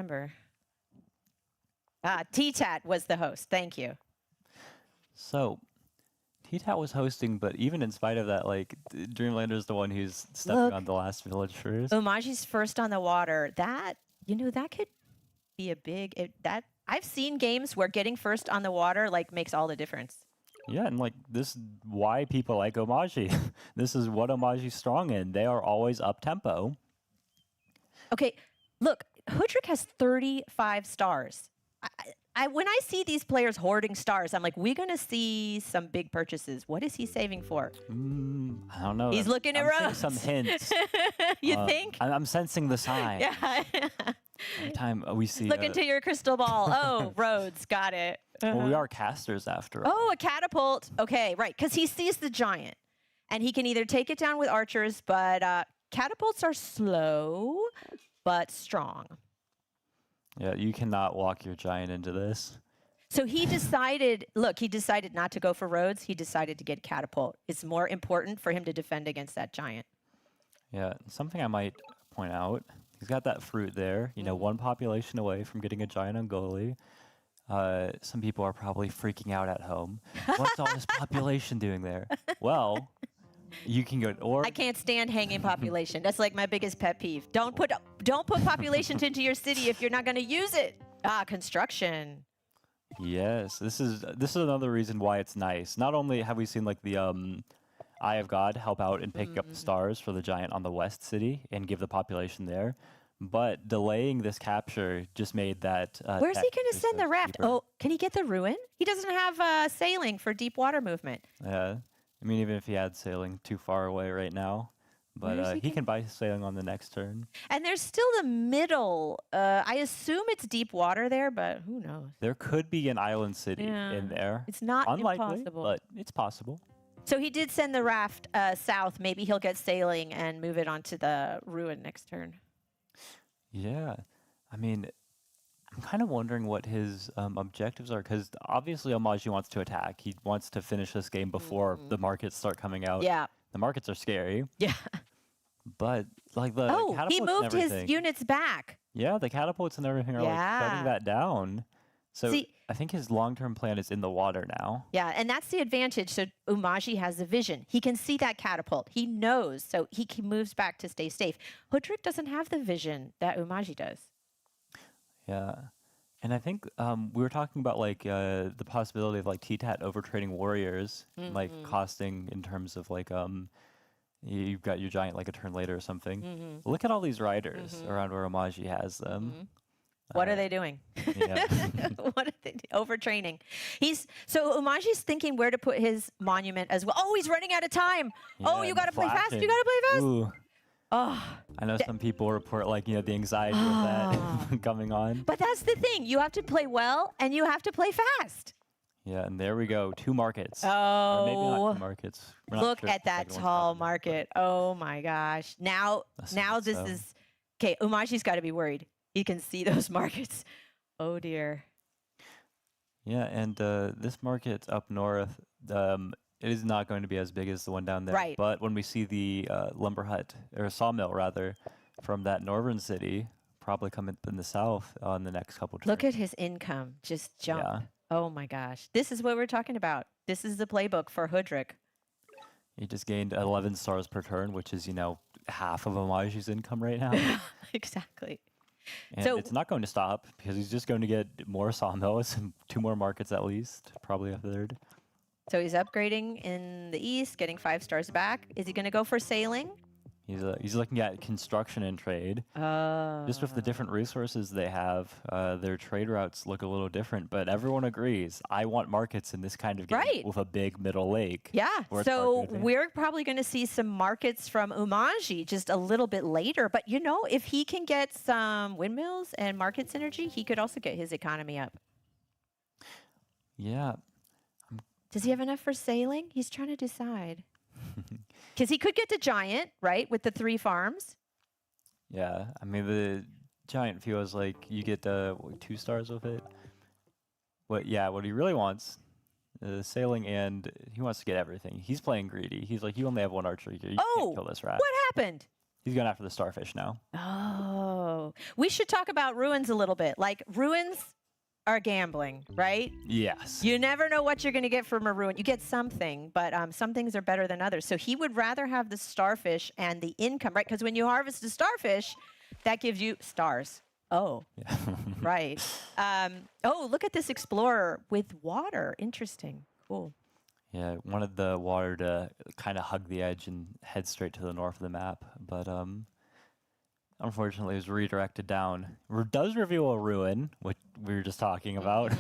remember. T-Tat was the host. Thank you. So, T-Tat was hosting, but even in spite of that, like, Dreamlander's the one who's stepping on the last village first. Umaji's first on the water. That, that could be a big... I've seen games where getting first on the water, like, makes all the difference. Yeah, and, like, this is why people like Umaji. This is what Umaji's strong in. They are always up-tempo. Okay, look, Hudrick has 35 stars. When I see these players hoarding stars, I'm like, we're going to see some big purchases. What is he saving for? I don't know. He's looking at roads. Some hints. You think? I'm sensing the sign. Yeah. Every time we see... Look into your crystal ball. Oh, roads. Got it. Well, we are casters after all. Oh, a catapult. Okay, right. Because he sees the giant. And he can either take it down with archers, but catapults are slow, but strong. Yeah, you cannot walk your giant into this. So he decided not to go for roads. He decided to get catapult. It's more important for him to defend against that giant. Yeah, something I might point out. He's got that fruit there, one population away from getting a giant Ungoli. Some people are probably freaking out at home. What's all this population doing there? Well, you can go I can't stand hanging population. That's like my biggest pet peeve. Don't put populations into your city if you're not going to use it. Construction. Yes, this is another reason why it's nice. Not only have we seen like the Eye of God help out in picking up the stars for the giant on the west city and give the population there, but delaying this capture just made that. Where's he going to send the raft? Cheaper. Oh, can he get the ruin? He doesn't have sailing for deep water movement. Yeah. I mean, even if he had sailing too far away right now, but he can buy sailing on the next turn. And there's still the middle. I assume it's deep water there, but who knows? There could be an island city in there. It's not unlikely, impossible, but it's possible. So he did send the raft south. Maybe he'll get sailing and move it onto the ruin next turn. Yeah, I mean, I'm kind of wondering what his objectives are, because obviously Umaji wants to attack. He wants to finish this game before the markets start coming out. Yeah. The markets are scary. Yeah. But like the catapults he moved and everything, his units back. Yeah, the catapults and everything are like shutting that down. So I think his long-term plan is in the water now. Yeah, and that's the advantage. So Umaji has the vision. He can see that catapult. He knows, so he moves back to stay safe. Hudrick doesn't have the vision that Umaji does. Yeah. And I think we were talking about like the possibility of like T-Tat overtrading warriors, like costing in terms of like you've got your giant like a turn later or something. Look at all these riders around where Umaji has them. What are they doing? Yeah. What are they overtraining? So Umaji's thinking where to put his monument as well. Oh, he's running out of time. Yeah, You got to play fast. You got to play fast. Ooh. Oh, I know some people report like, the anxiety of that coming on. but that's the thing. You have to play well and you have to play fast. Yeah, and there we go. 2 markets. Oh. Or maybe not 2 markets. Look at that tall market. Oh my gosh. Now this is... Okay, Umaji's got to be worried. He can see those markets. Oh dear. Yeah, and this market up north, it is not going to be as big as the one down there. Right. But when we see the lumber hut, or sawmill rather, from that northern city, probably come in the south on the next couple turns. Look at his income just jump. Yeah. Oh my gosh. This is what we're talking about. This is the playbook for Hudrick. He just gained 11 stars per turn, which is, half of Umaji's income right now. Exactly. And it's not going to stop because he's just going to get more sawmills and 2 more markets at least, probably a third. So he's upgrading in the east, getting 5 stars back. Is he going to go for sailing? He's looking at construction and trade. Just with the different resources they have, their trade routes look a little different. But everyone agrees, I want markets in this kind of game with a big middle lake. Yeah, so we're probably going to see some markets from Umaji just a little bit later. But, if he can get some windmills and market synergy, he could also get his economy up. Yeah. Does he have enough for sailing? He's trying to decide. Because he could get the giant, right, with the 3 farms. Yeah, I mean, the giant feels like you get 2 stars with it. What he really wants is sailing, and he wants to get everything. He's playing greedy. He's like, you only have 1 archer here. You can't kill this rat. What happened? He's going after the starfish now. Oh, we should talk about ruins a little bit. Like, ruins are gambling, right? Yes. You never know what you're going to get from a ruin. You get something, but some things are better than others. So he would rather have the starfish and the income, right? Because when you harvest a starfish, that gives you stars. Oh, Yeah. right. Oh, look at this explorer with water. Interesting. Cool. Yeah, wanted the water to kind of hug the edge and head straight to the north of the map, but unfortunately, it was redirected down. Does reveal a ruin, which we were just talking about.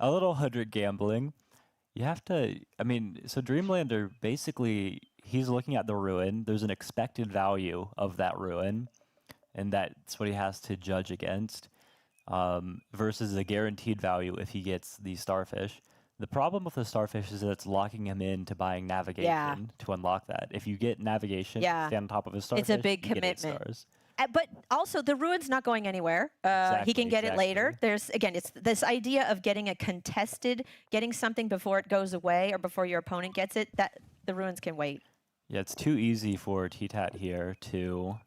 A little Hoodrick gambling. You have to, I mean, so Dreamlander, basically, he's looking at the ruin. There's an expected value of that ruin, and that's what he has to judge against, versus a guaranteed value if he gets the starfish. The problem with the starfish is that it's locking him into buying navigation to unlock that. If you get navigation, stand on top of a starfish, it's a big you get 8 commitment. stars. But also, the ruin's not going anywhere. He can get it later. There's, again, it's this idea of getting a contested, getting something before it goes away or before your opponent gets it, that the ruins can wait. Yeah, it's too easy for T-Tat here to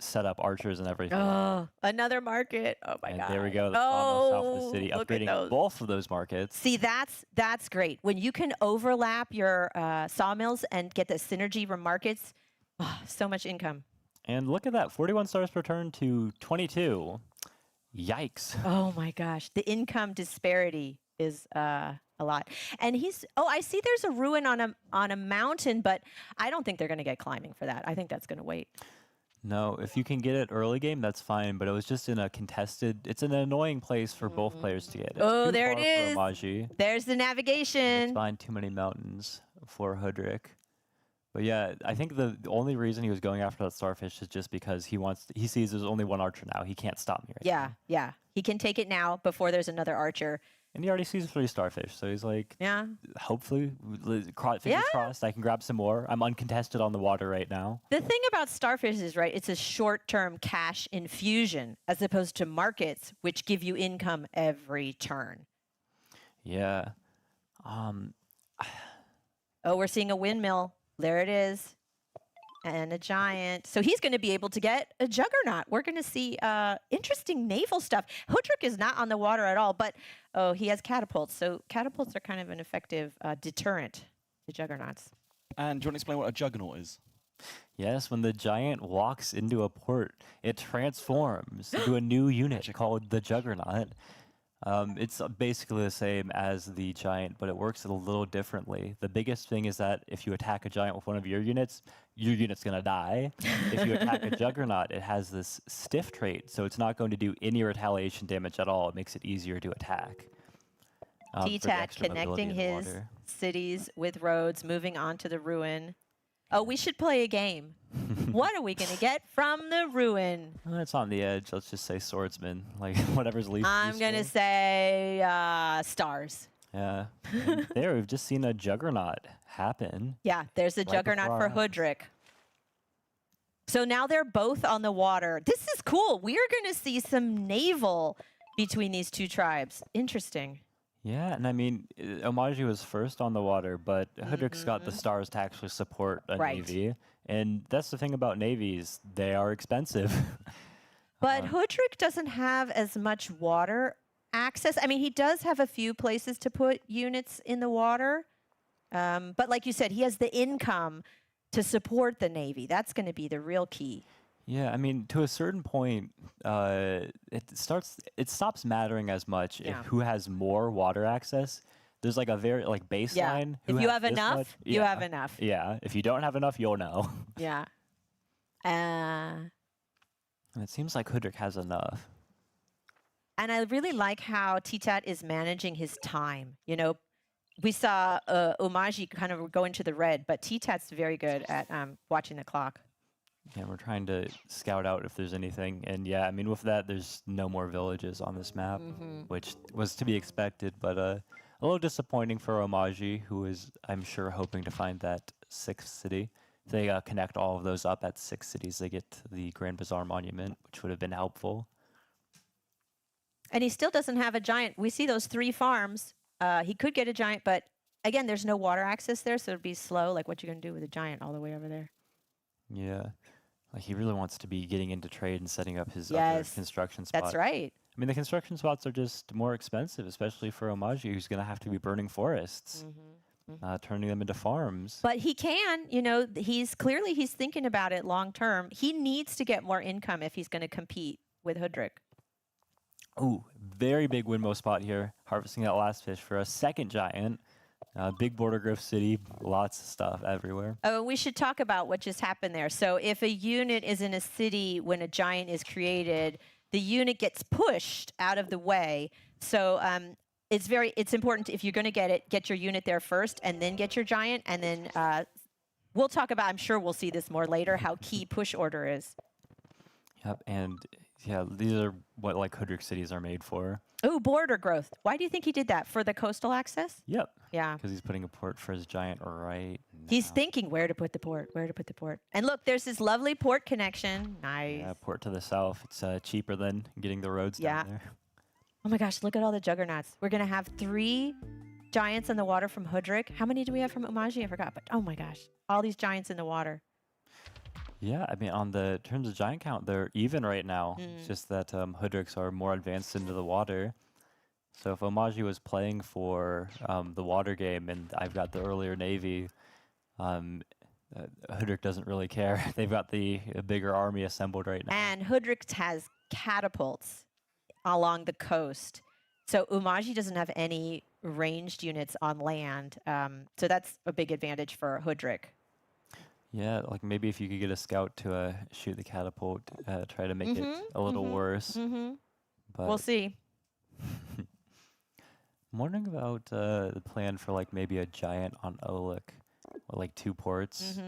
set up archers and everything. Oh, another market. Oh, my God. There we go. That's on the south of the city, look at upgrading those. both of those markets. See, that's great. When you can overlap your sawmills and get the synergy from markets, so much income. And look at that, 41 stars per turn to 22. Yikes. Oh my gosh, the income disparity is a lot. And I see there's a ruin on a mountain, but I don't think they're going to get climbing for that. I think that's going to wait. No, if you can get it early game, that's fine, but it was just in a contested, it's an annoying place for both players to get. It's Oh, too there it far for is. Omaji. There's the It's navigation. behind too many mountains for Hoodrick. But yeah, I think the only reason he was going after that starfish is just because he sees there's only one archer now. He can't stop me right now. Yeah. He can take it now before there's another archer. And he already sees 3 starfish, so he's like, Yeah. hopefully, fingers crossed, I can grab some more. I'm uncontested on the water right now. The thing about starfish is, right, it's a short-term cash infusion as opposed to markets, which give you income every turn. Yeah. Oh, we're seeing a windmill. There it is. And a giant. So he's going to be able to get a juggernaut. We're going to see interesting naval stuff. Hoodrick is not on the water at all, but he has catapults. So catapults are kind of an effective deterrent to juggernauts. And do you want to explain what a juggernaut is? Yes, when the giant walks into a port, it transforms into a new unit called the Juggernaut. It's basically the same as the giant, but it works a little differently. The biggest thing is that if you attack a giant with one of your unit's going to die. If you attack a juggernaut, it has this stiff trait, so it's not going to do any retaliation damage at all. It makes it easier to attack. T-Tat connecting his cities with roads, moving on to the ruin. Oh, we should play a game. What are we going to get from the ruin? It's on the edge. Let's just say swordsman, like whatever's least I'm going to useful. say stars. Yeah. And there, we've just seen a juggernaut happen. Yeah, there's a Right juggernaut for before our eyes. Hoodrick. So now they're both on the water. This is cool. We are going to see some naval between these two tribes. Interesting. Yeah, and I mean, Omaji was first on the water, but Hoodrick's got the stars to actually support a navy. And that's the thing about navies. They are expensive. But Hoodrick doesn't have as much water access. I mean, he does have a few places to put units in the water. But like you said, he has the income to support the navy. That's going to be the real key. Yeah, I mean, to a certain point, it stops mattering as much if who has more water access. There's like a very baseline. If you have enough, you have enough. Yeah, if you don't have enough, you'll know. Yeah. And it seems like Hoodrick has enough. And I really like how T-Tat is managing his time. You know, we saw Omaji kind of go into the red, but T-Tat's very good at watching the clock. Yeah, we're trying to scout out if there's anything. And yeah, I mean, with that, there's no more villages on this map, which was to be expected, but a little disappointing for Omaji, who is, I'm sure, hoping to find that 6th city. If they connect all of those up at 6 cities, they get the Grand Bazaar Monument, which would have been helpful. And he still doesn't have a giant. We see those 3 farms. He could get a giant, but again, there's no water access there, so it'd be slow. Like, what you going to do with a giant all the way over there? Yeah. Like he really wants to be getting into trade and setting up his other Yes, construction spots. that's right. I mean, the construction spots are just more expensive, especially for Omaji, who's going to have to be burning forests, turning them into farms. But he can, he's thinking about it long term. He needs to get more income if he's going to compete with Hoodrick. Ooh, very big windmill spot here, harvesting that last fish for a second giant. Big border growth city, lots of stuff everywhere. Oh, we should talk about what just happened there. So if a unit is in a city when a giant is created, the unit gets pushed out of the way. So it's important if you're going to get your unit there first and then get your giant. And then we'll talk about, I'm sure we'll see this more later, how key push order is. Yep, and yeah, these are what like Hoodrick cities are made for. Oh, border growth. Why do you think he did that? For the coastal access? Yep. Yeah. Because he's putting a port for his giant right He's now. thinking where to put the port. And look, there's this lovely port connection. Nice. Yeah, port to the south. It's cheaper than getting the roads down there. Oh my gosh, look at all the juggernauts. We're going to have 3 giants in the water from Hoodrick. How many do we have from Omaji? I forgot. But oh my gosh, all these giants in the water. Yeah, I mean, on the terms of giant count, they're even right now. It's just that Hoodricks are more advanced into the water. So if Omaji was playing for the water game and I've got the earlier navy, Hoodrick doesn't really care. They've got the bigger army assembled right now. And Hoodrick has catapults along the coast. So Umaji doesn't have any ranged units on land. So that's a big advantage for Hoodrick. Yeah, like maybe if you could get a scout to shoot the catapult, try to make it a little worse. But We'll see. I'm wondering about the plan for like maybe a giant on Olik, or like 2 ports,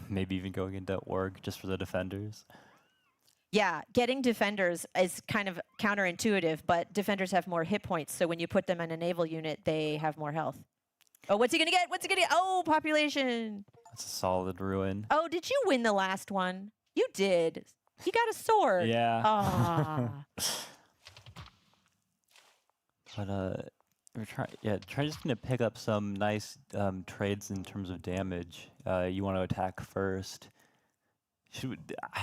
maybe even going into Org just for the defenders. Yeah, getting defenders is kind of counterintuitive, but defenders have more hit points. So when you put them in a naval unit, they have more health. Oh, what's he going to get? Oh, population. That's a solid ruin. Oh, did you win the last one? You did. He got a sword. Yeah. Ah. But try just gonna pick up some nice trades in terms of damage. You want to attack first.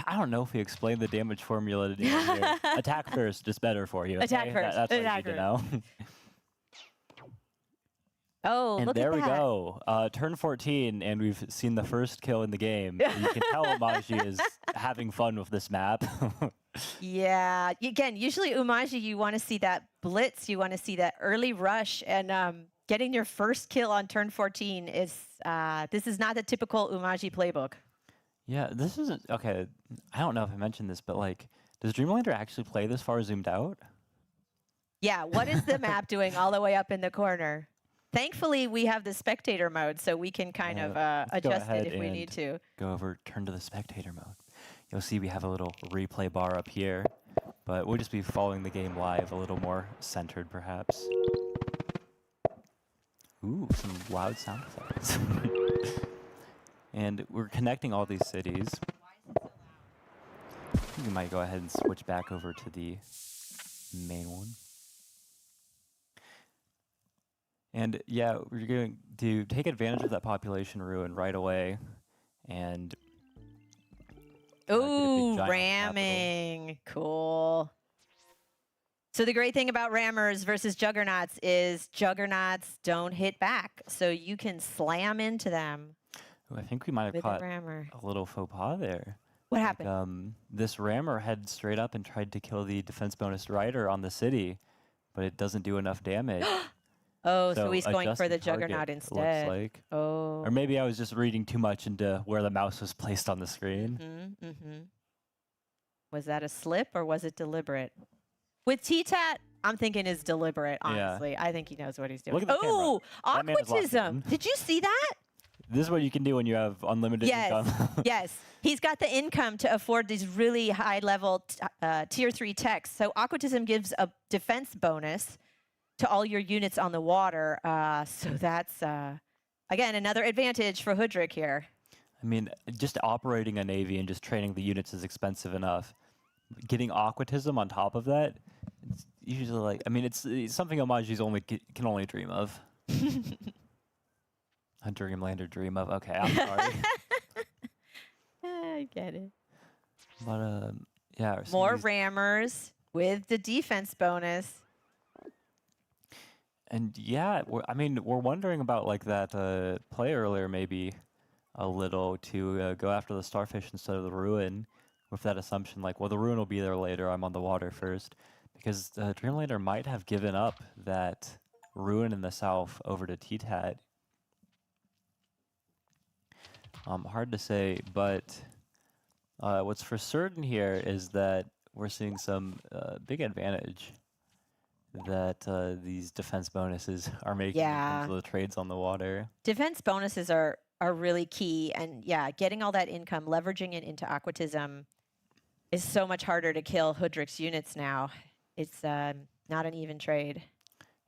I don't know if we explained the damage formula to here. Attack first is better for you. Attack okay? first. That's what Attack you need to know. Oh, And look there at we that. go. Turn 14, and we've seen the first kill in the game. You can tell Omaji is having fun with this map. Yeah. Again, usually Umaji, you want to see that blitz. You want to see that early rush. And getting your first kill on turn 14 is, this is not the typical Umaji playbook. Yeah, this isn't, okay, I don't know if I mentioned this, but like, does Dreamlander actually play this far zoomed out? Yeah. What is the map doing all the way up in the corner? Thankfully, we have the spectator mode, so we can kind of let's go adjust it ahead if we and need to. Go over, turn to the spectator mode. You'll see we have a little replay bar up here, but we'll just be following the game live, a little more centered perhaps. Ooh, some loud sound effects. And we're connecting all these cities. I think we might go ahead and switch back over to the main one. And yeah, we're going to take advantage of that population ruin right away and get a big Ooh, giant ramming. Cool. So the great thing about rammers versus juggernauts is juggernauts don't hit back. So you can slam into them Ooh, I think we might have with a caught rammer. a little faux pas there. What happened? Like, this rammer head straight up and tried to kill the defense bonus rider on the city, but it doesn't do enough damage. Oh, so he's going for adjusted the target, juggernaut it instead. looks like. Oh. Or maybe I was just reading too much into where the mouse was placed on the screen. Was that a slip or was it deliberate? With T-Tat, I'm thinking is deliberate, Yeah. honestly. I think he knows what he's doing. Look at the camera. Oh, That man is locked aquatism. in. Did you see that? This is what you can do when you have unlimited Yes. income. Yes. He's got the income to afford these really high-level tier 3 techs. So aquatism gives a defense bonus to all your units on the water. So that's, again, another advantage for Hoodrick here. I mean, just operating a navy and just training the units is expensive enough. Getting aquatism on top of that, it's usually like, I mean, it's something Omaji's can only dream of. A Dreamlander dream of. Okay, I'm sorry. I get it. But yeah, we're seeing More these- rammers with the defense bonus. and yeah, I mean, we're wondering about like that play earlier, maybe a little to go after the starfish instead of the ruin, with that assumption like, well, the ruin will be there later. I'm on the water first, because Dreamlander might have given up that ruin in the south over to T-Tat. Hard to say, but what's for certain here is that we're seeing some big advantage that these defense bonuses are making in terms of the trades on the water. Defense bonuses are really key. And yeah, getting all that income, leveraging it into aquatism is so much harder to kill Hoodrick's units now. It's not an even trade.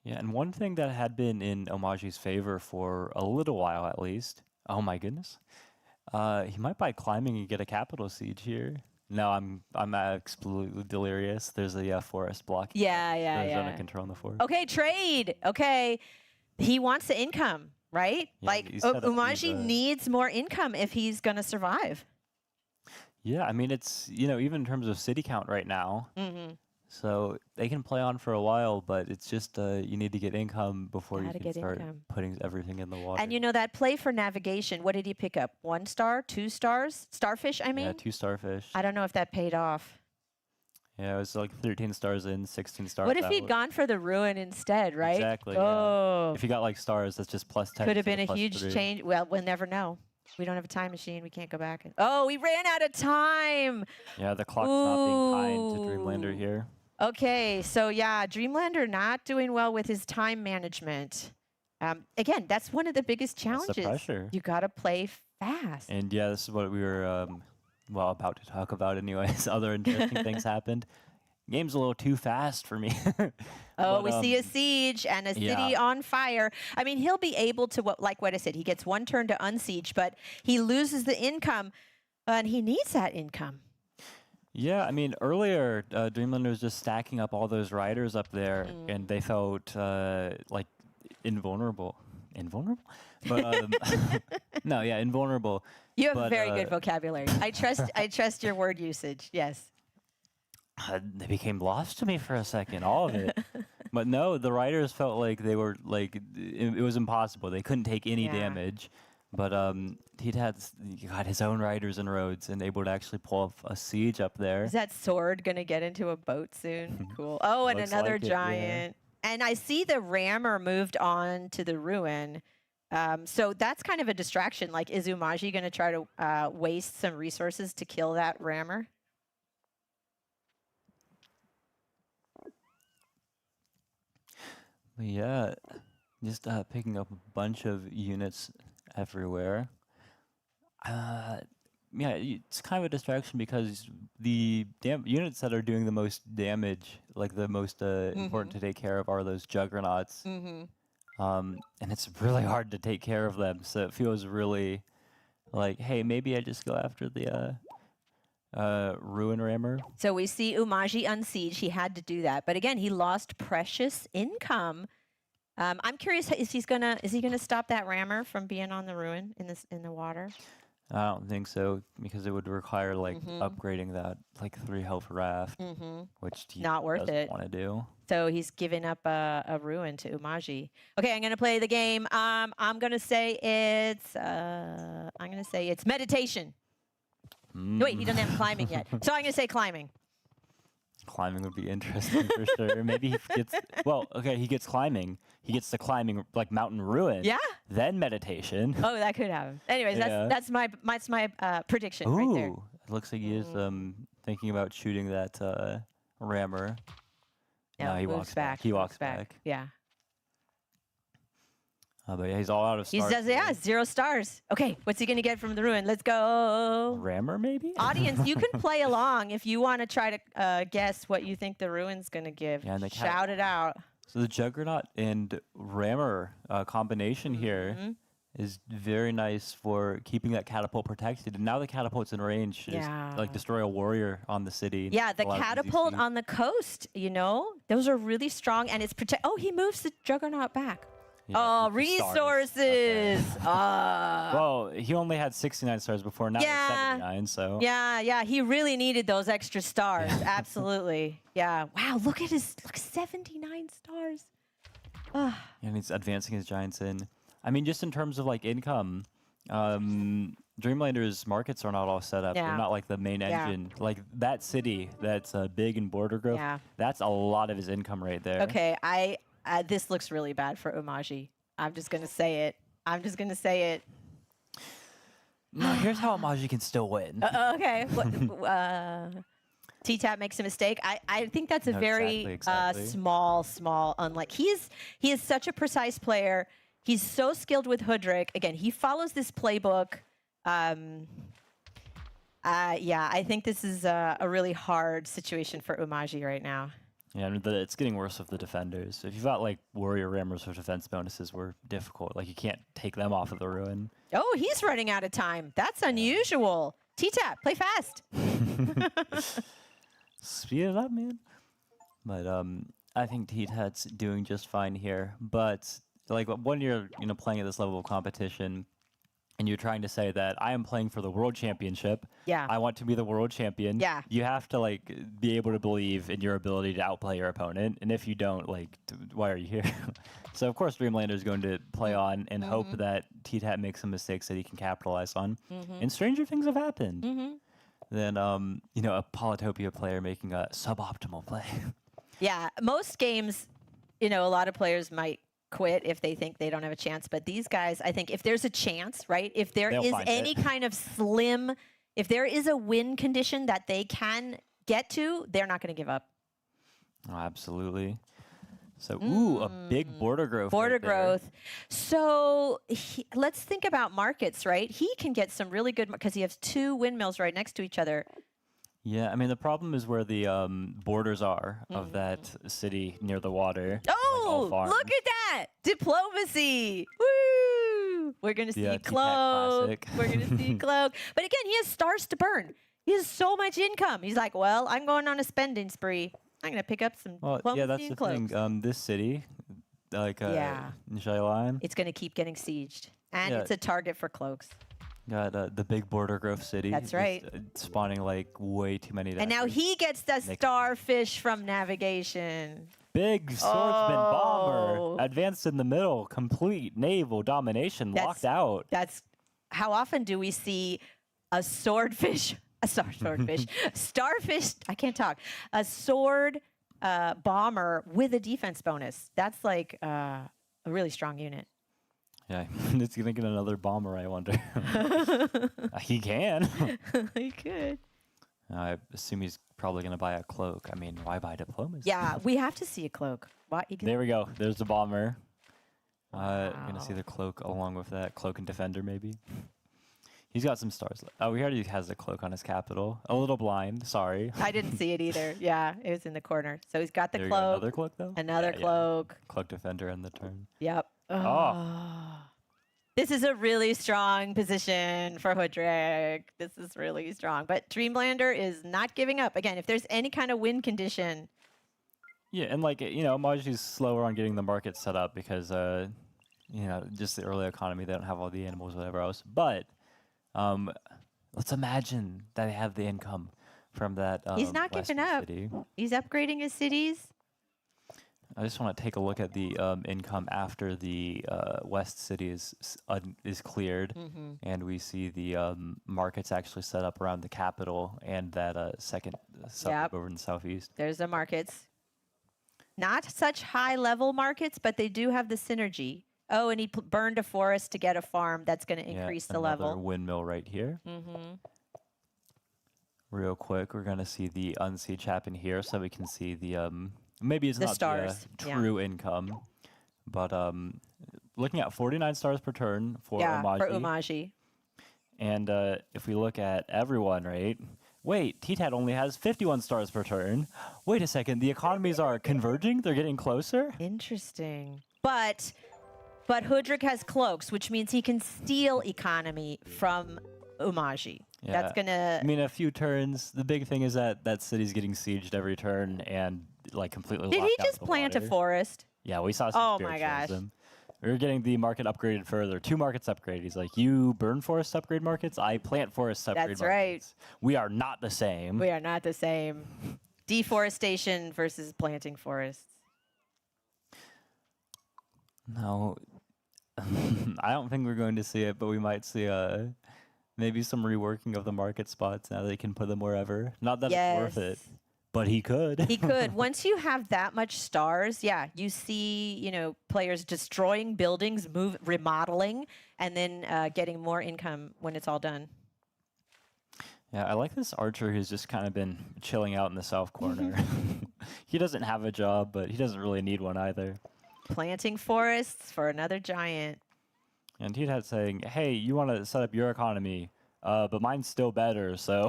Yeah, and one thing that had been in Omaji's favor for a little while at least, oh my goodness, he might buy climbing and get a capital siege here. No, I'm absolutely delirious. There's a forest block. Yeah. Zone of control in the forest. Okay, trade. Okay, he wants the income, right? Yeah, like he's set up Umaji these, needs more income if he's gonna survive. Yeah, I mean, it's, even in terms of city count right now, so they can play on for a while, but it's just you need to get income before Gotta you can get start income. putting everything in the water. And that play for navigation, what did he pick up? 1 star, 2 stars? Starfish, I mean? Yeah, 2 starfish. I don't know if that paid off. Yeah, it was like 13 stars in, 16 stars What if out. he'd gone for the ruin instead, right? Exactly, yeah. Oh, If you got like stars, that's just plus 10. could have instead been of a plus huge 3. change. Well, we'll never know. We don't have a time machine. We can't go back. Oh, we ran out of time. Yeah, the clock's not being kind to Dreamlander Ooh. here. Okay, so yeah, Dreamlander not doing well with his time management. Again, that's one of the biggest That's challenges. the pressure. You got to play fast. And yeah, this is what we were, about to talk about anyways. Other interesting things happened. Game's a little too fast for me. Oh, But, we see a siege and a city on fire. I mean, he'll be able to, like what I said, he gets 1 turn to unsiege, but he loses the income, and he needs that income. Yeah, I mean, earlier, Dreamlander was just stacking up all those riders up there, and they felt like invulnerable. Invulnerable? But no, yeah, invulnerable. You have But, very good vocabulary. I trust your word usage. Yes. They became lost to me for a second, all of it. But no, the riders felt like they were like it was impossible. They couldn't take any Yeah. damage. But he got his own riders and roads and able to actually pull off a siege up there. Is that sword going to get into a boat soon? Cool. Oh, and Looks another like it, yeah. giant. And I see the rammer moved on to the ruin. So that's kind of a distraction. Like, is Umaji going to try to waste some resources to kill that rammer? But yeah, just picking up a bunch of units everywhere. Yeah, it's kind of a distraction because the units that are doing the most damage, like the most important to take care of, are those juggernauts. And it's really hard to take care of them. So it feels really like, hey, maybe I just go after the ruin rammer. So we see Umaji unsiege. He had to do that, but again, he lost precious income. I'm curious, is he gonna stop that rammer from being on the ruin in the water? I don't think so, because it would require like upgrading that like 3 health raft, which he Not worth doesn't it. want to do. So he's giving up a ruin to Umaji. Okay, I'm gonna play the game. I'm gonna say it's meditation. Wait, he doesn't have climbing yet. So I'm gonna say climbing. Climbing would be interesting for sure. Maybe he gets he gets climbing. He gets the climbing like mountain ruin. Yeah. Then meditation. Oh, that could happen. Anyways, Yeah. that's my prediction Ooh, right there. it looks like he is thinking about shooting that rammer. No, he moves walks back. He moves walks back. Yeah. But yeah, he's all out of He stars. says, yeah, 0 stars. Okay, what's he gonna get from the ruin? Let's go. Rammer maybe? Audience, you can play along if you want to try to guess what you think the ruin's gonna give. Yeah, and the Shout it out. So the Juggernaut and Rammer combination here is very nice for keeping that catapult protected. And now the catapult's in range. Just, like destroy a warrior on the city. Yeah, the Allows easy catapult siege. on the coast, those are really strong, and it's protect. Oh, he moves the Juggernaut back. Yeah, Oh, the stars. resources. Okay. Well, he only had 69 stars before. Now Yeah. it's 79. So Yeah. He really needed those extra stars. Absolutely. Yeah. Wow. Look, 79 stars. Ah. and he's advancing his giants in. I mean, just in terms of like income, Dreamlander's markets are not all set up. Yeah. They're not like the main Yeah. engine. Like that city that's big in border growth. Yeah. That's a lot of his income right there. Okay. This looks really bad for Umaji. I'm just gonna say it. No, here's how Amaji can still win. Okay. T-Tap makes a mistake. I think that's a No, very exactly. small unlike. He is such a precise player. He's so skilled with Hoodrick. Again, he follows this playbook. Yeah, I think this is a really hard situation for Umaji right now. Yeah, and it's getting worse with the defenders. If you've got like warrior rammers with defense bonuses, were difficult. Like you can't take them off of the ruin. Oh, he's running out of time. That's unusual. T-Tap, play fast. Speed it up, man. But I think T-Tat's doing just fine here. But like when you're playing at this level of competition, and you're trying to say that I am playing for the world championship. Yeah. I want to be the world champion. Yeah. You have to like be able to believe in your ability to outplay your opponent. And if you don't, like, why are you here? So of course Dreamlander is going to play on and hope that T-Tat makes some mistakes that he can capitalize on. And stranger things have happened. Then a Polytopia player making a suboptimal play. Yeah, most games, a lot of players might quit if they think they don't have a chance. But these guys, I think if there's a chance, right? If there They'll is find any it. kind of slim, if there is a win condition that they can get to, they're not going to give up. Oh, absolutely. So, a big border growth. Border right there. growth. So let's think about markets, right? He can get some really good, because he has two windmills right next to each other. Yeah, I mean, the problem is where the borders are of that city near the water. Oh, farms. look at that. Diplomacy. Woo! We're going to see Yeah, T-Pack Cloak. classic. We're going to see Cloak. But again, he has stars to burn. He has so much income. He's like, well, I'm going on a spending spree. I'm going to pick up some Well, diplomacy yeah, that's and the cloaks. thing. This city, like Yeah. Nishailan, It's going to keep getting sieged. And Yeah. it's a target for cloaks. got the big border growth city. That's is, right. spawning like way too many. And now daggers. he gets the Make- starfish from navigation. Big swordsman bomber Oh. advanced in the middle, complete naval domination, locked out. That's how often do we see a swordfish, starfish, I can't talk, a sword bomber with a defense bonus. That's like a really strong unit. Yeah, it's gonna get another bomber. I wonder. He can. He could. I assume he's probably gonna buy a cloak. I mean, why buy diplomacy? Yeah, we have to see a cloak. What? There we go. There's the bomber. Gonna see Wow. the cloak along with that cloak and defender maybe. He's got some stars. Oh, he already has the cloak on his capital. A little blind. Sorry. I didn't see it either. Yeah, it was in the corner. So he's got the There you go. cloak, Another cloak though. another Yeah, yeah. cloak. Cloak defender in the turn. Yep. Oh. This is a really strong position for Hoodrick. This is really strong. But Dreamlander is not giving up. Again, if there's any kind of win condition. Yeah, and like Maji's slower on getting the market set up because just the early economy. They don't have all the animals, whatever else. But let's imagine that they have the income from that. He's not giving western up. City. He's upgrading his cities. I just want to take a look at the income after the west city is cleared, and we see the markets actually set up around the capital and that second suburb Yep. over in the southeast. There's the markets. Not such high level markets, but they do have the synergy. Oh, and he burned a forest to get a farm. That's going to increase the another level. windmill right here. Real quick, we're gonna see the unsiege happen here, so we can see the maybe it's The not stars, the yeah. true income, but looking at 49 stars per turn for Yeah, Umaji. for Umaji. And if we look at everyone, right? Wait, T-Tat only has 51 stars per turn. Wait a second, the economies are converging? They're getting closer? Interesting. But Hoodrick has cloaks, which means he can steal economy from Umaji. That's Yeah. gonna. I mean, a few turns. The big thing is that that city's getting sieged every turn and like completely Did locked he out just with the plant a water. forest? Yeah, we saw some Oh spirit my trails gosh. them. We're getting the market upgraded further. 2 markets upgraded. He's like, you burn forests upgrade markets? I plant forests upgrade That's markets. Right. We are not the same. We are not the same. Deforestation versus planting forests. No, I don't think we're going to see it, but we might see maybe some reworking of the market spots. Now they can put them wherever. Not that it's worth it, but he could. He could. Once you have that much stars, yeah, you see, you know, players destroying buildings, remodeling, and then getting more income when it's all done. Yeah, I like this archer who's just kind of been chilling out in the south corner. He doesn't have a job, but he doesn't really need one either. Planting forests for another giant. And he'd had saying, hey, you want to set up your economy, but mine's still better, so...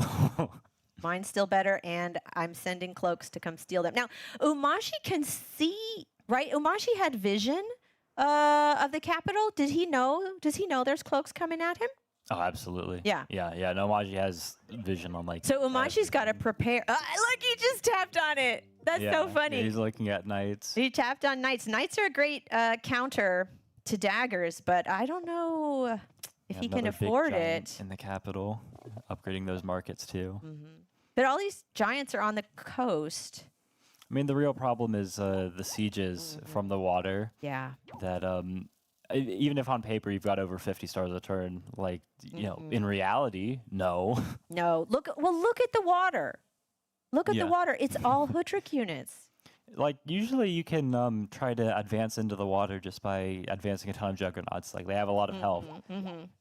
Mine's still better, and I'm sending cloaks to come steal them. Now, Umashi can see, right? Umashi had vision of the capital. Did he know? Does he know there's cloaks coming at him? Oh, absolutely. Yeah. Yeah. No, Umaji has vision on like... So Umashi's got to prepare. Look, he just tapped on it. That's so funny. Yeah, he's looking at knights. He tapped on knights. Knights are a great counter to daggers, but I don't know if he can afford it. In the capital, upgrading those markets too. But all these giants are on the coast. I mean, the real problem is the sieges from the water. Yeah. That even if on paper you've got over 50 stars a turn, like you know, in reality, no. No. Look at the water. Look at the water. It's all Hudrick units. Like usually you can try to advance into the water just by advancing a ton of juggernauts. Like they have a lot of health.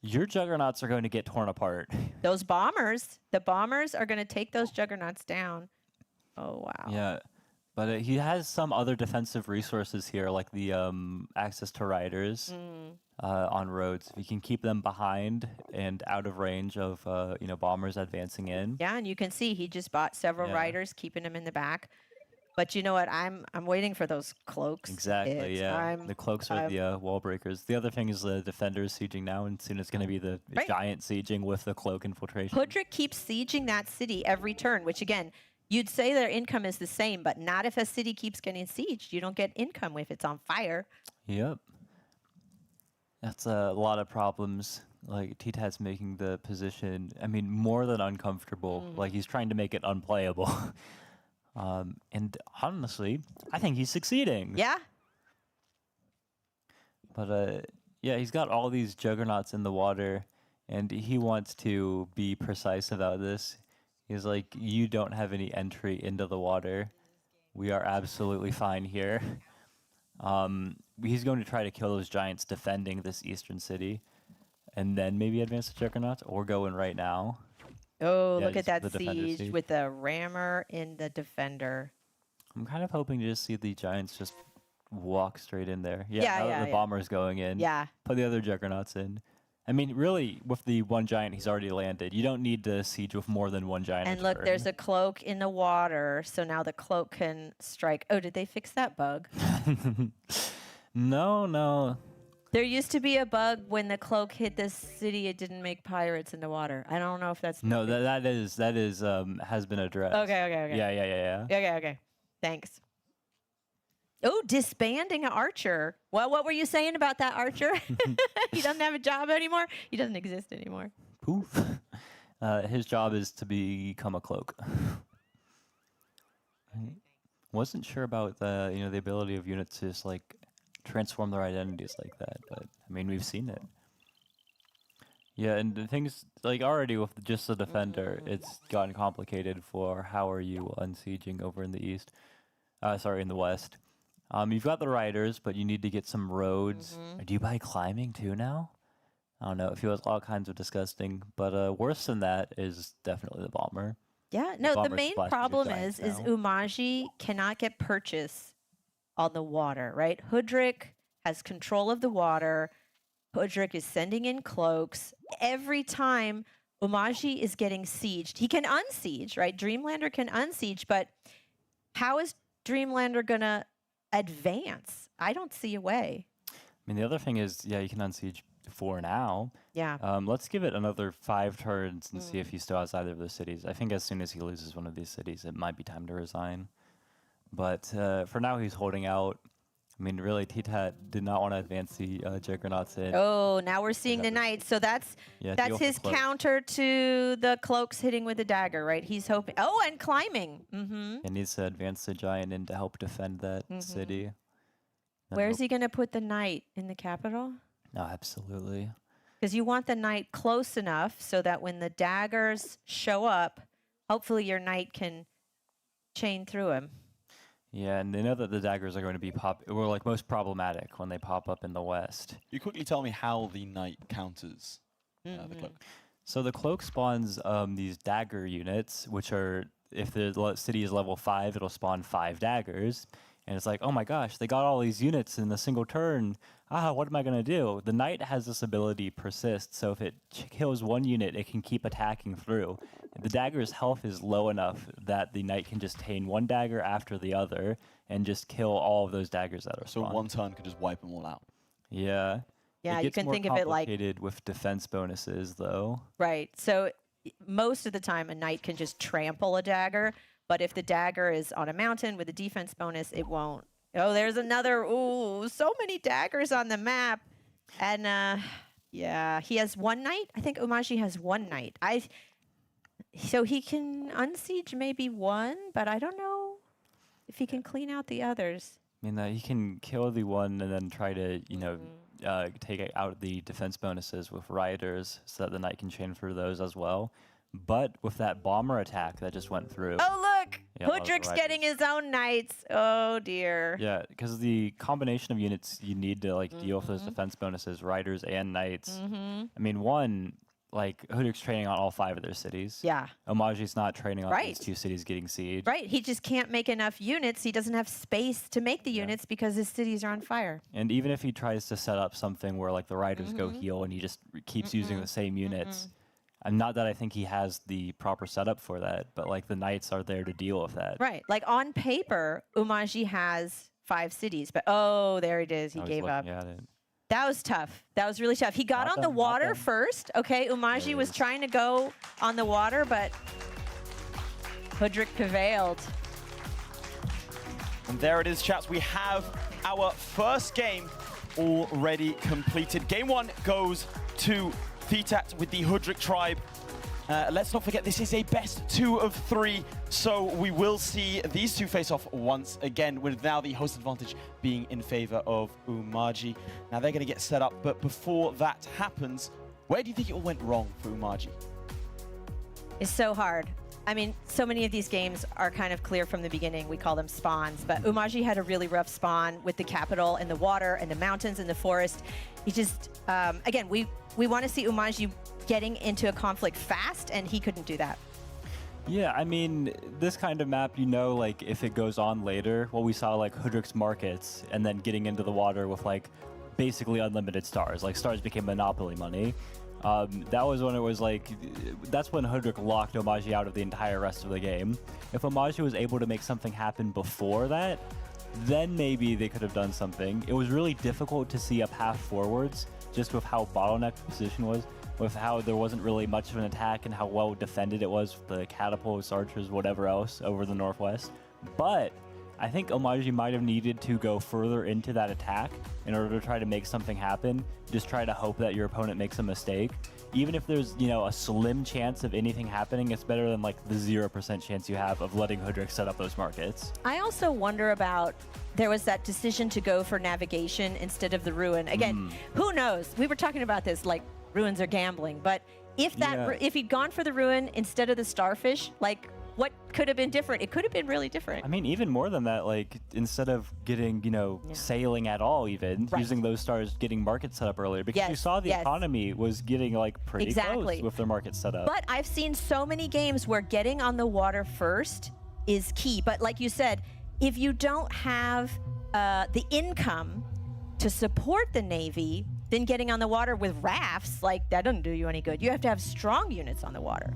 Your juggernauts are going to get torn apart. Those bombers, the bombers are going to take those juggernauts down. Oh wow. Yeah, but he has some other defensive resources here, like the access to riders on roads. If you can keep them behind and out of range of you know, bombers advancing in. Yeah, and you can see he just bought several riders, keeping them in the back. But you know what? I'm waiting for those cloaks. Exactly. The cloaks are the wall breakers. The other thing is the defenders sieging now, and soon it's going to be the giant sieging with the cloak infiltration. Hudrick keeps sieging that city every turn, which again, you'd say their income is the same, but not if a city keeps getting sieged. You don't get income if it's on fire. Yep. That's a lot of problems. Like T-Tat's making the position, I mean, more than uncomfortable. Like he's trying to make it unplayable. And honestly, I think he's succeeding. Yeah. But yeah, he's got all these juggernauts in the water, and he wants to be precise about this. He's like, you don't have any entry into the water. We are absolutely fine here. He's going to try to kill those giants defending this eastern city, and then maybe advance the juggernauts, or go in right now. Oh, look at that siege with the rammer and the defender. I'm kind of hoping to just see the giants just walk straight in there. The bomber's going in. Yeah. Put the other juggernauts in. I mean, really, with the one giant he's already landed, you don't need to siege with more than one giant. And look, there's a cloak in the water, so now the cloak can strike. Oh, did they fix that bug? No. There used to be a bug when the cloak hit this city, it didn't make pirates in the water. I don't know if that's... No, that is has been addressed. Okay. Yeah. Okay. Thanks. Oh, disbanding an archer. Well, what were you saying about that archer? He doesn't have a job anymore? He doesn't exist anymore. Poof. His job is to become a cloak. I wasn't sure about the ability of units to just like transform their identities like that, but I mean, we've seen it. Yeah, and the things like already with just the defender, it's gotten complicated for how are you unsieging over in the east. In the west. You've got the riders, but you need to get some roads. Do you buy climbing too now? I don't know. It feels all kinds of disgusting, but worse than that is definitely the bomber. Yeah, no, the main problem is Umaji cannot get purchase on the water, right? Hudrick has control of the water. Hudrick is sending in cloaks. Every time Umaji is getting sieged, he can unsiege, right? Dreamlander can unsiege, but how is Dreamlander going to advance? I don't see a way. I mean, the other thing is, you can unsiege for now. Yeah. Let's give it another 5 turns and see if he still has either of those cities. I think as soon as he loses one of these cities, it might be time to resign. But for now, he's holding out. I mean, really, T-Tat did not want to advance the Juggernauts in. Oh, now we're seeing the knights. So that's Yeah, that's deal with the his cloak. counter to the cloaks hitting with the dagger, right? He's hoping. Oh, and climbing. Mm-hmm. He needs to advance the giant in to help defend that city. And Where's he going to put the knight? In the capital? No, absolutely. Because you want the knight close enough so that when the daggers show up, hopefully your knight can chain through him. Yeah, and they know that the daggers are going to be most problematic when they pop up in the west. You quickly tell me how the knight counters the cloak. So the cloak spawns these dagger units, which are, if the city is level 5, it'll spawn 5 daggers. And it's like, oh my gosh, they got all these units in a single turn. What am I going to do? The knight has this ability, persist, so if it kills one unit, it can keep attacking through. The dagger's health is low enough that the knight can just chain one dagger after the other and just kill all of those daggers that are So spawned. one turn could just wipe them all out. Yeah. Yeah, It you gets can more think of it like complicated with defense bonuses, though. right. So most of the time, a knight can just trample a dagger. But if the dagger is on a mountain with a defense bonus, it won't. Oh, there's another. Ooh, so many daggers on the map. And yeah, he has one knight. I think Umaji has one knight. So he can unsiege maybe one, but I don't know if he can clean out the others. I mean, he can kill the one and then try to, take out the defense bonuses with riders so that the knight can chain through those as well. But with that bomber attack that just went through. Oh, look! Yeah, a lot of the Hudrik's getting riders. his own knights. Oh, dear. Yeah, because the combination of units you need to deal with those defense bonuses, riders and knights. I mean, Hudrik's training on all 5 of their cities. Yeah. Omaji's not training on Right. these 2 cities getting siege. Right. He just can't make enough units. He doesn't have space to make the units because his cities are on fire. And even if he tries to set up something where the riders go heal and he just keeps using the same units, and not that I think he has the proper setup for that, but the knights are there to deal with that. Right. Like on paper, Umaji has 5 cities, but oh, there it is. He I was gave up. looking at it. That was tough. That was really tough. He got Not on the done, not water done. first. Okay, Umaji There it was is. trying to go on the water, but Hudrik prevailed. And there it is, chaps. We have our first game already completed. Game 1 goes to T-Tat with the Hudrik tribe. Let's not forget, this is a best 2 of 3, so we will see these two face off once again, with now the host advantage being in favor of Umaji. Now they're going to get set up, but before that happens, where do you think it all went wrong for Umaji? It's so hard. I mean, so many of these games are kind of clear from the beginning. We call them spawns, but Umaji had a really rough spawn with the capital and the water and the mountains and the forest. He just, again, we want to see Umaji getting into a conflict fast, and he couldn't do that. Yeah, I mean, this kind of map, if it goes on later, we saw Hudrik's markets and then getting into the water with basically unlimited stars. Stars became monopoly money. That was when it was that's when Hudrik locked Umaji out of the entire rest of the game. If Umaji was able to make something happen before that, then maybe they could have done something. It was really difficult to see a path forwards just with how bottlenecked the position was, with how there wasn't really much of an attack and how well defended it was with the catapults, archers, whatever else over the northwest. But I think Umaji might have needed to go further into that attack in order to try to make something happen. Just try to hope that your opponent makes a mistake. Even if there's, a slim chance of anything happening, it's better than the 0% chance you have of letting Hudrik set up those markets. I also wonder about, there was that decision to go for navigation instead of the ruin. Again, who knows? We were talking about this, ruins are gambling, but if if he'd gone for the ruin instead of the starfish, what could have been different? It could have been really different. I mean, even more than that, instead of getting, sailing at all, even using those stars, getting markets set up earlier, because you saw the economy was getting pretty close with their market set up. But I've seen so many games where getting on the water first is key. But like you said, if you don't have the income to support the Navy, then getting on the water with rafts, that doesn't do you any good. You have to have strong units on the water.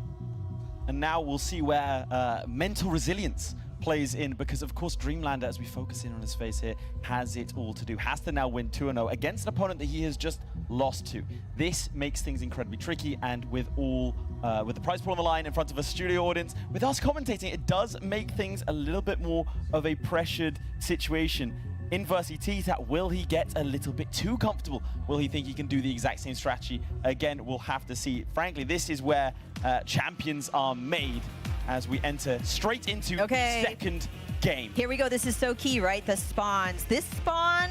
And now we'll see where mental resilience plays in, because of course Dreamlander, as we focus in on his face here, has it all to do. Has to now win 2-0 against an opponent that he has just lost to. This makes things incredibly tricky, and with the prize pool on the line in front of a studio audience, with us commentating, it does make things a little bit more of a pressured situation. Inversely, T-Tat, will he get a little bit too comfortable? Will he think he can do the exact same strategy? Again, we'll have to see. Frankly, this is where champions are made as we enter straight into the second game. Here we go. This is so key, right? The spawns. This spawn,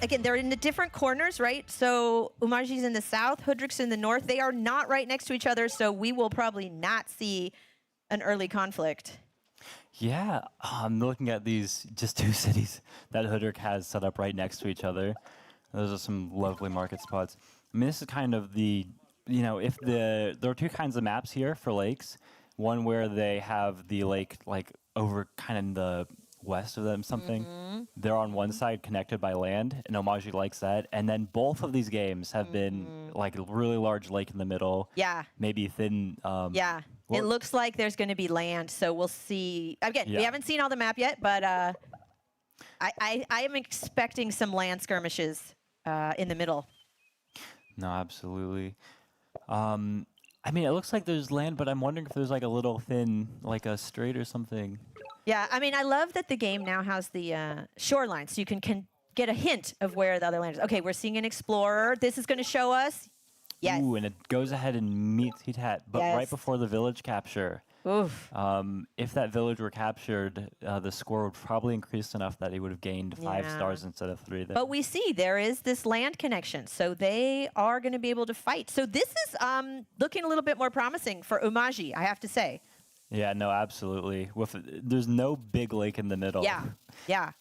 again, they're in the different corners, right? So Umaji's in the south, Hoodrick's in the north. They are not right next to each other, so we will probably not see an early conflict. Yeah, I'm looking at these just two cities that Hoodrick has set up right next to each other. Those are some lovely market spots. I mean, this is kind of the, you know, if there are two kinds of maps here for lakes. One where they have the lake like over kind of in the west of them something. They're on one side connected by land, and Omaji likes that. And then both of these games have been like a really large lake in the middle. Yeah. Maybe thin. Yeah. It looks like there's going to be land, so we'll see. Again, we haven't seen all the map yet, but I am expecting some land skirmishes in the middle. No, absolutely. I mean, it looks like there's land, but I'm wondering if there's like a little thin, like a strait or something. Yeah, I mean, I love that the game now has the shoreline, so you can get a hint of where the other land is. Okay, we're seeing an explorer. This is going to show us. Yes. Ooh, and it goes ahead and meets T-Tat, but right before the village capture. Oof. If that village were captured, the score would probably increase enough that he would have gained 5 stars instead of 3 there. But we see there is this land connection, so they are going to be able to fight. So this is looking a little bit more promising for Umaji, I have to say. Yeah, no, absolutely. There's no big lake in the middle. Yeah, yeah.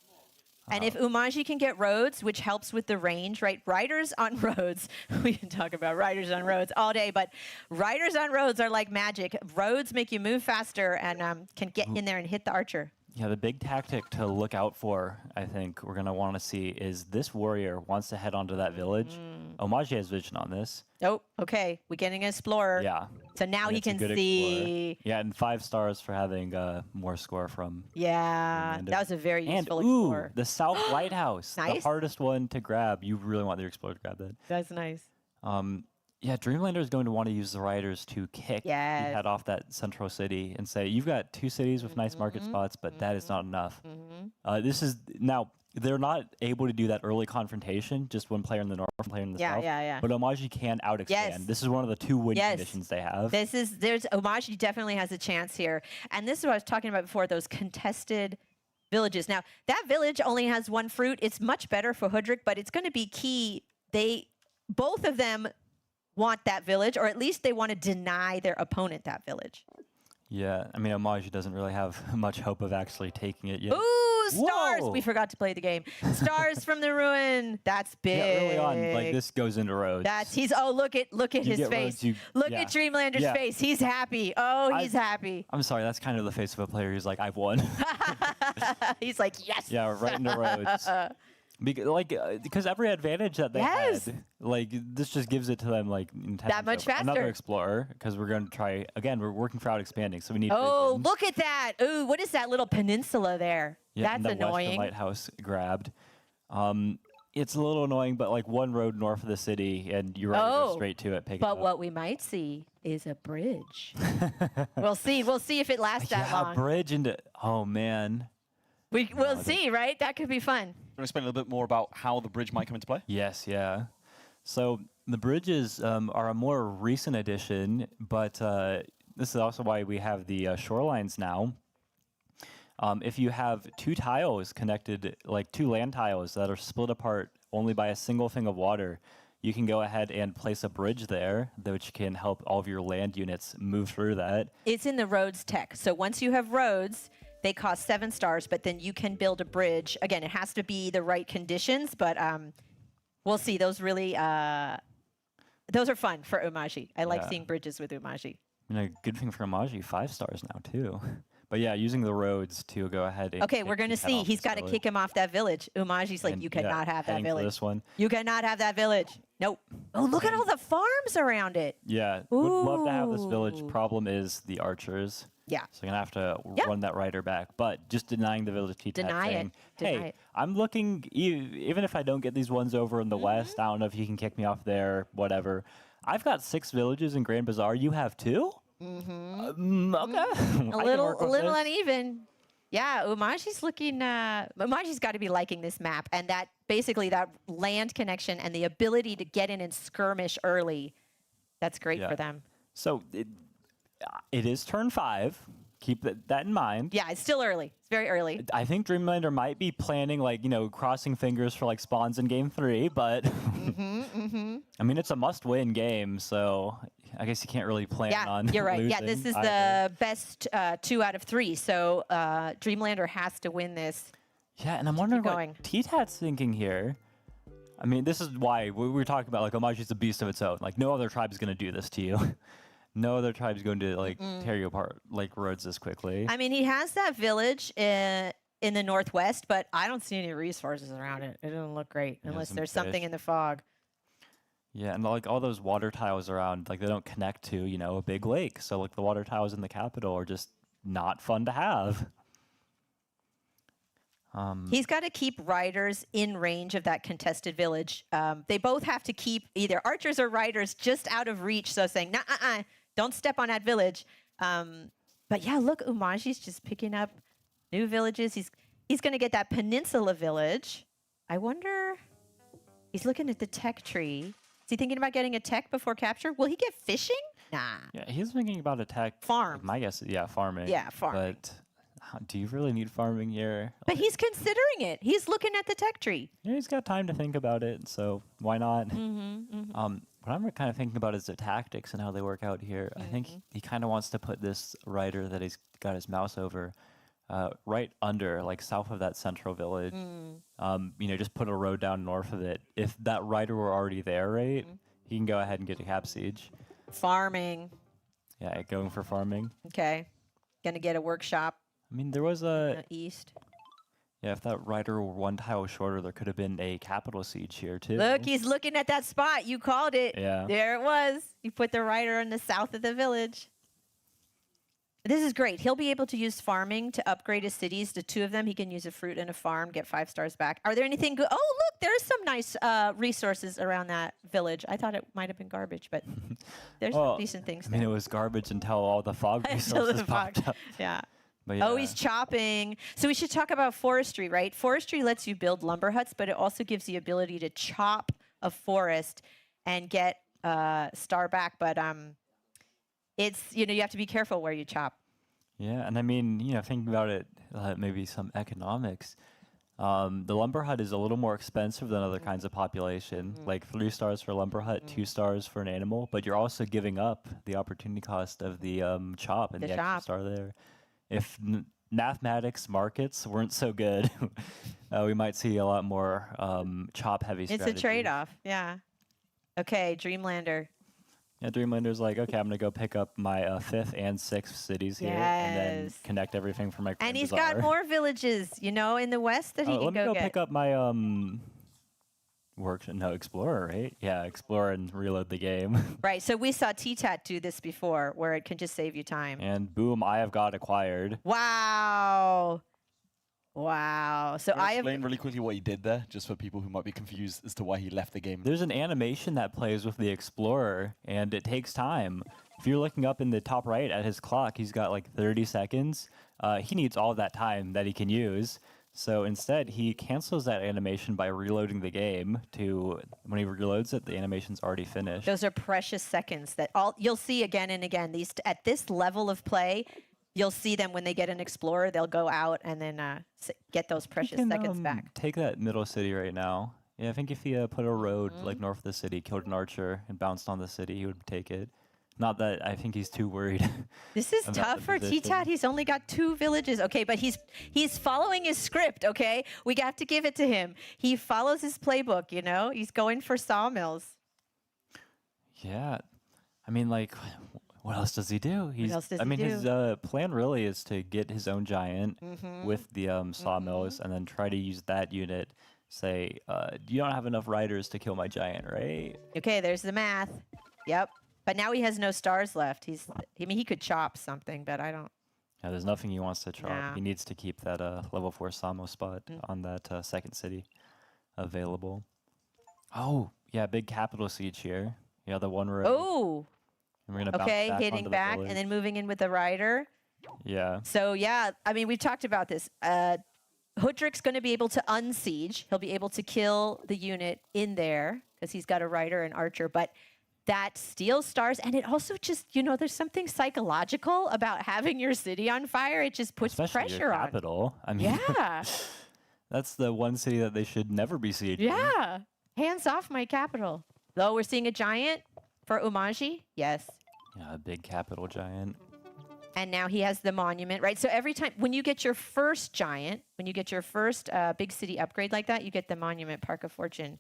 And if Umaji can get roads, which helps with the range, right? Riders on roads. We can talk about riders on roads all day, but riders on roads are like magic. Roads make you move faster and can get in there and hit the archer. Yeah, the big tactic to look out for, I think we're going to want to see, is this warrior wants to head onto that village. Omaji has vision on this. Oh, okay. We're getting an explorer. Yeah. So now he can see. Explorer. Yeah, and 5 stars for having more score from. Yeah, that was a very useful explorer. The South Lighthouse. Nice. The hardest one to grab. You really want your explorer to grab that. That's nice. Yeah, Dreamlander is going to want to use the riders to kick the head off that central city and say, you've got 2 cities with nice market spots, but that is not enough. This is now, they're not able to do that early confrontation, just one player in the north, one player in the south. But Omaji can out-expand. This is one of the 2 win conditions they have. Omaji definitely has a chance here. And this is what I was talking about before, those contested villages. Now, that village only has 1 fruit. It's much better for Hoodrick, but it's going to be key. Both of them want that village, or at least they want to deny their opponent that village. Yeah, I mean, Omaji doesn't really have much hope of actually taking it yet. Ooh, stars! Whoa! We forgot to play the game. Stars from the ruin. That's big. Yeah, early on, like this goes into roads. Look at his face. Look at Dreamlander's face. He's happy. Oh, he's happy. I'm sorry, that's kind of the face of a player who's like, I've won. He's like, yes. Yeah, right into roads. Because every advantage that they had, like this just gives it to them like that much faster. Another explorer, because we're going to try again. We're working for out expanding, so we need. Oh, look at that! Ooh, what is that little peninsula there? Yeah, that's annoying. Western lighthouse grabbed. It's a little annoying, but like one road north of the city, and you're ready to go straight to it. But what we might see is a bridge. We'll see. We'll see if it lasts that long. A bridge into. Oh man. We'll see, right? That could be fun. Want to explain a little bit more about how the bridge might come into play? Yes, yeah. So the bridges are a more recent addition, but this is also why we have the shorelines now. If you have 2 tiles connected, like 2 land tiles that are split apart only by a single thing of water, you can go ahead and place a bridge there, which can help all of your land units move through that. It's in the roads tech. So once you have roads, they cost 7 stars, but then you can build a bridge. Again, it has to be the right conditions, but we'll see. Those really, those are fun for Umaji. I like seeing bridges with Umaji. I mean, a good thing for Umaji, 5 stars now too. But yeah, using the roads to go ahead and okay, we're going to see. He's got to kick him off that village. Umaji's like, you cannot have that village. This one. You cannot have that village. Nope. Oh, look at all the farms around it. Yeah, would love to have this village. Problem is the archers. Yeah. So you're going to have to run that rider back. But just denying the village T-Tat saying, hey, I'm looking, even if I don't get these ones over in the west, I don't know if you can kick me off there, whatever. I've got 6 villages in Grand Bazaar. You have 2? Okay. A little uneven. Yeah, Umaji's looking. Umaji's got to be liking this map, and that basically that land connection and the ability to get in and skirmish early. That's great Yeah. for them. So it is turn 5. Keep that in mind. Yeah, it's still early. It's very early. I think Dreamlander might be planning, like, crossing fingers for like spawns in game 3, but I mean, it's a must-win game, so I guess you can't really plan Yeah, on. you're right. Yeah, this losing is either. the best 2 out of 3. So Dreamlander has to win this. Yeah, and I'm wondering going. what T-Tat's thinking here. I mean, this is why we were talking about, like, Omaji's a beast of its own. Like, no other tribe is going to do this to you. No other tribe is going to, like, tear you apart like roads this quickly. I mean, he has that village in the northwest, but I don't see any resources around it. It doesn't look great unless some there's something fish. in the fog. Yeah, and, like, all those water tiles around, like, they don't connect to, a big lake. So, like, the water tiles in the capital are just not fun to have. He's got to keep riders in range of that contested village. They both have to keep either archers or riders just out of reach. So saying, nah, don't step on that village. But yeah, look, Umaji's just picking up new villages. He's going to get that peninsula village. I wonder, he's looking at the tech tree. Is he thinking about getting a tech before capture? Will he get fishing? Nah. Yeah, he's thinking about a tech. Farm. My guess, yeah, farming. Yeah, farming. But do you really need farming here? But he's considering it. He's looking at the tech tree. Yeah, he's got time to think about it, so why not? What I'm kind of thinking about is the tactics and how they work out here. I think he kind of wants to put this rider that he's got his mouse over right under, like south of that central village. Just put a road down north of it. If that rider were already there, right, he can go ahead and get a cap siege. Farming. Yeah, going for farming. Okay. Gonna get a workshop I mean, there was a... east. Yeah, if that rider were one tile shorter, there could have been a capital siege here, too. Look, he's looking at that spot. You called it. Yeah. There it was. You put the rider in the south of the village. This is great. He'll be able to use farming to upgrade his cities. The 2 of them, he can use a fruit and a farm, get 5 stars back. Are there anything good? Oh, look, there's some nice resources around that village. I thought it might have been garbage, but there's some decent things I mean, there. it was garbage until all the fog Until resources the popped fog. up. Yeah. But Oh, yeah. he's chopping. So we should talk about forestry, right? Forestry lets you build lumber huts, but it also gives the ability to chop a forest and get star back. But it's, you have to be careful where you chop. Yeah, and I mean, thinking about it, maybe some economics. The lumber hut is a little more expensive than other kinds of population, like 3 stars for a lumber hut, 2 stars for an animal, but you're also giving up the opportunity cost of the chop and The the extra chop. star there. If mathematics markets weren't so good, we might see a lot more chop-heavy It's strategies. a trade-off. Yeah. Okay, Dreamlander. Yeah, Dreamlander's like, okay, I'm going to go pick up my 5th and 6th cities here and then Yes. connect everything for my Grand And he's Bazaar. got more villages, in the west that he Oh, can let me go get. pick up my Explorer, right? Yeah, Explorer and reload the game. Right. So we saw T-Tat do this before, where it can just save you time. And boom, I have got acquired. Wow. Wow. So Can you I have. explain really quickly what he did there, just for people who might be confused as to why he left the game. There's an animation that plays with the Explorer, and it takes time. If you're looking up in the top right at his clock, he's got like 30 seconds. He needs all that time that he can use. So instead, he cancels that animation by reloading the game to, when he reloads it, the animation's already finished. Those are precious seconds that you'll see again and again. These at this level of play, you'll see them when they get an Explorer. They'll go out and then get those precious seconds back. Take that middle city right now. Yeah, I think if he put a road like north of the city, killed an archer, and bounced on the city, he would take it. Not that I think he's too worried. This is about tough the for position. T-Tat. He's only got 2 villages. Okay, but he's following his script, okay? We got to give it to him. He follows his playbook, He's going for sawmills. Yeah, I mean, like, what else does he do? else does I he mean, do? his plan really is to get his own giant with the sawmills, and then try to use that unit. Say, you don't have enough riders to kill my giant, right? Okay, there's the math. Yep. But now he has no stars left. He could chop something, but I don't. Yeah, there's nothing he wants to chop. Yeah. He needs to keep that level 4 Samo spot on that second city available. Oh, yeah, big capital siege here. Yeah, the one road. Oh, And we're gonna bounce okay, back hitting onto the back village. and then moving in with the rider. Yeah. So yeah, I mean, we've talked about this. Hoodrick's going to be able to unsiege. He'll be able to kill the unit in there because he's got a rider and archer. But that steals stars, and it also just, you know, there's something psychological about having your city on fire. It just puts Especially pressure your on. capital. I mean, Yeah. that's the one city that they should never be sieging. Yeah. Hands off my capital. Though we're seeing a giant for Umaji. Yes. Yeah, a big capital giant. And now he has the monument, right? So every time, when you get your first giant, when you get your first big city upgrade like that, you get the monument, Park of Fortune.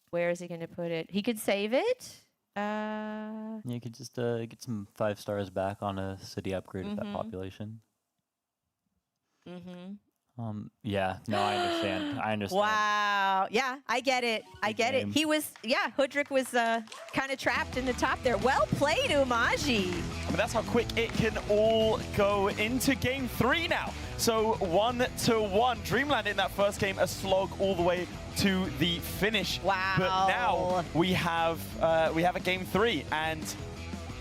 Where is he going to put it? He could save it. Yeah, you could just get some 5 stars back on a city upgrade with that population. Yeah, no, I understand. I understand. Wow. Yeah, I get it. I get it. He was, yeah, Hoodrick was kind of trapped in the top there. Well played, Umaji. But that's how quick it can all go into game 3 now. So 1-1. Dreamland in that first game, a slog all the way to the finish. Wow. But now we have a game 3, and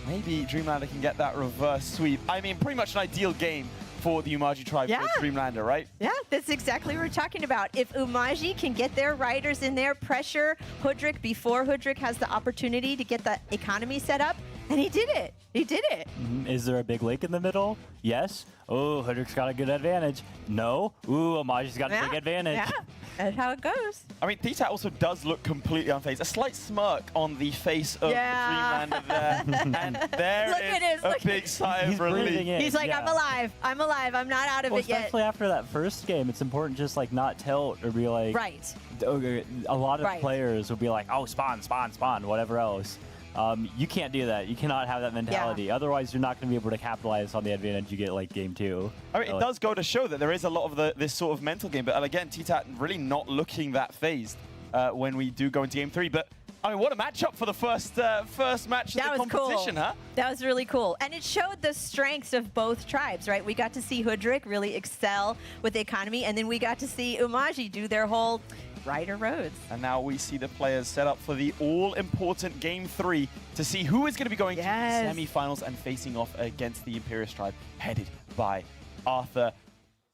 maybe Dreamlander can get that reverse sweep. I mean, pretty much an ideal game for the Umaji tribe for Dreamlander, right? Yeah, that's exactly what we're talking about. If Umaji can get their riders in there, pressure Hoodrick before Hoodrick has the opportunity to get the economy set up, and he did it. He did it. Is there a big lake in the middle? Yes. Oh, Hoodrick's got a good advantage. No. Ooh, Umaji's got a big advantage. Yeah, that's how it goes. I mean, Theta also does look completely unfazed. A slight smirk on the face of Dreamlander there. And there is a big sigh of relief. He's like, I'm alive. I'm alive. I'm not out of it yet. Especially after that first game, it's important just like not tilt or be like... Right. Okay, a lot of players will be like, oh, spawn, spawn, spawn, whatever else. You can't do that. You cannot have that mentality. Yeah. Otherwise, you're not going to be able to capitalize on the advantage you get like game 2. I mean, it does go to show that there is a lot of this sort of mental game. But again, T-Tat really not looking that phased when we do go into game 3. But I mean, what a matchup for the first match of the competition, huh? That was really cool. And it showed the strengths of both tribes, right? We got to see Hoodrick really excel with the economy, and then we got to see Umaji do their whole rider roads. And now we see the players set up for the all-important game 3 to see who is going to be going to the semi-finals and facing off against the Imperious tribe headed by Arthur.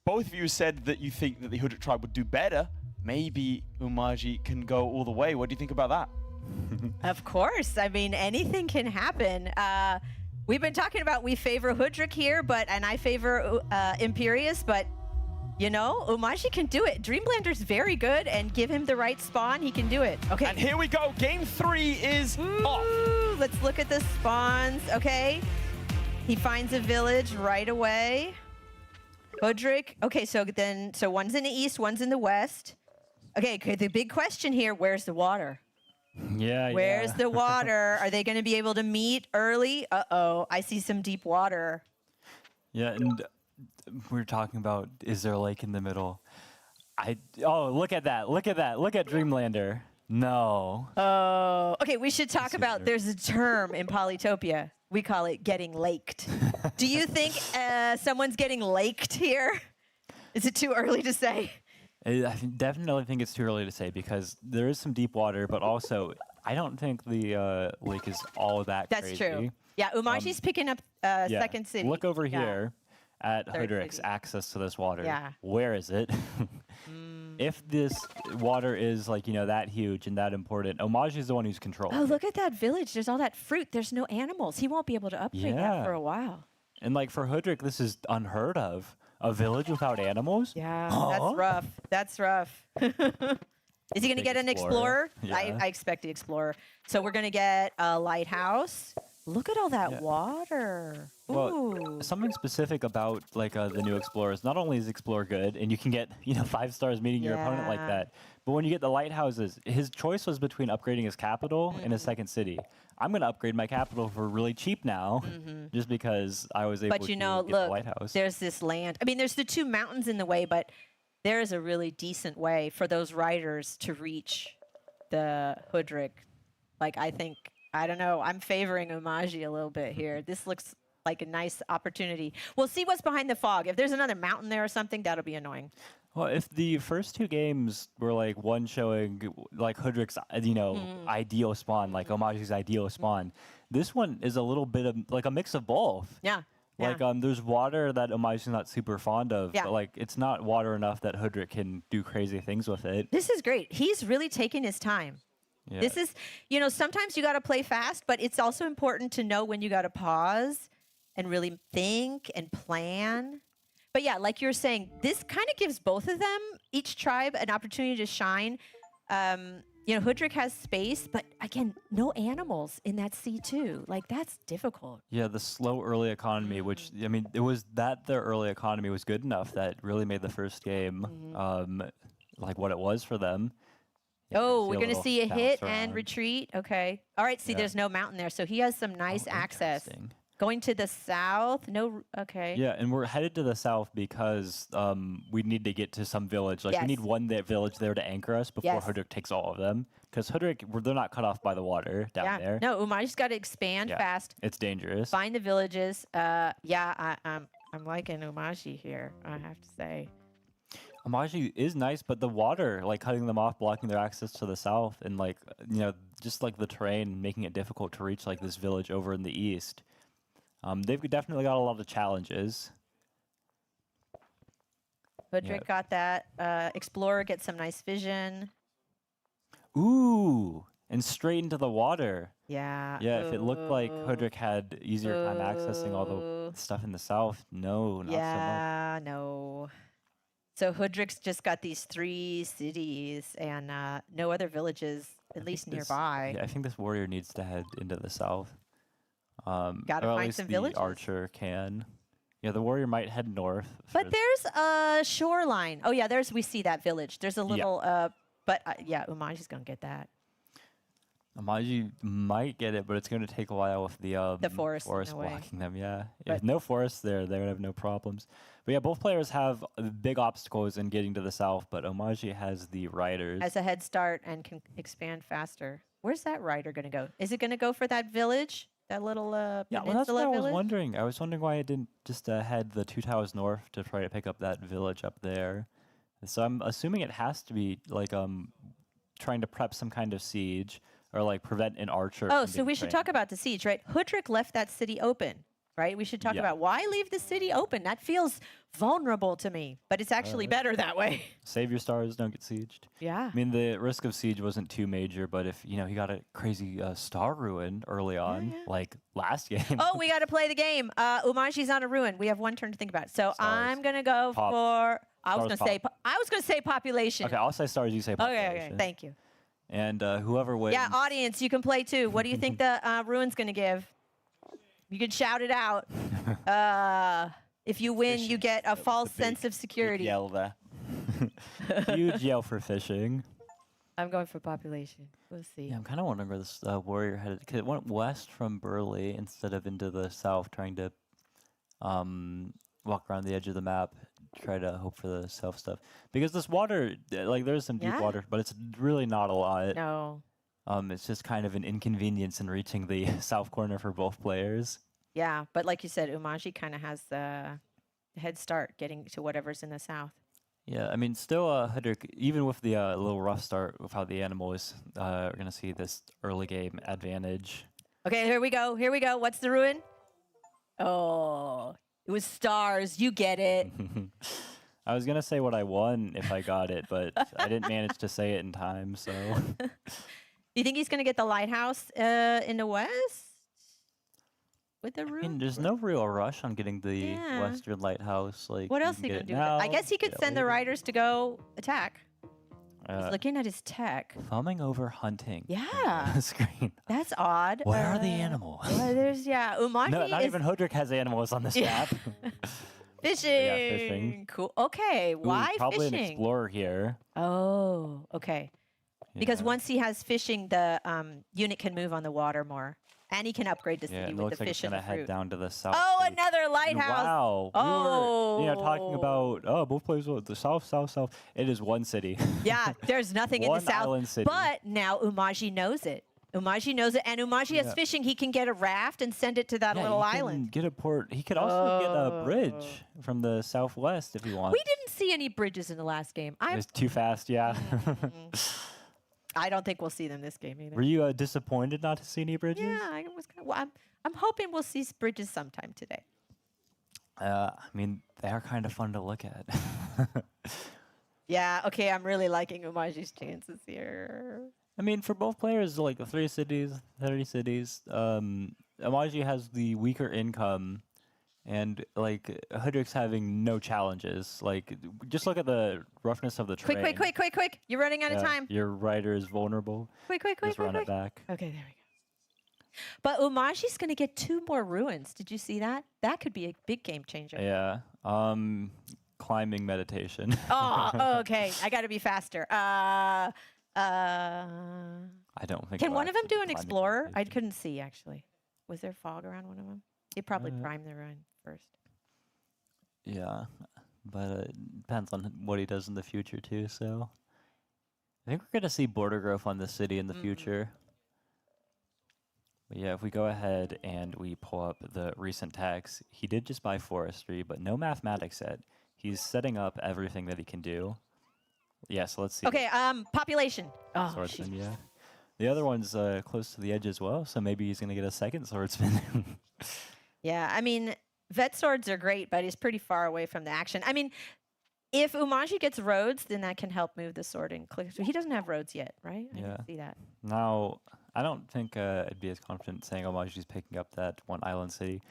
Both of you said that you think that the Hoodrick tribe would do better. Maybe Umaji can go all the way. What do you think about that? Of course. I mean, anything can happen. We've been talking about we favor Hoodrick here, and I favor Imperious, but you know, Umaji can do it. Dreamblander's very good, and give him the right spawn, he can do it. Okay. And here we go. Game 3 is off. Let's look at the spawns. Okay. He finds a village right away. Hoodrick. Okay, so one's in the east, one's in the west. Okay, the big question here, where's the water? Where's the water? Are they going to be able to meet early? Uh-oh, I see some deep water. Yeah, and we're talking about, is there a lake in the middle? Oh, look at that. Look at that. Look at Dreamlander. No. Oh, okay, we should talk about, there's a term in Polytopia. We call it getting laked. Do you think someone's getting laked here? Is it too early to say? I definitely think it's too early to say because there is some deep water, but also I don't think the lake is all that crazy. That's true. Yeah, Umaji's picking up second city. Look over here at Hoodrick's access to this water. Yeah. Where is it? If this water is like, that huge and that important, Umaji is the one who's controlling. Oh, look at that village. There's all that fruit. There's no animals. He won't be able to upgrade that for a while. And like for Hoodrick, this is unheard of. A village without animals? Yeah, that's rough. That's rough. Is he going to get an explorer? Yeah. I expect the explorer. So we're going to get a lighthouse. Look at all that water. Well, something specific about like the new explorers. Not only is Explorer good, and you can get 5 stars meeting your opponent like that, but when you get the lighthouses, his choice was between upgrading his capital and his second city. I'm going to upgrade my capital for really cheap now, just because I was able to get the lighthouse. There's this land. I mean, there's the 2 mountains in the way, but there is a really decent way for those riders to reach the Hoodrick. Like, I don't know. I'm favoring Umaji a little bit here. This looks like a nice opportunity. We'll see what's behind the fog. If there's another mountain there or something, that'll be annoying. Well, if the first 2 games were like one showing like Hoodrick's, ideal spawn, like Umaji's ideal spawn, this one is a little bit of like a mix of both. Yeah. Yeah. Like, there's water that Omaji's not super fond of, Yeah. but like it's not water enough that Hoodrick can do crazy things with it. This is great. He's really taking his time. Yeah. This is, you know, sometimes you got to play fast, but it's also important to know when you got to pause and really think and plan. But yeah, like you're saying, this kind of gives both of them, each tribe, an opportunity to shine. You know, Hoodrick has space, but again, no animals in that sea too. Like that's difficult. Yeah, the slow early economy, which I mean, it was that their early economy was good enough that really made the first game like what it was for them. Yeah, Oh, see we're a going to little see a bounce hit and around. retreat. Okay. All right. See, Yeah. there's no mountain there. So he has some nice Oh, access. interesting. Going to the south. No. Okay. Yeah, and we're headed to the south because we need to get to some village. Like we need Yes. one village there to anchor us before Yes. Hoodrick takes all of them. Because Hoodrick, they're not cut off by the water down Yeah. there. No, Umaji's got to expand Yeah. fast. It's dangerous. Find the villages. Yeah, I'm liking Umaji here, I have to say. Amaji is nice, but the water, like cutting them off, blocking their access to the south, and like you know, just like the terrain, making it difficult to reach like this village over in the east. They've definitely got a lot of challenges. Hoodrick got that. Explorer gets some nice vision. Ooh, and straight into the water. Yeah. Yeah, if it looked like Ooh. Hoodrick had easier time accessing all Ooh. the stuff in the south, no, not so much. Yeah, no. So Hoodrick's just got these 3 cities and no other villages, at I least think this- nearby. Yeah, I think this warrior needs to head into the south. Gotta or at find least some the villages. archer can. Yeah, the warrior might head north. But there's a shoreline. Oh yeah, we see that village. There's a little but yeah, Umaji's gonna get that. Amaji might get it, but it's going to take a while with the forest in the way. blocking them. Yeah, But- if no forest there, they would have no problems. But yeah, both players have big obstacles in getting to the south, but Omaji has the riders. Has a head start and can expand faster. Where's that rider gonna go? Is it gonna go for that village? That little Yeah, peninsula well, that's what I was village? wondering. I was wondering why it didn't just head the 2 towers north to try to pick up that village up there. So I'm assuming it has to be like trying to prep some kind of siege or like prevent an archer. Oh, from so being we should trained. talk about the siege, right? Hoodrick left that city open, right? We should talk Yeah. about why leave the city open. That feels vulnerable to me, but it's actually better that way. Save your stars, don't get sieged. Yeah. I mean, the risk of siege wasn't too major, but if you know he got a crazy star ruin early on, yeah. like last game. Oh, we got to play the game. Umaji's on a ruin. We have one turn to think about. So Stars. I'm gonna go Pop. for. I was Stars gonna say. pop. I was gonna say population. Okay, I'll say stars. You say Okay. population. Okay. Thank you. And whoever wins. Yeah, audience, you can play too. What do you think the ruin's gonna give? You can shout it out. If you win, you Fishing. get a false big- sense of Big security. yell there. Huge yell for fishing. I'm going for population. We'll see. Yeah, I'm kind of wondering where this warrior headed. Because it went west from Burley instead of into the south, trying to walk around the edge of the map, try to hope for the south stuff. Because this water, like there's some deep Yeah. water, but it's really not a lot. No. It's just kind of an inconvenience in reaching the south corner for both players. Yeah, but like you said, Umaji kind of has the head start getting to whatever's in the south. Yeah, I mean, still, Hoodrick, even with the little rough start with how the animal is, we're going to see this early game advantage. Okay, here we go. Here we go. What's the ruin? Oh, it was stars. You get it. I was going to say what I won if I got it, but I didn't manage to say it in time, so. Do you think he's going to get the lighthouse in the west? With the I ruin? mean, there's no real rush on getting the Yeah. Western Lighthouse. Like, What you else can he get going it to do with it? I now, guess he could get it send the later. riders to go attack. He's Uh, looking at his tech. Thumbing over hunting. on Yeah. the screen. That's odd. Where are the animals? Well, there's, Umaji No, not is even Hoodrick has animals on this Yeah. map. fishing. fishing. Cool. Okay, Ooh, why probably fishing? an explorer here. Oh, okay. Because Yeah. once he has fishing, the unit can move on the water more. And he can upgrade the Yeah, city it with looks the like it's fish and gonna the head fruit. down to the south. Oh, too. another And lighthouse. Wow. We were, talking Oh. about both places, the south. It is one city. Yeah, there's nothing in the One south. island city. But now Umaji knows it. Umaji knows it, and Umaji has Yeah. fishing. He can get a raft and send it to that Yeah, little he can island. Get a port. He could also get a Oh. bridge from the southwest if he wants. We didn't see any bridges in the last game. It's too fast, yeah. I don't think we'll see them this game either. Were you disappointed not to see any bridges? Yeah, I was. Well, I'm hoping we'll see bridges sometime today. I mean, they are kind of fun to look at. Yeah, okay, I'm really liking Umaji's chances here. I mean, for both players, like the 3 cities, 30 cities, Amaji has the weaker income, and like Hoodrick's having no challenges. Like, just look at the roughness of the terrain. Quick. You're running out of Yeah, time. your rider is vulnerable. Quick. Just run it back. Okay, there we go. But Umaji's going to get 2 more ruins. Did you see that? That could be a big game changer. Yeah. Climbing meditation. Oh, okay. I got to be faster. I don't think. Can I'll one of them actually do an climb explorer? I meditation. couldn't see actually. Was there fog around one of them? He probably primed the ruin first. Yeah, but it depends on what he does in the future too. So, I think we're gonna see border growth on the city in the future. But yeah, if we go ahead and we pull up the recent tags, he did just buy forestry, but no mathematics yet. He's setting up everything that he can do. Yeah, so let's see. Okay, population. Oh, Swordsman, shoot. yeah. The other one's close to the edge as well, so maybe he's gonna get a second swordsman. Yeah, I mean, vet swords are great, but he's pretty far away from the action. I mean, if Umaji gets roads, then that can help move the sword in clear. So he doesn't have roads yet, right? I Yeah. didn't see that. Now, I don't think I'd be as confident saying Omaji's picking up that one island city,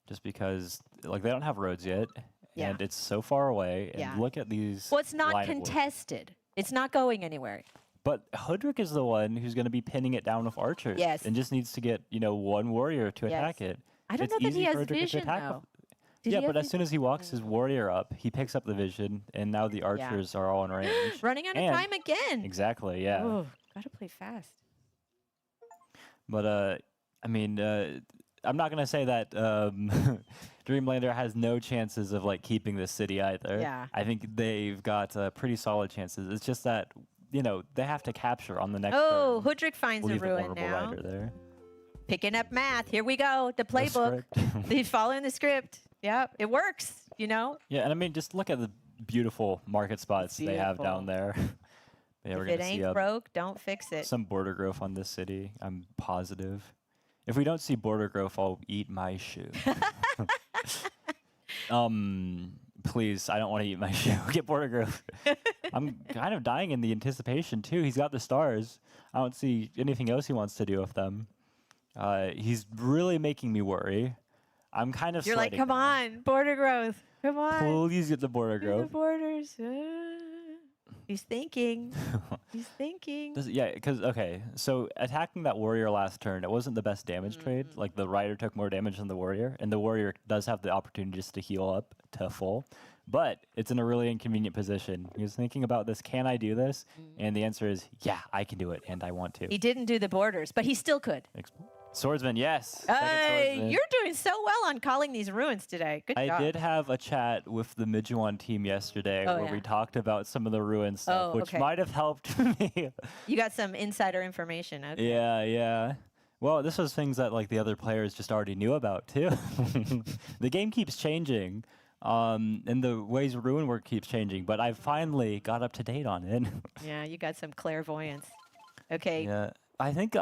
just because like they don't have roads yet, Yeah. and it's so far away. And Yeah. look at these. Well, it's not line of wood. contested. It's not going anywhere. But Hoodrick is the one who's going to be pinning it down with archers. Yes. And just needs to get one warrior to Yes. attack it. I don't It's know that easy he for has Hoodrick to vision, attack though. with- Did yeah, he have but as soon as he walks his warrior up, he picks up the vision, and now the archers are all in range. Running out of And- time again. Exactly, yeah. Oh, gotta play fast. But I mean, I'm not gonna say that Dreamlander has no chances of like keeping this city either. Yeah. I think they've got pretty solid chances. It's just that they have to capture on the next Oh, turn. Hoodrick finds a Leave the ruin vulnerable now. rider there. Picking up math. Here we go. The playbook. He's following the script. Yep, it works. Yeah, and I mean, just look at the beautiful market spots they have down there. But yeah, we're If it gonna see ain't broke, don't fix it. some border growth on this city. I'm positive. If we don't see border growth, I'll eat my shoe. Please, I don't want to eat my shoe. Get border growth. I'm kind of dying in the anticipation too. He's got the stars. I don't see anything else he wants to do with them. He's really making me worry. I'm kind of You're like, sweating come now. on, border growth. Come on. Please get the border Through the growth. borders. He's thinking. He's thinking. Yeah, because, okay, so attacking that warrior last turn, it wasn't the best damage trade. Like, the rider took more damage than the warrior, and the warrior does have the opportunity just to heal up to full. But it's in a really inconvenient position. He was thinking about this, can I do this? And the answer is, yeah, I can do it, and I want to. He didn't do the borders, but he still could. Swordsman, yes. Second swordsman. You're doing so well on calling these ruins today. Good I job. did have a chat with the Mijuan team yesterday Oh, where yeah. we talked about some of the ruin stuff, Oh, which okay. might have helped me. You got some insider information. Okay. Yeah. Well, this was things that like the other players just already knew about too. The game keeps changing, and the ways ruin work keeps changing. But I finally got up to date on it. Yeah, you got some clairvoyance. Okay. Yeah, I think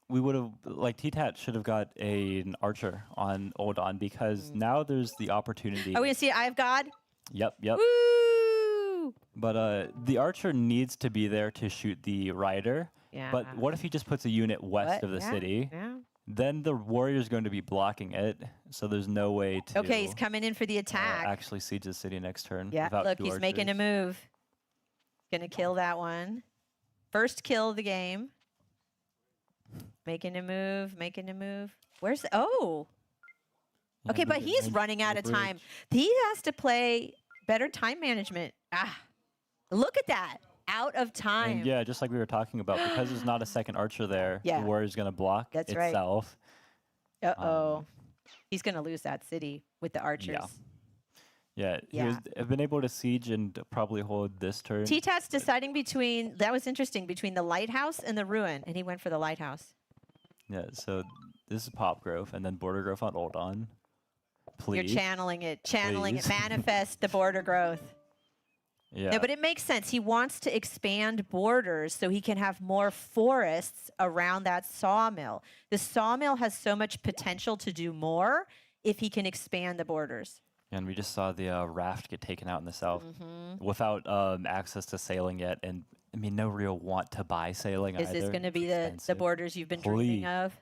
we would have like T-Tat should have got an archer on Oldon because now there's the opportunity. Are we gonna see Eye of God? Yep. Woo! But the archer needs to be there to shoot the rider. Yeah. But what if he just puts a unit west What? of the Yeah, city? Yeah. Then the warrior's going to be blocking it, so there's no way to Okay, he's coming in for the attack. actually siege the city next turn. Yeah, without look, two he's making a archers. move. Gonna kill that one. First kill of the game. Making a move, making a move. Where's the, oh. Yeah, Okay, but look at he's range running of out the of time. bridge. He has to play better time management. Look at that. Out of time. And yeah, just like we were talking about, because there's not a second archer there, Yeah. the warrior's going to block That's right. itself. Uh-oh. He's gonna lose that city with the archers. Yeah, he Yeah. was have been able to siege and probably hold this turn. T-Tat's deciding between, that was interesting, between the lighthouse and the ruin, and he went for the lighthouse. Yeah, so this is Pop Grove, and then Border Grove on Oldon. Please. You're channeling it, Please. manifest the border growth. Yeah. No, but it makes sense. He wants to expand borders so he can have more forests around that sawmill. The sawmill has so much potential to do more, if he can expand the borders. And we just saw the raft get taken out in the south Mm-hmm. without access to sailing yet, and I mean, no real want to buy sailing Is either. this going to be the Expensive. borders you've been dreaming Please. of?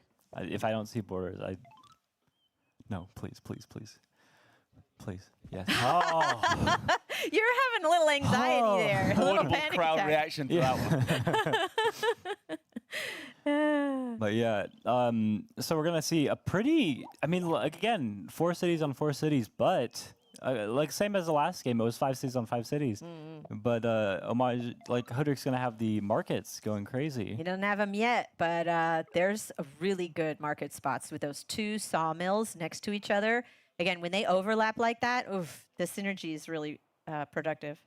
If I don't see borders, no, please, please, please, please, yes. Oh, You're having a little anxiety Oh. there. A little Audible panic crowd attack. reaction to that one. but yeah. So we're gonna see a pretty. I mean, like, again, 4 cities on 4 cities, but. Like same as the last game, it was 5 cities on 5 cities. But Homage, like Hoodrick's gonna have the markets going crazy. He doesn't have them yet, but there's a really good market spots with those 2 sawmills next to each other. Again, when they overlap like that, oof, the synergy is really productive.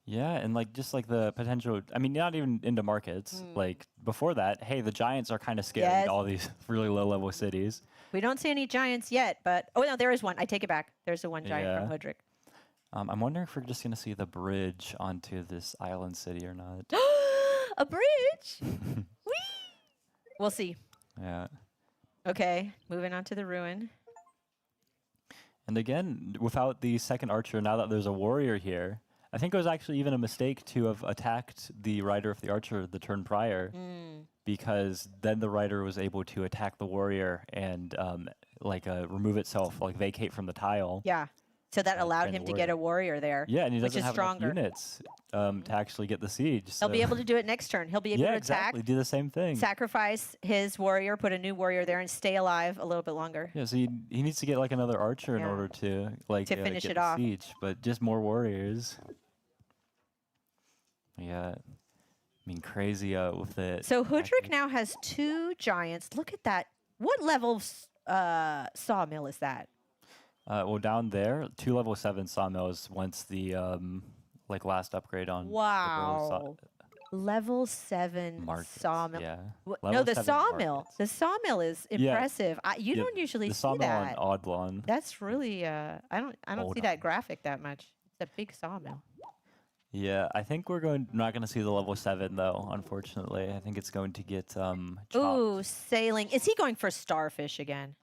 Yeah, and like just like the potential. I mean, not even into markets. Like before that, hey, the Giants are kind of scary. Yes. All these really low-level cities. We don't see any giants yet, but oh no, there is one. I take it back. There's the one giant from Yeah. Hoodrick. I'm wondering if we're just gonna see the bridge onto this island city or not. A bridge. Whee! We'll see. Yeah. Okay, moving on to the ruin. And again, without the second archer, now that there's a warrior here, I think it was actually even a mistake to have attacked the rider of the archer the turn prior, because then the rider was able to attack the warrior and remove itself, like vacate from the tile. Yeah. So that allowed and him the to get a warrior there. Yeah, and he which doesn't is have stronger. enough units to actually get the siege. He'll So. be able to do it next turn. He'll be able Yeah, to exactly. attack, Do the same thing. sacrifice his warrior, put a new warrior there, and stay alive a little bit longer. Yeah, so he needs to get like another archer in Yeah. order to finish get it the off. siege, but just more warriors. Yeah, I mean crazy with it. So Hoodrick now has 2 giants. Look at that. What level sawmill is that? Well, down there, 2 level 7 sawmills once the last upgrade on. Wow. Level 7 Markets, sawmill. yeah. No, Level the 7 sawmill. markets. The sawmill is impressive. You Yeah, don't usually the see sawmill that. on Oddlon. That's really I don't Hold see on. that graphic that much. It's a big sawmill. Yeah, I think we're not going to see the level 7 though. Unfortunately, I think it's going to get chopped. Ooh, sailing. Is he going for starfish again?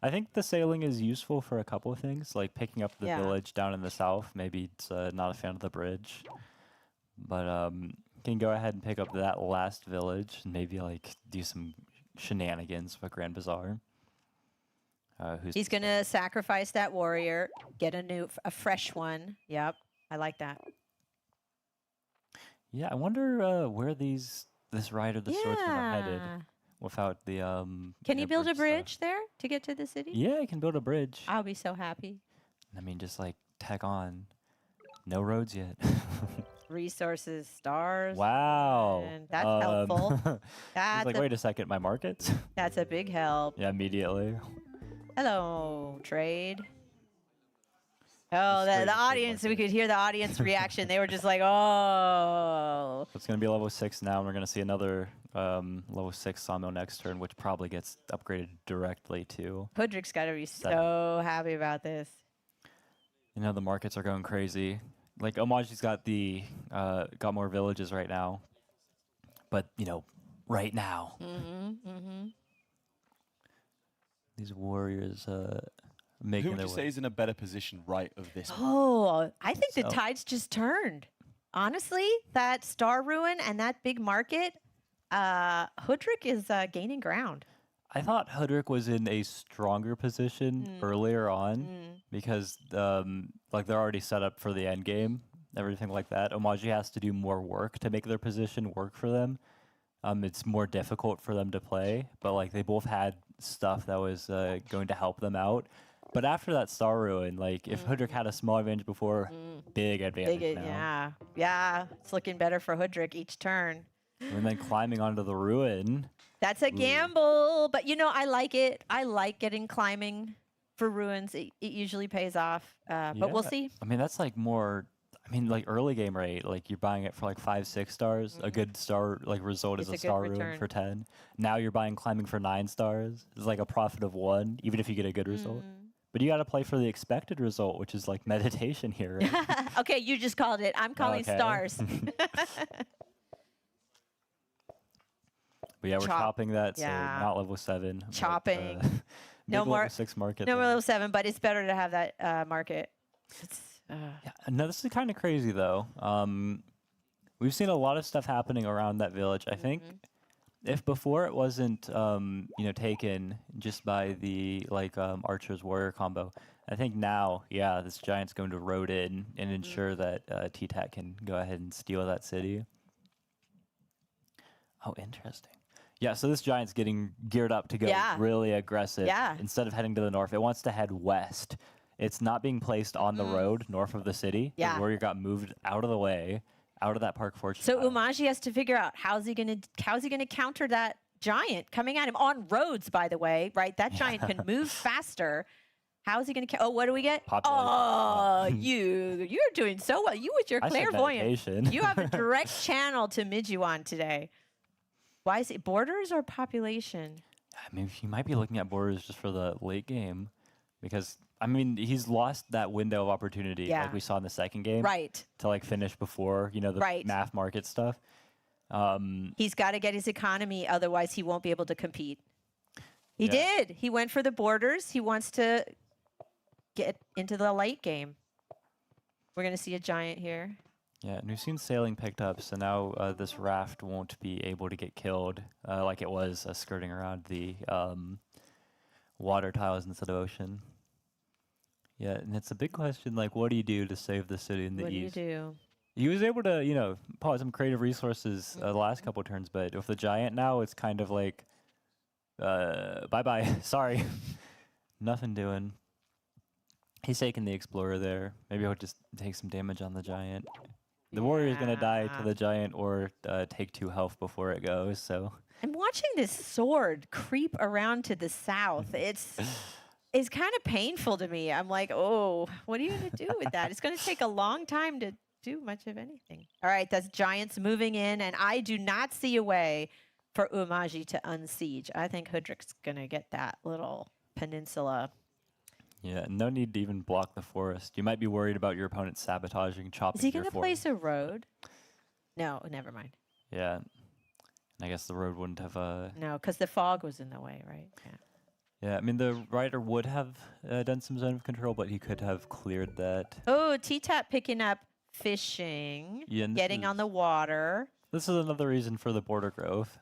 I think the sailing is useful for a couple of things, like picking up the Yeah. village down in the south. Maybe it's not a fan of the bridge, but can go ahead and pick up that last village and maybe like do some shenanigans with Grand Bazaar. He's going to sacrifice that warrior, get a fresh one. Yep, I like that. Yeah, I wonder where this rider, the swordsman, are headed without the. Can you build a stuff. bridge there to get to the city? Yeah, I can build a bridge. I'll be so happy. I mean, just like tack on. No roads yet. Resources, stars. Wow. And that's helpful. He's That's like, wait a second, my markets? that's a big help. Yeah, immediately. Hello, trade. Oh, Just wait the for audience, we market. could hear the audience reaction. They were just like, oh. It's going to be level 6 now, and we're going to see another level 6 sawmill next turn, which probably gets upgraded directly to. Hoodrick's got to be 7. so happy about this. You know, the markets are going crazy. Like, Omaji's got more villages right now. But, right now. These warriors making Who would their you way. say is in a better position right of this? Oh, I think the So- tides just turned. Honestly, that Star Ruin and that big market, Hoodrick is gaining ground. I thought Hoodrick was in a stronger position earlier on because they're already set up for the end game, everything like that. Omaji has to do more work to make their position work for them. It's more difficult for them to play, but like they both had stuff that was going to help them out. But after that Star Ruin, like if Hoodrick had a small advantage before, big advantage now. Yeah, it's looking better for Hoodrick each turn. And then climbing onto the ruin. That's a gamble, but I like it. I like getting climbing for ruins. It usually pays off, but we'll Yeah. see. I mean, that's like more. I mean, like early game rate, like you're buying it for like 5-6 stars. A good star result It's is a a good star return. ruin for 10. Now you're buying climbing for 9 stars. It's like a profit of 1, even if you get a good result. But you got to play for the expected result, which is like meditation here. Right? Okay, you just called it. I'm calling Okay. stars. But yeah, we're Chop. chopping that, Yeah. so not level 7. but, Chopping. No Big more level 6 market. No more there. level 7, but it's better to have that market. It's Yeah, no, this is kind of crazy though. We've seen a lot of stuff happening around that village. I think if before it wasn't, taken just by the archers warrior combo, I think now, yeah, this giant's going to road in and ensure that T-Tat can go ahead and steal that city. Oh, interesting. Yeah, so this giant's getting geared up to go really aggressive. Yeah. Instead of heading to the north, it wants to head west. It's not being placed on the road north of the city. Yeah. The warrior got moved out of the way, out of that Park Fortune. So tile. Umaji has to figure out how's he gonna counter that giant coming at him on roads, by the way, right? That giant can move faster. How is he going to? Oh, what do we get? Population. Oh, you're doing so well. You with your I said clairvoyance. meditation. You have a direct channel to Mijuan today. Why is it borders or population? I mean, he might be looking at borders just for the late game, because I mean he's lost that window of opportunity, like we saw in the second game, Right. to finish before the math market stuff. He's got to get his economy, otherwise he won't be able to compete. He did. He went for the borders. He wants to get into the late game. We're going to see a giant here. Yeah, and we've seen sailing picked up, so now this raft won't be able to get killed like it was skirting around the water tiles instead of ocean. Yeah, and it's a big question, what do you do to save the city in the east? What do you do? He was able to, pull out some creative resources the last couple turns, but with the giant now, it's kind of like, bye-bye, sorry. Nothing doing. He's taking the explorer there. Maybe he'll just take some damage on the giant. The warrior's going to die to the giant or take 2 health before it goes, so. I'm watching this sword creep around to the south. It's kind of painful to me. I'm like, oh, what are you going to do with that? It's going to take a long time to do much of anything. All right, that's giants moving in, and I do not see a way for Umaji to unsiege. I think Hudrik's going to get that little peninsula. Yeah, no need to even block the forest. You might be worried about your opponent sabotaging, chopping Is he your going to forest. place a road? No, never mind. Yeah. I guess the road wouldn't have... No, because the fog was in the way, right? Yeah. Yeah, I mean, the rider would have done some zone of control, but he could have cleared that. Oh, T-Tap picking up fishing, Yeah, and getting on the water. This is another reason for the border growth.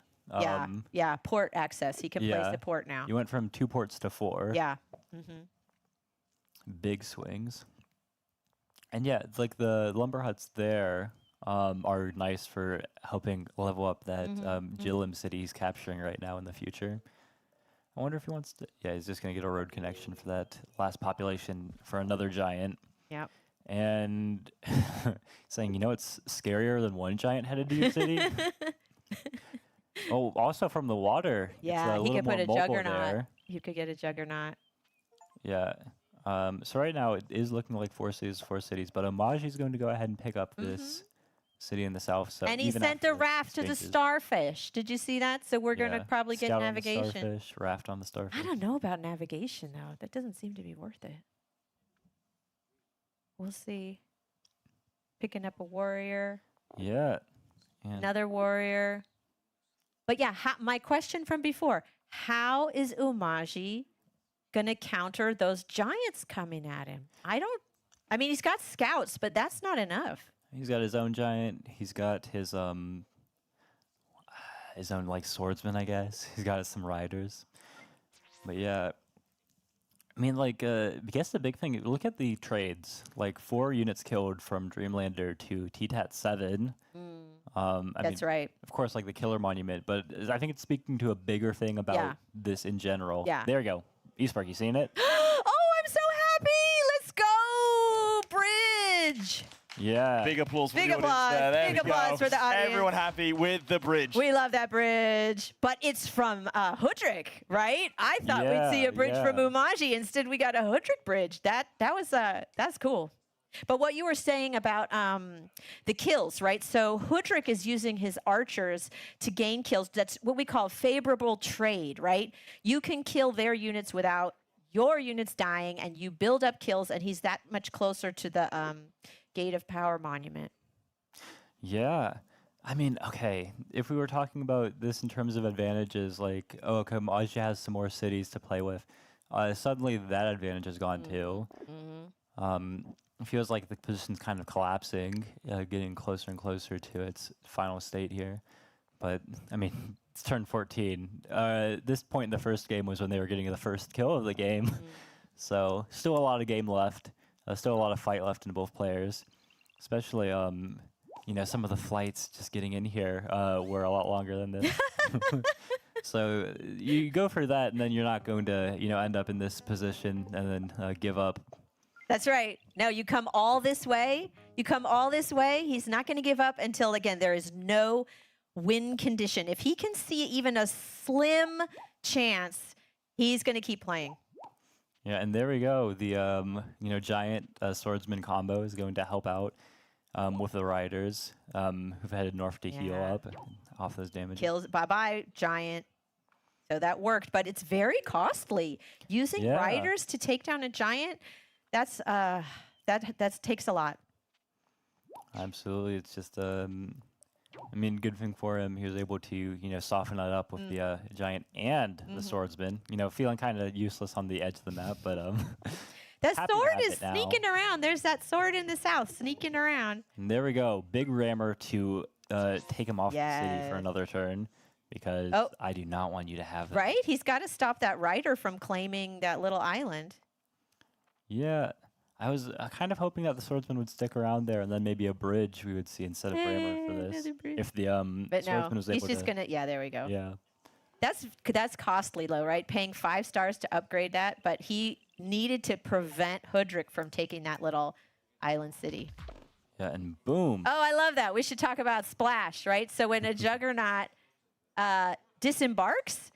Yeah, port access. He can place yeah. the port now. You went from 2 ports to 4. Yeah. Big swings. And yeah, it's like the lumber huts there are nice for helping level up that Jillim city he's capturing right now in the future. I wonder if he wants to... Yeah, he's just going to get a road connection for that last population for another giant. Yep. And saying, it's scarier than one giant headed to your city. Oh, also from the water. Yeah, it's he could more put a mobile juggernaut. there. You could get a juggernaut. Yeah. So right now it is looking like 4 cities, but Umaji's going to go ahead and pick up this city in the south. So And he even sent a after raft to the exchanges- starfish. Did you see that? So we're going to probably get Scout on the navigation. starfish, raft on the starfish. I don't know about navigation, though. That doesn't seem to be worth it. We'll see. Picking up a warrior. Yeah. And Another warrior. But yeah, my question from before, how is Umaji going to counter those giants coming at him? I mean, he's got scouts, but that's not enough. he's got his own giant. He's got his own swordsman, I guess. He's got some riders. But yeah, I mean, I guess the big thing, look at the trades. 4 units killed from Dreamlander to T-Tat 7. That's right. Of course, the killer monument, but I think it's speaking to a bigger thing about this in general. Yeah. There you go. Eastpark, you seen it? Oh, I'm so happy. Let's go, Bridge. Yeah. Big applause for Big the audience applause. there. There Big we applause go. for the audience. Everyone happy with the bridge. We love that bridge. But it's from Hudrik, right? I thought we'd see a bridge from Umaji. Instead, we got a Hudrik bridge. That's cool. But what you were saying about the kills, right? So Hudrik is using his archers to gain kills. That's what we call favorable trade, right? You can kill their units without your units dying, and you build up kills, and he's that much closer to the Gate of Power monument. Yeah. I mean, okay, if we were talking about this in terms of advantages, Kamaji has some more cities to play with. suddenly that advantage is gone too. It feels like the position's kind of collapsing, getting closer and closer to its final state here. But, I mean, it's turn 14. This point in the first game was when they were getting the first kill of the game. So, still a lot of game left. Still a lot of fight left in both players. Especially, you know, some of the flights just getting in here were a lot longer than this. So, you go for that, and then you're not going to, you know, end up in this position and then give up. That's right. No, you come all this way. You come all this way. He's not going to give up until, again, there is no win condition. If he can see even a slim chance, he's going to keep playing. Yeah, and there we go. The you know, giant swordsman combo is going to help out with the riders who've headed north to heal up off those damages. Kills. Bye-bye, giant. So that worked, but it's very costly. Using riders to take down a giant, that's that takes a lot. Absolutely, it's just I mean, good thing for him. He was able to, you know, soften it up with the giant and the swordsman. You know, feeling kind of useless on the edge of the map, but that happy to sword have is it now. sneaking around. There's that sword in the south sneaking around. And there we go, big rammer to take him off the city for Yes. another turn, because I do not want you to have that. Right? He's got to stop that rider from claiming that little island. Yeah, I was kind of hoping that the swordsman would stick around there, and then maybe a bridge we would see instead of rammer for this. Another bridge. If the But no, swordsman was he's able just to. gonna. Yeah, there we go. Yeah. That's costly, though, right? Paying 5 stars to upgrade that, but he needed to prevent Hoodrick from taking that little island city. Yeah, and boom. Oh, I love that. We should talk about splash, right? So when a juggernaut disembarks,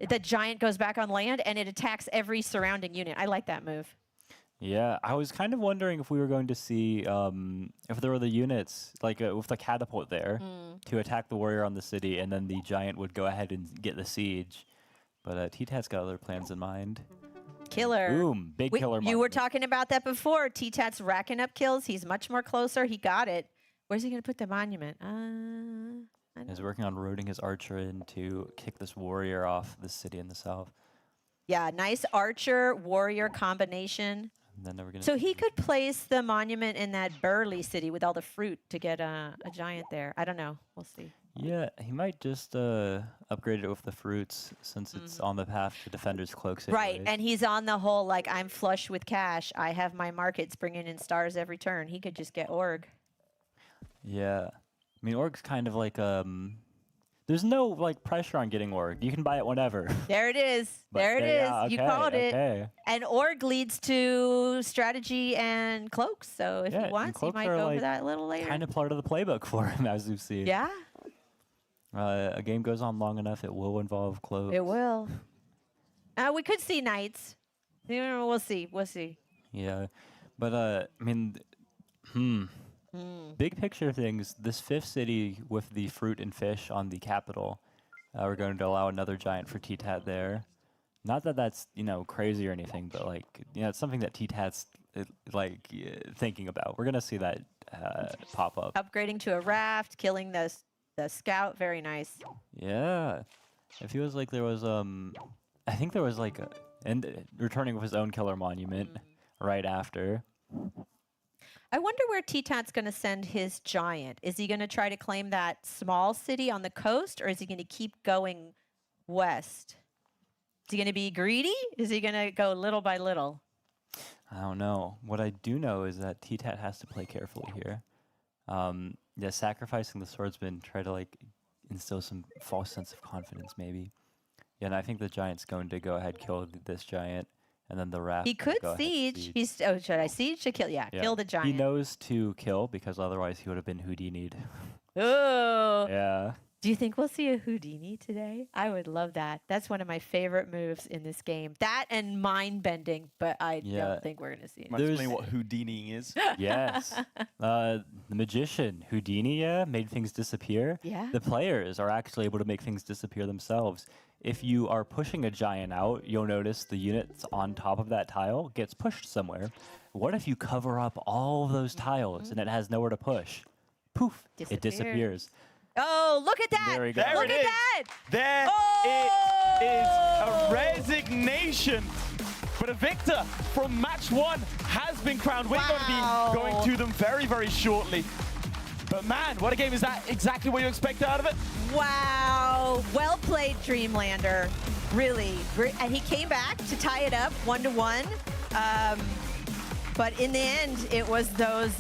the giant goes back on land and it attacks every surrounding unit. I like that move. Yeah, I was kind of wondering if we were going to see if there were the units like with the catapult there to attack the warrior on the city, and then the giant would go ahead and get the siege. But T-Tat's got other plans in mind. Killer. Boom, big killer. You were monument. talking about that before. T-Tat's racking up kills. He's much more closer. He got it. Where's he going to put the monument? I He's working on roading his archer in to kick this warrior off the city in the south. Yeah, nice archer warrior combination. And then we're gonna. So he could place the monument in that Burley city with all the fruit to get a giant there. I don't know. We'll see. Yeah, he might just upgrade it with the fruits since it's on the path to Defender's Cloaks. Right, anyways. and he's on the whole, like, I'm flush with cash. I have my markets bringing in stars every turn. He could just get Org. Yeah, I mean, Org's kind of like there's no like pressure on getting Org. You can buy it whenever. There it is. But There it is. yeah, You okay, called it. okay. And Org leads to strategy and cloaks. So if Yeah, he and wants, he cloaks might are, go for like, that a little later. Kind of part of the playbook for him, as we've seen. Yeah, A game goes on long enough, it will involve cloaks. it will. We could see knights. We'll see. We'll see. Yeah, but I mean, big picture things. This fifth city with the fruit and fish on the capital, we're going to allow another giant for T-Tat there. Not that that's crazy or anything, but like it's something that T-Tat's thinking about. We're gonna see that pop up. Upgrading to a raft, killing the scout. Very nice. Yeah, it feels like there was I think there was like and returning with his own killer monument right after. I wonder where T-Tat's going to send his giant. Is he going to try to claim that small city on the coast, or is he going to keep going west? Is he going to be greedy? Is he going to go little by little? I don't know. What I do know is that T-Tat has to play carefully here. Yeah, sacrificing the swordsman, try to instill some false sense of confidence, maybe. Yeah, and I think the giant's going to go ahead kill this giant, and then the raft. He could go ahead siege. siege. Should I siege to kill? Yeah, Yeah. kill the giant. He knows to kill because otherwise he would have been Houdini'd. Oh. Yeah. Do you think we'll see a Houdini today? I would love that. That's one of my favorite moves in this game. That and mind bending, but I don't think we're going to see it. Might explain what Houdini is. Yes. The magician, Houdini, made things disappear. Yeah. The players are actually able to make things disappear themselves. If you are pushing a giant out, you'll notice the units on top of that tile gets pushed somewhere. What if you cover up all of those tiles and it has nowhere to push? Poof, it disappears. Oh, look at that. There we go. There Look it at is. that. There Oh! it is. A resignation But a victor from match 1 has been crowned. We're going to be going to them very, very shortly. But man, what a game. Is that exactly what you expected out of it? Wow. Well played, Dreamlander. Really. And he came back to tie it up 1-1. But in the end, it was those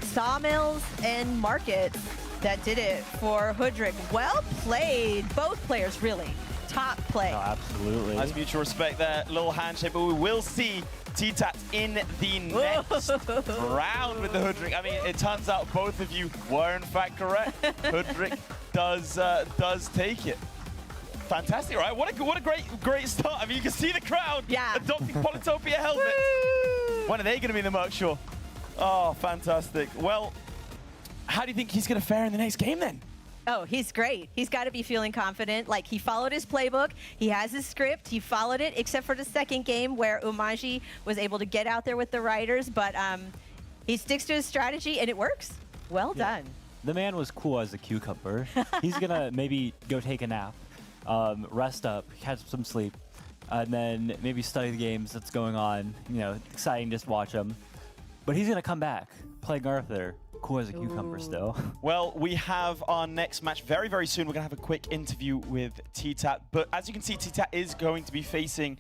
sawmills and markets that did it for Hoodrick. Well played. Both players, really. Top play. Oh, absolutely. Nice mutual respect there. Little handshake, but we will see T-Tat in the next round with the Hoodrick. I mean, it turns out both of you were in fact correct. Hoodrick does take it. Fantastic, right? What a great start. I mean, you can see the crowd adopting Polytopia helmets. When are they going to be in the Merc Shore? Oh, fantastic. Well, how do you think he's going to fare in the next game then? Oh, he's great. He's got to be feeling confident. Like, he followed his playbook. He has his script. He followed it, except for the second game where Umaji was able to get out there with the riders. But he sticks to his strategy, and it works. Well done. The man was cool as a cucumber. He's going to maybe go take a nap, rest up, catch some sleep, and then maybe study the games that's going on. You know, exciting, just watch them. But he's going to come back, playing Arthur. Cool as a cucumber still. Well, we have our next match very, very soon. We're going to have a quick interview with T-Tat. But as you can see, T-Tat is going to be facing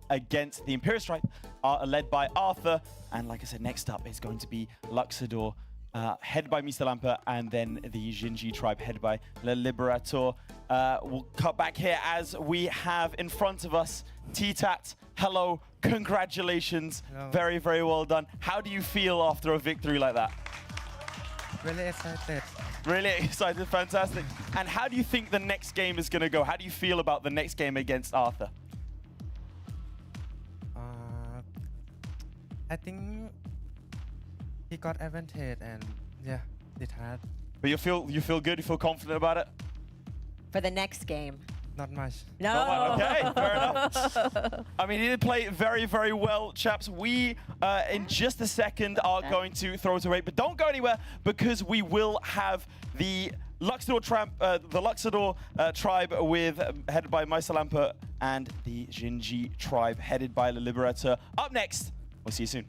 against the Imperial Stripe, led by Arthur. And like I said, next up is going to be Luxador, headed by Mr. Lamper, and then the Jinji tribe, headed by Le Liberator. We'll cut back here as we have in front of us T-Tat. Hello, congratulations. Hello. Very, very well done. How do you feel after a victory like that? Really excited. Really excited, fantastic. And how do you think the next game is going to go? How do you feel about the next game against Arthur? I think he got advantage and yeah, it had But you feel good? You feel confident about it? For the next game. not much. No. Okay, fair enough. I mean, he did play very, very well, chaps. We, in just a second, are going to throw it away. But don't go anywhere, because we will have the Luxador tribe headed by Meister Lamper, and the Jinji tribe headed by Le Liberator. Up next. We'll see you soon.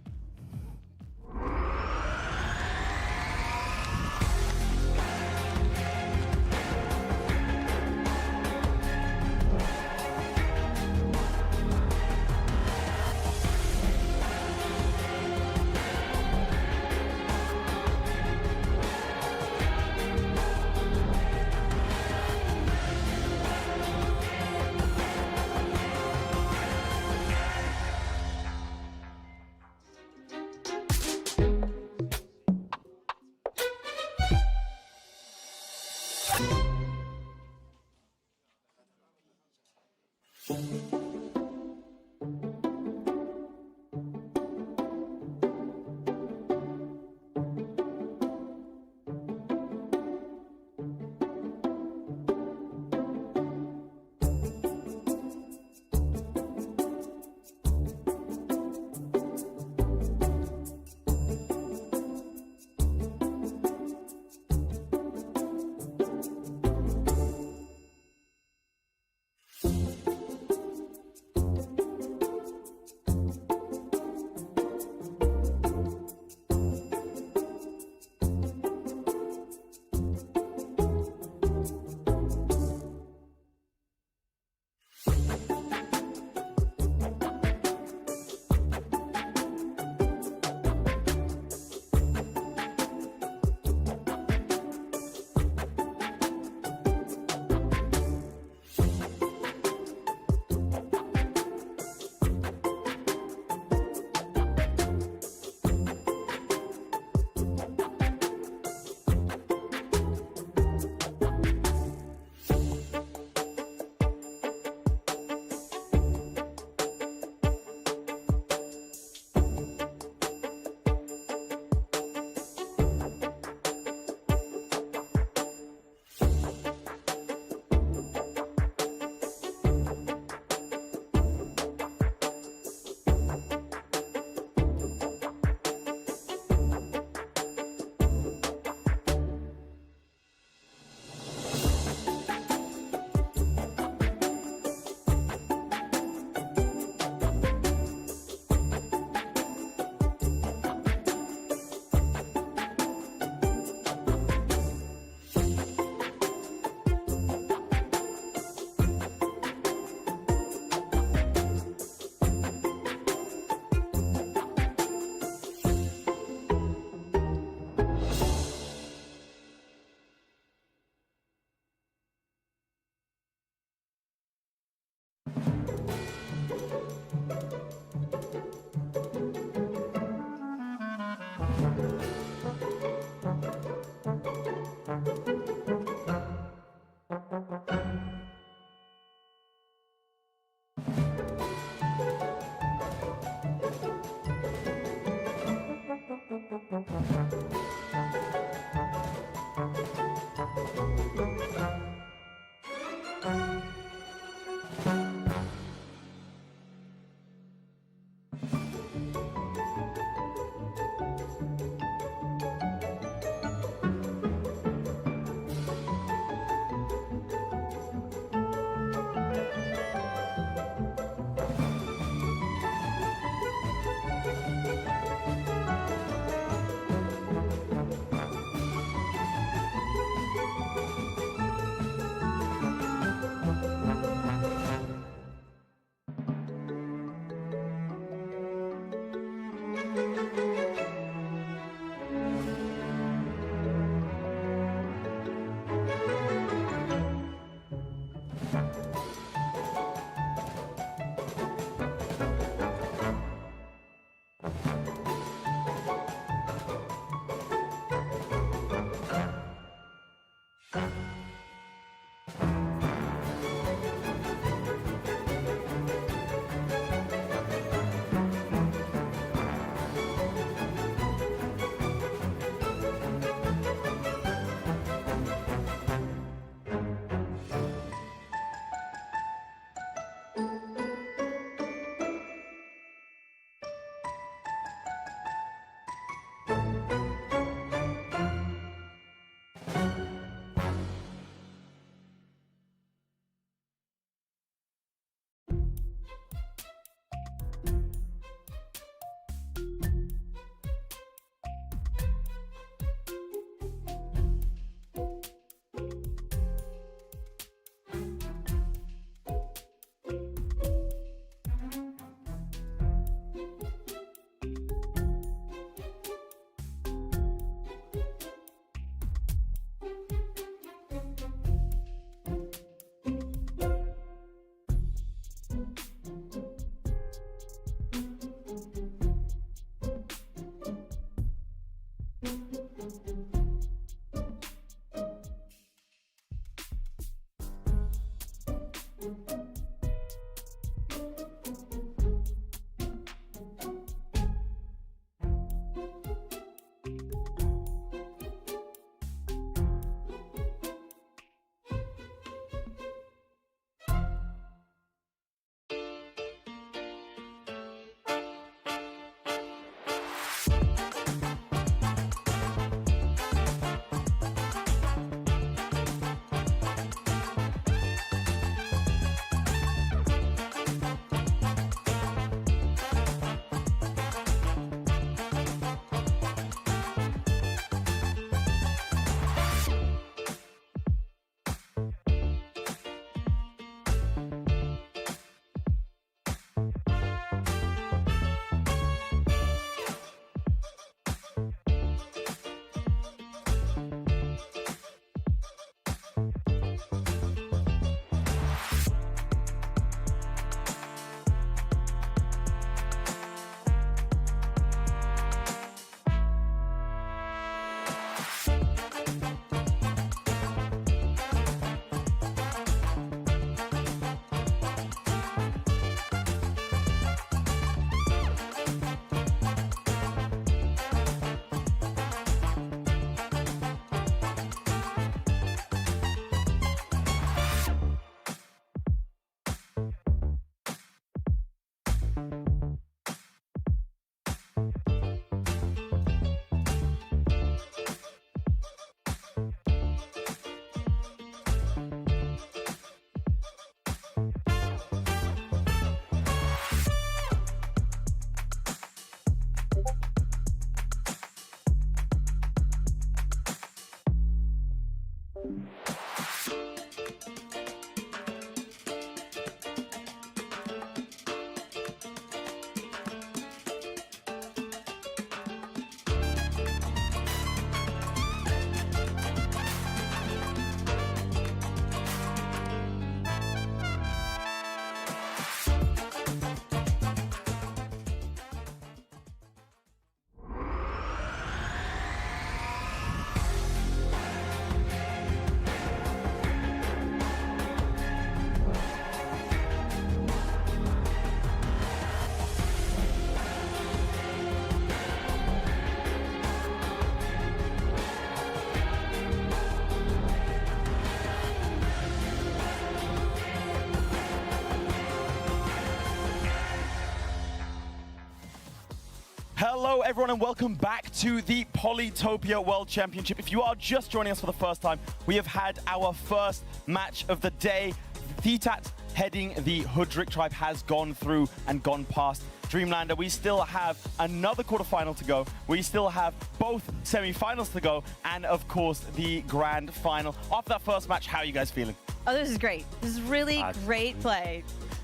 Hello everyone and welcome back to the Polytopia World Championship. If you are just joining us for the first time, we have had our first match of the day. Thetat heading the Hudrik tribe has gone through and gone past Dreamlander. We still have another quarterfinal to go. We still have both semi-finals to go and of course the grand final. After that first match, how are you guys feeling? Oh, this is great. This is really great play.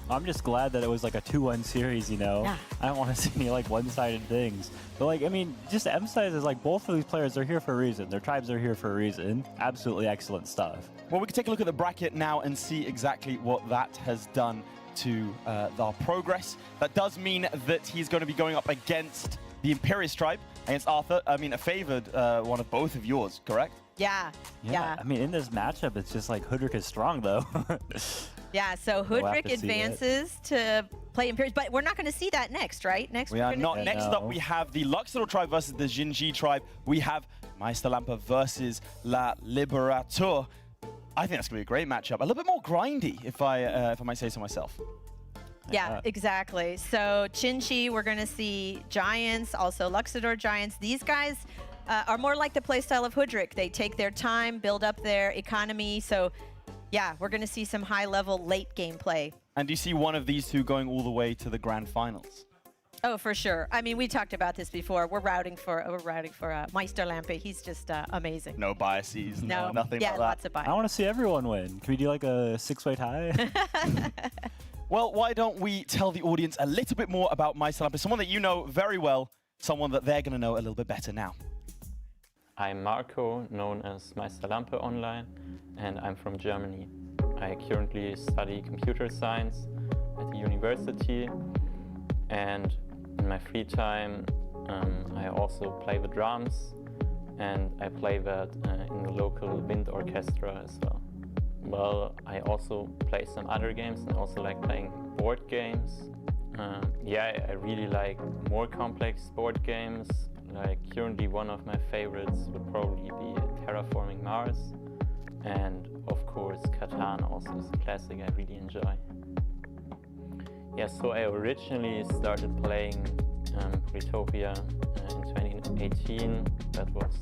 I'm just glad that it was like a 2-1 series, you know? Yeah. I don't want to see any like one-sided things. But like, I mean, just to emphasize is like both of these players are here for a reason. Their tribes are here for a reason. Absolutely excellent stuff. Well, we can take a look at the bracket now and see exactly what that has done to our progress. That does mean that he's going to be going up against the Imperious tribe, against Arthur. I mean, a favored one of both of yours, correct? Yeah. I mean, in this matchup, it's just like Hudrik is strong, though. Yeah, so We'll have Hudrik to see it. advances to play Imperious, but we're not going to see that next, right? Next, We we're are gonna not. see- Next up, we have the Luxor tribe versus the Jinji tribe. We have Meister Lampe versus La Liberator. I think that's going to be a great matchup. A little bit more grindy, if I might say so myself. Yeah, exactly. So Chinchi, we're going to see Giants, also Luxador Giants. These guys are more like the playstyle of Hudrik. They take their time, build up their economy. So yeah, we're going to see some high-level late game play. And do you see one of these two going all the way to the grand finals? Oh, for sure. I mean, we talked about this before. We're routing for Meister Lampe. He's just amazing. No biases, No, nothing yeah, like that. lots of bias. I want to see everyone win. Can we do like a 6-way tie? Well, why don't we tell the audience a little bit more about Meister Lampe, someone that you know very well, someone that they're going to know a little bit better now. I'm Marco, known as Meister Lampe online, and I'm from Germany. I currently study computer science at the university, and in my free time I also play the drums, and I play that in the local wind orchestra as well. Well, I also play some other games and also like playing board games. Yeah, I really like more complex board games. Like currently one of my favorites would probably be Terraforming Mars. And of course, Catan also is a classic I really enjoy. Yeah, so I originally started playing Polytopia in 2018. That was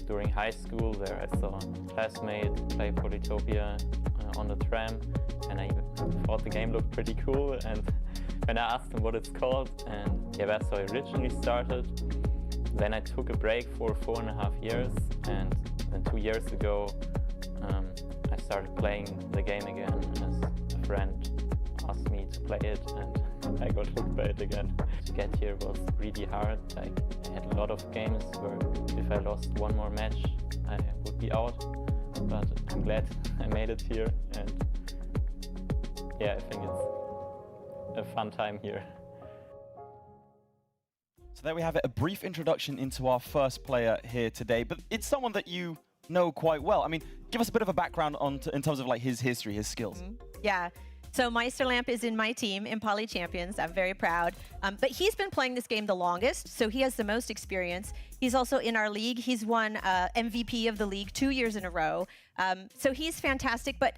during high school, where I saw a classmate play Polytopia on the tram, and I thought the game looked pretty cool. And when I asked him what it's called, and yeah, that's how I originally started. Then I took a break for 4.5 years, and then 2 years ago, I started playing the game again as a friend asked me to play it, and I got hooked by it again. To get here was really hard. Like, I had a lot of games where if I lost one more match, I would be out. But I'm glad I made it here, and yeah, I think it's a fun time here. So there we have it, a brief introduction into our first player here today, but it's someone that you know quite well. I mean, give us a bit of a background in terms of like his history, his skills. Yeah. So Meister Lampe is in my team in Poly Champions. I'm very proud. But he's been playing this game the longest, so he has the most experience. He's also in our league. He's won MVP of the league 2 years in a row. So he's fantastic, but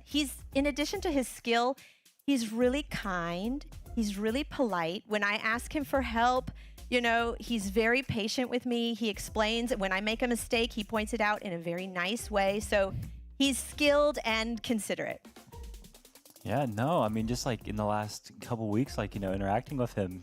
in addition to his skill, he's really kind. He's really polite. When I ask him for help, you know, he's very patient with me. He explains when I make a mistake, he points it out in a very nice way. So he's skilled and considerate. Yeah, no, I mean, just like in the last couple weeks, like, you know, interacting with him,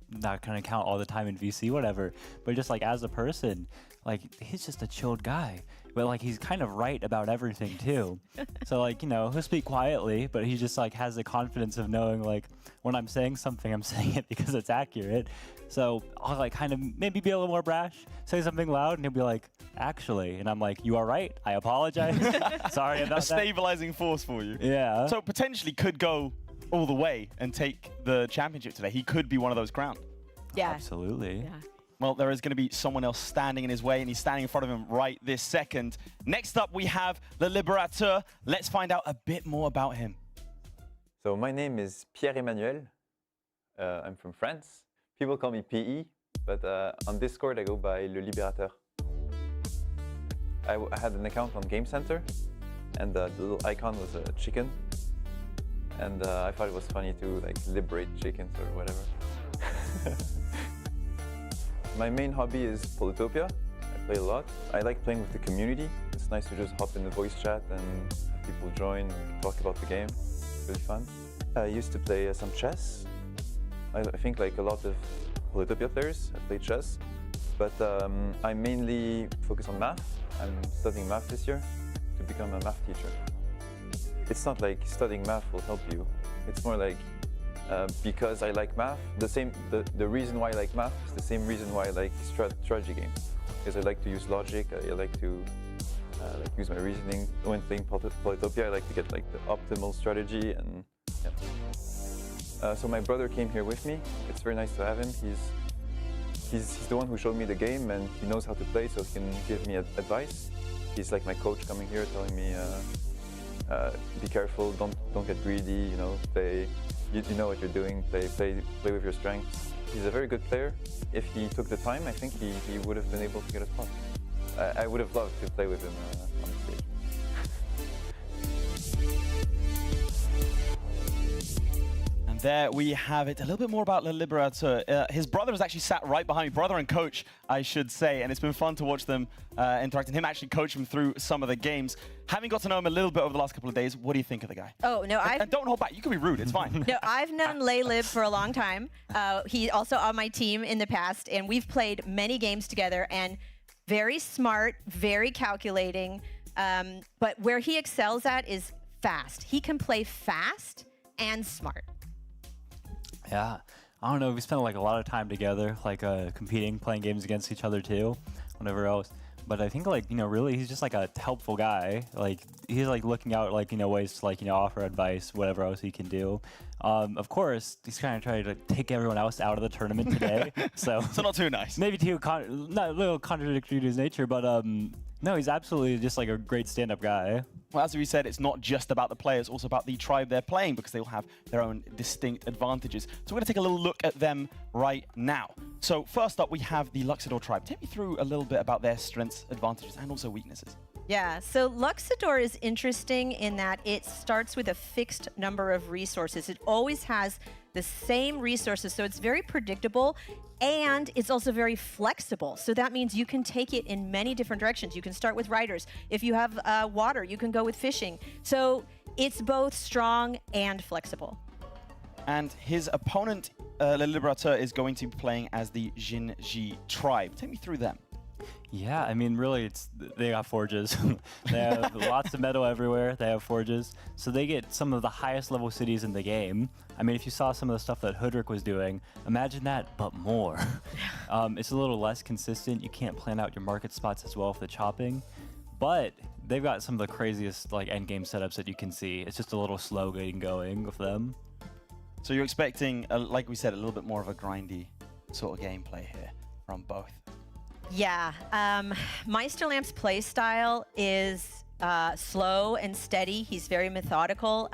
not gonna count all the time in VC, whatever, but just like as a person, like he's just a chilled guy, but like he's kind of right about everything too. So like, you know, he'll speak quietly, but he just like has the confidence of knowing like when I'm saying something, I'm saying it because it's accurate. So I'll like kind of maybe be a little more brash, say something loud, and he'll be like, actually, and I'm like, you are right, I apologize. Sorry about A stabilizing force for you. Yeah. So potentially could go all the way and take the championship today. He could be one of those crowned. Yeah. Absolutely. Yeah. Well, there is going to be someone else standing in his way, and he's standing in front of him right this second. Next up, we have the Liberateur. Let's find out a bit more about him. So my name is Pierre-Emmanuel. I'm from France. People call me PE, but on Discord I go by Le Libérateur. I had an account on Game Center, and the little icon was a chicken. And I thought it was funny to like liberate chickens or whatever. My main hobby is Polytopia. I play a lot. I like playing with the community. It's nice to just hop in the voice chat and have people join and talk about the game. It's really fun. I used to play some chess. I think like a lot of Polytopia players, I play chess. But I mainly focus on math. I'm studying math this year to become a math teacher. It's not like studying math will help you. It's more like because I like math. The reason why I like math is the same reason why I like strategy games. Because I like to use logic. I like to use my reasoning. When playing Polytopia, I like to get like the optimal strategy. And yeah. So my brother came here with me. It's very nice to have him. He's the one who showed me the game, and he knows how to play, so he can give me advice. He's like my coach coming here, telling me, be careful, don't get greedy, you know, play. You know what you're doing. Play with your strengths. He's a very good player. If he took the time, I think he would have been able to get a spot. I would have loved to play with him on the stage. And there we have it. A little bit more about Le Liberateur. His brother is actually sat right behind me, brother and coach, I should say, and it's been fun to watch them interact and him actually coach him through some of the games. Having got to know him a little bit over the last couple of days, what do you think of the guy? Oh, no, And don't hold back. You can be rude. It's fine. No, I've known Le Lib for a long time. He's also on my team in the past, and we've played many games together, and very smart, very calculating, but where he excels at is fast. He can play fast and smart. Yeah, I don't know. We spent like a lot of time together, like competing, playing games against each other too, whatever else. But I think like, you know, really he's just like a helpful guy. Like he's like looking out like, you know, ways to like, you know, offer advice, whatever else he can do. Of course, he's kind of trying to take everyone else out of the tournament today. So not too nice. Maybe not a little contradictory to his nature, but no, he's absolutely just like a great stand-up guy. Well, as we said, it's not just about the players, it's also about the tribe they're playing because they will have their own distinct advantages. So we're going to take a little look at them right now. So first up, we have the Luxador tribe. Take me through a little bit about their strengths, advantages, and also weaknesses. Yeah, so Luxador is interesting in that it starts with a fixed number of resources. It always has the same resources, so it's very predictable, and it's also very flexible. So that means you can take it in many different directions. You can start with riders. If you have water, you can go with fishing. So it's both strong and flexible. And his opponent, Le Liberateur, is going to be playing as the Jinji tribe. Take me through them. Yeah, I mean, really, they got forges. They have lots of metal everywhere. They have forges. So they get some of the highest level cities in the game. I mean, if you saw some of the stuff that Hoodrick was doing, imagine that, but more. It's a little less consistent. You can't plan out your market spots as well for the chopping. But they've got some of the craziest like end game setups that you can see. It's just a little slow getting going with them. So you're expecting, like we said, a little bit more of a grindy sort of gameplay here from both. Yeah, Meisterlamp's play style is slow and steady. He's very methodical.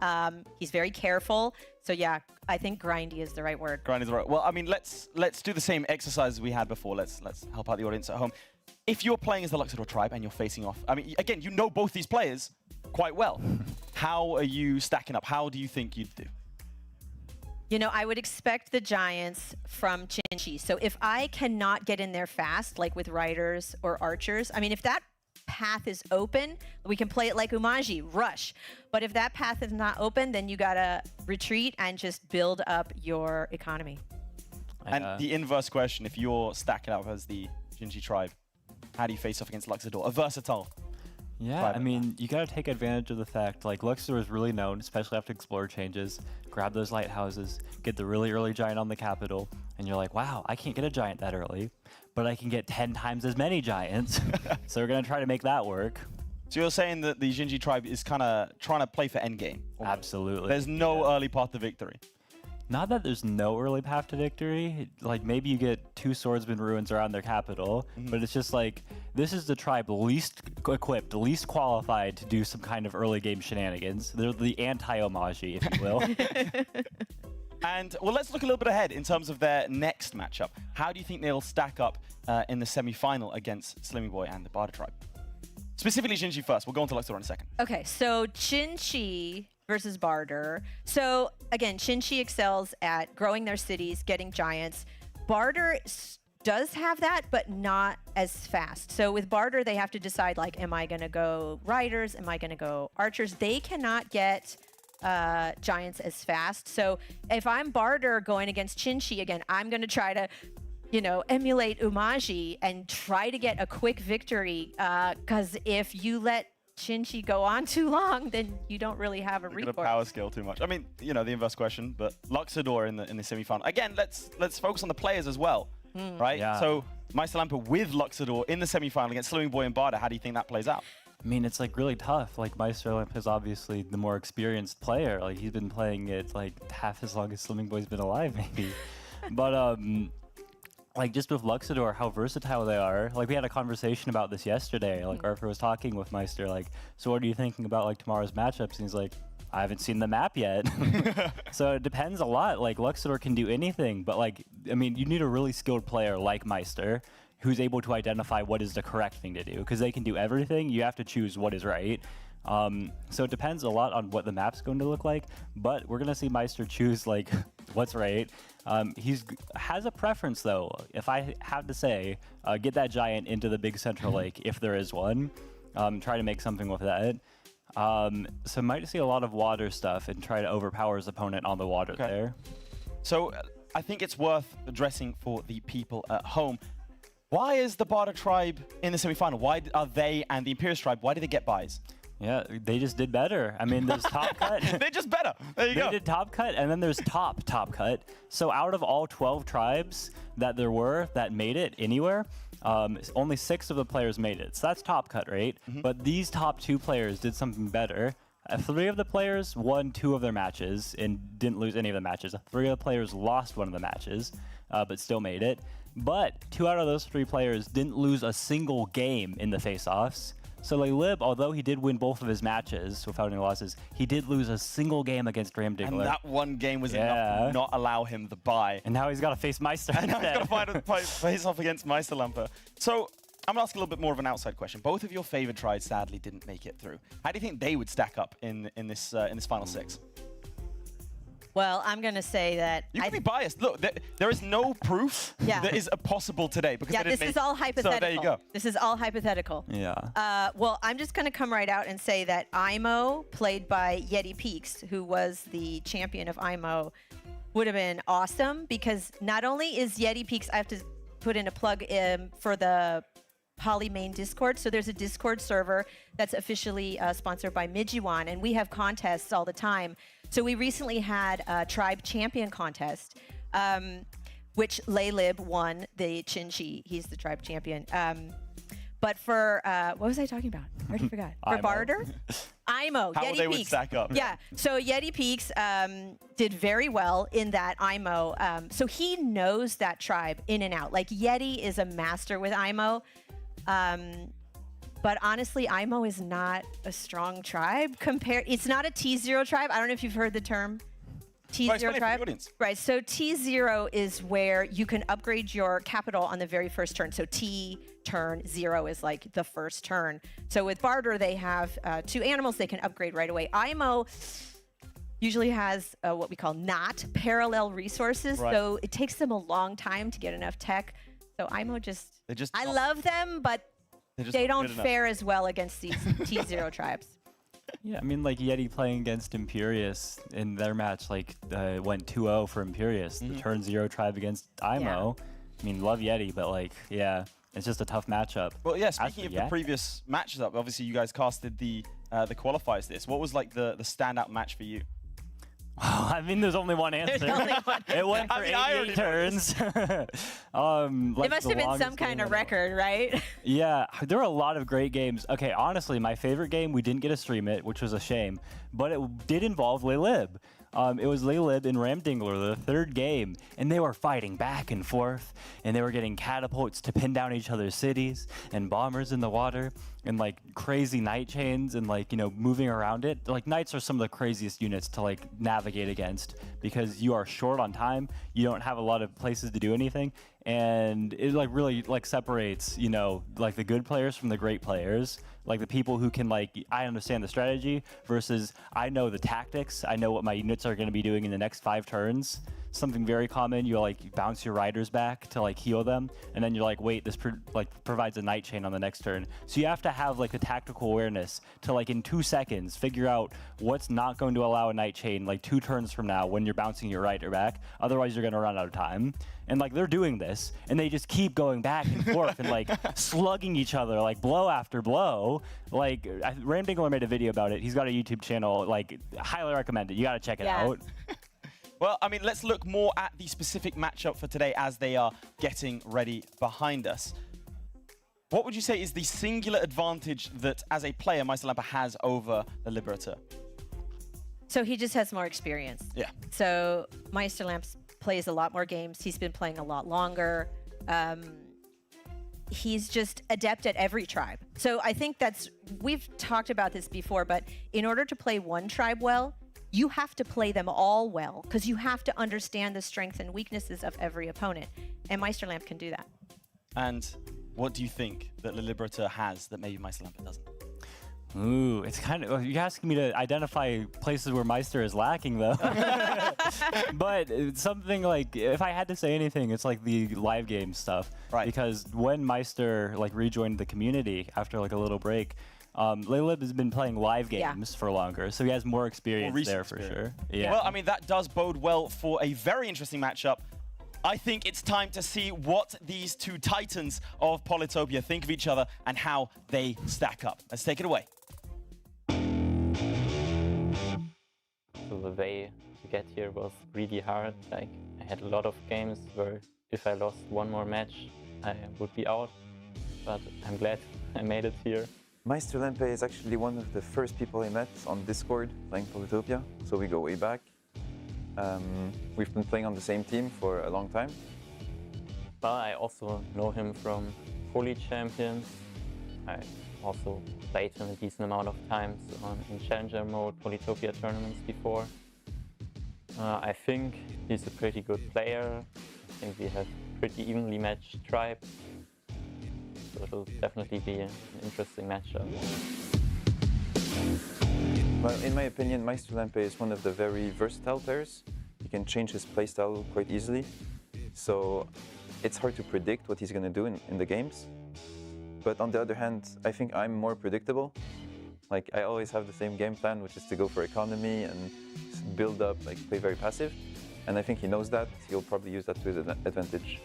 He's very careful. So yeah, I think grindy is the right word. Grindy is the right. Well, I mean, let's do the same exercise as we had before. Let's help out the audience at home. If you're playing as the Luxador tribe and you're facing off, I mean, again, you know both these players quite well. How are you stacking up? How do you think you'd do? You know, I would expect the Giants from Jinji. So if I cannot get in there fast, like with riders or archers, I mean, if that path is open, we can play it like Umaji, rush. But if that path is not open, then you gotta retreat and just build up your economy. And the inverse question, if you're stacking up as the Jinji tribe, how do you face off against Luxador? A versatile. Yeah, I mean, you got to take advantage of the fact, like, Luxador is really known, especially after Explorer changes, grab those lighthouses, get the really early giant on the capital, and you're like, wow, I can't get a giant that early, but I can get 10 times as many giants, so we're going to try to make that work. So you're saying that the Jinji tribe is kind of trying to play for endgame? Absolutely. There's no early path to victory? Not that there's no early path to victory. Like, maybe you get 2 swordsman ruins around their capital, but it's just like, this is the tribe least equipped, least qualified to do some kind of early game shenanigans. They're the anti-Omaji, if you will. And, well, let's look a little bit ahead in terms of their next matchup. How do you think they'll stack up in the semi-final against Slimmy Boy and the Barda tribe? Specifically Jinji first. We'll go on to Luxador in a second. Okay, so Jinji versus Barter. So again, Jinji excels at growing their cities, getting giants. Barter does have that, but not as fast. So with Barter, they have to decide, like, am I going to go riders? Am I going to go archers? They cannot get giants as fast. So if I'm Barter going against Chinchi again, I'm going to try to, you know, emulate Umaji and try to get a quick victory. Because if you let Chinchi go on too long, then you don't really have a recourse. Power skill too much. I mean, you know, the inverse question, but Luxador in the semi-final. Again, let's focus on the players as well, right? Yeah. So Meisterlampe with Luxador in the semi-final against Slimming Boy and Barda. How do you think that plays out? I mean, it's like really tough. Like Meisterlampe is obviously the more experienced player. Like he's been playing it like half as long as Slimming Boy's been alive, maybe. But like just with Luxador, how versatile they are. Like we had a conversation about this yesterday. Like Arthur was talking with Meister, like, so what are you thinking about like tomorrow's matchups? And he's like, I haven't seen the map yet. So it depends a lot. Like Luxador can do anything, but like, I mean, you need a really skilled player like Meister who's able to identify what is the correct thing to do, because they can do everything. You have to choose what is right. So it depends a lot on what the map's going to look like, but we're gonna see Meister choose like what's right. Has a preference though. If I have to say, get that giant into the big central lake if there is one. Try to make something with that. So might see a lot of water stuff and try to overpower his opponent on the water there. So I think it's worth addressing for the people at home. Why is the Barda tribe in the semi-final? Why are they and the Imperious tribe, why did they get buys? Yeah, they just did better. I mean, there's top cut. They're just better. There you go. They did top cut, and then there's top cut. So out of all 12 tribes that there were that made it anywhere, only 6 of the players made it. So that's top cut, right? But these top 2 players did something better. 3 of the players won 2 of their matches and didn't lose any of the matches. 3 of the players lost 1 of the matches, but still made it. But 2 out of those 3 players didn't lose a single game in the face-offs. So Lib, although he did win both of his matches without any losses, he did lose a single game against Ramdingler. And that one game was enough to not allow him the bye. And now he's got to face Meister. And now he's got to face off against Meisterlampe. So I'm going to ask a little bit more of an outside question. Both of your favorite tribes sadly didn't make it through. How do you think they would stack up in this final 6? Well, I'm going to say that You can be biased. Look, there is no proof that is possible today. Because this is all hypothetical. So there you go. This is all hypothetical. Yeah. Well, I'm just going to come right out and say that IMO, played by Yeti Peaks, who was the champion of IMO, would have been awesome, because not only is Yeti Peaks, I have to put in a plug for the Poly main Discord. So there's a Discord server that's officially sponsored by Mijiwan, and we have contests all the time. So we recently had a tribe champion contest, which Lib won the Chinchi. He's the tribe champion. But for, what was I talking about? I already forgot. For Barter? IMO, How Yeti they Peaks. would stack up. Yeah, so Yeti Peaks did very well in that IMO. So he knows that tribe in and out. Like, Yeti is a master with IMO. But honestly, IMO is not a strong tribe it's not a T0 tribe. I don't know if you've heard the term T0 tribe. Right, so T0 is where you can upgrade your capital on the very first turn. So T turn 0 is like the first turn. So with Barter, they have 2 animals they can upgrade right away. IMO usually has what we call not parallel resources. So it takes them a long time to get enough tech. So IMO I love them, but they don't fare as well against these T0 tribes. Yeah, I mean, like Yeti playing against Imperious in their match, like went 2-0 for Imperious. The turn 0 tribe against IMO. I mean, love Yeti, but like, yeah, it's just a tough matchup. Well, yeah, speaking of the previous matches up, obviously you guys casted the qualifiers this. What was like the standout match for you? I mean, there's only one answer. There's only one. It went for 88 turns. It must have been some kind of record, right? Yeah, there were a lot of great games. Okay, honestly, my favorite game, we didn't get to stream it, which was a shame, but it did involve Lib. It was Lib and Ramdingler, the 3rd game, and they were fighting back and forth, and they were getting catapults to pin down each other's cities, and bombers in the water, and like crazy knight chains, and like, you know, moving around it. Like, knights are some of the craziest units to like navigate against, because you are short on time, you don't have a lot of places to do anything, and it like really like separates, you know, like the good players from the great players. Like the people who can like, I understand the strategy versus I know the tactics. I know what my units are going to be doing in the next 5 turns. something very common. You like bounce your riders back to like heal them, and then you're like, wait, this provides a night chain on the next turn. So you have to have like a tactical awareness to like in 2 seconds figure out what's not going to allow a night chain like 2 turns from now when you're bouncing your rider back. Otherwise, you're gonna run out of time. And like they're doing this, and they just keep going back and forth and like slugging each other like blow after blow. Like Ram Dingler made a video about it. He's got a YouTube channel. Like highly recommend it. You gotta check it out. Well, I mean, let's look more at the specific matchup for today as they are getting ready behind us. What would you say is the singular advantage that, as a player, Meisterlampe has over the Liberator? So he just has more experience. Yeah. So Meisterlampe plays a lot more games. He's been playing a lot longer. He's just adept at every tribe. So I think we've talked about this before, but in order to play one tribe well, you have to play them all well, because you have to understand the strengths and weaknesses of every opponent. And Meisterlampe can do that. And what do you think that the Liberator has that maybe Meisterlampe doesn't? Ooh, it's kind of, you're asking me to identify places where Meister is lacking, though. But it's something like, if I had to say anything, it's like the live game stuff. Right. Because when Meister like rejoined the community after like a little break, Lalib has been playing live games for longer, so he has more experience there for sure. Yeah. Well, I mean, that does bode well for a very interesting matchup. I think it's time to see what these two titans of Polytopia think of each other and how they stack up. Let's take it away. So the way to get here was really hard. Like, I had a lot of games where if I lost one more match, I would be out. But I'm glad I made it here. Meisterlampe is actually one of the first people I met on Discord playing Polytopia, so we go way back. We've been playing on the same team for a long time. But I also know him from Poly Champions. I also played him a decent amount of times in Challenger mode, Polytopia tournaments before. I think he's a pretty good player. I think we have pretty evenly matched tribes. So it'll definitely be an interesting matchup. Well, in my opinion, Meisterlampe is one of the very versatile players. He can change his playstyle quite easily. So it's hard to predict what he's going to do in the games. But on the other hand, I think I'm more predictable. Like, I always have the same game plan, which is to go for economy and build up, like play very passive. And I think he knows that. He'll probably use that to his advantage.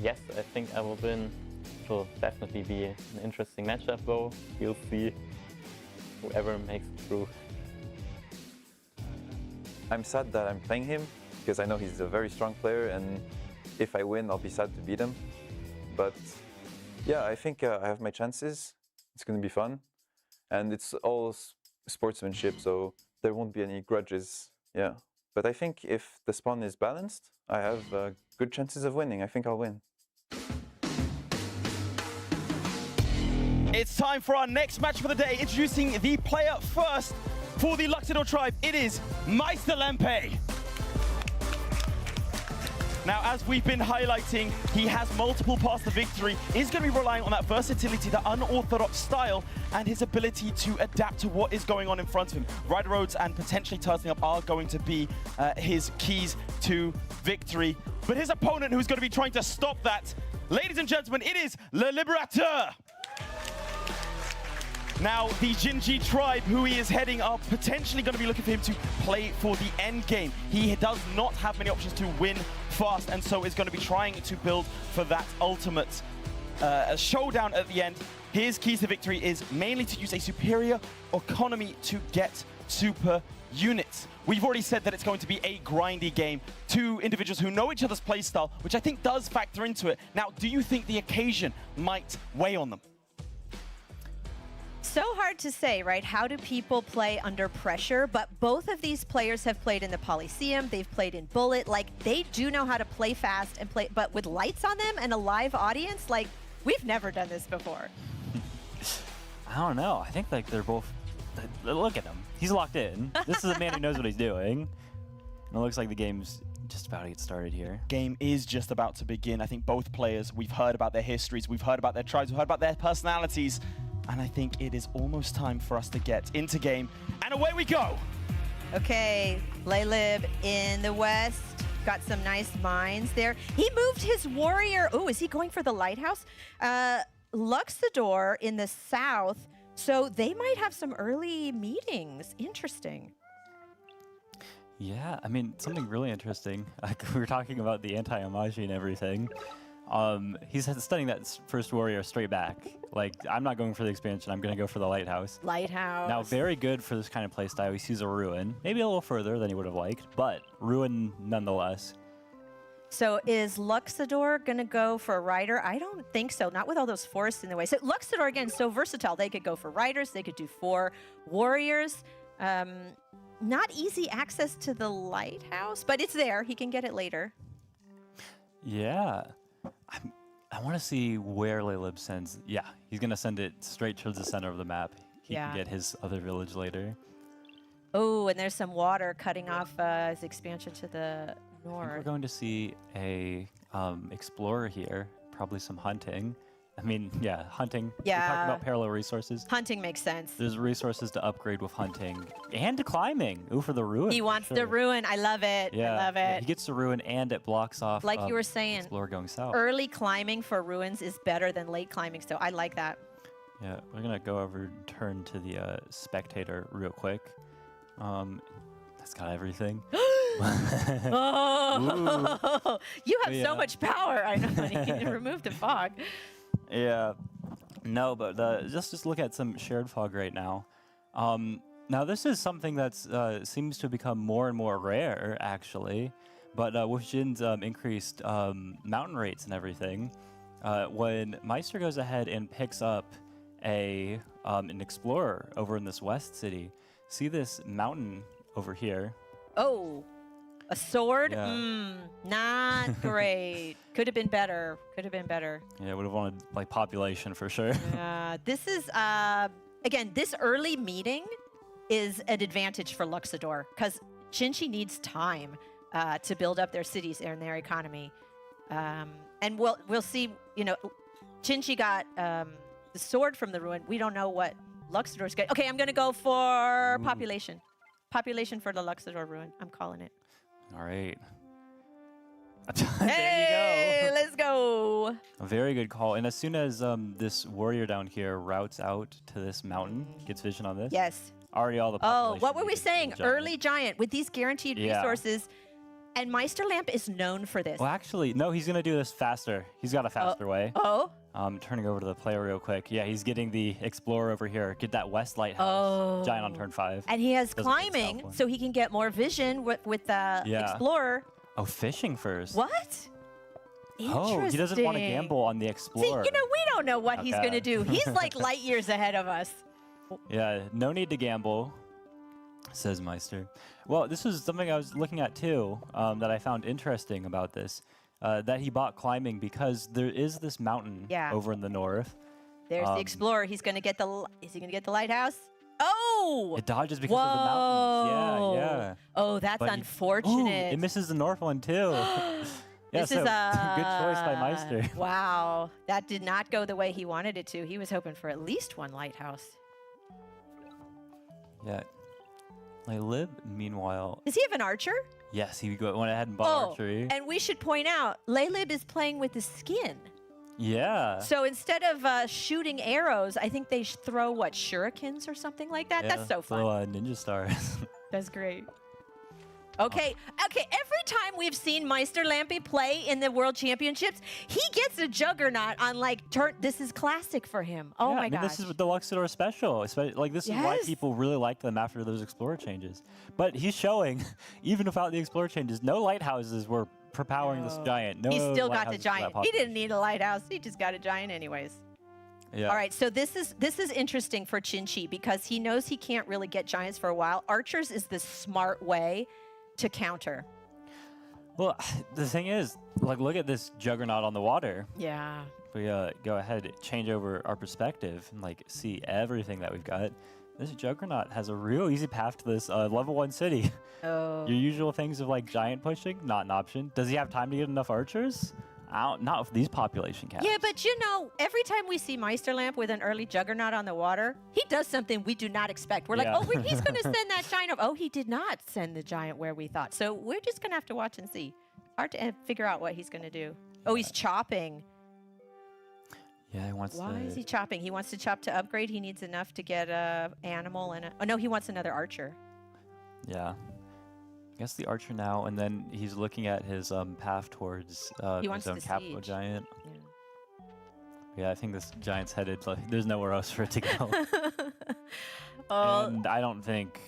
Yes, I think I will win. It'll definitely be an interesting matchup though. We'll see whoever makes it through. I'm sad that I'm playing him because I know he's a very strong player, and if I win, I'll be sad to beat him. But yeah, I think I have my chances. It's going to be fun. And it's all sportsmanship, so there won't be any grudges. Yeah. But I think if the spawn is balanced, I have good chances of winning. I think I'll win. It's time for our next match for the day. Introducing the player first for the Luxidor tribe. It is Meisterlampe. Now, as we've been highlighting, he has multiple paths to victory. He's going to be relying on that versatility, the unorthodox style, and his ability to adapt to what is going on in front of him. Rider roads and potentially turtling up are going to be his keys to victory. But his opponent, who's going to be trying to stop that, ladies and gentlemen, it is Le Liberateur. Now, the Jinji tribe, who he is heading, are potentially going to be looking for him to play for the end game. He does not have many options to win fast, and so is going to be trying to build for that ultimate showdown at the end. His keys to victory is mainly to use a superior economy to get super units. We've already said that it's going to be a grindy game. Two individuals who know each other's playstyle, which I think does factor into it. Now, do you think the occasion might weigh on them? So hard to say, right? How do people play under pressure? But both of these players have played in the Coliseum. They've played in Bullet. Like, they do know how to play fast and play, but with lights on them and a live audience, like, we've never done this before. I don't know. I think like they're both. Look at him. He's locked in. This is a man who knows what he's doing. And it looks like the game's just about to get started here. Game is just about to begin. I think both players, we've heard about their histories, we've heard about their tribes, we've heard about their personalities. And I think it is almost time for us to get into game. And away we go. Okay, Lalib in the west, Got some nice mines there. He moved his warrior. Oh, is he going for the lighthouse? Luxador in the south. So they might have some early meetings. Interesting. Yeah, I mean, something really interesting. Like, we were talking about the anti-homage and everything. He's studying that first warrior straight back. Like, I'm not going for the expansion. I'm going to go for the lighthouse. Lighthouse. Now, very good for this kind of playstyle. He sees a ruin. Maybe a little further than he would have liked, but ruin nonetheless. So is Luxador going to go for a rider? I don't think so. Not with all those forests in the way. So Luxador, again, so versatile. They could go for riders. They could do 4 warriors. Not easy access to the lighthouse, but it's there. He can get it later. Yeah. I want to see where Laylib sends. Yeah, he's going to send it straight towards the center of the map. He can get his other village later. Oh, and there's some water cutting off his expansion to the I think we're north. going to see a explorer here, probably some hunting. I mean, yeah, hunting. We're Yeah. talking about parallel resources. Hunting makes sense. There's resources to upgrade with hunting and climbing. Ooh, for the ruin. He for wants the sure. ruin. I love it. Yeah, I love yeah, it. he gets the ruin and it blocks off. Like you were saying, Explorer going south. early climbing for ruins is better than late climbing, so I like that. Yeah, we're gonna go over and turn to the spectator real quick. That's got everything. Oh, you have Yeah. so much power. I know. He removed the fog. Yeah. No, but just look at some shared fog right now. Now this is something that's seems to become more and more rare, actually. But with Jin's increased mountain rates and everything, when Meister goes ahead and picks up an explorer over in this west city, see this mountain over here? Oh, a sword? Yeah. Not great. Could have been better. Could have been better. Yeah, would have wanted like population for sure. This is, again, this early meeting is an advantage for Luxador because Chinchi needs time to build up their cities and their economy. And we'll see, you know, Chinchi got the sword from the ruin. We don't know what Luxador's got. Okay, I'm going to go for population. Population for the Luxador ruin. I'm calling it. All right. Hey, there you go. let's go. A very good call. And as soon as this warrior down here routes out to this mountain, gets vision on this. Yes. Already all the Oh, population what were we needed for the saying? giant. Early giant with these guaranteed Yeah. resources. And Meister Lamp is known for this. Well, actually, no, he's going to do this faster. He's got a faster way. Oh, Turning over to the player real quick. Yeah, he's getting the explorer over here. Get that west lighthouse. Oh. Giant on turn 5. and he has Doesn't get the climbing, south one. so he can get more vision with the Yeah. Explorer. Oh, fishing first. What? Oh, he doesn't want to Interesting. gamble on the See, explorer. you know, we don't know what he's Okay. going to do. He's like light years ahead of us. Yeah, no need to gamble, says Meister. Well, this is something I was looking at too, that I found interesting about this. That he bought climbing because there is this mountain Yeah. over in the north. There's the Explorer. He's going to get the... Is he going to get the lighthouse? Oh! It dodges because of the mountains. Yeah, yeah. Oh, that's But unfortunate. it misses the north one too. Yeah, This so is good choice by Meister. Wow, that did not go the way he wanted it to. He was hoping for at least one lighthouse. Yeah. Laylib, meanwhile, Does he have an archer? yes, he went ahead and bought archery. and we should point out, Laylib is playing with the skin. Yeah. So instead of shooting arrows, I think they throw, what, shurikens or something like that? Yeah, That's so fun. little, ninja stars. That's great. Okay, every time we've seen Meister Lampy play in the World Championships, he gets a juggernaut on like turn. This is classic for him. Oh Yeah, my I mean, gosh. this is the Luxador special. Like, this is why Yes. people really liked them after those Explorer changes. But he's showing, even without the Explorer changes, no lighthouses were propowering this giant. No He still got the lighthouses for that giant. He population. didn't need a lighthouse. He just got a giant anyways. Yeah. All right, so this is interesting for Chinchi because he knows he can't really get giants for a while. Archers is the smart way to counter. Well, the thing is, like, look at this juggernaut on the water. Yeah. We go ahead, change over our perspective, and like see everything that we've got. This juggernaut has a real easy path to this level 1 city. Oh. Your usual things of like giant pushing, not an option. Does he have time to get enough archers? Not with these population caps. Yeah, but you know, every time we see Meister Lamp with an early juggernaut on the water, he does something we do not expect. We're Yeah. like, he's going to send that giant over. Oh, he did not send the giant where we thought. So we're just going to have to watch and see. Hard to figure out what he's going to do. Oh, he's chopping. Yeah, he wants Why to. is he chopping? He wants to chop to upgrade. He needs enough to get a animal and a... Oh, no, he wants another archer. Yeah. I guess the archer now, and then he's looking at his path towards He wants his own to capital siege. giant. Yeah. Yeah, I think this giant's headed. Like, there's nowhere else for it to go. Oh, And I don't think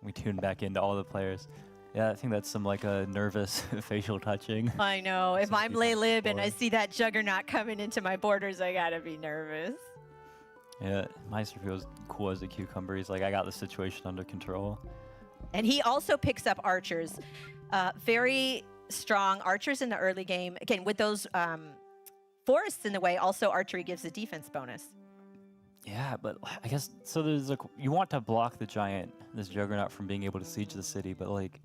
we tune back into all the players. Yeah, I think that's some like a nervous facial touching. I know. If Some I'm people Lay Lib and I before. see that juggernaut coming into my borders, I gotta be nervous. Yeah, Meister feels cool as a cucumber. He's like, I got the situation under control. And he also picks up archers. Very strong archers in the early game. Again, with those forests in the way, also archery gives a defense bonus. Yeah, but I guess so. There's like you want to block the giant, this juggernaut, from being able to siege the city, but like,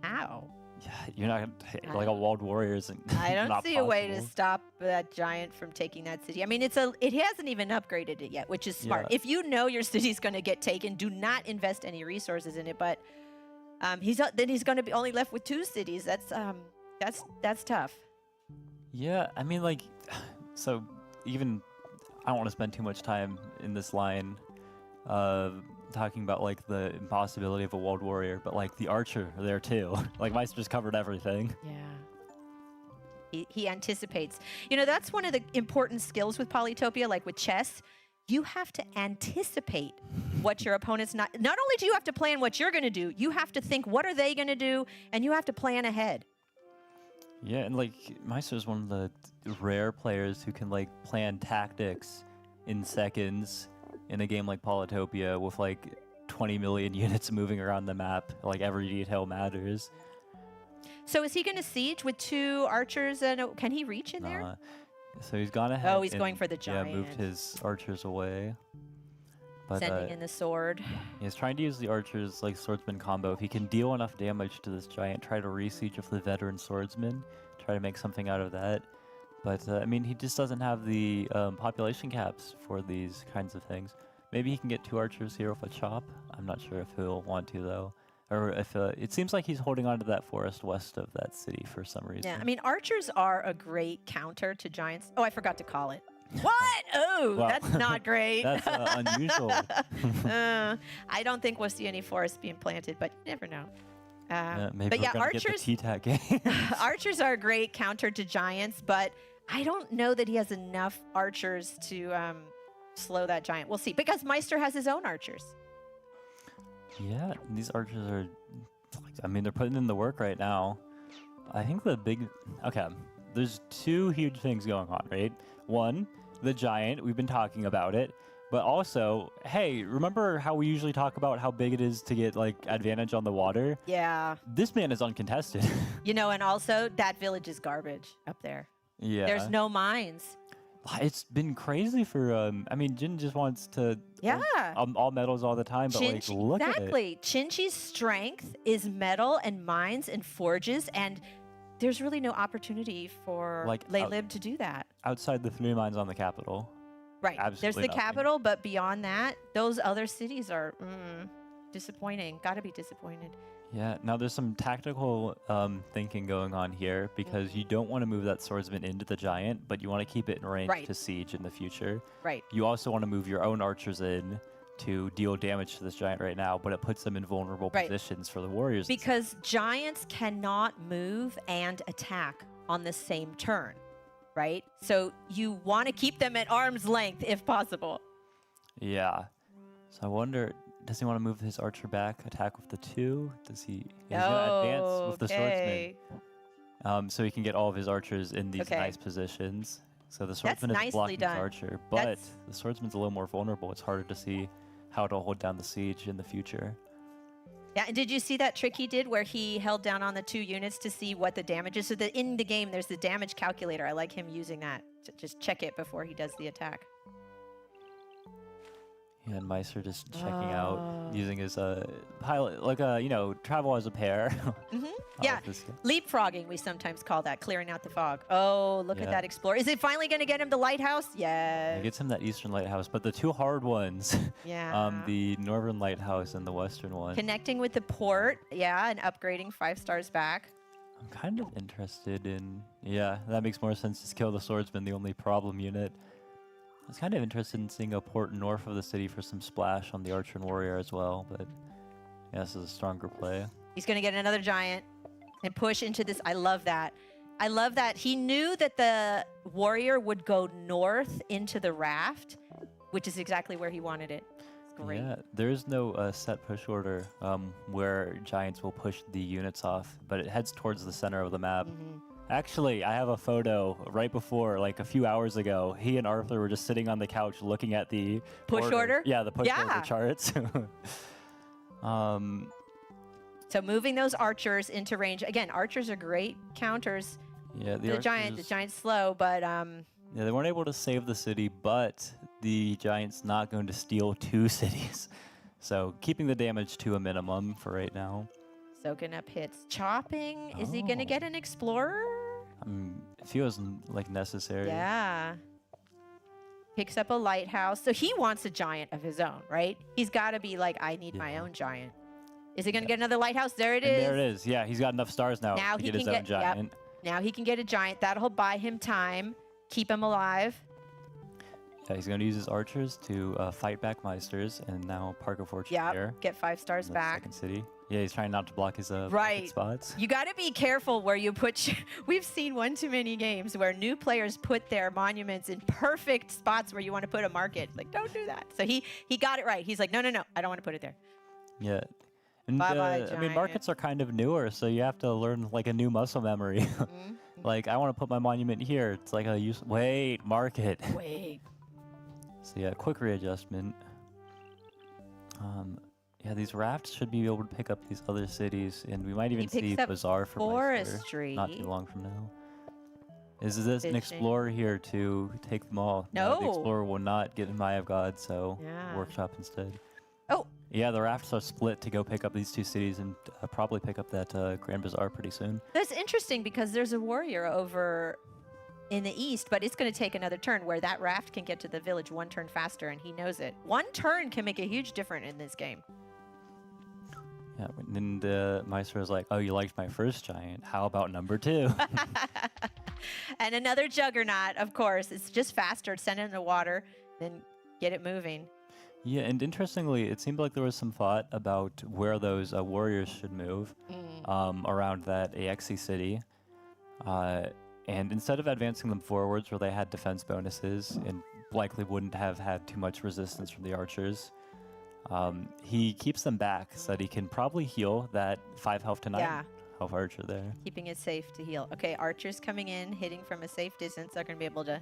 How? yeah, you're not like a walled warrior isn't. I don't not see a way to possible. stop that giant from taking that city. I mean, it hasn't even upgraded it yet, which is smart. Yeah. If you know your city's going to get taken, do not invest any resources in it. But then he's going to be only left with 2 cities. That's tough. Yeah, I mean, like, so even I don't want to spend too much time in this line talking about like the impossibility of a walled warrior, but like the archer there too. Like Meister's covered everything. Yeah. He anticipates. You know, that's one of the important skills with Polytopia, like with chess. You have to anticipate what your opponent's not only do you have to plan what you're going to do, you have to think what are they going to do, and you have to plan ahead. Yeah, and like Meister's one of the rare players who can like plan tactics in seconds in a game like Polytopia with like 20 million units moving around the map. Like every detail matters. So is he going to siege with 2 archers? And can he reach in there? So he's gone ahead. Oh, he's going and, for the Yeah, moved giant. his archers away. But Sending in the sword. he's trying to use the archers like swordsman combo. If he can deal enough damage to this giant, try to re-siege with the veteran swordsman, try to make something out of that. But I mean, he just doesn't have the population caps for these kinds of things. Maybe he can get 2 archers here with a chop. I'm not sure if he'll want to though. Or if it seems like he's holding on to that forest west of that city for some reason. Yeah, I mean, archers are a great counter to giants. Oh, I forgot to call it. What? Oh, Wow. that's not great. That's unusual. I don't think we'll see any forests being planted, but you never know. Yeah, maybe but we're yeah, gonna archers. get the T-Tac game. Archers are a great counter to giants, but I don't know that he has enough archers to slow that giant. We'll see, because Meister has his own archers. Yeah, these archers are, I mean, they're putting in the work right now. I think okay, there's 2 huge things going on, right? One, the giant, we've been talking about it, but also, hey, remember how we usually talk about how big it is to get like advantage on the water? Yeah. This man is uncontested. You know, and also that village is garbage up there. Yeah. There's no mines. It's been crazy for, I mean, Jin just wants to, Yeah. all metals all the time, but like, Chinchi, look at it. exactly. Chinchi's strength is metal and mines and forges, and there's really no opportunity for Like, Lay Lib to do that. Outside the 3 mines on the capital. Right. There's absolutely the nothing. capital, but beyond that, those other cities are disappointing. Got to be disappointed. Yeah, now there's some tactical thinking going on here because you don't want to move that swordsman into the giant, but you want to keep it in range Right. to siege in the future. Right. You also want to move your own archers in to deal damage to this giant right now, but it puts them in vulnerable Right. positions for the warriors. Because giants cannot move and attack on the same turn, right? So you want to keep them at arm's length if possible. Yeah. So I wonder, does he want to move his archer back, attack with the 2? Does he? He's gonna advance with the swordsman, so he can get all of his archers in these Okay. nice positions. So the swordsman is nicely blocking his done. archer, but That's- the swordsman's a little more vulnerable. It's harder to see how to hold down the siege in the future. Yeah, and did you see that trick he did where he held down on the 2 units to see what the damage is? So that in the game, there's the damage calculator. I like him using that to just check it before he does the attack. Yeah, and Meister just checking out, using his pilot, like travel as a pair. Yeah, leapfrogging, we sometimes call that, clearing out the fog. Oh, look at Yeah. that explorer. Is it finally going to get him the lighthouse? Yeah, Yes. gets him that eastern lighthouse, but the 2 hard ones, Yeah. the northern lighthouse and the western one. Connecting with the port, yeah, and upgrading 5 stars back. I'm kind of interested in... Yeah, that makes more sense. Just kill the swordsman, the only problem unit. I was kind of interested in seeing a port north of the city for some splash on the archer and warrior as well, but yeah, this is a stronger play. He's going to get another giant and push into this. I love that. I love that. He knew that the warrior would go north into the raft, which is exactly where he wanted it. It's great. Yeah, there is no set push order where giants will push the units off, but it heads towards the center of the map. Actually, I have a photo right before, like a few hours ago. He and Arthur were just sitting on the couch looking at the Push order? Yeah, the push Yeah. order charts. So moving those archers into range. Again, archers are great counters. Yeah, The giant's slow, but yeah, they weren't able to save the city, but the giant's not going to steal 2 cities. So keeping the damage to a minimum for right now. soaking up hits. Chopping. Is he going to Oh. get an explorer? It feels like necessary. Yeah. Picks up a lighthouse. So he wants a giant of his own, right? He's got to be like, I need my Yeah. own giant. Is he going to get another lighthouse? There it And is. there it is. Yeah, he's got enough stars now, Now to he get his can own get- yep. giant. Now he can get a giant. That'll buy him time, keep him alive. Yeah, he's going to use his archers to fight back Meisters, and now Park of Fortune Yeah, here. get 5 stars in the back. Second city. Yeah, he's trying not to block his market Right. spots. You got to be careful where you put. We've seen one too many games where new players put their monuments in perfect spots where you want to put a market. Like, don't do that. So he got it right. He's like, no, I don't want to put it there. Yeah. And Bye-bye, I mean, giant. markets are kind of newer, so you have to learn like a new muscle memory. Like, I want to put my monument here. It's like a use. Wait, market. Wait. So yeah, quick readjustment. Yeah, these rafts should be able to pick up these other cities, and we might even He picks see up Bazaar for Meister forestry. not too long from now. Is this an Fishing. explorer here to take them all? the No. explorer will not get in Eye of God, so Yeah. workshop instead. Oh, Yeah, the rafts are split to go pick up these 2 cities and probably pick up that Grand Bazaar pretty soon. that's interesting because there's a warrior over in the east, but it's going to take another turn where that raft can get to the village 1 turn faster, and he knows it. 1 turn can make a huge difference in this game. Yeah, and Meister was like, "Oh, you liked my first giant? How about number 2?" And another juggernaut, of course. It's just faster. Send it in the water, then get it moving. Yeah, and interestingly, it seemed like there was some thought about where those warriors should move around that AXE city. And instead of advancing them forwards where they had defense bonuses and likely wouldn't have had too much resistance from the archers, he keeps them back so that he can probably heal that 5 health to 9 Yeah. health archer there. Keeping it safe to heal. Okay, archers coming in, hitting from a safe distance. They're going to be able to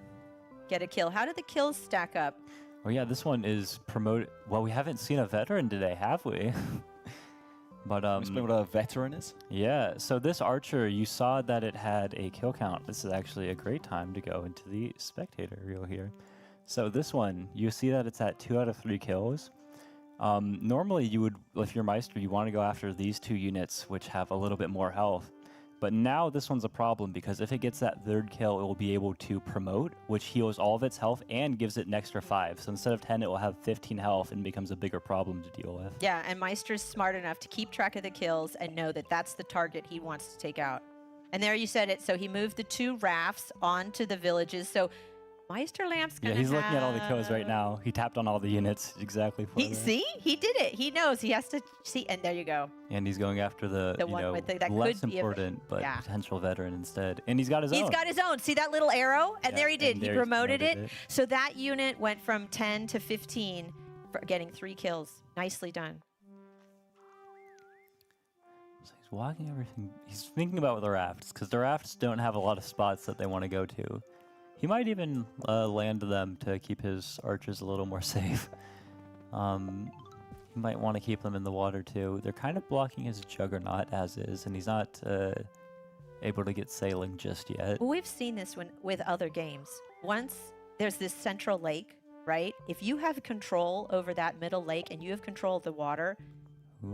get a kill. How do the kills stack up? Oh yeah, this one is promoted. Well, we haven't seen a veteran today, have we? But Explain what a veteran is. yeah, so this archer, you saw that it had a kill count. This is actually a great time to go into the spectator reel here. So this one, you see that it's at 2 out of 3 kills. Normally you would, if you're Meister, you want to go after these 2 units, which have a little bit more health. But now this one's a problem because if it gets that 3rd kill, it will be able to promote, which heals all of its health and gives it an extra 5. So instead of 10, it will have 15 health and becomes a bigger problem to deal with. Yeah, and Meister's smart enough to keep track of the kills and know that that's the target he wants to take out. And there you said it. So he moved the 2 rafts onto the villages. So Meister Lamp's Yeah, gonna he's looking at all the kills right have- now. He tapped on all the units exactly for that. See, he did it. He knows he has to see, and there you go. And he's going after the you one know, with that less could be a- important but yeah. potential veteran instead. And he's got his He's own. got his own. See that little arrow? And Yeah, there he did. and He there he's promoted it. promoted it. So that unit went from 10 to 15 for getting 3 kills. Nicely done. So he's walking everything. He's thinking about the rafts because the rafts don't have a lot of spots that they want to go to. He might even land them to keep his archers a little more safe. He might want to keep them in the water too. They're kind of blocking his juggernaut as is, and he's not able to get sailing just yet. Well, we've seen this with other games. Once there's this central lake, right? If you have control over that middle lake and you have control of the water,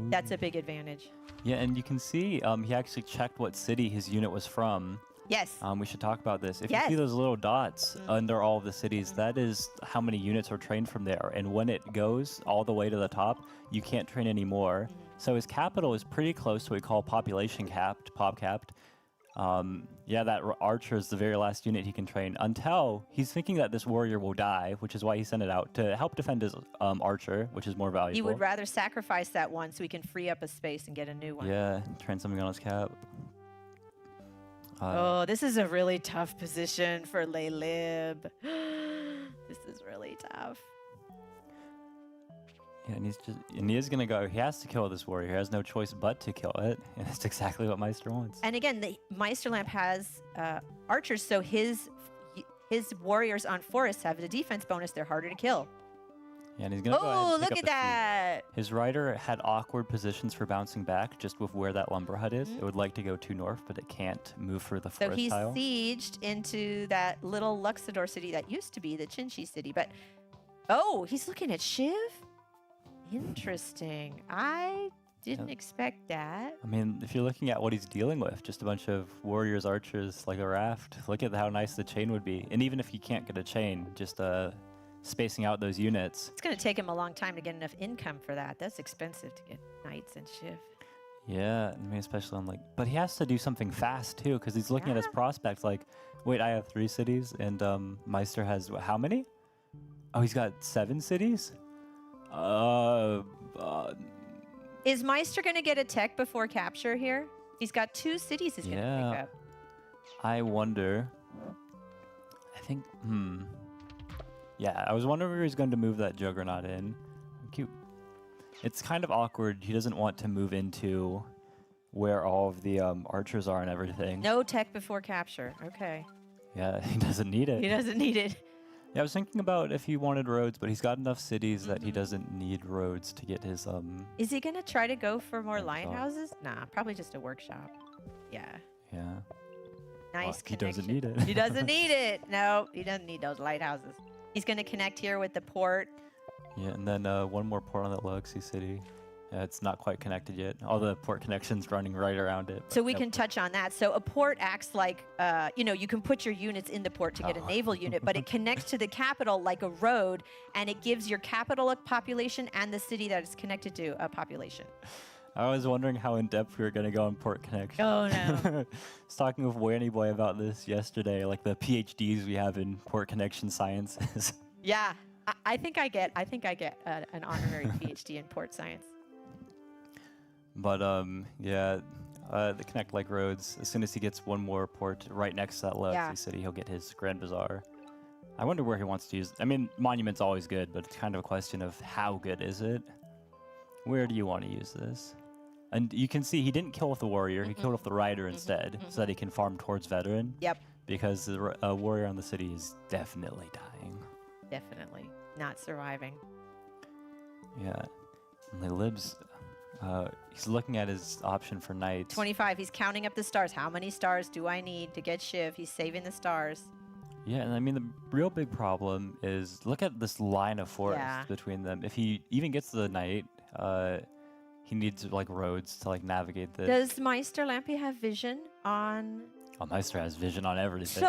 that's a big advantage. Yeah, and you can see he actually checked what city his unit was from. Yes. We should talk about this. If Yes. you see those little dots under all of the cities, that is how many units are trained from there. And when it goes all the way to the top, you can't train anymore. So his capital is pretty close to what we call population capped, pop capped. Yeah, that archer is the very last unit he can train until he's thinking that this warrior will die, which is why he sent it out to help defend his archer, which is more valuable. He would rather sacrifice that one so he can free up a space and get a new one. Yeah, train something on his cap. Oh, this is a really tough position for Laylib. This is really tough. Yeah, and he is gonna go. He has to kill this warrior. He has no choice but to kill it, and that's exactly what Meister wants. And again, the Meisterlamp has archers, so his warriors on forests have the defense bonus. They're harder to kill. Yeah, and he's gonna go ahead Oh, and pick look up at the that! feed. His rider had awkward positions for bouncing back, just with where that lumber hut is. Mm-hmm. It would like to go too north, but it can't move for the So forest he's tile. sieged into that little Luxador city that used to be the Chinchi city. But oh, he's looking at Shiv. Interesting. I didn't expect that. I mean, if you're looking at what he's dealing with, just a bunch of warriors, archers, like a raft. Look at how nice the chain would be. And even if you can't get a chain, just spacing out those units. It's going to take him a long time to get enough income for that. That's expensive to get knights and Shiv. Yeah, I mean, especially on but he has to do something fast too, because he's looking at his prospects like, wait, I have 3 cities, and Meister has how many? Oh, he's got 7 cities? Is Meister going to get a tech before capture here? He's got 2 cities he's going to pick up. I wonder. I think, Yeah, I was wondering where he's going to move that Juggernaut in. Cute. It's kind of awkward. He doesn't want to move into where all of the archers are and everything. No tech before capture. Okay. Yeah, he doesn't need it. He doesn't need it. Yeah, I was thinking about if he wanted roads, but he's got enough cities that he doesn't need roads to get his Is he going to try to go for more Workshop. lighthouses? Nah, probably just a workshop. Yeah. Yeah. Nice he doesn't connection. need it. He doesn't need it. No, he doesn't need those lighthouses. He's going to connect here with the port. Yeah, and then one more port on that Luxie city. Yeah, it's not quite connected yet. All the port connections running right around it. So we can touch on that. So a port acts like, you can put your units in the port to get a naval unit, but it connects to the capital like a road, and it gives your capital a population and the city that it's connected to a population. I was wondering how in depth we were going to go on port connection. Oh, no. I was talking with Wanny Boy about this yesterday, like the PhDs we have in port connection sciences. Yeah, I think I get an honorary PhD in port science. But yeah, the connect like roads. As soon as he gets one more port right next to that Luxie city, he'll get his Grand Bazaar. I wonder where he wants to use. I mean, Monument's always good, but it's kind of a question of how good is it? Where do you want to use this? And you can see he didn't kill with the warrior. He killed with the rider instead, so that he can farm towards veteran. Yep. Because the warrior on the city is definitely dying. Definitely not surviving. Yeah. And the libs. He's looking at his option for knights. 25. He's counting up the stars. How many stars do I need to get Shiv? He's saving the stars. Yeah, and I mean, the real big problem is look at this line of forest between them. If he even gets to the knight, he needs like roads to like navigate this. Does Meister Lampy have vision on? Oh, Meister has vision on everything.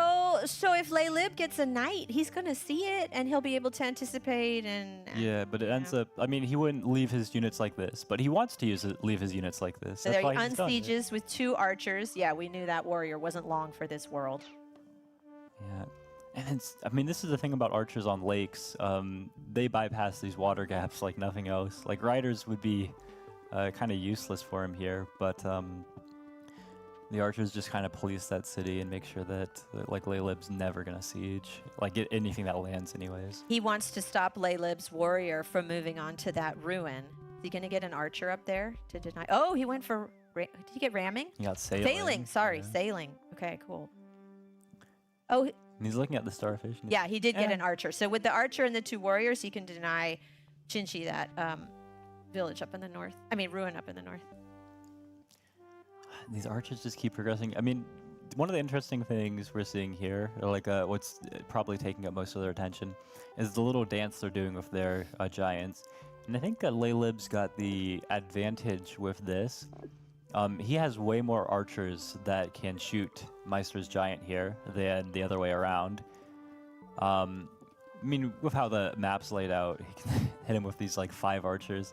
So if Laylib gets a knight, he's gonna see it and he'll be able to anticipate and. Yeah, but it ends up. I mean, he wouldn't leave his units like this, but he wants to leave his units like this. So That's there why he he's done it. unsieges with 2 archers. Yeah, we knew that warrior wasn't long for this world. Yeah. And it's, I mean, this is the thing about archers on lakes. They bypass these water gaps like nothing else. Like riders would be kind of useless for him here, but the archers just kind of police that city and make sure that like Laylib's never gonna siege, like get anything that lands anyways. He wants to stop Laylib's warrior from moving on to that ruin. Is he gonna get an archer up there to deny? Oh, he went for. Did he get ramming? He got sailing. Sailing. Sorry, Yeah. sailing. Okay, cool. Oh. And he's looking at the starfish. and Yeah, he did get an archer. So with the archer and the 2 warriors, he can deny Chinchi that village up in the north. I mean, ruin up in the north. These archers just keep progressing. I mean, one of the interesting things we're seeing here, or like what's probably taking up most of their attention, is the little dance they're doing with their giants. And I think Laylib's got the advantage with this. He has way more archers that can shoot Meister's giant here than the other way around. I mean, with how the map's laid out, he can hit him with these like 5 archers.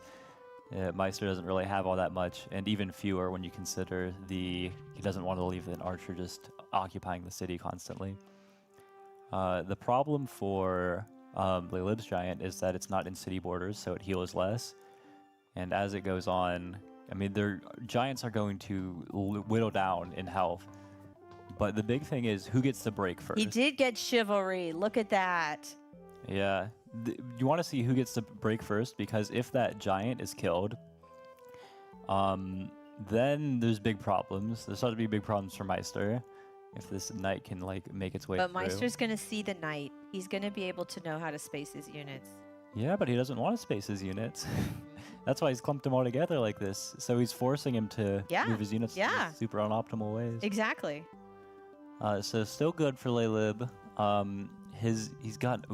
Yeah, Meister doesn't really have all that much, and even fewer when you consider he doesn't want to leave an archer just occupying the city constantly. The problem for Leylib's Giant is that it's not in city borders, so it heals less. And as it goes on, I mean, their giants are going to whittle down in health. But the big thing is who gets to break first. He did get chivalry. Look at that. Yeah. You want to see who gets to break first, because if that giant is killed, then there's big problems. There's start to be big problems for Meister if this knight can like make its way But through. Meister's going to see the knight. He's going to be able to know how to space his units. Yeah, but he doesn't want to space his units. That's why he's clumped them all together like this. So he's forcing him to move his units in super unoptimal ways. Exactly. So still good for Leylib. He's got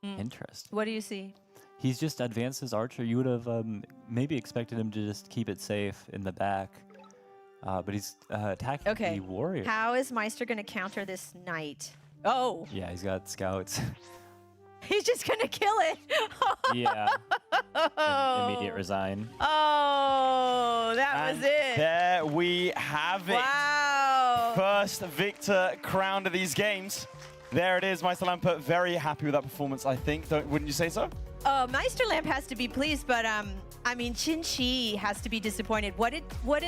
interest. What do you see? He's just advanced his archer. You would have maybe expected him to just keep it safe in the back. But he's attacking the warrior. How is Meister going to counter this knight? Oh. Yeah, he's got scouts. He's just going to kill it. Yeah. Immediate resign. Oh, that was it. There we have it. Wow. First victor crowned of these games. There it is, Meister Lampert. Very happy with that performance, I think. Wouldn't you say so? Meister Lamp has to be pleased, but I mean, Qin Shi has to be disappointed. What did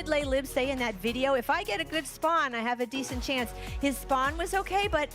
Leylib say in that video? If I get a good spawn, I have a decent chance. His spawn was okay, but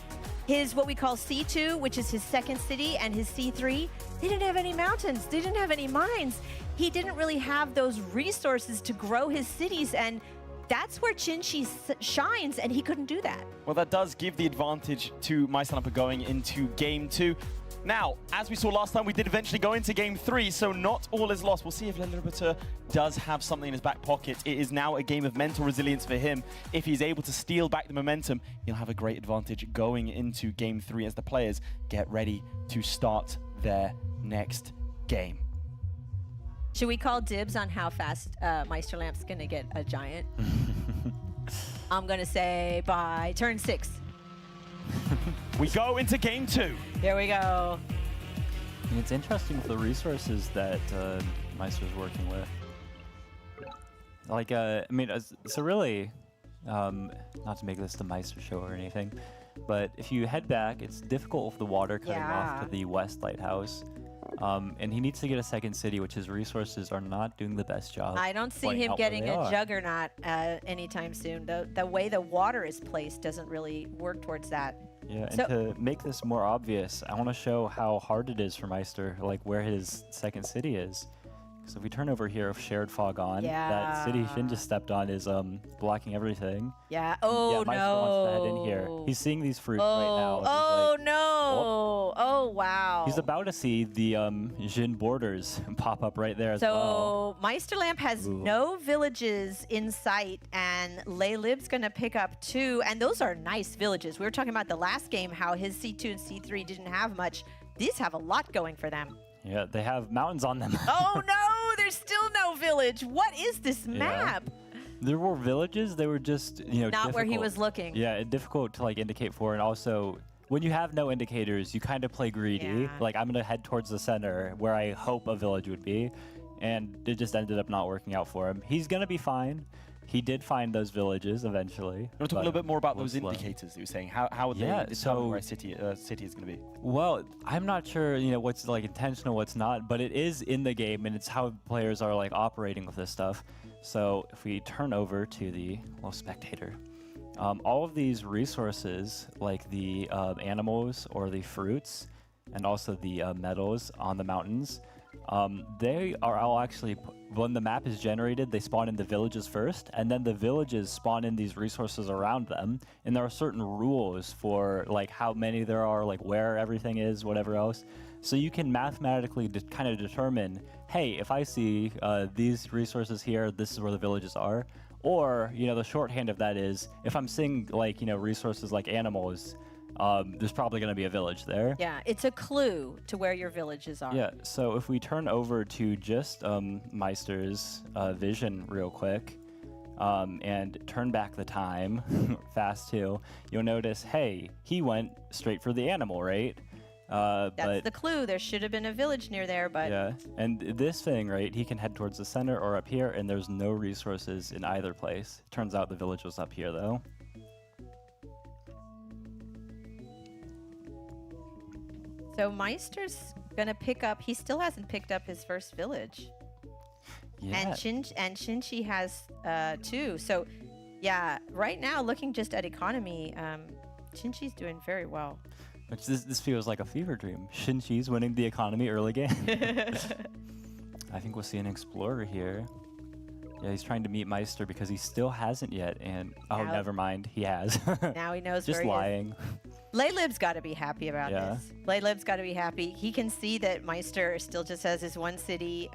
his what we call C2, which is his second city, and his C3, they didn't have any mountains. They didn't have any mines. He didn't really have those resources to grow his cities, and that's where Qin Shi shines, and he couldn't do that. Well, that does give the advantage to Meister Lampert going into game 2. Now, as we saw last time, we did eventually go into game 3, so not all is lost. We'll see if Leylib does have something in his back pocket. It is now a game of mental resilience for him. If he's able to steal back the momentum, he'll have a great advantage going into game 3 as the players get ready to start their next game. Should we call dibs on how fast Meister Lamp's going to get a giant? I'm going to say by turn 6. We go into game 2. Here we go. And it's interesting with the resources that Meister's working with. Like, I mean, so really, not to make this the Meister show or anything, but if you head back, it's difficult with the water cutting off to the west lighthouse. And he needs to get a second city, which his resources are not doing the best job. I don't see him getting a juggernaut anytime soon. The way the water is placed doesn't really work towards that. Yeah, and to make this more obvious, I want to show how hard it is for Meister, like where his second city is. So if we turn over here, with shared fog on, that city Shin just stepped on is blocking everything. Yeah. Oh, Meister no. wants to head in here. He's seeing these fruits right now. And Oh, he's like, no. Oh, wow. He's about to see the Jin borders pop up right there as well. So Meister Lamp has no villages in sight, and Leylib's going to pick up 2. And those are nice villages. We were talking about the last game, how his C2 and C3 didn't have much. These have a lot going for them. Yeah, they have mountains on them. Oh, no. There's still no village. What is this map? There were villages. They were just, Not difficult. where he was looking. Yeah, difficult to like indicate for. And also, when you have no indicators, you kind of play greedy. Yeah. Like, I'm going to head towards the center where I hope a village would be. And it just ended up not working out for him. He's going to be fine. He did find those villages eventually. You want to talk a little bit more about those indicators that you were saying? How would they determine where a city is going to be? Well, I'm not sure, what's like intentional, what's not, but it is in the game, and it's how players are like operating with this stuff. So if we turn over to the little spectator, all of these resources, like the animals or the fruits, and also the metals on the mountains, they are all actually, when the map is generated, they spawn in the villages first, and then the villages spawn in these resources around them, and there are certain rules for like how many there are, like where everything is, whatever else. So you can mathematically kind of determine, hey, if I see these resources here, this is where the villages are. Or, the shorthand of that is, if I'm seeing like, resources like animals, there's probably going to be a village there. Yeah, it's a clue to where your villages are. Yeah, so if we turn over to just Meister's vision real quick and turn back the time, fast too, you'll notice, hey, he went straight for the animal, right? That's but the clue. There should have been a village near there, but yeah, and this thing, right? He can head towards the center or up here, and there's no resources in either place. Turns out the village was up here, though. so Meister's gonna pick up. He still hasn't picked up his first village, Yeah. and Shinchi has 2. So yeah, right now looking just at economy, Shinchi's doing very well. Which this feels like a fever dream. Shinchi's winning the economy early game. I think we'll see an explorer here. Yeah, he's trying to meet Meister because he still hasn't yet, and oh, Now- never mind, he has. Now he knows Just where he is. lying. Laylib's got to be happy about Yeah. this. Laylib's got to be happy. He can see that Meister still just has his 1 city.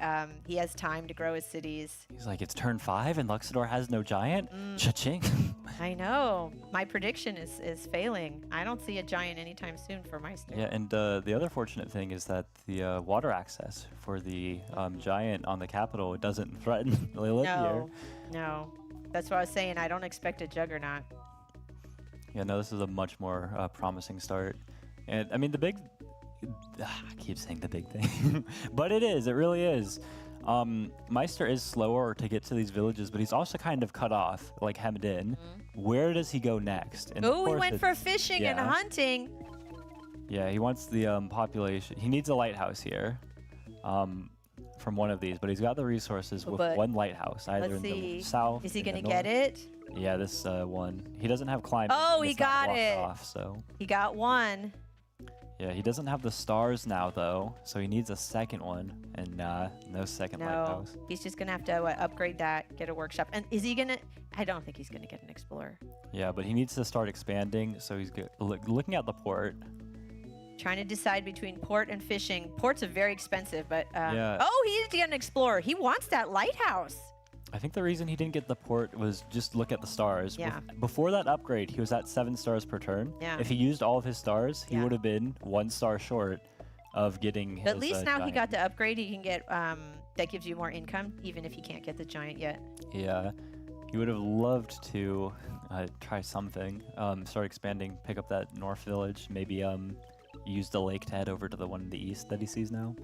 He has time to grow his cities. He's like, it's turn 5 and Luxador has no giant? Cha-ching. I know. My prediction is failing. I don't see a giant anytime soon for Meister. Yeah, and the other fortunate thing is that the water access for the giant on the capital doesn't threaten Lilith here. No. That's what I was saying. I don't expect a juggernaut. Yeah, no, this is a much more promising start. And I mean, the big, I keep saying the big thing, but it really is. Meister is slower to get to these villages, but he's also kind of cut off, like hemmed in. Where does he go next? And of Oh, he course went for it's- fishing and yeah. hunting. Yeah, he wants the population. He needs a lighthouse here from one of these, but he's got the resources with But 1 lighthouse, either let's in see. the south. Is he in going to the get north. it? Yeah, this one. He doesn't have climbing. Oh, and he it's not got blocked it. Off, so. He got 1. Yeah, he doesn't have the stars now, though, so he needs a second one, and no second No. lighthouse. He's just going to have to upgrade that, get a workshop. And is he going to... I don't think he's going to get an explorer. Yeah, but he needs to start expanding, so he's looking at the port. Trying to decide between port and fishing. Ports are very expensive, but... Yeah. Oh, he needs to get an explorer. He wants that lighthouse. I think the reason he didn't get the port was just look at the stars. Yeah. Before that upgrade, he was at 7 stars per turn. Yeah. If he used all of his stars, he Yeah. would have been 1 star short of getting his But at least now he giant. got the upgrade. He can get... that gives you more income, even if he can't get the giant yet. Yeah. He would have loved to try something. Start expanding, pick up that north village, maybe use the lake to head over to the one in the east that he sees now.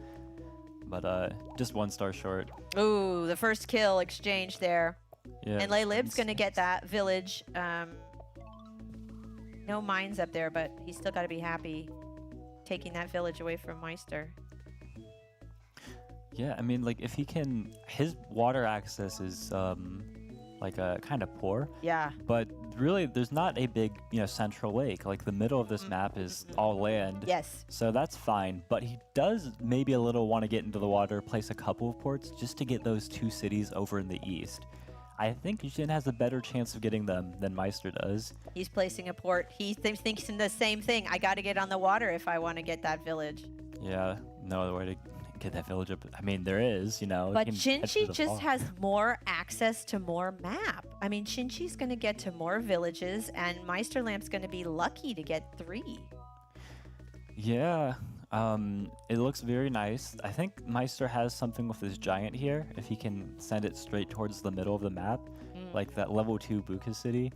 But just 1 star short. Ooh, the first kill exchange there. Yeah. And Laylib's going to get that village. No mines up there, but he's still got to be happy taking that village away from Meister. Yeah, I mean, like, if he can... His water access is, like, kind of poor. Yeah. But really, there's not a big, central lake. Like, the middle of this map is all land. Yes. So that's fine. But he does maybe a little want to get into the water, place a couple of ports, just to get those 2 cities over in the east. I think Yushin has a better chance of getting them than Meister does. He's placing a port. He thinks in the same thing. I got to get on the water if I want to get that village. Yeah, no other way to get that village up. I mean, there is, he But can head to Shinchi the just far. has more access to more map. I mean, Shinchi's going to get to more villages, and Meisterlamp's going to be lucky to get 3. Yeah, it looks very nice. I think Meister has something with his giant here. If he can send it straight towards the middle of the map, like that level 2 Buka city,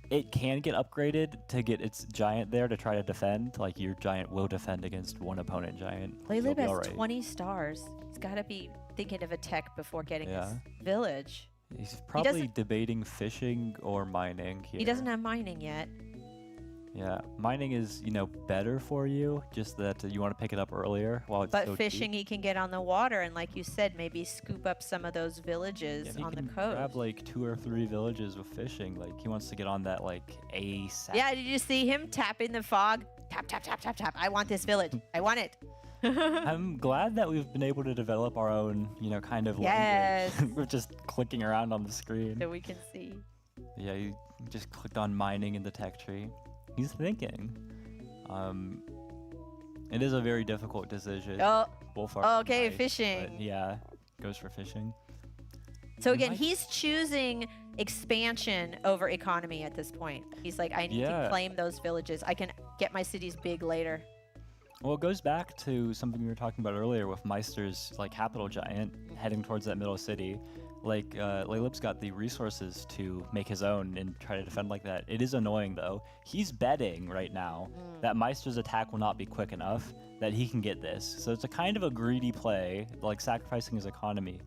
it can get upgraded to get its giant there to try to defend. Like, your giant will defend against 1 opponent giant. You'll Laylib be has all right. 20 stars. He's got to be thinking of a tech before getting Yeah. his village. He's probably doesn't- debating fishing or mining here. He doesn't have mining yet. Yeah, mining is, better for you, just that you want to pick it up earlier while it's But so cheap. fishing, he can get on the water, and like you said, maybe scoop up some of those villages Yeah, he on the can coast. grab like 2 or 3 villages with fishing. Like, he wants to get on that like ASAP. Yeah, did you see him tapping the fog? Tap, tap, tap, tap, tap. I want this village. I want it. I'm glad that we've been able to develop our own, kind of Yes. language. We're just clicking around on the screen. So we can see. Yeah, you just clicked on mining in the tech tree. He's thinking. It is a very difficult decision. Oh, Both are okay, nice, but fishing. yeah, goes for fishing. So We again, might- he's choosing expansion over economy at this point. He's like, I need to Yeah. claim those villages. I can get my cities big later. Well, it goes back to something we were talking about earlier with Meister's like capital giant heading towards that middle city. like Lalib's got the resources to make his own and try to defend like that. It is annoying though. He's betting right now that Meister's attack will not be quick enough that he can get this. So it's a kind of a greedy play, like sacrificing his economy.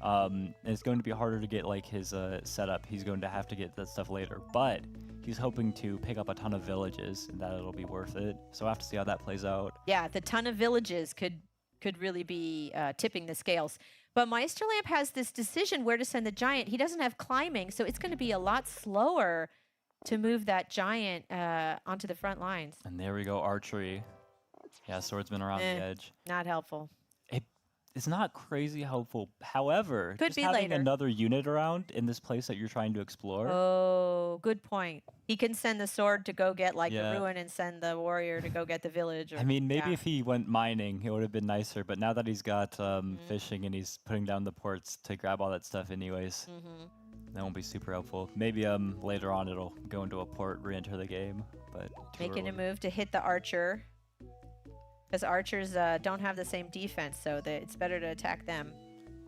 And it's going to be harder to get like his setup. He's going to have to get that stuff later, but he's hoping to pick up a ton of villages and that it'll be worth it. So I have to see how that plays out. Yeah, the ton of villages could really be tipping the scales. But Meisterlamp has this decision where to send the giant. He doesn't have climbing, so it's going to be a lot slower to move that giant onto the front lines. And there we go, archery. Yeah, swordsman around the edge. Not helpful. It's not crazy helpful. However, Could just be having later. another unit around in this place that you're trying to explore. Oh, good point. He can send the sword to go get like Yeah. the ruin and send the warrior to go get the village. Or, I mean, maybe yeah. if he went mining, it would have been nicer. But now that he's got fishing and he's putting down the ports to grab all that stuff anyways, that won't be super helpful. Maybe later on it'll go into a port, re-enter the game. But too Making a early. move to hit the archer. Because archers don't have the same defense, so it's better to attack them.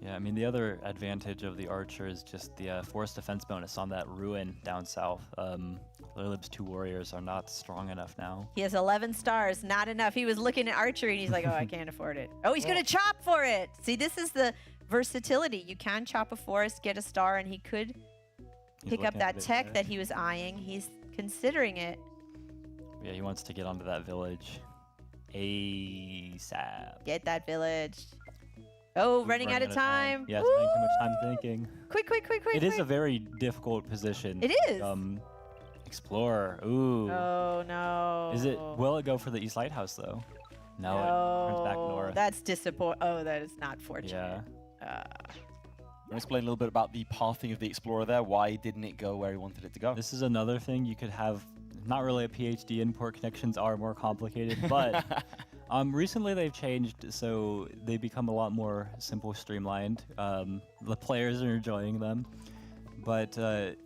Yeah, I mean, the other advantage of the archer is just the force defense bonus on that ruin down south. Lalib's 2 warriors are not strong enough now. He has 11 stars, not enough. He was looking at archery and he's like, oh, I can't afford it. Oh, he's going to chop for it. See, this is the versatility. You can chop a forest, get a star, and he could He's pick up looking at that it, tech yeah. that he was eyeing. He's considering it. Yeah, he wants to get onto that village ASAP. Get that village. Oh, He's running out of time. Yeah, Woo! spending too much time thinking. Quick, quick, quick, quick. It is a quick. very difficult position. It is. Explorer. Ooh. Oh, no. Is it? Will it go for the East Lighthouse though? No, it turns back north. That's disappointing. Oh, that is not fortunate. Yeah. I'll explain a little bit about the pathing of the Explorer there. Why didn't it go where he wanted it to go? This is another thing you could have. Not really a PhD in. Port connections are more complicated, but recently they've changed, so they become a lot more simple, streamlined. The players are enjoying them. But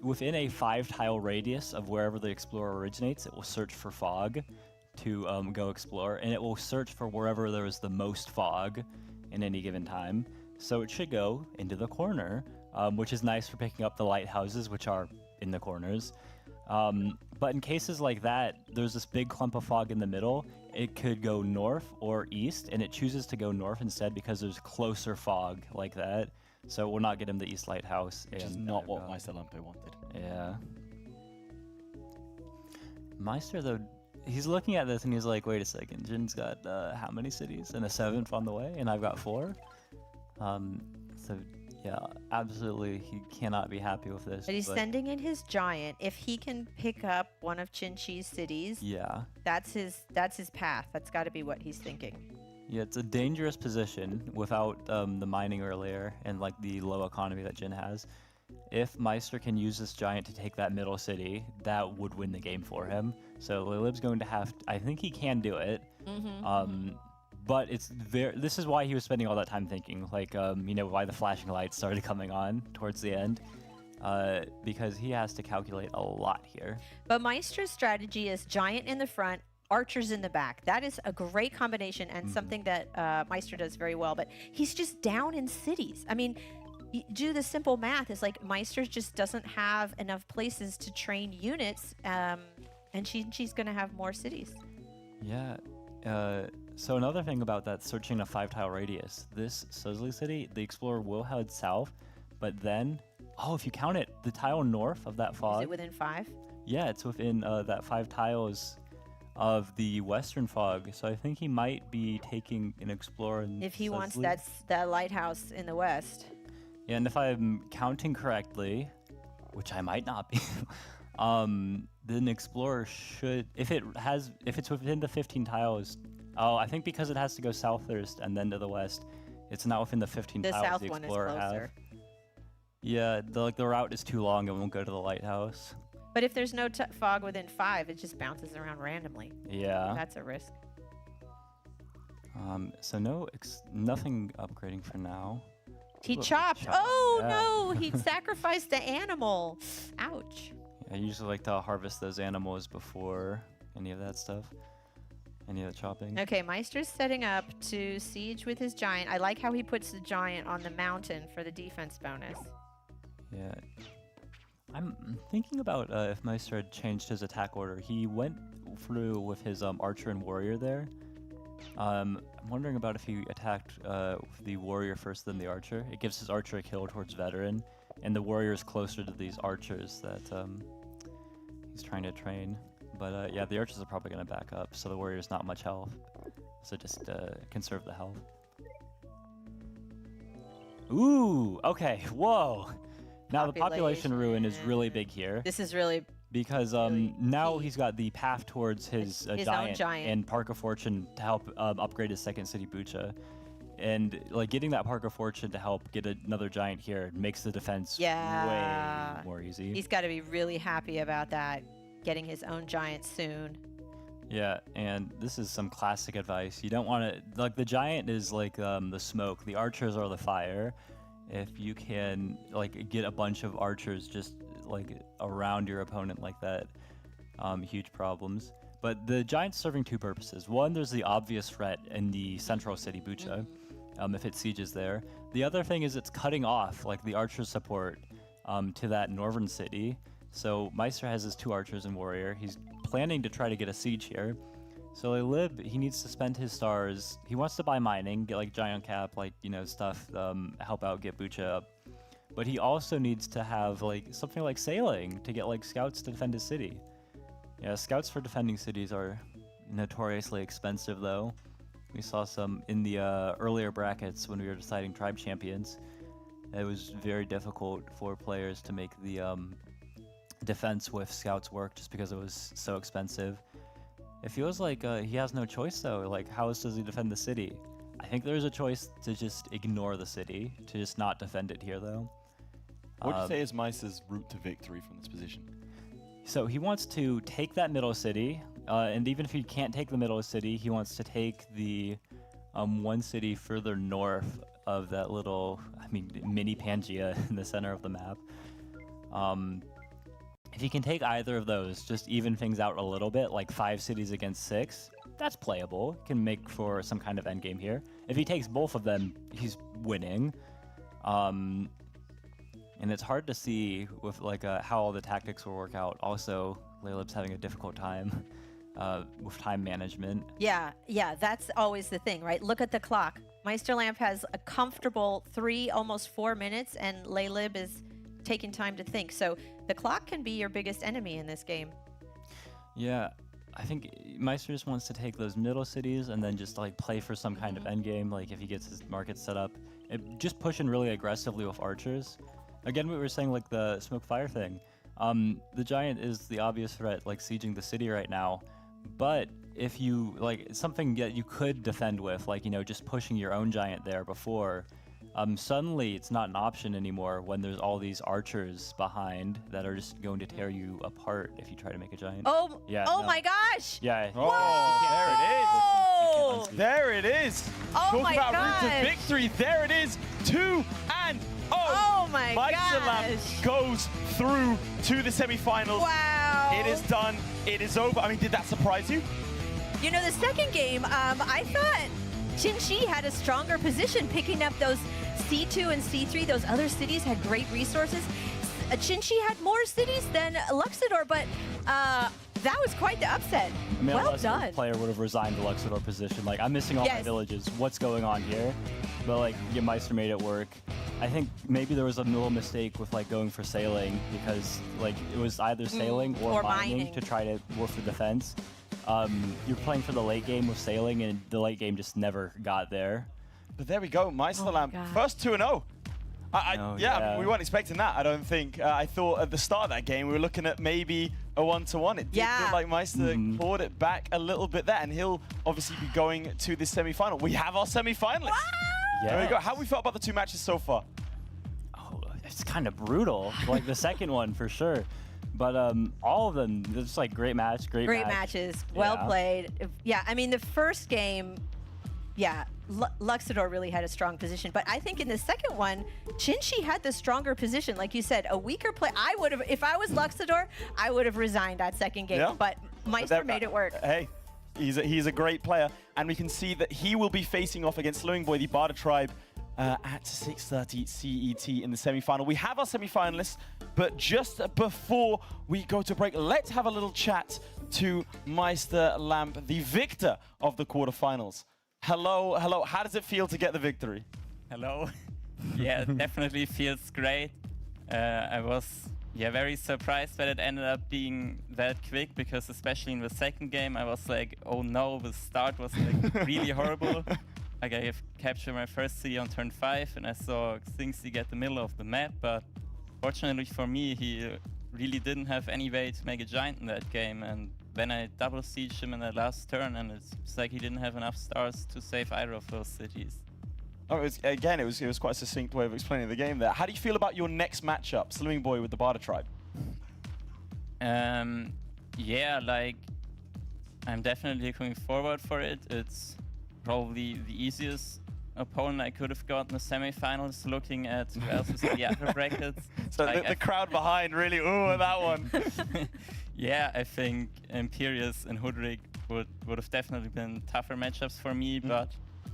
within a 5-tile radius of wherever the Explorer originates, it will search for fog to go explore, and it will search for wherever there is the most fog in any given time. So it should go into the corner, which is nice for picking up the lighthouses, which are in the corners. But in cases like that, there's this big clump of fog in the middle. It could go north or east, and it chooses to go north instead because there's closer fog like that. So it will not get him the East Lighthouse. Which is not what Meisterlampe wanted. Yeah. Meister, though, he's looking at this and he's like, wait a second, Jin's got how many cities? And a 7th on the way, and I've got 4? So, yeah, absolutely, he cannot be happy with this. But he's sending in his giant. If he can pick up one of Chin-Chi's cities, Yeah. that's his path. That's got to be what he's thinking. Yeah, it's a dangerous position without the mining earlier and like the low economy that Jin has. If Meister can use this giant to take that middle city, that would win the game for him. So Lalib's going to have I think he can do it. But it's this is why he was spending all that time thinking, like you know, why the flashing lights started coming on towards the end. Because he has to calculate a lot here. But Meister's strategy is giant in the front, archers in the back. That is a great combination and something that Meister does very well. But he's just down in cities. I mean, do the simple math. It's like Meister just doesn't have enough places to train units, and she's going to have more cities. Yeah. So another thing about that searching a 5-tile radius, this Susley city, the Explorer will head south, but then, if you count it, the tile north of that fog. Is it within 5? Yeah, it's within that 5 tiles of the western fog. So I think he might be taking an Explorer in If he wants Susley. that lighthouse in the west. Yeah, and if I'm counting correctly, which I might not be, then Explorer should, if it's within the 15 tiles, I think because it has to go south first and then to the west, it's not within the 15 The tiles south the one is Explorer closer. have. Yeah, the route is too long, it won't go to the lighthouse. But if there's no fog within 5, it just bounces around randomly. Yeah. That's a risk. So nothing upgrading for now. He Ooh, chopped. chop, Oh, yeah. no. He sacrificed the animal. Ouch. I usually like to harvest those animals before any of that stuff. Any of the chopping. Okay, Meister's setting up to siege with his giant. I like how he puts the giant on the mountain for the defense bonus. Yeah. I'm thinking about if Meister had changed his attack order. He went through with his archer and warrior there. I'm wondering about if he attacked the warrior first, then the archer. It gives his archer a kill towards veteran, and the warrior is closer to these archers that he's trying to train. But yeah, the archers are probably going to back up, so the warrior's not much health. So just conserve the health. Ooh, okay, whoa. Now the population ruin is really big here. This is really because really now key. he's got the path towards his, own giant, giant and Park of Fortune to help upgrade his second city Bucha. And like getting that Park of Fortune to help get another giant here makes the defense way more easy. He's got to be really happy about that, getting his own giant soon. Yeah, and this is some classic advice. You don't want to, like the giant is like the smoke, the archers are the fire. If you can like get a bunch of archers just like around your opponent like that, huge problems. But the giant's serving two purposes. One, there's the obvious threat in the central city Bucha, if it sieges there. The other thing is it's cutting off like the archer support to that northern city. So Meister has his two archers and warrior. He's planning to try to get a siege here. So Lib, he needs to spend his stars. He wants to buy mining, get like giant cap, like, you know, stuff, help out, get Bucha up. But he also needs to have like something like sailing to get like scouts to defend his city. Yeah, scouts for defending cities are notoriously expensive though. We saw some in the earlier brackets when we were deciding tribe champions. It was very difficult for players to make the defense with scouts work just because it was so expensive. It feels like he has no choice though. Like, how else does he defend the city? I think there's a choice to just ignore the city, to just not defend it here though. What do you say is Meister's route to victory from this position? So he wants to take that middle city, and even if he can't take the middle city, he wants to take the one city further north of that little, mini Pangea in the center of the map. If he can take either of those, just even things out a little bit, like 5 cities against 6, that's playable. Can make for some kind of endgame here. If he takes both of them, he's winning. And it's hard to see with like how all the tactics will work out. Also, Laylib's having a difficult time with time management. Yeah, that's always the thing, right? Look at the clock. Meisterlamp has a comfortable 3, almost 4 minutes, and Laylib is taking time to think. So the clock can be your biggest enemy in this game. Yeah, I think Meister just wants to take those middle cities and then just like play for some kind of endgame. Like if he gets his market set up, just pushing really aggressively with archers. Again, we were saying like the smoke fire thing. The giant is the obvious threat, like sieging the city right now. But if you like something that you could defend with, like, you know, just pushing your own giant there before, suddenly it's not an option anymore when there's all these archers behind that are just going to tear you apart if you try to make a giant. Oh, yeah, oh no. my gosh! Yeah. Oh, Whoa! there it is. Oh Talk my about route gosh. to victory. There it is. 2-0. Oh my Meisterlamp gosh. goes through to the semifinals. Wow. It is done. It is over. Did that surprise you? You know, the second game, I thought Qinshi had a stronger position picking up those C2 and C3. Those other cities had great resources. Qinshi had more cities than Luxador, but that was quite the upset. Well unless done. the player would have resigned the Luxador position. Like, I'm missing all my villages. What's going on here? But like, yeah, Meister made it work. I think maybe there was a little mistake with like going for sailing because like it was either sailing or mining to try to work for defense. You're playing for the late game with sailing, and the late game just never got there. But there we go. Meisterlamp, first 2-0. We weren't expecting that, I don't think. I thought at the start of that game, we were looking at maybe a 1-1. It did look like Meister clawed it back a little bit there, and he'll obviously be going to this semi-final. We have our semi-finalists. Wow. Yeah. There we go. How have we felt about the 2 matches so far? Oh, it's kind of brutal. Like the second one for sure. But all of them, it's like great match, great matches, well played. Yeah, the first game, Luxador really had a strong position. But I think in the second one, Qinshi had the stronger position. Like you said, a weaker play. I would have, if I was Luxador, I would have resigned that second game. Yeah. But Meister made it work. Hey, he's a great player. And we can see that he will be facing off against Slowing Boy, the Barda tribe, at 6:30 CET in the semi-final. We have our semi-finalists, but just before we go to break, let's have a little chat to Meister Lamp, the victor of the quarterfinals. Hello, hello. How does it feel to get the victory? Hello. Yeah, it definitely feels great. I was very surprised that it ended up being that quick, because especially in the second game I was like, oh no, the start was like really horrible. Like I captured my first city on turn 5 and I saw Xingzi get the middle of the map, but fortunately for me he really didn't have any way to make a giant in that game, and then I double sieged him in the last turn and it's like he didn't have enough stars to save either of those cities. Oh, it was quite a succinct way of explaining the game there. How do you feel about your next matchup, Slimming Boy with the Barda tribe? Yeah, like I'm definitely looking forward for it. It's probably the easiest opponent I could have got in the semifinals, looking at who else is in the other brackets. So like the crowd behind really, ooh, at that one. Yeah, I think Imperius and Hudrik would have definitely been tougher matchups for me, but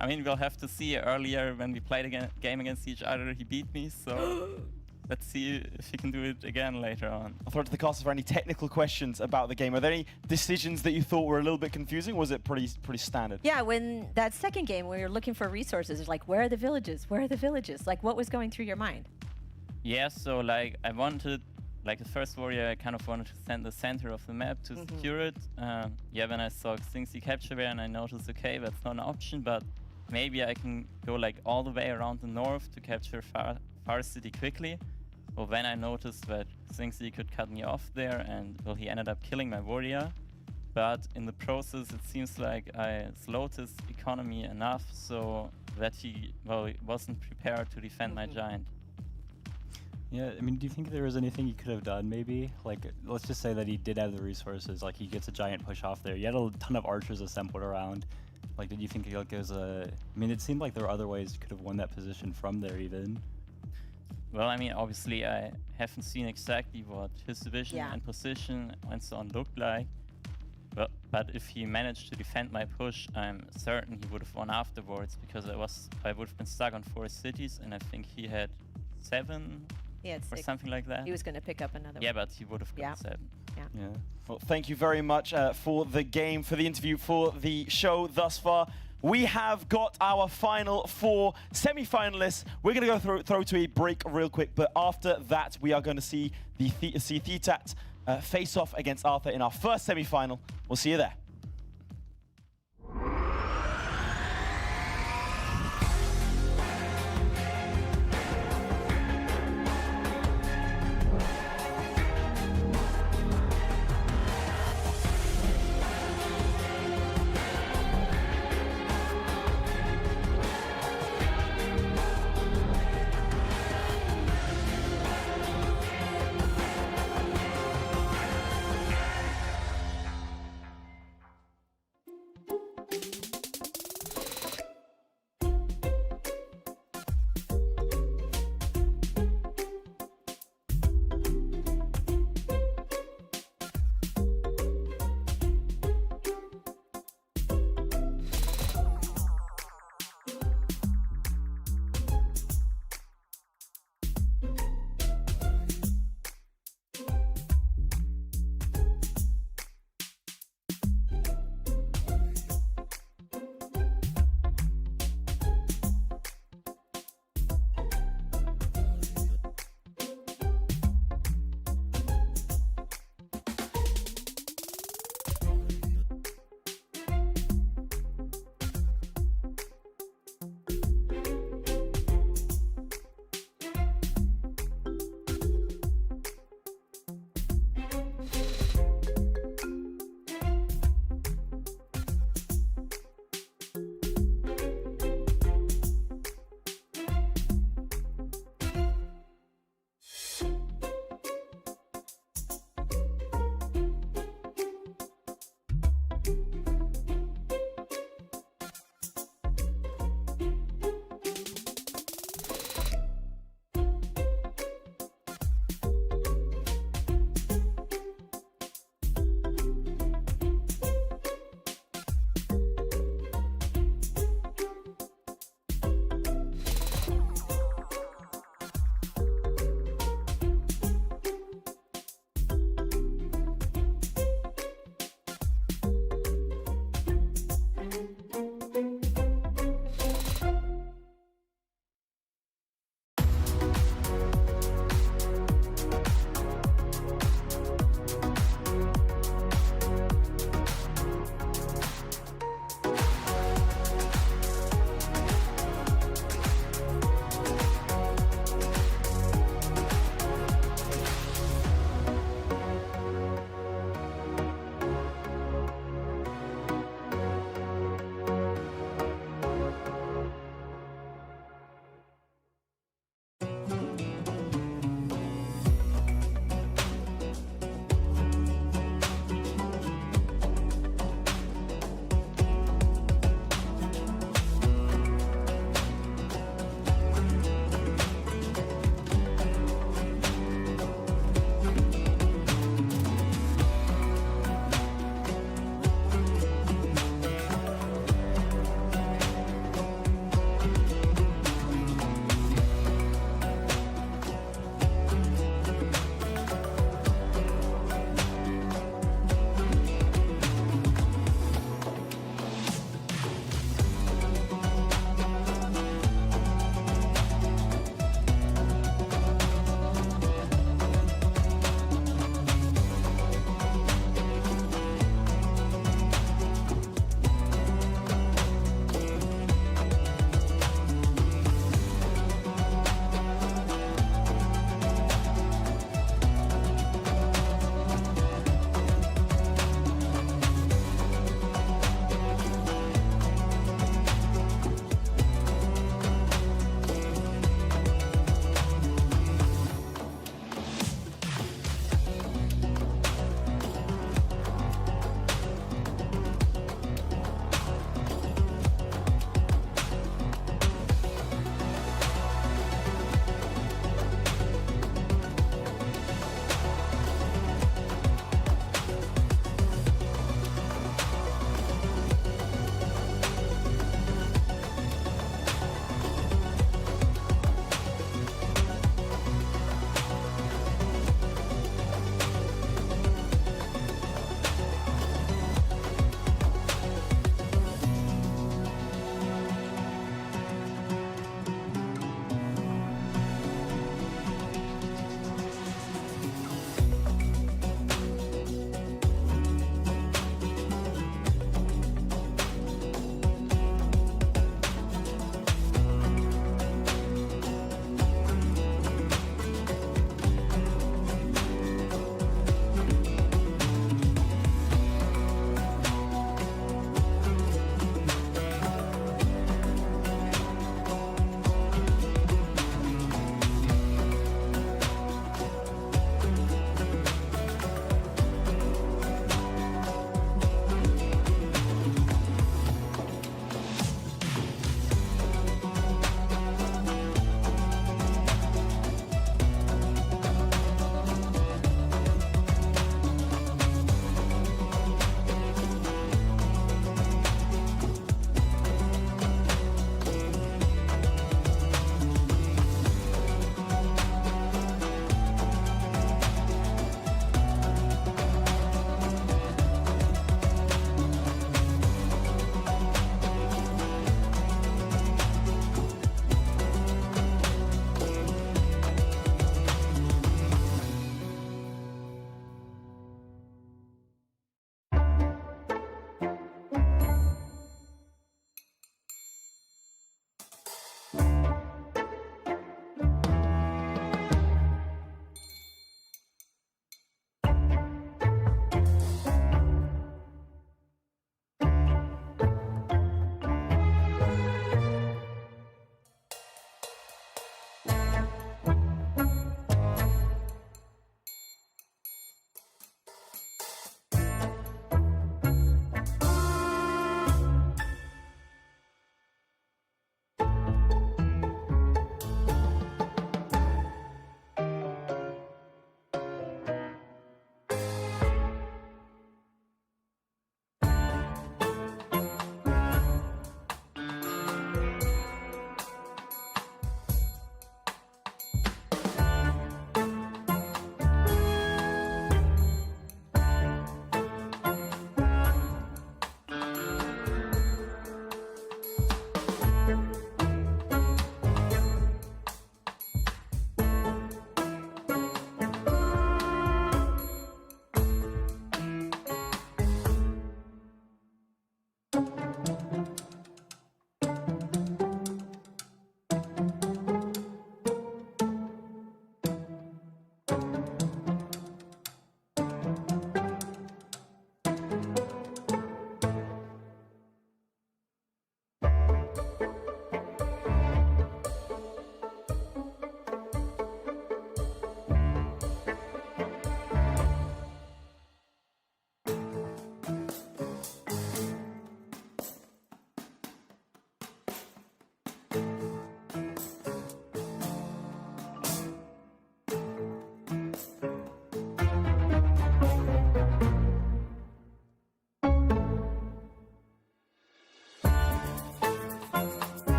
I mean, we'll have to see. Earlier when we played a game against each other, he beat me, so let's see if he can do it again later on. I'll throw it to the casters for any technical questions about the game. Are there any decisions that you thought were a little bit confusing, or was it pretty standard? Yeah, when that second game where you're looking for resources, like where are the villages? Where are the villages? Like what was going through your mind? Yeah, so like I wanted, like the first warrior, I kind of wanted to send the center of the map to secure it. Yeah, when I saw Xingzi capture there and I noticed, okay, that's not an option, but maybe I can go like all the way around the north to capture Far City quickly. Well, then I noticed that Xingzi could cut me off there, and well, he ended up killing my warrior. But in the process, it seems like I slowed his economy enough so that he, well, wasn't prepared to defend my giant. Yeah, I mean, do you think there was anything he could have done, maybe? Like, let's just say that he did have the resources, like he gets a giant push off there. You had a ton of archers assembled around. Like, did you think like, it was a... I mean, it seemed like there were other ways you could have won that position from there, even. Well, I mean, obviously, I haven't seen exactly what his division and position and so on looked like. But if he managed to defend my push, I'm certain he would have won afterwards, because I would have been stuck on 4 cities, and I think he had 7 or something like that. He was going to pick up another Yeah, one. but he would have got 7. Yeah. Well, thank you very much for the game, for the interview, for the show thus far. We have got our final 4 semi-finalists. We're going to go throw to a break real quick, but after that, we are going to see the Thetat face off against Arthur in our first semi-final. We'll see you there.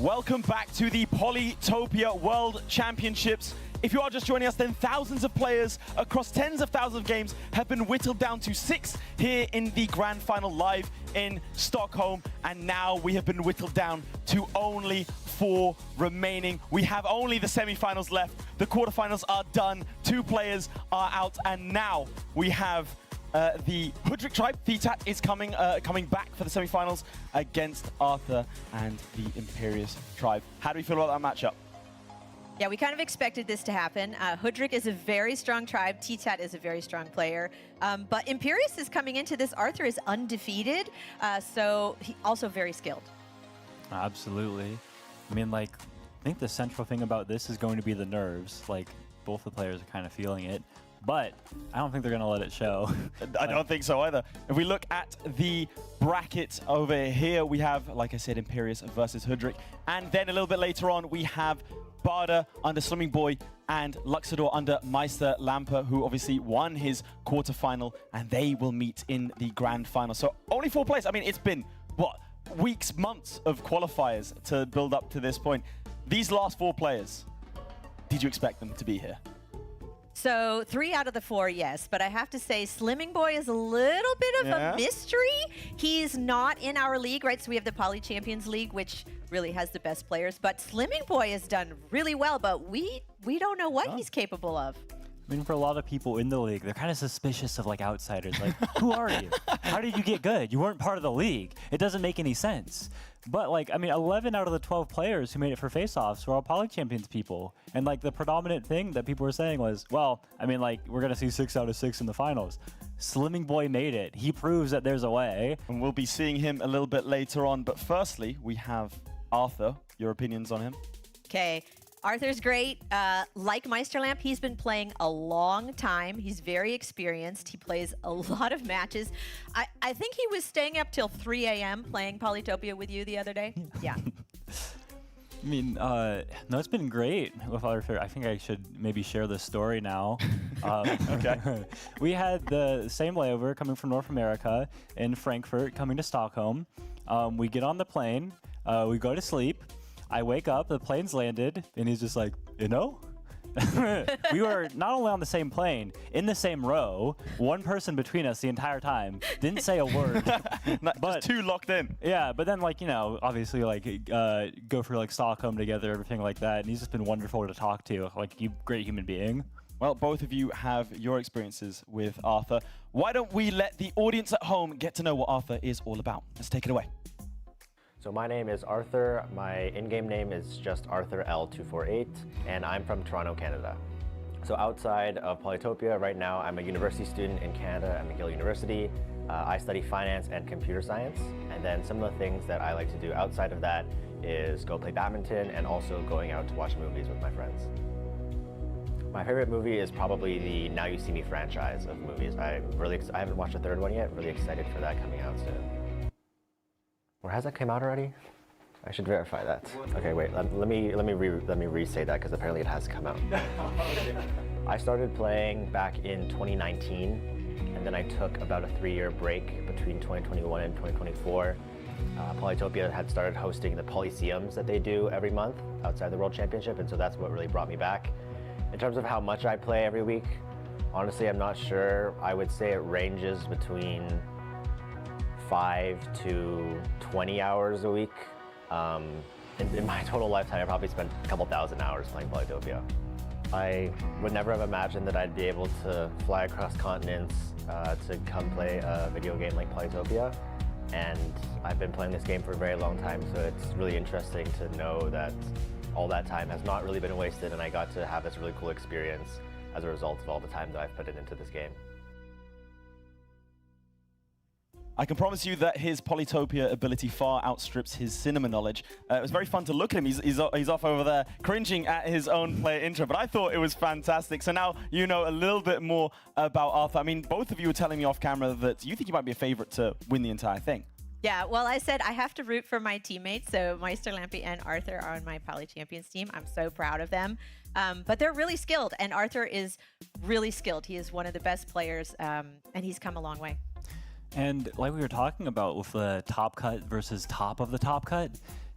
Welcome back to the Polytopia World Championships. If you are just joining us, then thousands of players across tens of thousands of games have been whittled down to 6 here in the grand final live in Stockholm. And now we have been whittled down to only 4 remaining. We have only the semi-finals left. The quarterfinals are done. 2 players are out. And now we have the Hudrick tribe. Thetat is coming back for the semi-finals against Arthur and the Imperious tribe. How do we feel about that matchup? Yeah, we kind of expected this to happen. Hudrick is a very strong tribe. Thetat is a very strong player. But Imperious is coming into this. Arthur is undefeated, so he also very skilled. Absolutely. I mean, like, I think the central thing about this is going to be the nerves. Like, both the players are kind of feeling it. But I don't think they're going to let it show. I don't think so either. If we look at the bracket over here, we have, like I said, Imperious versus Hudrick. And then a little bit later on, we have Barda under Slimming Boy and Luxador under Meister Lampe, who obviously won his quarterfinal, and they will meet in the grand final. So only 4 players. I mean, it's been, what, weeks, months of qualifiers to build up to this point. These last 4 players, did you expect them to be here? So 3 out of the 4, yes. But I have to say, Slimming Boy is a little bit of a mystery. He's not in our league, right? So we have the Poly Champions League, which really has the best players. But Slimming Boy has done really well, but we don't know what he's capable of. I mean, for a lot of people in the league, they're kind of suspicious of, like, outsiders. Like, who are you? How did you get good? You weren't part of the league. It doesn't make any sense. But, like, I mean, 11 out of the 12 players who made it for face-offs were all Poly Champions people. And, like, the predominant thing that people were saying was, well, I mean, like, we're going to see 6 out of 6 in the finals. Slimming Boy made it. He proves that there's a way. And we'll be seeing him a little bit later on. But firstly, we have Arthur. Your opinions on him? Okay. Arthur's great. Like Meisterlamp, he's been playing a long time. He's very experienced. He plays a lot of matches. I think he was staying up till 3 a.m. playing Polytopia with you the other day. Yeah. I mean, no, it's been great with Arthur. I think I should maybe share this story now. Okay. We had the same layover coming from North America in Frankfurt, coming to Stockholm. We get on the plane, we go to sleep. I wake up, the plane's landed, and he's just like, you know? We were not only on the same plane, in the same row, one person between us the entire time, didn't say a word. But just too locked in. Yeah, but then, like, you know, obviously, like, go for, like, Stockholm together, everything like that, and he's just been wonderful to talk to, like, you great human being. Well, both of you have your experiences with Arthur. Why don't we let the audience at home get to know what Arthur is all about? Let's take it away. So my name is Arthur. My in-game name is just Arthur L248, and I'm from Toronto, Canada. So outside of Polytopia, right now I'm a university student in Canada at McGill University. I study finance and computer science, and then some of the things that I like to do outside of that is go play badminton and also going out to watch movies with my friends. My favorite movie is probably the Now You See Me franchise of movies. I haven't watched the third one yet. Really excited for that coming out soon. Or has that come out already? I should verify that. Okay, wait. Let me re-say that because apparently it has come out. I started playing back in 2019, and then I took about a 3-year break between 2021 and 2024. Polytopia had started hosting the Polyseums that they do every month outside the World Championship, and so that's what really brought me back. In terms of how much I play every week, honestly, I'm not sure. I would say it ranges between 5 to 20 hours a week. In my total lifetime, I probably spent a couple thousand hours playing Polytopia. I would never have imagined that I'd be able to fly across continents to come play a video game like Polytopia. And I've been playing this game for a very long time, so it's really interesting to know that all that time has not really been wasted, and I got to have this really cool experience as a result of all the time that I've put into this game. I can promise you that his Polytopia ability far outstrips his cinema knowledge. It was very fun to look at him. He's off over there cringing at his own player intro, but I thought it was fantastic. So now you know a little bit more about Arthur. I mean, both of you were telling me off camera that you think you might be a favorite to win the entire thing. Yeah, well, I said I have to root for my teammates. So Meisterlamp and Arthur are on my Poly Champions team. I'm so proud of them. But they're really skilled, and Arthur is really skilled. He is one of the best players, and he's come a long way. And like we were talking about with the top cut versus top of the top cut,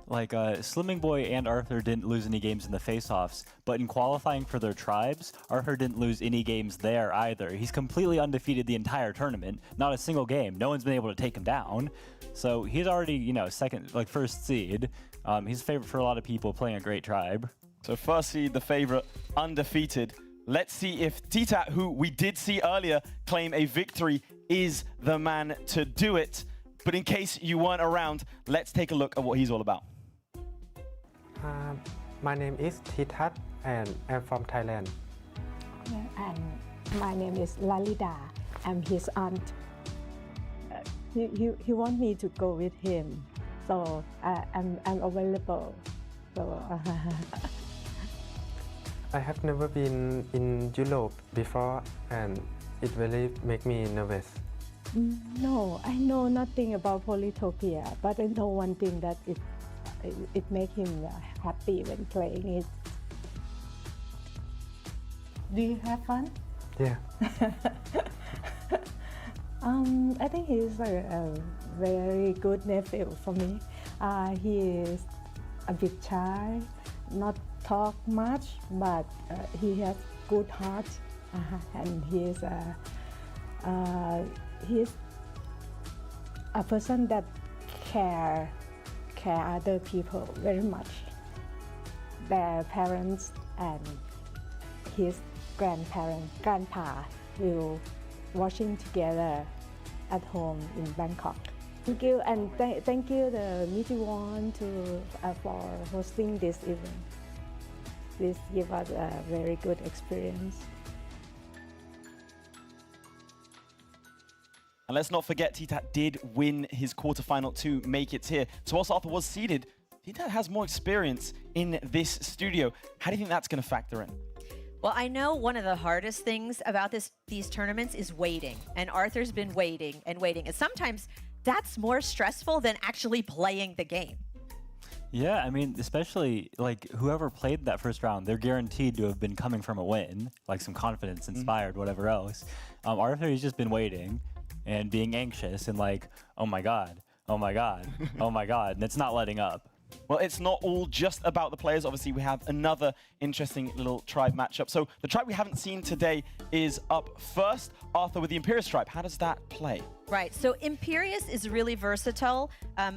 like Slimming Boy and Arthur didn't lose any games in the face-offs, but in qualifying for their tribes, Arthur didn't lose any games there either. He's completely undefeated the entire tournament, not a single game. No one's been able to take him down. So he's already, you know, first seed. He's a favorite for a lot of people, playing a great tribe. So first seed, the favorite, undefeated. Let's see if Titat, who we did see earlier claim a victory, is the man to do it. But in case you weren't around, let's take a look at what he's all about. My name is Titat, and I'm from Thailand. And my name is Lalida. I'm his aunt. He want me to go with him, so I'm available. So. I have never been in Europe before, and it really makes me nervous. No, I know nothing about Polytopia, but I know one thing, that it makes him happy when playing it. Do you have fun? Yeah. I think he's a very good nephew for me. He is a bit shy, not talk much, but he has good heart, and he's a person that care other people very much. Their parents and his grandpa will watching together at home in Bangkok. Thank you, and thank you the Meteor One for hosting this event. This gives us a very good experience. And let's not forget, Titat did win his quarterfinal to make it here. So whilst Arthur was seeded T-Tat has more experience in this studio. How do you think that's going to factor in? Well, I know one of the hardest things about these tournaments is waiting. And Arthur's been waiting and waiting. And sometimes that's more stressful than actually playing the game. Yeah, I mean, especially like whoever played that first round, they're guaranteed to have been coming from a win, like some confidence, inspired, whatever else. Arthur, he's just been waiting and being anxious and like, oh my God, oh my God, oh my God, and it's not letting up. Well, it's not all just about the players. Obviously, we have another interesting little tribe matchup. So the tribe we haven't seen today is up first. Arthur with the Imperious tribe. How does that play? Right, so Imperious is really versatile.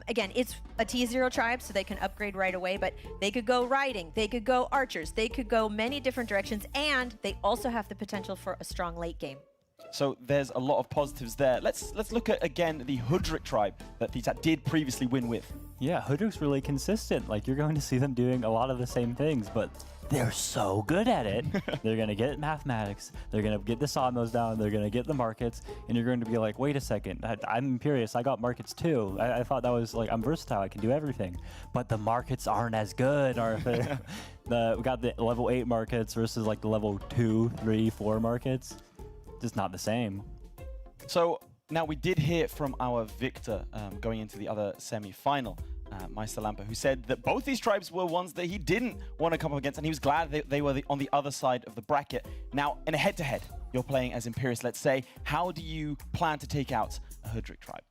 Again, it's a T0 tribe, so they can upgrade right away, but they could go riding, they could go archers, they could go many different directions, and they also have the potential for a strong late game. So there's a lot of positives there. Let's look at, again, the Hudrick tribe that T-Tat did previously win with. Yeah, Hudrick's really consistent. Like, you're going to see them doing a lot of the same things, but they're so good at it. They're going to get mathematics, they're going to get the sawmills down, they're going to get the markets, and you're going to be like, wait a second, I'm Imperious, I got markets too. I thought that was like, I'm versatile, I can do everything. But the markets aren't as good, Arthur. We got the level 8 markets versus like the level 2, 3, 4 markets. Just not the same. So now we did hear from our victor going into the other semi-final, Meister Lampe, who said that both these tribes were ones that he didn't want to come up against, and he was glad they were on the other side of the bracket. Now, in a head-to-head, you're playing as Imperious, let's say. How do you plan to take out a Hudrick tribe?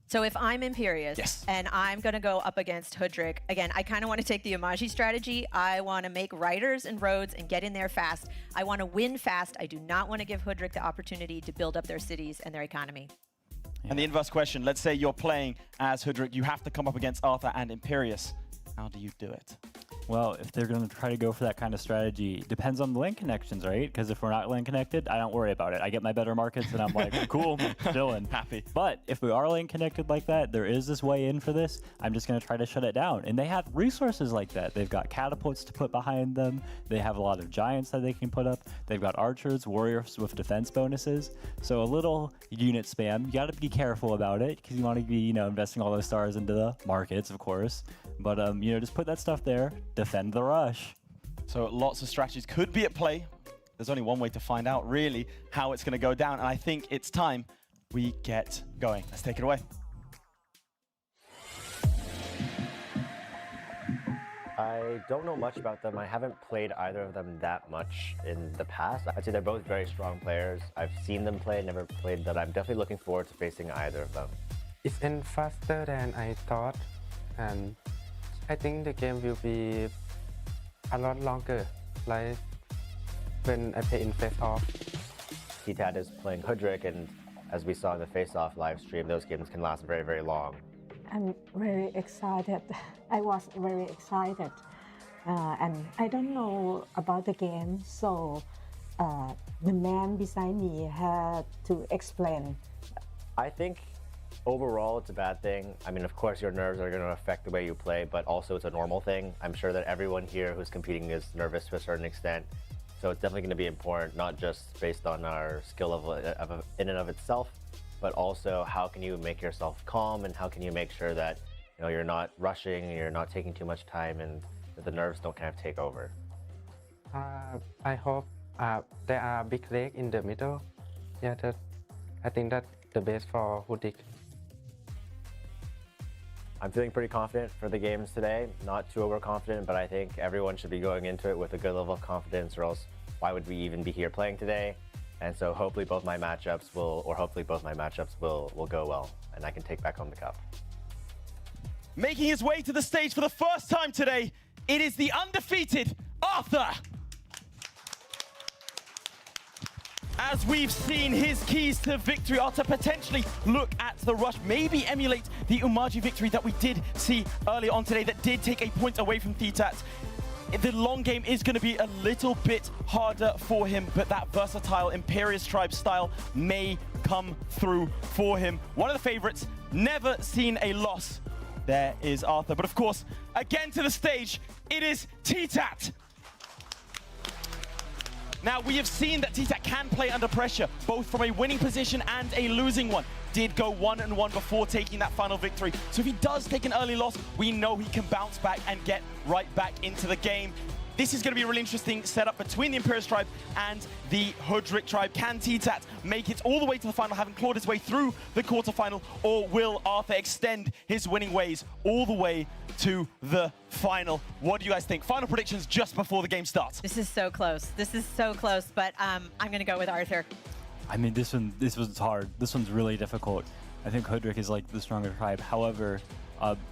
So if I'm Imperious Yes. and I'm going to go up against Hudrick, again, I kind of want to take the Umaji strategy. I want to make riders and roads and get in there fast. I want to win fast. I do not want to give Hudrick the opportunity to build up their cities and their economy. And the inverse question, let's say you're playing as Hudrick, you have to come up against Arthur and Imperious. How do you do it? Well, if they're going to try to go for that kind of strategy, depends on the lane connections, right? Because if we're not lane connected, I don't worry about it. I get my better markets and I'm like, cool, chilling. Happy. But if we are lane connected like that, there is this way in for this. I'm just going to try to shut it down. And they have resources like that. They've got catapults to put behind them. They have a lot of giants that they can put up. They've got archers, warriors with defense bonuses. So a little unit spam. You got to be careful about it because you want to be, investing all those stars into the markets, of course. But, just put that stuff there. Defend the rush. So lots of strategies could be at play. There's only one way to find out, really, how it's going to go down. And I think it's time we get going. Let's take it away. I don't know much about them. I haven't played either of them that much in the past. I'd say they're both very strong players. I've seen them play, never played them. I'm definitely looking forward to facing either of them. It's end faster than I thought, and I think the game will be a lot longer, like when I play in face-off. T-Tat is playing Hudrick, and as we saw in the face-off live stream, those games can last very, very long. I'm very excited. I was very excited. And I don't know about the game, so the man beside me had to explain. I think overall, it's a bad thing. I mean, of course, your nerves are going to affect the way you play, but also it's a normal thing. I'm sure that everyone here who's competing is nervous to a certain extent. So it's definitely going to be important, not just based on our skill level in and of itself, but also how can you make yourself calm and how can you make sure that you're not rushing, you're not taking too much time, and that the nerves don't kind of take over. I hope there are big legs in the middle. Yeah, I think that's the best for Hudrick. I'm feeling pretty confident for the games today. Not too overconfident, but I think everyone should be going into it with a good level of confidence, or else why would we even be here playing today? And so hopefully both my matchups will go well, and I can take back home the cup. Making his way to the stage for the first time today, it is the undefeated Arthur. As we've seen his keys to victory are to potentially look at the rush, maybe emulate the Umaji victory that we did see earlier on today that did take a point away from T-Tat. The long game is going to be a little bit harder for him, but that versatile Imperious tribe style may come through for him. One of the favorites, never seen a loss. There is Arthur. But of course, again to the stage, it is T-Tat. Now, we have seen that T-Tat can play under pressure, both from a winning position and a losing one. did go 1-1 before taking that final victory. So if he does take an early loss, we know he can bounce back and get right back into the game. This is going to be a really interesting setup between the Imperious tribe and the Hudrick tribe. Can T-Tat make it all the way to the final, having clawed his way through the quarterfinal, or will Arthur extend his winning ways all the way to the final? What do you guys think? Final predictions just before the game starts. This is so close. This is so close, but I'm going to go with Arthur. I mean, this one's hard. This one's really difficult. I think Hudrick is like the stronger tribe. However,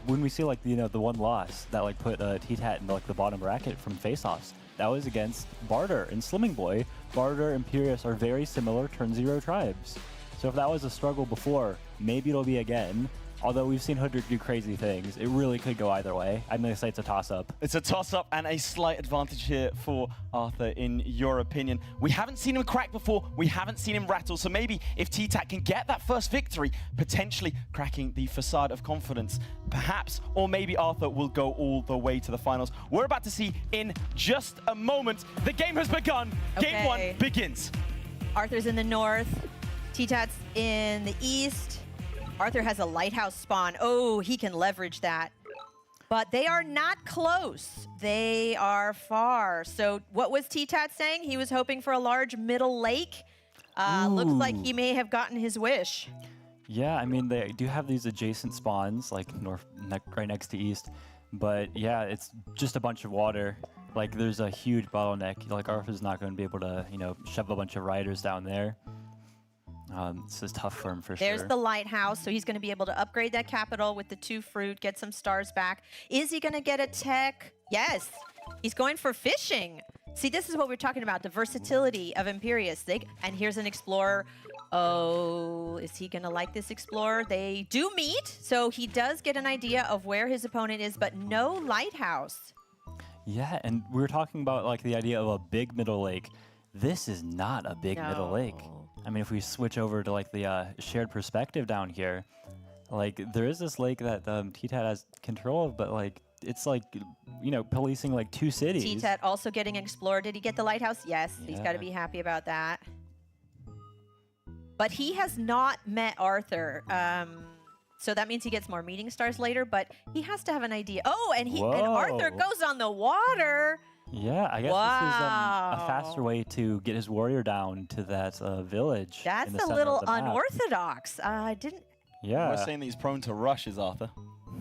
when we see like the one loss that like put T-Tat in like the bottom bracket from face-offs, that was against Barter and Slimming Boy. Barter and Imperious are very similar turn 0 tribes. So if that was a struggle before, maybe it'll be again. Although we've seen Hudrick do crazy things, it really could go either way. I'm going to say it's a toss-up. It's a toss-up and a slight advantage here for Arthur, in your opinion. We haven't seen him crack before. We haven't seen him rattle. So maybe if T-Tat can get that first victory, potentially cracking the facade of confidence, perhaps, or maybe Arthur will go all the way to the finals. We're about to see in just a moment. The game has begun. Game 1 begins. Arthur's in the north. T-Tat's in the east. Arthur has a lighthouse spawn. Oh, he can leverage that. But they are not close. They are far. So what was T-Tat saying? He was hoping for a large middle lake. Looks like he may have gotten his wish. Yeah, I mean, they do have these adjacent spawns, like right next to east. But yeah, it's just a bunch of water. Like, there's a huge bottleneck. Like, Arthur's not going to be able to, shove a bunch of riders down there. This is tough for him for sure. There's the lighthouse, so he's going to be able to upgrade that capital with the 2 fruit, get some stars back. Is he going to get a tech? Yes. He's going for fishing. See, this is what we're talking about, the versatility of Imperious. And here's an explorer. Oh, is he going to like this explorer? They do meet, so he does get an idea of where his opponent is, but no lighthouse. Yeah, and we were talking about like the idea of a big middle lake. This is not a big middle lake. I mean, if we switch over to like the shared perspective down here, like there is this lake that T-Tat has control of, but like it's like, policing like 2 cities. T-Tat also getting explored. Did he get the lighthouse? Yes, he's got to be happy about that. But he has not met Arthur. So that means he gets more meeting stars later, but he has to have an idea. Oh, and Arthur goes on the water. Yeah, I guess this is a faster way to get his warrior down to that village. That's a little unorthodox. I didn't... Yeah. We're saying that he's prone to rushes, Arthur.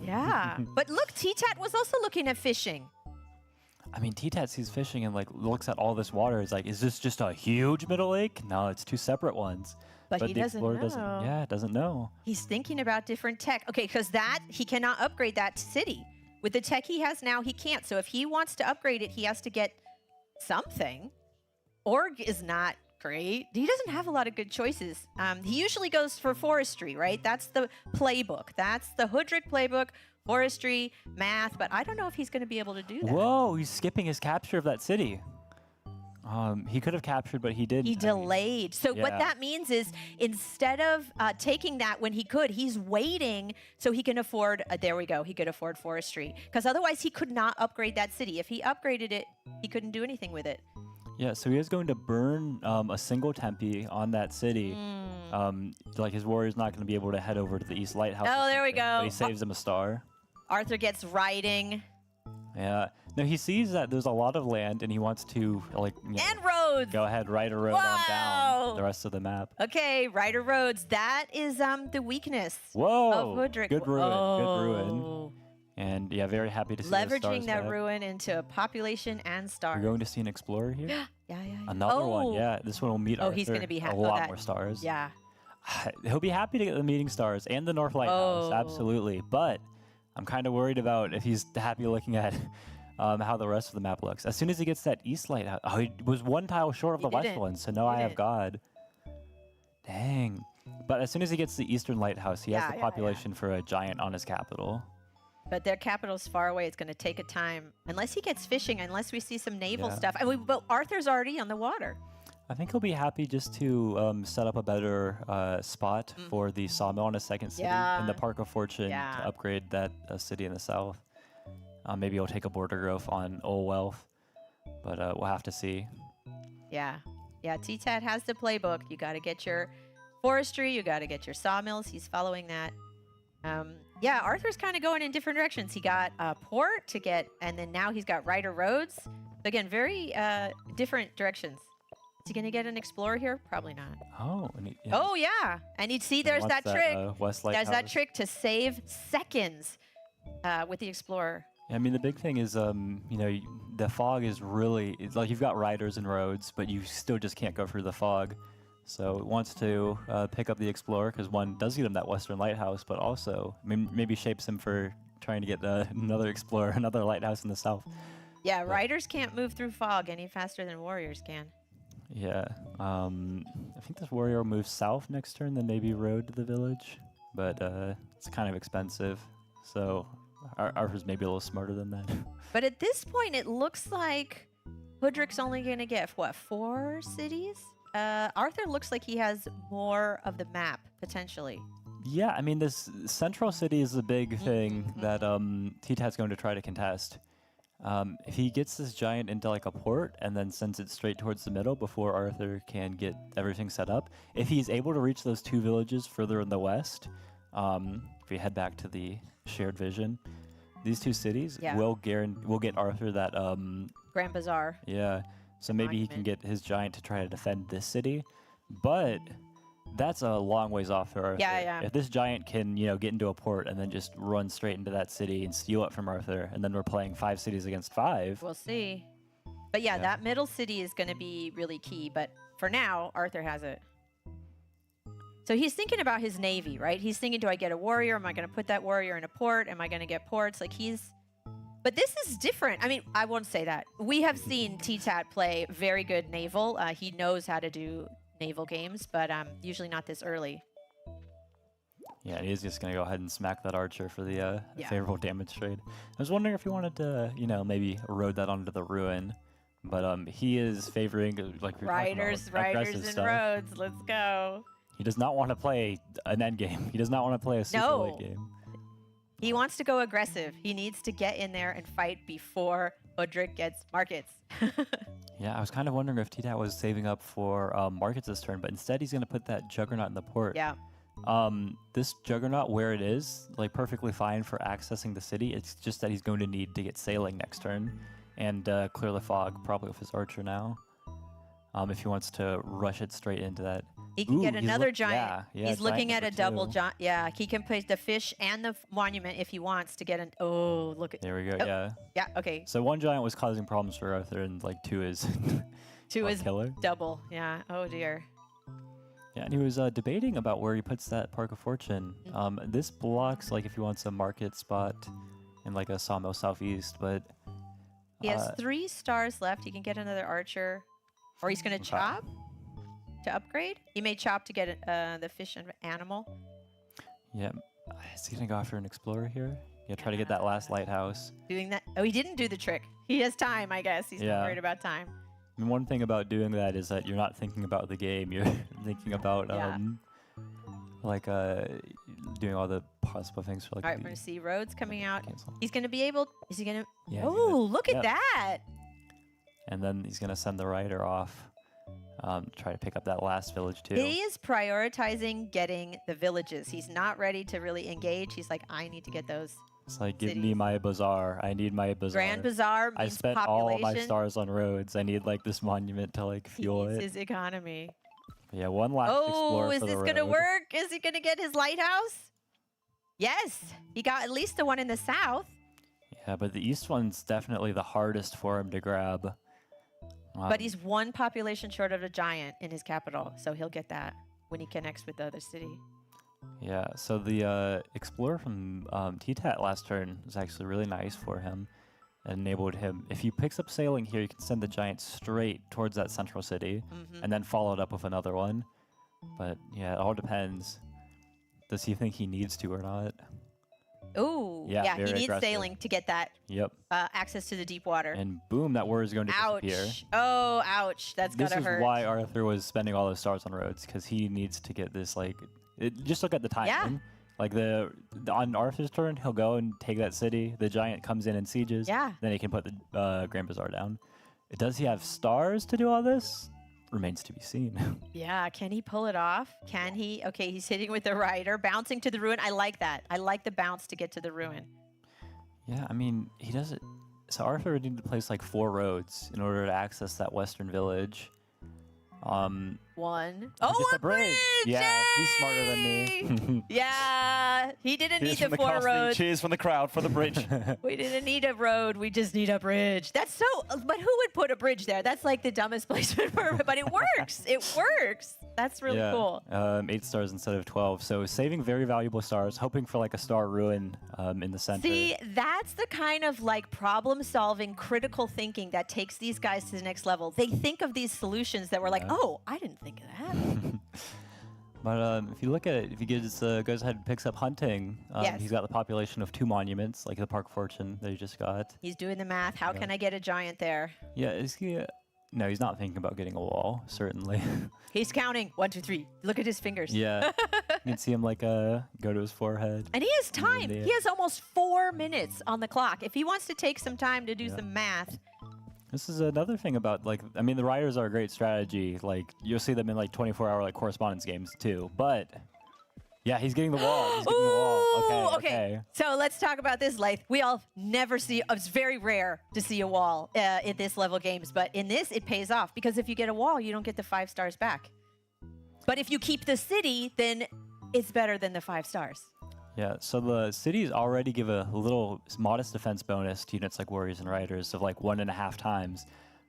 Yeah. But look, T-Tat was also looking at fishing. I mean, T-Tat sees fishing and like looks at all this water. Is like, is this just a huge middle lake? No, it's 2 separate ones. But he doesn't know. Doesn't know. He's thinking about different tech. Okay, because he cannot upgrade that city. With the tech he has now, he can't. So if he wants to upgrade it, he has to get something. Org is not great. He doesn't have a lot of good choices. He usually goes for forestry, right? That's the playbook. That's the Hudrick playbook, forestry, math. But I don't know if he's going to be able to do that. Whoa, he's skipping his capture of that city. He could have captured, but he didn't. He delayed. So what that means is instead of taking that when he could, he's waiting so he can afford, there we go, he could afford forestry. Because otherwise he could not upgrade that city. If he upgraded it, he couldn't do anything with it. Yeah, so he is going to burn a single Tempe on that city. Like his warrior's not going to be able to head over to the East Lighthouse. Oh, there we go. But he saves him a star. Arthur gets riding. Yeah. No, he sees that there's a lot of land and he wants to and roads. Go ahead, ride a road on down the rest of the map. Okay, rider roads. That is the weakness of Hudrick. Good ruin. Good ruin. And yeah, very happy to see leveraging that ruin into a population and stars. We're going to see an explorer here. Yeah. Another one. Yeah, this one will meet Arthur. He's going to be happy. A lot more stars. Yeah. He'll be happy to get the meeting stars and the North Lighthouse. Absolutely. But I'm kind of worried about if he's happy looking at how the rest of the map looks. As soon as he gets that East Lighthouse, he was 1 tile short of the West one, so no Eye of God. Dang. But as soon as he gets the Eastern Lighthouse, he has the population for a giant on his capital. But their capital's far away. It's going to take a time. Unless he gets fishing, unless we see some naval stuff. But Arthur's already on the water. I think he'll be happy just to set up a better spot for the sawmill on a second city in the Park of Fortune to upgrade that city in the south. Maybe he'll take a border growth on Old Wealth, but we'll have to see. Yeah. T-Tat has the playbook. You got to get your forestry. You got to get your sawmills. He's following that. Yeah, Arthur's kind of going in different directions. He got a port to get, and then now he's got Ryder Roads. So again, very different directions. Is he going to get an explorer here? Probably not. Oh, and Oh, yeah. And you'd see there's that trick. West There's that Lighthouse. trick to save seconds with the explorer. I mean, the big thing is, you know, the fog is really, it's like you've got riders and roads, but you still just can't go through the fog. So it wants to pick up the explorer because one does get him that Western Lighthouse, but also maybe shapes him for trying to get another explorer, another lighthouse in the south. Yeah, riders can't move through fog any faster than warriors can. Yeah, I think this warrior moves south next turn, then maybe road to the village, but it's kind of expensive. So Arthur's maybe a little smarter than that. But at this point, it looks like Hoodrick's only going to get, what, 4 cities? Arthur looks like he has more of the map, potentially. Yeah, I mean, this central city is a big thing that T-Tat's going to try to contest. If he gets this giant into like a port and then sends it straight towards the middle before Arthur can get everything set up, if he's able to reach those 2 villages further in the west, if we head back to the shared vision, these 2 cities will get Arthur that Grand Bazaar. Yeah, so maybe he can get his giant to try to defend this city, but that's a long ways off for Arthur. Yeah. If this giant can, you know, get into a port and then just run straight into that city and steal it from Arthur, and then we're playing 5 cities against 5. We'll see. But yeah, that middle city is going to be really key. But for now, Arthur has it. So he's thinking about his navy, right? He's thinking, do I get a warrior? Am I going to put that warrior in a port? Am I going to get ports? Like But this is different. I mean, I won't say that. We have seen T-Tat play very good naval. He knows how to do naval games, but usually not this early. Yeah, he's just going to go ahead and smack that archer for the favorable damage trade. I was wondering if he wanted to, you know, maybe erode that onto the ruin. But he is favoring, like, Riders and roads. Let's go. He does not want to play an endgame. He does not want to play a super late game. He wants to go aggressive. He needs to get in there and fight before Hoodrick gets markets. Yeah, I was kind of wondering if T-Tat was saving up for markets this turn, but instead he's going to put that Juggernaut in the port. Yeah. This Juggernaut, where it is, like, perfectly fine for accessing the city. It's just that he's going to need to get sailing next turn and clear the fog, probably with his archer now, if he wants to rush it straight into that. He can get another giant. Yeah, he's looking at a double giant. Yeah, he can place the fish and the monument if he wants to get an. Oh, look at. There we go. Oh, yeah. Yeah. Okay. So 1 giant was causing problems for Arthur, and like 2 is 2 is killer. double. Yeah. Oh dear. Yeah, and he was debating about where he puts that Park of Fortune. This blocks, like, if he wants a market spot in like a sawmill southeast, but he has 3 stars left. He can get another archer, or he's gonna chop to upgrade. He may chop to get the fish and animal. Yeah, is he gonna go after an explorer here? Yeah, try to get that last lighthouse. Doing that. Oh, he didn't do the trick. He has time, I guess. He's not worried about time. And one thing about doing that is that you're not thinking about the game. You're thinking about like doing all the possible things for like. All right, we're gonna see roads coming out. Cancel. He's gonna be able. Is he gonna? Yeah, oh, look at that! And then he's gonna send the rider off. Try to pick up that last village too. He is prioritizing getting the villages. He's not ready to really engage. He's like, I need to get those. It's like, give me my bazaar. I need my bazaar. Grand Bazaar means I spent population. all my stars on roads. I need like this monument to like fuel it. His economy. But yeah, one last explorer Oh, is for the this gonna road. work? Is he gonna get his lighthouse? Yes, he got at least the one in the south. Yeah, but the east one's definitely the hardest for him to grab. But he's 1 population short of a giant in his capital, so he'll get that when he connects with the other city. Yeah, so the explorer from T-Tat last turn was actually really nice for him. It enabled him, if he picks up sailing here, you can send the giant straight towards that central city and then follow it up with another one. But yeah, it all depends. Does he think he needs to or not? Ooh, yeah, he needs sailing to get that access to the deep water. And boom, that warrior is going to disappear. Oh, ouch. That's gotta hurt. This is why Arthur was spending all those stars on roads, because he needs to get this, like... just look at the timing. Like, on Arthur's turn, he'll go and take that city. The giant comes in and sieges. Yeah. Then he can put the Grand Bazaar down. Does he have stars to do all this? remains to be seen. Yeah, can he pull it off? Can he? Okay, he's hitting with the rider, bouncing to the ruin. I like that. I like the bounce to get to the ruin. Yeah, I mean, he does it. So Arthur would need to place like 4 roads in order to access that western village. One. Just Oh, a a bridge! Yeah, he's smarter than Yay! me. Yeah, he didn't Cheers need from the the 4 casting, roads. cheers from the crowd for the bridge. We didn't need a road. We just need a bridge. That's so. But who would put a bridge there? That's like the dumbest placement for it. But it works. It works. That's really Yeah, cool. 8 stars instead of 12. So saving very valuable stars, hoping for like a star ruin in the center. See, that's the kind of like problem-solving, critical thinking that takes these guys to the next level. They think of these solutions that were like, oh, I didn't think of that. But if you look at it, if he goes ahead and picks up hunting, Yes. he's got the population of 2 monuments, like the Park Fortune that he just got. He's doing the math. How can I get a giant there? Yeah, is he? No, he's not thinking about getting a wall, certainly. He's counting. 1, 2, 3. Look at his fingers. Yeah, you can see him like go to his forehead. And he has time. there. He has almost 4 minutes on the clock. If he wants to take some time to do some math. This is another thing about like, I mean, the riders are a great strategy. Like you'll see them in like 24-hour like correspondence games too. But yeah, he's getting the wall. He's getting the wall. Okay. So let's talk about this, Laith. We all never see. It's very rare to see a wall in this level games, but in this it pays off because if you get a wall, you don't get the 5 stars back. But if you keep the city, then it's better than the 5 stars. Yeah, so the cities already give a little modest defense bonus to units like warriors and riders of like 1.5 times.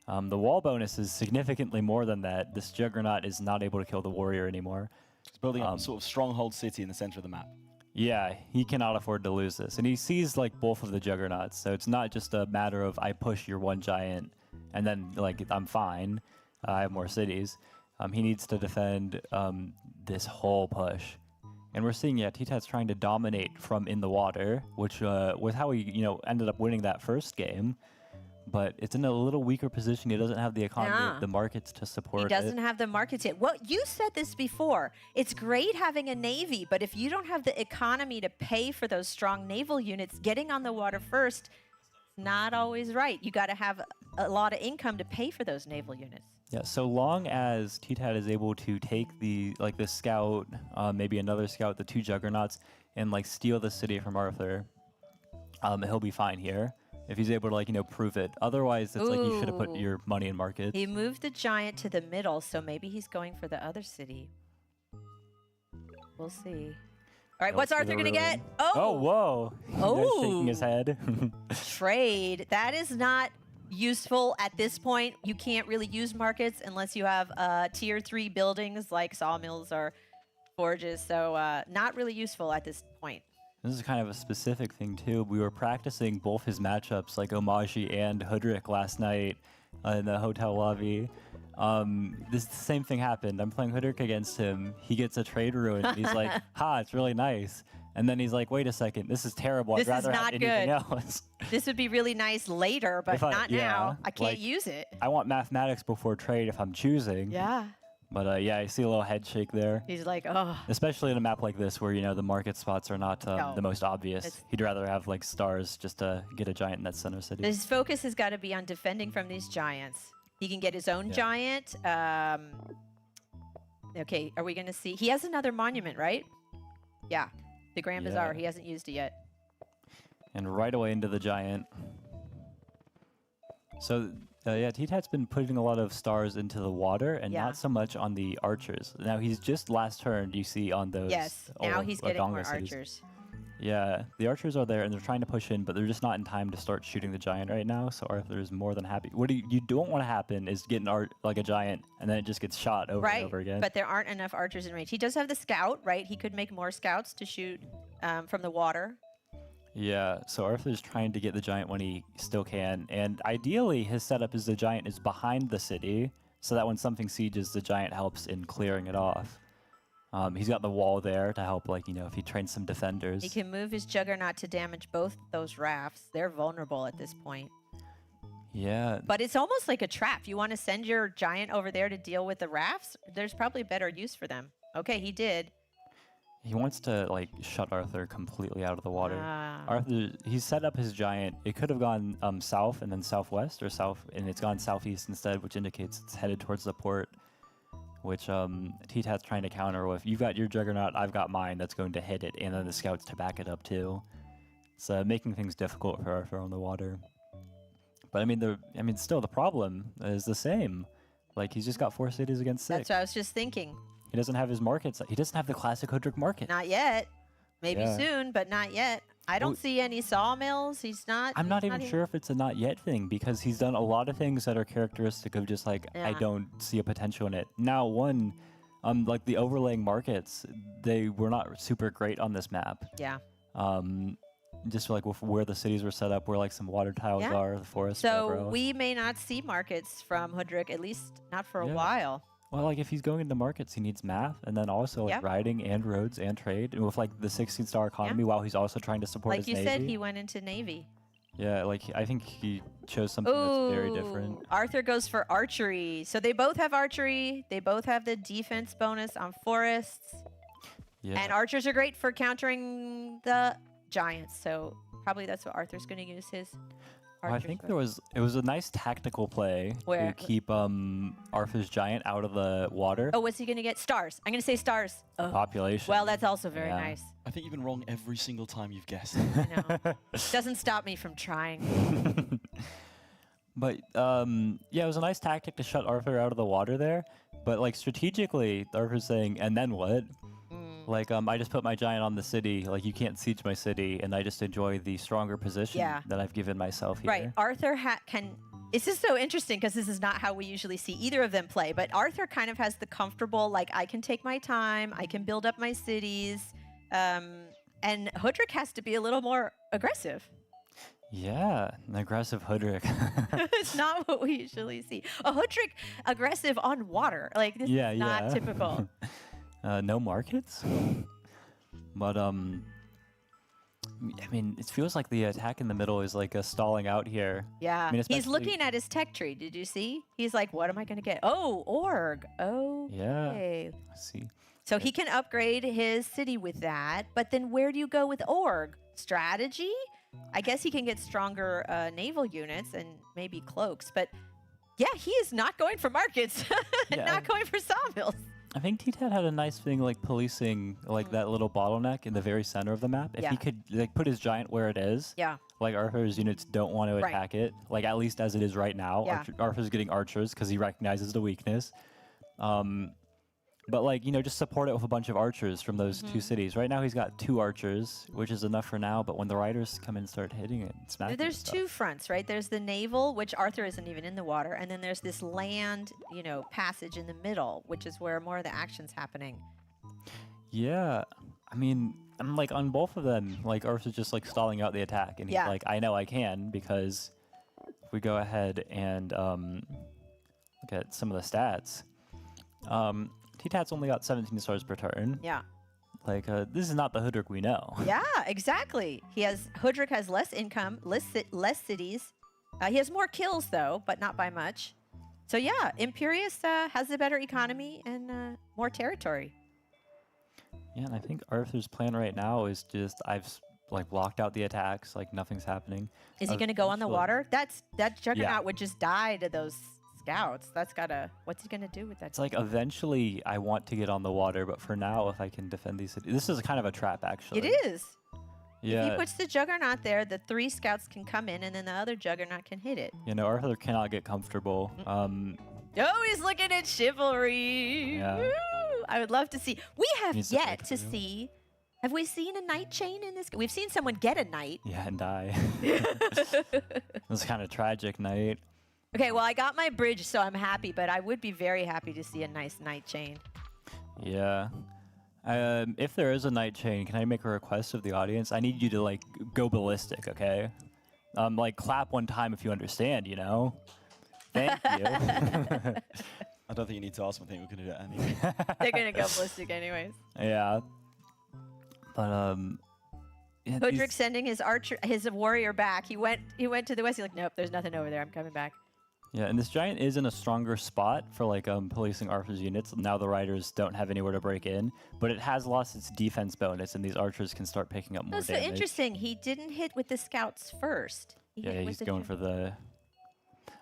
The wall bonus is significantly more than that. This juggernaut is not able to kill the warrior anymore. He's building up a sort of stronghold city in the center of the map. Yeah, he cannot afford to lose this. And he sees like both of the juggernauts, so it's not just a matter of I push your one giant and then like I'm fine. I have more cities. He needs to defend this whole push. And we're seeing, yeah, T-Tat's trying to dominate from in the water, which was how he, ended up winning that first game. But it's in a little weaker position. He doesn't have the economy, the markets to support it. He doesn't have the markets yet. Well, you said this before. It's great having a navy, but if you don't have the economy to pay for those strong naval units, getting on the water first, not always right. You got to have a lot of income to pay for those naval units. Yeah, so long as T-Tat is able to take the scout, maybe another scout, the 2 juggernauts, and like steal the city from Arthur, he'll be fine here. If he's able to prove it. Otherwise, it's like you should have put your money in markets. He moved the giant to the middle, so maybe he's going for the other city. We'll see. All right, what's Arthur gonna get? Oh, whoa! Oh, shaking his head. Trade. That is not useful at this point. You can't really use markets unless you have tier 3 buildings like sawmills or forges. So not really useful at this point. This is kind of a specific thing too. We were practicing both his matchups, like Omaji and Hudrik last night in the hotel lobby. The same thing happened. I'm playing Hudrik against him. He gets a trade ruin. And he's like, ha, it's really nice. And then he's like, wait a second, this is terrible. This I'd rather is have not anything good. else. This would be really nice later, but not now. I can't like, use it. I want mathematics before trade if I'm choosing. Yeah. But yeah, I see a little head shake there. He's like, oh. Especially in a map like this where, the market spots are not No. the most obvious. He'd rather have like stars just to get a giant in that center city. His focus has got to be on defending from these giants. He can get his own giant. Okay, are we going to see? He has another monument, right? Yeah, the Grand Bazaar. He hasn't used it yet. And right away into the giant. So, yeah, T-Tat's been putting a lot of stars into the water and not so much on the archers. Now, he's just last turn, you see, on those. Yes, now he's getting more cities. archers. Yeah, the archers are there and they're trying to push in, but they're just not in time to start shooting the giant right now. So Arthur is more than happy. What you don't want to happen is get like a giant and then it just gets shot over and over again. But there aren't enough archers in range. He does have the scout, right? He could make more scouts to shoot from the water. Yeah, so Arthur's trying to get the giant when he still can. And ideally, his setup is the giant is behind the city so that when something sieges, the giant helps in clearing it off. He's got the wall there to help, if he trains some defenders. He can move his juggernaut to damage both those rafts. They're vulnerable at this point. Yeah. But it's almost like a trap. You want to send your giant over there to deal with the rafts? There's probably better use for them. Okay, he did. He wants to, shut Arthur completely out of the water. Arthur, he's set up his giant. It could have gone south and then southwest or south, and it's gone southeast instead, which indicates it's headed towards the port. which T-Tat's trying to counter with. You've got your Juggernaut, I've got mine that's going to hit it, and then the scouts to back it up too. It's making things difficult for Arthur on the water. But I mean, still the problem is the same. Like, he's just got 4 cities against 6. That's what I was just thinking. He doesn't have his markets. He doesn't have the classic Hoodrick market. Not yet. Maybe Yeah. soon, but not yet. I don't see any sawmills. He's not. I'm not even sure if it's a not yet thing, because he's done a lot of things that are characteristic of just like, I Yeah. don't see a potential in it. Now, like the overlaying markets, they were not super great on this map. Yeah. Just like with where the cities were set up, where like some water tiles Yeah. are, the forest. So whatever else. we may not see markets from Hoodrick, at least not for a Yeah. while. Well, like if he's going into markets, he needs math, and then also like Yep. riding and roads and trade, and with like the 16-star economy, while he's also trying to support Like his you navy. said, he went into Navy. Yeah, like I think he chose something that's very different. Ooh, Arthur goes for archery. So they both have archery. They both have the defense bonus on forests. Yeah. And archers are great for countering the giants. So probably that's what Arthur's going to use his Well, I archers think for. it was a nice tactical play Where? to keep Arthur's giant out of the water. Oh, what's he going to get? Stars. I'm going to say stars. Oh. Population. Well, that's also very Yeah. nice. I think you've been wrong every single time you've guessed. I know. Doesn't stop me from trying. But yeah, it was a nice tactic to shut Arthur out of the water there. But like strategically, Arthur's saying, and then what? Like I just put my giant on the city. Like you can't siege my city, and I just enjoy the stronger position Yeah. that I've given myself here. Right. Arthur can. This is so interesting because this is not how we usually see either of them play. But Arthur kind of has the comfortable, like, I can take my time, I can build up my cities. And Hoodrick has to be a little more aggressive. Yeah, an aggressive Hoodrick. It's not what we usually see. A Hoodrick aggressive on water. Like, this Yeah, is not yeah. typical. No markets? But, I mean, it feels like the attack in the middle is like a stalling out here. Yeah. I mean, He's especially- looking at his tech tree. Did you see? He's like, what am I going to get? Oh, org. Oh, Yeah. okay. I see. So he can upgrade his city with that. But then where do you go with org? Strategy? I guess he can get stronger naval units and maybe cloaks. But yeah, he is not going for markets and Yeah. not going for sawmills. I think T-Tat had a nice thing like policing like that little bottleneck in the very center of the map. If Yeah. he could like put his giant where it is, Yeah. like Arthur's units don't want to Right. attack it, like at least as it is right now. Yeah. Arthur's getting archers because he recognizes the weakness. But like, you know, just support it with a bunch of archers from those Mm-hmm. 2 cities. Right now he's got 2 archers, which is enough for now, but when the riders come in and start hitting it, smacking There's stuff. 2 fronts, right? There's the naval, which Arthur isn't even in the water. And then there's this land, you know, passage in the middle, which is where more of the action's happening. Yeah. I mean, I'm like on both of them, like Arthur's just like stalling out the attack, and he's Yeah. like, I know I can, because if we go ahead and look at some of the stats, T-Tat's only got 17 stars per turn. Yeah. Like, this is not the Hoodrick we know. Yeah, exactly. Hoodrick has less income, less cities. He has more kills though, but not by much. So yeah, Imperius has a better economy and more territory. Yeah, and I think Arthur's plan right now is just, like blocked out the attacks, like nothing's happening. Is he going to go on the Eventually- water? That Juggernaut would just die to those scouts. What's he going to do with that? It's like eventually I want to get on the water, but for now, if I can defend these cities, this is kind of a trap actually. It is. Yeah. If he puts the Juggernaut there, the 3 scouts can come in and then the other Juggernaut can hit it. You know, Arthur cannot get comfortable. Oh, he's looking at chivalry. Yeah. Woo! I would love to see. We have Needs to yet pick to through. see. Have we seen a knight chain in this? We've seen someone get a knight. Yeah, and die. It's kind of tragic night. Okay, well, I got my bridge, so I'm happy, but I would be very happy to see a nice knight chain. Yeah. If there is a night chain, can I make a request of the audience? I need you to like go ballistic, okay? Like clap one time if you understand, you know? Thank you. I don't think you need to ask. I think we're going to do it anyway. They're going to go ballistic anyways. Yeah. But yeah, Hoodrick sending his warrior back. He went to the west. He's like, nope, there's nothing over there. I'm coming back. yeah, and this giant is in a stronger spot for like policing Arthur's units. Now the riders don't have anywhere to break in, but it has lost its defense bonus, and these archers can start picking up more That's so damage. interesting. He didn't hit with the scouts first. He Yeah, hit with he's the going for the.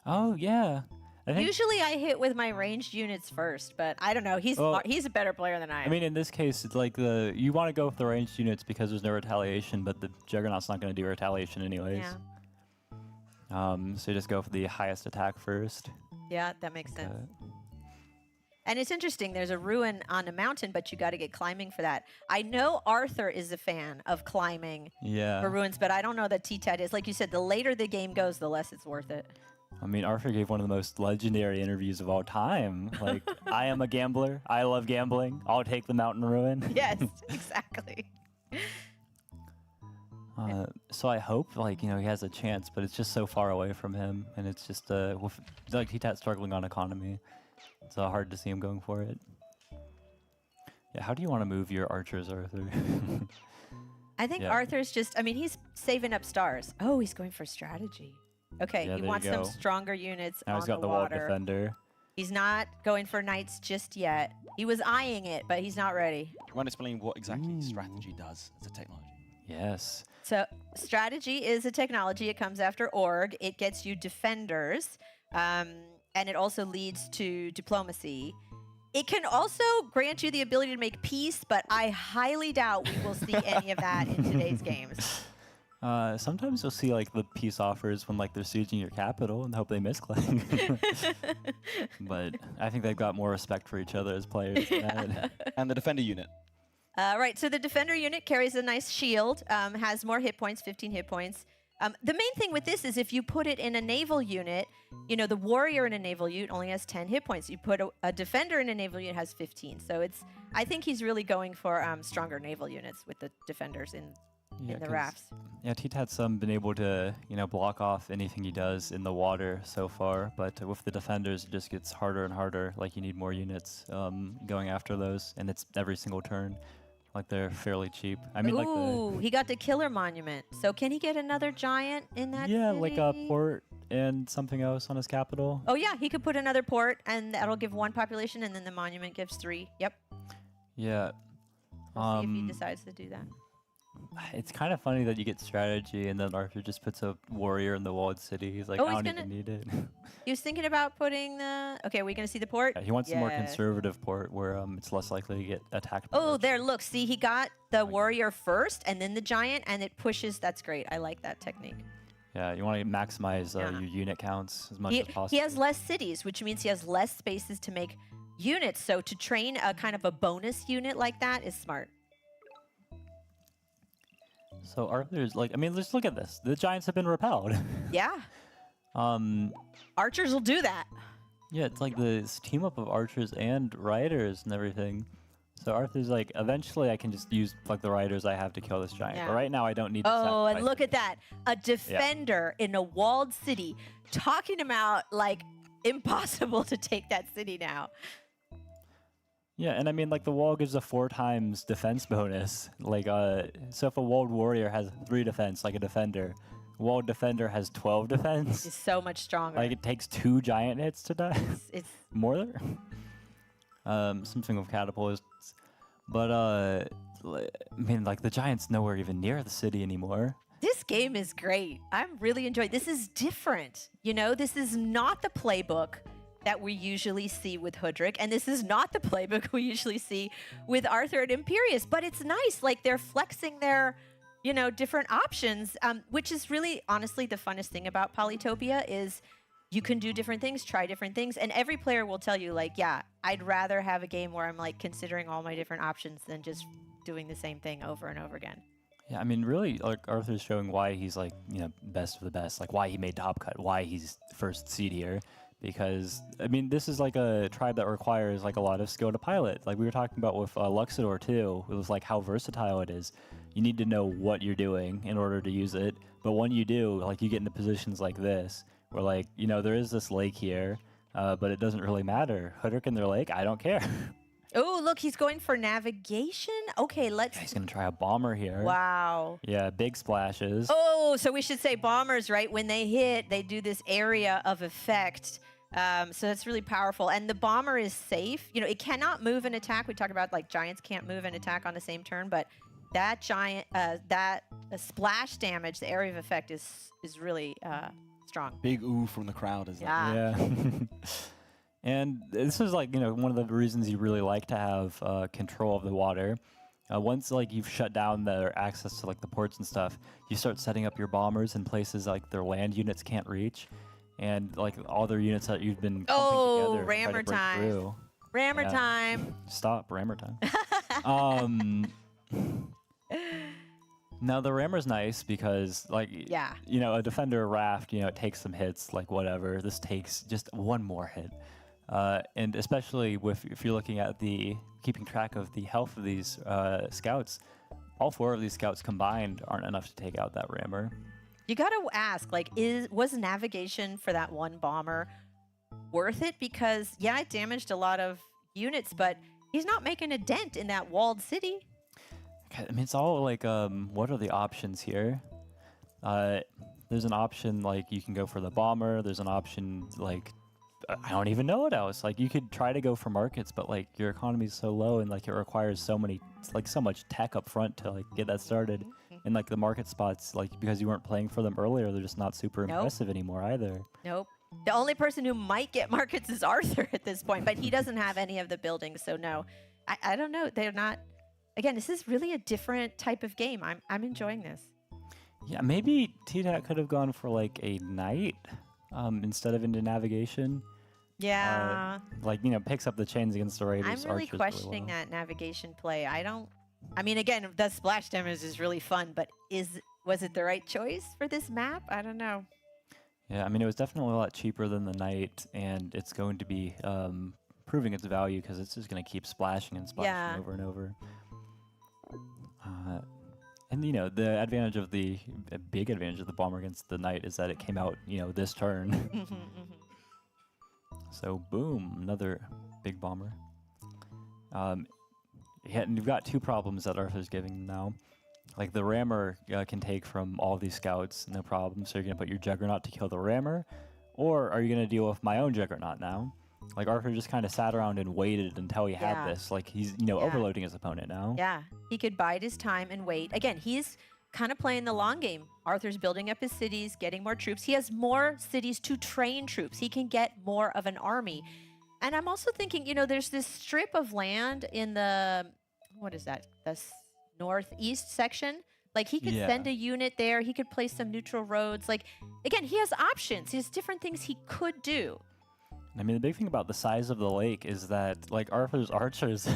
Oh yeah, I think, Usually I hit with my ranged units first, but I don't know. He's a better player than I am. I mean, in this case, it's like you want to go with the ranged units because there's no retaliation, but the Juggernaut's not going to do retaliation anyways. Yeah. So you just go for the highest attack first. Yeah, that makes sense. And it's interesting. There's a ruin on a mountain, but you got to get climbing for that. I know Arthur is a fan of climbing Yeah. for ruins, but I don't know that T-Tat is. Like you said, the later the game goes, the less it's worth it. I mean, Arthur gave one of the most legendary interviews of all time. Like, I am a gambler. I love gambling. I'll take the mountain ruin. Yes, exactly. So I hope, like, he has a chance, but it's just so far away from him, and it's just with, like, T-Tat struggling on economy. It's hard to see him going for it. Yeah, how do you want to move your archers, Arthur? I think Yeah. Arthur's just, I mean, he's saving up stars. Oh, he's going for strategy. Okay, Yeah, he there wants you some go. stronger units Now on he's got the the wall water. defender. He's not going for knights just yet. He was eyeing it, but he's not ready. Do you want to explain what exactly strategy does as a technology? Yes. So strategy is a technology. It comes after org. It gets you defenders, and it also leads to diplomacy. It can also grant you the ability to make peace, but I highly doubt we will see any of that in today's games. Sometimes you'll see like the peace offers when like they're sieging your capital and hope they misclick. But I think they've got more respect for each other as players. than that. And the defender unit. Right, so the defender unit carries a nice shield, has more hit points, 15 hit points. The main thing with this is if you put it in a naval unit, the warrior in a naval unit only has 10 hit points. You put a defender in a naval unit has 15. So I think he's really going for stronger naval units with the defenders in the 'cause, rafts. Yeah, T-Tat's been able to, block off anything he does in the water so far, but with the defenders, it just gets harder and harder. Like, you need more units going after those, and it's every single turn. Like, they're fairly cheap. I mean, Ooh, he got the killer monument. So can he get another giant in that yeah, like a city? port and something else on his capital. Oh, yeah, he could put another port, and that'll give 1 population, and then the monument gives 3. Yep. Yeah. We'll see if he decides to do that. It's kind of funny that you get strategy, and then Arthur just puts a warrior in the walled city. He's like, Oh, I he's don't gonna- even need it. He was thinking about putting the... Okay, are we going to see the port? Yeah, he wants a more Yeah. conservative port where it's less likely to get attacked. by Oh, archers. there, look. See, he got the warrior first, and then the giant, and it pushes. That's great. I like that technique. Yeah, you want to maximize Yeah. your unit counts as much He, as possible. he has less cities, which means he has less spaces to make units. So to train a kind of a bonus unit like that is smart. So Arthur's like, I mean, just look at this. The giants have been repelled. Yeah. Archers will do that. Yeah, it's like this team up of archers and riders and everything. So Arthur's like, eventually I can just use like the riders I have to kill this giant. Yeah. But right now I don't need to Oh, and sacrifice look at that. A defender in a walled city talking about like impossible to take that city now. Yeah, and I mean, like, the wall gives a 4 times defense bonus. Like, so if a walled warrior has 3 defense, like a defender, walled defender has 12 defense. It's so much stronger. Like, it takes 2 giant hits to die. It's More there? Something with catapults. But, I mean, like, the giant's nowhere even near the city anymore. This game is great. I'm really enjoying. This is different. This is not the playbook that we usually see with Hoodrick, and this is not the playbook we usually see with Arthur and Imperius, but it's nice. Like, they're flexing their, different options, which is really, honestly, the funnest thing about Polytopia is you can do different things, try different things, and every player will tell you, like, yeah, I'd rather have a game where I'm, like, considering all my different options than just doing the same thing over and over again. Yeah, I mean, really, like, Arthur's showing why he's, like, best of the best. Like, why he made top cut, why he's first seed here. Because, I mean, this is like a tribe that requires like a lot of skill to pilot. Like we were talking about with Luxador too, it was like how versatile it is. You need to know what you're doing in order to use it. But when you do, like you get into positions like this, where like, there is this lake here, but it doesn't really matter. Hoodrick in their lake, I don't care. Oh, look, he's going for navigation. Okay, let's... He's going to try a bomber here. Wow. Yeah, big splashes. Oh, so we should say bombers, right? When they hit, they do this area of effect. So that's really powerful. And the bomber is safe. It cannot move and attack. We talk about like giants can't move and attack on the same turn, but that giant, that splash damage, the area of effect is really strong. Big ooh from the crowd is Yeah. Yeah. And this is like, one of the reasons you really like to have control of the water. Once like you've shut down their access to like the ports and stuff, you start setting up your bombers in places like their land units can't reach, and like all their units that you've been clumping together to try to rammer break time. through. Rammer Yeah. time. Stop, rammer time. Now the rammer's nice because like Yeah. a defender raft, it takes some hits, like whatever. This takes just one more hit. And especially if you're looking at keeping track of the health of these scouts, all 4 of these scouts combined aren't enough to take out that rammer. You got to ask, like, was navigation for that one bomber worth it? Because, yeah, it damaged a lot of units, but he's not making a dent in that walled city. Okay, I mean, it's all like, what are the options here? There's an option, like, you can go for the bomber. There's an option, like, I don't even know what else. Like, you could try to go for markets, but, like, your economy is so low and, like, it requires so much tech up front to, like, get that started. And, like, the market spots, like, because you weren't playing for them earlier, they're just not super impressive anymore either. Nope. The only person who might get markets is Arthur at this point, but he doesn't have any of the buildings, so no. I don't know. They're not... Again, this is really a different type of game. I'm enjoying this. Yeah, maybe TTAT could have gone for, like, a knight instead of into navigation. Yeah. Like, picks up the chains against the raiders. I'm really archers questioning well. that navigation play. I mean, again, the splash damage is really fun, but was it the right choice for this map? I don't know. Yeah, I mean, it was definitely a lot cheaper than the knight, and it's going to be proving its value because it's just going to keep splashing and splashing over and over. And the advantage of a big advantage of the bomber against the knight is that it came out, this turn. So boom, another big bomber. Yeah, and you've got 2 problems that Arthur's giving now. Like the rammer can take from all these scouts, no problem. So you're gonna put your juggernaut to kill the rammer, or are you gonna deal with my own juggernaut now? Like Arthur just kind of sat around and waited until he had this. Like he's overloading his opponent now. Yeah, he could bide his time and wait. Again, he's kind of playing the long game. Arthur's building up his cities, getting more troops. He has more cities to train troops. He can get more of an army. And I'm also thinking, there's this strip of land in the, what is that? The northeast section. Like he could send a unit there. He could place some neutral roads. Like, again, he has options. He has different things he could do. I mean, the big thing about the size of the lake is that, like, Arthur's archers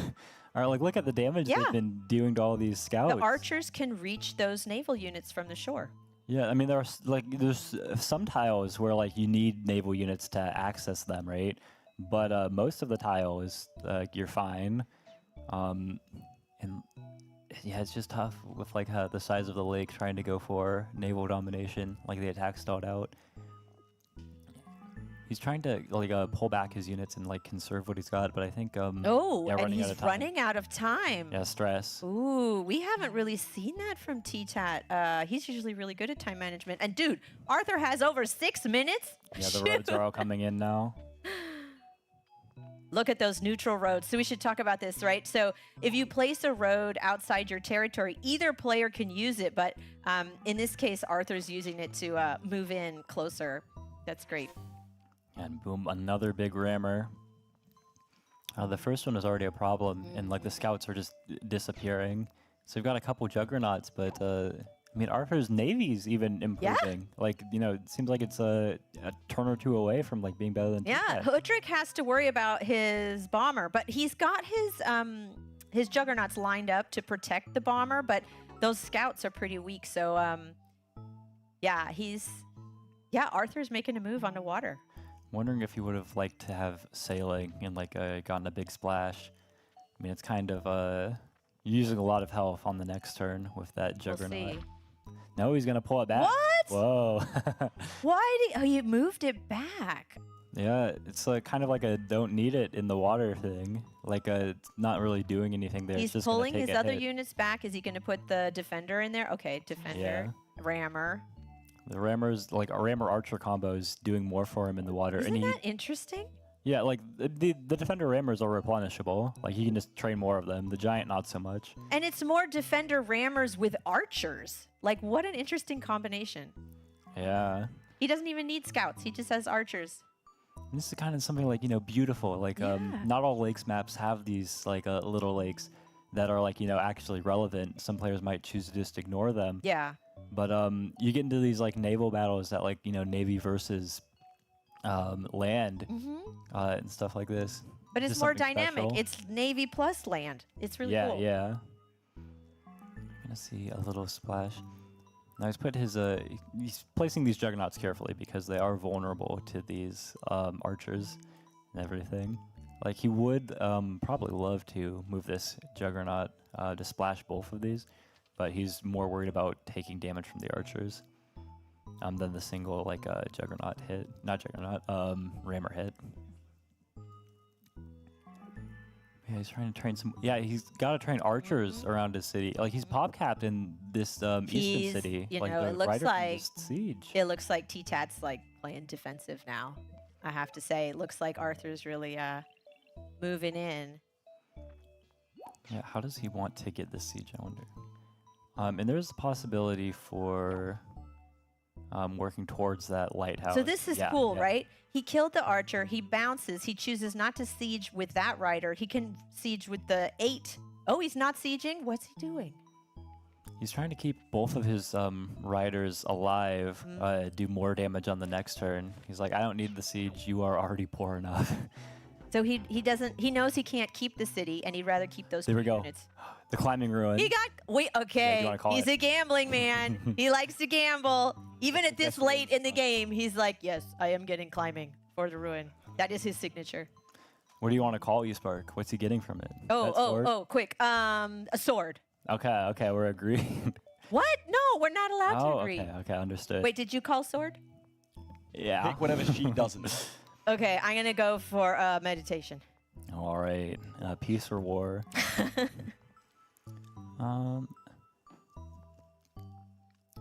are like, look at the damage they've been doing to all these scouts. The archers can reach those naval units from the shore. Yeah, I mean, there's some tiles where, like, you need naval units to access them, right? But most of the tile is, you're fine. And, yeah, it's just tough with, like, the size of the lake trying to go for naval domination. Like, the attack stalled out. He's trying to like pull back his units and like conserve what he's got, but I think and he's running out of time. Yeah, stress. Ooh, we haven't really seen that from TTAT. He's usually really good at time management. And dude, Arthur has over 6 minutes. Yeah, the roads are all coming in now. Look at those neutral roads. So we should talk about this, right? So if you place a road outside your territory, either player can use it, but in this case, Arthur's using it to move in closer. That's great. And boom, another big rammer. The first one is already a problem, and like the scouts are just disappearing. So we've got a couple juggernauts, but I mean, Arthur's navy's even improving. Like, it seems like it's a turn or 2 away from like being better than TTAT. Hudrick has to worry about his bomber, but he's got his juggernauts lined up to protect the bomber, but those scouts are pretty weak. So Arthur's making a move on the water. Wondering if he would have liked to have sailing and like gotten a big splash. I mean, it's kind of using a lot of health on the next turn with that juggernaut. We'll see. No, he's gonna pull it back. What? Whoa! Why did he moved it back? Yeah, it's kind of like a don't need it in the water thing. Like it's not really doing anything there. He's it's just pulling gonna take his a other hit. units back. Is he going to put the defender in there? Okay, defender, rammer. The rammer's like a rammer archer combo is doing more for him in the water. Isn't that interesting? Yeah, like the defender rammers are replenishable. Like you can just train more of them. The giant not so much. And it's more defender rammers with archers. Like what an interesting combination. Yeah. He doesn't even need scouts. He just has archers. And this is kind of something like, beautiful. Like, not all lakes maps have these like little lakes that are like, actually relevant. Some players might choose to just ignore them. Yeah. But you get into these like naval battles that like, Navy versus land and stuff like this. But it's Just more something dynamic. special. It's Navy plus land. It's really cool. Yeah. Gonna see a little splash. Now he's put his he's placing these juggernauts carefully because they are vulnerable to these archers and everything. Like he would probably love to move this juggernaut to splash both of these, but he's more worried about taking damage from the archers than the single like juggernaut hit, not juggernaut, rammer hit. Yeah, he's trying to train some. Yeah, he's got to train archers around his city. Like he's pop-capped in this eastern city. You like know, the it looks rider from like this siege. it looks like T-Tat's like playing defensive now. I have to say, it looks like Arthur's really moving in. Yeah, how does he want to get this siege? I wonder. And there's a possibility for working towards that lighthouse. So this is Yeah, cool, yeah. right? He killed the archer. He bounces. He chooses not to siege with that rider. He can siege with the 8. Oh, he's not sieging? What's he doing? He's trying to keep both of his riders alive, do more damage on the next turn. He's like, I don't need the siege. You are already poor enough. So he knows he can't keep the city, and he'd rather keep those There we two go. units. The climbing ruin. Okay. wanna call He's it? a gambling man. He likes to gamble. Even at this late in the game, he's like, yes, I am getting climbing for the ruin. That is his signature. What do you want to call Spark? What's he getting from it? Oh, That sword? quick. A sword. Okay, we're agreeing. What? No, we're not allowed to agree. Okay, understood. Wait, did you call sword? Yeah. Pick whatever she doesn't. Okay, I'm going to go for meditation. All right. Peace or war?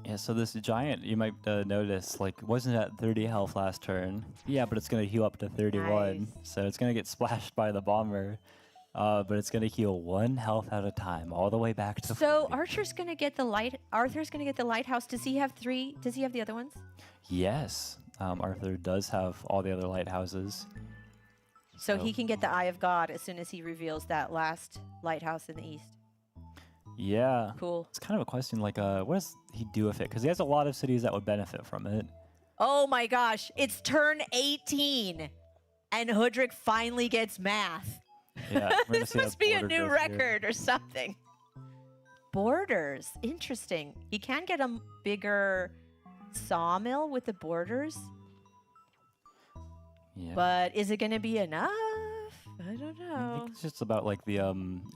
Yeah, so this giant, you might notice, like, wasn't at 30 health last turn. Yeah, but it's going to heal up to 31. Nice. So it's going to get splashed by the bomber. But it's going to heal 1 health at a time, all the way back to So 40. Arthur's going to get the lighthouse. Does he have 3? Does he have the other ones? Yes. Arthur does have all the other lighthouses. So he can get the Eye of God as soon as he reveals that last lighthouse in the east. Yeah. Cool. It's kind of a question, like, what does he do with it? Because he has a lot of cities that would benefit from it. Oh my gosh, it's turn 18, and Hudrick finally gets math. Yeah. we're gonna This see must be a border new growth here. record or something. Borders, interesting. He can get a bigger sawmill with the borders, Yeah. but is it going to be enough? I don't I know. think it's just about like the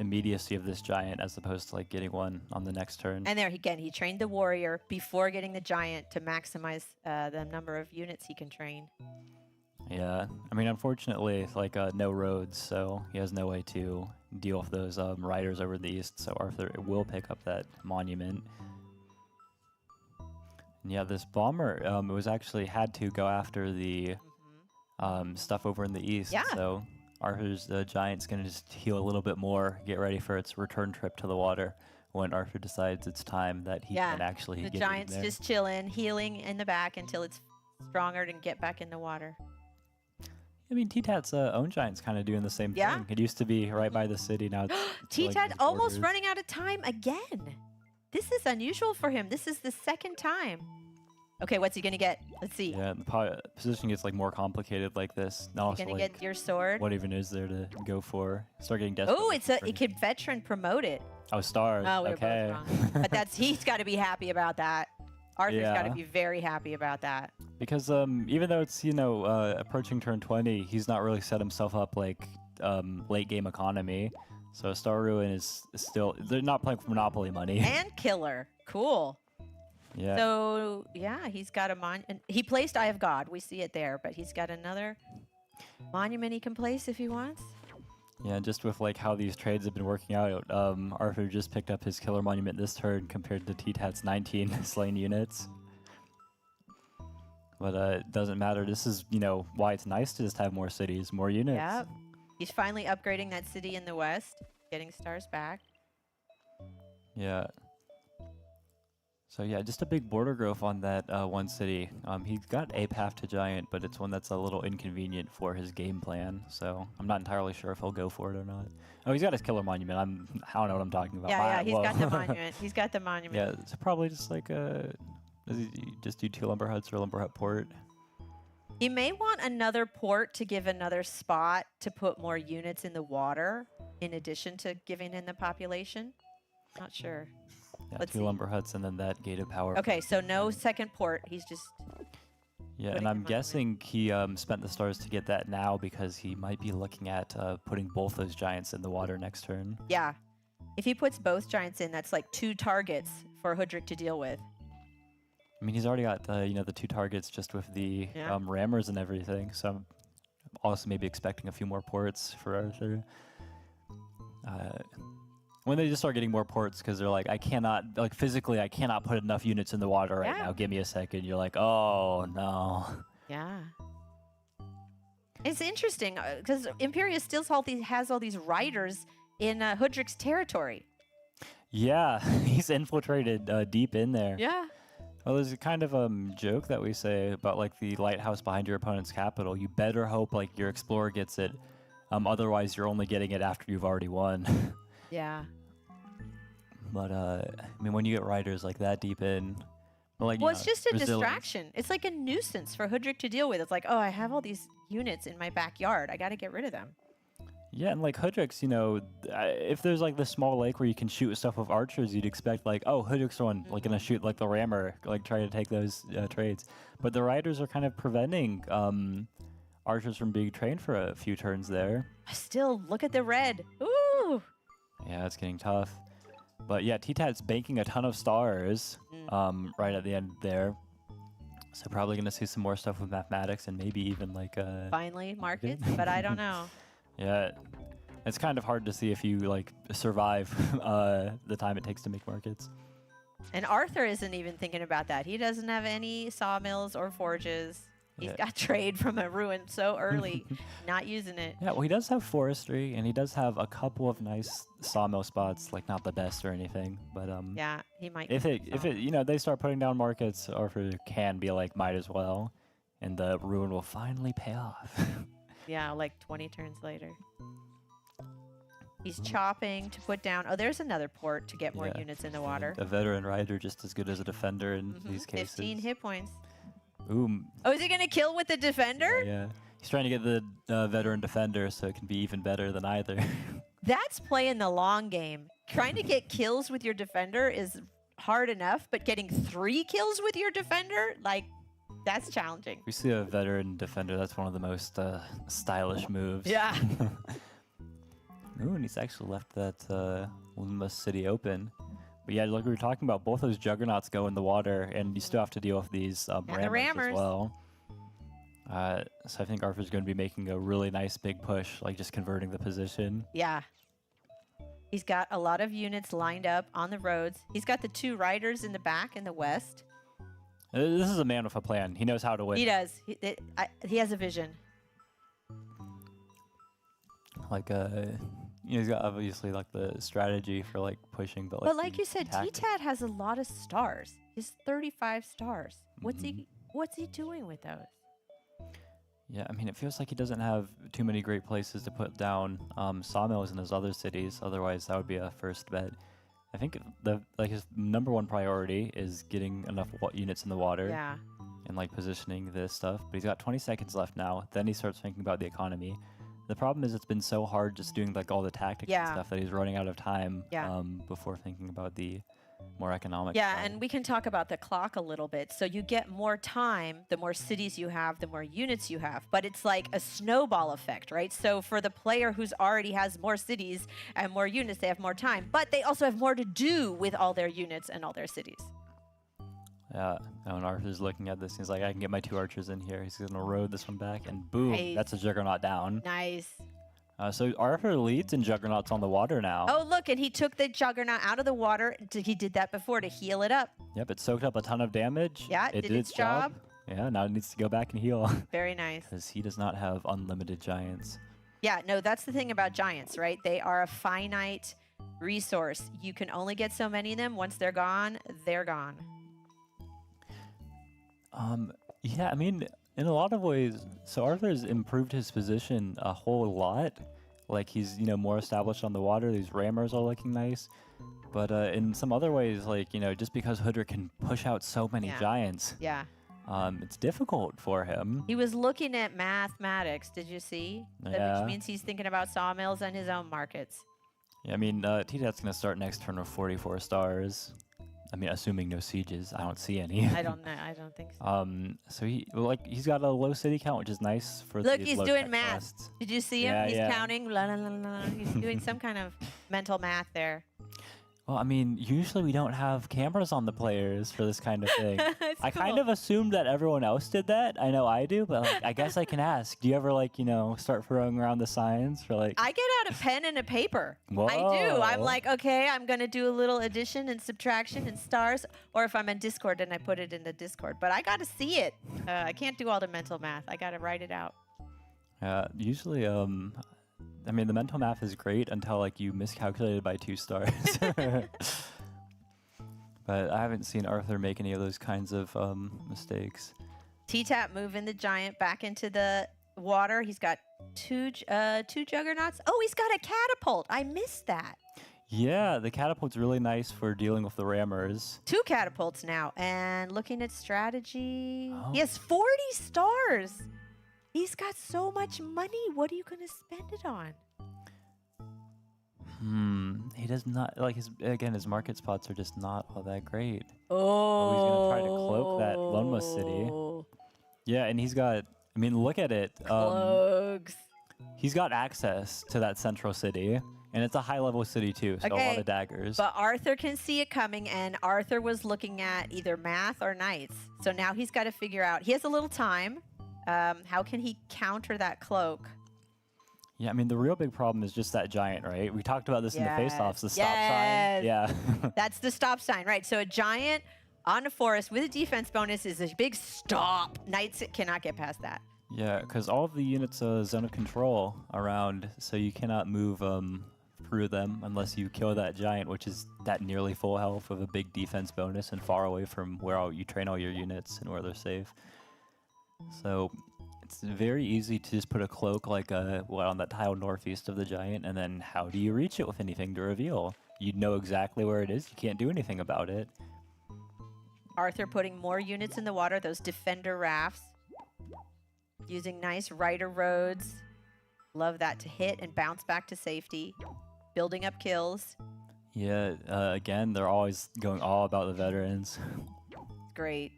immediacy of this giant as opposed to like getting one on the next turn. And there again, he trained the warrior before getting the giant to maximize the number of units he can train. Yeah, I mean, unfortunately, it's like no roads, so he has no way to deal with those riders over the east. So Arthur will pick up that monument. And yeah, this bomber was actually had to go after the stuff over in the east. Yeah. So Arthur's giant's gonna just heal a little bit more, get ready for its return trip to the water when Arthur decides it's time that he can actually the get giant's in there. just chilling, healing in the back until it's stronger to get back in the water. I mean, T-Tat's own giant's kind of doing the same Yeah. thing. It used to be right by the city, now it's T-Tat like almost borders. running out of time again. This is unusual for him. This is the second time. Okay, what's he gonna get? Let's see. Yeah, the position gets like more complicated like this. Now also, Gonna like, get your sword. what even is there to go for? Start getting desperate. Oh, with it different- could veteran promote it. Oh, stars. Oh, we were okay. both wrong. But he's got to be happy about that. Arthur's got to Yeah. be very happy about that. Because even though it's approaching turn 20, he's not really set himself up like late game economy. So Star Ruin is still, they're not playing for Monopoly money. And killer. Cool. Yeah. So, yeah, he's got a monument. He placed Eye of God. We see it there. But he's got another monument he can place if he wants. Yeah, just with like how these trades have been working out, Arthur just picked up his killer monument this turn compared to T-Tat's 19 slain units. But it doesn't matter. This is, why it's nice to just have more cities, more units. Yep. He's finally upgrading that city in the west, getting stars back. Yeah. So yeah, just a big border growth on that one city. He's got a path to giant, but it's one that's a little inconvenient for his game plan. So I'm not entirely sure if he'll go for it or not. Oh, he's got his killer monument. I don't know what I'm talking about. Yeah, he's Whoa. got the monument. He's got the monument. Yeah, it's probably just like does he just do 2 lumber huts or lumber hut port? He may want another port to give another spot to put more units in the water, in addition to giving in the population. Not sure. Yeah, Let's 2 see. lumber huts and then that gated power. Okay, so no second port. He's just. Yeah, putting and I'm him on the guessing he spent the stars to get that now because he might be looking at putting both those giants in the water next turn. Yeah. If he puts both giants in, that's like 2 targets for Hoodrick to deal with. I mean, he's already got the 2 targets just with the Yeah. rammers and everything. So I'm also maybe expecting a few more ports for Arthur. When they just start getting more ports, because they're like, physically, I cannot put enough units in the water right Yeah. now. Give me a second. You're like, oh no. Yeah. It's interesting because Imperius still has all these riders in Hoodrick's territory. Yeah, he's infiltrated deep in there. Yeah. Well, there's a kind of joke that we say about like the lighthouse behind your opponent's capital. You better hope like your explorer gets it. Otherwise, you're only getting it after you've already won. Yeah. But I mean, when you get riders like that deep in, like Well, it's just a resilience. distraction. It's like a nuisance for Hoodrick to deal with. It's like, oh, I have all these units in my backyard. I got to get rid of them. Yeah, and like Hoodrick's, if there's like this small lake where you can shoot stuff with archers, you'd expect like, oh, Hoodrick's the one like gonna shoot like the rammer, like try to take those trades. But the riders are kind of preventing archers from being trained for a few turns there. Still, look at the red. Ooh. Yeah, it's getting tough. But yeah, T-Tat's banking a ton of stars right at the end there. So probably going to see some more stuff with mathematics and maybe even like... Finally, markets, but I don't know. Yeah, it's kind of hard to see if you like survive the time it takes to make markets. And Arthur isn't even thinking about that. He doesn't have any sawmills or forges. He's got trade from a ruin so early, not using it. Yeah, well, he does have forestry, and he does have a couple of nice sawmill spots, like not the best or anything, but Yeah, he might. if they start putting down markets, Arthur can be like, might as well, and the ruin will finally pay off. Yeah, like 20 turns later. He's chopping to put down. Oh, there's another port to get more Yeah. units in the water. A veteran rider just as good as a defender in these cases. 15 hit points. Ooh, Oh, is he going to kill with the defender? yeah. He's trying to get the veteran defender so it can be even better than either. That's playing the long game. Trying to get kills with your defender is hard enough, but getting 3 kills with your defender, like, that's challenging. We see a veteran defender. That's one of the most stylish moves. Yeah. Ooh, and he's actually left that Luma city open. But yeah, like we were talking about, both those juggernauts go in the water, and you still have to deal with these rammers as well. So I think Arthur's going to be making a really nice big push, like just converting the position. Yeah. He's got a lot of units lined up on the roads. He's got the 2 riders in the back in the west. This is a man with a plan. He knows how to win. He does. He has a vision. Like he's got obviously like the strategy for like pushing, but But like you said, T-Tat has a lot of stars. He's 35 stars. What's he doing with those? Yeah, I mean, it feels like he doesn't have too many great places to put down sawmills in his other cities. Otherwise, that would be a first bet. I think his number 1 priority is getting enough units in the water. Yeah. And like positioning this stuff. But he's got 20 seconds left now. Then he starts thinking about the economy. The problem is it's been so hard just doing like all the tactics and stuff that he's running out of time before thinking about the more economic side. And we can talk about the clock a little bit. So you get more time, the more cities you have, the more units you have. But it's like a snowball effect, right? So for the player who's already has more cities and more units, they have more time. But they also have more to do with all their units and all their cities. Yeah, and Arthur's looking at this. He's like, I can get my 2 archers in here. He's going to road this one back, and boom, Nice. that's a juggernaut down. Nice. So Arthur leads in juggernauts on the water now. Oh, look, and he took the juggernaut out of the water. He did that before to heal it up. Yep, it soaked up a ton of damage. Yeah, it did its job. Yeah, now it needs to go back and heal. Very nice. Because he does not have unlimited giants. Yeah, no, that's the thing about giants, right? They are a finite resource. You can only get so many of them. Once they're gone, they're gone. Yeah, I mean, in a lot of ways, so Arthur's improved his position a whole lot. Like he's, more established on the water. These rammers are looking nice. But in some other ways, like, just because Hoodrick can push out so many giants, Yeah. it's difficult for him. He was looking at mathematics. Did you see? Yeah. Which means he's thinking about sawmills and his own markets. Yeah, I mean, T-Tat's going to start next turn with 44 stars. I mean, assuming no sieges. I don't see any. I don't know. I don't think so. So he's got a low city count, which is nice for Look, the he's low doing tech math. quests. Did you see him? Yeah, He's yeah. counting. La, la, la, la. He's doing some kind of mental math there. Well, I mean, usually we don't have cameras on the players for this kind of thing. It's I kind cool. of assumed that everyone else did that. I know I do, but I guess I can ask. Do you ever start throwing around the signs for like? I get out a pen and a paper. I do. Whoa. I'm like, okay, I'm going to do a little addition and subtraction and stars. Or if I'm in Discord, then I put it in the Discord. But I got to see it. I can't do all the mental math. I got to write it out. Usually, I mean, the mental math is great until you miscalculated by 2 stars. But I haven't seen Arthur make any of those kinds of mistakes. T-Tap moving the giant back into the water. He's got two juggernauts. Oh, he's got a catapult. I missed that. Yeah, the catapult's really nice for dealing with the rammers. 2 catapults now. And looking at strategy, Oh. he has 40 stars. He's got so much money. What are you going to spend it on? He does not his market spots are just not all that great. Oh, he's gonna try to cloak that Lonema city. Yeah, and he's got. I mean, look at it. Cloaks. He's got access to that central city, and it's a high-level city too, so a lot of daggers. But Arthur can see it coming, and Arthur was looking at either math or knights. So now he's got to figure out. He has a little time. How can he counter that cloak? Yeah, I mean, the real big problem is just that giant, right? We talked about this in the face-offs, the stop Yes. sign. Yeah. That's the stop sign, right? So a giant on a forest with a defense bonus is a big stop. Knights cannot get past that. Yeah, because all of the units zone of control around, so you cannot move through them unless you kill that giant, which is that nearly full health with a big defense bonus and far away from where you train all your units and where they're safe. So it's very easy to just put a cloak on that tile northeast of the giant, and then how do you reach it with anything to reveal? You know exactly where it is. You can't do anything about it. Arthur putting more units in the water, those defender rafts. Using nice rider roads. Love that to hit and bounce back to safety. Building up kills. Yeah, again, they're always going all about the veterans. Great.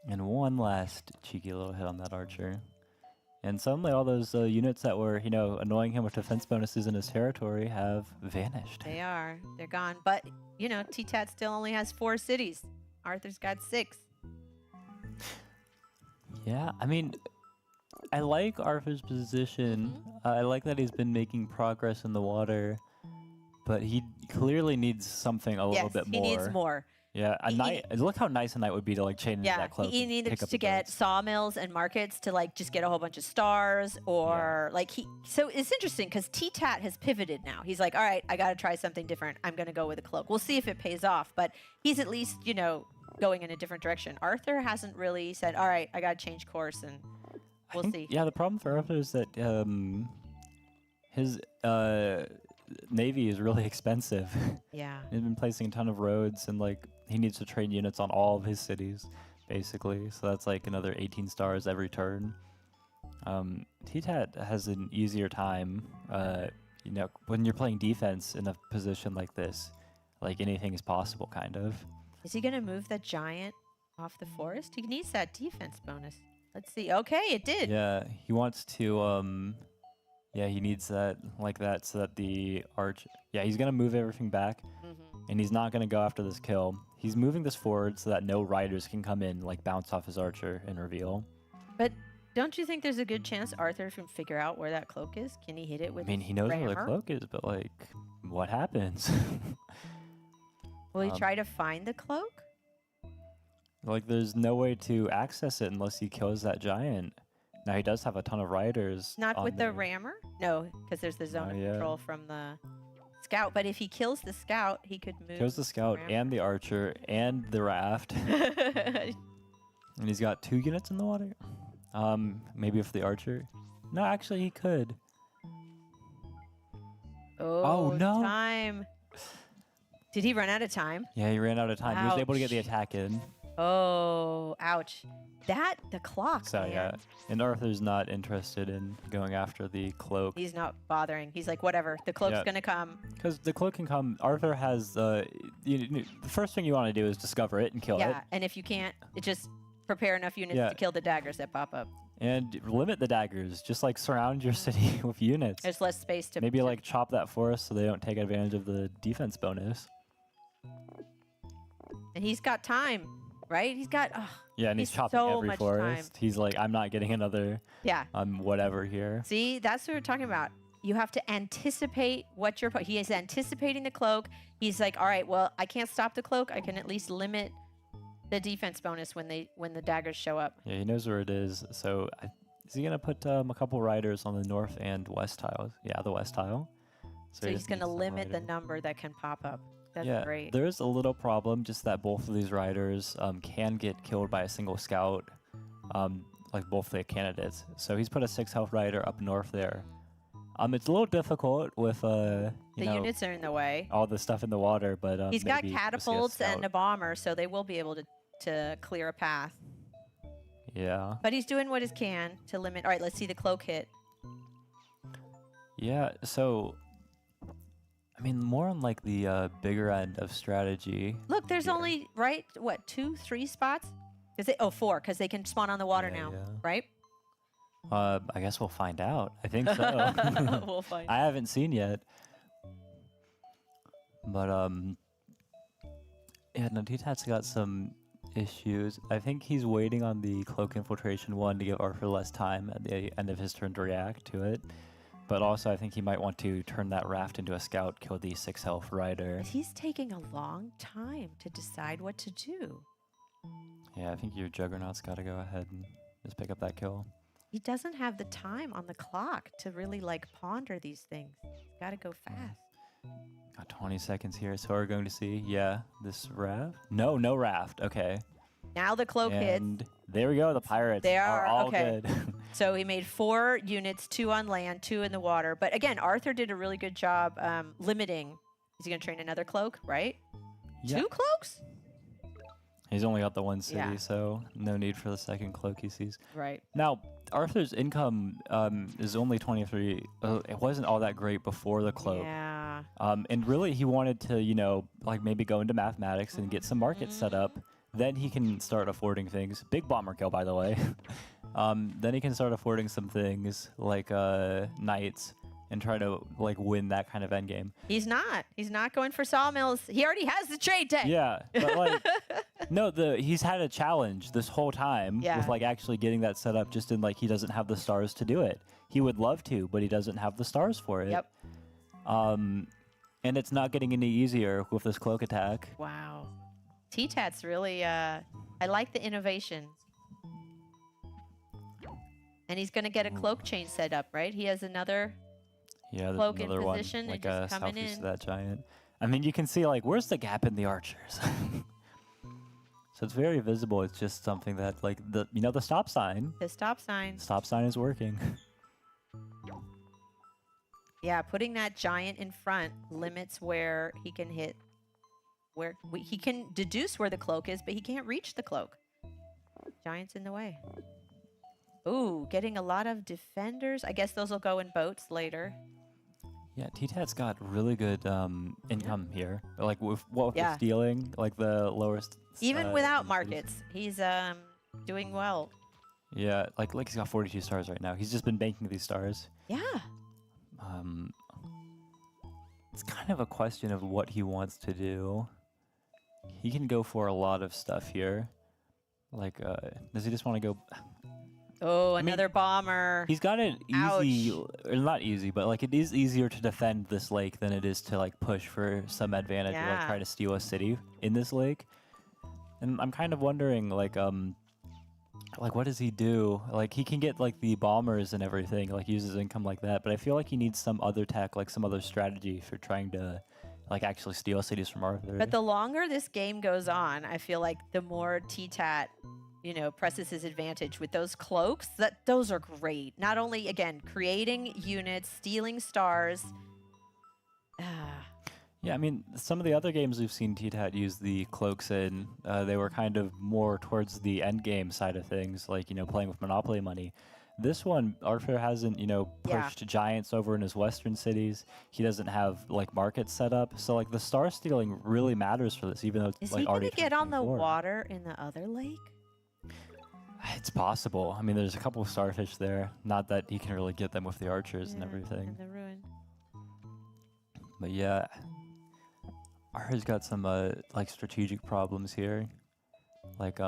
And one last cheeky little hit on that archer. And suddenly all those units that were, annoying him with defense bonuses in his territory have vanished. They are. They're gone. But, T-Tat still only has 4 cities. Arthur's got 6. Yeah, I mean, I like Arthur's position. I like that he's been making progress in the water. But he clearly needs something a little bit more. He needs more. Yeah, a knight. Look how nice a knight would be to chain into that cloak. He and needs pick up to the get goods. sawmills and markets to just get a whole bunch of stars or So it's interesting because T-Tat has pivoted now. He's like, all right, I got to try something different. I'm going to go with a cloak. We'll see if it pays off, but he's at least going in a different direction. Arthur hasn't really said, all right, I got to change course, and we'll see. Yeah, the problem for Arthur is that his navy is really expensive. Yeah. He's been placing a ton of roads, and he needs to train units on all of his cities, basically. So that's another 18 stars every turn. T-Tat has an easier time, when you're playing defense in a position like this. Anything is possible, kind of. Is he going to move the giant off the forest? He needs that defense bonus. Let's see. Okay, it did. Yeah, he wants to, he needs that, so that the arch... Yeah, he's going to move everything back, and he's not going to go after this kill. He's moving this forward so that no riders can come in, bounce off his archer and reveal. But don't you think there's a good chance Arthur can figure out where that cloak is? Can he hit it with I mean, he knows where the rammer? cloak is, but, what happens? Will he try to find the cloak? There's no way to access it unless he kills that giant. Now, he does have a ton of riders. Not on with there. the rammer? No, because there's the zone of yeah. control from the scout. But if he kills the scout, he could move. Kills the scout rammer. and the archer and the raft. And he's got 2 units in the water. Maybe if the archer. No, actually he could. Oh, no. time. Did he run out of time? Yeah, he ran out of time. He was able to get the Ouch. attack in. Oh, ouch. The clock, So man. yeah, and Arthur's not interested in going after the cloak. He's not bothering. He's like, whatever. The cloak's Yeah. going to come. Because the cloak can come. Arthur has the first thing you want to do is discover it and kill it. Yeah, and if you can't, just prepare enough units Yeah. to kill the daggers that pop up. And limit the daggers. Just like surround your city with units. There's less space to... Maybe like chop that forest so they don't take advantage of the defense bonus. And he's got time, right? He's got... Yeah, and he's chopping so every much forest. time. He's like, I'm not getting another Yeah. whatever here. See, that's what we're talking about. You have to anticipate what you're... He is anticipating the cloak. He's like, all right, well, I can't stop the cloak. I can at least limit the defense bonus when the daggers show up. Yeah, he knows where it is. So is he gonna put a couple riders on the north and west tiles? Yeah, the west tile. So he he's just going to needs some limit the riders. number that can pop up. That's Yeah, great. there is a little problem, just that both of these riders can get killed by a single scout, like both the candidates. So he's put a 6 health rider up north there. It's a little difficult with The you know, units are in the way. all the stuff in the water, but He's got maybe we'll see a catapults and scout. a bomber, so they will be able to clear a path. Yeah, But he's doing what he can to limit. All right, let's see the cloak hit. yeah. So, I mean, more on like the bigger end of strategy. Look, there's here. only, right, what, 2, 3 spots? 4, because they can spawn on the water Yeah, now, yeah. right? I guess we'll find out. I think so. We'll find I haven't seen yet. But yeah, no, T-Tat's got some issues. I think he's waiting on the cloak infiltration one to give Arthur less time at the end of his turn to react to it. But also, I think he might want to turn that raft into a scout, kill the 6 health rider. But he's taking a long time to decide what to do. Yeah, I think your Juggernaut's got to go ahead and just pick up that kill. He doesn't have the time on the clock to really, like, ponder these things. He's got to go fast. Got 20 seconds here, so we're going to see, yeah, this raft? No raft, okay. Now the cloak hits. And there we go, the pirates They are are, all okay. good. So he made 4 units, 2 on land, 2 in the water. But again, Arthur did a really good job limiting. Is he going to train another cloak, right? Yeah. 2 cloaks? He's only got the one city, Yeah. so no need for the second cloak he sees. Right. Now, Arthur's income is only 23. It wasn't all that great before the cloak. Yeah. And really, he wanted to, you know, like maybe go into mathematics and get some markets set up. Then he can start affording things. Big bomber kill, by the way. Then he can start affording some things like knights and try to like win that kind of end game. He's not. He's not going for sawmills. He already has the trade tank. Yeah, but like, no, he's had a challenge this whole time Yeah. with like actually getting that set up. Just in like he doesn't have the stars to do it. He would love to, but he doesn't have the stars for it. Yep. And it's not getting any easier with this cloak attack. Wow. T-Tat's really, I like the innovation. And he's going to get a cloak chain set up, right? He has another... Yeah, there's Cloak in another one position and like just coming southeast of in. that giant. I mean, you can see like where's the gap in the archers. So it's very visible. It's just something that like the stop sign. The stop sign. Stop sign is working. Yeah, putting that giant in front limits where he can hit. He can deduce where the cloak is, but he can't reach the cloak. Giant's in the way. Ooh, getting a lot of defenders. I guess those will go in boats later. Yeah, T-Tat's got really good income here. Like with what Yeah. he's stealing, like the lowest. Even without increase. markets, he's doing well. Yeah, like he's got 42 stars right now. He's just been banking these stars. Yeah. It's kind of a question of what he wants to do. He can go for a lot of stuff here. Like, does he just want to go? Oh, mean, another bomber. He's got it easy, Ouch. or not easy, but like it is easier to defend this lake than it is to like push for some advantage or like Yeah. try to steal a city in this lake. And I'm kind of wondering, like what does he do? Like he can get like the bombers and everything, like use his income like that. But I feel like he needs some other tech, like some other strategy for trying to like actually steal cities from Arthur. But the longer this game goes on, I feel like the more T-Tat you know, presses his advantage with those cloaks. Those are great. Not only, again, creating units, stealing stars. Yeah, I mean, some of the other games we've seen TTAT use the cloaks in, they were kind of more towards the end game side of things, like, you know, playing with Monopoly money. This one, Arthur hasn't, you know, pushed giants over in his western cities. He doesn't have, like, markets set up. So, like, the star stealing really matters for this, even though it's, Is like, he going already to get on the 2024. water in the other lake? It's possible. I mean, there's a couple of starfish there. Not that he can really get them with the archers and Yeah, everything. in the ruin. But yeah, Arthur's got some, like, strategic problems here. Like,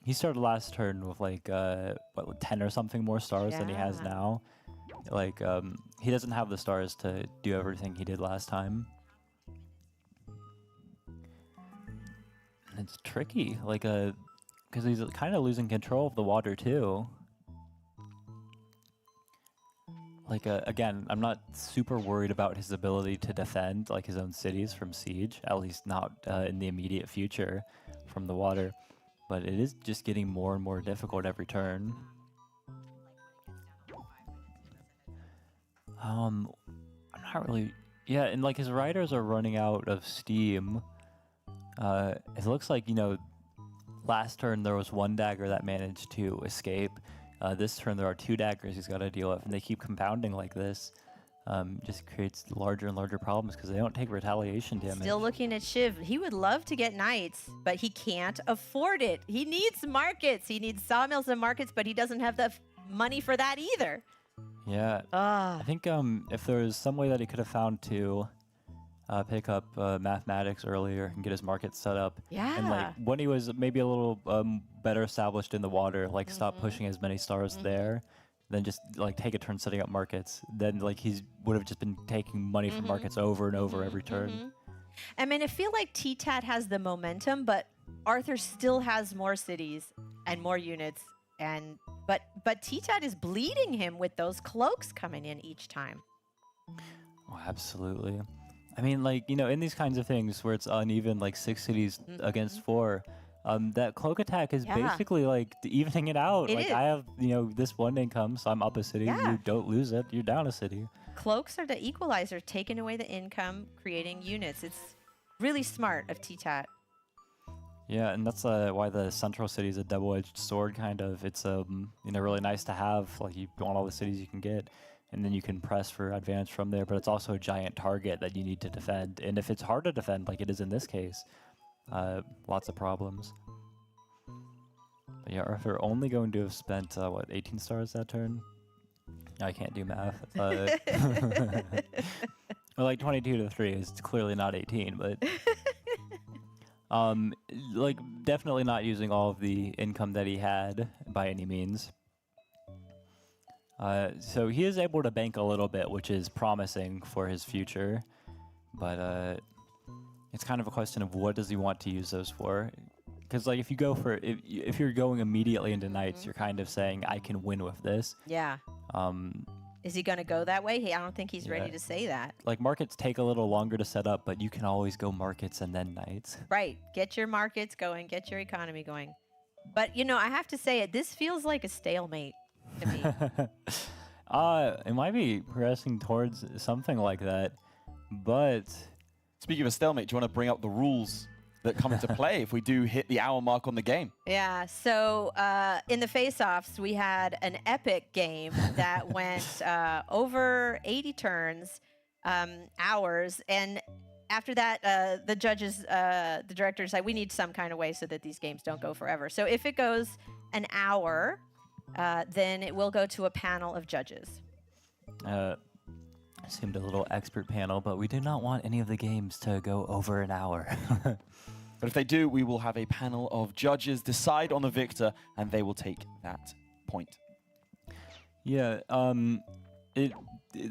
he started last turn with, like, what, 10 or something more stars than he has Yeah. now. Like, he doesn't have the stars to do everything he did last time. And it's tricky, like, because he's kind of losing control of the water, too. Like, again, I'm not super worried about his ability to defend, like, his own cities from siege, at least not in the immediate future from the water. But it is just getting more and more difficult every turn. I'm not really... Yeah, and, like, his riders are running out of steam. It looks like, you know, last turn there was one dagger that managed to escape. This turn there are 2 daggers he's got to deal with, and they keep compounding like this. Just creates larger and larger problems because they don't take retaliation damage. Still looking at Shiv. He would love to get knights, but he can't afford it. He needs markets. He needs sawmills and markets, but he doesn't have the money for that either. Yeah. I think if there was some way that he could have found to pick up mathematics earlier and get his market set up. Yeah. And like when he was maybe a little better established in the water, like stop pushing as many stars there, then just like take a turn setting up markets. Then like he would have just been taking money from markets over and over every turn. I mean, I feel like TTAT has the momentum, but Arthur still has more cities and more units. And but TTAT is bleeding him with those cloaks coming in each time. Oh, absolutely. I mean, like, you know, in these kinds of things where it's uneven, like 6 cities against 4, that cloak attack is basically like evening it out. It like is. I have, you know, this one income, so I'm up a city. Yeah. You don't lose it, you're down a city. Cloaks are the equalizer, taking away the income, creating units. It's really smart of TTAT. Yeah, and that's why the central city is a double-edged sword, kind of. It's you know, really nice to have. Like, you want all the cities you can get, and then you can press for advantage from there. But it's also a giant target that you need to defend. And if it's hard to defend, like it is in this case, lots of problems. But yeah, Arthur only going to have spent what, 18 stars that turn? I can't do math. Well, like 22 to 3 is clearly not 18, but. Like definitely not using all of the income that he had by any means. So he is able to bank a little bit, which is promising for his future, but it's kind of a question of what does he want to use those for? Because like if you go for if you're going immediately into knights, you're kind of saying I can win with this. Yeah. Is he going to go that way? Hey, I don't think he's ready to say that. Like markets take a little longer to set up, but you can always go markets and then knights. Right. Get your markets going. Get your economy going. But, you know, I have to say it. This feels like a stalemate to me. It might be progressing towards something like that, but... Speaking of a stalemate, do you want to bring up the rules that come into play if we do hit the hour mark on the game? Yeah, so in the face-offs, we had an epic game that went over 80 turns, hours, and after that, the judges, the directors said, we need some kind of way so that these games don't go forever. So if it goes an hour, then it will go to a panel of judges. Seemed a little expert panel, but we do not want any of the games to go over an hour. But if they do, we will have a panel of judges decide on the victor, and they will take that point. Yeah,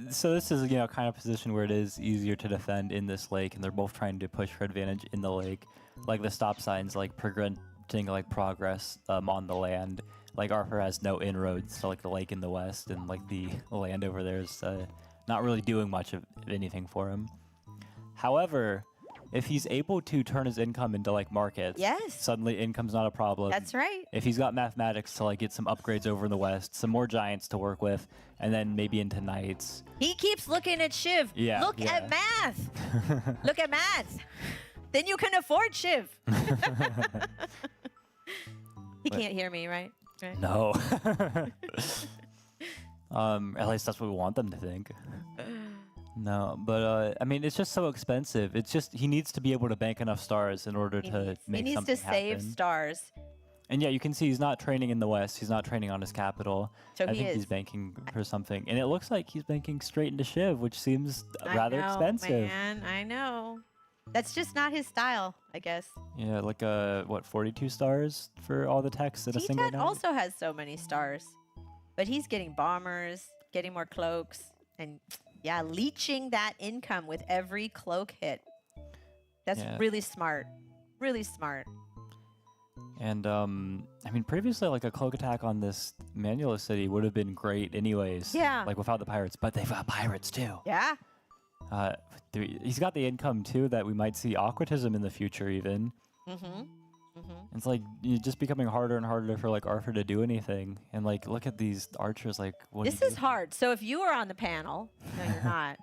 so this is, you know, kind of position where it is easier to defend in this lake, and they're both trying to push for advantage in the lake. Like the stop signs, like preventing like progress on the land. Like Arthur has no inroads to like the lake in the west, and like the land over there is not really doing much of anything for him. However, if he's able to turn his income into like markets, Yes. suddenly income's not a problem. That's right. If he's got mathematics to like get some upgrades over in the west, some more giants to work with, and then maybe into knights. He keeps looking at Shiv. Yeah, Look at math. Look at math. Then you can afford Shiv. He can't hear me, right? Right. No. At least that's what we want them to think. No, but I mean, it's just so expensive. It's just he needs to be able to bank enough stars in order to make He needs something to save happen. stars. And yeah, you can see he's not training in the west. He's not training on his capital. So I he think is. he's banking for something, and it looks like he's banking straight into Shiv, which seems I rather know, expensive. Man, I know. That's just not his style, I guess. Yeah, like what, 42 stars for all the techs in a single T-Tat night? also has so many stars, but he's getting bombers, getting more cloaks, and yeah, leeching that income with every cloak hit. That's Yeah. really smart. Really smart. And I mean, previously, like a cloak attack on this Manual city would have been great, anyways. Yeah. Like without the pirates, but they've got pirates too. Yeah. He's got the income too that we might see aquatism in the future, even. Mm-hmm. It's like just becoming harder and harder for like Arthur to do anything. And like, look at these archers. Like, what? This is hard. So if you were on the panel, no, you're not.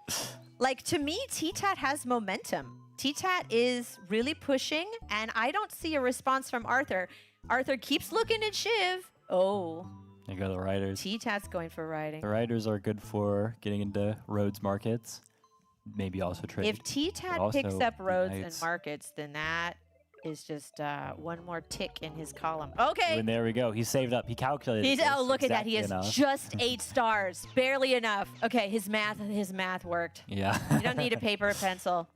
Like to me, T-Tat has momentum. T-Tat is really pushing, and I don't see a response from Arthur. Arthur keeps looking at Shiv. Oh, There you go, the riders. T-Tat's going for riding. The riders are good for getting into roads markets. Maybe also trade. If T-Tat but picks also up roads and knights. markets, then that is just one more tick in his column. Okay. And there we go. He saved up. He calculated. He's, this oh, look at that. He has exactly enough. just 8 stars. Barely enough. Okay, his math worked. Yeah. You don't need a paper or pencil.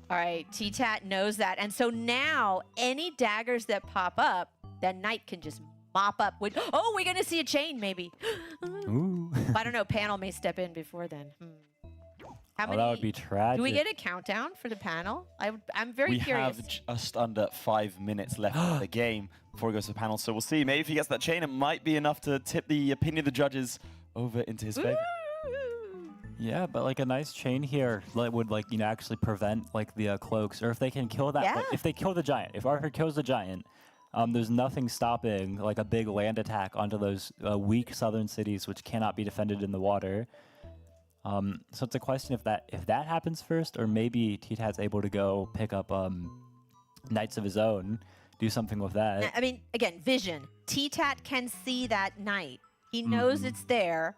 All right, T-Tat knows that. And so now, any daggers that pop up, that knight can just mop up with, oh, we're going to see a chain, maybe. Ooh. I don't know. Panel may step in before then. How Oh, that would be tragic. Do we get a countdown for the panel? I'm very We curious. have just under 5 minutes left of the game before it goes to the panel, so we'll see. Maybe if he gets that chain, it might be enough to tip the opinion of the judges over into his favor. Yeah, but like a nice chain here would like, you know, actually prevent like the cloaks, or if they can kill that, like, Yeah. if they kill the giant, if Arthur kills the giant, there's nothing stopping like a big land attack onto those weak southern cities which cannot be defended in the water. So it's a question if that happens first, or maybe T-Tat's able to go pick up knights of his own, do something with that. I mean, again, vision. T-Tat can see that knight. He knows it's there,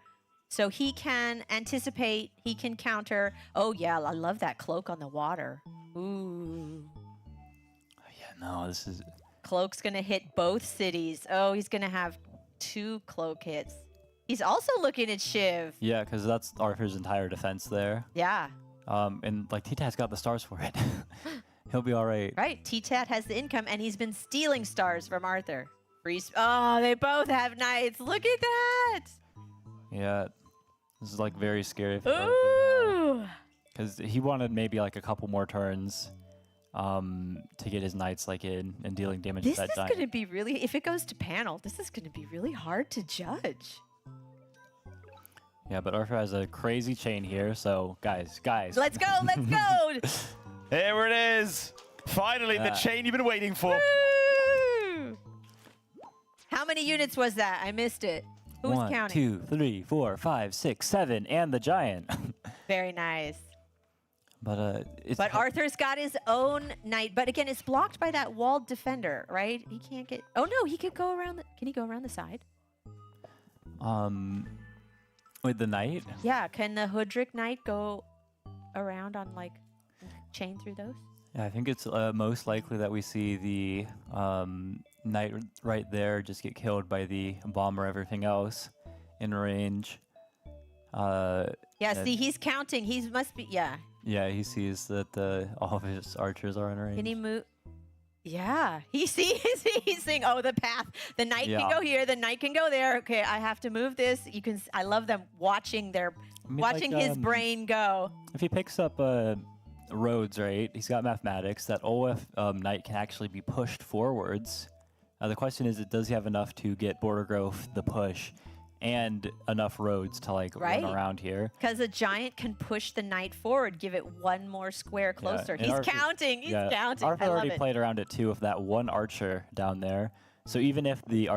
so he can anticipate, he can counter. Oh, yeah, I love that cloak on the water. Ooh. Yeah, no, this is... Cloak's going to hit both cities. Oh, he's going to have 2 cloak hits. He's also looking at Shiv. Yeah, because that's Arthur's entire defense there. Yeah. And like T-Tat's got the stars for it. He'll be all right. Right. T-Tat has the income, and he's been stealing stars from Arthur. Oh, they both have knights. Look at that. Yeah, this is like very scary for Ooh. because he wanted maybe like a couple more turns to get his knights like in and dealing damage This to that is giant. going to be really, if it goes to panel, this is going to be really hard to judge. Yeah, but Arthur has a crazy chain here, so guys. Let's go, let's go. Here it is. Finally, the Yeah. chain you've been waiting for. Woo! How many units was that? I missed it. Who's 1, counting? 2, 3, 4, 5, 6, 7, and the giant. Very nice. But it's But Arthur's got his own knight. But again, it's blocked by that walled defender, right? He can't get... Oh, no, he could go around the... Can he go around the side? with the knight. Yeah, can the Hoodrick knight go around on, like, chain through those? Yeah, I think it's most likely that we see the knight right there just get killed by the bomber, everything else in range. Yeah, and- see, he's counting. He must be... Yeah. Yeah, he sees that all of his archers are in range. Can he move? Yeah, he sees. He's saying, "Oh, the path. The knight Yeah. can go here. The knight can go there. Okay, I have to move this." You can. I love them watching watching like, his brain go. If he picks up roads, right, he's got mathematics. That OF knight can actually be pushed forwards. The question is, does he have enough to get border growth, the push, and enough roads to like Right. run around here. Because a giant can push the knight forward, give it one more square closer. and He's Arthur- counting. He's counting. Arthur I love already it. played around it too with that one archer down there. So even if the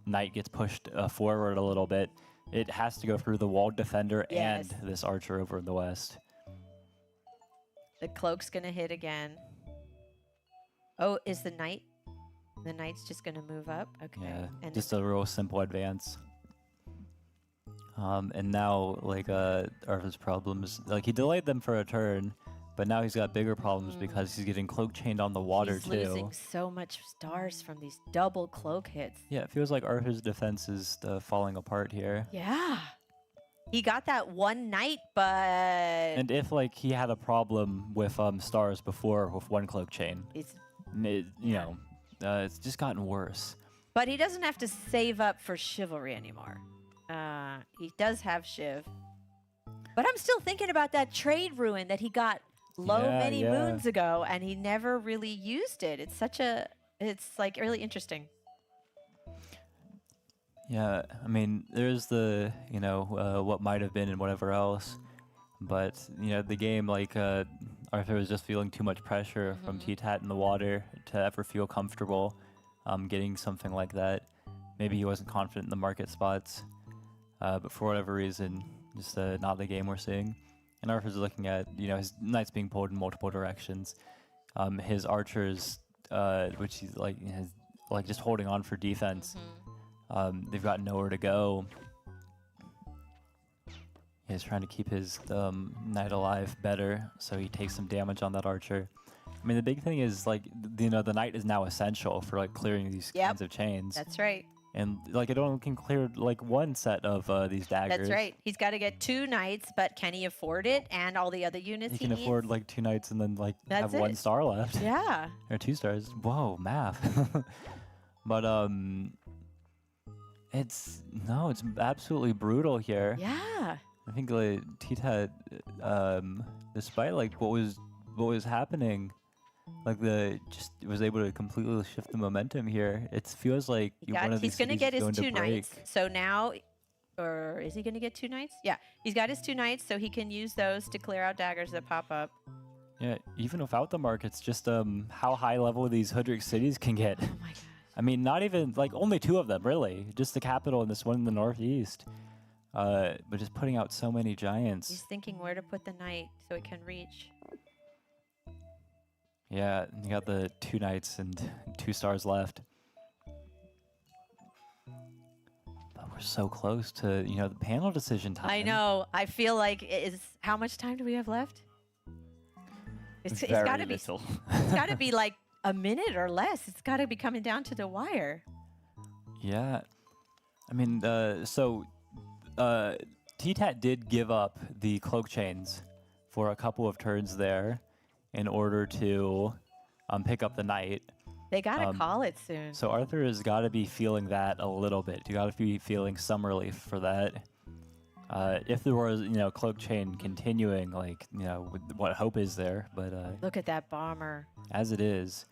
knight gets pushed forward a little bit, it has to go through the walled defender Yes. and this archer over in the west. The cloak's gonna hit again. Oh, is the knight? The knight's just gonna move up. Okay. Yeah, And just a real simple advance. And now, like, Arthur's problems, like, he delayed them for a turn, but now he's got bigger problems because he's getting cloak chained on the water, he's too. losing so much stars from these double cloak hits. Yeah, it feels like Arthur's defense is falling apart here. Yeah. He got that one knight, but And if, like, he had a problem with stars before with one cloak chain, it's, it's just gotten worse. but he doesn't have to save up for chivalry anymore. He does have Shiv. But I'm still thinking about that trade ruin that he got many moons ago, and he never really used it. It's like really interesting. Yeah, I mean, there's the, what might have been and whatever else. But, the game, like, Arthur was just feeling too much pressure from T-Tat in the water to ever feel comfortable getting something like that. Maybe he wasn't confident in the market spots. But for whatever reason, just not the game we're seeing. And Arthur's looking at, his knights being pulled in multiple directions. His archers, which he's like just holding on for defense. They've got nowhere to go. He's trying to keep his knight alive better, so he takes some damage on that archer. I mean, the big thing is, like, the knight is now essential for, like, clearing these kinds of chains. That's right. And, like, it only can clear, like, one set of these daggers. That's right. He's got to get 2 knights, but can he afford it? And all the other units He he can needs? afford, like, 2 knights and then, like, That's have 1 it. star left. Yeah. Or 2 stars. Whoa, math. But, it's absolutely brutal here. Yeah. I think, like, T-Tat, despite, like, what was happening, like, it was able to completely shift the momentum here. It feels like one of these He's going to cities get is his going 2 to break. knights. So now, or is he going to get 2 knights? Yeah. He's got his 2 knights, so he can use those to clear out daggers that pop up. Yeah, even without the markets, just how high level these Hoodrick cities can get. Oh my gosh. I mean, not even, like, only 2 of them, really. Just the capital and this one in the northeast. But just putting out so many giants. He's thinking where to put the knight so it can reach. Yeah, you got the 2 knights and 2 stars left. But we're so close to, the panel decision time. I know. I feel like how much time do we have left? It's Very got to be. little. It's got to be like a minute or less. It's got to be coming down to the wire. Yeah. I mean, T-Tat did give up the cloak chains for a couple of turns there in order to pick up the knight. They got to call it soon. So Arthur has got to be feeling that a little bit. You got to be feeling some relief for that. If there was, cloak chain continuing, like, what hope is there? But Look at that bomber. as it is,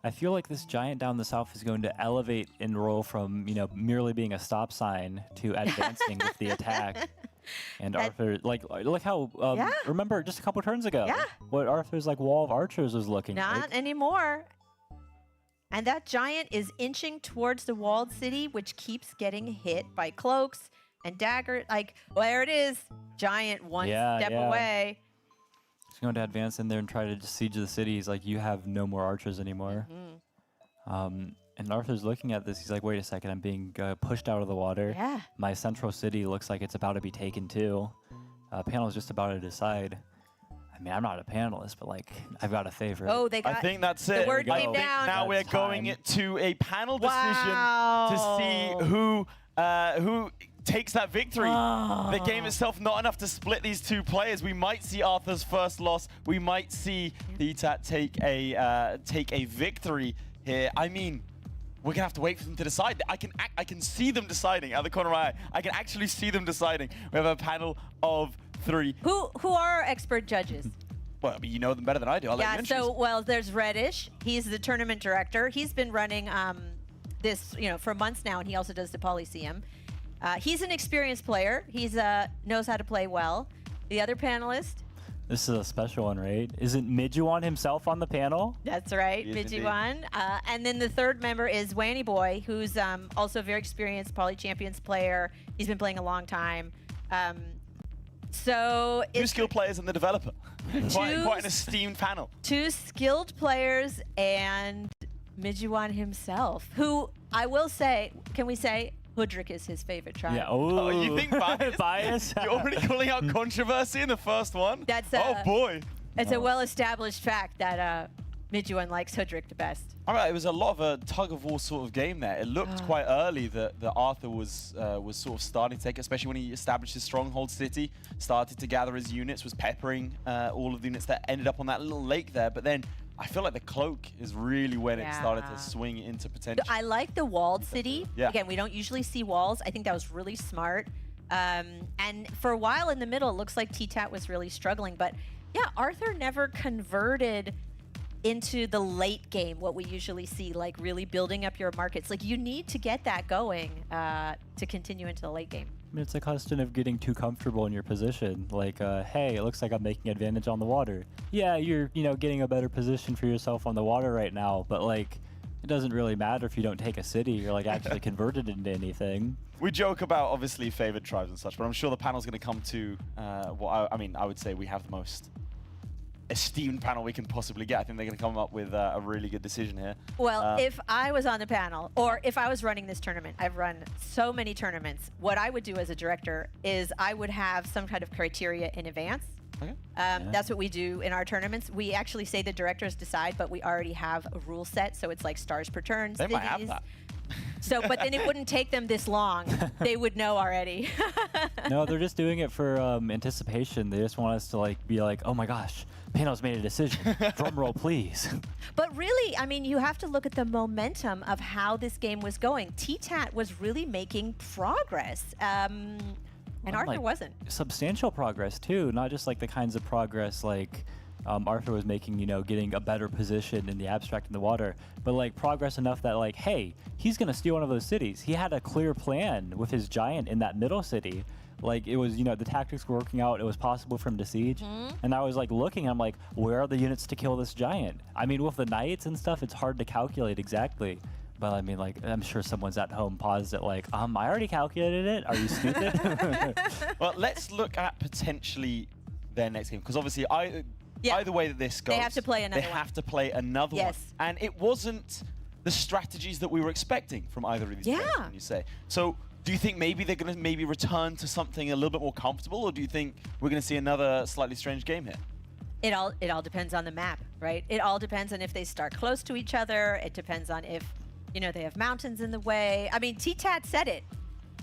I feel like this giant down the south is going to elevate and roll from, merely being a stop sign to advancing with the attack. And Arthur, like, look how, remember just a couple turns ago, what Arthur's, like, wall of archers was looking Not like. anymore. And that giant is inching towards the walled city, which keeps getting hit by cloaks and dagger. Like, there it is. Giant one step away. He's going to advance in there and try to just siege the city. He's like, you have no more archers anymore. And Arthur's looking at this. He's like, wait a second, I'm being pushed out of the water. Yeah. My central city looks like it's about to be taken too. Panel's just about to decide. I mean, I'm not a panelist, but, like, I've got a favorite. Oh, they got. I think that's the it. word I came think down. now we're That's going time. to a panel decision to see who takes that victory. The game itself not enough to split these 2 players. We might see Arthur's first loss. We might see T-Tat take a victory here. I mean, we're gonna have to wait for them to decide. I can see them deciding out of the corner of my eye. I can actually see them deciding. We have a panel of 3. Who are our expert judges? Well, I mean, you know them better than I do. I'll let you Yeah, introduce so, well, there's Reddish. He's the tournament director. He's been running this, for months now, and he also does the Polyseum. He's an experienced player. He's knows how to play well. The other panelist, This is a special one, right? Isn't Mijuan himself on the panel? that's right, He is indeed. Mijiwan. And then the third member is Wanny Boy, who's also a very experienced Poly Champions player. He's been playing a long time. So Two it's skilled players and the developer. quite Two an esteemed panel. two skilled players and Mijuan himself, who I will say, can we say Hudrik is his favorite tribe? Yeah. Oh, you think bias? Bias? You're already calling out controversy in the first one? That's, oh boy. It's a well-established fact that Mijuan likes Hudrik the best. All right, it was a lot of a tug-of-war sort of game there. It looked quite early that Arthur was sort of starting to take it, especially when he established his stronghold city, started to gather his units, was peppering all of the units that ended up on that little lake there. But then I feel like the cloak is really when it started to swing into potential. I like the walled city. Yeah. Again, we don't usually see walls. I think that was really smart. And for a while in the middle, it looks like T-Tat was really struggling. But yeah, Arthur never converted into the late game, what we usually see, like really building up your markets. Like you need to get that going to continue into the late game. I mean, it's a question of getting too comfortable in your position. Like, hey, it looks like I'm making advantage on the water. Yeah, you're, getting a better position for yourself on the water right now, but like, it doesn't really matter if you don't take a city or like actually convert it into anything. We joke about obviously favored tribes and such, but I'm sure the panel's going to come to I would say we have the most esteemed panel we can possibly get. I think they're going to come up with a really good decision here. Well, if I was on the panel or if I was running this tournament, I've run so many tournaments. What I would do as a director is I would have some kind of criteria in advance. Okay. That's what we do in our tournaments. We actually say the directors decide, but we already have a rule set. So it's like stars per turn. They might have that. So, but then it wouldn't take them this long. They would know already. No, they're just doing it for anticipation. They just want us to be like, oh my gosh, panel's made a decision. Drum roll, please. But really, I mean, you have to look at the momentum of how this game was going. T-Tat was really making progress. And Arthur wasn't. Substantial progress too, not just like the kinds of progress like Arthur was making, getting a better position in the abstract in the water, but like progress enough that like, hey, he's gonna steal one of those cities. He had a clear plan with his giant in that middle city. Like it was, the tactics were working out. It was possible for him to siege. And I was like looking, I'm like, where are the units to kill this giant? I mean, with the knights and stuff, it's hard to calculate exactly. But I mean, like, I'm sure someone's at home paused it like, I already calculated it. Are you stupid? Well, let's look at potentially their next game, because obviously either way that this goes, They have to play another one. They have to play another one. Yes. And it wasn't the strategies that we were expecting from either of these players, can you say? So do you think maybe they're going to maybe return to something a little bit more comfortable, or do you think we're going to see another slightly strange game here? It all depends on the map, right? It all depends on if they start close to each other. It depends on if, they have mountains in the way. I mean, T-Tat said it.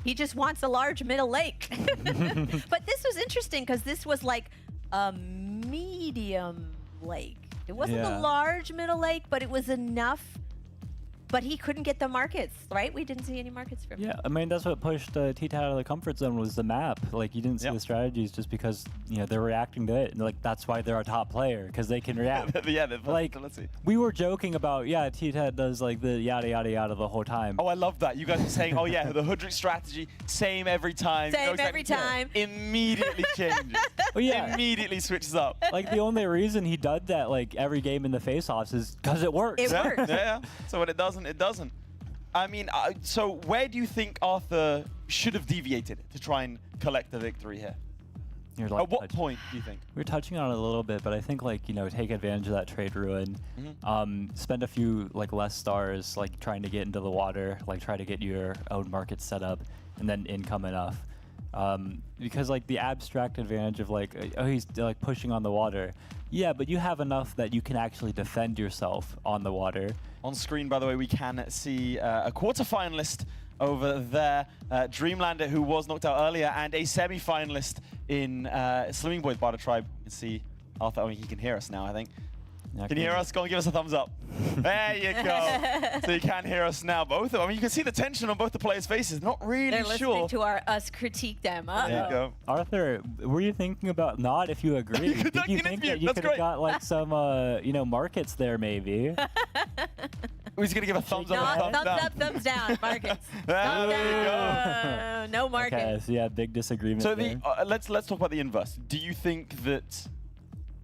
He just wants a large middle lake. But this was interesting because this was like a medium lake. It wasn't a large middle lake, but it was enough. But he couldn't get the markets, right? We didn't see any markets from him. Yeah, I mean, that's what pushed T-Tat out of the comfort zone was the map. Like, you didn't see the strategies just because, they're reacting to it. And, like, that's why they're a top player, because they can react. Let's see. We were joking about, T-Tat does, like, the yada, yada, yada the whole time. Oh, I love that. You guys were saying, the Hudrik strategy, same every time. Same every time. Immediately changes. Well, yeah. Immediately switches up. Like, the only reason he did that, like, every game in the face-offs is because it works. It works. Yeah. So when it doesn't, it doesn't. I mean, so where do you think Arthur should have deviated to try and collect the victory here? At what point do you think? We were touching on it a little bit, but I think take advantage of that trade ruin. Spend a few less stars, trying to get into the water, try to get your own market set up, and then income enough. Because the abstract advantage of he's pushing on the water. Yeah, but you have enough that you can actually defend yourself on the water. On screen, by the way, we can see a quarterfinalist over there, Dreamlander, who was knocked out earlier, and a semi-finalist in Slimming Boy's Barter Tribe. You can see Arthur. I mean, he can hear us now, I think. Yeah, can you hear us? Go and give us a thumbs up. There you go. So you can hear us now, both of them. I mean, you can see the tension on both the players' faces. Not really They're sure. listening to us critique them. There you go. Arthur, were you thinking about not if you agree? Did you think that you could have got some, markets there maybe? Who's going to give a thumbs No, up? thumbs up, thumbs down, Marcus. There we go. No Marcus. Okay, so yeah, big disagreement So there. let's talk about the inverse. Do you think that?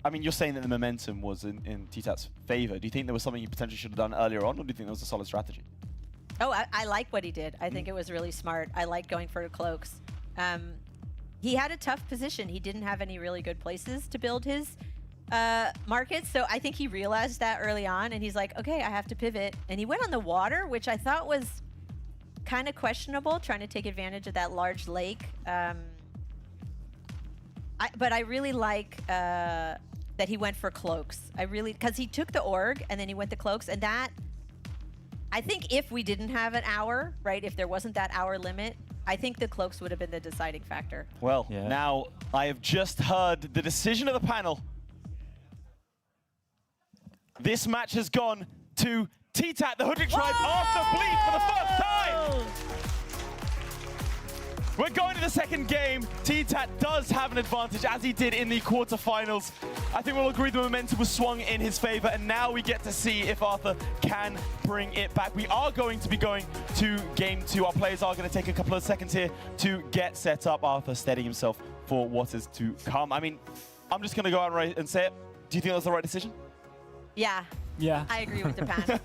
I mean, you're saying that the momentum was in T-Tat's favor. Do you think there was something he potentially should have done earlier on, or do you think that was a solid strategy? Oh, I like what he did. I think it was really smart. I like going for the cloaks. He had a tough position. He didn't have any really good places to build his markets. So I think he realized that early on, and he's like, okay, I have to pivot. And he went on the water, which I thought was kind of questionable, trying to take advantage of that large lake. But I really like that he went for cloaks. Because he took the org and then he went to cloaks, and that, I think if we didn't have an hour, right, if there wasn't that hour limit, I think the cloaks would have been the deciding factor. Well, now I have just heard the decision of the panel. This match has gone to T-Tat, the Hoodrick Tribe, after bleed for the first time. We're going to the second game. T-Tat does have an advantage, as he did in the quarterfinals. I think we'll agree the momentum was swung in his favor, and now we get to see if Arthur can bring it back. We are going to be going to game 2. Our players are going to take a couple of seconds here to get set up. Arthur steadying himself for what is to come. I mean, I'm just going to go out and say it. Do you think that was the right decision? Yeah. Yeah. I agree with the panel.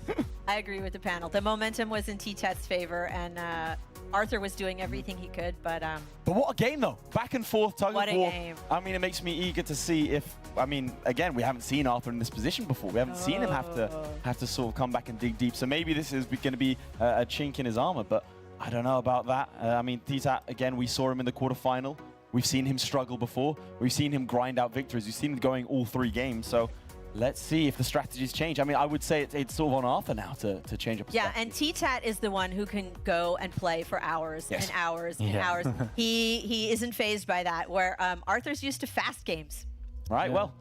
I agree with the panel. The momentum was in T-Tat's favor, and Arthur was doing everything he could, but what a game, though. Back and forth, tug what of a war. game. I mean, it makes me eager to see if, I mean, again, we haven't seen Arthur in this position before. We haven't seen him have to sort of come back and dig deep. So maybe this is going to be a chink in his armor, but I don't know about that. I mean, T-Tat, again, we saw him in the quarterfinal. We've seen him struggle before. We've seen him grind out victories. We've seen him going all 3 games. So let's see if the strategies change. I mean, I would say it's sort of on Arthur now to change up. Yeah, and T-Tat is the one who can go and play for hours and hours and hours. He isn't phased by that, where Arthur's used to fast games. Right, well,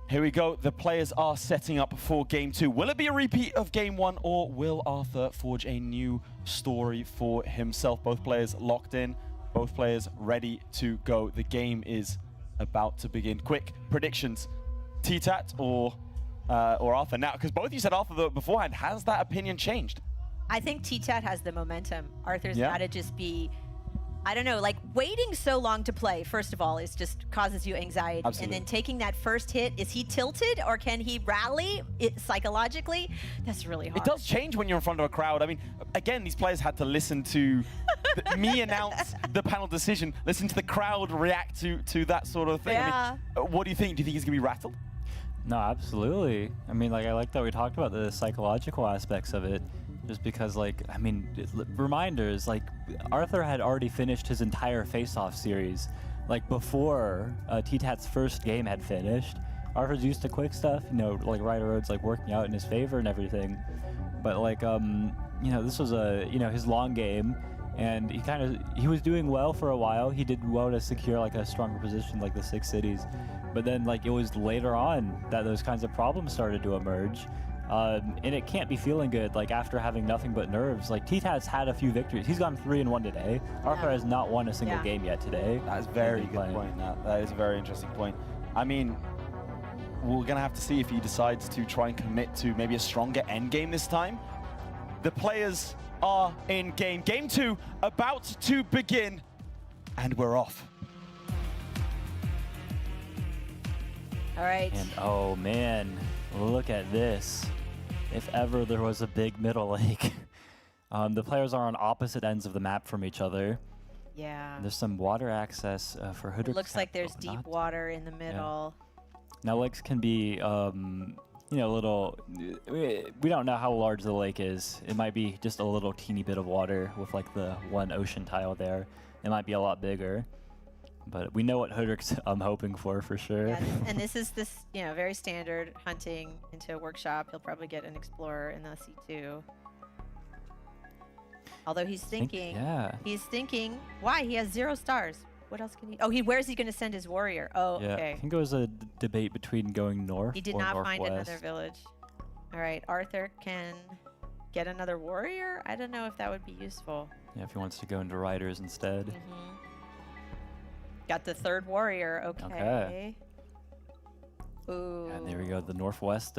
here we go. The players are setting up for game 2. Will it be a repeat of game 1, or will Arthur forge a new story for himself? Both players locked in, both players ready to go. The game is about to begin. Quick predictions. T-Tat or Arthur now, because both of you said Arthur beforehand. Has that opinion changed? I think T-Tat has the momentum. Arthur's got to just be, I don't know, like waiting so long to play, first of all, is just causes you anxiety. Absolutely. And then taking that first hit, is he tilted or can he rally it psychologically? That's really hard. It does change when you're in front of a crowd. I mean, again, these players had to listen to me announce the panel decision, listen to the crowd react to that sort of thing. Yeah. I mean, what do you think? Do you think he's going to be rattled? No, absolutely. I mean, like, I like that we talked about the psychological aspects of it, just because, like, I mean, reminders, like, Arthur had already finished his entire face-off series, like, before T-Tat's first game had finished. Arthur's used to quick stuff, you know, like, Ryder Road's, like, working out in his favor and everything. But, like, you know, this was his long game, and he was doing well for a while. He did well to secure, like, a stronger position, like the 6 cities. But then, like, it was later on that those kinds of problems started to emerge. And it can't be feeling good, like, after having nothing but nerves. Like, T-Tat's had a few victories. He's gone 3-1 today. Arthur has not won a single game yet today. That is a very good point. That is a very interesting point. I mean, we're going to have to see if he decides to try and commit to maybe a stronger end game this time. The players are in game. Game 2 about to begin, and we're off. All right. And oh man, look at this. If ever there was a big middle lake. The players are on opposite ends of the map from each other. Yeah. There's some water access for Hoodrick. It looks like there's deep water in the middle. Now lakes can be, you know, little, we don't know how large the lake is. It might be just a little teeny bit of water with like the one ocean tile there. It might be a lot bigger. But we know what Hoodrick's hoping for sure. Yeah, and this is you know, very standard hunting into a workshop. He'll probably get an explorer in the C2. Although he's thinking, he's thinking, why? He has 0 stars. What else can he? Oh, where's he going to send his warrior? Oh, yeah, okay. I think it was a debate between going north. He did or not northwest. find another village. All right, Arthur can get another warrior. I don't know if that would be useful. Yeah, if he wants to go into riders instead. Got the 3rd warrior. Okay. Ooh. And there we go. The northwest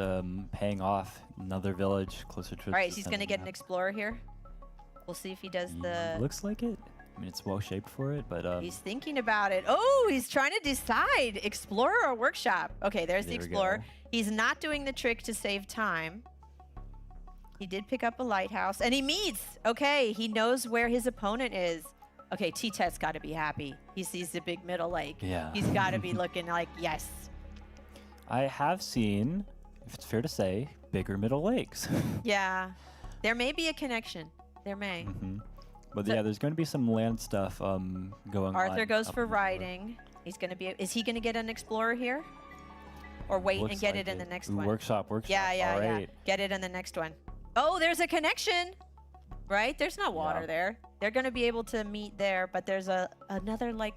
paying off. Another village closer to. All right, he's gonna get an explorer here. We'll see if he does the. Looks like it. I mean, it's well shaped for it, but He's thinking about it. Oh, he's trying to decide explorer or workshop. Okay, there's the There we explorer. go. He's not doing the trick to save time. He did pick up a lighthouse, and he meets. Okay, he knows where his opponent is. Okay, T-Tet's got to be happy. He sees the big middle lake. Yeah. He's got to be looking like, yes. I have seen, if it's fair to say, bigger Middle Lakes. Yeah, there may be a connection. There may. But So- yeah, there's going to be some land stuff going on. Arthur goes up for in the north. riding. He's going to be. Is he going to get an explorer here, or wait and Looks get like it in the next Ooh, one? Workshop. Yeah, yeah, All yeah. right. Get it in the next one. Oh, there's a connection, right? There's not water Yeah. there. They're going to be able to meet there, but there's another like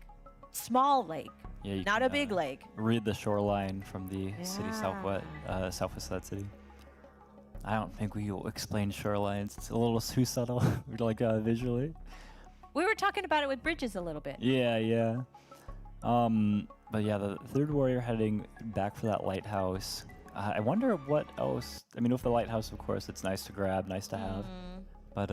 small lake, Yeah, you not can, a big lake. read the shoreline from the city southwest of that city. I don't think we will explain shorelines. It's a little too subtle, like visually. We were talking about it with bridges a little bit. Yeah, yeah. But yeah, the third warrior heading back for that lighthouse. I wonder what else. I mean, with the lighthouse, of course, it's nice to grab, nice to have. But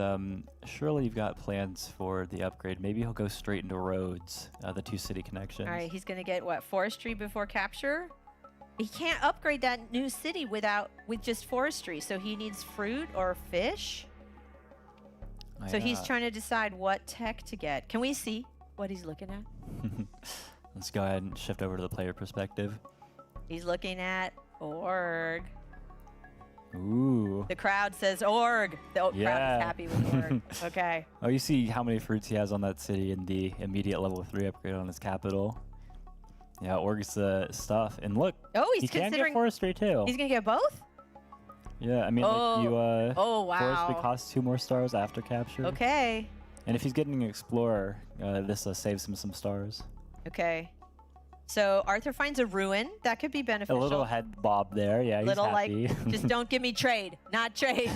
surely you've got plans for the upgrade. Maybe he'll go straight into roads, the two city connections. All right, he's going to get what, forestry before capture? He can't upgrade that new city with just forestry, so he needs fruit or fish. So he's trying to decide what tech to get. Can we see what he's looking at? Let's go ahead and shift over to the player perspective. He's looking at org. Ooh. The crowd says org. The crowd Yeah. is happy with org. Okay. Oh, you see how many fruits he has on that city in the immediate level 3 upgrade on his capital. Yeah, org's the stuff. And look, Oh, he he's can get considering. forestry too. He's gonna get both. Yeah, I mean, Oh. like you, Oh forestry wow. costs 2 more stars after capture. Okay. And if he's getting an explorer, this saves him some stars. Okay. So Arthur finds a ruin that could be A beneficial. little head bob there. Yeah, he's Little happy. like, just don't give me trade, not trade.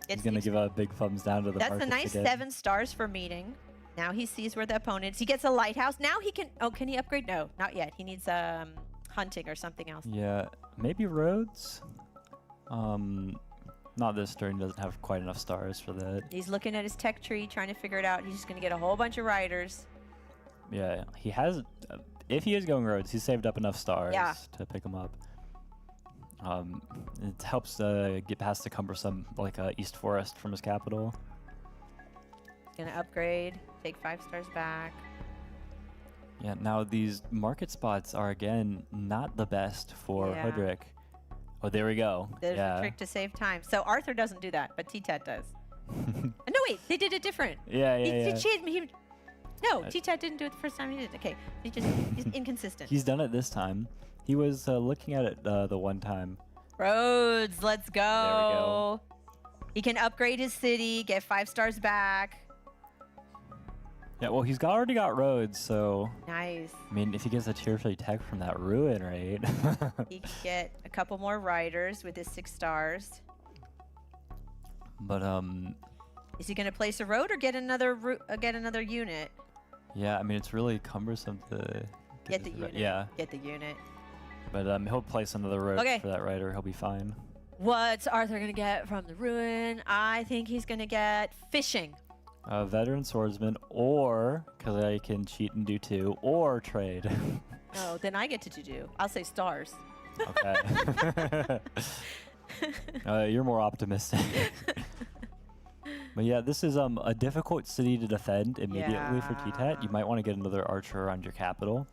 He's gonna give a big thumbs down to the That's a markets nice again. 7 stars for meeting. Now he sees where the opponent is. He gets a lighthouse. Now he can. Oh, can he upgrade? No, not yet. He needs hunting or something else. Yeah, maybe roads. Not this turn. Doesn't have quite enough stars for that. He's looking at his tech tree, trying to figure it out. He's just gonna get a whole bunch of riders. Yeah, he has. If he is going roads, he's saved up enough stars Yeah. to pick them up. It helps get past the cumbersome like East Forest from his capital. Gonna upgrade. Take 5 stars back. Yeah. Now these market spots are again not the best for Yeah. Hudrick. Oh, there we go. There's yeah. a trick to save time. So Arthur doesn't do that, but T-Tat does. No, wait, they did it different. Yeah, yeah, He yeah. cheated me. No, T-Tat didn't do it the first time he did it. Okay, he's inconsistent. He's done it this time. He was looking at it the one time. Roads, let's go. There we go. He can upgrade his city, get 5 stars back. Yeah, well, he's already got roads, so Nice. I mean, if he gets a tier 3 tech from that ruin, right? He can get a couple more riders with his 6 stars. But Is he going to place a road or get another unit? yeah, I mean, it's really cumbersome to Get the his unit. Yeah, Get the unit. but he'll place another road Okay. for that rider. He'll be fine. What's Arthur going to get from the ruin? I think he's going to get fishing. Veteran swordsman, or because I can cheat and do 2, or trade. Oh, then I get to do. I'll say stars. Okay. You're more optimistic. But yeah, this is a difficult city to defend immediately for T-Tat. You might want to get another archer around your capital.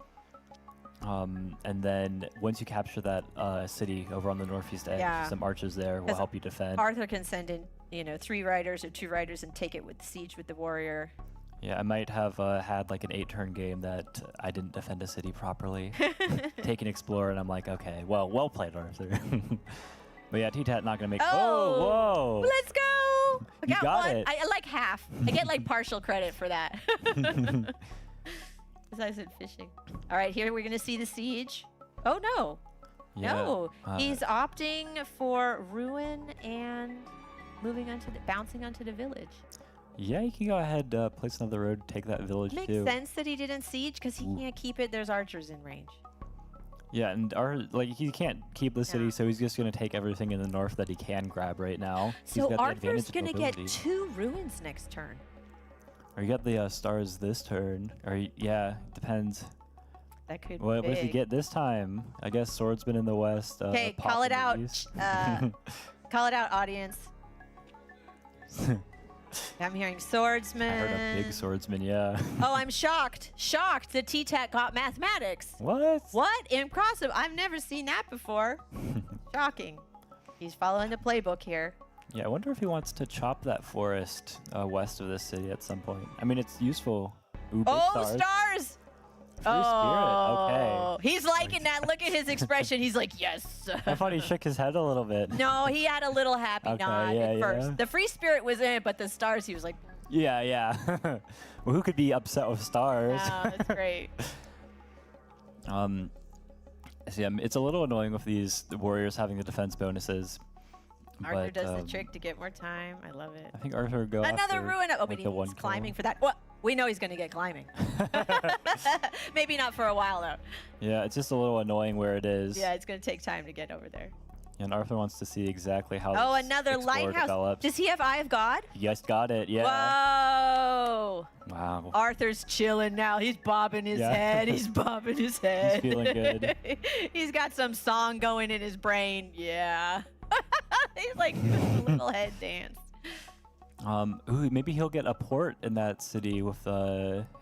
And then once you capture that city over on the northeast edge, Yeah. some archers there will 'Cause help you defend. Arthur can send in, 3 riders or 2 riders and take it with siege with the warrior. Yeah, I might have had like an 8-turn game that I didn't defend a city properly. Take an explorer, and I'm like, okay, well played, Arthur. But yeah, T-Tat not gonna make. Oh, whoa! Let's go! I You got one. it. I like half. I get like partial credit for that. Because I said fishing. All right, here we're gonna see the siege. Oh no, Yeah, no, he's opting for ruin and bouncing onto the village. Yeah, you can go ahead, place another road, take that village Makes too. sense that he didn't siege because he can't keep it. There's archers in range. Yeah, and he can't keep the city, so he's just gonna take everything in the north that he can grab right now. So he's got Arthur's the advantage of gonna get mobility. 2 ruins next turn. Or you got the stars this turn. Or yeah, depends. That could What be does he big. get this time? I guess swordsman in the west. Okay, call it out. possibilities. Call it out, audience. I'm hearing swordsman. I heard a big swordsman. Yeah. Oh, I'm shocked. Shocked that T-Tat got mathematics. What? What? In crossover? I've never seen that before. Shocking. He's following the playbook here. Yeah, I wonder if he wants to chop that forest west of this city at some point. I mean, it's useful. Ooh, big Oh, stars. stars! Free Oh, spirit. Okay. he's liking that. Look at his expression. He's like, yes. I thought he shook his head a little bit. No, he had a little happy Okay, nod yeah, at first. yeah. The free spirit was in it, but the stars, he was like, Yeah, yeah. Well, who could be upset with stars? wow, that's great. See, it's a little annoying with these warriors having the defense bonuses. Arthur but, does the trick to get more time. I love it. I think Arthur would go Another after, ruin. Oh, like, but he the one needs kill. climbing for that. Well, we know he's going to get climbing. Maybe not for a while, though. Yeah, it's just a little annoying where it is. Yeah, it's going to take time to get over there. And Arthur wants to see exactly how Oh, this another Explorer lighthouse. develops. Does he have Eye of God? You guys got it, yeah. Whoa. Wow. Arthur's chilling now. He's bobbing his Yeah. head. He's bobbing his head. feeling good. He's got some song going in his brain. Yeah. He's like doing a little head dance. Ooh, maybe he'll get a port in that city with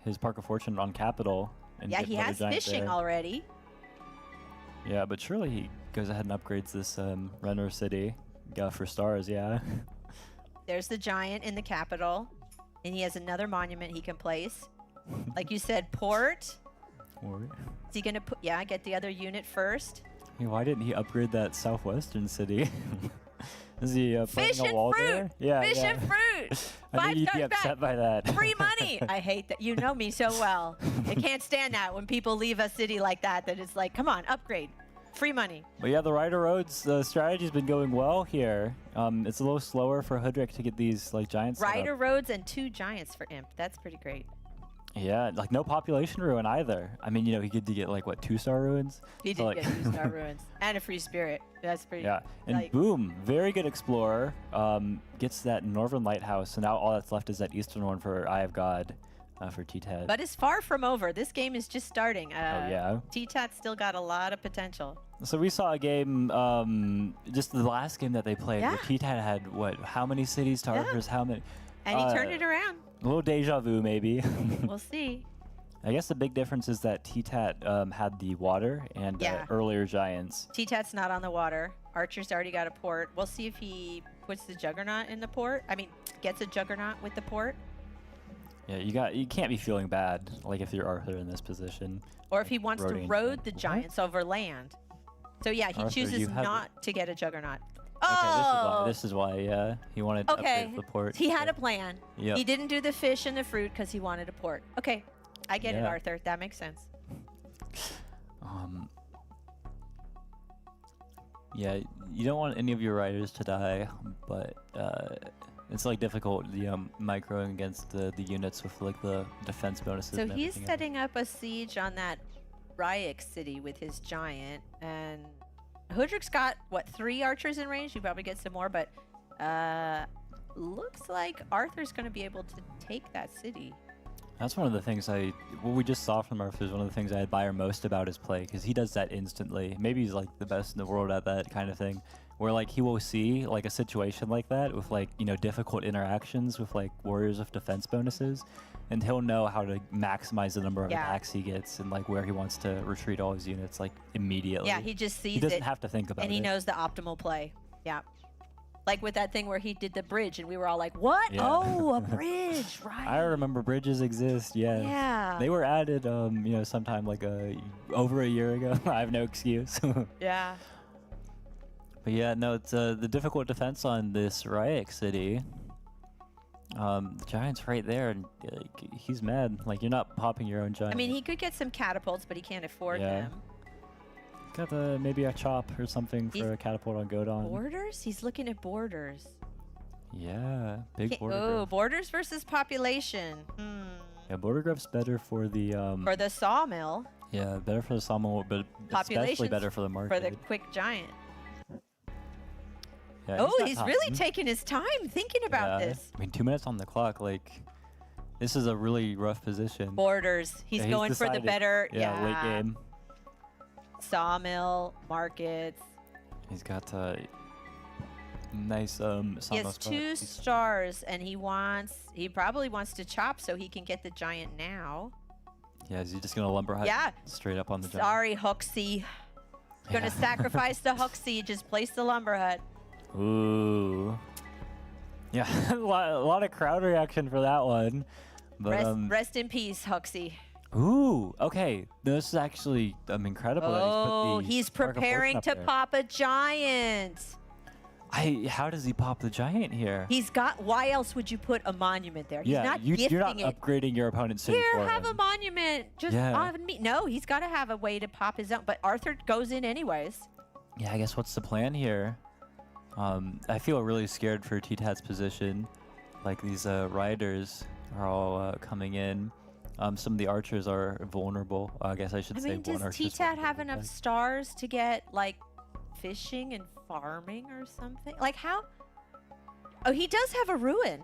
his Park of Fortune on Capital. And Yeah, get he another has giant fishing there. already. Yeah, but surely he goes ahead and upgrades this Renner city for stars, yeah. There's the giant in the capital. And he has another monument he can place. Like you said, port. Or- Is he going to put, yeah, get the other unit first? Hey, why didn't he upgrade that southwestern city? Is he Fish planting a and wall fruit. there? Yeah, Fish yeah. and fruit. I 5 knew you'd be stars upset back. by that. Free money. I hate that. You know me so well. I can't stand that when people leave a city like that, that it's like, come on, upgrade. Free money. But yeah, the Rider Roads strategy's been going well here. It's a little slower for Hoodrick to get these like giants. set up. Rider roads and 2 giants for Imp. That's pretty great. Yeah, like no population ruin either. I mean, he could get like what 2-star ruins. He So, did like- get 2-star ruins and a free spirit. That's pretty. Yeah, and like- boom, very good explorer. Gets that northern lighthouse, so now all that's left is that eastern one for Eye of God, for T-Tat. But it's far from over. This game is just starting. yeah. T-Tat's still got a lot of potential. So we saw a game, just the last game that they played, where Yeah. T-Tat had what? How many cities to Arthur's? How many? And he turned it around. A little deja vu, maybe. We'll see. I guess the big difference is that T-Tat had the water and Yeah. earlier giants. T-Tat's not on the water. Archer's already got a port. We'll see if he puts the Juggernaut in the port. I mean, gets a Juggernaut with the port. Yeah, you can't be feeling bad like if you're Arthur in this position. Or if he wants to Roading road the giant. What? giants over land. So yeah, he Arthur, chooses you have- not to get a Juggernaut. Okay, Oh! this is why he wanted to Okay, upgrade the port. he had so- a plan. Yep. He didn't do the fish and the fruit because he wanted a port. Okay, I get it, Yeah. Arthur. That makes sense. Yeah, you don't want any of your riders to die, but it's like difficult, microing against the units with like the defense bonuses. So and he's everything else. setting up a siege on that Ryek city with his giant, and Hoodrick's got what 3 archers in range. You probably get some more, but looks like Arthur's going to be able to take that city. That's one of the things what we just saw from Arthur is one of the things I admire most about his play, because he does that instantly. Maybe he's like the best in the world at that kind of thing, where like he will see like a situation like that with like difficult interactions with like warriors with defense bonuses, and he'll know how to maximize the number of Yeah. attacks he gets and like where he wants to retreat all his units like immediately. Yeah, he just sees he doesn't it, have to think about and he it. knows the optimal play. Yeah. Like with that thing where he did the bridge, and we were all like, what? Yeah. Oh, a bridge, right. I remember bridges exist. Yeah. Yeah. They were added, sometime like over a year ago. I have no excuse. Yeah. But yeah, no, it's the difficult defense on this Ryek city. The giant's right there, and he's mad. Like, you're not popping your own giant. I mean, he could get some catapults, but he can't afford Yeah. them. Got maybe a chop or something He's- for a catapult on Godon. Borders? He's looking at borders. Yeah, big border. Oh, growth. borders versus population. Yeah, border growth's better for the For the sawmill. Yeah, better for the sawmill, but especially Populations better for the market. for the quick giant. Yeah, Oh, got he's really time. taking his time thinking about Yeah, this. I mean, 2 minutes on the clock. Like, this is a really rough position. Borders. He's Yeah, going for the decided- better. Yeah, late game. Sawmill, markets. He's got nice sawmill He has spot. 2 stars, and he probably wants to chop so he can get the giant now. Yeah, is he just gonna lumber hut Yeah. straight up on the giant? Sorry, Hooksy. Gonna Yeah. sacrifice the Hooksy. Just place the lumber hut. Ooh. Yeah, a lot of crowd reaction for that one. But Rest in peace, Hooksy. ooh, okay. This is actually incredible. that Oh, he's put the he's Arc of Fortune preparing up to there. pop a giant. How does he pop the giant here? He's got. Why else would you put a monument there? He's yeah, not you're gifting not it. upgrading your opponent's city Here, for have a him. monument. Just Yeah. on me. No, he's got to have a way to pop his own. But Arthur goes in anyways. Yeah, I guess what's the plan here? I feel really scared for T-Tat's position. Like these riders are all coming in. Some of the archers are vulnerable. I guess I should I say mean, one does archer. T-Tat have enough stars to get like fishing and farming or something? Like how? Oh, he does have a ruin,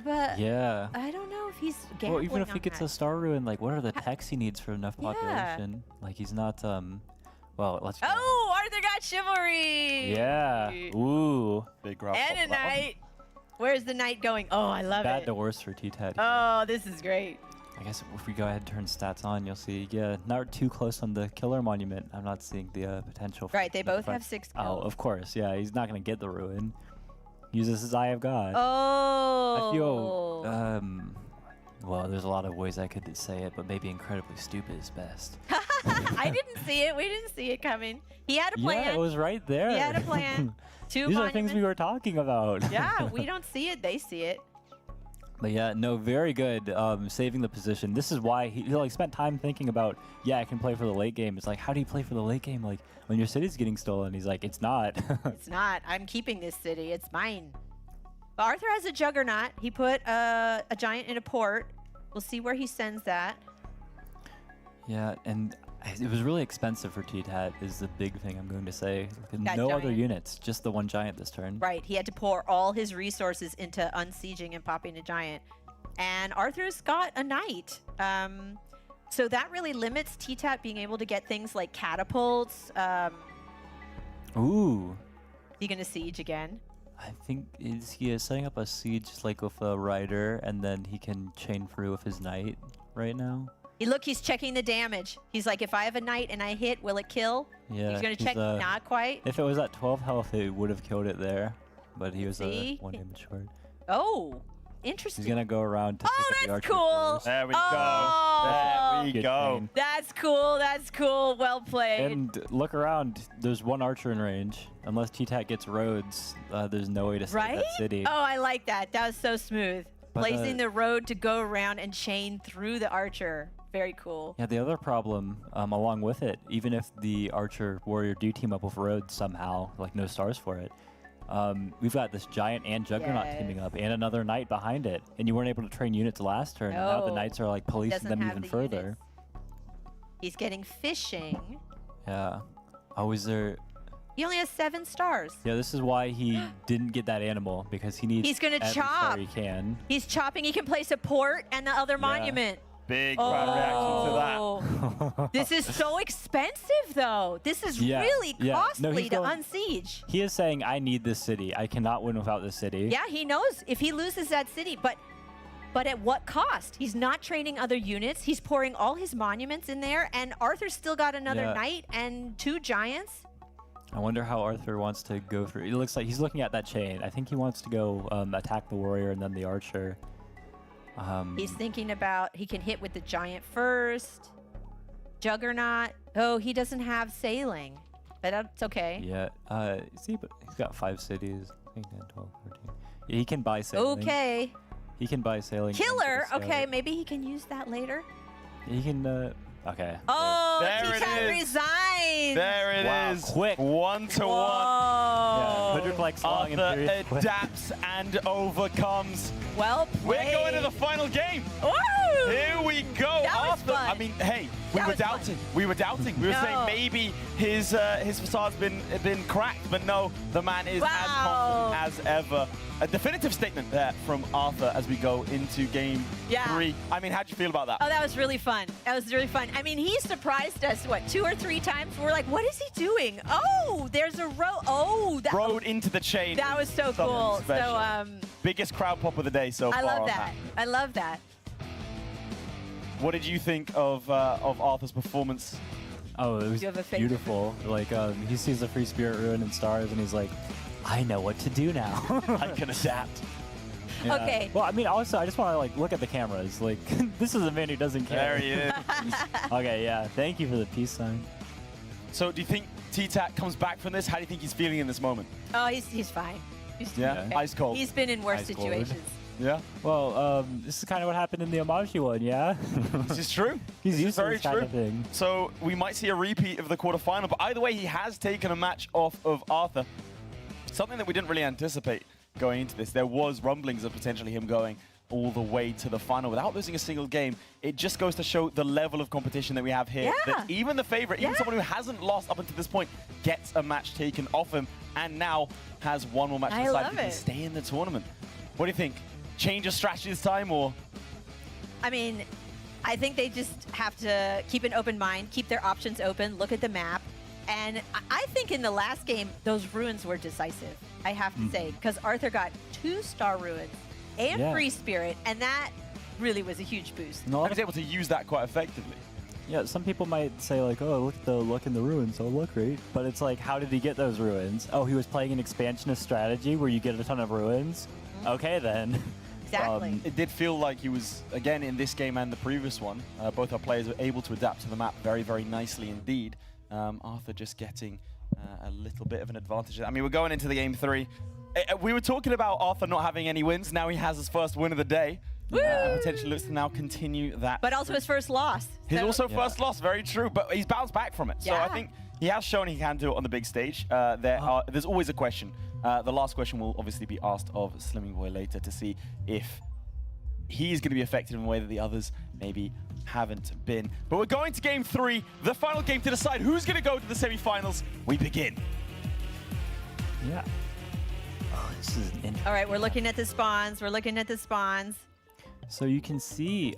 but Yeah. I don't know if he's gambling Well, even if on he gets that. a star ruin, like what are the techs he needs for enough Yeah. population? Like he's not well, let's Oh, Arthur got chivalry. Yeah. Ooh. Big grab And a for that one. knight. Where's the knight going? Oh, I love Bad it. to worse for T-Tat. Oh, this is great. I guess if we go ahead and turn stats on, you'll see, yeah, not too close on the killer monument. I'm not seeing the potential. For Right, they the both front- have 6 Oh, kills. of course, yeah. He's not gonna get the ruin. Uses his Eye of God. Oh. I feel, well, there's a lot of ways I could say it, but maybe incredibly stupid is best. I didn't see it. We didn't see it coming. He had a plan. Yeah, it was right there. He had a plan. 2 These are monuments. things we were talking about. Yeah, we don't see it. They see it. But yeah, no, very good. Saving the position. This is why he like spent time thinking about. Yeah, I can play for the late game. It's like, how do you play for the late game? Like when your city's getting stolen. He's like, it's not. It's not. I'm keeping this city. It's mine. But Arthur has a juggernaut. He put a giant in a port. We'll see where he sends that. Yeah, and it was really expensive for T-Tat is the big thing I'm going to say. That No other giant. units, just the one giant this turn. Right. He had to pour all his resources into unsieging and popping a giant. And Arthur's got a knight. So that really limits T-Tat being able to get things like catapults. Ooh. You gonna siege again? I think he is setting up a siege like with a rider, and then he can chain through with his knight right now. Look, he's checking the damage. He's like, if I have a knight and I hit, will it kill? Yeah. He's gonna check. Not quite. If it was at 12 health, it would have killed it there, but he was See? 1 damage short. Oh, interesting. He's gonna go around to pick up the that's archer cool. first. There we Oh. go. There we Good go. chain. That's cool. That's cool. Well played. And look around. There's one archer in range. Unless T-Tat gets roads, there's no way to save Right? that city. Oh, I like that. That was so smooth. But, Blazing the road to go around and chain through the archer. Very cool. Yeah, the other problem, along with it, even if the archer warrior do team up with roads somehow, like no stars for it, we've got this giant and juggernaut teaming Yes. up, and another knight behind it, and you weren't able to train units last turn. And now the No. knights are like policing Doesn't them have even the further. units. He's getting fishing. Yeah. Oh, is there? He only has 7 stars. Yeah, this is why he didn't get that animal, because he needs. He's gonna every chop. star he can. He's chopping. He can place a port and the other monument. Big crowd reaction to that. Oh. This is so expensive, though. This is Yeah, really yeah. No, costly he's to going- unsiege. He is saying, "I need this city. I cannot win without this city." Yeah, he knows if he loses that city, but at what cost? He's not training other units. He's pouring all his monuments in there, and Arthur's still got another Yeah. knight and 2 giants. I wonder how Arthur wants to go through. It looks like he's looking at that chain. I think he wants to go attack the warrior and then the archer. He's thinking about he can hit with the giant first. Juggernaut. Oh, he doesn't have sailing, but that's okay. Yeah. See, but he's got 5 cities. 10, 12, 14. Yeah, he can buy sailing. Okay. He can buy sailing. and Killer. get a Okay, sail. maybe he can use that later. He can. Okay. Oh, There it T-Tat is. resigns. There it Wow, is. quick. 1-1. Whoa. Yeah. Hudrick likes long and Arthur furious. adapts and overcomes. Well played. We're going to the final game. Woo! Here we go. That was Arthur, fun. I mean, hey, we That were was fun. doubting. We were doubting. We were saying No. maybe his facade's been cracked, but no, the man is as Wow. confident as ever. A definitive statement there from Arthur as we go into game Yeah. 3. I mean, how'd you feel about that? Oh, that was really fun. That was really fun. I mean, he surprised us, what, 2 or 3 times? We're like, what is he doing? Oh, there's a row. Oh, that, Rode into the chain. that was so Something cool. special. So, Biggest crowd pop of the day so I far. love on that. I love that. What did you think of Arthur's performance? Oh, it was You have a favorite? beautiful. Like, he sees the Free Spirit Ruin and stars, and he's like, I know what to do now. I can adapt. Yeah. Okay. Well, I mean, also, I just want to, like, look at the cameras. Like, this is a man who doesn't care. There he is. Okay, yeah. Thank you for the peace sign. So do you think T-Tat comes back from this? How do you think he's feeling in this moment? Oh, he's fine. He's doing Yeah? okay. Ice cold. He's been in worse Ice cold. situations. Yeah? Well, this is kind of what happened in the Amashi one, yeah? This is true. He's This is used to very this kind true. of thing. So we might see a repeat of the quarterfinal, but either way, he has taken a match off of Arthur. Something that we didn't really anticipate going into this. There was rumblings of potentially him going all the way to the final without losing a single game. It just goes to show the level of competition that we have here. Yeah. That even the favorite, even Yeah. someone who hasn't lost up until this point, gets a match taken off him and now has one more match to I decide love if he can it. stay in the tournament. What do you think? Change of strategy this time, or? I mean, I think they just have to keep an open mind, keep their options open, look at the map. And I think in the last game, those ruins were decisive, I have to say, because Arthur got 2-star ruins and Yeah. free spirit, and that really was a huge boost. And a lot I of- was able to use that quite effectively. Yeah, some people might say like, oh, look at the luck in the ruins. Oh, look, great. But it's like, how did he get those ruins? Oh, he was playing an expansionist strategy where you get a ton of ruins? Okay, then. Exactly. It did feel like he was, again, in this game and the previous one, both our players were able to adapt to the map very, very nicely indeed. Arthur just getting a little bit of an advantage. I mean, we're going into the game 3. We were talking about Arthur not having any wins. Now he has his first win of the day. Potentially looks to now continue that. But also his first loss. His So- also first loss, very true, but he's bounced back from it. So I Yeah. think he has shown he can do it on the big stage. There's always a question. The last question will obviously be asked of Slimming Boy later to see if he's going to be affected in a way that the others maybe haven't been. But we're going to game 3, the final game to decide who's going to go to the semifinals. We begin. Yeah. Oh, this is interesting. All right, we're looking at the spawns. We're looking at the spawns. So you can see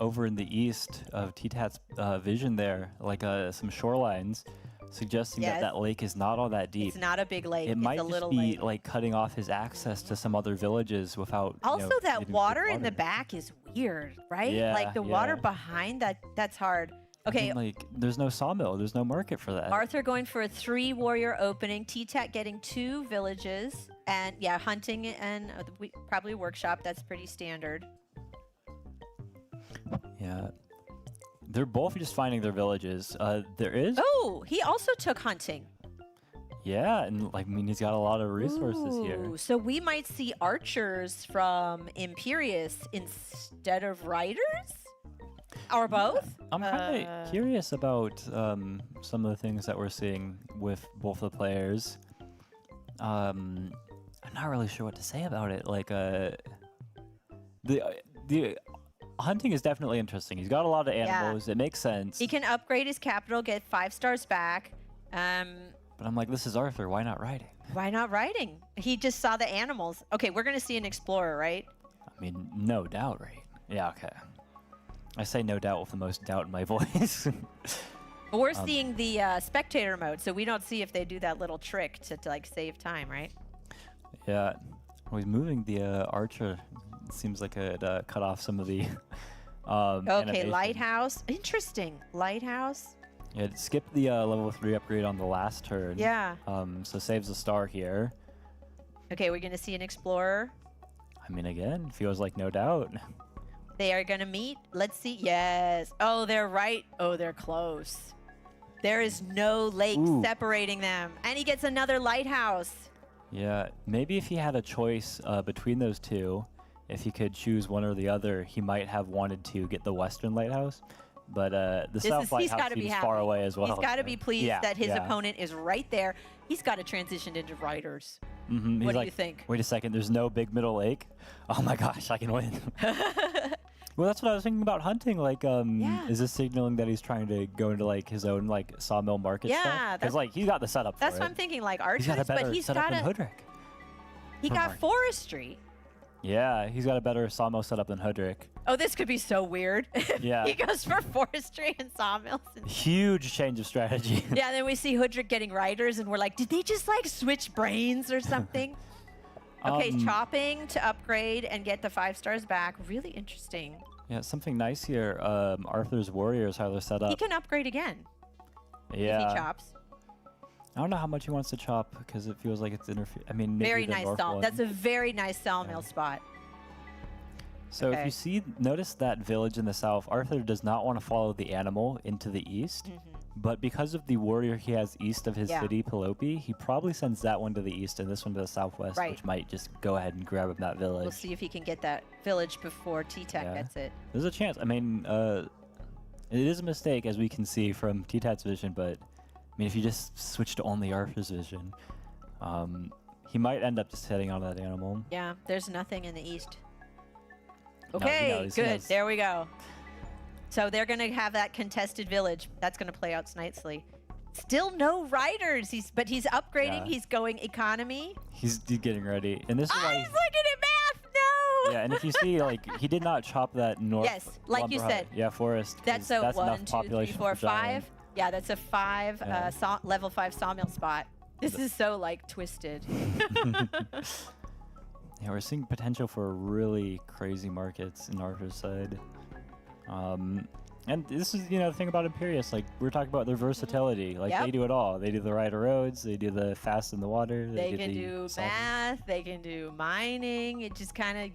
over in the east of T-Tat's vision there, like some shorelines, suggesting Yes. that lake is not all that deep. It's not a big lake. It it's might a just little be lake. like cutting off his access to some other villages without. Also, getting that good water in the back is weird, right? Yeah, like the water yeah. behind that's hard. I Okay, mean, like there's no sawmill, there's no market for that. Arthur going for a 3-warrior opening. T-Tat getting 2 villages. And yeah, hunting and probably workshop. That's pretty standard. Yeah. They're both just finding their villages. There is. Oh, he also took hunting. Yeah, and like I mean, he's got a lot of resources here. Ooh, so we might see archers from Imperius instead of riders? Or both? I'm kind of curious about some of the things that we're seeing with both the players. I'm not really sure what to say about it. Like, the hunting is definitely interesting. He's got a lot of animals. It makes sense. He can upgrade his capital, get 5 stars back. But I'm like, this is Arthur. Why not riding? Why not riding? He just saw the animals. Okay, we're going to see an explorer, right? I mean, no doubt, right? Yeah, okay. I say no doubt with the most doubt in my voice. But we're seeing the spectator mode, so we don't see if they do that little trick to like save time, right? Yeah. Well, he's moving the archer. It seems like it cut off some of the Okay, animation. lighthouse. Interesting. Lighthouse. Yeah, it skipped the level 3 upgrade on the last turn. Yeah. So saves a star here. Okay, we're going to see an explorer. I mean, again, feels like no doubt. They are going to meet. Let's see. Yes. Oh, they're right. Oh, they're close. There is no lake Ooh. separating them. And he gets another lighthouse. Yeah, maybe if he had a choice between those two, if he could choose one or the other, he might have wanted to get the western lighthouse. But the south He's lighthouse gotta be seems happy. far away as well. He's got to so- be pleased Yeah, that his yeah. opponent is right there. He's got to transition into riders. Mhm, he's What do like, you think? Wait a second, there's no big middle lake? Oh my gosh, I can win. Well, that's what I was thinking about hunting. Like, Yeah. is this signaling that he's trying to go into like his own like sawmill market stuff? Yeah, Because like he's got the setup That's for what it. I'm thinking, like He's got a archers, better but he's setup got than a Hoodrick. he for got market. forestry. Yeah, he's got a better sawmill setup than Hoodrick. Oh, this could be so weird. Yeah. He goes for forestry and sawmills. Huge change of strategy. Yeah, then we see Hoodrick getting riders, and we're like, did they just like switch brains or something? Okay, chopping to upgrade and get the 5 stars back. Really interesting. Yeah, something nice here. Arthur's warriors, how they're set up. He can upgrade again yeah. if he chops. I don't know how much he wants to chop because it feels like it's I mean, maybe Very the nice north saw. one. That's a very nice sawmill spot. So if Okay. you see, notice that village in the south, Arthur does not want to follow the animal into the east, but because of the warrior he has east of his Yeah. city, Polytopia, he probably sends that one to the east and this one to the southwest, Right. which might just go ahead and grab him that village. We'll see if he can get that village before T-Tech Yeah. gets it. There's a chance. I mean, it is a mistake, as we can see from T-Tat's vision, but I mean, if you just switch to only Arthur's vision, he might end up just heading on that animal. Yeah, there's nothing in the east. No, he Okay, knows, he good. knows. There we go. So they're going to have that contested village. That's going to play out nicely. Still no riders. But he's upgrading. Yeah. He's going economy. He's getting ready, and this is why. He's looking at math. No. Yeah, and if you see, like, he did not chop that north. Yes, like you lumber said. hut. Yeah, forest. 'cause That's a enough 1, 2, 3, population 4, for giant. 5. Yeah, that's a 5 Yeah. level 5 sawmill spot. This is so like twisted. Yeah, we're seeing potential for really crazy markets in Arthur's side. And this is, the thing about Imperius. Like, we're talking about their versatility. Like, Yep. they do it all. They do the rider roads. They do the fast in the water. They do can the do salt- math. They can do mining. It just kind of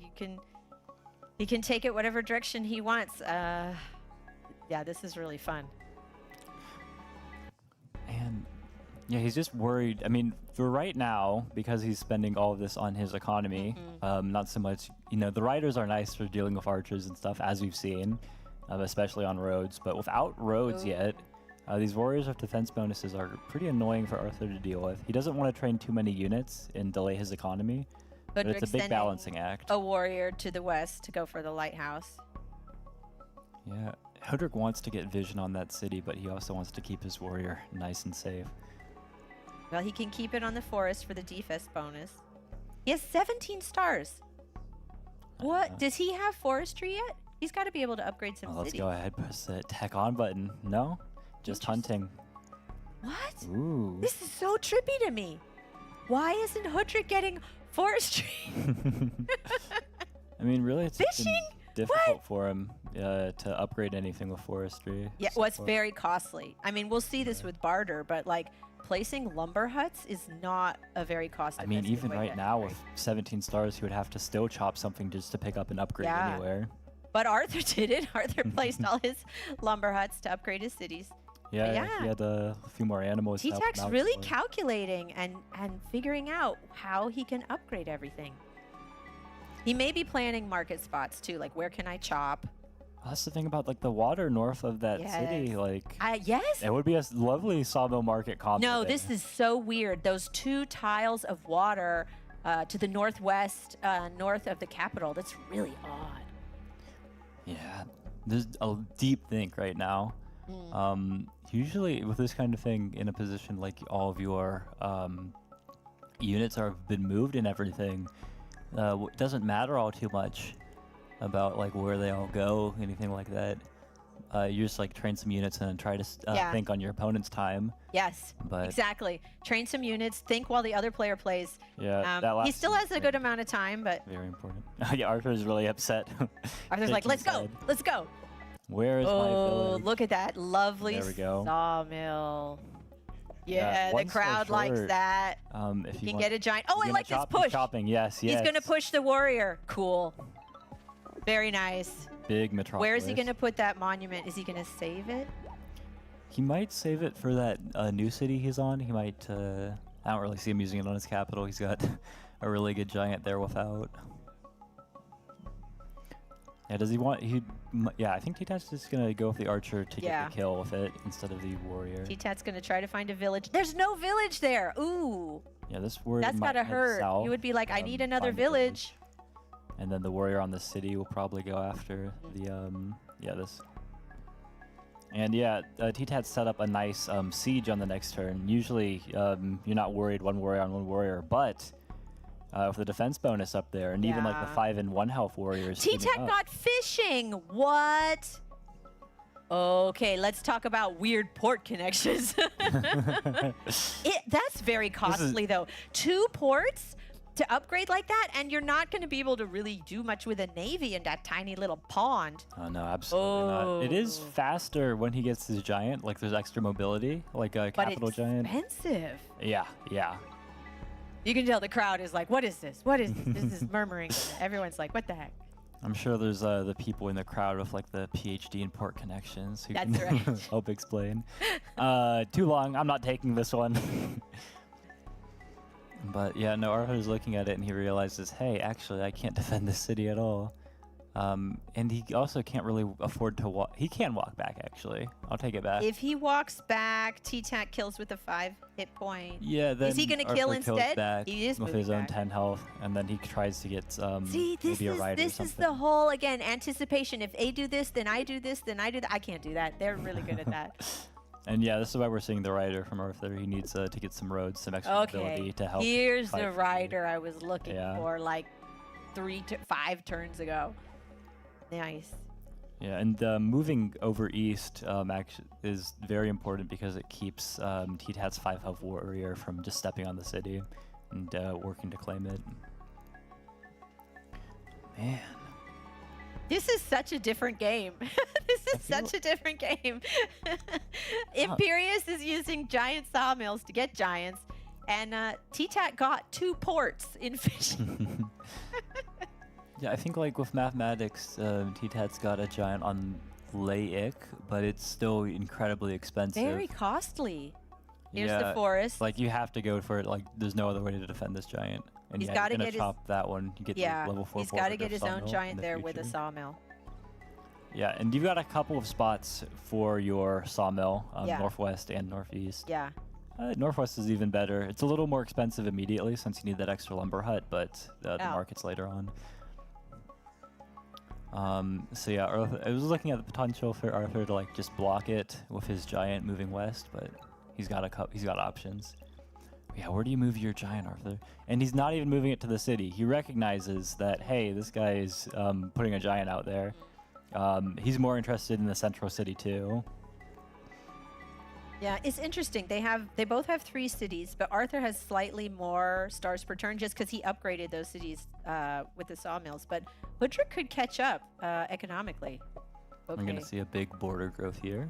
he can take it whatever direction he wants. Yeah, this is really fun. And yeah, he's just worried. I mean, for right now, because he's spending all of this on his economy, not so much, the riders are nice for dealing with archers and stuff, as we've seen, especially on roads. But without roads yet, these warriors with defense bonuses are pretty annoying for Arthur to deal with. He doesn't want to train too many units and delay his economy, but it's a Hoodrick's big sending balancing act. A warrior to the west to go for the lighthouse. Yeah, Hoodrick wants to get vision on that city, but he also wants to keep his warrior nice and safe. Well, he can keep it on the forest for the defense bonus. He has 17 stars. What? Does he have forestry yet? He's got to be able to upgrade some Well, let's cities. go ahead, press the tech on button. No, just hunting. What? Ooh. This is so trippy to me. Why isn't Hoodrick getting forestry? I mean, really, it's been Fishing? difficult for him to upgrade anything with forestry. Yeah, so well, it's far. very costly. I mean, we'll see this with barter, but like placing lumber huts is not a very cost. I mean, even right now with 17 stars, he would have to still chop something just to pick up an upgrade Yeah. anywhere. But Arthur did it. Arthur placed all his lumber huts to upgrade his cities. Yeah, yeah. he had a few more animals. to help him T-Tech's out really for it. calculating and figuring out how he can upgrade everything. He may be planning market spots too, like where can I chop? Well, that's the thing about like the water north of that city. Yes. Like, Yes. it would be a lovely sawmill market comp. No, this is so weird. Those 2 tiles of water to the northwest, north of the capital. That's really odd. Yeah, there's a deep think right now. Usually with this kind of thing in a position like all of your units have been moved and everything, it doesn't matter all too much about like where they all go, anything like that. You just like train some units and then try to Yeah. think on your opponent's time. Yes, But exactly. Train some units. Think while the other player plays. yeah, that last He still has a good amount of time, but very important. Yeah, Arthur is really upset. Arthur's like, Taking let's go, side. let's go. Where is my Oh, village? look at that lovely There we go. sawmill. Yeah, Yeah, the one's so crowd likes short. that. If You can want- get a giant. Oh, he's I gonna like chop, this he's push. chopping, yes, yes. He's going to push the warrior. Cool. Very nice. Big metropolis. Where is he going to put that monument? Is he going to save it? He might save it for that new city he's on. He might. I don't really see him using it on his capital. He's got a really good giant there without. Yeah, does he want? Yeah, I think T-Tat's just gonna go with the archer to Yeah. get the kill with it instead of the warrior. T-Tat's going to try to find a village. There's no village there. Ooh. Yeah, this warrior That's might gotta head hurt. south, You would be like, I need another find a village. And then the warrior on the city will probably go after the, this. And yeah, T-Tat set up a nice siege on the next turn. Usually, you're not worried one warrior on one warrior, but with the defense bonus up there, and even like the 5 and 1 health warriors. T-Tat got fishing. What? Okay, let's talk about weird port connections. That's very costly, though. 2 ports to upgrade like that, and you're not going to be able to really do much with a navy in that tiny little pond. Oh, no, absolutely not. It is faster when he gets his giant. Like, there's extra mobility, like a capital giant. But expensive. Yeah. You can tell the crowd is like, what is this? What is this? This is murmuring. Everyone's like, what the heck? I'm sure there's the people in the crowd with like the PhD in port connections who That's can right. help explain. Too long. I'm not taking this one. But yeah, no, Arthur's looking at it and he realizes, hey, actually, I can't defend this city at all. And he also can't really afford to walk. He can walk back, actually. I'll take it back. If he walks back, T-Tat kills with a 5 hit point. Yeah, then is he going to Arthur kill kills instead? Back He is with moving his own back. 10 health, and then he tries to get See, maybe a rider or this something. is the whole, again, anticipation. If they do this, then I do this, then I do that. I can't do that. They're really good at that. And yeah, this is why we're seeing the rider from Arthur. He needs to get some roads, some extra mobility to help. Here's fight the for rider I was looking Yeah. for like 5 turns ago. Nice. Yeah, and moving over east actually is very important because it keeps T-Tat's 5 health warrior from just stepping on the city and working to claim it. Man. This is such a different game. This is such a different game. Imperius is using giant sawmills to get giants, and T-Tat got 2 ports in fishing. Yeah, I think like with mathematics, T-Tat's got a giant on Laic, but it's still incredibly expensive. Very costly. Here's the Yeah, forest. Like you have to go for it. Like there's no other way to defend this giant. And He's yeah, gotta you're gonna get his- chop that one. You get the level 4. he's got to get his own sawmill giant in the there with a future. sawmill. Yeah, and you've got a couple of spots for your sawmill, Yeah. northwest and northeast. Yeah. Northwest is even better. It's a little more expensive immediately since you need that extra lumber hut, but the market's later on. So yeah, I was looking at the potential for Arthur to like just block it with his giant moving west, but he's got options. Yeah, where do you move your giant, Arthur? And he's not even moving it to the city. He recognizes that, hey, this guy is putting a giant out there. He's more interested in the central city too. Yeah, it's interesting. They both have 3 cities, but Arthur has slightly more stars per turn just because he upgraded those cities with the sawmills. But Hoodrick could catch up economically. Okay. I'm gonna see a big border growth here.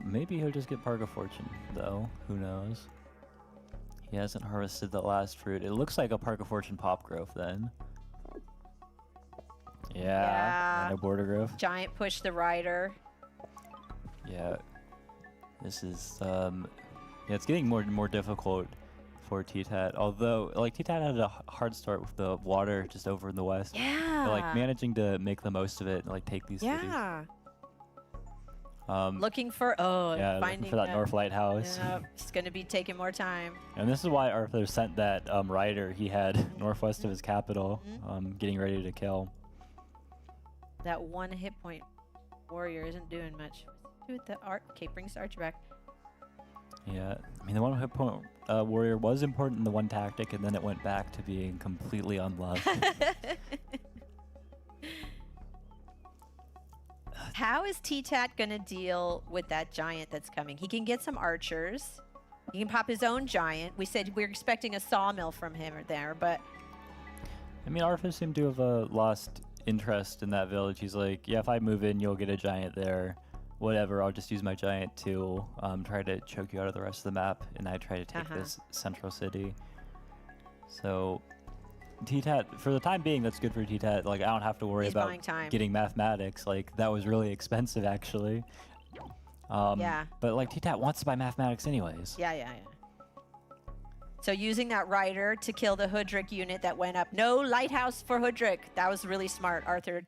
Maybe he'll just get Park of Fortune, though. Who knows? He hasn't harvested the last fruit. It looks like a Park of Fortune pop growth then. Yeah. No border growth. Giant push the rider. Yeah. This is it's getting more and more difficult for T-Tat. Although like T-Tat had a hard start with the water just over in the west. Yeah. But, like managing to make the most of it and like take these cities. Yeah. Um, Looking for yeah, finding looking for that North Lighthouse. It's gonna be taking more time. And this is why Arthur sent that rider he had northwest of his capital, getting ready to kill. That 1 hit point warrior isn't doing much. Do with the art. Okay, brings the archer back. Yeah, I mean the 1 hit point warrior was important in the 1 tactic, and then it went back to being completely unloved. How is T-Tat gonna deal with that giant that's coming? He can get some archers. He can pop his own giant. We said we're expecting a sawmill from him or there, but I mean, Arthur seemed to have lost interest in that village. He's like, yeah, if I move in, you'll get a giant there. Whatever, I'll just use my giant to try to choke you out of the rest of the map, and I try to take this central city. So T-Tat, for the time being, that's good for T-Tat. Like, I don't have to worry He's about buying time. getting mathematics. Like, that was really expensive, actually. Yeah. But, like, T-Tat wants to buy mathematics anyways. yeah. So using that rider to kill the Hoodrick unit that went up. No lighthouse for Hoodrick. That was really smart, Arthur,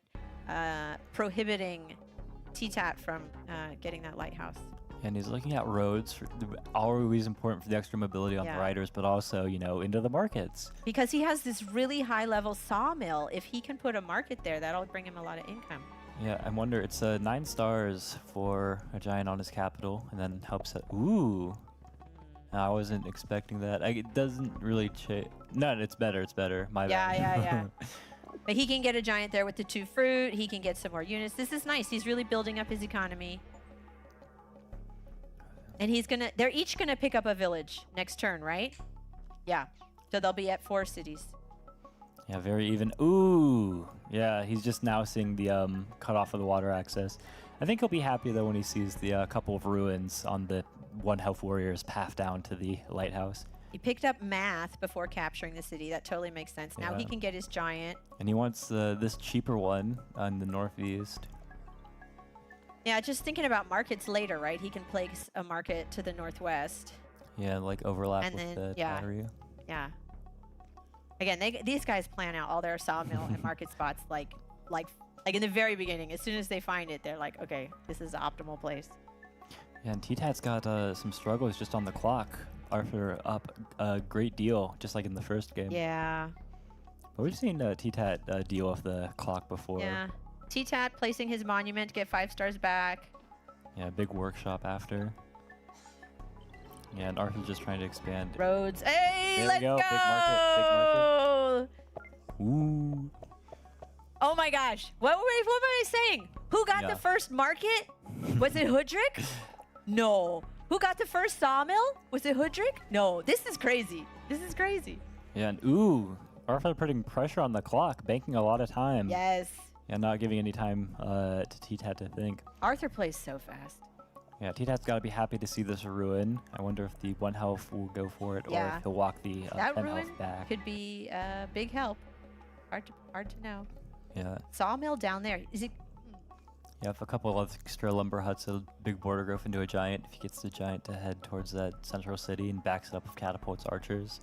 prohibiting T-Tat from getting that lighthouse. And he's looking at roads, always important for the extra mobility on the riders, but also, you know, into the markets. Because he has this really high-level sawmill. If he can put a market there, that'll bring him a lot of income. Yeah, I wonder, it's 9 stars for a giant on his capital, and then helps it. Ooh. I wasn't expecting that. It doesn't really change. No, it's better. It's better. My bad. Yeah. But he can get a giant there with the 2 fruit. He can get some more units. This is nice. He's really building up his economy. And they're each gonna pick up a village next turn, right? Yeah. So they'll be at 4 cities. Yeah, very even. Ooh. Yeah, he's just now seeing the cut off of the water access. I think he'll be happy though when he sees the couple of ruins on the 1 health warrior's path down to the lighthouse. He picked up math before capturing the city. That totally makes sense. Now he can get his giant. And he wants this cheaper one on the northeast. Yeah, just thinking about markets later, right? He can place a market to the northwest. Yeah, like overlap And with then, the battery. Yeah. Again, these guys plan out all their sawmill and market spots like in the very beginning. As soon as they find it, they're like, okay, this is the optimal place. Yeah, and T-Tat's got some struggles just on the clock. Arthur up a great deal, just like in the first game. Yeah. But we've seen T-Tat deal with the clock before. Yeah. T-Tat placing his monument to get 5 stars back. Yeah, big workshop after. Yeah, and Arthur's just trying to expand. Roads. Hey, there let's we go. go! Big market. Ooh. Oh my gosh. What am I saying? Who got the first market? Was it Hoodrick? No. Who got the first sawmill? Was it Hoodrick? No. This is crazy. This is crazy. Yeah, and ooh, Arthur putting pressure on the clock, banking a lot of time. Yes. Yeah, not giving any time to T-Tat to think. Arthur plays so fast. Yeah, T-Tat's got to be happy to see this ruin. I wonder if the 1 health will go for it, or if he'll walk the 10 health back. Could be a big help. Hard to know. Yeah. Sawmill down there. Is it? Yeah, if a couple of extra lumber huts, a big border growth into a giant. If he gets the giant to head towards that central city and backs it up with catapults, archers.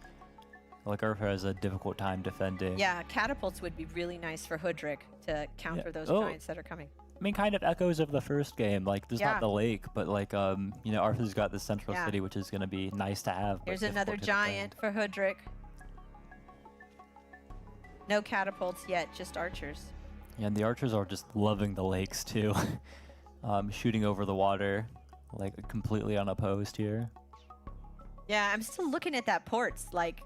Like Arthur has a difficult time defending. Yeah, catapults would be really nice for Hoodrick to counter those giants that are coming. I mean, kind of echoes of the first game. Like, there's not the lake, but like, you know, Arthur's got the central city, which is going to be nice to have. Here's another giant for Hoodrick. No catapults yet, just archers. Yeah, and the archers are just loving the lakes too. Shooting over the water, like completely unopposed here. Yeah, I'm still looking at that ports, like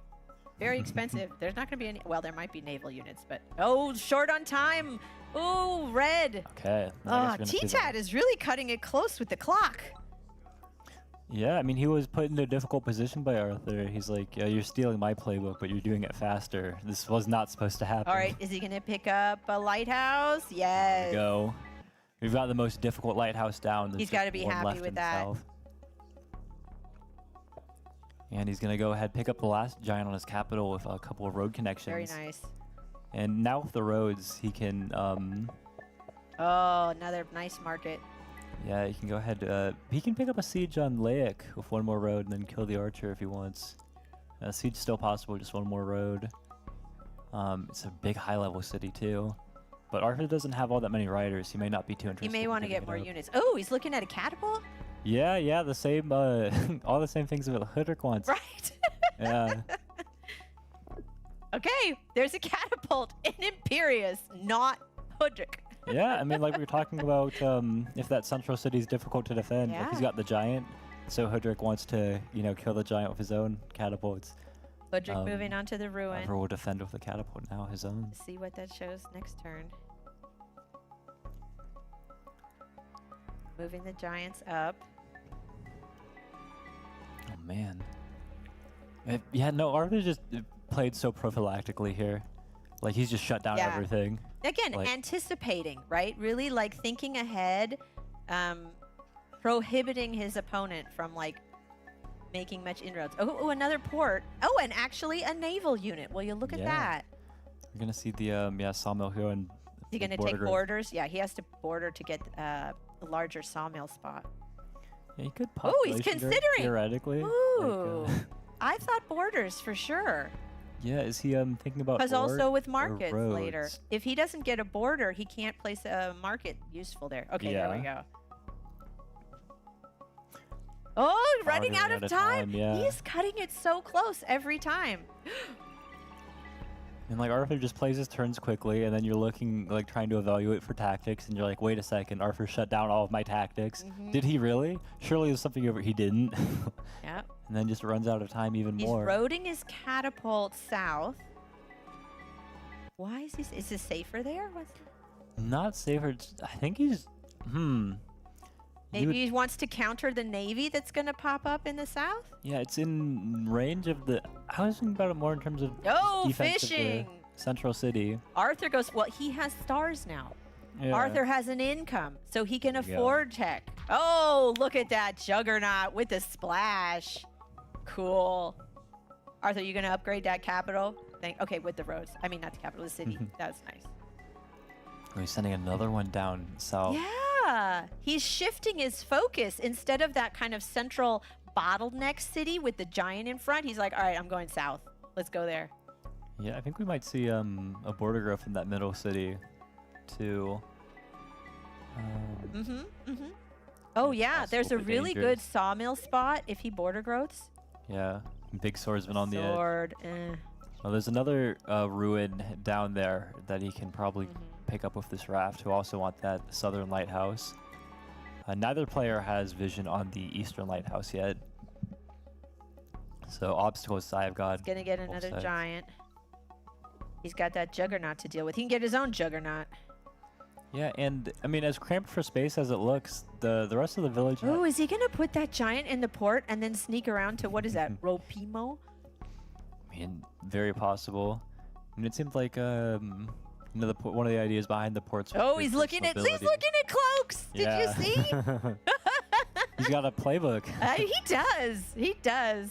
very expensive. There's not going to be any, well, there might be naval units, but oh, short on time. Ooh, red. Okay. Oh, T-Tat is really cutting it close with the clock. Yeah, I mean, he was put in a difficult position by Arthur. He's like, yeah, you're stealing my playbook, but you're doing it faster. This was not supposed to happen. All right, is he going to pick up a lighthouse? Yes. There we go. We've got the most difficult lighthouse down. He's got to be happy with that. And he's going to go ahead pick up the last giant on his capital with a couple of road connections. Very nice. And now with the roads, he can... oh, another nice market. Yeah, he can go ahead. He can pick up a siege on Laic with 1 more road and then kill the archer if he wants. Siege's still possible, just 1 more road. It's a big high-level city too. But Arthur doesn't have all that many riders. He may not be too interested. He may want to get more units. Oh, he's looking at a catapult? Yeah, the same, all the same things that Hoodrick wants. Right. Yeah. Okay, there's a catapult in Imperius, not Hoodrick. Yeah, I mean, like we were talking about, if that central city is difficult to defend, like he's got the giant, so Hoodrick wants to, you know, kill the giant with his own catapults. Hoodrick moving on to the ruin. Arthur will defend with the catapult now, his own. Let's see what that shows next turn. Moving the giants up. Oh, man. Yeah, no, Arthur just played so prophylactically here. Like, he's just shut down everything. Again, like, anticipating, right? Really, like, thinking ahead, prohibiting his opponent from, like, making much inroads. Oh, another port. Oh, and actually a naval unit. Will you look at that? We're going to see the, sawmill here. And is he going to take borders? Yeah, he has to border to get a larger sawmill spot. Yeah, he could Oh, he's considering. Theoretically. Ooh. Like, I thought borders for sure. Yeah, is he thinking about because also with markets later, if he doesn't get a border, he can't place a market useful there. Okay, there we go. Oh, running Already out of time. yeah. He's cutting it so close every time. And like Arthur just plays his turns quickly, and then you're looking like trying to evaluate for tactics, and you're like, wait a second, Arthur shut down all of my tactics. Did he really? Surely there's something over he didn't. Yep. And then just runs out of time even He's more. roading his catapult south. Why is he? Is this safer there? What's Not safer. I think he's. You Maybe would- he wants to counter the Navy that's going to pop up in the south? Yeah, it's in range of the. I was thinking about it more in terms of Oh, defense of the fishing! central city. Arthur goes, well, he has stars now. Yeah. Arthur has an income, so he can There you go. afford tech. Oh, look at that juggernaut with the splash. Cool. Arthur, you going to upgrade that capital? Okay, with the roads. I mean, not the capital, the city. That's nice. Oh, he's sending another one down south. Yeah, he's shifting his focus. Instead of that kind of central bottleneck city with the giant in front, he's like, all right, I'm going south. Let's go there. Yeah, I think we might see a border growth in that middle city, too. Oh, It's yeah, possible, there's a but really good dangerous. sawmill spot if he border growths. Yeah, big swordsman on the edge. Sword. Well, there's another ruin down there that he can probably pick up with this raft, who also want that southern lighthouse. Neither player has vision on the eastern lighthouse yet. So obstacles I've got. He's gonna get both another sides. giant. He's got that juggernaut to deal with. He can get his own juggernaut. Yeah, and I mean, as cramped for space as it looks, the rest of the village. Oh, is he gonna put that giant in the port and then sneak around to what is that? Ropimo? I mean, very possible. I mean, it seemed like one of the ideas behind the ports. was Oh, good he's for looking at mobility. cloaks. Did you see? He's got a playbook. He does. He does.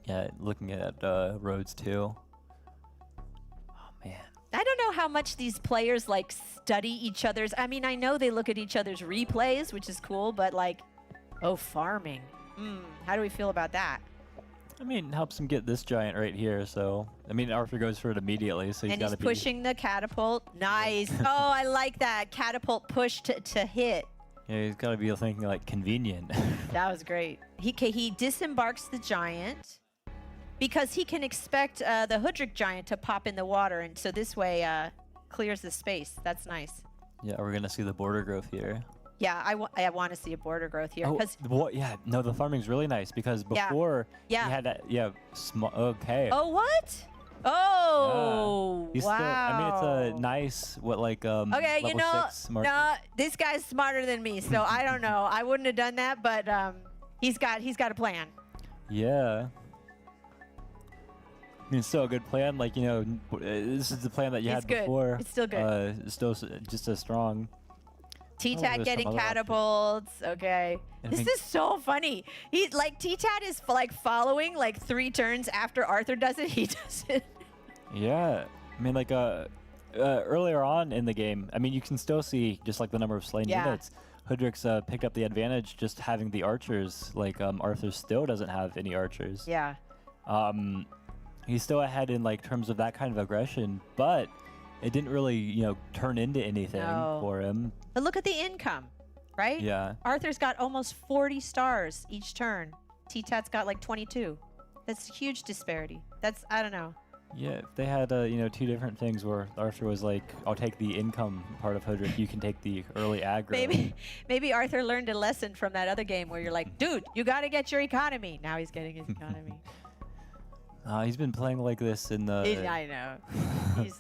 Yeah, looking at roads too. Oh man. I don't know how much these players like study each other's. I mean, I know they look at each other's replays, which is cool, but like, oh, farming. How do we feel about that? I mean, helps him get this giant right here. So, I mean, Arthur goes for it immediately. So he's And got he's to be. pushing the catapult. Nice. Oh, I like that. Catapult push to hit. Yeah, he's got to be thinking like convenient. That was great. He disembarks the giant because he can expect the Hudrick giant to pop in the water, and so this way clears the space. That's nice. Yeah, we're gonna see the border growth here. Yeah, I want to see a border growth here Oh, because what? Yeah, no, the farming's really nice because Yeah. before Yeah. he had that. Yeah, okay. oh what? Oh He's wow! still. I mean, it's a nice what Okay, you level know, 6 marker. no, this guy's smarter than me, so I don't know. I wouldn't have done that, but he's got a plan. Yeah. I mean, it's still a good plan. Like, you know, this is the plan that you It's had good. before. It's still good. It's still just as strong. T-Tat there's some getting other options. catapults. Okay. And I This think- is so funny. He's like T-Tat is like following like 3 turns after Arthur does it. He does it. Yeah. I mean, like, earlier on in the game, I mean, you can still see just like the number of slain Yeah. units. Hudrick's picked up the advantage just having the archers. Like, Arthur still doesn't have any archers. Yeah. He's still ahead in like terms of that kind of aggression, but it didn't really, you know, turn into anything No. for him. But look at the income, right? Yeah. Arthur's got almost 40 stars each turn. T-Tat's got like 22. That's a huge disparity. That's, I don't know. Yeah, if they had, you know, 2 different things where Arthur was like, I'll take the income part of Hudrick, you can take the early aggro. Maybe Arthur learned a lesson from that other game where you're like, dude, you got to get your economy. Now he's getting his economy. He's been playing like this in the... I know.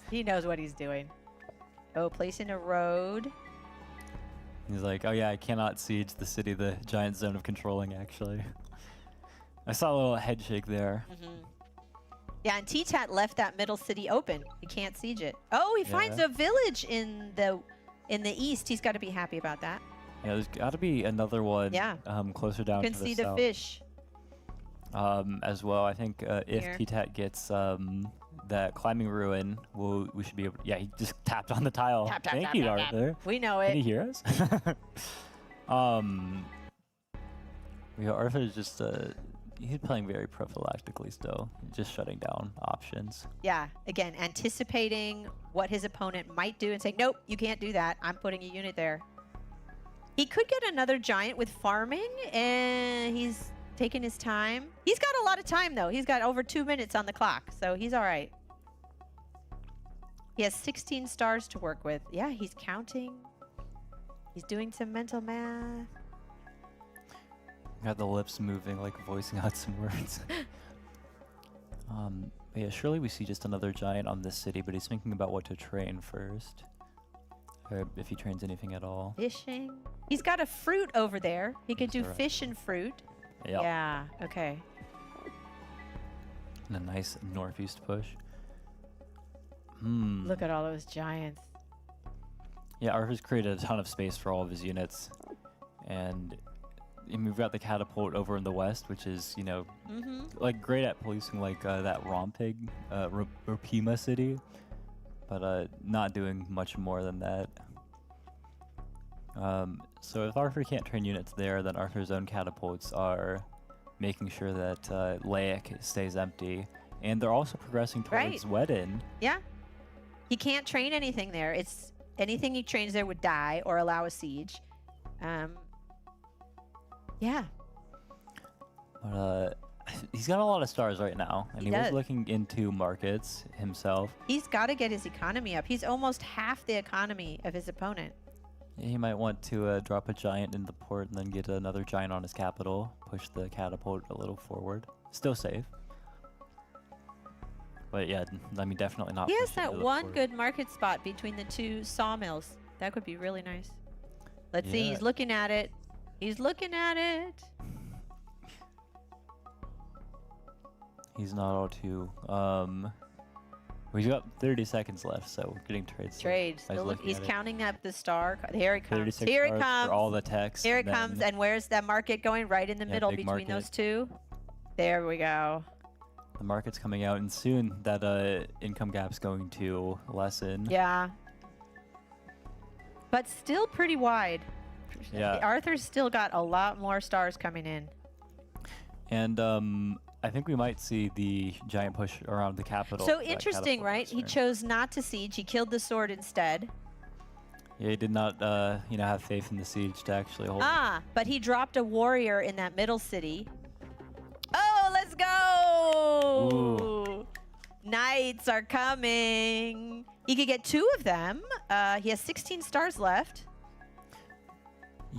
He knows what he's doing. Oh, placing a road. He's like, oh yeah, I cannot siege the city, the giant zone of controlling, actually. I saw a little head shake there. Yeah, and T-Tat left that middle city open. He can't siege it. Oh, he finds Yeah. a village in the east. He's got to be happy about that. Yeah, there's got to be another one Yeah. closer down You can to the see the south. fish. As well. I think Here. if T-Tat gets that climbing ruin, we should be able. Yeah, he just tapped on the tile. Tap, tap, Thank tap, you, tap, tap. Arthur. We know Can it. he hear us? Yeah, Arthur's just he's playing very prophylactically still, just shutting down options. Yeah, again, anticipating what his opponent might do and saying, nope, you can't do that. I'm putting a unit there. He could get another giant with farming, and he's taking his time. He's got a lot of time, though. He's got over 2 minutes on the clock, so he's all right. He has 16 stars to work with. Yeah, he's counting. He's doing some mental math. Got the lips moving, like voicing out some words. Yeah, surely we see just another giant on this city, but he's thinking about what to train first. Or if he trains anything at all. Fishing. He's got a fruit over there. He could do Right. fish and fruit. Yep. Yeah, okay. And a nice northeast push. Look at all those giants. Yeah, Arthur's created a ton of space for all of his units. And we've got the catapult over in the west, which is, you know, like great at policing like that Rompig, Ropima city. But not doing much more than that. So if Arthur can't train units there, then Arthur's own catapults are making sure that Laic stays empty. And they're also progressing towards Wedin. Yeah. He can't train anything there. It's anything he trains there would die or allow a siege. Yeah. But he's got a lot of stars right now, and he was does. looking into markets himself. He's got to get his economy up. He's almost half the economy of his opponent. He might want to drop a giant in the port and then get another giant on his capital, push the catapult a little forward. Still safe. But yeah, I mean, definitely not. He has pushing that to the one port. good market spot between the two sawmills. That could be really nice. Let's see. He's looking at it. He's looking at it. He's not all too. We've got 30 seconds left, so we're getting trades. Trades. I was looking He's at it. counting up the star. Here it comes. 36 Here it stars comes. for all the text. Here it and comes. then And where's that market going? Right in the middle big between market. those two. There we go. The market's coming out, and soon that income gap's going to lessen. Yeah. But still pretty wide. Yeah. Arthur's still got a lot more stars coming in. And I think we might see the giant push around the capital. So for that interesting, catapult right? He concern. chose not to siege. He killed the sword instead. Yeah, he did not, have faith in the siege to actually hold. But he dropped a warrior in that middle city. Oh, let's go! Ooh. Knights are coming. He could get 2 of them. He has 16 stars left.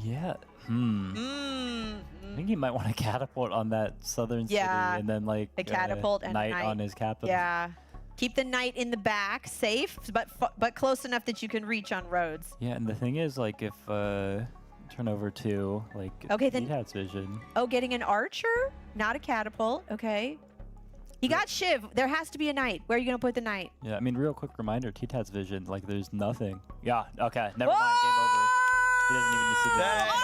Yeah. I think he might want a catapult on that southern city, and then like a catapult and a knight on his capital. Yeah. Keep the knight in the back, safe, but close enough that you can reach on roads. Yeah, and the thing is, like, if turn over to like Okay, then- Neath's vision. Oh, getting an archer, not a catapult. Okay. He got Shiv. There has to be a knight. Where are you gonna put the knight? Yeah, I mean, real quick reminder, T-Tat's vision, like, there's nothing. Yeah, okay, never mind, game over. He doesn't even see the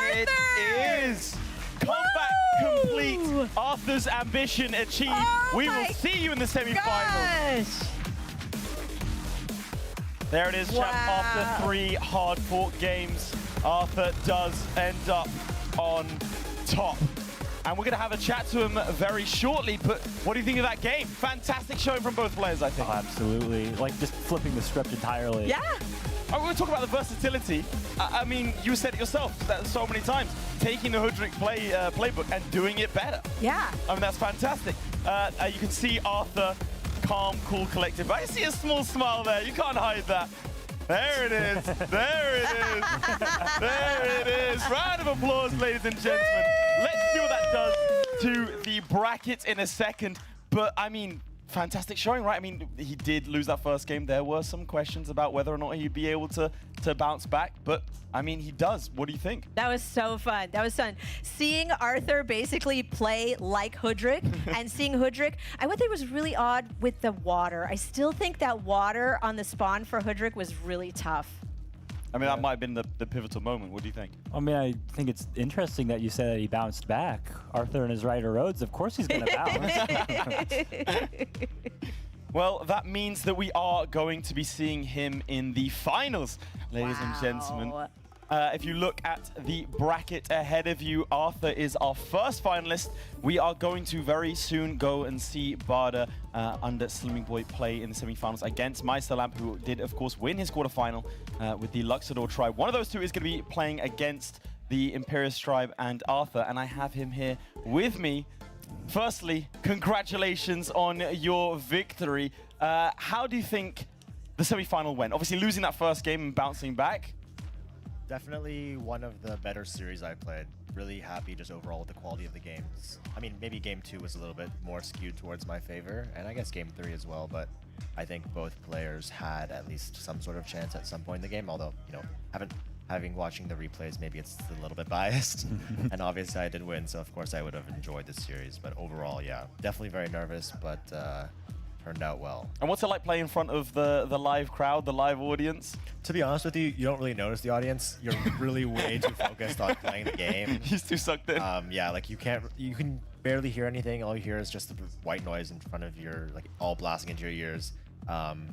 There it is. Combat complete. Arthur's ambition achieved. We will see you in the semi-finals. There it is, champ. After 3 hard-fought games, Arthur does end up on top. And we're going to have a chat to him very shortly, but what do you think of that game? Fantastic showing from both players, I think. Oh, absolutely. Like, just flipping the script entirely. Yeah. I want to talk about the versatility. I mean, you said it yourself that so many times, taking the Hudrick playbook and doing it better. Yeah. I mean, that's fantastic. You can see Arthur, calm, cool, collected. But I see a small smile there. You can't hide that. There it is. There it is. There it is. Round of applause, ladies and gentlemen. Let's see what that does to the bracket in a second. But, I mean, fantastic showing, right? I mean, he did lose that first game. There were some questions about whether or not he'd be able to bounce back. But, I mean, he does. What do you think? That was so fun. That was fun. Seeing Arthur basically play like Hudrick and seeing Hudrick, I would think it was really odd with the water. I still think that water on the spawn for Hudrick was really tough. I mean, that might have been the pivotal moment. What do you think? I mean, I think it's interesting that you said that he bounced back. Arthur and his Rider Roads, of course he's going to bounce. Well, that means that we are going to be seeing him in the finals, ladies and gentlemen. If you look at the bracket ahead of you, Arthur is our first finalist. We are going to very soon go and see Barda under Slimming Boy play in the semifinals against Meister Lamp, who did, of course, win his quarterfinal with the Luxador tribe. One of those two is going to be playing against the Imperious Tribe and Arthur, and I have him here with me. Firstly, congratulations on your victory. How do you think the semi-final went? Obviously losing that first game and bouncing back. Definitely one of the better series I played. Really happy just overall with the quality of the games. I mean, maybe game 2 was a little bit more skewed towards my favor, and I guess game 3 as well, but I think both players had at least some sort of chance at some point in the game, although, you know, watching the replays, maybe it's a little bit biased. And obviously I did win, so of course I would have enjoyed this series. But overall, yeah, definitely very nervous, but turned out well. And what's it like playing in front of the live crowd, the live audience? To be honest with you, you don't really notice the audience. You're really way too focused on playing the game. He's too sucked in. Yeah, like you can barely hear anything. All you hear is just the white noise in front of your, like, all blasting into your ears.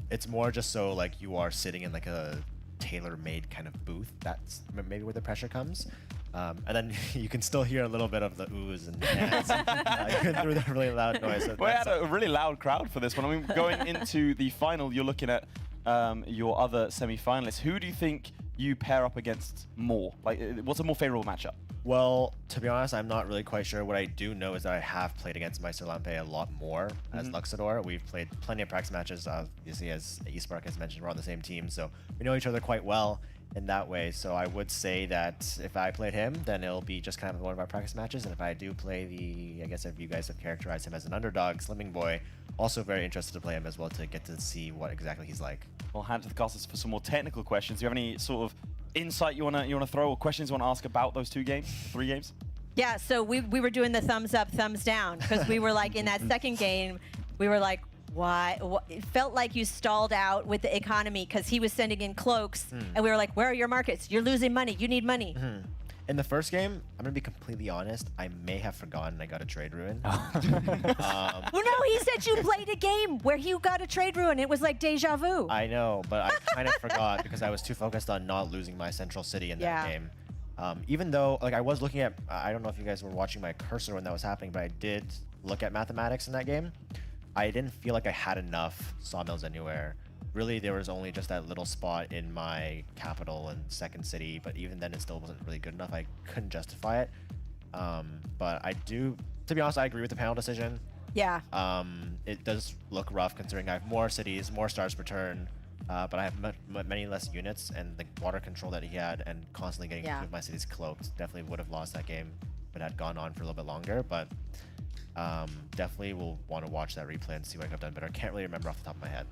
It's more just so like you are sitting in like a tailor-made kind of booth. That's maybe where the pressure comes. And then you can still hear a little bit of the oohs and ahs through the really loud noise. So we had a really loud crowd for this one. I mean, going into the final, you're looking at your other semi-finalists. Who do you think you pair up against more? Like, what's a more favorable matchup? Well, to be honest, I'm not really quite sure. What I do know is that I have played against Meister Lampe a lot more as Luxador. We've played plenty of practice matches. Obviously, as eSpark has mentioned, we're on the same team, so we know each other quite well in that way. So I would say that if I played him, then it'll be just kind of one of our practice matches. And if I do play I guess if you guys have characterized him as an underdog, Slimming Boy, also very interested to play him as well to get to see what exactly he's like. We'll hand to the casters for some more technical questions. Do you have any sort of insight you wanna throw, or questions you wanna ask about those 3 games? Yeah, so we were doing the thumbs up, thumbs down, because we were like, in that second game, we were like, why? It felt like you stalled out with the economy because he was sending in cloaks, and we were like, where are your markets? You're losing money. You need money. In the first game, I'm gonna be completely honest, I may have forgotten I got a trade ruin. Well, no, he said you played a game where you got a trade ruin. It was like deja vu. I know, but I kind of forgot because I was too focused on not losing my central city in that game. Even though, like, I was looking at, I don't know if you guys were watching my cursor when that was happening, but I did look at mathematics in that game. I didn't feel like I had enough sawmills anywhere. Really, there was only just that little spot in my capital and second city, but even then it still wasn't really good enough. I couldn't justify it. But I do, to be honest, I agree with the panel decision. Yeah. It does look rough considering I have more cities, more stars per turn, but I have many less units, and the water control that he had and constantly getting two of my cities cloaked definitely would have lost that game if it had gone on for a little bit longer. But definitely will want to watch that replay and see what I could have done better. I can't really remember off the top of my head.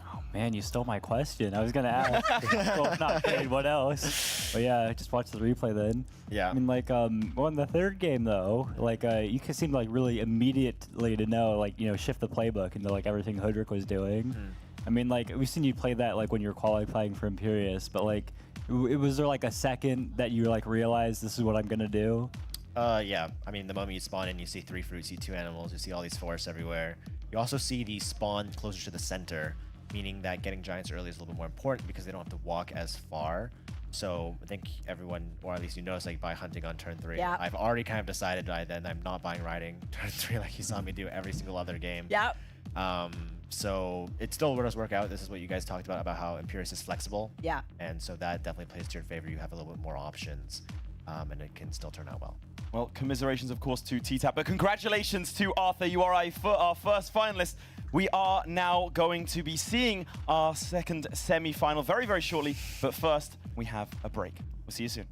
Oh man, you stole my question. I was gonna ask. Well, not paid, what else? But yeah, just watch the replay then. Yeah. I mean, like, well, in the third game though, like, you can seem like really immediately to know, like, you know, shift the playbook into like everything Hoodrick was doing. I mean, like, we've seen you play that like when you were qualifying for Imperious, but like, was there like a second that you like realized this is what I'm gonna do? Yeah. I mean, the moment you spawn in, you see 3 fruits, you see 2 animals, you see all these forests everywhere. You also see these spawn closer to the center, meaning that getting giants early is a little bit more important because they don't have to walk as far. So I think everyone, or at least you notice, like, by hunting on turn 3, I've already kind of decided by then I'm not buying riding turn 3 like you saw me do every single other game. Yep. So it still does work out. This is what you guys talked about how Imperious is flexible. Yeah. And so that definitely plays to your favor. You have a little bit more options, and it can still turn out well. Well, commiserations, of course, to T-Tap, but congratulations to Arthur. You are our first finalist. We are now going to be seeing our second semi-final very, very shortly. But first, we have a break. We'll see you soon.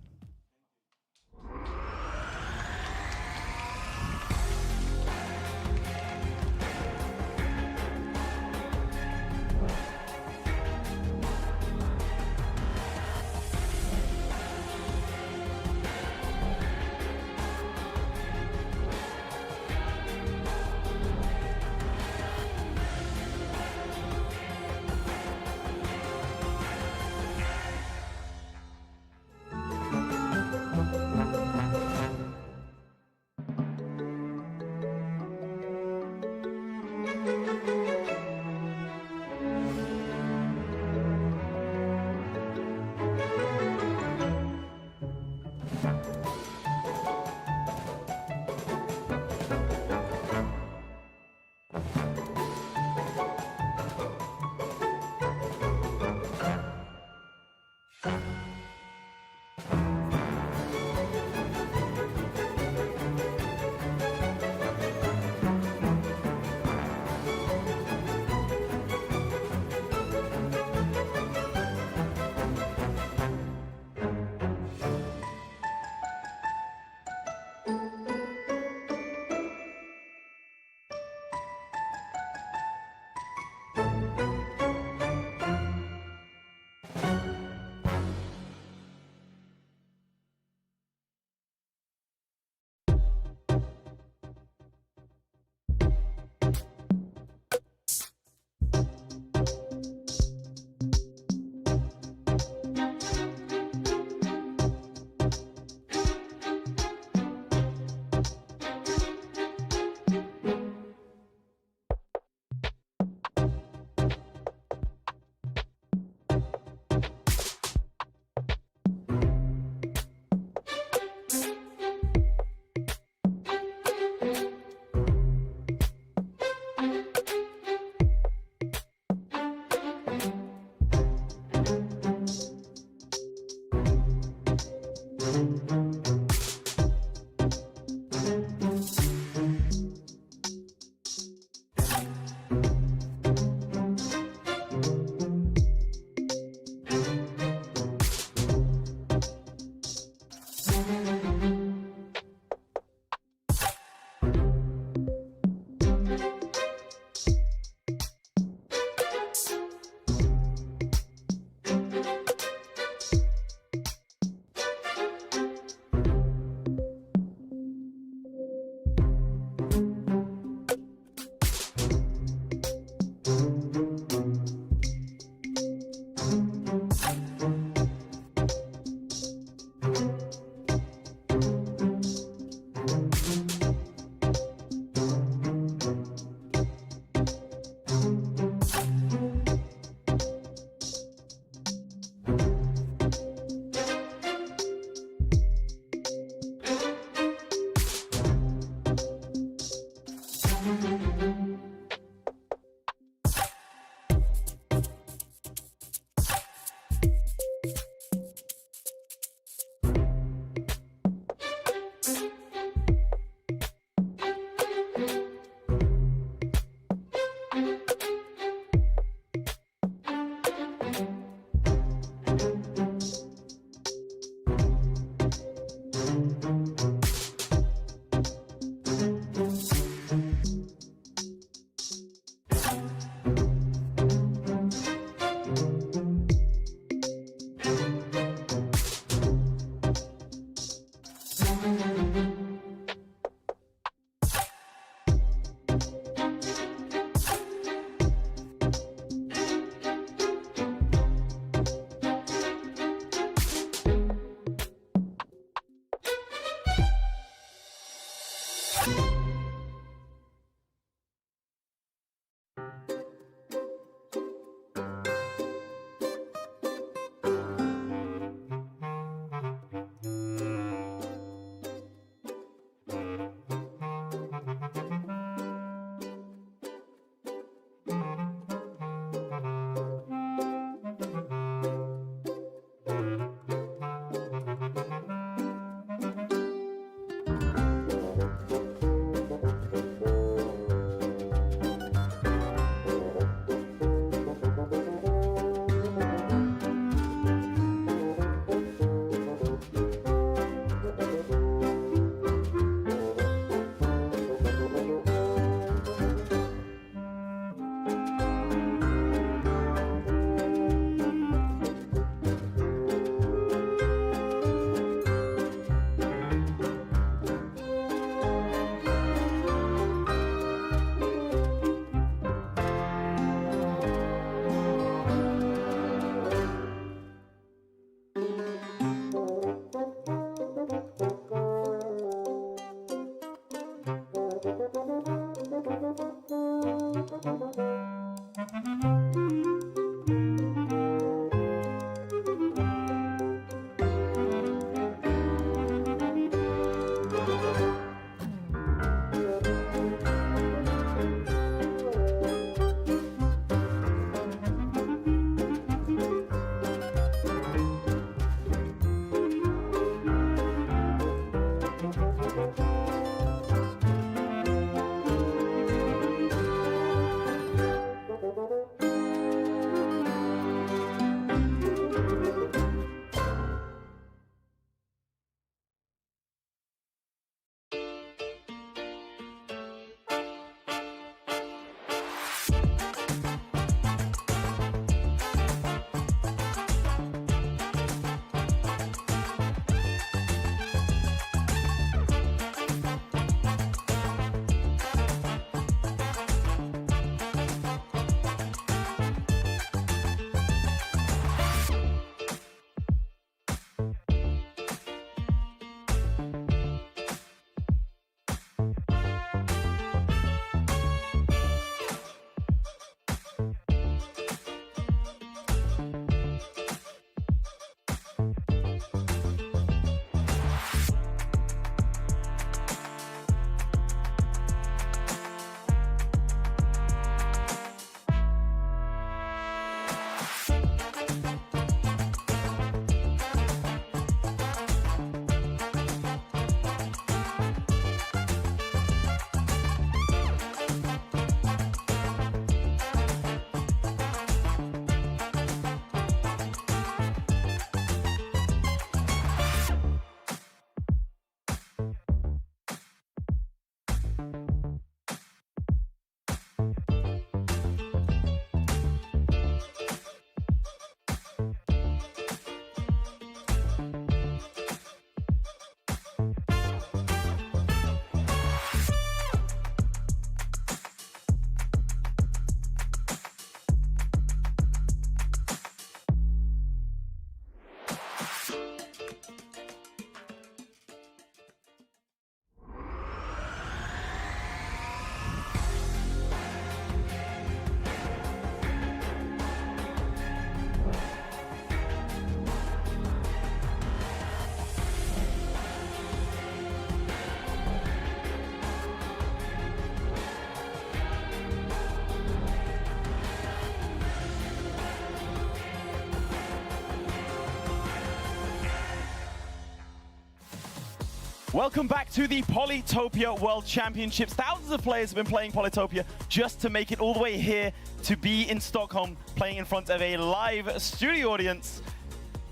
Welcome back to the Polytopia World Championships. Thousands of players have been playing Polytopia just to make it all the way here to be in Stockholm, playing in front of a live studio audience.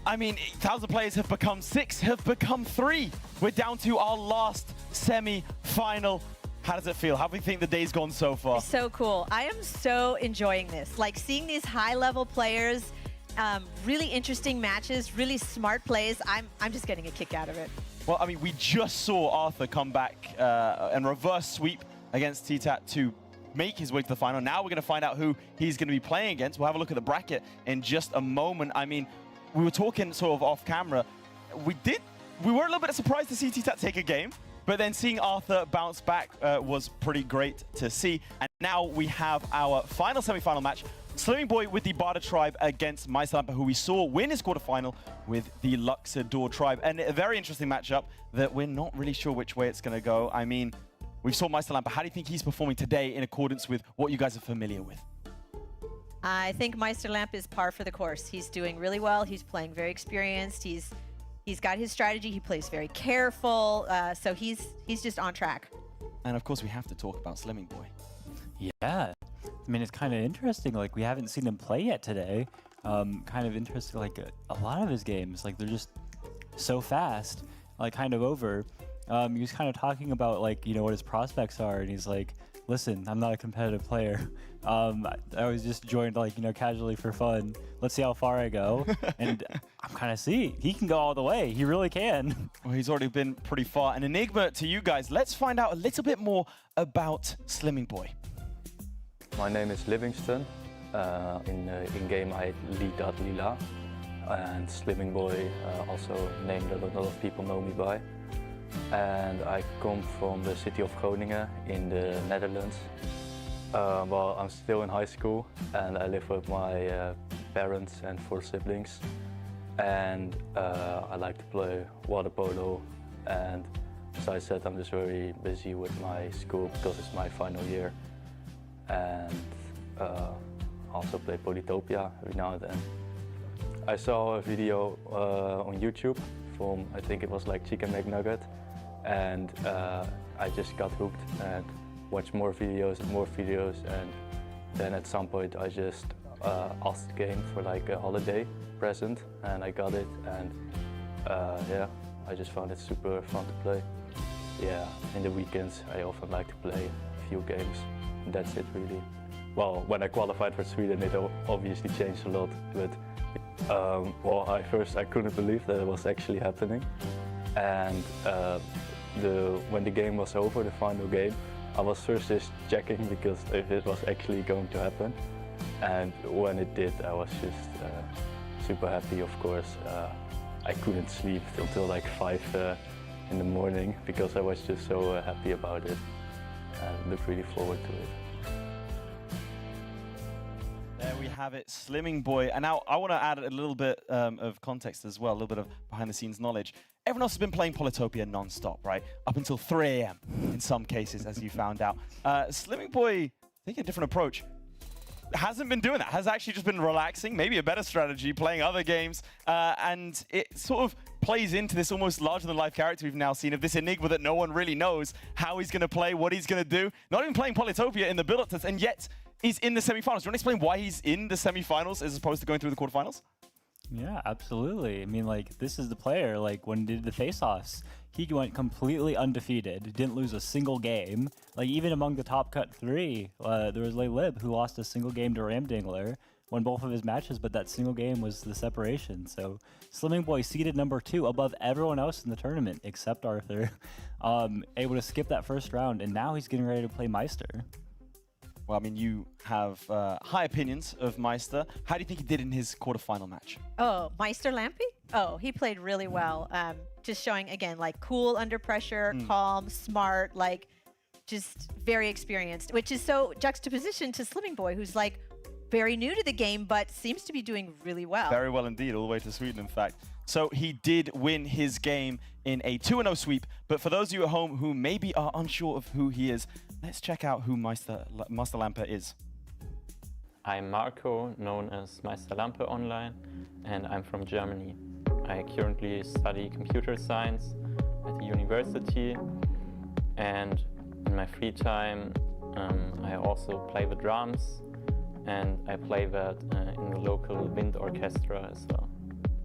I mean, 1,000 players have become 6, have become 3. We're down to our last semi-final. How does it feel? How do you think the day's gone so far? So cool. I am so enjoying this. Like seeing these high-level players, really interesting matches, really smart plays. I'm just getting a kick out of it. Well, I mean, we just saw Arthur come back and reverse sweep against T-Tat to make his way to the final. Now we're going to find out who he's going to be playing against. We'll have a look at the bracket in just a moment. I mean, we were talking sort of off camera. We were a little bit surprised to see T-Tat take a game, but then seeing Arthur bounce back was pretty great to see. And now we have our final semi-final match. Slimming Boy with the Barda tribe against Meisterlampe, who we saw win his quarterfinal with the Luxador tribe. And a very interesting matchup that we're not really sure which way it's going to go. I mean, we saw Meisterlampe. How do you think he's performing today in accordance with what you guys are familiar with? I think Meisterlampe is par for the course. He's doing really well. He's playing very experienced. He's got his strategy. He plays very careful. So he's just on track. And of course, we have to talk about Slimming Boy. Yeah. I mean, it's kind of interesting. Like, we haven't seen him play yet today. Kind of interesting. Like, a lot of his games, like, they're just so fast, like, kind of over. He was kind of talking about, like, you know, what his prospects are. And he's like, listen, I'm not a competitive player. I was just joined, like, you know, casually for fun. Let's see how far I go. And I'm kind of see he can go all the way. He really can. Well, he's already been pretty far. An enigma to you guys. Let's find out a little bit more about Slimming Boy. My name is Livingston. In-game I lead that Lila. And Slimming Boy, also a name that a lot of people know me by. And I come from the city of Groningen in the Netherlands. Well, I'm still in high school and I live with my parents and 4 siblings. And I like to play water polo. And as I said, I'm just very busy with my school because it's my final year. And also play Polytopia every now and then. I saw a video on YouTube from, I think it was like Chicken McNugget, and I just got hooked and watched more videos, and then at some point I just asked the game for like a holiday present, and I got it, and yeah, I just found it super fun to play. Yeah, in the weekends I often like to play a few games. That's it really. Well, when I qualified for Sweden, it obviously changed a lot, but well, I couldn't believe that it was actually happening. And when the game was over, the final game, I was first just checking because if it was actually going to happen. And when it did, I was just super happy, of course. I couldn't sleep until like 5 in the morning because I was just so happy about it. Look really forward to it. There we have it, Slimming Boy. And now I want to add a little bit of context as well, a little bit of behind-the-scenes knowledge. Everyone else has been playing Polytopia non-stop, right? Up until 3 a.m. in some cases, as you found out. Slimming Boy, taking a different approach. Hasn't been doing that, has actually just been relaxing, maybe a better strategy, playing other games, and it sort of plays into this almost larger-than-life character we've now seen of this enigma that no one really knows how he's going to play, what he's going to do. Not even playing Polytopia in the build-up test, and yet he's in the semi-finals. Do you want to explain why he's in the semi-finals as opposed to going through the quarterfinals? Yeah, absolutely. I mean, like, this is the player, like, when he did the face-offs, he went completely undefeated, didn't lose a single game. Like, even among the top cut 3, there was Lib who lost a single game to Ramdingler, won both of his matches, but that single game was the separation. So Slimming Boy seeded number 2 above everyone else in the tournament, except Arthur, able to skip that first round, and now he's getting ready to play Meister. Well, I mean, you have high opinions of Meister. How do you think he did in his quarterfinal match? Oh, Meisterlampe? Oh, he played really well. Just showing, again, like cool under pressure, calm, smart, like just very experienced, which is so juxtaposition to Slimming Boy, who's like very new to the game, but seems to be doing really well. Very well indeed, all the way to Sweden, in fact. So he did win his game in a 2-0 sweep. But for those of you at home who maybe are unsure of who he is, let's check out who Meisterlampe is. I'm Marco, known as Meisterlampe online, and I'm from Germany. I currently study computer science at the university, and in my free time I also play the drums, and I play that in the local wind orchestra as well.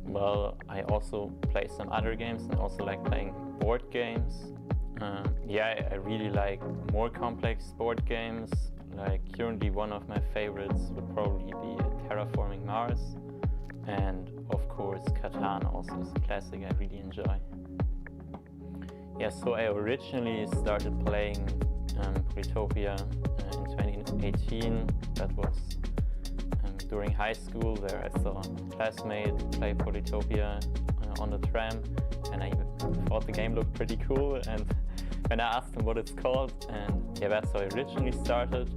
Well, I also play some other games and also like playing board games. Yeah, I really like more complex board games. Like currently one of my favorites would probably be Terraforming Mars. And of course, Catan also is a classic I really enjoy. Yeah, so I originally started playing Polytopia in 2018. That was during high school, where I saw a classmate play Polytopia on the tram, and I thought the game looked pretty cool. And when I asked him what it's called, and yeah, that's how I originally started.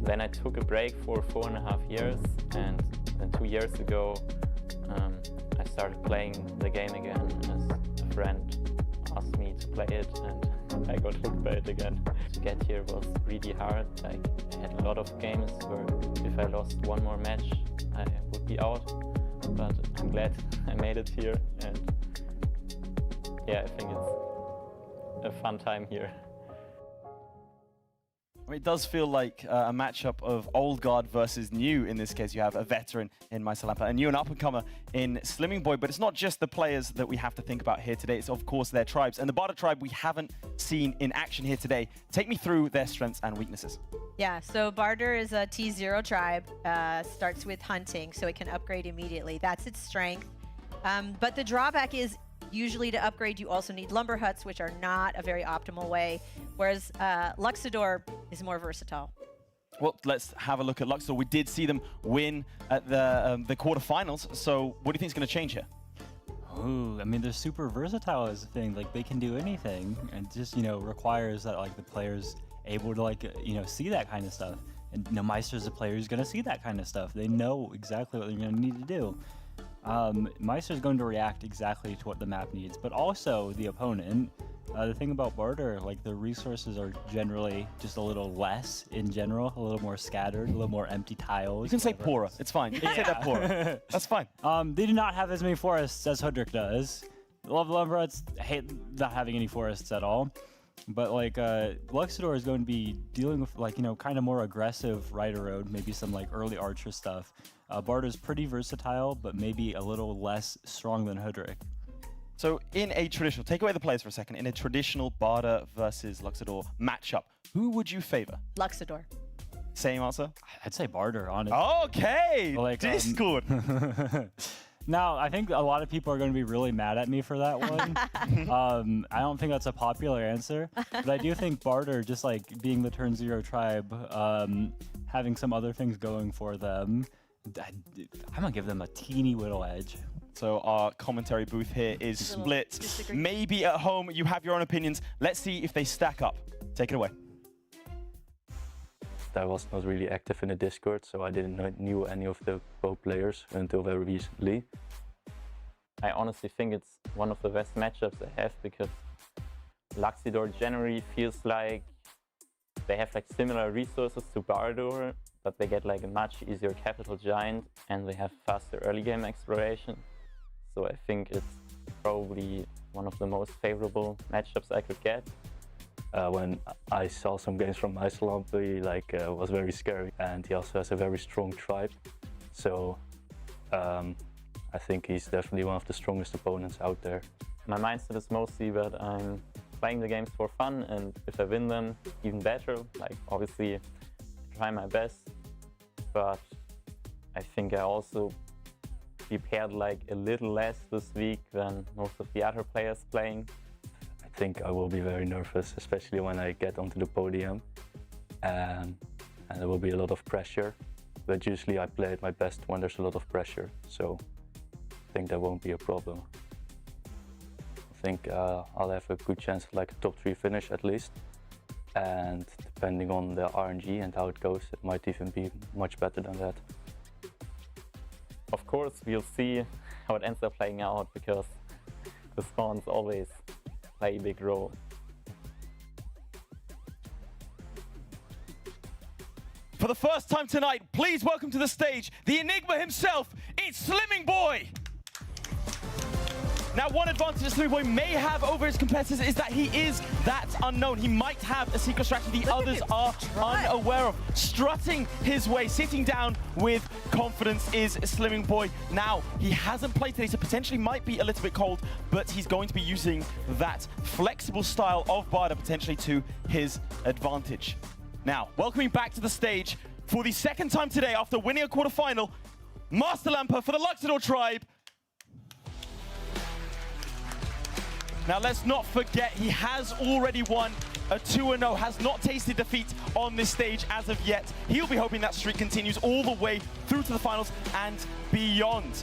Then I took a break for 4.5 years, and then 2 years ago I started playing the game again as a friend asked me to play it, and I got hooked by it again. To get here was really hard. Like, I had a lot of games where if I lost one more match I would be out, but I'm glad I made it here, and yeah, I think it's a fun time here. I mean, it does feel like a matchup of old guard versus new. In this case, you have a veteran in Maisalampa and you an up-and-comer in Slimming Boy. But it's not just the players that we have to think about here today. It's, of course, their tribes. And the Barda tribe we haven't seen in action here today. Take me through their strengths and weaknesses. Yeah, so Barder is a T0 tribe. Starts with hunting, so it can upgrade immediately. That's its strength. But the drawback is usually to upgrade, you also need lumber huts, which are not a very optimal way, whereas Luxador is more versatile. Well, let's have a look at Luxor. We did see them win at the quarterfinals, so what do you think is going to change here? Ooh, I mean, they're super versatile as a thing. Like, they can do anything, and just, you know, requires that, like, the players able to, like, you know, see that kind of stuff. And, you know, Meister's a player who's going to see that kind of stuff. They know exactly what they're going to need to do. Meister's going to react exactly to what the map needs, but also the opponent. The thing about Barter, like, the resources are generally just a little less in general, a little more scattered, a little more empty tiles. You can say poorer. It's fine. You can say that poorer. That's fine. They do not have as many forests as Hudrick does. Love Lumberhuts, hate not having any forests at all. But, like, Luxador is going to be dealing with, like, you know, kind of more aggressive Rider Road, maybe some, like, early Archer stuff. Barter's pretty versatile, but maybe a little less strong than Hudrick. So in a traditional, take away the players for a second, in a traditional Barda versus Luxador matchup, who would you favor? Luxador. Same answer? I'd say Barter, honestly. Okay, like, Discord. Now, I think a lot of people are going to be really mad at me for that one. I don't think that's a popular answer, but I do think Barter, just like being the turn 0 tribe, having some other things going for them, I'm going to give them a teeny little edge. So our commentary booth here is split. Maybe at home you have your own opinions. Let's see if they stack up. Take it away. I was not really active in the Discord, so I didn't know any of the pro players until very recently. I honestly think it's one of the best matchups I have, because Luxador generally feels like they have like similar resources to Bardor, but they get like a much easier capital giant and they have faster early game exploration. So I think it's probably one of the most favorable matchups I could get. When I saw some games from Iceland, it was very scary, and he also has a very strong tribe. So I think he's definitely one of the strongest opponents out there. My mindset is mostly that I'm playing the games for fun, and if I win them, even better. Like, obviously, try my best, but I think I also prepared like a little less this week than most of the other players playing. I think I will be very nervous, especially when I get onto the podium, and there will be a lot of pressure. But usually I play at my best when there's a lot of pressure, so I think that won't be a problem. I think I'll have a good chance of like a top 3 finish at least, and depending on the RNG and how it goes, it might even be much better than that. Of course, we'll see how it ends up playing out, because the spawns always play a big role. For the first time tonight, please welcome to the stage the Enigma himself, it's Slimming Boy! Now, one advantage that Slumboy may have over his competitors is that he is that unknown. He might have a secret strategy the others are unaware of. Strutting his way, sitting down with confidence is Slumboy. Now, he hasn't played today, so potentially might be a little bit cold, but he's going to be using that flexible style of Barda potentially to his advantage. Now, welcoming back to the stage for the second time today after winning a quarterfinal, Master Lamper for the Luxador tribe. Now, let's not forget, he has already won a 2-0, has not tasted defeat on this stage as of yet. He'll be hoping that streak continues all the way through to the finals and beyond.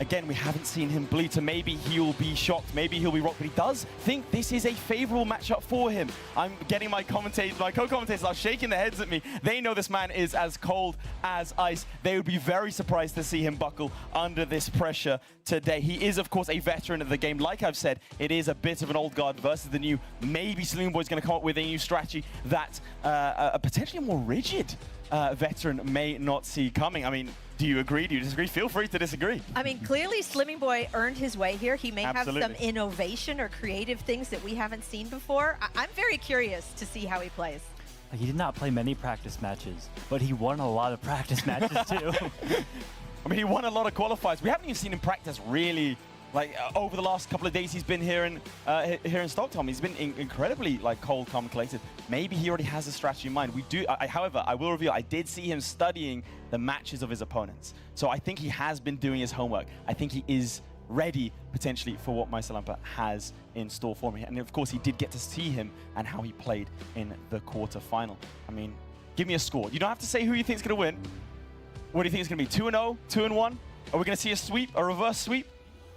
Again, we haven't seen him bleed, so maybe he'll be shocked, maybe he'll be rocked, but he does think this is a favorable matchup for him. I'm getting my co-commentators are shaking their heads at me. They know this man is as cold as ice. They would be very surprised to see him buckle under this pressure today. He is, of course, a veteran of the game. Like I've said, it is a bit of an old guard versus the new. Maybe Slumboy is going to come up with a new strategy that a potentially more rigid veteran may not see coming. I mean, do you agree? Do you disagree? Feel free to disagree. I mean, clearly Slumboy earned his way here. He may Absolutely. have some innovation or creative things that we haven't seen before. I'm very curious to see how he plays. He did not play many practice matches, but he won a lot of practice matches too. I mean, he won a lot of qualifiers. We haven't even seen him practice really. Like over the last couple of days, he's been here in Stockholm. He's been incredibly cold, calm, and collected. Maybe he already has a strategy in mind. However, I will reveal, I did see him studying the matches of his opponents. So I think he has been doing his homework. I think he is ready potentially for what Meister Lamper has in store for me. And of course, he did get to see him and how he played in the quarterfinal. I mean, give me a score. You don't have to say who you think is going to win. What do you think it's going to be? 2-0, 2-1? Are we going to see a sweep, a reverse sweep?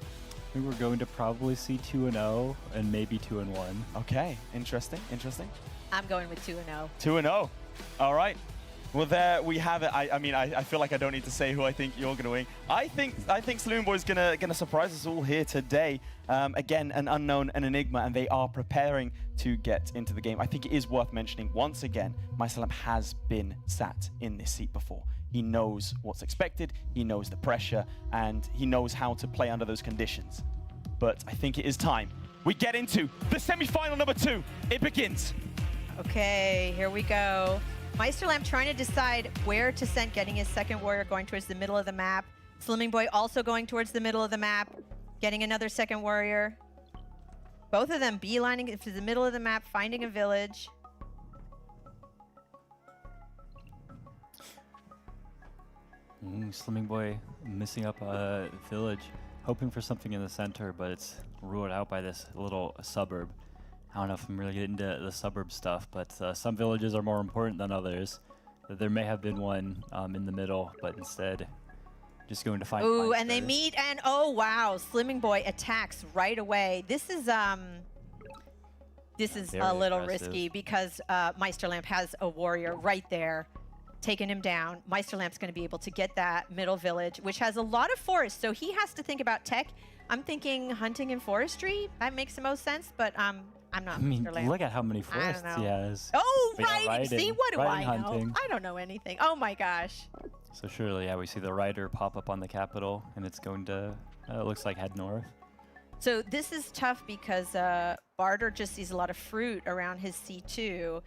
I think we're going to probably see 2-0 and maybe 2-1. Okay, interesting, interesting. I'm going with 2-0. 2-0. All right. Well, there we have it. I mean, I feel like I don't need to say who I think you're going to win. I think Slumboy is gonna surprise us all here today. Again, an unknown, an enigma, and they are preparing to get into the game. I think it is worth mentioning once again, Meister Lamp has been sat in this seat before. He knows what's expected, he knows the pressure, and he knows how to play under those conditions. But I think it is time we get into the semi-final number 2. It begins. Okay, here we go. Meister Lamp trying to decide where to send, getting his second warrior going towards the middle of the map. Slumboy also going towards the middle of the map, getting another second warrior. Both of them beelining to the middle of the map, finding a village. Slumboy missing up a village, hoping for something in the center, but it's ruled out by this little suburb. I don't know if I'm really getting into the suburb stuff, but some villages are more important than others. There may have been one in the middle, but instead, just going to find. Ooh, and they meet, and oh wow, Slumboy attacks right away. This is a little risky because Meister Lamp has a warrior right there, taking him down. Meister Lamp's going to be able to get that middle village, which has a lot of forest, so he has to think about tech. I'm thinking hunting and forestry. That makes the most sense, but I'm not. I mean, Mr. Lamp. look at how many forests he has. Oh, But yeah, right. See, riding- what do I riding know? hunting. I don't know anything. Oh my gosh. So surely, yeah, we see the rider pop up on the capital, and it's going to, it looks like head north. So this is tough because Barter just sees a lot of fruit around his C2.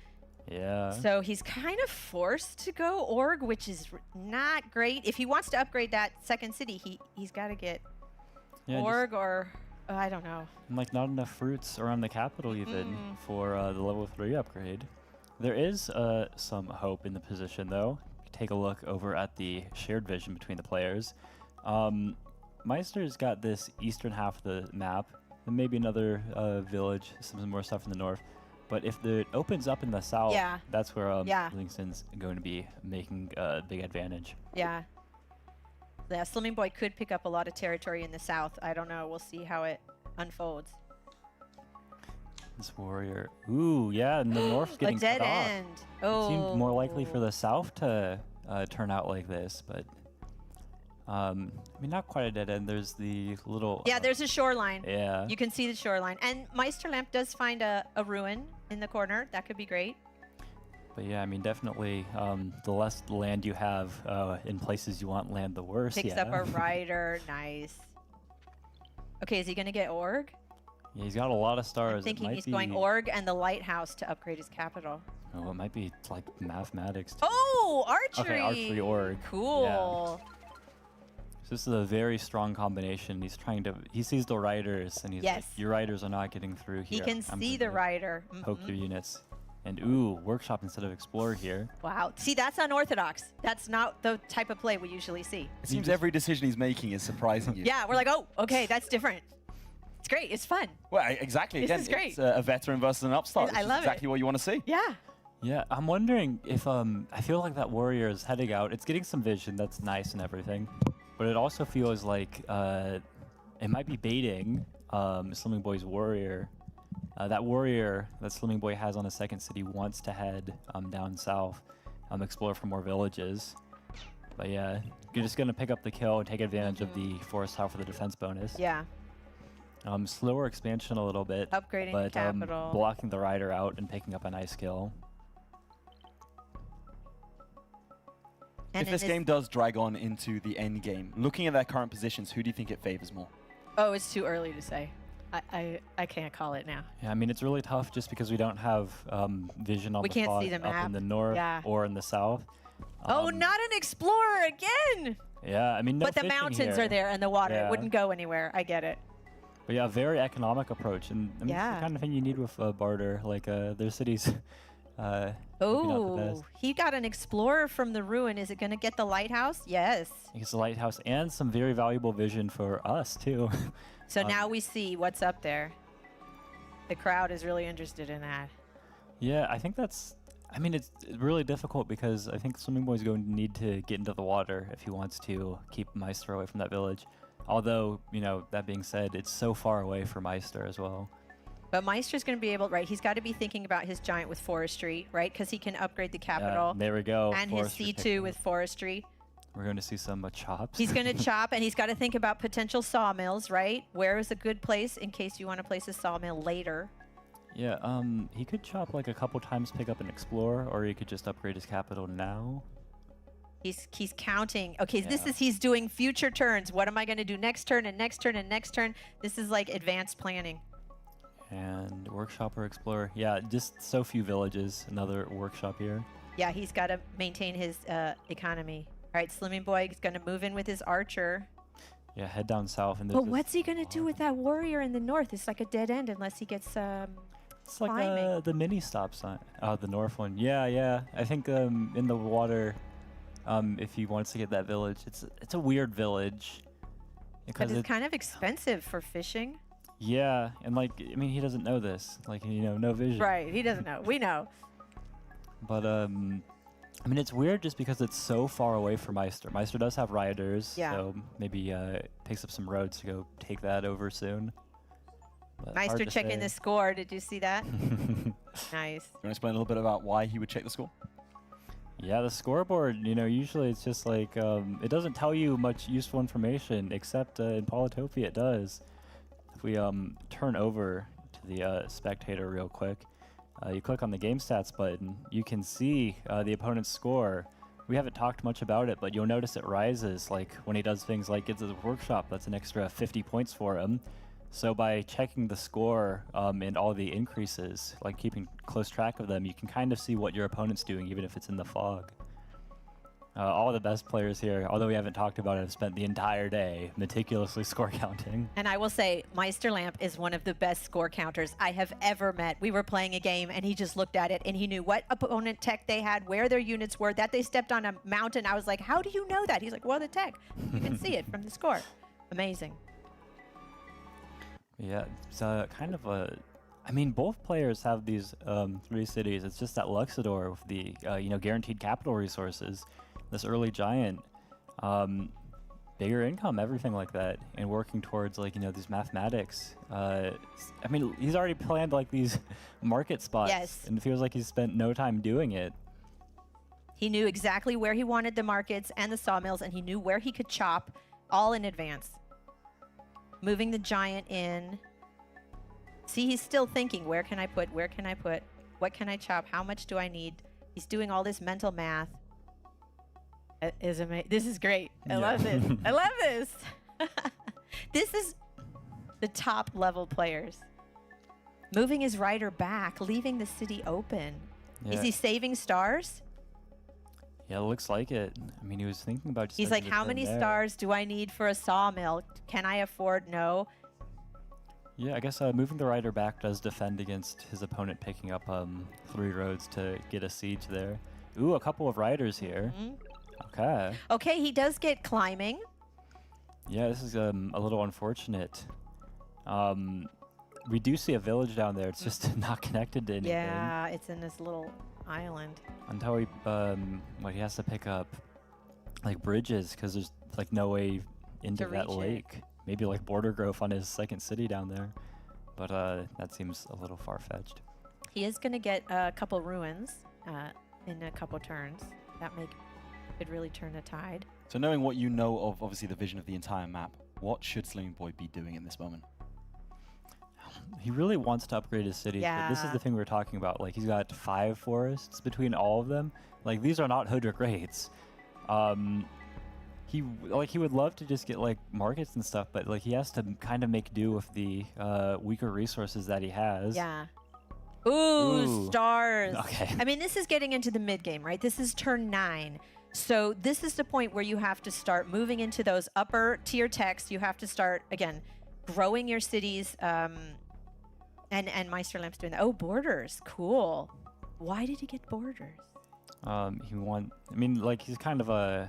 Yeah. So he's kind of forced to go org, which is not great. If he wants to upgrade that second city, he's got to get org or I don't know. Like not enough fruits around the capital even for the level 3 upgrade. There is some hope in the position though. Take a look over at the shared vision between the players. Meister's got this eastern half of the map, and maybe another village, some more stuff in the north. But if it opens up in the south, that's where Livingston's going to be making a big advantage. Yeah. Yeah, Slumboy could pick up a lot of territory in the south. I don't know. We'll see how it unfolds. This warrior. Ooh, yeah, and the north's getting a dead cut off. end. It seemed more likely for the south to turn out like this, but I mean, not quite a dead end. There's the little. Yeah, there's a shoreline. Yeah. You can see the shoreline. And Meister Lamp does find a ruin in the corner. That could be great. But yeah, I mean, definitely the less land you have in places you want land, the worse. Picks up a rider. Nice. Okay, is he going to get Org? Yeah, he's got a lot of stars. I'm It thinking might he's going be- Org and the Lighthouse to upgrade his capital. Oh, it might be like mathematics. Too. Oh, archery! Okay, archery org. Cool. So this is a very strong combination. He's trying to. He sees the riders, and he's like, Yes. "Your riders are not getting through He here. can I'm see gonna the rider. Poke Mhm. your units." And ooh, workshop instead of explorer here. Wow. See, that's unorthodox. That's not the type of play we usually see. It seems every decision he's making is surprising you. Yeah, we're like, oh, okay, that's different. It's great. It's fun. Well, exactly. This Again, is great. it's a veteran versus an upstart. I which is love it. exactly what you want to see. Yeah. Yeah, I'm wondering if I feel like that warrior is heading out. It's getting some vision. That's nice and everything, but it also feels like it might be baiting Slimming Boy's warrior. That warrior that Slimming Boy has on the second city wants to head down south, explore for more villages. But yeah, you're just gonna pick up the kill and take advantage of the forest tile for the defense bonus. Yeah. Slower expansion a little bit, Upgrading but capital. blocking the rider out and picking up a nice kill. And If in this game does drag on into the end game, looking at their current positions, who do you think it favors more? Oh, it's too early to say. I can't call it now. Yeah, I mean, it's really tough just because we don't have vision on We the can't fog see the up map. in the north Yeah. or in the south. Oh, not an explorer again! Yeah, I mean, no but the fishing mountains here. are there and the water. It Yeah. wouldn't go anywhere. I get it. But yeah, very economic approach, and I mean, it's Yeah. the kind of thing you need with barter. Like their cities. maybe not the Oh, best. he got an explorer from the ruin. Is it going to get the lighthouse? Yes. It's a lighthouse and some very valuable vision for us too. So now we see what's up there. The crowd is really interested in that. Yeah, I think that's. I mean, it's really difficult because I think Swimming Boy's going to need to get into the water if he wants to keep Meister away from that village. Although, you know, that being said, it's so far away for Meister as well. But Meister's going to be able, right? He's got to be thinking about his giant with forestry, right? Because he can upgrade the capital. There we go. And his forestry C2 picking with up. forestry. We're going to see some chops. He's going to chop, and he's got to think about potential sawmills, right? Where is a good place in case you want to place a sawmill later? Yeah, he could chop like a couple times, pick up an explorer, or he could just upgrade his capital now. He's counting. Okay, this Yeah. is he's doing future turns. What am I going to do next turn and next turn and next turn? This is like advanced planning. And workshop or explorer. Yeah, just so few villages. Another workshop here. Yeah, he's got to maintain his economy. All right, Slimming Boy is going to move in with his archer. Yeah, head down south. And But what's he going to do with that warrior in the north? It's like a dead end unless he gets It's like climbing. the mini stop sign. Oh, the north one. Yeah, yeah. I think in the water, if he wants to get that village, it's a weird village. But Because it's kind of expensive for fishing. yeah, and like I mean he doesn't know this. Like no vision. Right, he doesn't know. We know. But I mean it's weird just because it's so far away from Meister. Meister does have riders, Yeah. so maybe picks up some roads to go take that over soon. But hard Meister to checking say. the score. Did you see that? Nice. You want to explain a little bit about why he would check the score? Yeah, the scoreboard, usually it's just like, it doesn't tell you much useful information, except in Polytopia it does. If we turn over to the spectator real quick, you click on the game stats button, you can see the opponent's score. We haven't talked much about it, but you'll notice it rises, like when he does things like gets his workshop, that's an extra 50 points for him. So by checking the score and all the increases, like keeping close track of them, you can kind of see what your opponent's doing, even if it's in the fog. All the best players here, although we haven't talked about it, have spent the entire day meticulously score counting. And I will say, Meister Lamp is one of the best score counters I have ever met. We were playing a game, and he just looked at it, and he knew what opponent tech they had, where their units were, that they stepped on a mountain. I was like, how do you know that? He's like, well, the tech. You can see it from the score. Amazing. Yeah, it's kind of a... I mean, both players have these 3 cities. It's just that Luxador with the, guaranteed capital resources, this early giant, bigger income, everything like that, and working towards, these mathematics. I mean, he's already planned, these market spots. Yes. And it feels like he's spent no time doing it. He knew exactly where he wanted the markets and the sawmills, and he knew where he could chop all in advance. Moving the giant in. See, he's still thinking, where can I put, what can I chop, how much do I need? He's doing all this mental math. This is great. I love this. I love this. This is The top level players. Moving his rider back, leaving the city open. Is Yeah. he saving stars? Yeah, it looks like it. I mean, he was thinking about just He's like, taking the how turn many there. stars do I need for a sawmill? Can I afford? No. Yeah, I guess moving the rider back does defend against his opponent picking up 3 roads to get a siege there. Ooh, a couple of riders here. Okay. Okay, he does get climbing. Yeah, this is a little unfortunate. We do see a village down there. It's just not connected to anything. Yeah, it's in this little island. Until he, he has to pick up like bridges because there's like no way into To that reach it. lake. Maybe like border growth on his second city down there, but that seems a little far-fetched. He is going to get a couple ruins in a couple turns. That could really turn the tide. So knowing what you know of, obviously, the vision of the entire map, what should Slimming Boy be doing in this moment? He really wants to upgrade his city. But this is Yeah. the thing we were talking about. Like, he's got 5 forests between all of them. Like, these are not Hoodrick raids. He would love to just get like markets and stuff, but like he has to kind of make do with the weaker resources that he has. Yeah. Ooh, stars. Okay. I mean, this is getting into the mid game, right? This is turn 9. So this is the point where you have to start moving into those upper tier techs. You have to start, again, growing your cities. And Meisterlamp's doing that. Oh, borders. Cool. Why did he get borders? He's kind of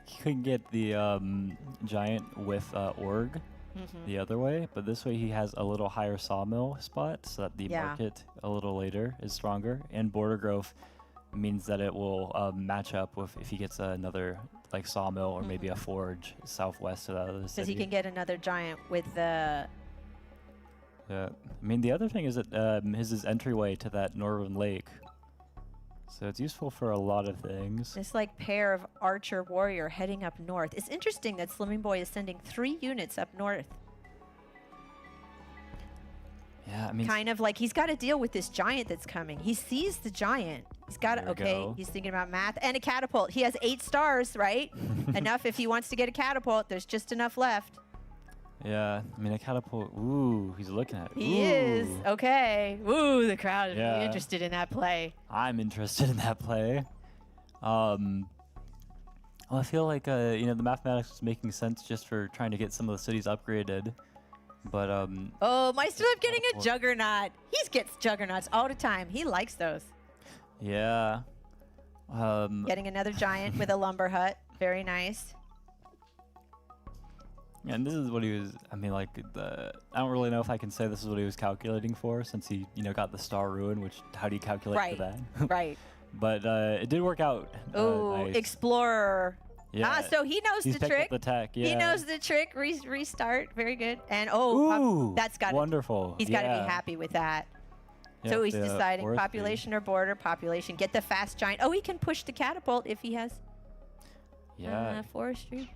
he couldn't get the giant with org the other way, but this way he has a little higher sawmill spot so that the market a little later is stronger, and border growth means that it will match up with if he gets another like sawmill or maybe a forge southwest of that other city. Because he can get another giant with the... Yeah, I mean the other thing is that his entryway to that northern lake. So it's useful for a lot of things. This like pair of archer warrior heading up north. It's interesting that Slimming Boy is sending 3 units up north. Yeah, I mean, Kind of like he's got to deal with this giant that's coming. He sees the giant. He's got to, There we okay, go. he's thinking about math and a catapult. He has 8 stars, right? Enough if he wants to get a catapult. There's just enough left. yeah, I mean a catapult. Ooh, he's looking at it. He is. Ooh. Okay. Ooh, the crowd is really Yeah. interested in that play. I'm interested in that play. Well, I feel like the mathematics is making sense just for trying to get some of the cities upgraded, but Oh, Meisterlamp getting a juggernaut. He gets juggernauts all the time. He likes those. yeah. Getting another giant with a lumber hut. Very nice. And this is what he was. I mean, like I don't really know if I can say this is what he was calculating for, since he got the star ruin. Which how do you calculate for that? Right. But it did work out. Oh, nice. explorer. Yeah. So he knows He's the picked up trick. the tech, He yeah. knows the trick. Restart. Very good. And Ooh, that's got wonderful. He's got to Yeah. be happy with that. Yeah, So he's the deciding forestry. population or border. Population. Get the fast giant. Oh, he can push the catapult if he has Yeah. forestry.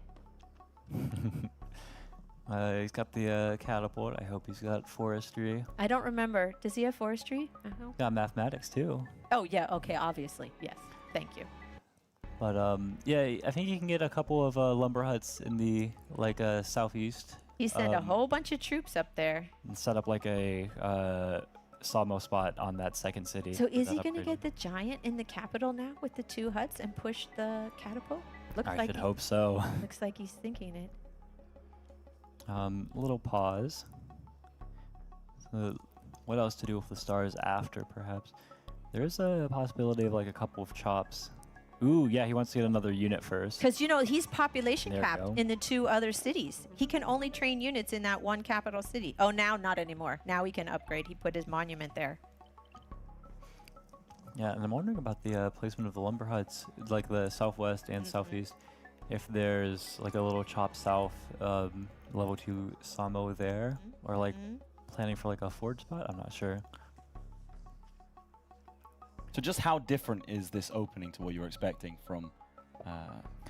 He's got the catapult. I hope he's got forestry. I don't remember. Does he have forestry? Uh-huh. Got mathematics too. Oh yeah. Okay. Obviously. Yes. Thank you. But yeah, I think you can get a couple of lumber huts in the southeast. He sent a whole bunch of troops up there. And set up like a sawmill spot on that second city. So with is that he going to upgraded. get the giant in the capital now with the 2 huts and push the catapult? Looks I like should he- hope so. Looks like he's thinking it. Little pause. So what else to do with the stars after, perhaps? There's a possibility of like a couple of chops. Ooh, yeah, he wants to get another unit first. Because, he's population There we capped go. in the 2 other cities. He can only train units in that 1 capital city. Oh, now not anymore. Now he can upgrade. He put his monument there. Yeah, and I'm wondering about the placement of the lumber huts, like the southwest and southeast. If there's like a little chop south level 2 sawmill there, or like planning for like a forge spot. I'm not sure. So just how different is this opening to what you were expecting from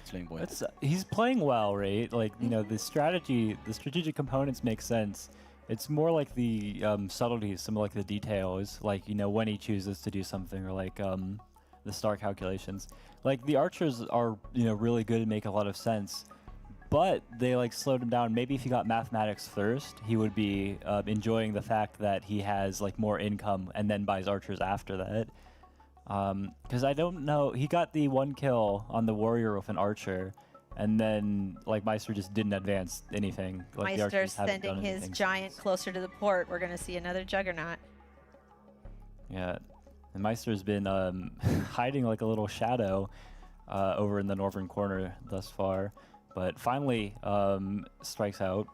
Slimming Boy? He's playing well, right? Like the strategic components make sense. It's more like the subtleties, some like the details, like when he chooses to do something, or like the star calculations. Like the archers are really good and make a lot of sense, but they like slowed him down. Maybe if he got mathematics first, he would be enjoying the fact that he has like more income and then buys archers after that. Because I don't know, he got the 1 kill on the warrior with an archer, and then like Meister just didn't advance anything. Like, the Meister archers haven't sending done his anything giant since. closer to the port. We're going to see another juggernaut. Yeah, and Meister's been hiding like a little shadow over in the northern corner thus far, but finally strikes out,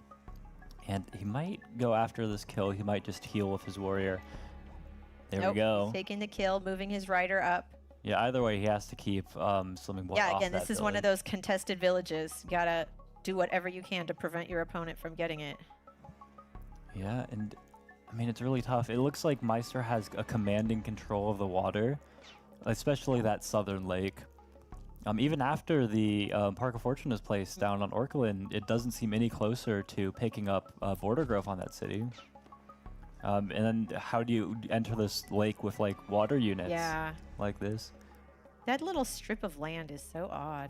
and he might go after this kill. He might just heal with his warrior. There Nope, we go. he's taking the kill, moving his rider up. Yeah, either way, he has to keep Slimming Boy Yeah, off again, that this is one of village. those contested villages. You gotta do whatever you can to prevent your opponent from getting it. Yeah, and I mean, it's really tough. It looks like Meister has a commanding control of the water, especially that southern lake. Even after the Park of Fortune is placed down on Orkelin, it doesn't seem any closer to picking up border growth on that city. And then how do you enter this lake with like water units Yeah. like this? That little strip of land is so odd.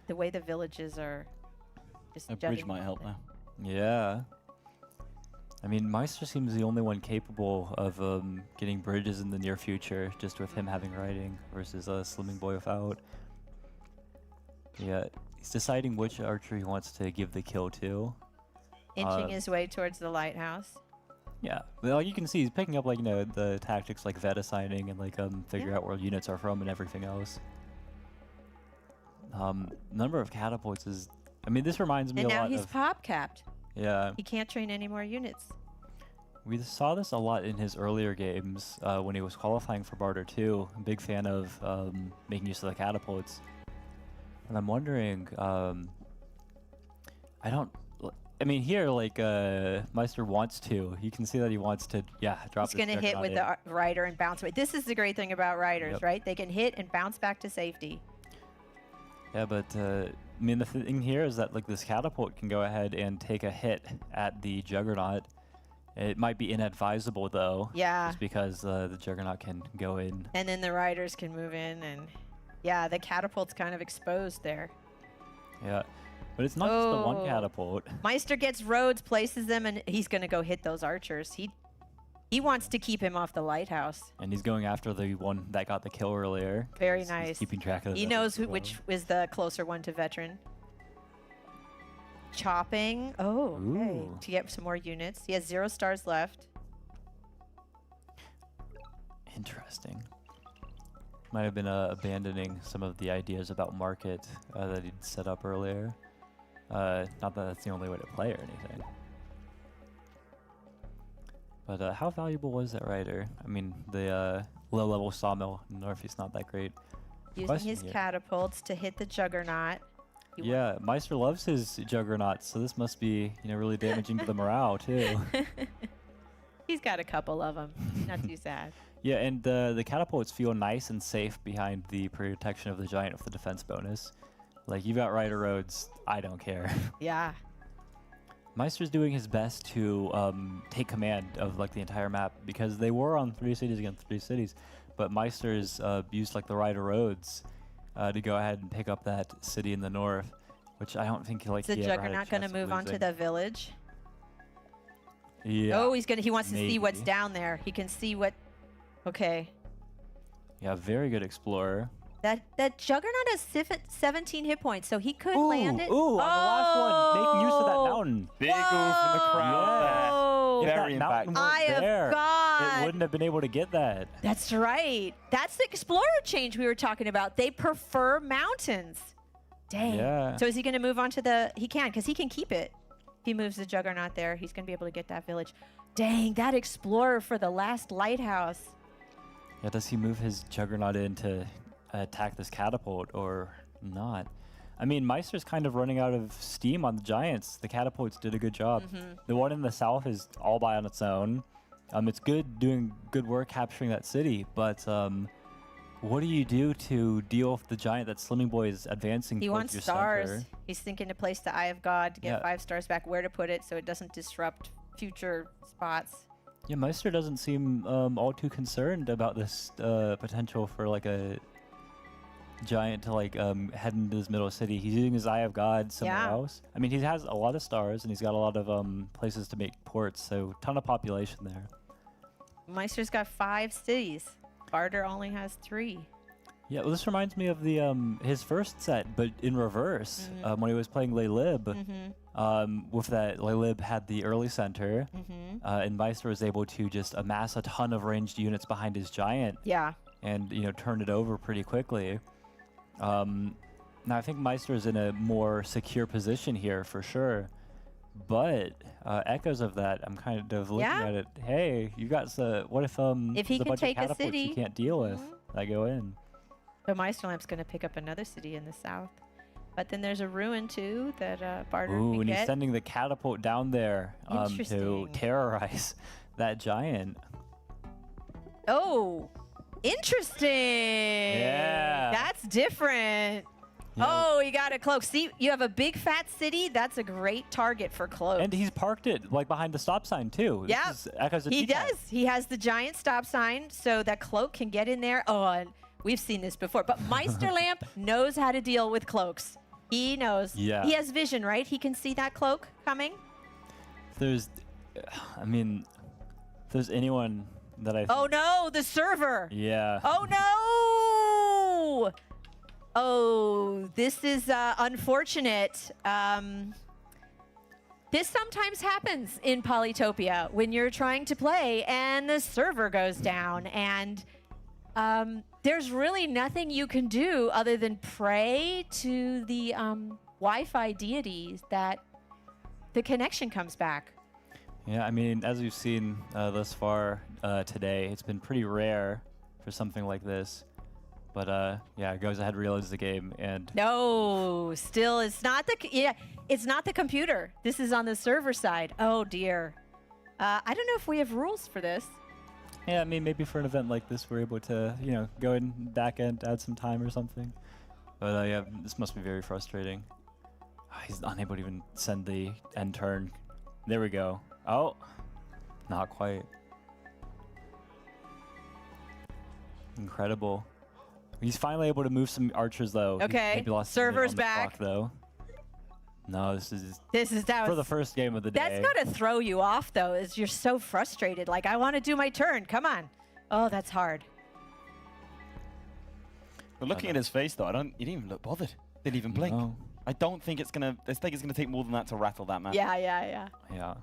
The way the villages are just A bridge jutting might out help there. there. Yeah. I mean, Meister seems the only one capable of getting bridges in the near future, just with him having riding versus Slimming Boy without. Yeah, he's deciding which archer he wants to give the kill to. Inching his way towards the lighthouse. Yeah, well, you can see he's picking up like, you know, the tactics like vet assigning and like figure out where units are from and everything else. Number of catapults is, I mean, this reminds me And a now lot he's of. pop capped. Yeah. He can't train any more units. We saw this a lot in his earlier games when he was qualifying for Barter 2. I'm a big fan of making use of the catapults. And I'm wondering, I mean, here, like, Meister wants to. You can see that he wants to, drop He's going to hit with the rider and bounce away. This is the great thing about riders, Yep. right? They can hit and bounce back to safety. Yeah, but, I mean, the thing here is that, like, this catapult can go ahead and take a hit at the Juggernaut. It might be inadvisable, though. Yeah. Just because the Juggernaut can go in. And then the riders can move in. And yeah, the catapult's kind of exposed there. Yeah. But it's not just the one Oh. catapult. Meister gets roads, places them, and he's going to go hit those archers. He wants to keep him off the lighthouse. And he's going after the one that got the kill earlier. Very 'cause nice. He's keeping track of He the knows others as well. which is the closer one to veteran. Chopping. Oh, okay. Ooh. To get some more units. He has 0 stars left. Interesting. Might have been abandoning some of the ideas about market that he'd set up earlier. Not that that's the only way to play or anything. But how valuable was that rider? I mean, the low-level sawmill in the northeast not that great. Using Question his here. catapults to hit the Juggernaut. He Yeah, Meister loves his juggernauts, so this must be, you know, really damaging to the morale too. He's got a couple of them. Not too sad. Yeah, and the catapults feel nice and safe behind the protection of the giant with the defense bonus. Like, you've got rider roads, I don't care. Yeah. Meister's doing his best to take command of like the entire map because they were on 3 cities against 3 cities, but Meister's used like the rider roads to go ahead and pick up that city in the north, which I don't think like Is the he ever had a Juggernaut going to chance of move on to losing. the village? Yeah. Oh, he wants to see what's maybe. down there. He can see what. Okay. Yeah, very good explorer. That Juggernaut has 17 hit points, so he could land it. Ooh, on the last one, making use of that mountain. Big ooh from the crowd Whoa. there. If Very that mountain impactful. weren't Eye of there, God. it wouldn't have been able to get that. That's right. That's the explorer change we were talking about. They prefer mountains. Dang. Yeah. So is he going to move on to the... He can, because he can keep it. If he moves the Juggernaut there, he's going to be able to get that village. Dang, that explorer for the last lighthouse. Yeah, does he move his Juggernaut in to attack this catapult or not? I mean, Meister's kind of running out of steam on the Giants. The catapults did a good job. The one in the south is all by on its own. It's doing good work capturing that city, but what do you do to deal with the giant that Slimming Boy is advancing He towards wants your stars. center? He's thinking to place the Eye of God to get Yeah. 5 stars back, where to put it so it doesn't disrupt future spots. Yeah, Meister doesn't seem all too concerned about this potential for like a giant to like head into this middle city. He's using his Eye of God somewhere Yeah. else. I mean, he has a lot of stars and he's got a lot of places to make ports, so ton of population there. Meister's got 5 cities. Barter only has 3. Yeah, well, this reminds me of the his first set, but in reverse. When he was playing Le Lib, with that Le Lib had the early center, and Meister was able to just amass a ton of ranged units behind his giant. Yeah. And turn it over pretty quickly. Now I think Meister is in a more secure position here for sure, but echoes of that, I'm kind of looking at it. Hey, you got what if If he there's a can bunch take of a catapults city. you can't deal with that go in? But Meisterlamp's going to pick up another city in the south. But then there's a ruin too that Barter Ooh, can and get. he's sending the catapult down there to Interesting. terrorize that giant. Oh, interesting. Yeah. That's different. Oh, you got a cloak. See, you have a big fat city. That's a great target for cloaks. And he's parked it like behind the stop sign too. Yeah, This is echoes of he T-Town. does. He has the giant stop sign so that cloak can get in there. Oh, and we've seen this before. But Meisterlamp knows how to deal with cloaks. He knows. Yeah. He has vision, right? He can see that cloak coming. If there's anyone that I think, Oh no, the server. yeah. Oh no! Oh, this is unfortunate. This sometimes happens in Polytopia when you're trying to play and the server goes down, and there's really nothing you can do other than pray to the Wi-Fi deities that the connection comes back. Yeah, I mean, as we've seen thus far today, it's been pretty rare for something like this. But yeah, it goes ahead, reloads the game, and No, still, it's not it's not the computer. This is on the server side. Oh dear. I don't know if we have rules for this. yeah, I mean, maybe for an event like this, we're able to, go in back end, add some time or something. But yeah, this must be very frustrating. He's unable to even send the end turn. There we go. Oh, not quite. Incredible. He's finally able to move some archers, though. He Okay, maybe lost a minute server's on the back. clock, though. No, this is That for was, the first game of the day. That's gotta throw you off though, is you're so frustrated. Like, I want to do my turn. Come on. Oh, that's hard. But looking at his face, though, he didn't even look bothered. Didn't even blink. No. I don't think it's gonna. I think it's gonna take more than that to rattle that man. Yeah. Yeah.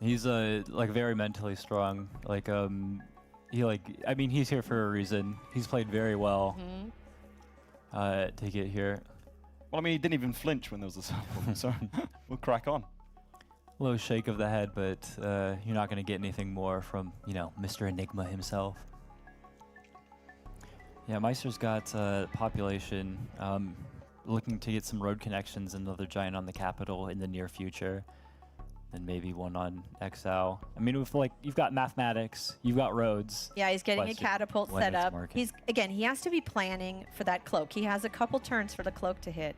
He's like very mentally strong. Like I mean, he's here for a reason. He's played very well to get here. Well, I mean, he didn't even flinch when there was a sample, so we'll crack on. Low shake of the head, but you're not going to get anything more from, Mr. Enigma himself. Yeah, Meister's got population, looking to get some road connections, another giant on the capital in the near future, and maybe one on XL. I mean, you've got mathematics, you've got roads. Yeah, he's getting a Plus, catapult when set it's up. working. He has to be planning for that cloak. He has a couple turns for the cloak to hit.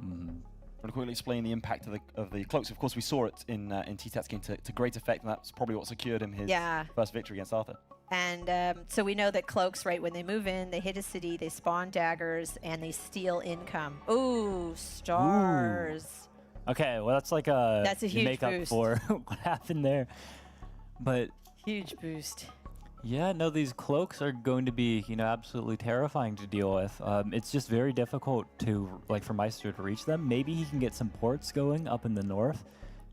I'm going to quickly explain the impact of the cloaks. Of course, we saw it in T-Tat's game to great effect, and that's probably what secured him his first victory against Arthur. And so we know that cloaks, right, when they move in, they hit a city, they spawn daggers, and they steal income. Ooh, stars. Okay, well, that's like That's a you huge make up boost. for what happened there. But Huge boost. yeah, no, these cloaks are going to be, absolutely terrifying to deal with. It's just very difficult for Meister to reach them. Maybe he can get some ports going up in the north,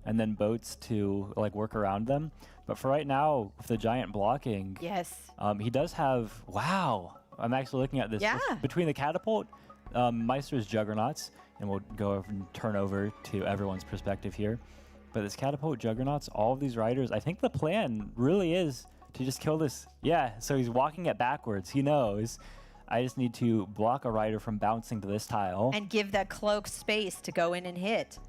and then boats to work around them. But for right now, with the giant blocking, Yes. he does have. Wow, I'm actually looking at this. Yeah. Between the catapult, Meister's juggernauts, and we'll go over and turn over to everyone's perspective here. But this catapult, juggernauts, all of these riders, I think the plan really is to just kill this. Yeah, so he's walking it backwards. He knows. I just need to block a rider from bouncing to this tile. And give that cloak space to go in and hit.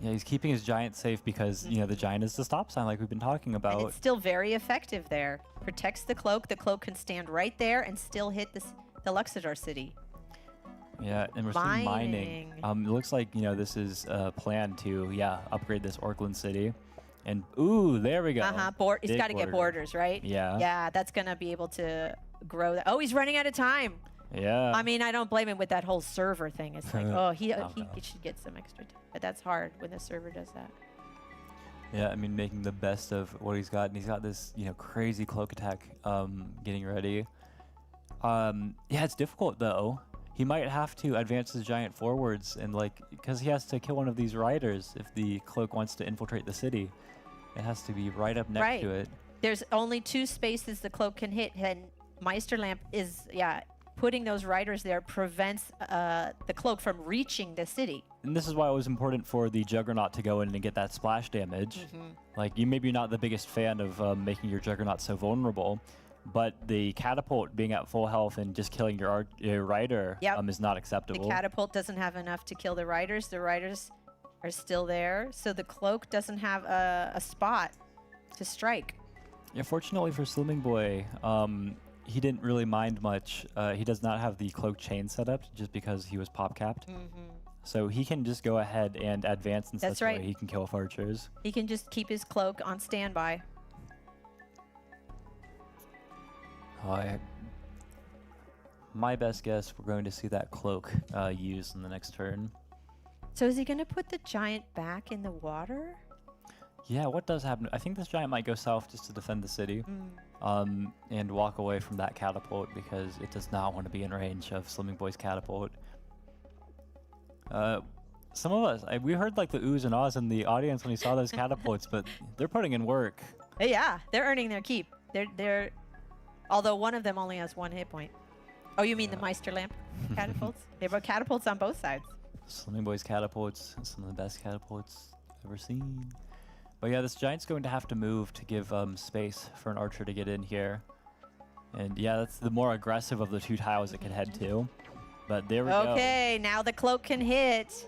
Yeah, he's keeping his giant safe because, the giant is the stop sign like we've been talking And about. it's still very effective there. Protects the cloak. The cloak can stand right there and still hit the Luxador city. Yeah, and we're seeing mining. It looks like, this is a plan to, upgrade this Orkland city. And ooh, there we go. He's Big got to get borders, right? Yeah. Yeah, that's going to be able to grow that. Oh, he's running out of time. Yeah. I mean, I don't blame him with that whole server thing. It's like, oh, he no. should get some extra time. But that's hard when the server does that. Yeah, I mean, making the best of what he's got. And he's got this, crazy cloak attack getting ready. Yeah, it's difficult, though. He might have to advance his giant forwards and, because he has to kill one of these riders if the cloak wants to infiltrate the city. It has to be right up next to it. There's only 2 spaces the cloak can hit, and Meisterlamp is, putting those riders there prevents the cloak from reaching the city. And this is why it was important for the Juggernaut to go in and get that splash damage. You maybe not the biggest fan of making your Juggernaut so vulnerable, but the catapult being at full health and just killing your rider is not acceptable. The catapult doesn't have enough to kill the riders. The riders are still there, so the cloak doesn't have a spot to strike. Yeah, fortunately for Slimming Boy, he didn't really mind much. He does not have the cloak chain set up just because he was pop capped. So he can just go ahead and advance in such a way he can kill off archers. He can just keep his cloak on standby. My best guess, we're going to see that cloak used in the next turn. So is he going to put the giant back in the water? Yeah, what does happen? I think this giant might go south just to defend the city and walk away from that catapult because it does not want to be in range of Slimming Boy's catapult. Some of us, we heard the oohs and ahs in the audience when we saw those catapults, but they're putting in work. Yeah, they're earning their keep. They're although one of them only has 1 hit point. Oh, you mean the Meisterlamp catapults? They have catapults on both sides. Slimming Boy's catapults, some of the best catapults I've ever seen. But yeah, this giant's going to have to move to give space for an archer to get in here. And yeah, that's the more aggressive of the 2 tiles it can head to. But there we go. Okay, now the cloak can hit.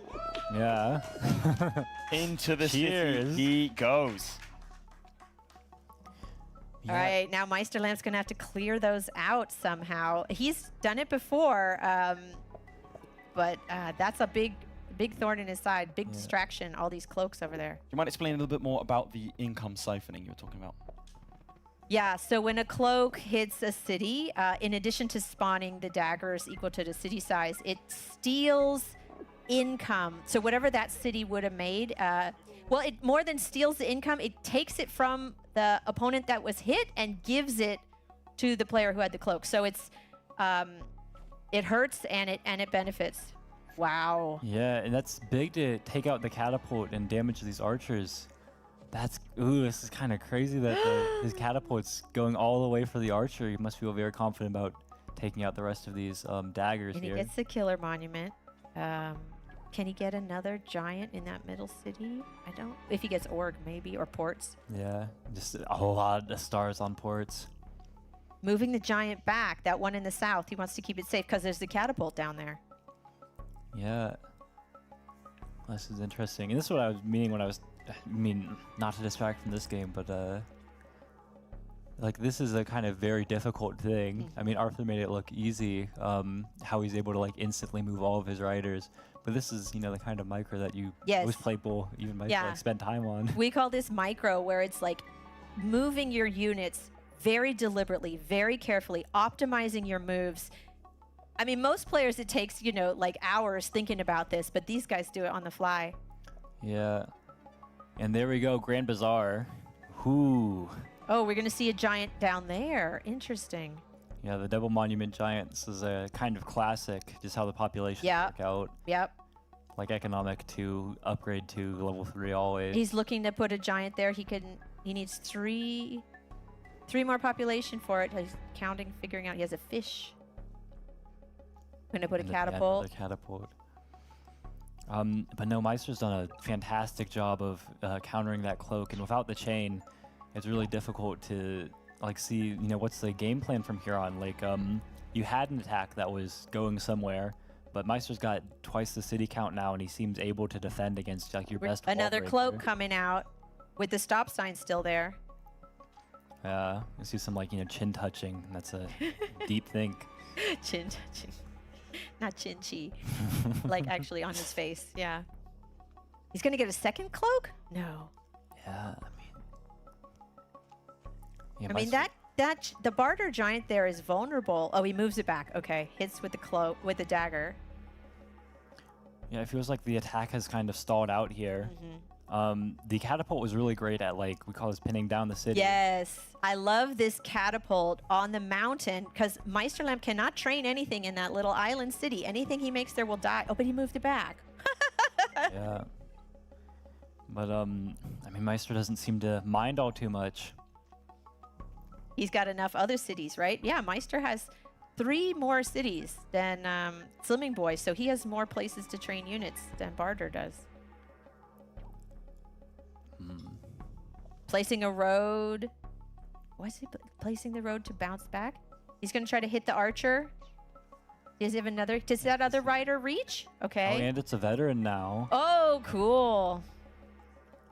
Yeah. Into the city he goes. All right, now Meisterlamp's going to have to clear those out somehow. He's done it before, but that's a big thorn in his side, big distraction, all these cloaks over there. You might explain a little bit more about the income siphoning you were talking about. Yeah, so when a cloak hits a city, in addition to spawning the daggers equal to the city size, it steals income. So whatever that city would have made, it more than steals the income, it takes it from the opponent that was hit and gives it to the player who had the cloak. So it's it hurts and it benefits. Wow. Yeah, and that's big to take out the catapult and damage these archers. This is kind of crazy that his catapult's going all the way for the archer. He must feel very confident about taking out the rest of these daggers and here. he gets the killer monument. Can he get another giant in that middle city? If he gets org maybe, or ports. Yeah, just a lot of stars on ports. Moving the giant back, that one in the south, he wants to keep it safe because there's the catapult down there. Yeah. This is interesting. And this is what I was meaning when not to distract from this game, but this is a kind of very difficult thing. I mean, Arthur made it look easy, how he's able to instantly move all of his riders. But this is, the kind of micro that you most playable even might spend time on. We call this micro, where it's moving your units very deliberately, very carefully, optimizing your moves. I mean, most players, it takes, hours thinking about this, but these guys do it on the fly. Yeah. And there we go, Grand Bazaar. Ooh. Oh, we're going to see a giant down there. Interesting. Yeah, the Double Monument Giant. This is a kind of classic, just how the populations work out. Yep. Economic to upgrade to level 3 always. He's looking to put a giant there. He needs three more population for it. He's counting, figuring out he has a fish. Going to put a catapult. Another catapult. But no, Meister's done a fantastic job of countering that cloak, and without the chain, it's really difficult to see, what's the game plan from here on. You had an attack that was going somewhere, but Meister's got twice the city count now, and he seems able to defend against your best wall Another breaker. cloak coming out with the stop sign still there. Yeah, you see some chin touching. That's a deep think. Chin touching. Not chin-chi. Actually on his face. Yeah. He's going to get a second cloak? No. Yeah, I mean, Yeah, I mean, Meister- the barter giant there is vulnerable. Oh, he moves it back. Okay, hits with the cloak, with the dagger. Yeah, it feels like the attack has kind of stalled out here. Mm-hmm. The catapult was really great at, like, we call this pinning down the city. Yes, I love this catapult on the mountain because Meisterlamp cannot train anything in that little island city. Anything he makes there will die. Oh, but he moved it back. Yeah. But, I mean, Meister doesn't seem to mind all too much. He's got enough other cities, right? Yeah, Meister has 3 more cities than Slimming Boy, so he has more places to train units than Barter does. Placing a road. Why is he placing the road to bounce back? He's going to try to hit the archer. Does he have another? Does that other rider reach? Okay. Oh, and it's a veteran now. Oh, cool.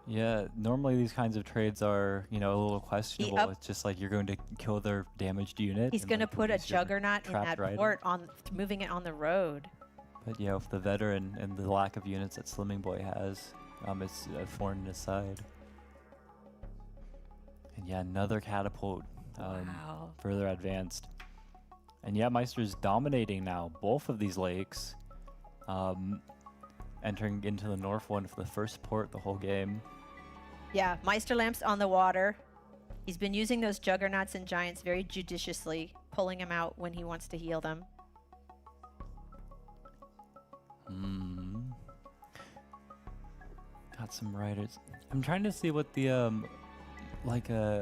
Yeah, normally these kinds of trades are, you know, a little questionable. up- It's just like you're going to kill their damaged unit. He's and, going to like, put a release your juggernaut in trapped that rider. port on moving it on the road. But yeah, with the veteran and the lack of units that Slimming Boy has, it's a thorn in his side. And yeah, another catapult, Wow. further advanced. And yeah, Meister's dominating now both of these lakes, entering into the north one for the first port the whole game. Yeah, Meisterlamp's on the water. He's been using those juggernauts and giants very judiciously, pulling them out when he wants to heal them. Got some riders. I'm trying to see what the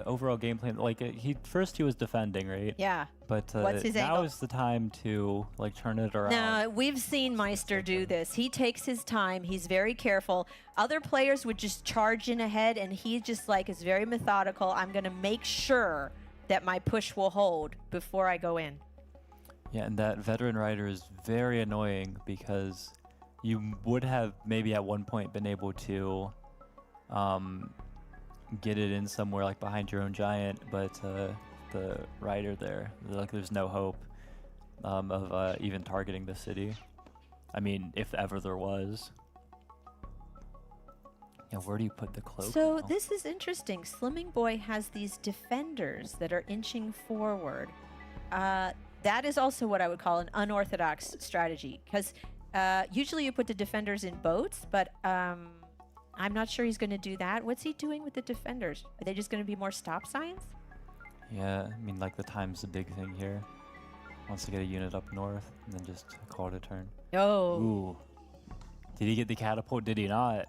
overall game plan. Like he was defending, right? Yeah. But What's his now angle? is the time to like turn it around. No, we've seen Meister do this. He takes his time. He's very careful. Other players would just charge in ahead, and he just like is very methodical. I'm going to make sure that my push will hold before I go in. Yeah, and that veteran rider is very annoying because you would have maybe at one point been able to get it in somewhere like behind your own giant, but the rider there, like there's no hope of even targeting the city. I mean, if ever there was. Yeah, where do you put the cloak? So now? this is interesting. Slimming Boy has these defenders that are inching forward. That is also what I would call an unorthodox strategy, because usually you put the defenders in boats, but I'm not sure he's going to do that. What's he doing with the defenders? Are they just going to be more stop signs? Yeah, I mean, like the time's a big thing here. Wants to get a unit up north and then just call it a turn. Oh. Ooh. Did he get the catapult? Did he not?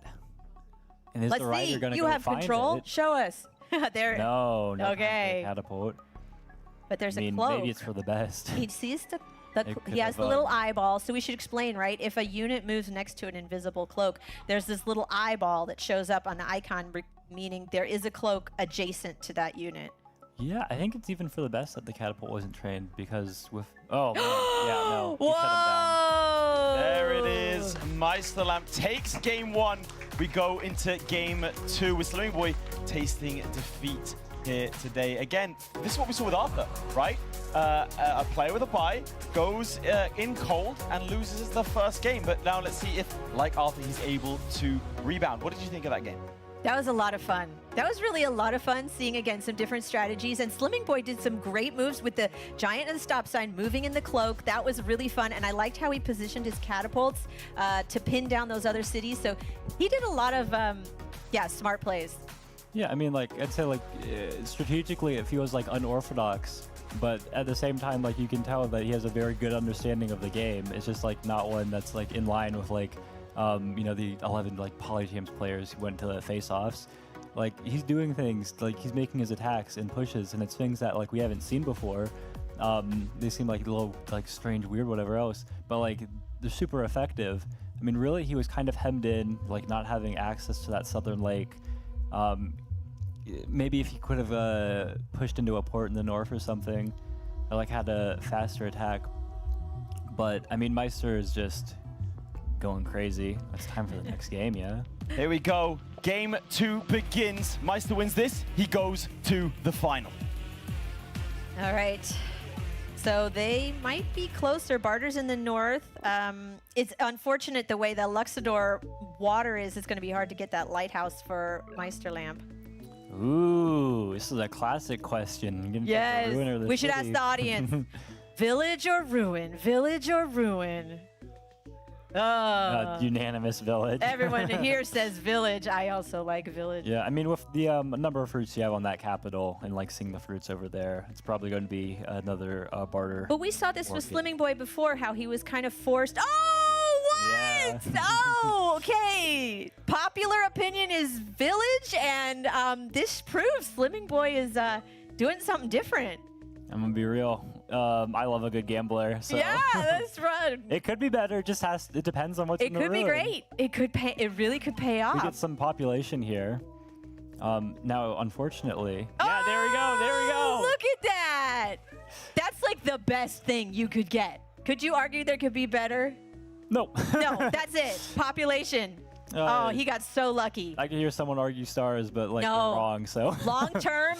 And is Let's the rider see. gonna You go have find control. it? Show us. There. No, no Okay. catapult. But there's I mean, a cloak. maybe it's for the best. He sees the It could he has have, the little eyeball, so we should explain, right? If a unit moves next to an invisible cloak, there's this little eyeball that shows up on the icon, meaning there is a cloak adjacent to that unit. Yeah, I think it's even for the best that the catapult wasn't trained because with oh man, yeah, no, he shut him down. Whoa! There it is. Meisterlamp takes game 1. We go into game 2 with Slimming Boy tasting defeat here today. Again, this is what we saw with Arthur, right? A player with a bye goes in cold and loses the first game. But now let's see if, like Arthur, he's able to rebound. What did you think of that game? That was a lot of fun. That was really a lot of fun seeing, again, some different strategies. And Slimming Boy did some great moves with the giant and the stop sign, moving in the cloak. That was really fun. And I liked how he positioned his catapults to pin down those other cities. So he did a lot of, smart plays. Yeah, I mean, like I'd say, like strategically, it feels like unorthodox, but at the same time, like you can tell that he has a very good understanding of the game. It's just like not one that's like in line with like, the 11 like Polytopia players who went to the face-offs. Like he's doing things like he's making his attacks and pushes, and it's things that like we haven't seen before. They seem like a little like strange, weird, whatever else, but like they're super effective. I mean, really, he was kind of hemmed in, like not having access to that southern lake. Maybe if he could have pushed into a port in the north or something, or like had a faster attack. But I mean, Meister is just going crazy. It's time for the next game, yeah? Here we go. Game 2 begins. Meister wins this. He goes to the final. All right. So they might be closer. Barter's in the north. It's unfortunate the way the Luxador water is. It's going to be hard to get that lighthouse for Meisterlamp. Ooh, this is a classic question. You gonna pick the Yes. ruin or the We should ask city? the audience. Village or ruin? Village or ruin? Unanimous village. Everyone here says village. I also like village. Yeah, I mean, with the number of fruits you have on that capital and like seeing the fruits over there, it's probably going to be another barter. But we saw this with market. Slimming Boy before, how he was kind of forced. Oh, what? Yeah. Oh, okay. Popular opinion is village, and this proves Slimming Boy is doing something different. I'm gonna be real. I love a good gambler. So Yeah, that's right. it could be better. It depends on what's It in the could be ruin. great. It could pay. It really could pay We off. get some population here. Now, unfortunately, yeah, there we go. There we go. Look at that. That's like the best thing you could get. Could you argue there could be better? Nope. No, that's it. Population. Oh, he got so lucky. I can hear someone argue stars, but like No. they're wrong. So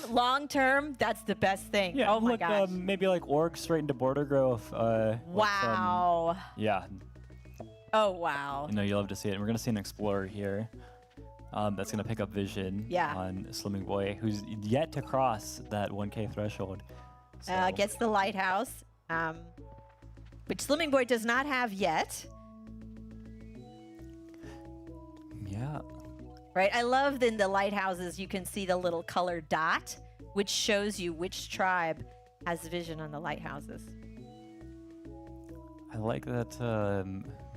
Long term, that's the best thing. yeah, Oh my look, gosh. maybe like orgs straight into border growth. Wow. Yeah, Oh wow. you know you love to see it. And we're gonna see an explorer here. That's gonna pick up vision Yeah. on Slimming Boy, who's yet to cross that 1K threshold. So, Gets the lighthouse, which Slimming Boy does not have yet. yeah. Right. I love in the lighthouses you can see the little colored dot, which shows you which tribe has vision on the lighthouses. I like that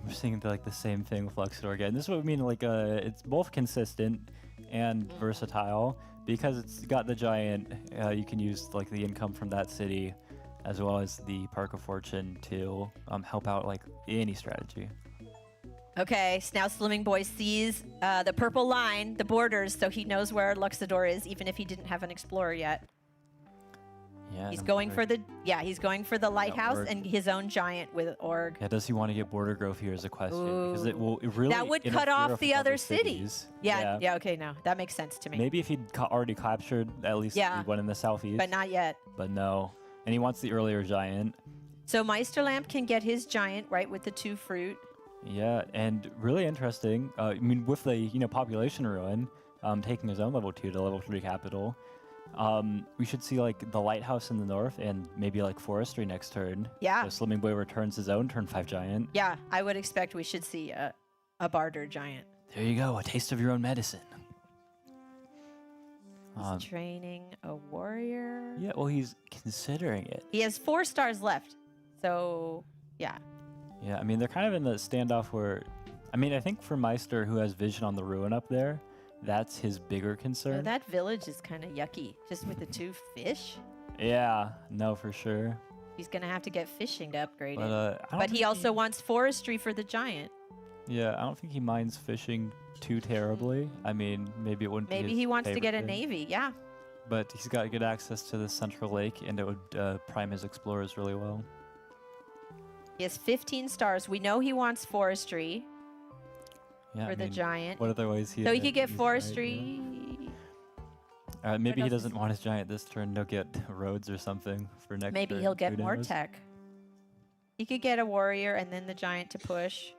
we're seeing the same thing with Luxor again. This would mean it's both consistent and versatile because it's got the giant. You can use like the income from that city, as well as the Park of Fortune to help out like any strategy. Okay, so now Slimming Boy sees the purple line, the borders, so he knows where Luxador is, even if he didn't have an explorer yet. Yeah. He's and going Org- for the lighthouse Org. and his own giant with Org. Yeah, does he want to get border growth here is a question because it really That would cut interfere off with the other cities. cities. Yeah, okay, no, that makes sense to me. Maybe if he'd already captured at least Yeah. the one in the southeast. But not yet. But no. And he wants the earlier giant. So Meisterlamp can get his giant right with the 2 fruit. Yeah, and really interesting. I mean, with the population ruin, taking his own level 2 to level 3 capital, we should see like the lighthouse in the north and maybe like forestry next turn. Yeah. So Slimming Boy returns his own turn 5 giant. Yeah, I would expect we should see a barter giant. There you go, a taste of your own medicine. He's training a warrior. Yeah, well, he's considering it. He has 4 stars left. So, yeah. Yeah, I mean, they're kind of in the standoff where, I mean, I think for Meister, who has vision on the ruin up there, that's his bigger So concern. that village is kind of yucky, just with the 2 fish. Yeah, no, for sure. He's going to have to get fishing to upgrade But, it. I don't But he think also wants forestry for the giant. Yeah, I don't think he minds fishing too terribly. I mean, maybe it wouldn't be Maybe his he wants to favorite get a thing, navy, yeah. But he's got good access to the central lake, and it would prime his explorers really well. He has 15 stars. We know he wants forestry Yeah, for I the mean, giant. What other ways he? So he could get use giant, forestry. maybe else he is- doesn't want his giant this turn. He'll get roads or something for next. Maybe turn. he'll get Who more knows? tech. He could get a warrior and then the giant to push.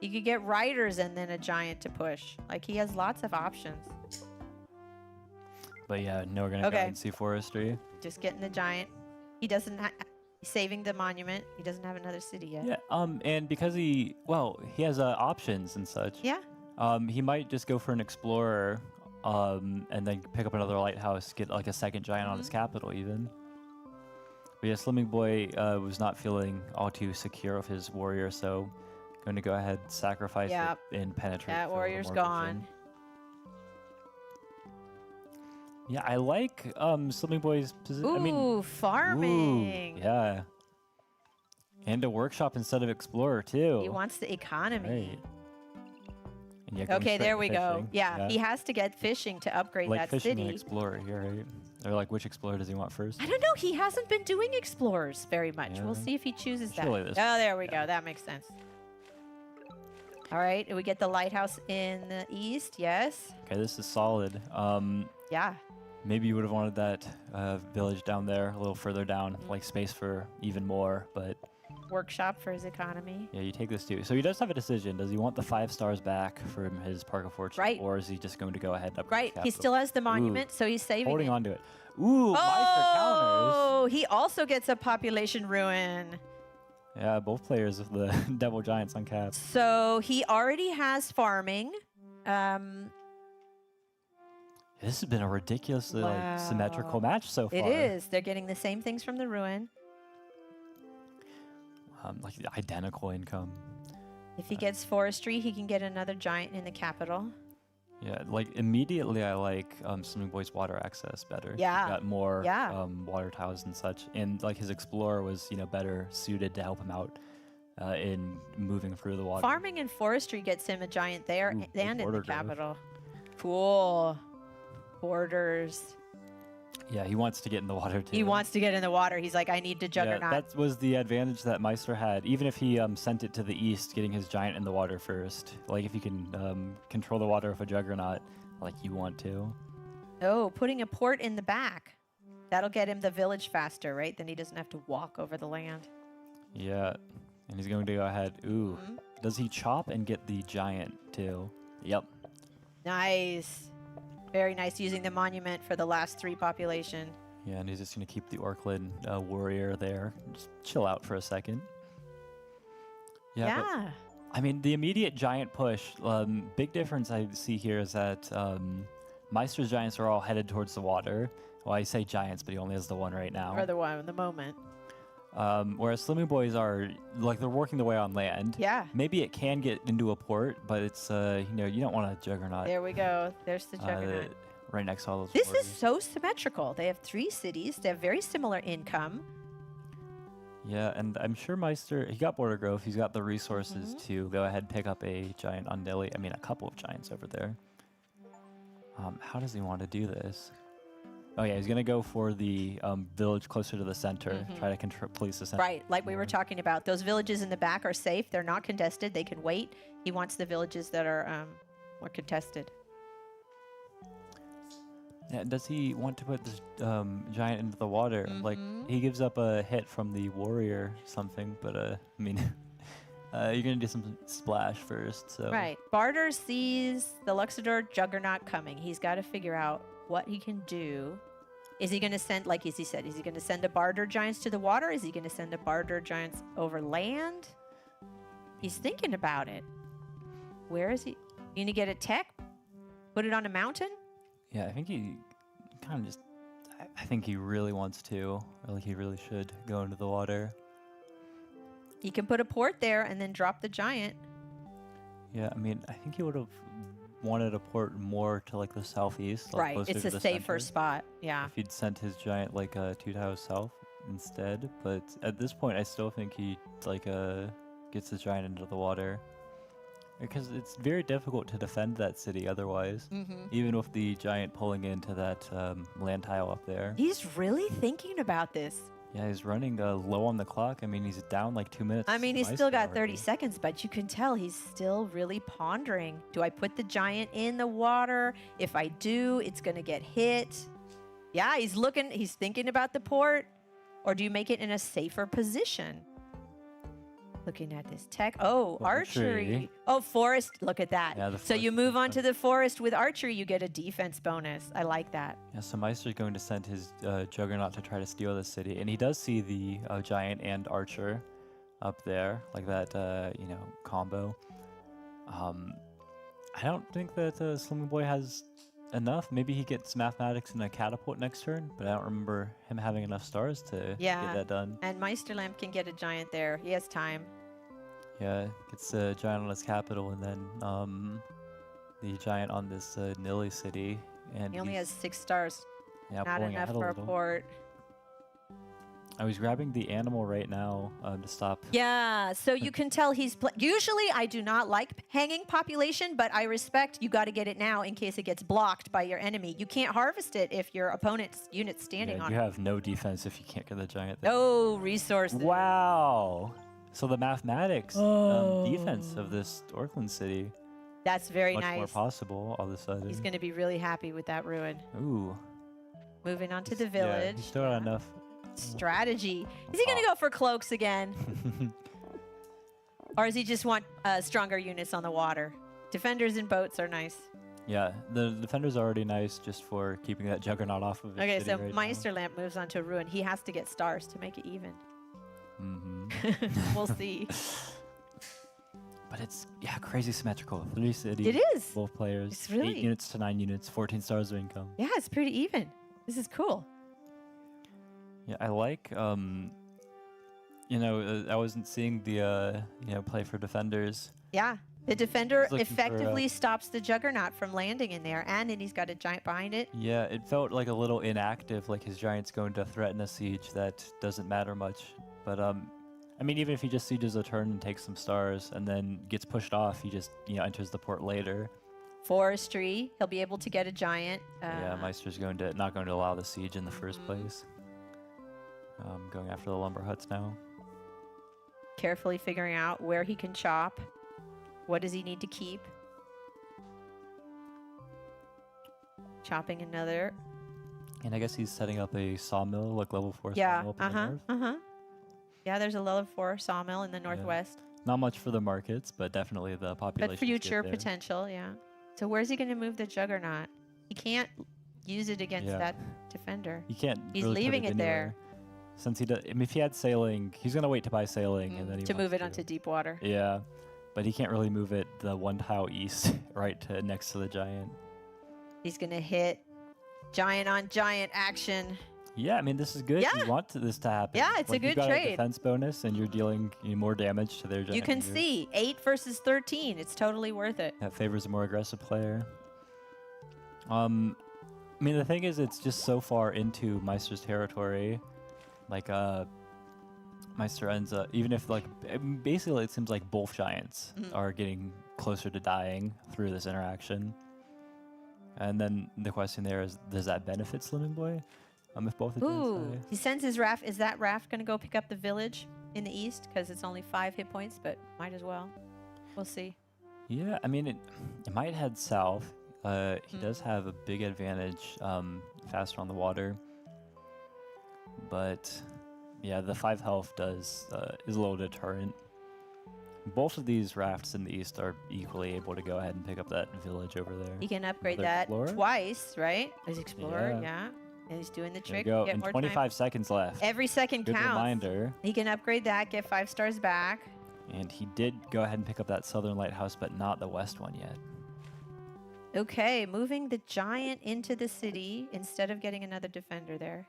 He could get riders and then a giant to push. Like, he has lots of options. But yeah, no, we're gonna go Okay. ahead and see forestry. Just getting the giant. He doesn't he's saving the monument. He doesn't have another city yet. Yeah, and because he has options and such. Yeah. He might just go for an explorer, and then pick up another lighthouse, get like a second giant on his capital even. But yeah, Slimming Boy was not feeling all too secure of his warrior, so going to go ahead and sacrifice Yep. it and penetrate. That for a little warrior's more gone. vision. Yeah, I like Slimming Boy's position. Ooh, I mean, farming. ooh, yeah. And a workshop instead of explorer too. He wants the economy. Right. And yeah, going Okay, straight there to we go. fishing. Yeah, he has to get fishing to upgrade like that fishing and city. explorer here, right? Or like which explorer does he want first? I don't know. He hasn't been doing explorers very much. We'll Yeah. see if he chooses that. Surely this Oh, there we go. That makes sense. All right, we get the lighthouse in the east. Yes. Okay, this is solid. Yeah. Maybe you would have wanted that village down there, a little further down, like space for even more, but workshop for his economy. Yeah, you take this too. So he does have a decision. Does he want the 5 stars back from his Park of Fortune? Right. Or is he just going to go ahead and upgrade Right. the He capital? still has the monument, so he's saving Holding it. on to it. Ooh, Meister counters. Oh, he also gets a population ruin. Yeah, both players of the Devil Giants on cap. So he already has farming. This has been a ridiculously like symmetrical match so far. It is. They're getting the same things from the ruin. Like identical income. If he gets forestry, he can get another giant in the capital. Yeah, like immediately I like Swimming Boy's water access better. Yeah. He got more Yeah. water tiles and such, and like his explorer was better suited to help him out in moving through the water. Farming and forestry gets him a giant there Ooh, big and in border the growth. capital. Cool. Borders. Yeah, he wants to get in the water too. He wants to get in the water. He's like, I need to juggernaut. Yeah, that was the advantage that Meister had. Even if he sent it to the east, getting his giant in the water first. Like if you can control the water with a juggernaut, like you want to. Oh, putting a port in the back. That'll get him the village faster, right? Then he doesn't have to walk over the land. Yeah, and he's going to go ahead. Ooh, does he chop and get the giant too? Yep. Nice. Very nice, using the monument for the last 3 population. Yeah, and he's just going to keep the Orklin warrior there. Just chill out for a second. Yeah. But, I mean, the immediate giant push, big difference I see here is that Meister's giants are all headed towards the water. Well, I say giants, but he only has the one right now. Or the one in the moment. Whereas Slimming Boys are, like, they're working their way on land. Yeah. Maybe it can get into a port, but it's, you don't want a juggernaut. There we go. There's the juggernaut. Right next to all those This borders. is so symmetrical. They have 3 cities. They have very similar income. Yeah, and I'm sure Meister, he got border growth. He's got the resources to go ahead and pick up a giant on Nilly. I mean, a couple of giants over there. How does he want to do this? Oh, yeah, he's going to go for the village closer to the center, try to police the center. Right, like we were talking about. Those villages in the back are safe. They're not contested. They can wait. He wants the villages that are more contested. Yeah, does he want to put this giant into the water? Like, he gives up a hit from the warrior something, but, I mean, you're going to do some splash first, so. Right. Barter sees the Luxador Juggernaut coming. He's got to figure out what he can do. Is he going to send, like as he said, is he going to send a Barter Giants to the water? Is he going to send a Barter Giants over land? He's thinking about it. Where is he? Going to get a tech? Put it on a mountain? Yeah, I think he kind of just, I think he really wants to, or like he really should go into the water. He can put a port there and then drop the giant. Yeah, I mean, I think he would have wanted a port more to like the southeast. Like Right, closer it's to a the safer center, spot. Yeah. If he'd sent his giant like 2 tiles south instead, but at this point, I still think he like gets his giant into the water. Because it's very difficult to defend that city otherwise, even with the giant pulling into that land tile up there. He's really thinking about this. Yeah, he's running low on the clock. I mean, he's down like 2 minutes. I mean, he's Meister still got already. 30 seconds, but you can tell he's still really pondering. Do I put the giant in the water? If I do, it's going to get hit. Yeah, he's thinking about the port. Or do you make it in a safer position? Looking at this tech. Oh, archery. Archery. Oh, forest. Look at that. Yeah, the So you forest move on defense. to the forest with archery, you get a defense bonus. I like that. Yeah, so Meister's going to send his Juggernaut to try to steal the city, and he does see the Giant and Archer up there, like that, combo. I don't think that Slimming Boy has enough. Maybe he gets Mathematics and a Catapult next turn, but I don't remember him having enough stars to get that done. And Meisterlamp can get a giant there. He has time. Yeah, gets a Giant on his capital, and then the Giant on this Nilly city. And He only he's- has 6 stars. yeah, Not pulling enough ahead for a little. port. I was grabbing the animal right now to stop. Yeah, so you can tell he's usually I do not like hanging population, but I respect you got to get it now in case it gets blocked by your enemy. You can't harvest it if your opponent's unit's standing Yeah, on you it. have no defense if you can't get the Giant there. No resources. Wow. So the mathematics defense of this Orkland city That's very much nice. more possible all of a sudden. He's going to be really happy with that ruin. Ooh. Moving on to the Yeah, village. he still got enough strategy. Is he going to go for cloaks again? Or does he just want stronger units on the water? Defenders and boats are nice. Yeah, the defender's already nice just for keeping that juggernaut off of it. Okay, so Meisterlamp moves on to Ruin. He has to get stars to make it even. We'll see. But it's, yeah, crazy symmetrical. 3 cities. It is. Both players. It's really 8 units to 9 units, 14 stars of income. Yeah, it's pretty even. This is cool. Yeah, I like, you know, I wasn't seeing the, you know, play for defenders. Yeah. The defender He's looking for, effectively stops the Juggernaut from landing in there, and then he's got a giant behind it. Yeah, it felt like a little inactive, like his giant's going to threaten a siege that doesn't matter much. But, I mean, even if he just sieges a turn and takes some stars and then gets pushed off, he just, you know, enters the port later. Forestry, he'll be able to get a giant. Yeah, Meister's not going to allow the siege in the first place. Going after the lumber huts now. Carefully figuring out where he can chop. What does he need to keep? Chopping another. And I guess he's setting up a sawmill, like level 4 Yeah, sawmill up in the north. Yeah, there's a level 4 sawmill in the northwest. Not much for the markets, but definitely the population. But future potential, yeah. So where's he going to move the Juggernaut? He can't use it against that defender. He can't. He's really leaving put it there. Since he does, I mean, if he had sailing, he's gonna wait to buy sailing and then he to move wants it onto deep water. Yeah, but he can't really move it the 1 tile east, right to next to the giant. He's gonna hit giant on giant action. Yeah, I mean this is good. Yeah. You want this to happen. Yeah, it's a good you've got trade. A defense bonus, and you're dealing more damage to their giant. You can here. see 8 versus 13. It's totally worth it. That favors a more aggressive player. I mean the thing is, it's just so far into Meister's territory. Like Meister ends up, even if like basically it seems like both giants are getting closer to dying through this interaction. And then the question there is, does that benefit Slimming Boy? If both of Ooh, he sends his raft. Is that raft going to go pick up the village in the east? Because it's only 5 hit points, but might as well. We'll see. Yeah, I mean, it might head south. He does have a big advantage faster on the water. But yeah, the 5 health is a little deterrent. Both of these rafts in the east are equally able to go ahead and pick up that village over there. He can upgrade Another that explorer? twice, right? As Explorer, Yeah. yeah. And he's doing the There you trick. go. Get And more 25 time. seconds left. Every second Good counts. reminder. He can upgrade that, get 5 stars back. And he did go ahead and pick up that southern lighthouse, but not the west one yet. Okay, moving the giant into the city instead of getting another defender there.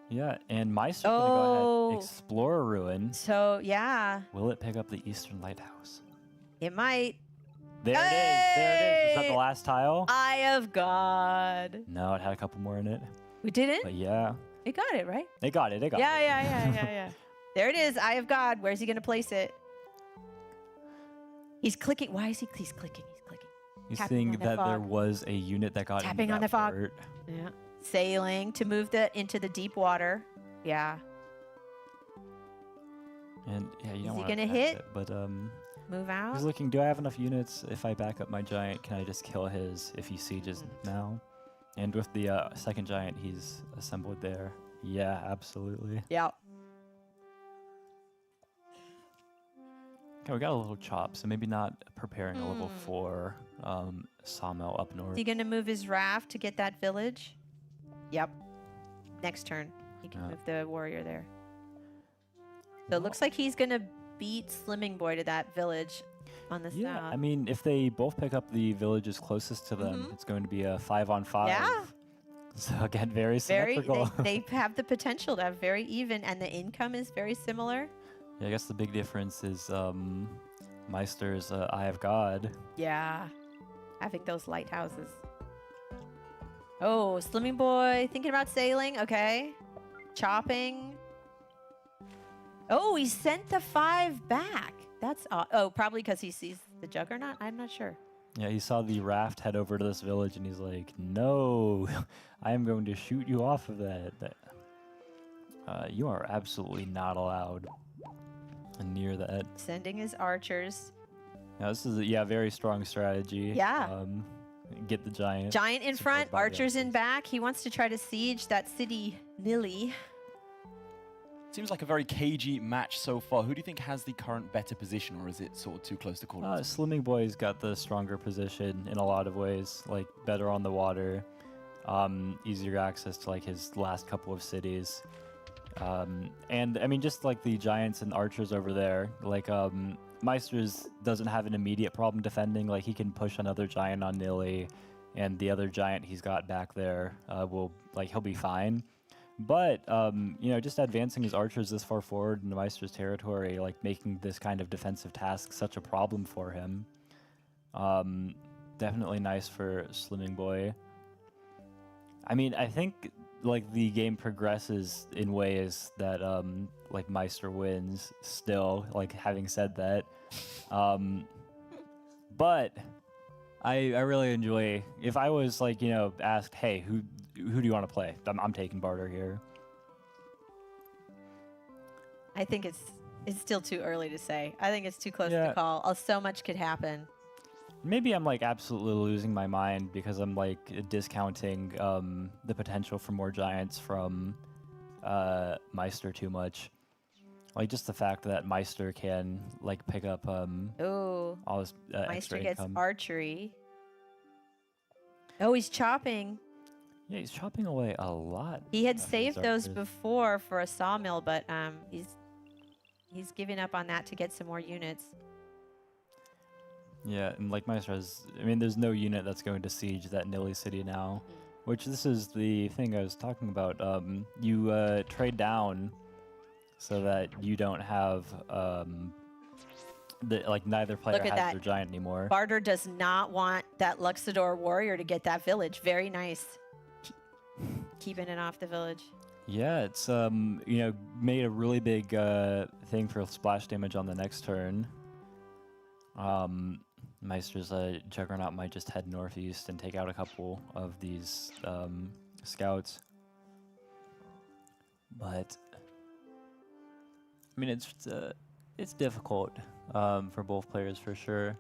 Yeah, and Meister's going to go ahead Oh. and explore Ruin. So, yeah, Will it pick up the eastern lighthouse? it might. There it is. There it is. Is that Hey! the last tile? Eye of God. No, it had a couple more in it. We didn't? But yeah, It got it, right? they got it. They got it. Yeah. There it is, Eye of God. Where's he going to place it? He's clicking. Why is he's clicking? He's clicking. He's Tapping seeing on the that there fog. was a unit that got Tapping into on that the fog. port. Yeah. Sailing to move into the deep water. Yeah. And yeah, you Is don't he want gonna to hit? it, but Move out. he's looking. Do I have enough units? If I back up my giant, can I just kill his if he sieges now? And with the second giant, he's assembled there. Yeah, absolutely. Yeah. Okay, we got a little chop, so maybe not preparing a level 4 sawmill up north. Is he going to move his raft to get that village? Yep. Next turn, he can move the warrior there. So it looks like he's going to beat Slimming Boy to that village on the Yeah, south. I mean, if they both pick up the villages closest to them, it's going to be a 5-on-5. Yeah. So again, very symmetrical. They have the potential to have very even, and the income is very similar. Yeah, I guess the big difference is Meister's Eye of God. Yeah. Having those lighthouses. Oh, Slimming Boy thinking about sailing. Okay. Chopping. Oh, he sent the 5 back. That's oh, probably because he sees the Juggernaut. I'm not sure. Yeah, he saw the raft head over to this village, and he's like, "No, I am going to shoot you off of that. You are absolutely not allowed near that." Sending his archers. Now this is a very strong strategy. Yeah. Get the giant. Giant in Support front, by the archers in archers. back. He wants to try to siege that city Nili. Seems like a very cagey match so far. Who do you think has the current better position, or is it sort of too close to call it? Slimming Boy's got the stronger position in a lot of ways, like better on the water, easier access to like his last couple of cities. And I mean, just like the giants and archers over there, like Meisters doesn't have an immediate problem defending. Like he can push another giant on Nilly, and the other giant he's got back there he'll be fine. But you know, just advancing his archers this far forward into Meister's territory, like making this kind of defensive task such a problem for him. Definitely nice for Slimming Boy. I mean, I think like the game progresses in ways that like Meister wins still, like having said that. But I really enjoy, if I was like, you know, asked, hey, who do you want to play? I'm taking Barter here. I think it's still too early to say. I think it's too close to call. So much could happen. Maybe I'm like absolutely losing my mind because I'm like discounting the potential for more giants from Meister too much. Like just the fact that Meister can like pick up all this Meister extra gets income. archery. Oh, he's chopping. Yeah, he's chopping away a lot. He had of his saved those archers. before for a sawmill, but he's giving up on that to get some more units. Yeah, and like Meister has, I mean, there's no unit that's going to siege that Nilly city now, which this is the thing I was talking about. You trade down so that you don't have neither player Look at has that. their giant anymore. Barter does not want that Luxador warrior to get that village. Very nice. Keeping it off the village. Yeah, it's you know, made a really big thing for splash damage on the next turn. Meister's Juggernaut might just head northeast and take out a couple of these scouts. But I mean, it's difficult for both players for sure.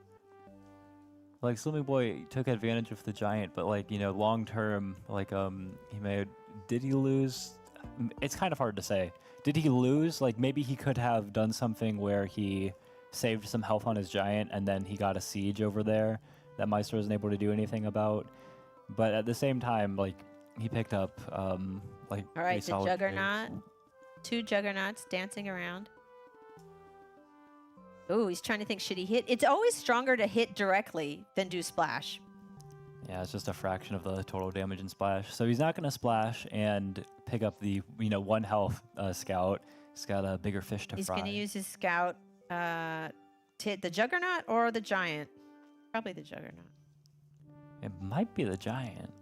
Like Slimming Boy took advantage of the giant, but like, you know, long term, like did he lose? It's kind of hard to say. Did he lose? Like maybe he could have done something where he saved some health on his giant and then he got a siege over there that Meister wasn't able to do anything about. But at the same time, like he picked up like All right, pretty the solid Juggernaut. trades. 2 Juggernauts dancing around. Oh, he's trying to think, should he hit? It's always stronger to hit directly than do splash. Yeah, it's just a fraction of the total damage in splash. So he's not going to splash and pick up the 1 health scout. He's got a bigger fish to He's fry. going to use his scout to hit the Juggernaut or the Giant. Probably the Juggernaut. It might be the giant.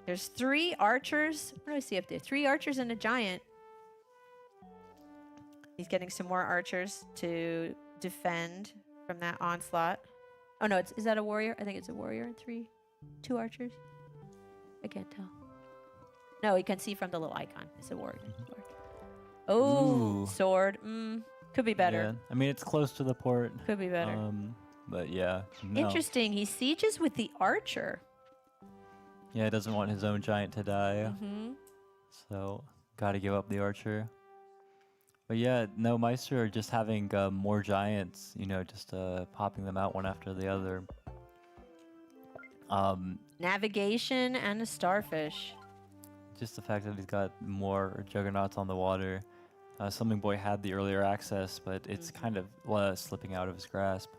There's 3 archers. What do I see up there? 3 archers and a Giant. He's getting some more archers to defend from that onslaught. Oh no, is that a warrior? I think it's a warrior and 2 archers. I can't tell. No, you can see from the little icon. It's a warrior. Oh, Ooh. sword. Could be better. Yeah, I mean, it's close to the port. Could be better. But yeah. No. Interesting. He sieges with the archer. Yeah, he doesn't want his own giant to die. So, gotta give up the archer. But yeah, no, Meister are just having more giants, just popping them out one after the other. Navigation and a starfish. Just the fact that he's got more juggernauts on the water. Slimming Boy had the earlier access, but it's kind of slipping out of his grasp.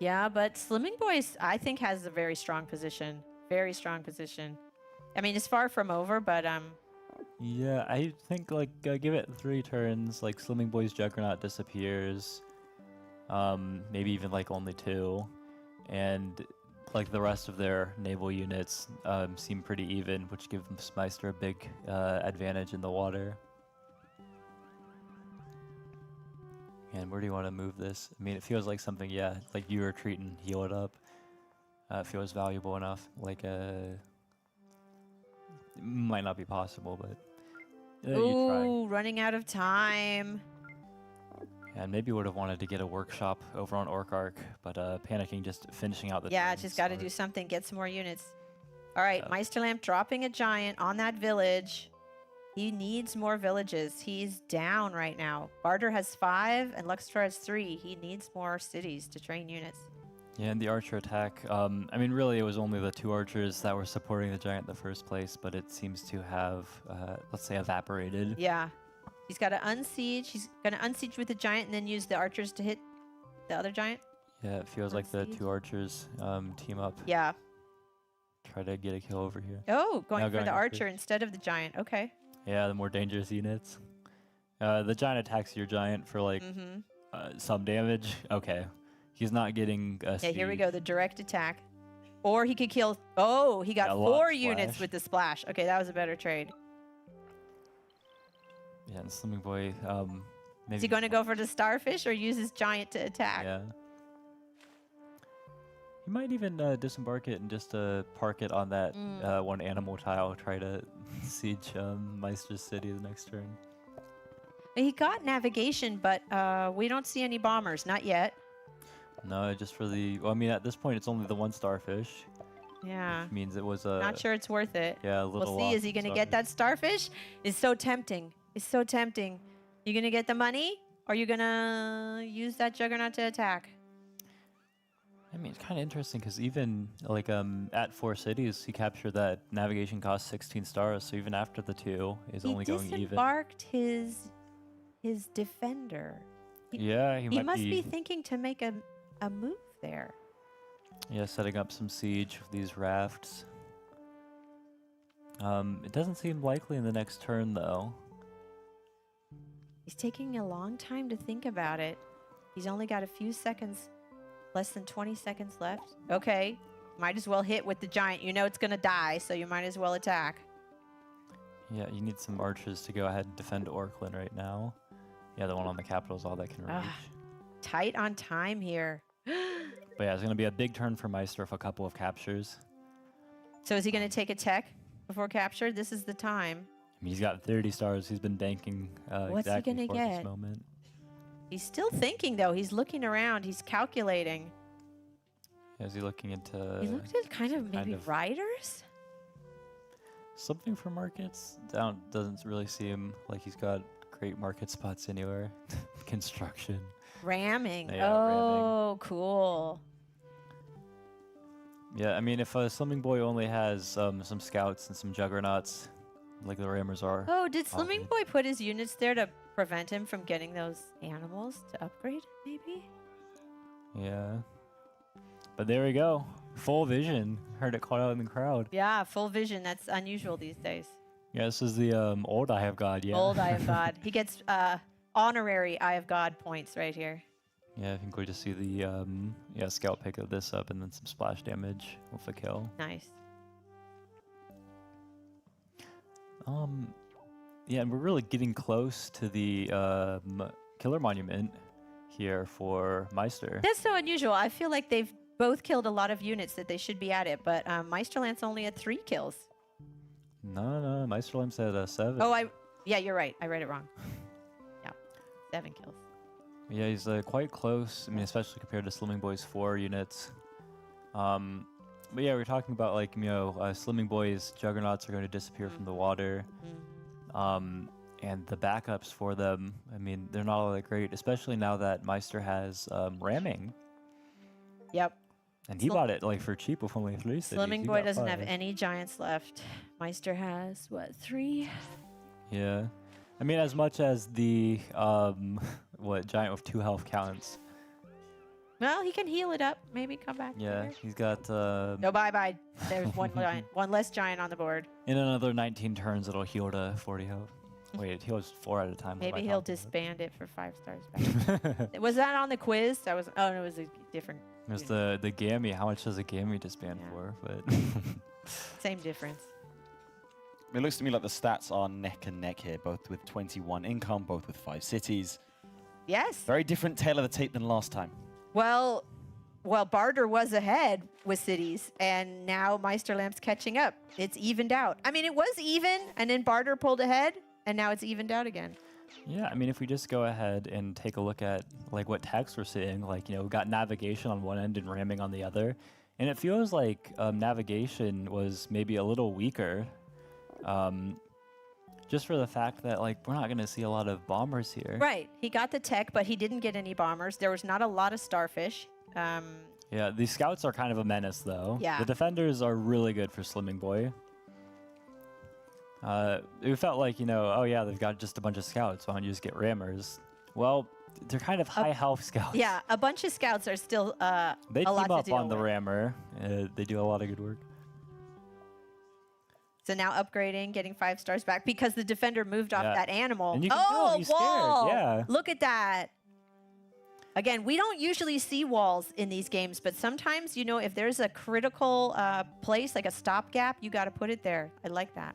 Yeah, but Slimming Boy, I think, has a very strong position. Very strong position. I mean, it's far from over, but Yeah, I think give it 3 turns, Slimming Boy's Juggernaut disappears. Maybe even only 2, and the rest of their naval units seem pretty even, which gives Meister a big advantage in the water. And where do you want to move this? I mean, it feels like something, you retreat and heal it up. Feels valuable enough. It might not be possible, but you try. ooh, running out of time. And maybe would have wanted to get a workshop over on Orc Arc, but panicking, just finishing out the. Yeah, turns just got to are- do something. Get some more units. All right, Yeah. Meisterlamp dropping a giant on that village. He needs more villages. He's down right now. Barter has 5 and Luxtor has 3. He needs more cities to train units. Yeah, and the archer attack. I mean, really, it was only the 2 archers that were supporting the giant in the first place, but it seems to have, let's say, evaporated. Yeah. He's got to unsiege. He's going to unsiege with the giant and then use the archers to hit the other giant. Yeah, it feels like the 2 archers team up. Yeah. Try to get a kill over here. Oh, going Now for going the after- archer instead of the giant. Okay. Yeah, the more dangerous units. The giant attacks your giant for like some damage. Okay. He's not getting a Yeah, here we siege. go. The direct attack. Or he could kill. Oh, he got A lot 4 of units splash. with the splash. Okay, that was a better trade. Yeah, and Slimming Boy, maybe. Is he going to go for the starfish or use his giant to attack? Yeah. He might even disembark it and just park it on that one animal tile. Try to siege Meister's city the next turn. He got navigation, but we don't see any bombers. Not yet. No, just for the. Well, I mean, at this point, it's only the 1 starfish. Yeah. Which means it was a. Not sure it's worth it. Yeah, a little. We'll see. Is he going to get that starfish? It's so tempting. It's so tempting. You going to get the money? Or are you going to use that juggernaut to attack? I mean, it's kind of interesting because even like at 4 cities, he captured that navigation cost 16 stars. So even after the 2, is only going even. He disembarked his defender. Yeah, he might must be thinking to make a move there. Yeah, setting up some siege with these rafts. It doesn't seem likely in the next turn though. He's taking a long time to think about it. He's only got a few seconds, less than 20 seconds left. Okay, might as well hit with the giant. You know it's going to die, so you might as well attack. Yeah, you need some archers to go ahead and defend Orkland right now. Yeah, the one on the capital is all that can reach. Tight on time here. But yeah, it's going to be a big turn for Meister with a couple of captures. So is he going to take a tech before capture? This is the time. I mean, he's got 30 stars. He's been banking What's he exactly gonna for get? this moment. He's still thinking, though. He's looking around. He's calculating. Yeah, is he looking into... He looked at kind of maybe riders? Something for markets? Doesn't really seem like he's got great market spots anywhere. Construction. Ramming. Yeah, oh, cool. Yeah, I mean, if Slimming Boy only has some scouts and some juggernauts, like the rammers are. Oh, did Slimming Boy put his units there to prevent him from getting those animals to upgrade, maybe? Yeah. But there we go. Full vision. Heard it called out in the crowd. Yeah, full vision. That's unusual these days. Yeah, this is the old Eye of God, yeah. Old Eye of God. He gets honorary Eye of God points right here. Yeah, I think we just see the scout pick of this up and then some splash damage with a kill. Nice. Yeah, and we're really getting close to the killer monument here for Meister. That's so unusual. I feel like they've both killed a lot of units that they should be at it, but Meisterland's only at 3 kills. No, Meisterland's at 7. Oh, yeah, you're right. I read it wrong. Yeah, 7 kills. Yeah, he's quite close. I mean, especially compared to Slimming Boy's 4 units. But yeah, we're talking about like, Slimming Boy's juggernauts are going to disappear from the water. And the backups for them, I mean, they're not all that great, especially now that Meister has ramming. Yep. And he bought it like for cheap with only 3 cities. Slimming He Boy got doesn't have 5. any giants left. Meister has, what, 3? Yeah. I mean, as much as the, giant with 2 health counts. Well, he can heal it up. Maybe come back. Yeah, later. he's got... No, bye-bye. There's one giant, one less giant on the board. In another 19 turns, it'll heal to 40 health. Wait, it heals 4 at a time. What am I Maybe he'll talking disband it for 5 stars back. Was that on the quiz? Oh, no, it was a different. It was the Gammy. How much does a Gammy disband for? But Same difference. It looks to me like the stats are neck and neck here, both with 21 income, both with 5 cities. Yes. Very different tail of the tape than last time. Well, Barter was ahead with cities, and now Meisterland's catching up. It's evened out. I mean, it was even, and then Barter pulled ahead, and now it's evened out again. yeah, I mean, if we just go ahead and take a look at like what text we're seeing, like, we got navigation on one end and ramming on the other. And it feels like navigation was maybe a little weaker. just for the fact that like we're not going to see a lot of bombers here. Right. He got the tech, but he didn't get any bombers. There was not a lot of starfish. Yeah, these scouts are kind of a menace, though. Yeah. The defenders are really good for Slimming Boy. It felt like, you know, oh yeah, they've got just a bunch of scouts. Why don't you just get rammers? Well, they're kind of high health scouts. Yeah, a bunch of scouts are still They a lot team to up deal on the with. rammer. They do a lot of good work. So now upgrading, getting 5 stars back because the defender moved off Yeah. that animal. And you can tell oh, he's wall! scared, yeah. Look at that. Again, we don't usually see walls in these games, but sometimes, you know, if there's a critical place, like a stopgap, you got to put it there. I like that.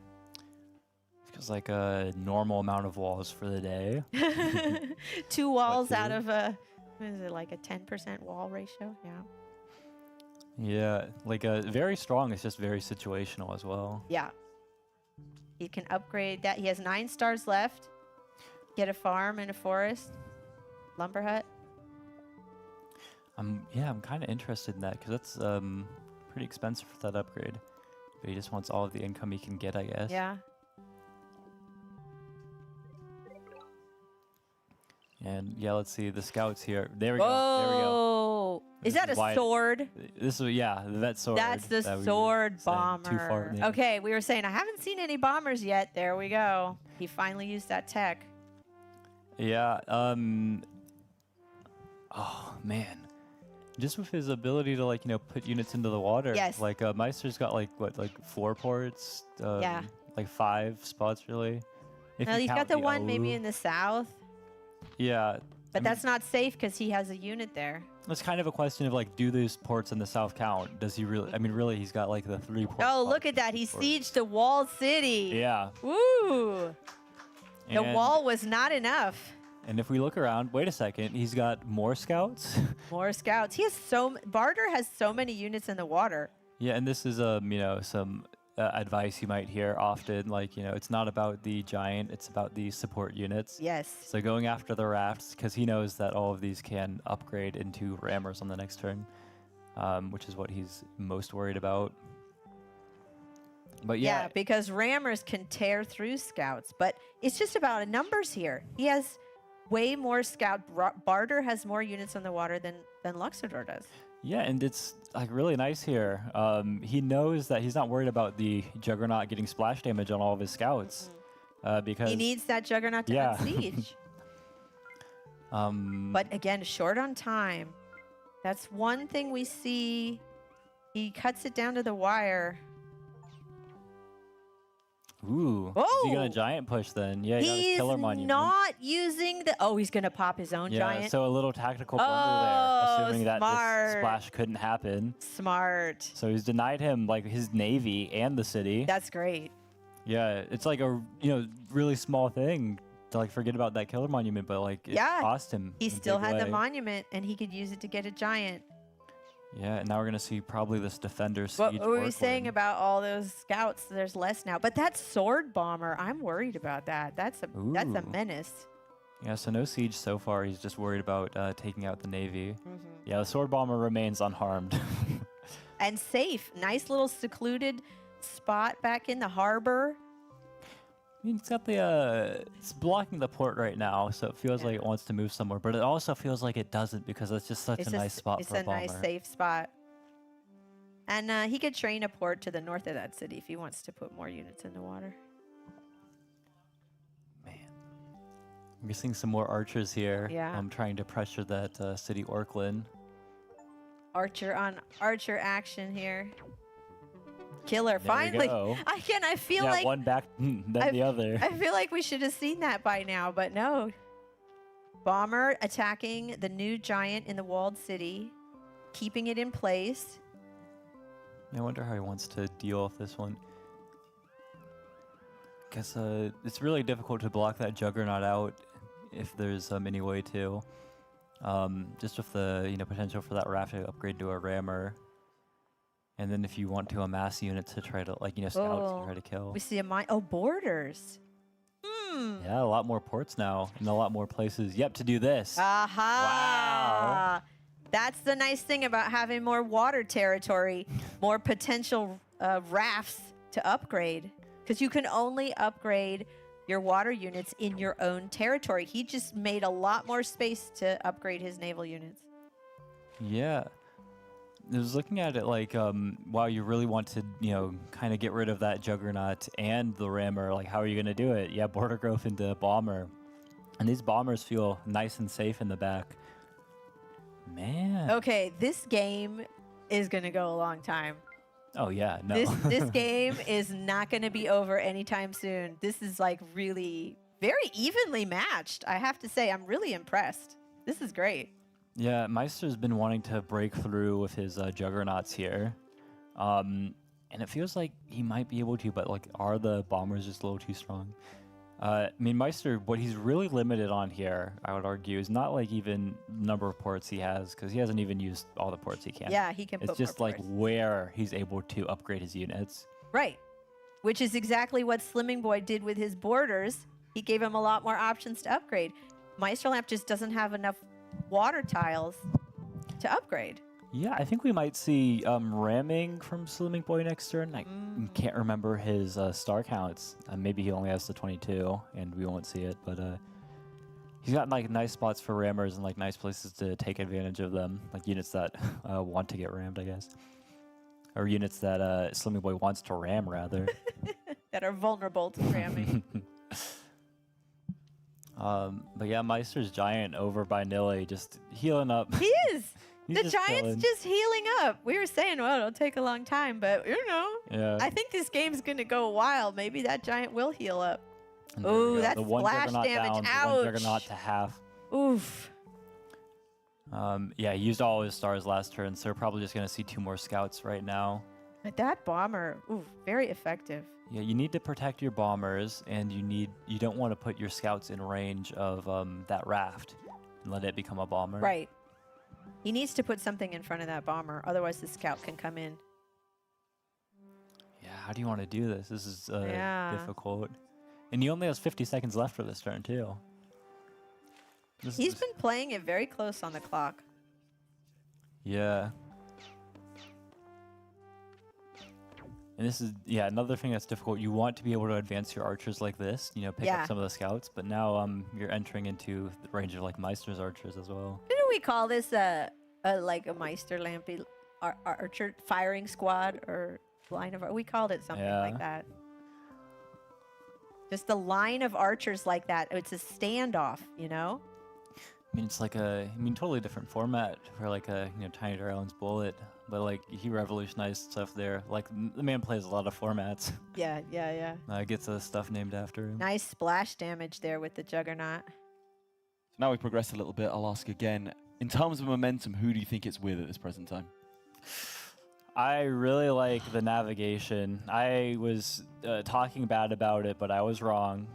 It's like a normal amount of walls for the day. 2 walls out two? of a, what is it, like a 10% wall ratio? Yeah. Yeah, like very strong. It's just very situational as well. Yeah. He can upgrade that. He has 9 stars left. Get a farm and a forest. Lumber hut. Yeah, I'm kind of interested in that because that's pretty expensive for that upgrade. But he just wants all of the income he can get, I guess. Yeah. And yeah, let's see the scouts here. There we go. Whoa. There we go. Is that a why- sword? This is that sword. That's the that we were sword saying, bomber. Too far. Yeah. Okay, we were saying I haven't seen any bombers yet. There we go. He finally used that tech. Yeah. Oh man. Just with his ability to like put units into the water. Yes. Like Meister's got like 4 ports. Yeah. Like 5 spots really. If Well, you he's count got the one maybe OU. in the south, Yeah. but that's not safe because he has a unit there. It's kind of a question of like, do those ports in the south count? Does he really? I mean, really, he's got like the 3 ports. Oh, look at that. He sieged the walled city. Yeah. Woo. The And- wall was not enough. And if we look around, wait a second, he's got more scouts. More scouts. He has Barter has so many units in the water. Yeah, and this is some advice you might hear often, like it's not about the giant, it's about the support units. Yes. So going after the rafts, because he knows that all of these can upgrade into rammers on the next turn, which is what he's most worried about. But yeah, because rammers can tear through scouts, but it's just about numbers here. He has way more scout. Barter has more units on the water than Luxador does. yeah, and it's like really nice here. He knows that he's not worried about the Juggernaut getting splash damage on all of his scouts, because He needs that Juggernaut to Yeah. unsiege. But again, short on time. That's one thing we see. He cuts it down to the wire. ooh, is he gonna giant push then? Yeah, he got his He's killer monument. not using the. Oh, he's gonna pop his own Yeah, giant. so a little tactical blunder Oh, there, assuming that smart. this splash couldn't happen. Smart. So he's denied him like his navy and the city. That's great. Yeah, it's like a really small thing to like forget about that killer monument, but like it Yeah. cost him. He in a still big had the way. monument, and he could use it to get a giant. Yeah, and now we're gonna see probably this defender siege. What were we work saying win. about all those scouts? There's less now, but that sword bomber, I'm worried about that. That's a Ooh. menace. Yeah, so no siege so far. He's just worried about taking out the navy. Mm-hmm. Yeah, the sword bomber remains unharmed. And safe. Nice little secluded spot back in the harbor. I mean, it's got the it's blocking the port right now, so it feels like it wants to move somewhere, but it also feels like it doesn't because it's just such a nice spot for a bomber. It's a nice safe spot. And he could train a port to the north of that city if he wants to put more units in the water. I'm guessing some more archers here. Yeah. I'm trying to pressure that city Orklin. Archer on archer action here. Killer, There we finally. go. I feel Yeah, like one back, then the other. I feel like we should have seen that by now, but no. Bomber attacking the new giant in the walled city, keeping it in place. I wonder how he wants to deal with this one. Because it's really difficult to block that Juggernaut out if there's any way to. Just with the potential for that raft to upgrade to a rammer. And then if you want to amass units to try to scouts to try to kill. We see a mine. Oh, borders. Yeah, a lot more ports now and a lot more places. Yep, to do this. Aha! Wow. That's the nice thing about having more water territory, more potential rafts to upgrade. Because you can only upgrade your water units in your own territory. He just made a lot more space to upgrade his naval units. Yeah. I was looking at it like, wow, you really want to, kind of get rid of that Juggernaut and the Rammer. Like, how are you going to do it? Yeah, Border Growth into Bomber. And these bombers feel nice and safe in the back. Man. Okay, this game is going to go a long time. Oh, yeah, no. This game is not going to be over anytime soon. This is like really very evenly matched. I have to say, I'm really impressed. This is great. Yeah, Meister's been wanting to break through with his Juggernauts here. And it feels like he might be able to, but like, are the bombers just a little too strong? I mean, Meister, what he's really limited on here, I would argue, is not like even number of ports he has, because he hasn't even used all the ports he can. Yeah, he can It's put just more like ports. where he's able to upgrade his units. Right. Which is exactly what Slimming Boy did with his borders. He gave him a lot more options to upgrade. Meisterlamp just doesn't have enough water tiles to upgrade. Yeah, I think we might see ramming from Slimming Boy next turn. I can't remember his star counts. Maybe he only has the 22, and we won't see it. But he's got like nice spots for rammers and like nice places to take advantage of them, like units that want to get rammed, I guess, or units that Slimming Boy wants to ram rather. That are vulnerable to ramming. But yeah, Meister's Giant over by Nilly, just healing up. He is. He's The just Giant's chilling. just healing up. We were saying, well, it'll take a long time, but Yeah. I think this game's going to go a while. Maybe that Giant will heal up. And there we Ooh, go. that's the one splash Juggernaut damage. down, the one Ouch. Juggernaut to half. Oof. Yeah, he used all his stars last turn, so we're probably just going to see 2 more scouts right now. But that bomber, ooh, very effective. Yeah, you need to protect your bombers, and you don't want to put your scouts in range of that raft and let it become a bomber. Right. He needs to put something in front of that bomber, otherwise the scout can come in. Yeah, how do you want to do this? This is Yeah. difficult. And he only has 50 seconds left for this turn, too. He's been playing it very close on the clock. Yeah. And this is, another thing that's difficult. You want to be able to advance your archers like this, pick Yeah. up some of the scouts, but now you're entering into the range of like Meister's archers as well. Didn't we call this like a Meisterlamp archer firing squad or line of? We called it something Yeah. like that. Just the line of archers like that. It's a standoff, I mean, it's like totally different format for like a, Tiny Darling's Bullet, but like he revolutionized stuff there. Like the man plays a lot of formats. Yeah. Gets stuff named after him. Nice splash damage there with the Juggernaut. So now we progressed a little bit. I'll ask again. In terms of momentum, who do you think it's with at this present time? I really like the navigation. I was talking bad about it, but I was wrong.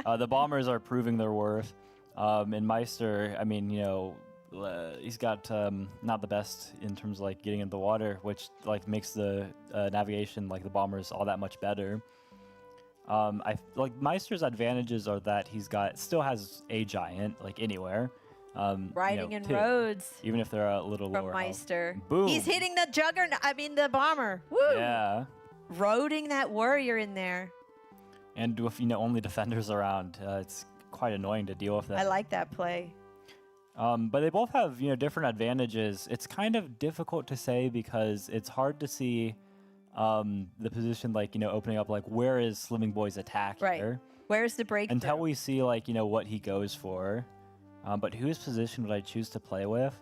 The bombers are proving their worth. And Meister, I mean, he's got not the best in terms of like getting in the water, which like makes the navigation, like the bombers, all that much better. I like Meister's advantages are that still has a giant like anywhere. Riding in 2, roads even if they're a little from lower. Meister. Boom. He's hitting the Juggernaut. I mean the bomber. Woo! Yeah. Roading that warrior in there. And with only defenders around, it's quite annoying to deal with that. I like that play. But they both have different advantages. It's kind of difficult to say because it's hard to see the position like opening up like where is Slimming Boy's attack Right. here Where's the breakthrough? until we see like what he goes for. But whose position would I choose to play with?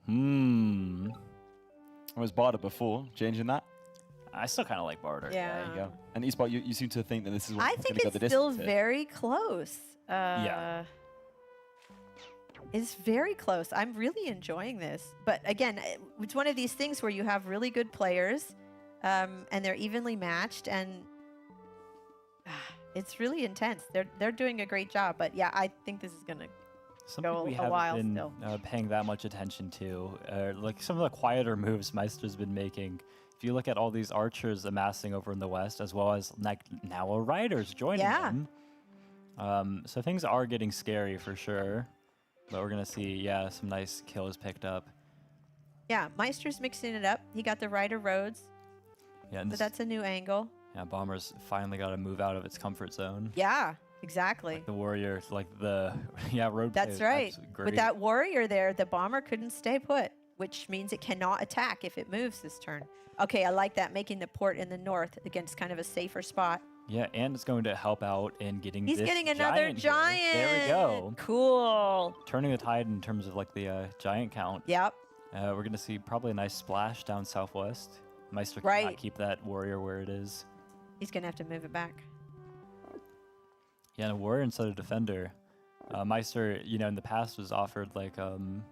I was Barter before. Changing that? I still kind of like Barter. Yeah. There you go. And Isbot, you seem to think that this is I what's think going to go the it's still distance here. very close. Yeah. It's very close. I'm really enjoying this. But again, it's one of these things where you have really good players and they're evenly matched and it's really intense. They're doing a great job. But yeah, I think this is going to Something go we a haven't while been still. paying that much attention to. Like some of the quieter moves Meister's been making. If you look at all these archers amassing over in the west, as well as like now riders joining them. So things are getting scary for sure. But we're going to see, some nice kills picked up. Yeah, Meister's mixing it up. He got the rider roads. Yeah, and So that's a new angle. Yeah, Bomber's finally got to move out of its comfort zone. Yeah, exactly. Like the warrior, like the road. That's play right. is great. With that warrior there, the bomber couldn't stay put, which means it cannot attack if it moves this turn. Okay, I like that, making the port in the north against kind of a safer spot. Yeah, and it's going to help out in getting. He's this getting another giant. Here. There we go. Cool. Turning the tide in terms of like the giant count. Yep. We're going to see probably a nice splash down southwest. Meister Right. cannot keep that warrior where it is. He's going to have to move it back. Yeah, and a warrior instead of defender. Meister, in the past was offered like, some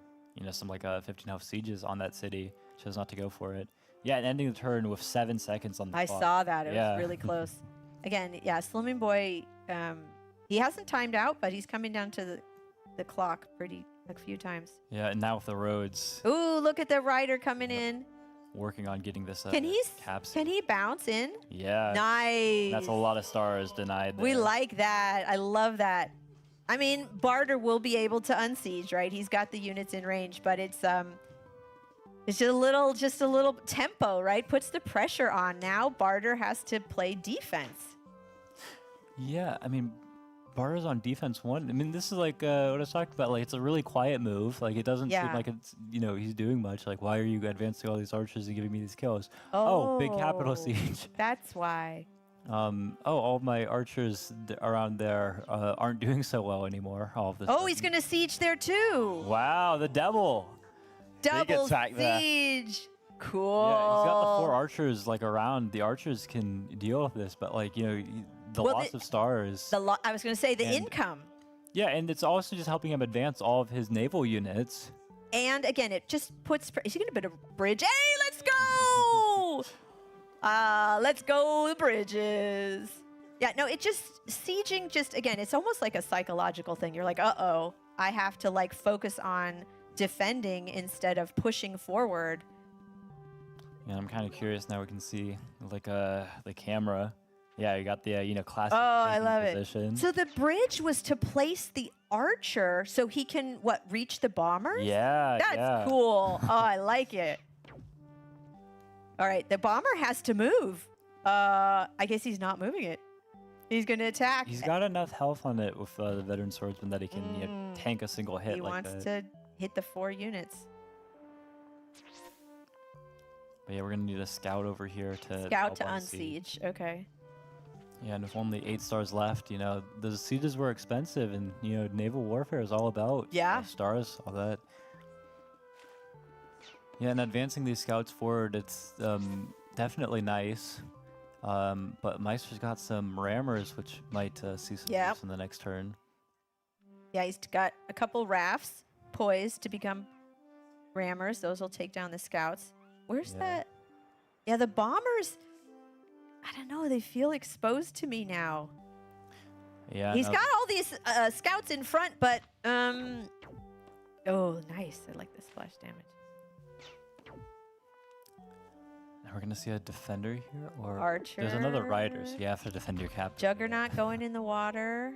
like 15 health sieges on that city. Chose not to go for it. Yeah, and ending the turn with 7 seconds on the I clock. saw that. It Yeah. was really close. Again, yeah, Slimming Boy, he hasn't timed out, but he's coming down to the clock a few times. Yeah, and now with the roads, Ooh, look at the rider coming in. working on getting this Can capsule. he bounce in? Yeah. Nice. That's a lot of stars denied there. We like that. I love that. I mean, Barter will be able to unsiege, right? He's got the units in range, but it's just a little tempo, right? Puts the pressure on. Now Barter has to play defense. Yeah, I mean, Barter's on defense 1. I mean, this is like what I was talking about. Like, it's a really quiet move. Like, it doesn't seem Yeah. like it's, he's doing much. Like, why are you advancing all these archers and giving me these kills? Oh, big capital siege. That's why. All my archers around there aren't doing so well anymore. All of this. Oh, he's going to siege there too. Wow, the devil. Double attack there. siege. Cool. Yeah, he's got the 4 archers like around. The archers can deal with this, but like the Well, loss of stars. I was going to say the And- income. Yeah, and it's also just helping him advance all of his naval units. And again, it just puts. Is he going to build a bridge? Hey, let's go! Let's go the bridges. Yeah, no, it just sieging. Just again, it's almost like a psychological thing. You're like, uh-oh, I have to like focus on defending instead of pushing forward. Yeah, I'm kind of curious now. We can see like the camera. Yeah, you got the classic. Oh, I taking love position. it. So the bridge was to place the archer so he can reach the bombers? Yeah, That's yeah. cool. Oh, I like it. All right, the bomber has to move. I guess he's not moving it. He's going to attack. He's got enough health on it with the veteran swordsman that he can tank a single hit. He like wants that. to hit the 4 units. But yeah, we're gonna need a scout over here to Scout help to unsiege. unsiege. Okay. Yeah, and with only 8 stars left, the sieges were expensive, and naval warfare is all about stars, all that. Yeah, and advancing these scouts forward, it's definitely nice. But Meister's got some rammers, which might see some use in the next turn. Yeah, he's got a couple rafts poised to become rammers. Those will take down the scouts. Where's that? Yeah, the bombers. I don't know. They feel exposed to me now. Yeah, He's got all these scouts in front, but oh, nice. I like the splash damage. Now we're gonna see a defender here, or Archer. there's another rider, so you have to defend your captain. Juggernaut going in the water.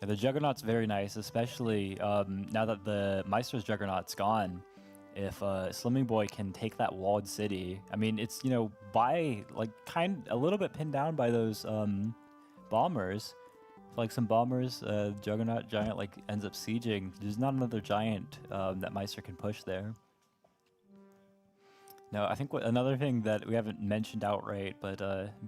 Yeah, the Juggernaut's very nice, especially now that the Meister's Juggernaut's gone. If Slimming Boy can take that walled city, I mean, it's by like a little bit pinned down by those bombers. Like some bombers, Juggernaut giant like ends up sieging. There's not another giant that Meister can push there. No, I think another thing that we haven't mentioned outright, but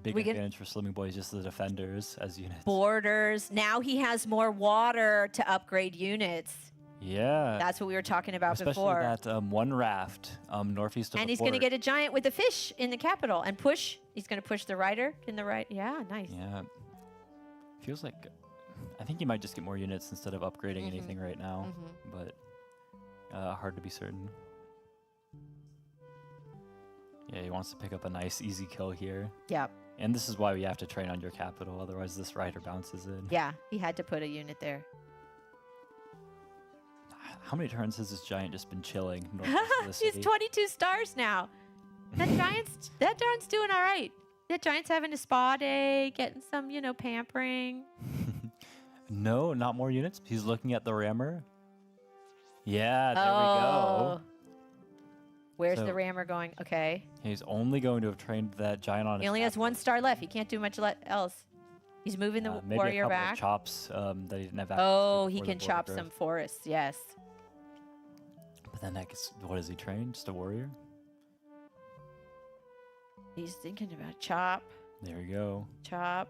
big advantage for Slimming Boy is just the defenders as units. Borders. Now he has more water to upgrade units. Yeah. That's what we were talking about Especially before. that one raft northeast of And the he's going to port. get a giant with a fish in the capital and push. He's going to push the rider in the right. Yeah, nice. Yeah. Feels like I think he might just get more units instead of upgrading anything right now, but hard to be certain. Yeah, he wants to pick up a nice easy kill here. Yep. And this is why we have to train on your capital, otherwise this rider bounces in. Yeah, he had to put a unit there. How many turns has this giant just been chilling? northeast of the He's city? 22 stars now. That giant's doing all right. That giant's having a spa day, getting some, pampering. No, not more units. He's looking at the rammer. Yeah, there we go. Where's So- the rammer going? Okay. He's only going to have trained that giant on He his only has back. 1 star left. He can't do much else. He's moving the Maybe warrior a couple back. of chops that he didn't have access to Oh, he before the can chop border. some forests. Yes. But then I guess, what is he trained? Just a warrior? He's thinking about chop, There you go. chop.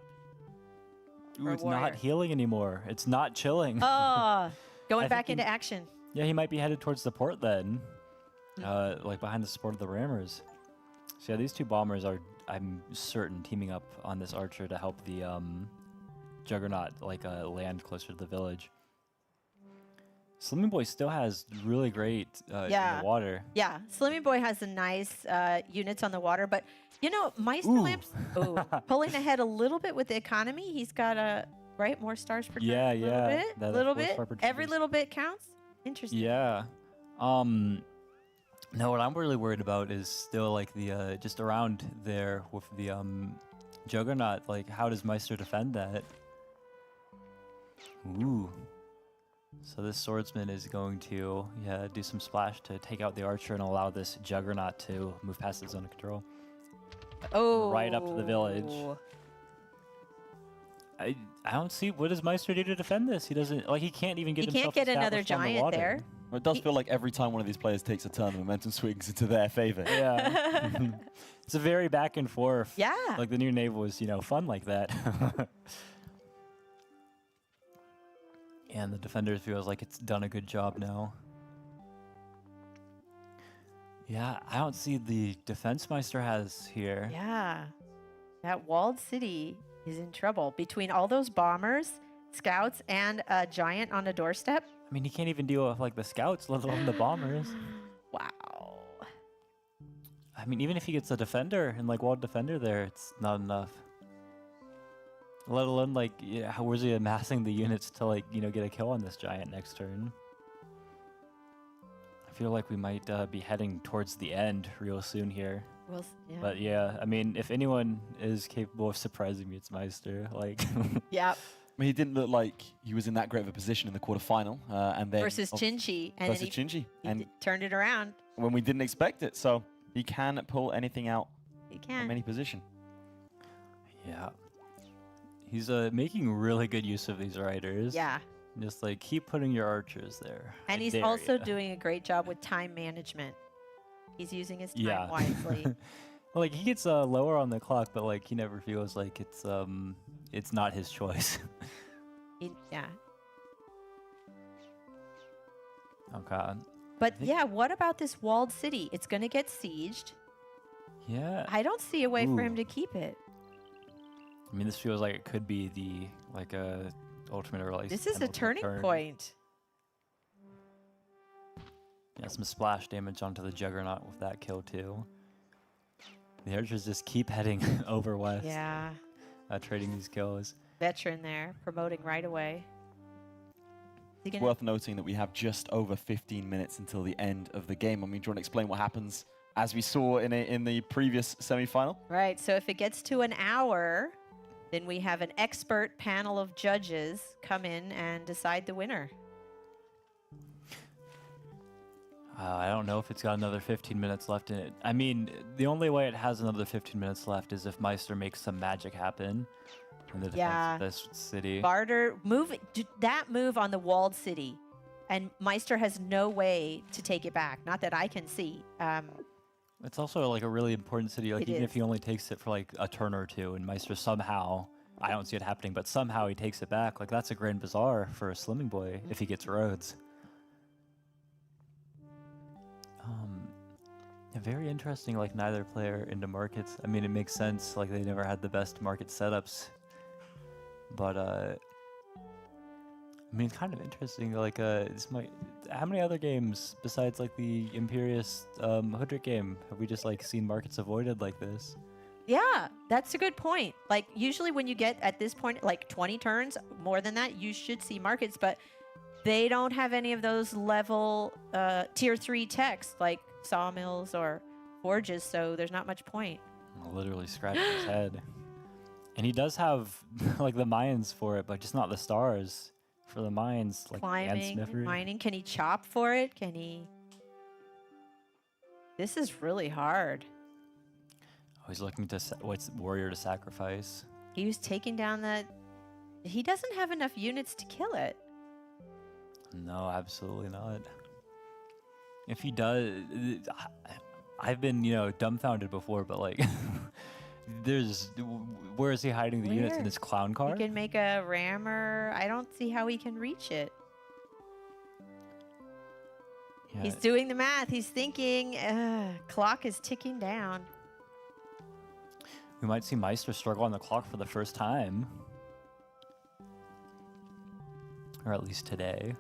Ooh, For a it's warrior. not healing anymore. It's not chilling. Oh, going I back think into action. Yeah, he might be headed towards the port then. Like behind the support of the rammers. So yeah, these two bombers are, I'm certain, teaming up on this archer to help the Juggernaut like land closer to the village. Slimming Boy still has really great in the water. Yeah, Slimmy Boy has the nice units on the water, but you know, Meister Ooh. Lamps pulling ahead a little bit with the economy. He's got more stars per turn. Yeah, a little yeah, bit, that little 4 bit. star per Every turn. little bit counts. Interesting. Yeah. No, what I'm really worried about is still like the just around there with the Juggernaut. Like, how does Meister defend that? Ooh. So this swordsman is going to do some splash to take out the archer and allow this Juggernaut to move past the zone of control. Oh. Right up to the village. I don't see, what does Meister do to defend this? He doesn't, like, he can't even get He himself can't get another established on the giant water. there. Well, it does feel like every time one of these players takes a turn, the momentum swings into their favor. Yeah. It's a very back and forth. Yeah. Like the new Naval was, fun like that. And the defenders feels like it's done a good job now. Yeah, I don't see the defense Meister has here. Yeah. That walled city is in trouble between all those bombers, scouts, and a giant on a doorstep. I mean, he can't even deal with like the scouts, let alone the bombers. Wow. I mean, even if he gets a defender and like walled defender there, it's not enough. Let alone like, how was he amassing the units to like, get a kill on this giant next turn? I feel like we might be heading towards the end real soon here. Well, yeah. But yeah, I mean, if anyone is capable of surprising me, it's Meister. Like, Yep. I mean, he didn't look like he was in that great of a position in the quarterfinal. And then Versus Chinchi. And versus then Chinchi. he And turned it around. when we didn't expect it. So he can pull anything out He from can. any position. yeah. He's making really good use of these riders. Yeah. Just like, keep putting your archers there. And I he's dare also ya. doing a great job with time management. He's using his time Yeah. wisely. Like, he gets lower on the clock, but like, he never feels like it's not his choice. Yeah. Okay. But yeah, what about this walled city? It's going to get sieged. Yeah. I don't see a way for him Ooh. to keep it. I mean, this feels like it could be the ultimate or like This is a penultimate turning turn. point. Yeah, some splash damage onto the Juggernaut with that kill too. The archers just keep heading over west. Yeah. Trading these kills. Veteran there, promoting right away. Is he It's gonna- worth noting that we have just over 15 minutes until the end of the game. I mean, do you want to explain what happens as we saw in the previous semi-final? Right. So if it gets to an hour, then we have an expert panel of judges come in and decide the winner. I don't know if it's got another 15 minutes left in it. I mean, the only way it has another 15 minutes left is if Meister makes some magic happen in the defense Yeah. of this city. Barter, that move on the walled city. And Meister has no way to take it back. Not that I can see. It's also like a really important city. Like, It even is. if he only takes it for like a turn or two, and Meister somehow, I don't see it happening, but somehow he takes it back. Like, that's a Grand Bazaar for a Slimming Boy if he gets roads. Very interesting, like, neither player into markets. I mean, it makes sense, like, they never had the best market setups. But, I mean, it's kind of interesting, like, this might... How many other games, besides, like, the Imperious Hoodrick game, have we just, like, seen markets avoided like this? Yeah, that's a good point. Like, usually when you get at this point, like 20 turns, more than that, you should see markets, but they don't have any of those level tier 3 techs like sawmills or forges, so there's not much point. Literally scratching his head. And he does have, like, the mines for it, but just not the stars for the mines, like Climbing, Sniffer. mining. Can he chop for it? Can he? This is really hard. Oh, he's looking to what's warrior to sacrifice. He was taking down that. He doesn't have enough units to kill it. No, absolutely not. If he does, I've been, dumbfounded before, but like, where is he hiding the units in his clown car? He can make a rammer. I don't see how he can reach it. Yeah. He's doing the math. He's thinking. Clock is ticking down. We might see Meister struggle on the clock for the first time. Or at least today.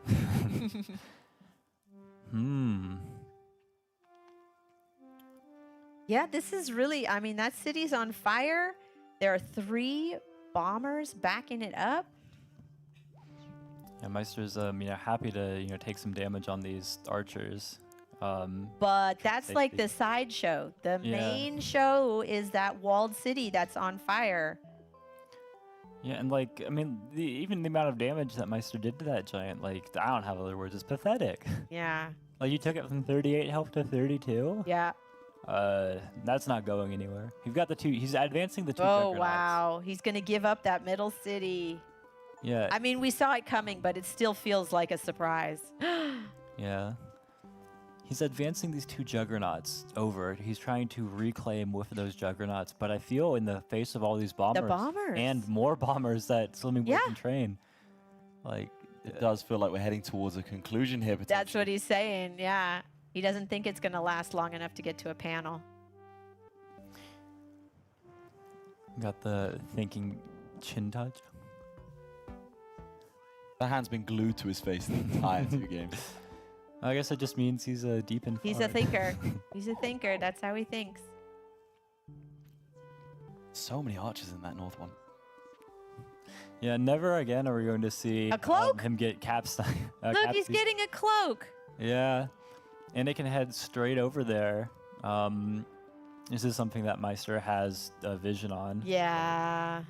Yeah, this is really, I mean, that city's on fire. There are 3 bombers backing it up. Yeah, Meister's happy to take some damage on these archers. But that's like the sideshow. The main show is that walled city that's on fire. Yeah, and like, I mean, even the amount of damage that Meister did to that giant, like, I don't have other words, it's pathetic. Yeah. Like, you took it from 38 health to 32? Yeah. That's not going anywhere. You've got the 2, he's advancing the 2 Oh, juggernauts. wow. He's going to give up that middle city. Yeah. I mean, we saw it coming, but it still feels like a surprise. Yeah. He's advancing these 2 juggernauts over. He's trying to reclaim with those juggernauts, but I feel in the face of all these bombers, and more bombers that Slimming Boy can train, like, it does feel like we're heading towards a conclusion here. That's what he's saying, yeah. He doesn't think it's going to last long enough to get to a panel. Got the thinking chin touch. The hand's been glued to his face the entire 2 games. I guess it just means he's deep in thought. He's a thinker. He's a thinker. That's how he thinks. So many archers in that north one. Yeah, never again are we going to see a cloak? Him get capsized. Look, he's getting a cloak. Yeah, and it can head straight over there. This is something that Meister has a vision on. Yeah.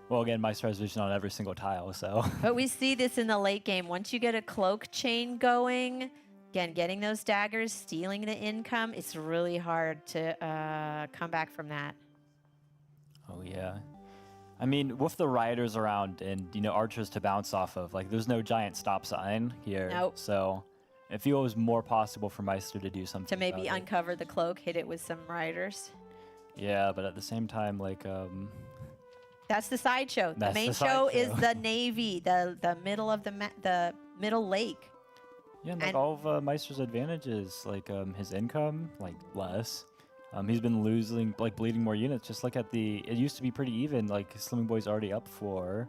Well, again, Meister has vision on every single tile, so. But we see this in the late game. Once you get a cloak chain going, again, getting those daggers, stealing the income, it's really hard to come back from that. Oh, yeah. I mean, with the riders around and, archers to bounce off of, like, there's no giant stop sign here. Nope. So it feels more possible for Meister to do something To maybe about it. uncover the cloak, hit it with some riders. Yeah, but at the same time, like, That's the sideshow. The That's main the show is sideshow. the navy, the middle of the middle lake. yeah, and like all of Meister's advantages, like his income, like less. He's been losing, like bleeding more units. Just look at it used to be pretty even. Like Slimming Boy's already up for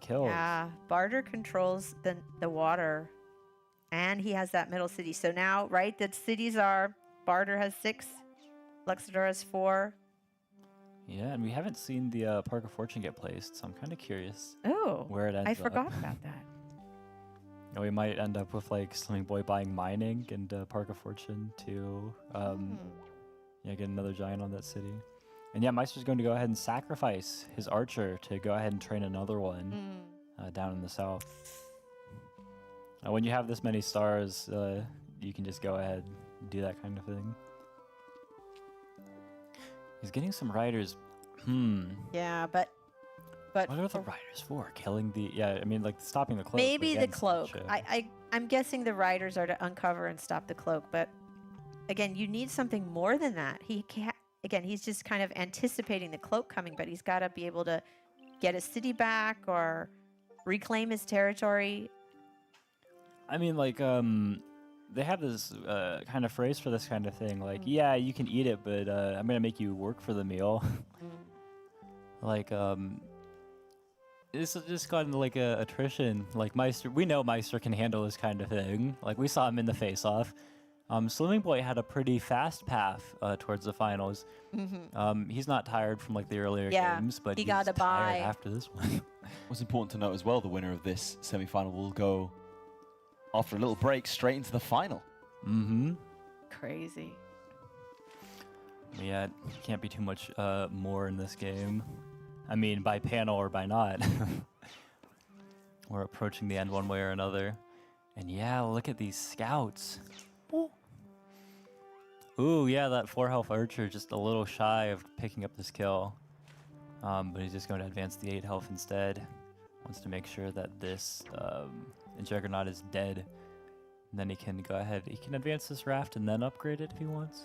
kills. Yeah, Barter controls the water, and he has that middle city. So now, right, the cities are Barter has 6, Luxador has 4. Yeah, and we haven't seen the Park of Fortune get placed, so I'm kind of curious. Oh, where it ends I up. forgot about that. We might end up with like Slimming Boy buying mining and Park of Fortune to get another giant on that city. And yeah, Meister's going to go ahead and sacrifice his archer to go ahead and train another one down in the south. When you have this many stars, you can just go ahead and do that kind of thing. He's getting some riders. Yeah, but what are the riders for? Killing the like stopping the cloak. maybe the against cloak. ship. I'm guessing the riders are to uncover and stop the cloak, but again, you need something more than that. He can't. Again, he's just kind of anticipating the cloak coming, but he's got to be able to get his city back or reclaim his territory. I mean, like, they have this kind of phrase for this kind of thing. Like, yeah, you can eat it, but I'm going to make you work for the meal. Like, it's just gotten like a attrition. Like, Meister, we know Meister can handle this kind of thing. Like, we saw him in the face-off. Slimming Boy had a pretty fast path towards the finals. He's not tired from like the earlier games, but he he's got a tired bye after this one. What's important to note as well, the winner of this semi-final will go, after a little break, straight into the final. Crazy. Yeah, can't be too much more in this game. I mean, by panel or by not. We're approaching the end one way or another. And yeah, look at these scouts. Ooh, yeah, that 4 health archer just a little shy of picking up this kill. But he's just going to advance the 8 health instead. Wants to make sure that this Juggernaut is dead. And then he can go ahead. He can advance this raft and then upgrade it if he wants.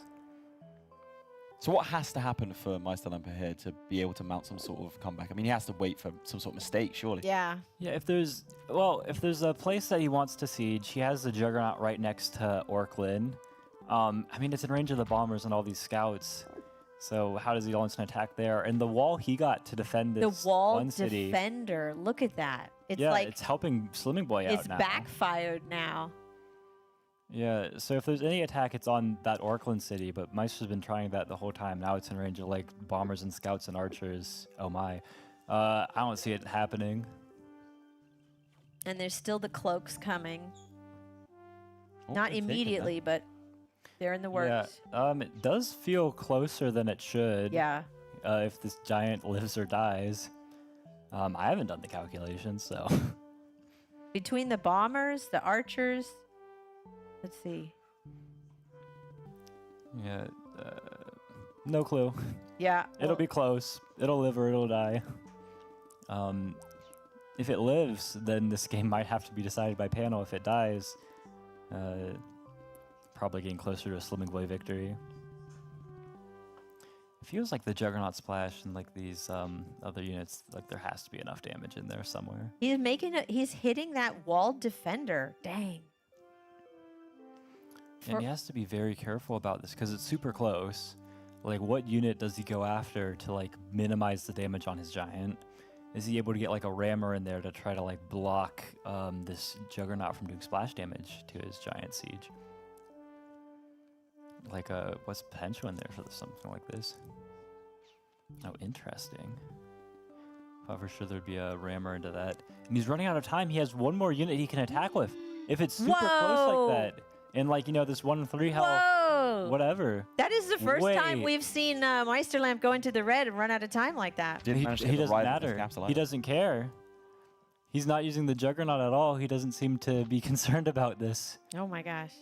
So what has to happen for Meisterlampe here to be able to mount some sort of comeback? I mean, he has to wait for some sort of mistake, surely. Yeah. Yeah, if there's a place that he wants to siege, he has the Juggernaut right next to Orklin. I mean, it's in range of the bombers and all these scouts. So how does he launch an attack there? And the wall he got to defend this The wall one city. defender. Look at that. It's Yeah, like it's helping Slimming Boy out it's now. backfired now. Yeah, so if there's any attack, it's on that Orklin city, but Meister's been trying that the whole time. Now it's in range of, like, bombers and scouts and archers. Oh, my. I don't see it happening. And there's still the cloaks coming. Oh, Not they're taking immediately, but they're in the works. Yeah, it does feel closer than it should. Yeah. If this giant lives or dies. I haven't done the calculations, so... Between the bombers, the archers... Let's see. Yeah, no clue. Yeah. It'll be close. It'll live or it'll die. If it lives, then this game might have to be decided by panel. If it dies, probably getting closer to a Slimming Boy victory. It feels like the Juggernaut splash and like these other units, like there has to be enough damage in there somewhere. He's hitting that walled defender. Dang. And he has to be very careful about this because it's super close. Like, what unit does he go after to, like, minimize the damage on his giant? Is he able to get, like, a rammer in there to try to, like, block this Juggernaut from doing splash damage to his giant siege? Like, what's potential in there for something like this? Oh, interesting. Thought for sure there'd be a rammer into that. And he's running out of time. He has one more unit he can attack with. If it's super close like that, and, like, you know, this 1-3 health, Whoa! whatever. That is the first time Wait. we've seen Meisterlamp go into the red and run out of time like that. Didn't manage to He get the doesn't ride of the matter. caps alive. He doesn't care. He's not using the Juggernaut at all. He doesn't seem to be concerned about this. Oh my gosh.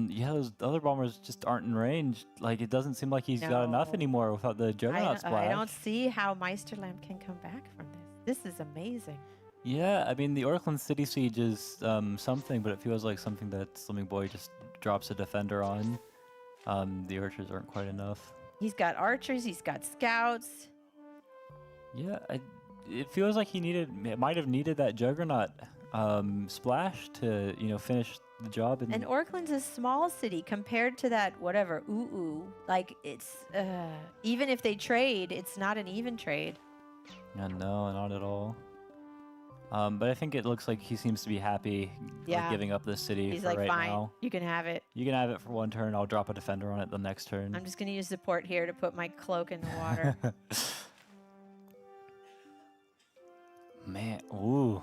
Yeah, those other bombers just aren't in range. Like, it doesn't seem like he's got enough No. anymore without the Juggernaut splash. I don't see how Meisterlamp can come back from this. This is amazing. Yeah, I mean, the Orklin City Siege is something, but it feels like something that Slimming Boy just drops a defender on. The archers aren't quite enough. He's got archers. He's got scouts. Yeah, it feels like it might have needed that Juggernaut splash to, you know, finish the job. And Orkland's a small city compared to that whatever like it's even if they trade, it's not an even trade. Yeah, no, not at all. But I think it looks like he seems to be happy like, giving up this city He's for like, right fine, now. you can have it. You can have it for one turn. I'll drop a defender on it the next turn. I'm just gonna use support here to put my cloak in the water. Man, ooh.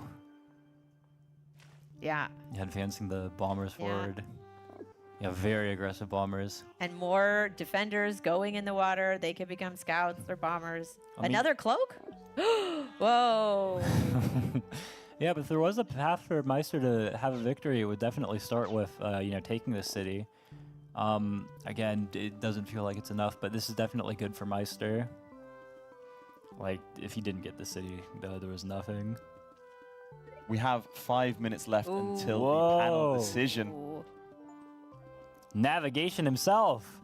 Yeah. Advancing the bombers Yeah. forward. Yeah, very aggressive bombers. And more defenders going in the water. They could become scouts or bombers. I mean- Another cloak? Whoa. Yeah, but if there was a path for Meister to have a victory, it would definitely start with, you know, taking this city. Again, it doesn't feel like it's enough, but this is definitely good for Meister. Like, if he didn't get the city, there was nothing. We have 5 minutes left Ooh. until the panel Whoa. decision. Ooh. Navigation himself.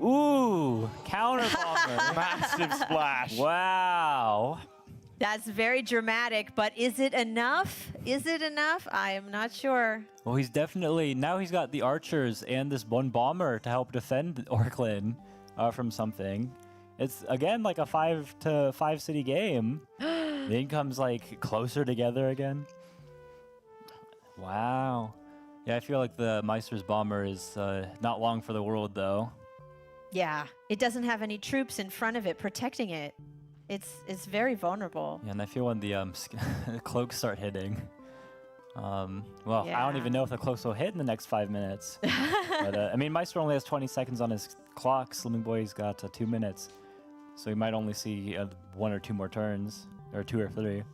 Ooh, counter bomber. Massive splash. Wow. That's very dramatic, but is it enough? Is it enough? I am not sure. Well, he's definitely, now he's got the archers and this one bomber to help defend Orklin from something. It's, again, like a 5-to-5 city game. The income's, like, closer together again. Wow. Yeah, I feel like the Meister's bomber is not long for the world, though. Yeah, it doesn't have any troops in front of it protecting it. It's very vulnerable. Yeah, and I feel when the cloaks start hitting. Well, I don't even know if the cloaks will hit in the next 5 minutes. But, I mean, Meister only has 20 seconds on his clock. Slimming Boy's got 2 minutes. So he might only see 1 or 2 more turns. Or 2 or 3.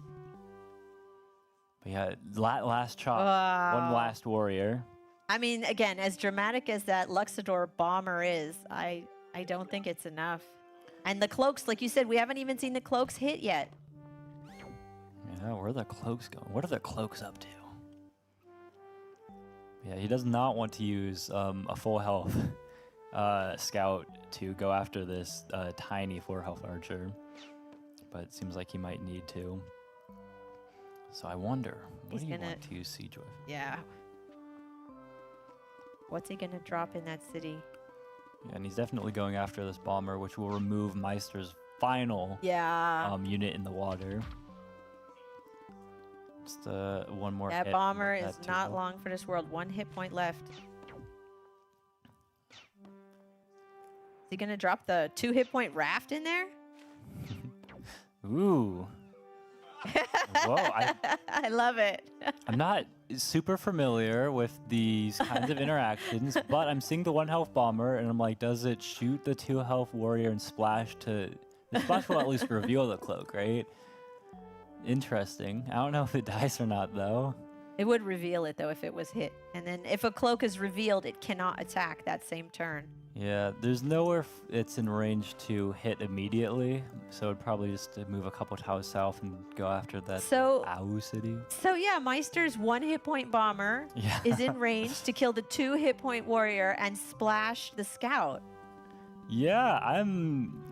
But yeah, last chop. Wow. One last warrior. I mean, again, as dramatic as that Luxador bomber is, I don't think it's enough. And the cloaks, like you said, we haven't even seen the cloaks hit yet. Yeah, where are the cloaks going? What are the cloaks up to? Yeah, he does not want to use a full health scout to go after this tiny 4 health archer, but it seems like he might need to. So I wonder, what do you want to use Siege with? Yeah. What's he gonna drop in that city? Yeah, and he's definitely going after this bomber, which will remove Meister's final unit in the water. Just one more That hit. bomber is not long for this world. 1 hit point left. Is he gonna drop the 2 hit point raft in there? Ooh. Whoa, I love it. I'm not super familiar with these kinds of interactions, but I'm seeing the 1 health bomber, and I'm like, does it shoot the 2 health warrior and splash to... The splash will at least reveal the cloak, right? Interesting. I don't know if it dies or not, though. It would reveal it, though, if it was hit. And then if a cloak is revealed, it cannot attack that same turn. Yeah, there's nowhere it's in range to hit immediately, so it'd probably just move a couple tiles south and go after that Au city. So yeah, Meister's 1 hit point bomber is in range to kill the 2 hit point warrior and splash the scout. Yeah, I'm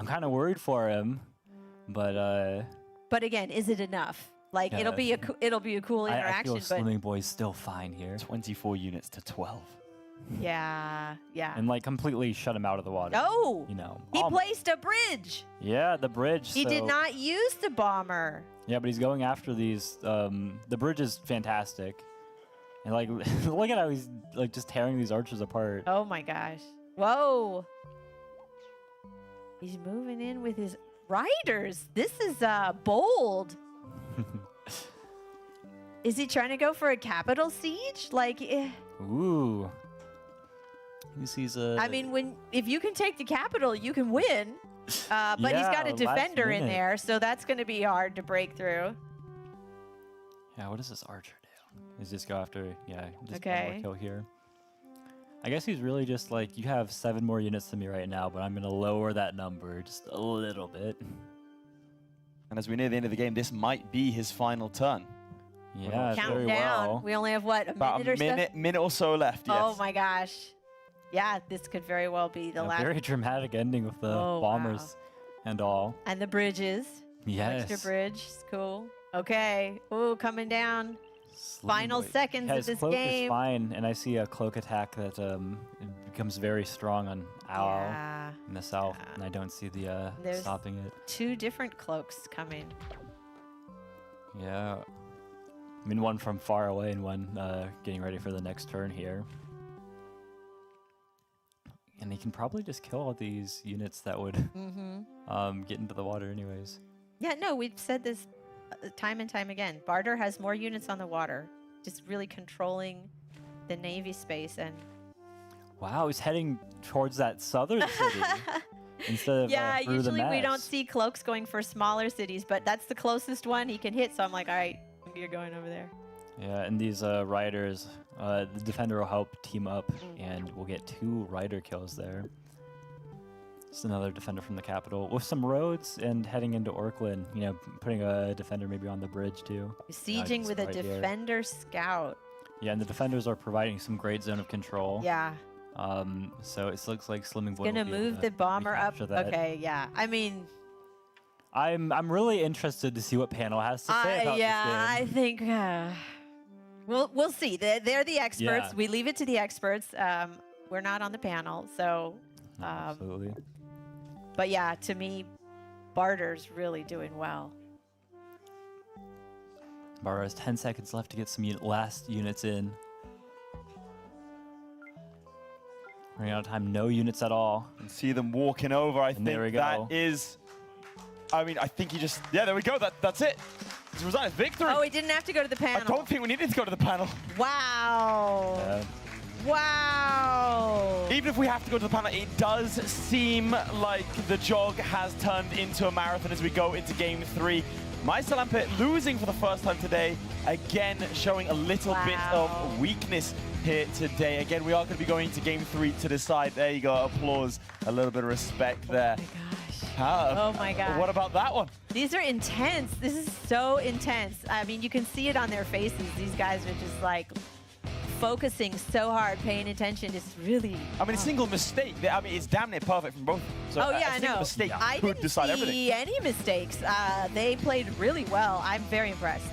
kind of worried for him, but again, is it enough? Like it'll be a cool interaction. I feel but Swimming Boy's still fine here. 24 units to 12. Yeah. And like completely shut him out of the water. Oh, you know, he placed a bridge. Yeah, the bridge. He did not use the bomber. Yeah, but he's going after these. The bridge is fantastic, and like look at how he's like just tearing these archers apart. Oh my gosh! Whoa! He's moving in with his riders. This is bold. Is he trying to go for a capital siege? Like, ooh. I mean, if you can take the capital, you can win. But he's got a defender in there, so that's going to be hard to break through. Yeah, what does this archer do? Is just go after, just Okay. one more kill here. I guess he's really just like, you have 7 more units than me right now, but I'm going to lower that number just a little bit. And as we near the end of the game, this might be his final turn. Yeah, Count very down. well. We only have what, About minute or so? minute or so left. Yes. Oh my gosh! Yeah, this could very well be the last. Very dramatic ending with the bombers and all. And the bridges. Yes. Extra bridge. It's cool. Okay. Ooh, coming down. Final seconds of this cloak game. is fine, and I see a cloak attack that it becomes very strong on Owl in the south, and I don't see the There's stopping it. 2 different cloaks coming. Yeah. I mean, one from far away and one getting ready for the next turn here. And he can probably just kill all these units that would get into the water anyways. Yeah, no, we've said this time and time again. Barter has more units on the water, just really controlling the Navy space. And wow, he's heading towards that southern city instead of through usually the we don't maps. see cloaks going for smaller cities, but that's the closest one he can hit. So I'm like, all right, you're going over there. Yeah, and these riders, the defender will help team up, and we'll get 2 rider kills there. Just another defender from the capital with some roads and heading into Orkland. You know, putting a defender maybe on the bridge too. Sieging with a right here. defender scout. Yeah, and the defenders are providing some great zone of control. Yeah. So it looks like Slimming Boy Gonna will be able move to the bomber up. recapture that. Okay, yeah. I mean, I'm really interested to see what panel has to say about I this game. think we'll see. They're the experts. Yeah. We leave it to the experts. We're not on the panel, so. Absolutely. But yeah, to me, Barter's really doing well. Barter has 10 seconds left to get some last units in. Running out of time, no units at all. And see them walking over. I And there we think that go. is. I mean, I think he just. Yeah, there we go. That's it. It's a resign victory. Oh, he didn't have to go to the panel. I don't think we needed to go to the panel. Wow. Wow. Even if we have to go to the panel, it does seem like the jog has turned into a marathon as we go into game 3. Meisterlampe losing for the first time today. Again, showing a little bit of weakness here today. Again, we are going to be going to game 3 to decide. There you go, applause. A little bit of respect there. Oh my gosh. What about that one? These are intense. This is so intense. I mean, you can see it on their faces. These guys are just like focusing so hard, paying attention. It's really. I mean, a single mistake. I mean, it's damn near perfect from both. So oh yeah, a single mistake I could didn't decide everything. see any mistakes. They played really well. I'm very impressed.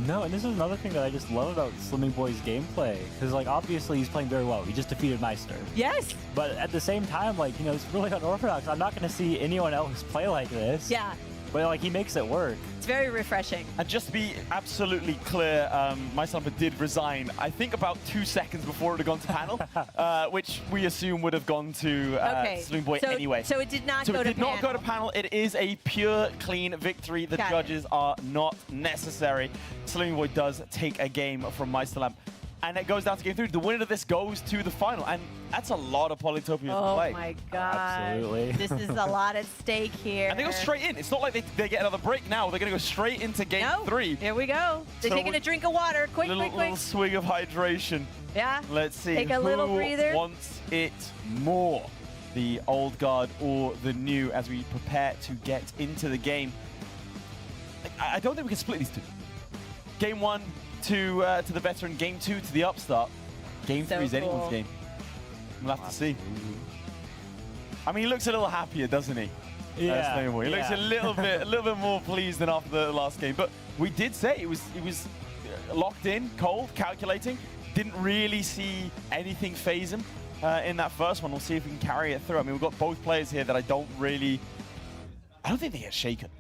No, and this is another thing that I just love about Slimming Boy's gameplay. Because, like, obviously he's playing very well. He just defeated Meister. Yes. But at the same time, like, you know, it's really unorthodox. I'm not going to see anyone else play like this. Yeah. But, like, he makes it work. It's very refreshing. And just to be absolutely clear, Meisterlampe did resign, I think about 2 seconds before it had gone to panel, which we assume would have gone to Slimming Boy anyway. So it did not So go it to did not go to panel. It is a pure, clean victory. The judges are not necessary. Slimming Boy does take a game from Meisterlampe. And it goes down to game 3. The winner of this goes to the final. And that's a lot of Polytopia to play. Oh my god. Absolutely. This is a lot at stake here. And they go straight in. It's not like they get another break now. They're going to go straight into game 3. Here we go. They're taking a drink of water. Quick, quick, quick. Little swig of hydration. Yeah. Let's see. Take a little breather. Who wants it more? The old guard or the new as we prepare to get into the game. I don't think we can split these two. Game 1 to the veteran, game 2 to the upstart. Game 3 is anyone's game. We'll have to see. I mean, he looks a little happier, doesn't he? Yeah. He looks a little bit more pleased than after the last game. But we did say it was locked in, cold, calculating. Didn't really see anything phase him in that first one. We'll see if we can carry it through. I mean, we've got both players here that I don't think they get shaken,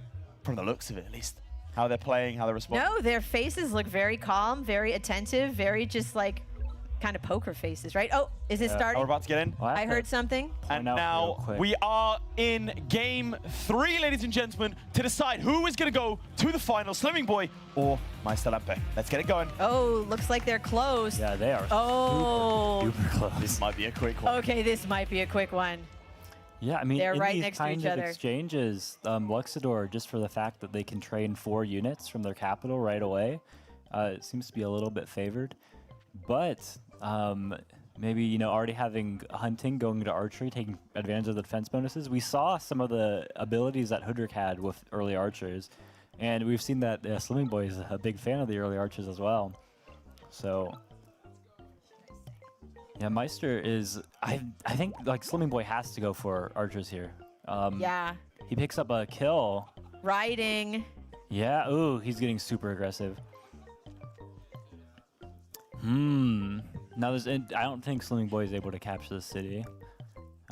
from the looks of it at least. How they're playing, how they're responding. No, their faces look very calm, very attentive, very just like kind of poker faces, right? Oh, is it starting? We're about to get in. I heard something. And now we are in game 3, ladies and gentlemen, to decide who is going to go to the final, Slimming Boy or Meisterlampe. Let's get it going. Oh, looks like they're close. Yeah, they are super close. This might be a quick one. Okay, this might be a quick one. Yeah, I mean, They're in right these next to kinds each of other. exchanges, Luxador, just for the fact that they can train 4 units from their capital right away, it seems to be a little bit favored. But maybe, you know, already having hunting, going to archery, taking advantage of the defense bonuses. We saw some of the abilities that Hoodrick had with early archers, and we've seen that Slimming Boy is a big fan of the early archers as well. So yeah, Meister is, I think, like, Slimming Boy has to go for archers here. Yeah. He picks up a kill. Riding. Yeah, ooh, he's getting super aggressive. Now I don't think Slimming Boy is able to capture the city.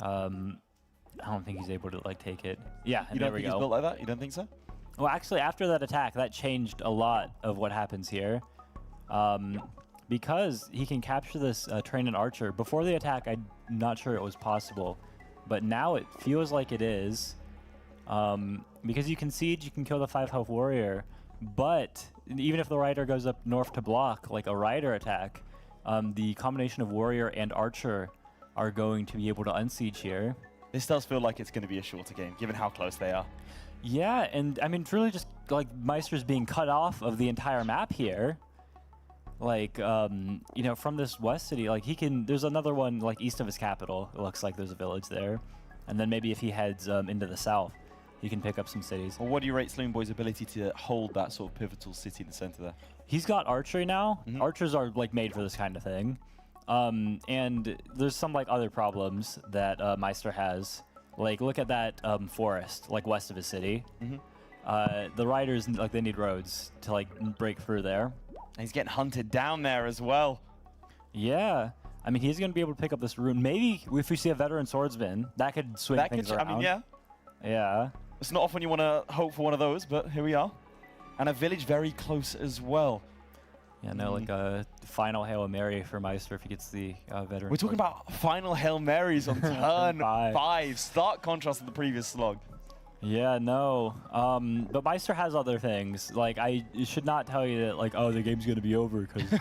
I don't think he's able to, like, take it. Yeah, You there don't we think he's go. built like that? You don't think so? Well, actually, after that attack, that changed a lot of what happens here. Because he can capture this trained archer. Before the attack, I'm not sure it was possible. But now it feels like it is. Because you can siege, you can kill the 5 health warrior. But even if the rider goes up north to block, like a rider attack, the combination of warrior and archer are going to be able to unsiege here. This does feel like it's going to be a shorter game, given how close they are. Yeah, and I mean, it's really just like Meister's being cut off of the entire map here. Like, you know, from this west city, like, there's another one, like, east of his capital. It looks like there's a village there. And then maybe if he heads into the south, he can pick up some cities. Well, what do you rate Slimming Boy's ability to hold that sort of pivotal city in the center there? He's got archery now. Archers are, like, made for this kind of thing. And there's some, like, other problems that Meister has. Like, look at that forest, like, west of his city. The riders, like, they need roads to, like, break through there. He's getting hunted down there as well. Yeah. I mean, he's going to be able to pick up this rune. Maybe if we see a veteran swordsman, that could swing things around. I mean, yeah. Yeah. It's not often you want to hope for one of those, but here we are. And a village very close as well. Yeah, no, like a final Hail Mary for Meister if he gets the veteran. We're talking about final Hail Marys on turn 5. Stark contrast to the previous slog. Yeah, no. But Meister has other things. Like, I should not tell you that, like, oh, the game's going to be over because,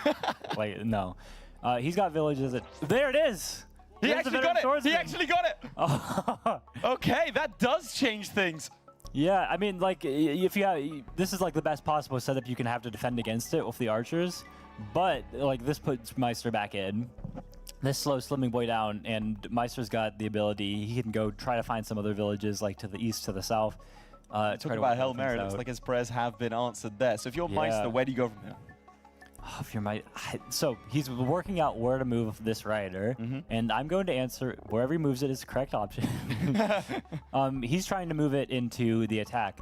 like, no. He's got villages that... There it is! He actually got it! He actually got it! Okay, that does change things. Yeah, I mean, like, if you have, this is like the best possible setup you can have to defend against it with the archers, but like this puts Meister back in. This slows Slimming Boy down, and Meister's got the ability. He can go try to find some other villages, like to the east, to the south. Talking about Hail Mary, looks like his prayers have been answered there. So if you're Meister, where do you go from here? Oh, if you're so he's working out where to move this rider, and I'm going to answer wherever he moves it is the correct option. He's trying to move it into the attack.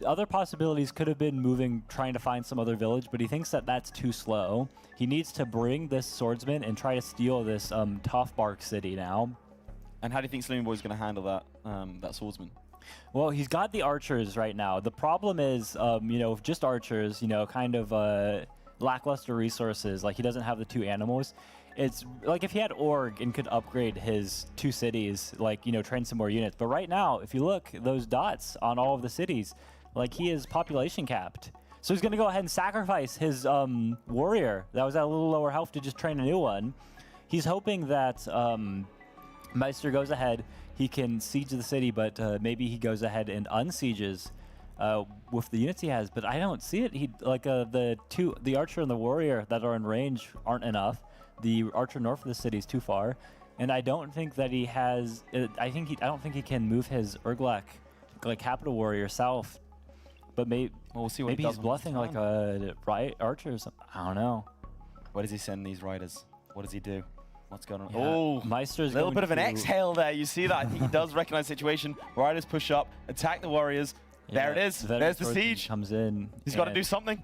Other possibilities could have been trying to find some other village, but he thinks that that's too slow. He needs to bring this swordsman and try to steal this tough bark city now. And how do you think Slimming Boy's going to handle that that swordsman? Well, he's got the archers right now. The problem is, just archers, kind of lackluster resources. Like, he doesn't have the 2 animals. It's like if he had Org and could upgrade his 2 cities, like, train some more units. But right now, if you look, those dots on all of the cities, like, he is population capped. So he's going to go ahead and sacrifice his warrior that was at a little lower health to just train a new one. He's hoping that Meister goes ahead. He can siege the city, but maybe he goes ahead and unsieges with the units he has. But I don't see it. The archer and the warrior that are in range aren't enough. The archer north of the city is too far, and I don't think that he has. I don't think he can move his Urglak, like capital warrior south. But maybe we'll see what maybe he does he's bluffing like a archer or something. I don't know. Where does he send these riders? What does he do? What's going on? Yeah, Oh, Meister's a little going bit of an to- exhale there. You see that? I think he does recognize the situation. Riders push up, attack the warriors. There it is. veteran There's the swordsman siege. comes in. He's got to and- do something.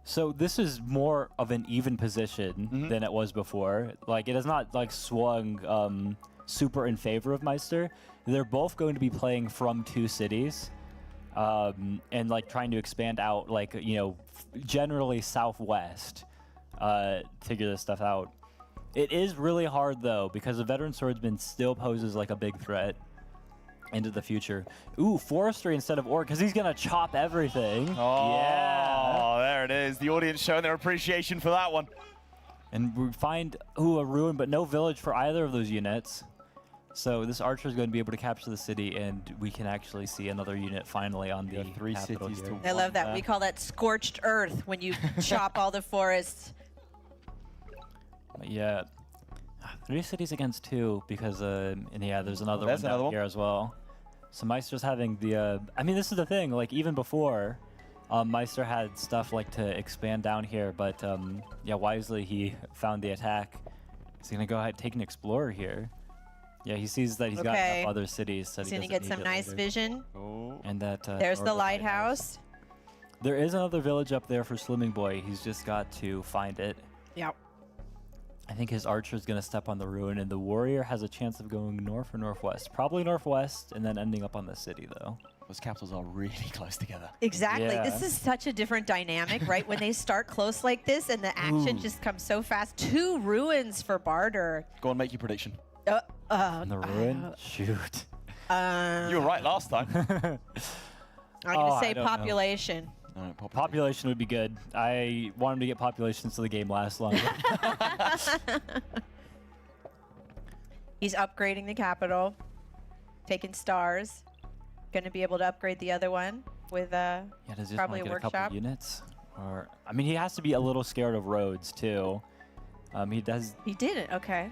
So this is more of an even position than it was before. Like, it has not like swung super in favor of Meister. They're both going to be playing from 2 cities, and like trying to expand out, like, generally southwest, figure this stuff out. It is really hard though, because the veteran swordsman still poses like a big threat into the future. Ooh, forestry instead of orc, because he's gonna chop everything. Oh, yeah. There it is. The audience showing their appreciation for that one. And we find, a ruin, but no village for either of those units. So this archer is going to be able to capture the city, and we can actually see another unit finally on the 3 capital cities here. to I love that. We call that scorched earth when you chop all the forests. Yeah. 3 cities against 2 because, and yeah, there's another there's one another down one. here as well. So Meister's having the, I mean, this is the thing, like, even before, Meister had stuff like to expand down here, but, yeah, wisely he found the attack. He's going to go ahead, take an explorer here. Yeah, he sees that he's got Okay. enough other cities. That He's he going to doesn't get some need it nice later. vision. Oh. And that, There's the northern lighthouse. There is another village up there for Slimming Boy. He's just got to find it. Yep. I think his archer's going to step on the ruin, and the warrior has a chance of going north or northwest. Probably northwest, and then ending up on the city, though. Those capitals are really close together. Exactly. Yeah. This is such a different dynamic, right? When they start close like this and the action just comes so fast. 2 ruins for Barter. Go on, make your prediction. On the ruin? Shoot. You were right last time. I'm going Oh, to say I don't know. population. Population would be good. I want him to get population so the game lasts longer. He's upgrading the capital, taking stars. Going to be able to upgrade the other one with Yeah, does he just probably want a to get a couple workshop. units? Or, I mean, he has to be a little scared of roads, too. He does, He did it. Okay.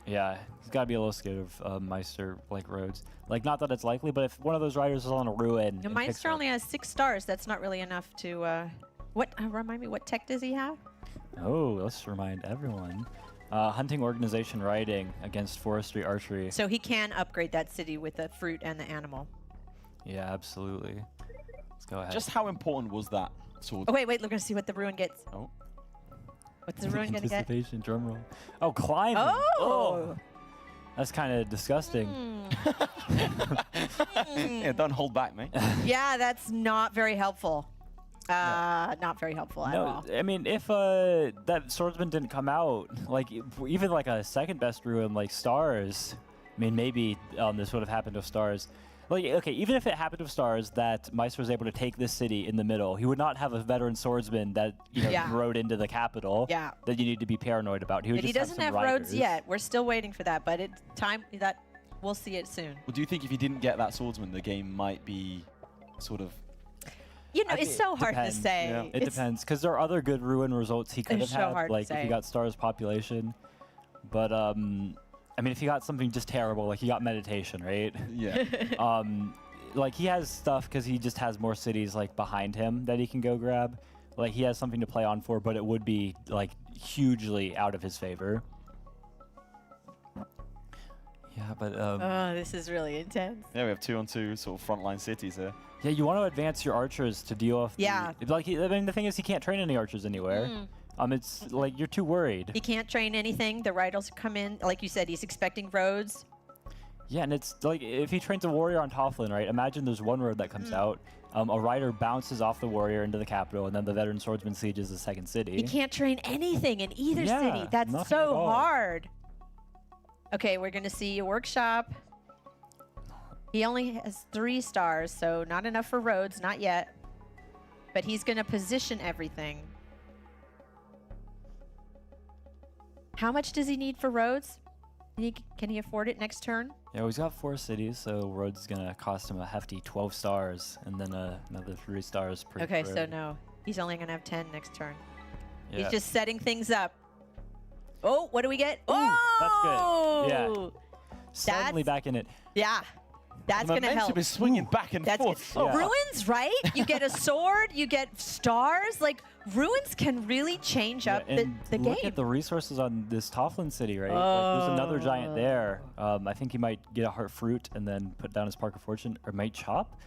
yeah, he's got to be a little scared of Meister, like, roads. Like, not that it's likely, but if one of those riders is on a ruin... The and picks Meister up- only has 6 stars. That's not really enough to. Remind me, what tech does he have? Oh, let's remind everyone. Hunting organization riding against forestry archery. So he can upgrade that city with the fruit and the animal. Yeah, absolutely. Let's go ahead. Just how important was that sword? Oh, wait, we're going to see what the ruin gets. Oh. What's the ruin going to get? Anticipation, drum roll. Oh, climbing. Oh! That's kind of disgusting. Yeah, don't hold back, mate. Yeah, that's not very helpful. Not very helpful at all. No, I mean, if that swordsman didn't come out, like, even like a second best ruin, like stars, I mean, maybe this would have happened with stars. Like, okay, even if it happened with stars that Meister was able to take this city in the middle, he would not have a veteran swordsman that, Yeah. rode into the capital Yeah. that you need to be paranoid about. He would But he just doesn't have have some roads riders. yet. We're still waiting for that, but it's time that we'll see it soon. Well, do you think if you didn't get that swordsman, the game might be sort of... You know, it's so hard to say. Yeah. It depends, because there are other good ruin results he could have It's so had, hard to like if say. he got stars population. But I mean, if he got something just terrible, like he got meditation, right? Yeah. Like he has stuff because he just has more cities like behind him that he can go grab. Like he has something to play on for, but it would be like hugely out of his favor. Yeah, but Oh, this is really intense. Yeah, we have 2-on-2 sort of frontline cities here. yeah, you want to advance your archers to deal with. Yeah. Like I mean, the thing is, he can't train any archers anywhere. It's like you're too worried. He can't train anything. The Rydals come in. Like you said, he's expecting roads. Yeah, and it's like if he trains a warrior on Tofflin, right? Imagine there's one road that comes out. A rider bounces off the warrior into the capital, and then the veteran swordsman sieges the second city. He can't train anything in either city. That's nothing so at all. hard. Okay, we're going to see a workshop. He only has 3 stars, so not enough for roads, not yet. But he's going to position everything. How much does he need for roads? Can he afford it next turn? Yeah, well, he's got 4 cities, so roads is gonna cost him a hefty 12 stars, and then another 3 stars per. Okay, so road. no. He's only going to have 10 next turn. Yeah. He's just setting things up. Oh, what do we get? Ooh, Oh! that's good. Yeah. Suddenly back in it. Yeah. That's The going to help. momentum is swinging back and That's forth. good. Ruins, right? You get a sword, you get stars. Like, ruins can really change up the Look game. at the resources on this Tofflin city, right? Like, there's another giant there. I think he might get a heart fruit and then put down his Park of Fortune, or might chop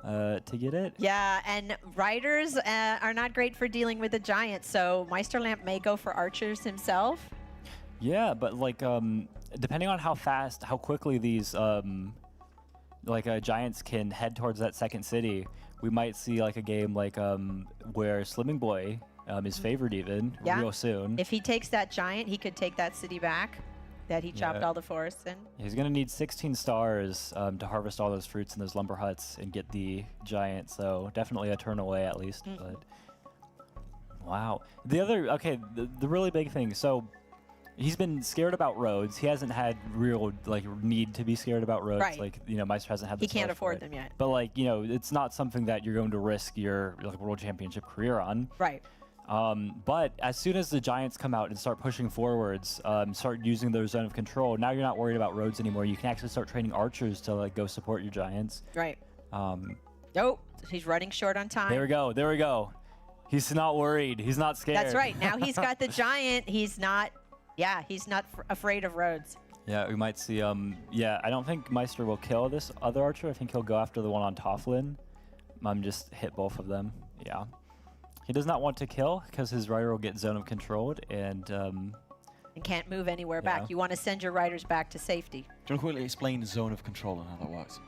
to get it. Yeah, and riders are not great for dealing with the giants, so Meisterlamp may go for archers himself. Yeah, but like depending on how quickly these giants can head towards that second city, we might see like a game like where Slimming Boy is favored even real soon. If he takes that giant, he could take that city back that he chopped all the forests in. He's gonna need 16 stars to harvest all those fruits in those lumber huts and get the giant. So definitely a turn away at least. But wow, the really big thing. So he's been scared about roads. He hasn't had real need to be scared about roads. Right. Like Meister hasn't had. The He can't stars for afford it. them yet. But it's not something that you're going to risk your world championship career on. Right. But as soon as the giants come out and start pushing forwards, start using their zone of control, now you're not worried about roads anymore. You can actually start training archers to go support your giants. Right. Oh, he's running short on time. There we go. There we go. He's not worried. He's not scared. That's right. Now he's got the giant. He's not. Yeah, he's not afraid of roads. Yeah, we might see. Yeah, I don't think Meister will kill this other archer. I think he'll go after the one on Tofflin. Just hit both of them. Yeah. He does not want to kill because his rider will get zone of controlled and can't move anywhere back. You want to send your riders back to safety. Do you want to quickly explain zone of control and how that works?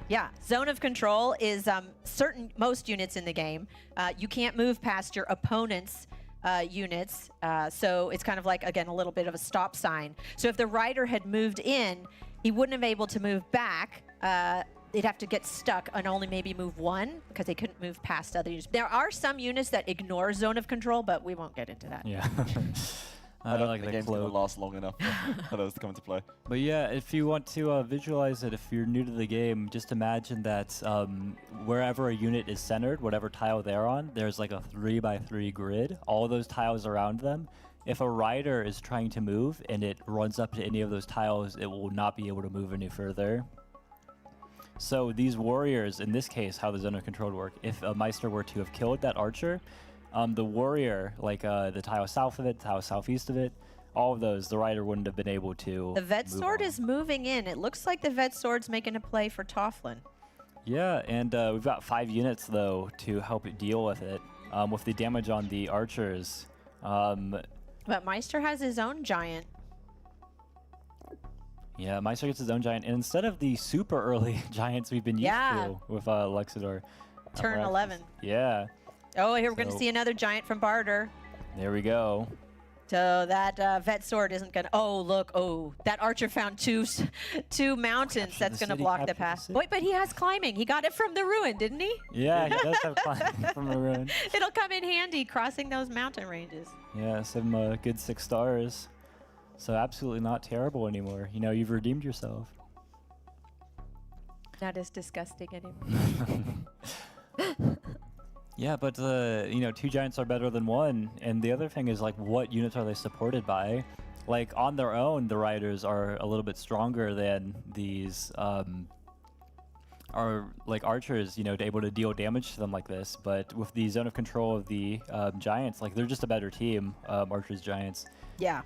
Yeah, zone of control is most units in the game. You can't move past your opponent's units, so it's kind of like, again, a little bit of a stop sign. So if the rider had moved in, he wouldn't have been able to move back. They'd have to get stuck and only maybe move 1 because they couldn't move past other units. There are some units that ignore zone of control, but we won't get into that. Yeah. I don't think the game's going to last long enough for those to come into play. But yeah, if you want to visualize it, if you're new to the game, just imagine that wherever a unit is centered, whatever tile they're on, there's like a 3x3 grid. All those tiles around them. If a rider is trying to move and it runs up to any of those tiles, it will not be able to move any further. So these warriors, in this case, how the zone of control would work, if a Meister were to have killed that archer, the warrior, the tile south of it, tile southeast of it, all of those, the rider wouldn't have been able to. The vet sword is moving in. It looks like the vet sword's making a play for Tofflin. Yeah, and we've got 5 units, though, to help it deal with it. With the damage on the archers. But Meister has his own giant. Yeah, Meister gets his own giant. And instead of the super early giants we've been used to with Luxador. Turn 11. Yeah. Oh, here we're going to see another giant from Barter. There we go. So that vet sword isn't going to... Oh, look. Oh, that archer found two mountains that's going to block the path. Wait, but he has climbing. He got it from the ruin, didn't he? Yeah, he does have climbing from the ruin. It'll come in handy crossing those mountain ranges. Yeah, some good 6 stars. So absolutely not terrible anymore. You've redeemed yourself. Not as disgusting anymore. Yeah, but you know, 2 giants are better than 1, and the other thing is like, what units are they supported by? Like on their own, the riders are a little bit stronger than these are like archers, you know, able to deal damage to them like this. But with the zone of control of the giants, like they're just a better team, archers, giants. Yeah.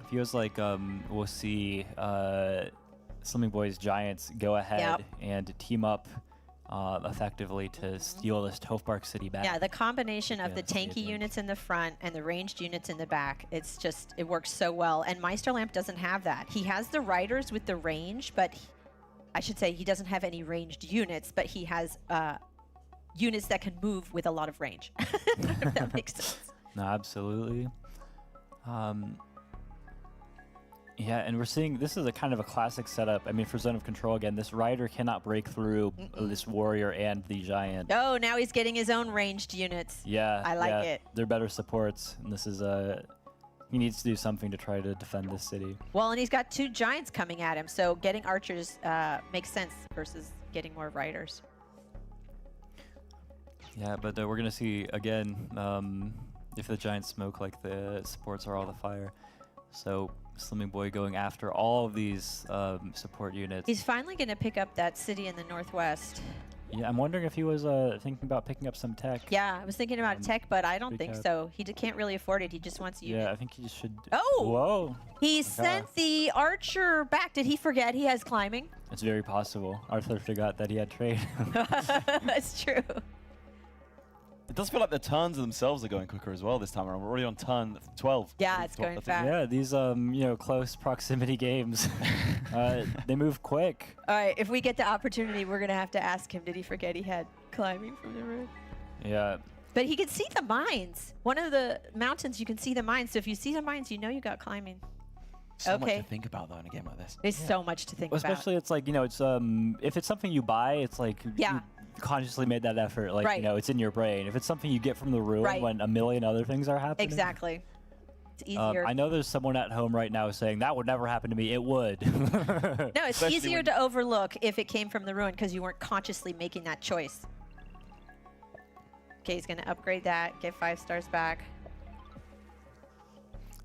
It feels like we'll see Slimming Boy's giants go ahead and team up effectively to steal this Tofbark city back. Yeah, the combination of the Against the tanky advantage. units in the front and the ranged units in the back, it's just, it works so well. And Meisterlamp doesn't have that. He has the riders with the range, but I should say he doesn't have any ranged units, but he has units that can move with a lot of range, if that makes sense. No, absolutely. Yeah, and we're seeing this is a kind of a classic setup. I mean, for zone of control again, this rider cannot break through this warrior and the giant. Oh, now he's getting his own ranged units. Yeah, I like it. They're better supports, and this is he needs to do something to try to defend this city. Well, and he's got 2 giants coming at him, so getting archers makes sense versus getting more riders. Yeah, but we're gonna see again if the giants smoke like the supports are all the fire. So Slimming Boy going after all of these support units. He's finally going to pick up that city in the northwest. Yeah, I'm wondering if he was thinking about picking up some tech. Yeah, I was thinking about tech, but I don't think recap. so. He can't really afford it. He just wants units. Yeah, I think he should. Oh! Whoa! He sent the archer back. Did he forget he has climbing? It's very possible. Arthur forgot that he had trade. That's true. It does feel like the turns themselves are going quicker as well this time around. We're already on turn 12. Yeah, it's going fast. Yeah, these you know, close proximity games, they move quick. All right, if we get the opportunity, we're going to have to ask him, did he forget he had climbing from the road? Yeah. But he can see the mines. One of the mountains, you can see the mines. So if you see the mines, you know you got climbing. So much Okay. to think about though in a game like this. There's so much to think Well, about. especially it's like, you know, it's if it's something you buy, it's like you consciously made that effort. Like, you know, it's in your brain. If it's something you get from the room when a million other things are happening. Exactly. It's easier. I know there's someone at home right now saying that would never happen to me. It would. No, it's easier to overlook if it came from the ruin because you weren't consciously making that choice. Okay, he's going to upgrade that, get 5 stars back.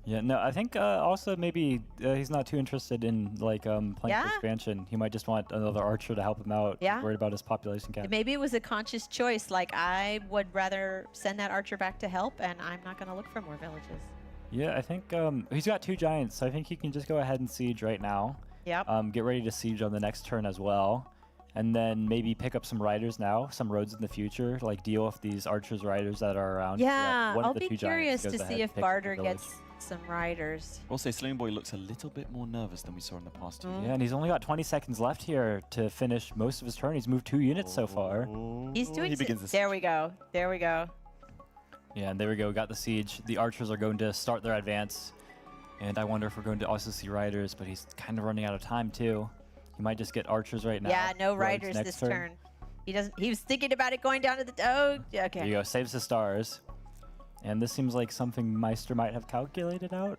Yeah, no, I think also maybe he's not too interested in like playing for expansion. He might just want another archer to help him out. Yeah. Worried about his population cap. Maybe it was a conscious choice, like I would rather send that archer back to help and I'm not going to look for more villages. Yeah, I think he's got 2 giants, so I think he can just go ahead and siege right now. Yep. Get ready to siege on the next turn as well. And then maybe pick up some riders now, some roads in the future, like deal with these archers riders that are around. so that Yeah, one of I'll the be 2 giants curious goes to ahead see and if picks up the Barter village. gets some riders. We'll say Slimming Boy looks a little bit more nervous than we saw in the past 2 Yeah, and he's only got 20 seconds left here to finish most of his turn. He's moved 2 units so far. He's doing He begins the There we go. There we go. Yeah, and there we go. Got the siege. The archers are going to start their advance. And I wonder if we're going to also see riders, but he's kind of running out of time too. He might just get archers right now. Yeah, no Roads riders next this turn. He doesn't. He was thinking about it going down to the. Oh, yeah, okay. There you go. Saves the stars. And this seems like something Meister might have calculated out.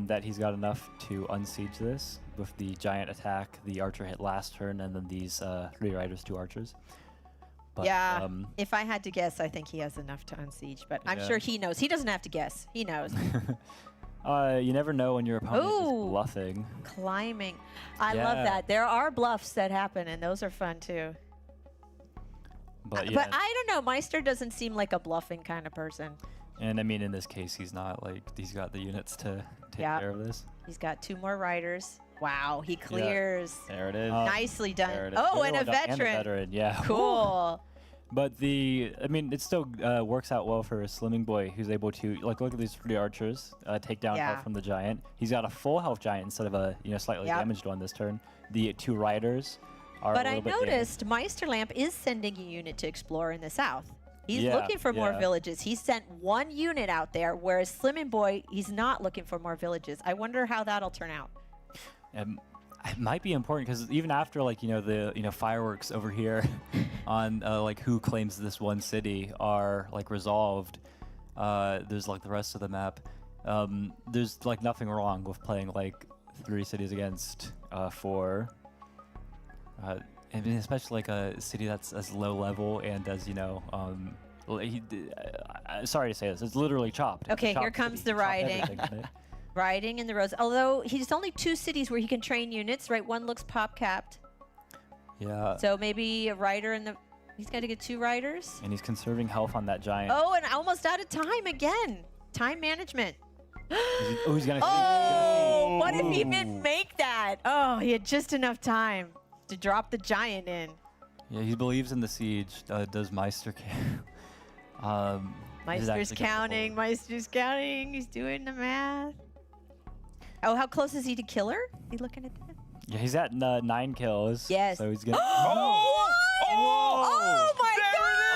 That he's got enough to unsiege this with the giant attack. The archer hit last turn, and then these 3 riders, 2 archers. But, yeah, if I had to guess, I think he has enough to unsiege. But I'm Yeah. sure he knows. He doesn't have to guess. He knows. you never know when your opponent is Ooh. just bluffing. Climbing. I love Yeah. that. There are bluffs that happen, and those are fun too. But yeah, But I don't know. Meister doesn't seem like a bluffing kind of person. and I mean in this case he's not like he's got the units to take Yeah. care of this. He's got 2 more riders. Wow, he clears. There it is. Nicely done. There it is. Oh, and a well done, veteran. Yeah. Cool. But I mean, it still works out well for Slimming Boy, who's able to look at these 3 archers, take down Yeah. health from the giant. He's got a full health giant instead of a slightly Yep. damaged one this turn. The 2 riders are But a I little bit damaged. noticed Meisterlamp is sending a unit to explore in the south. He's Yeah, looking for more yeah. villages. He sent 1 unit out there, whereas Slimming Boy, he's not looking for more villages. I wonder how that'll turn out. It might be important because even after the fireworks over here on like who claims this one city are like resolved, there's like the rest of the map. There's like nothing wrong with playing like 3 cities against 4. I mean, especially like a city that's as low level and as, you know, sorry to say this, it's literally chopped. It's a Okay, here chopped comes city. the Chopped riding. everything in it. Riding in the roads. Although he's only 2 cities where he can train units, right? One looks pop capped. Yeah. So maybe a rider in the. He's got to get 2 riders. And he's conserving health on that giant. Oh, and almost out of time again. Time management. He's gonna. Oh, what if he didn't make that? Oh, he had just enough time to drop the giant in. Yeah, he believes in the siege. Does Meister care? Meister's counting. Meister's counting. He's doing the math. Oh, how close is he to killer? He looking at that? Yeah, he's at 9 kills. Yes. So he's gonna. Oh my god!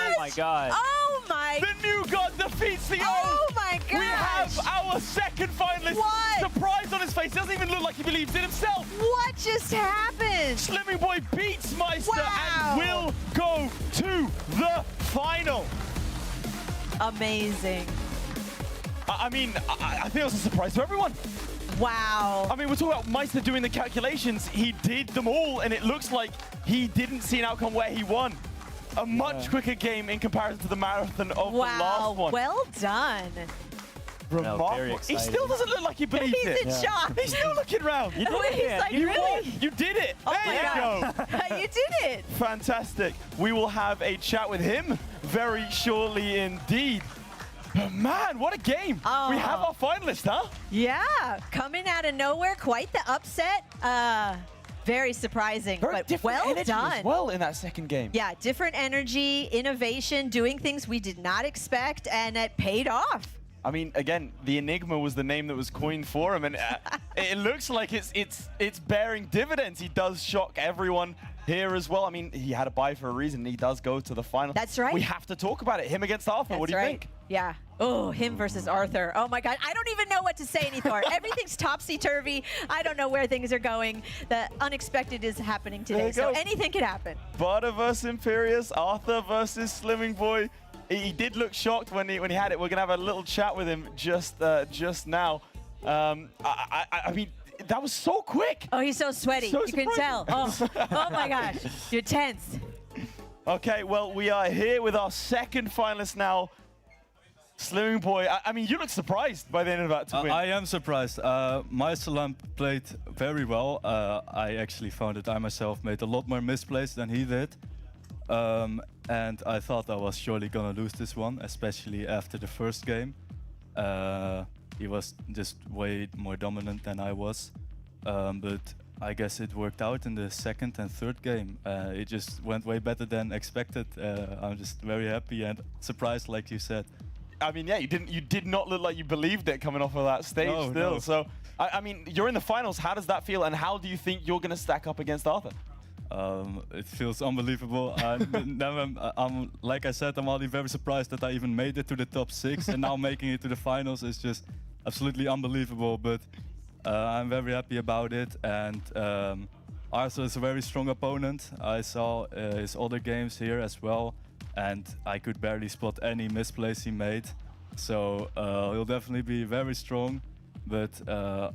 Oh my god! Oh my! The new god defeats the Oh old. my gosh! We have our second finalist. What? Surprise on his face. Doesn't even look like he believes in himself. What just happened? Slimming Boy beats Meister Wow. and will go to the final. Amazing. I mean, I think it was a surprise to everyone. Wow. I mean, we're talking about Meister doing the calculations. He did them all, and it looks like he didn't see an outcome where he won. A much quicker game in comparison to the marathon of the last one. Well done. Remarkable. very He still exciting. doesn't look like he believes He's it. in shock. He's still looking around. You did He's it. like, You really? won. You did it. Oh there my you God. go. You did it. Fantastic. We will have a chat with him very shortly indeed. But man, what a game. Oh. We have our finalist, huh? Yeah, coming out of nowhere, quite the upset. Very surprising, Very but different well energy done. as well in that second game. Yeah, different energy, innovation, doing things we did not expect, and it paid off. I mean, again, the Enigma was the name that was coined for him, and it looks like it's bearing dividends. He does shock everyone here as well. I mean, he had a bye for a reason. He does go to the final. That's right. We have to talk about it. Him against Arthur. That's What do you right. think? Yeah. Oh, him versus Arthur. Oh my God. I don't even know what to say anymore. Everything's topsy-turvy. I don't know where things are going. The unexpected is happening There today, you so go. anything could happen. Butter versus Imperious, Arthur versus Slimming Boy. He did look shocked when he had it. We're gonna have a little chat with him just now. I mean, that was so quick. Oh, he's so sweaty. So you can tell. Oh my gosh. You're tense. Okay, well, we are here with our second finalist now. Slimming Boy, I mean, you look surprised by the end of that to win. I am surprised. My Salam played very well. I actually found that I myself made a lot more misplays than he did. And I thought I was surely gonna lose this one, especially after the first game. He was just way more dominant than I was. But I guess it worked out in the second and third game. It just went way better than expected. I'm just very happy and surprised, like you said. I mean, yeah, you did not look like you believed it coming off of that stage No, still. no. So, I mean, you're in the finals. How does that feel, and how do you think you're going to stack up against Arthur? It feels unbelievable. I'm like I said, I'm already very surprised that I even made it to the top 6, and now making it to the finals is just absolutely unbelievable. But I'm very happy about it, and Arthur is a very strong opponent. I saw his other games here as well, and I could barely spot any misplays he made. So he'll definitely be very strong. But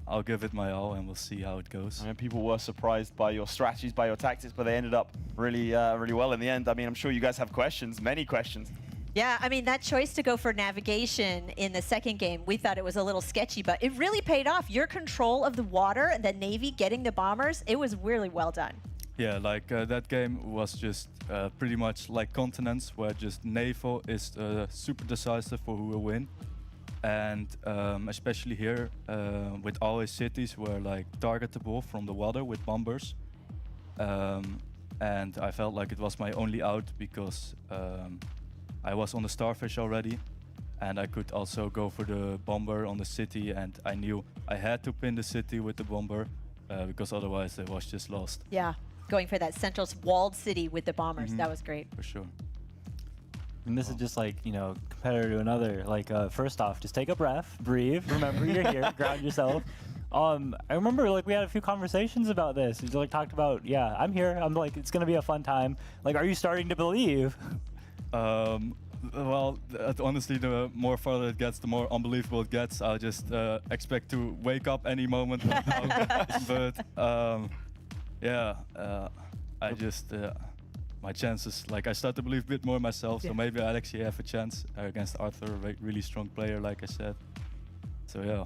I'll give it my all, and we'll see how it goes. I mean, people were surprised by your strategies, by your tactics, but they ended up really well in the end. I mean, I'm sure you guys have questions, many questions. Yeah, I mean, that choice to go for navigation in the second game, we thought it was a little sketchy, but it really paid off. Your control of the water and the Navy getting the bombers, it was really well done. Yeah, like that game was just pretty much like Continents, where just Naval is super decisive for who will win. And especially here, with all his cities were like targetable from the water with bombers. And I felt like it was my only out because I was on the Starfish already, and I could also go for the bomber on the city, and I knew I had to pin the city with the bomber because otherwise it was just lost. Yeah, going for that central walled city with the bombers. That was great. For sure. And this is just like, you know, competitor to another. Like, first off, just take a breath, breathe, remember you're here, ground yourself. I remember, like, we had a few conversations about this. You like talked about, yeah, I'm here. I'm like, it's gonna be a fun time. Like, are you starting to believe? Well, honestly, the more further it gets, the more unbelievable it gets. I'll just expect to wake up any moment right now. But yeah, I just my chances, like I start to believe a bit more in myself, so maybe I'll actually have a chance against Arthur, a really strong player, like I said. So yeah.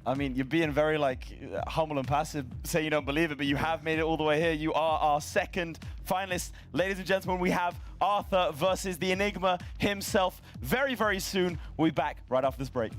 I mean, you're being very like humble and passive, say you don't believe it, but you have made it all the way here. You are our second finalist. Ladies and gentlemen, we have Arthur versus the Enigma himself. Very, very soon. We'll be back right after this break.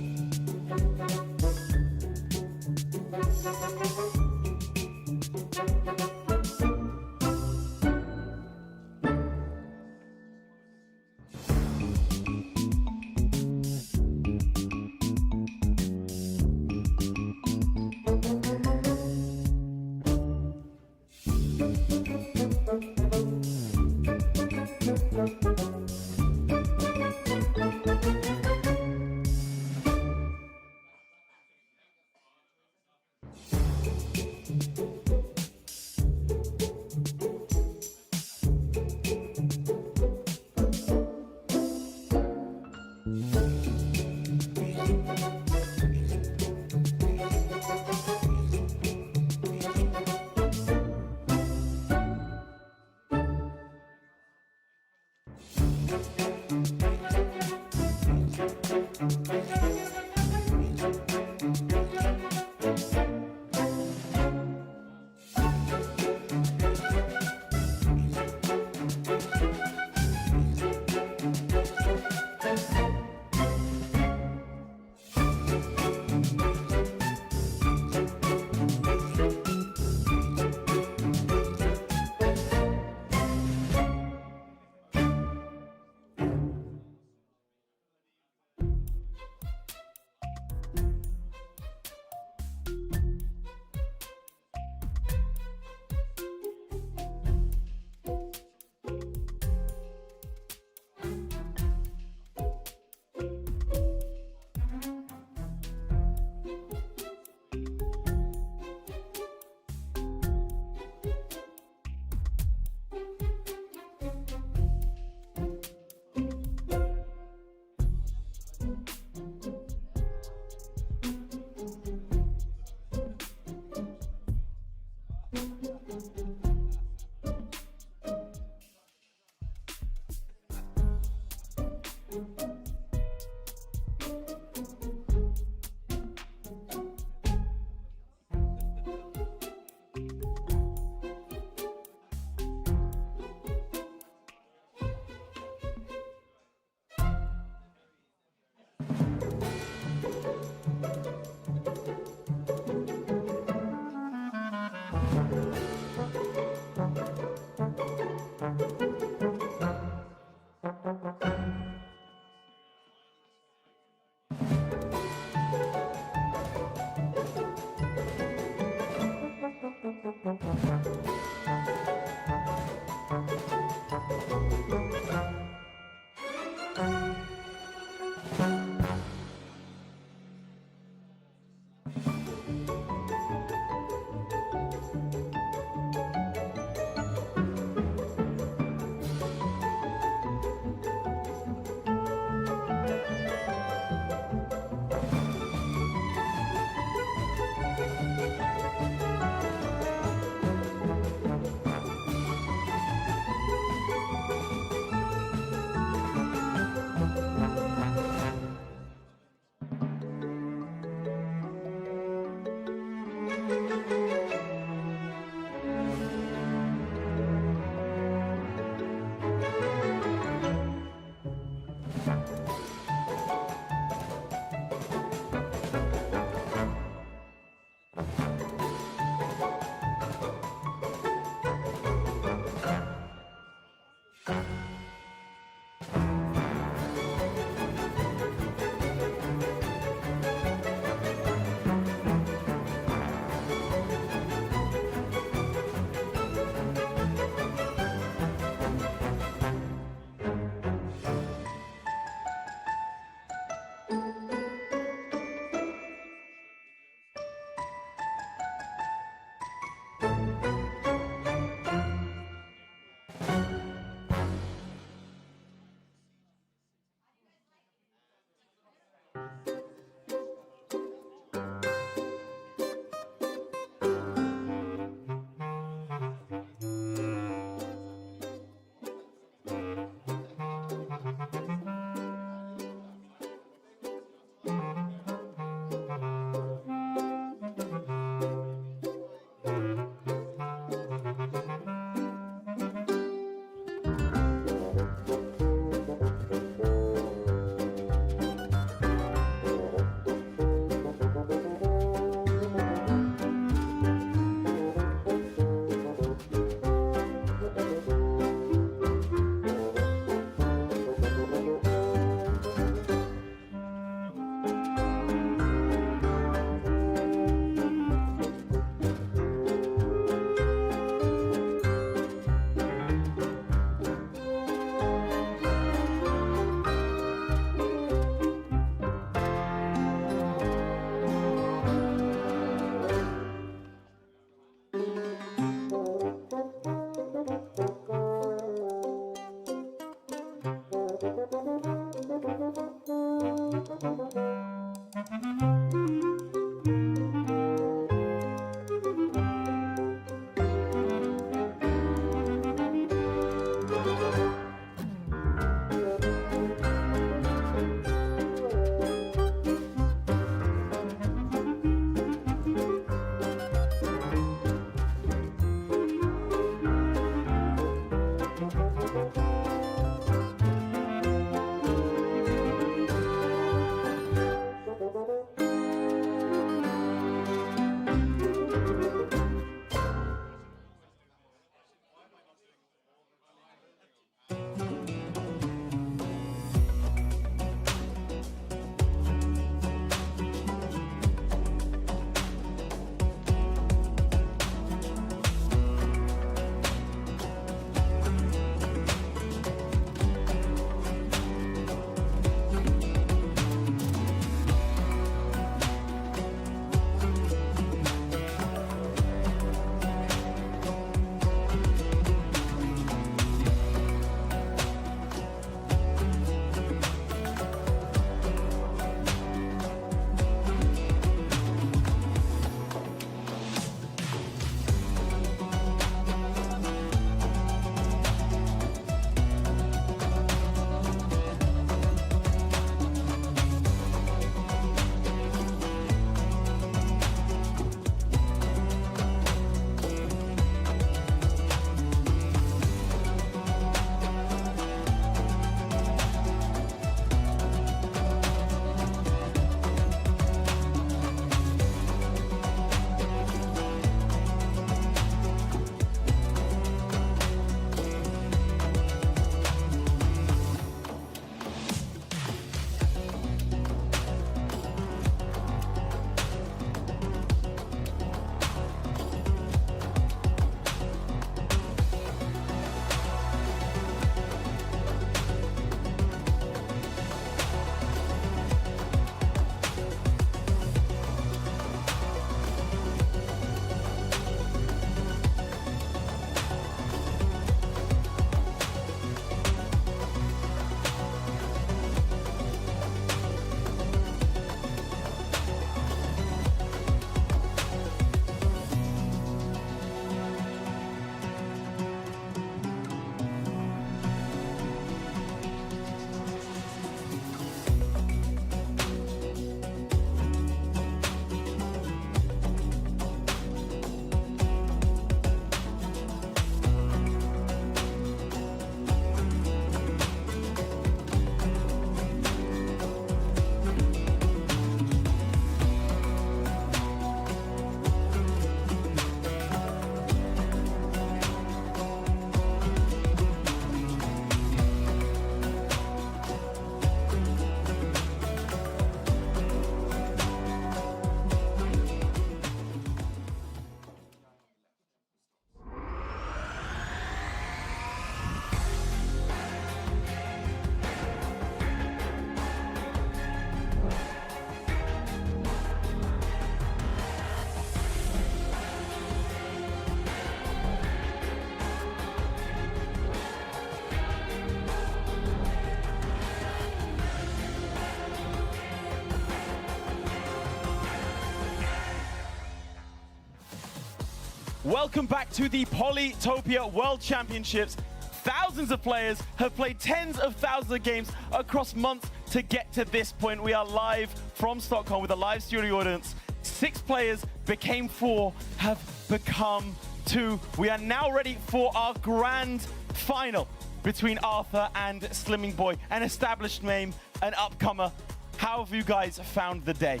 welcome back to the Polytopia World Championships. Thousands of players have played tens of thousands of games across months to get to this point. We are live from Stockholm with a live studio audience. 6 players became 4, have become 2. We are now ready for our grand final between Arthur and Slimming Boy, an established name, an upcomer. How have you guys found the day?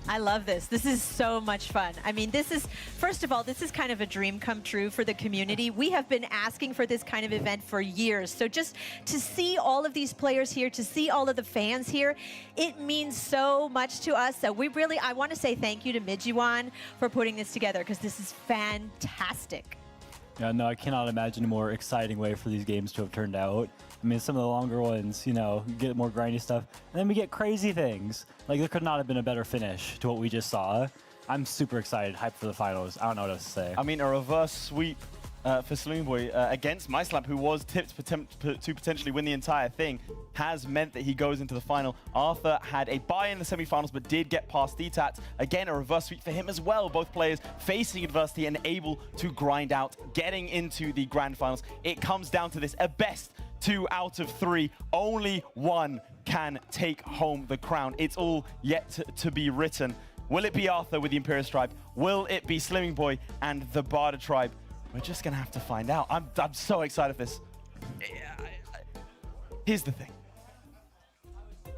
I love this. This is so much fun. I mean, this is, first of all, this is kind of a dream come true for the community. We have been asking for this kind of event for years. So just to see all of these players here, to see all of the fans here, it means so much to us. So I want to say thank you to Mijiwan for putting this together, because this is fantastic. Yeah, no, I cannot imagine a more exciting way for these games to have turned out. I mean, some of the longer ones, you know, get more grindy stuff, and then we get crazy things. Like, there could not have been a better finish to what we just saw. I'm super excited, hyped for the finals. I don't know what else to say. I mean, a reverse sweep for Slimming Boy against MySlap, who was tipped to potentially win the entire thing, has meant that he goes into the final. Arthur had a bye in the semifinals, but did get past TTAT. Again, a reverse sweep for him as well. Both players facing adversity and able to grind out, getting into the grand finals. It comes down to this, a best 2 out of 3. Only one can take home the crown. It's all yet to be written. Will it be Arthur with the Imperious Tribe? Will it be Slimming Boy and the Barda Tribe? We're just going to have to find out. I'm so excited for this. Here's the thing.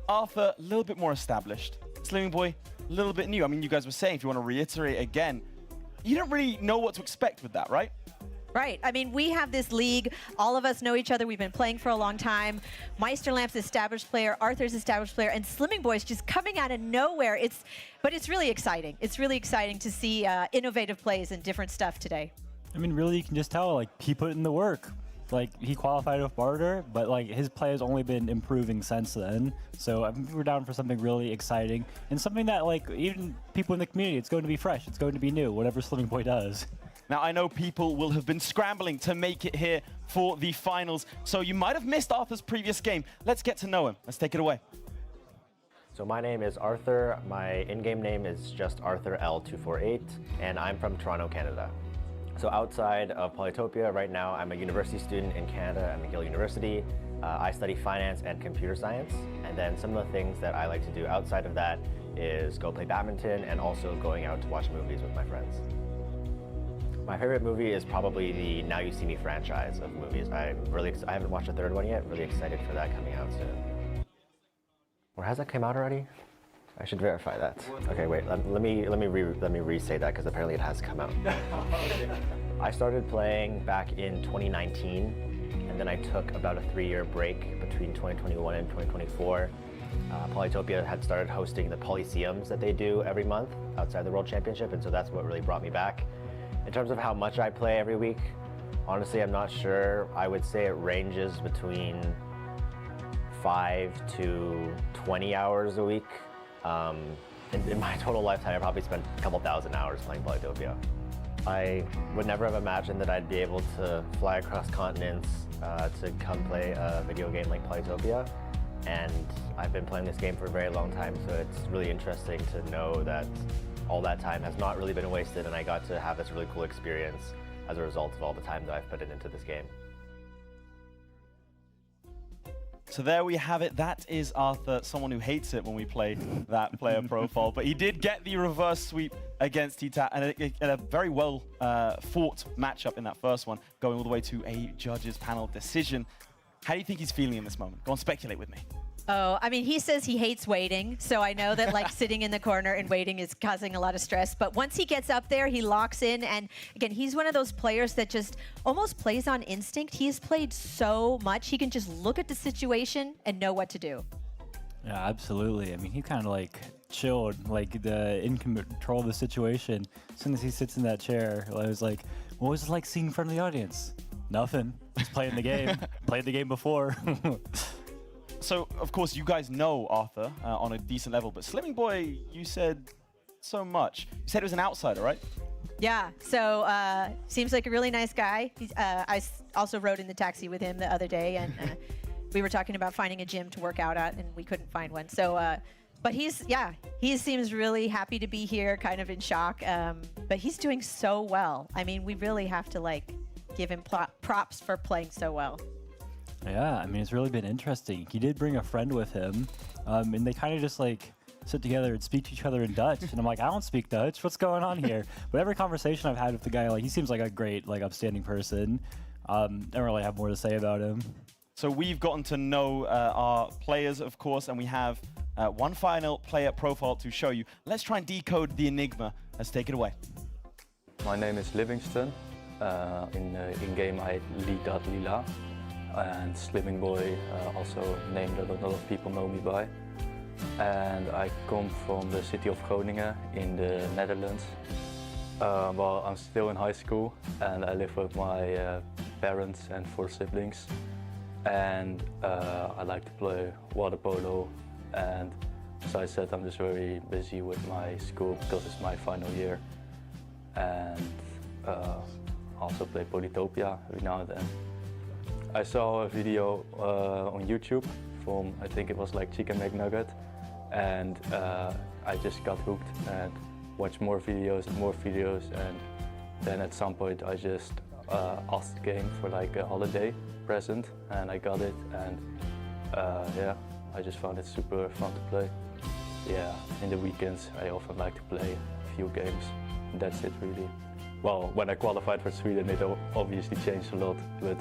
Arthur, a little bit more established. Slimming Boy, a little bit new. I mean, you guys were saying, if you want to reiterate again, you don't really know what to expect with that, right? Right. I mean, we have this league. All of us know each other. We've been playing for a long time. Meisterlamp's established player, Arthur's established player, and Slimming Boy's just coming out of nowhere. But it's really exciting. It's really exciting to see innovative plays and different stuff today. I mean, really, you can just tell, like, he put in the work. Like, he qualified with Barter, but, like, his play has only been improving since then. So I think we're down for something really exciting and something that, like, even people in the community, it's going to be fresh. It's going to be new, whatever Slimming Boy does. Now, I know people will have been scrambling to make it here for the finals, so you might have missed Arthur's previous game. Let's get to know him. Let's take it away. So my name is Arthur. My in-game name is just Arthur L248, and I'm from Toronto, Canada. So outside of Polytopia, right now I'm a university student in Canada at McGill University. I study finance and computer science, and then some of the things that I like to do outside of that is go play badminton and also going out to watch movies with my friends. My favorite movie is probably the Now You See Me franchise of movies. I haven't watched the 3rd one yet. Really excited for that coming out soon. Or has that come out already? I should verify that. Okay, wait. Let me re-say that, because apparently it has come out. I started playing back in 2019, and then I took about a 3-year break between 2021 and 2024. Polytopia had started hosting the Polyseums that they do every month outside the World Championship, and so that's what really brought me back. In terms of how much I play every week, honestly, I'm not sure. I would say it ranges between 5 to 20 hours a week. In my total lifetime, I probably spent a couple thousand hours playing Polytopia. I would never have imagined that I'd be able to fly across continents to come play a video game like Polytopia. And I've been playing this game for a very long time, so it's really interesting to know that all that time has not really been wasted, and I got to have this really cool experience as a result of all the time that I've put into this game. So there we have it. That is Arthur, someone who hates it when we play that player profile. But he did get the reverse sweep against TTAT, and a very well fought matchup in that first one, going all the way to a judges panel decision. How do you think he's feeling in this moment? Go on, speculate with me. Oh, I mean, he says he hates waiting, so I know that like sitting in the corner and waiting is causing a lot of stress. But once he gets up there, he locks in, and again, he's one of those players that just almost plays on instinct. He's played so much, he can just look at the situation and know what to do. Yeah, absolutely. I mean, he kind of like chilled, like in control of the situation. As soon as he sits in that chair, I was like, what was it like seeing in front of the audience? Nothing. Just playing the game. Played the game before. So, of course, you guys know Arthur on a decent level, but Slimming Boy, you said so much. You said he was an outsider, right? Yeah, so seems like a really nice guy. I also rode in the taxi with him the other day, and we were talking about finding a gym to work out at, and we couldn't find one. So But he seems really happy to be here, kind of in shock. But he's doing so well. I mean, we really have to like give him props for playing so well. Yeah, I mean, it's really been interesting. He did bring a friend with him, and they kind of just like sit together and speak to each other in Dutch. And I'm like, I don't speak Dutch. What's going on here? But every conversation I've had with the guy, like, he seems like a great, like, upstanding person. Don't really have more to say about him. So we've gotten to know our players, of course, and we have one final player profile to show you. Let's try and decode the enigma. Let's take it away. My name is Livingston. In-game I Lee.Lila. And Slimming Boy, also a name that a lot of people know me by. And I come from the city of Groningen in the Netherlands. Well, I'm still in high school and I live with my parents and 4 siblings. And I like to play water polo. And as I said, I'm just very busy with my school because it's my final year. And also play Polytopia every now and then. I saw a video on YouTube from, I think it was like Chicken McNugget, and I just got hooked and watched more videos, and then at some point I just asked the game for like a holiday present, and I got it, and yeah, I just found it super fun to play. Yeah, in the weekends I often like to play a few games, and that's it really. Well, when I qualified for Sweden it obviously changed a lot, but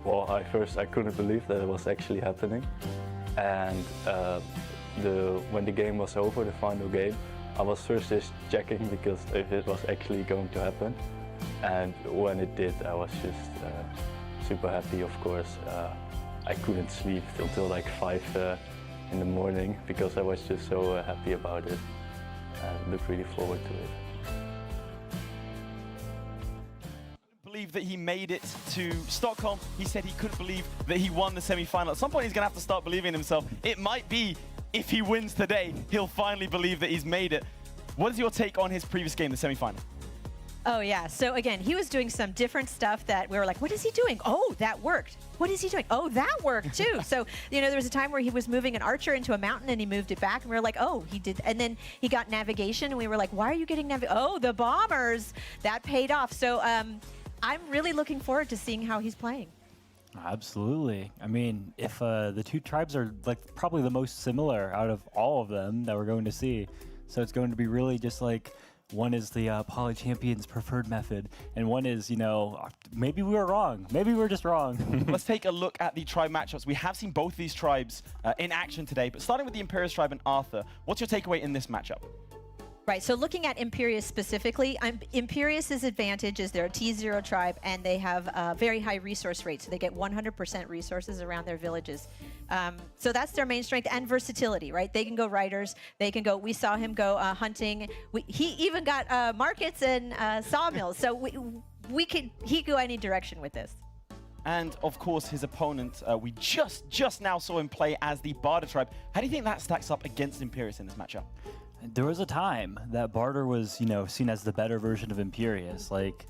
well, I couldn't believe that it was actually happening, and when the game was over, the final game, I was first just checking because if it was actually going to happen, and when it did, I was just super happy. Of course, I couldn't sleep until like 5 in the morning because I was just so happy about it, and look really forward to it. Believe that he made it to Stockholm. He said he couldn't believe that he won the semi-final. At some point, he's going to have to start believing in himself. It might be, if he wins today, he'll finally believe that he's made it. What is your take on his previous game, the semi-final? Oh, yeah. So, again, he was doing some different stuff that we were like, what is he doing? Oh, that worked. What is he doing? Oh, that worked, too. So, you know, there was a time where he was moving an archer into a mountain, and he moved it back, and we were like, oh, he did. And then he got navigation, and we were like, why are you getting navigation? Oh, the bombers. That paid off. So, I'm really looking forward to seeing how he's playing. Absolutely. I mean, if the two tribes are like probably the most similar out of all of them that we're going to see, so it's going to be really just like one is the Poly Champions preferred method, and one is, you know, maybe we were wrong. Maybe we were just wrong. Let's take a look at the tribe matchups. We have seen both these tribes in action today, but starting with the Imperius tribe and Arthur, what's your takeaway in this matchup? Right, so looking at Imperius specifically, Imperius's advantage is they're a T0 tribe and they have a very high resource rate, so they get 100% resources around their villages. So that's their main strength, and versatility, right? They can go riders, they can go, we saw him go hunting. He even got markets and sawmills, so he could go any direction with this. And of course, his opponent, we just now saw him play as the Barter tribe. How do you think that stacks up against Imperius in this matchup? There was a time that Barter was, you know, seen as the better version of Imperius. Like,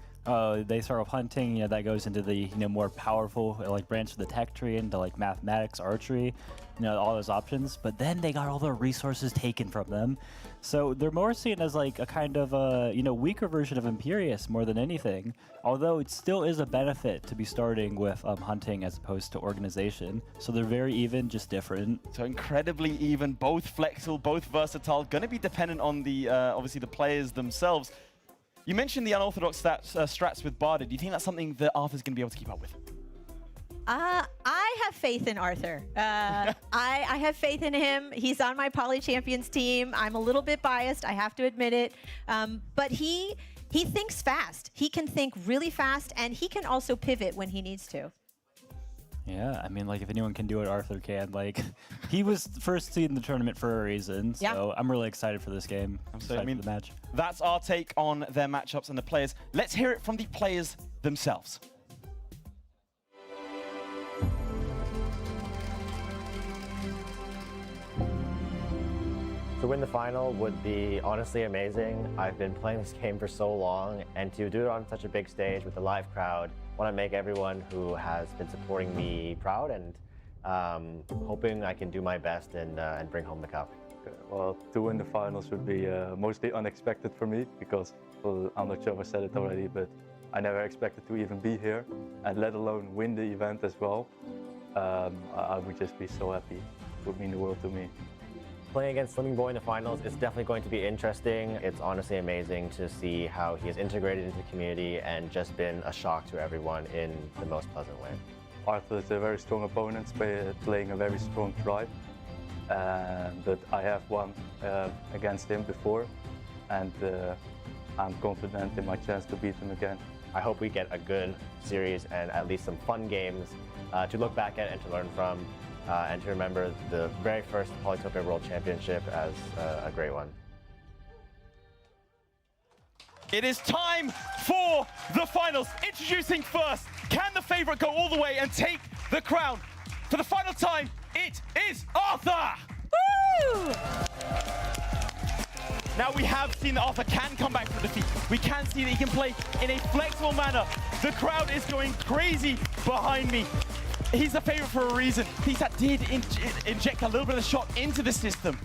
they start off hunting, you know, that goes into the, you know, more powerful, like, branch of the tech tree, into, like, mathematics, archery, you know, all those options. But then they got all their resources taken from them. So they're more seen as, like, a kind of, you know, weaker version of Imperius more than anything. Although it still is a benefit to be starting with hunting as opposed to organization. So they're very even, just different. So incredibly even, both flexible, both versatile, going to be dependent on the, obviously, the players themselves. You mentioned the unorthodox strats with Barter. Do you think that's something that Arthur's going to be able to keep up with? I have faith in Arthur. I have faith in him. He's on my Poly Champions team. I'm a little bit biased, I have to admit it. But he thinks fast. He can think really fast, and he can also pivot when he needs to. Yeah, I mean, like, if anyone can do it, Arthur can. Like, he was first seed in the tournament for a reason, so yeah. I'm really excited for this game. I'm excited for the match. That's our take on their matchups and the players. Let's hear it from the players themselves. To win the final would be honestly amazing. I've been playing this game for so long, and to do it on such a big stage with a live crowd, I want to make everyone who has been supporting me proud, and Hoping I can do my best and bring home the cup. Well, to win the finals would be mostly unexpected for me because, well, I'm not sure if I said it already, but I never expected to even be here and let alone win the event as well. I would just be so happy. It would mean the world to me. Playing against Slimming Boy in the finals is definitely going to be interesting. It's honestly amazing to see how he has integrated into the community and just been a shock to everyone in the most pleasant way. Arthur is a very strong opponent, playing a very strong tribe. But I have won against him before, and I'm confident in my chance to beat him again. I hope we get a good series and at least some fun games to look back at and to learn from, and to remember the very first Polytopia World Championship as a great one. It is time for the finals. Introducing first, can the favorite go all the way and take the crown? For the final time, it is Arthur! Woo! Now we have seen that Arthur can come back from defeat. We can see that he can play in a flexible manner. The crowd is going crazy behind me. He's the favorite for a reason. That did inject a little bit of shot into the system.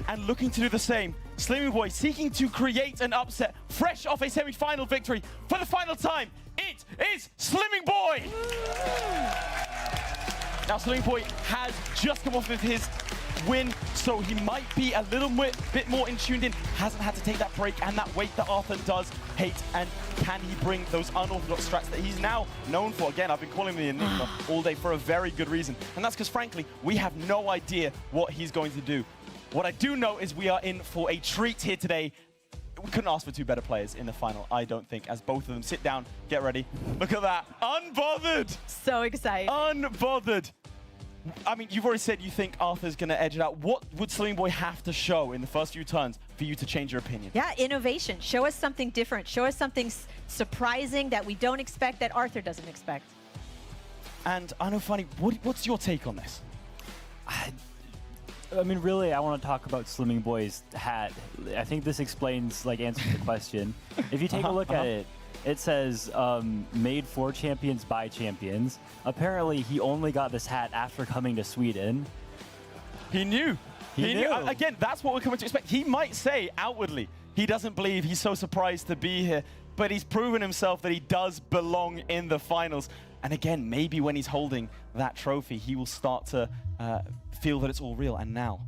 And looking to do the same, Slimming Boy seeking to create an upset, fresh off a semi-final victory. For the final time, it is Slimming Boy! Now Slimming Boy has just come off with his win, so he might be a little bit more in tuned in. Hasn't had to take that break and that weight that Arthur does hate. And can he bring those unorthodox strats that he's now known for? Again, I've been calling him the Enigma all day for a very good reason. And that's because, frankly, we have no idea what he's going to do. What I do know is we are in for a treat here today. We couldn't ask for two better players in the final, I don't think, as both of them sit down, get ready. Look at that, unbothered. So excited. Unbothered. I mean, you've already said you think Arthur's going to edge it out. What would Slimming Boy have to show in the first few turns for you to change your opinion? Yeah, innovation. Show us something different. Show us something surprising that we don't expect, that Arthur doesn't expect. And I know, Funny, what's your take on this? I mean, really, I want to talk about Slimming Boy's hat. I think this explains, answers the question. If you take a look at it, it says, made for champions by champions. Apparently, he only got this hat after coming to Sweden. He knew. He knew. Again, that's what we're coming to expect. He might say outwardly he doesn't believe, he's so surprised to be here, but he's proven himself that he does belong in the finals. And again, maybe when he's holding that trophy, he will start to feel that it's all real. And now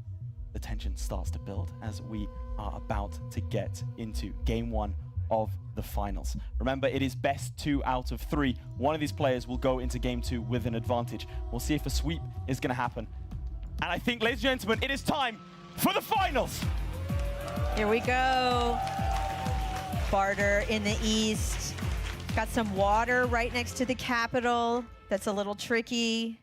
the tension starts to build as we are about to get into game one of the finals. Remember, it is best 2 out of 3. One of these players will go into game 2 with an advantage. We'll see if a sweep is going to happen. And I think, ladies and gentlemen, it is time for the finals. Here we go. Barter in the east. Got some water right next to the capital. That's a little tricky.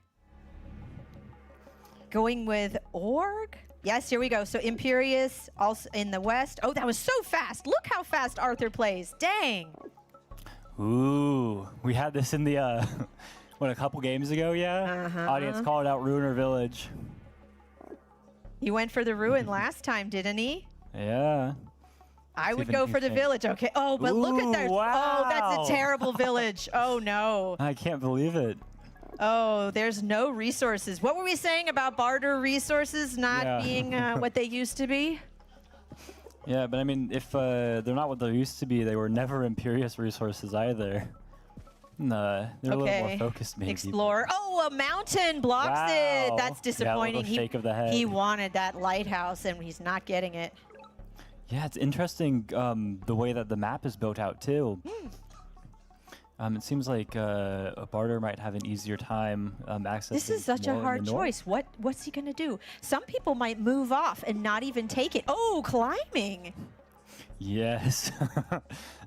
Going with Org. Yes, here we go. So Imperious also in the west. Oh, that was so fast. Look how fast Arthur plays. Dang. Ooh, we had this in the, a couple games ago, yeah? Audience called out Ruiner Village. He went for the ruin last time, didn't he? Yeah. I would go for the village. Okay. Oh, but look at that. Wow. Oh, that's a terrible village. Oh, no. I can't believe it. Oh, there's no resources. What were we saying about barter resources not being what they used to be? Yeah, but I mean, if they're not what they used to be, they were never Imperious resources either. Nah, they're a little more focused maybe. Explore. Oh, a mountain blocks it. That's disappointing. Yeah, shake of the head. He wanted that lighthouse, and he's not getting it. Yeah, it's interesting the way that the map is built out, too. It seems like a barter might have an easier time accessing. This is such a hard choice. What's he going to do? Some people might move off and not even take it. Oh, climbing. Yes.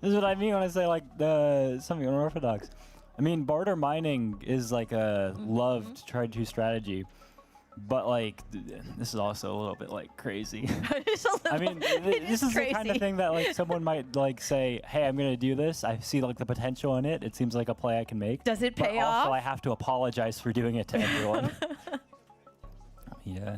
This is what I mean when I say something unorthodox. I mean, barter mining is like a loved tried-to strategy. But this is also a little bit crazy. I mean, this is the kind of thing that someone might say, "Hey, I'm gonna do this. I see the potential in it. It seems like a play I can make." Does it pay off? off? Also, I have to apologize for doing it to everyone. Yeah.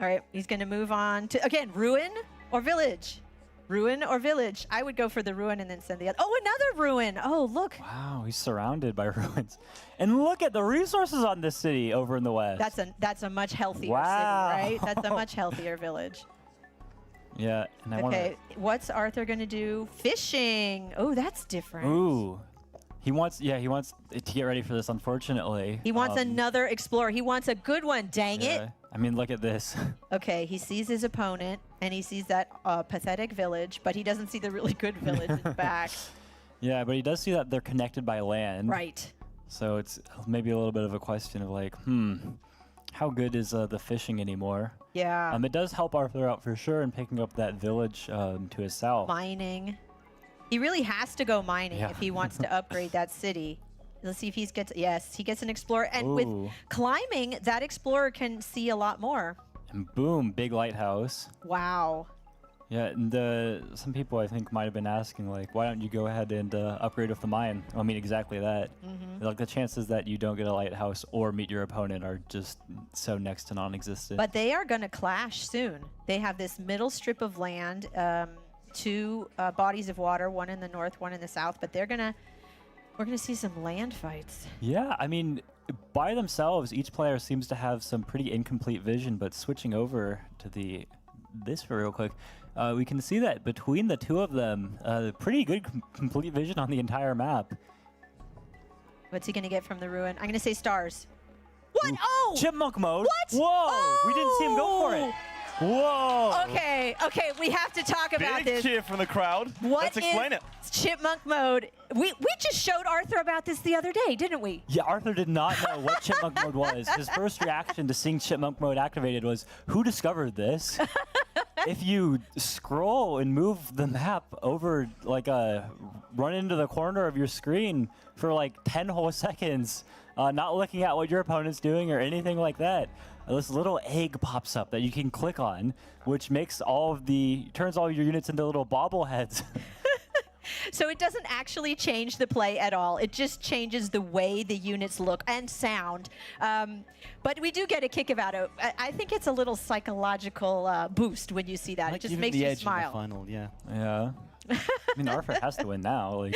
All right, he's gonna move on to again ruin or village. Ruin or village? I would go for the ruin and then send the other. Oh, another ruin. Oh, look. Wow, he's surrounded by ruins. And look at the resources on this city over in the west. That's a much healthier Wow. city, right? That's a much healthier village. Yeah, and I Okay, what's Arthur going to do? Fishing. Oh, that's different. Ooh. He wants to get ready for this, unfortunately. He wants another explorer. He wants a good one, dang it. Yeah. I mean, look at this. Okay, he sees his opponent, and he sees that pathetic village, but he doesn't see the really good village in the back. Yeah, but he does see that they're connected by land. Right. So it's maybe a little bit of a question of like, how good is the fishing anymore? Yeah. It does help Arthur out for sure in picking up that village to his south. Mining. He really has to go mining Yeah. if he wants to upgrade that city. Let's see if he gets, yes, he gets an explorer. And with Ooh. climbing, that explorer can see a lot more. And boom, big lighthouse. Wow. Yeah, and some people I think might have been asking like, why don't you go ahead and upgrade with the mine? I mean, exactly that. Like the chances that you don't get a lighthouse or meet your opponent are just so next to non-existent. But they are going to clash soon. They have this middle strip of land, two bodies of water, one in the north, one in the south, but we're going to see some land fights. Yeah, I mean, by themselves, each player seems to have some pretty incomplete vision, but switching over to this for real quick, we can see that between the two of them, pretty good complete vision on the entire map. What's he going to get from the ruin? I'm going to say stars. What? Oh! Chipmunk mode. What? Whoa! Oh! We didn't see him go for it. Whoa! Okay, we have to talk about Big this. cheer from the crowd. What Let's explain it. is chipmunk mode? We just showed Arthur about this the other day, didn't we? Yeah, Arthur did not know what chipmunk mode was. His first reaction to seeing chipmunk mode activated was, who discovered this? If you scroll and move the map over, like run into the corner of your screen for like 10 whole seconds, not looking at what your opponent's doing or anything like that, this little egg pops up that you can click on, which makes turns all your units into little bobbleheads. So it doesn't actually change the play at all. It just changes the way the units look and sound. But we do get a kick about it. I think it's a little psychological boost when you see that. It just makes the you edge smile. in the final, yeah. Yeah. I mean, Arthur has to win now. Like.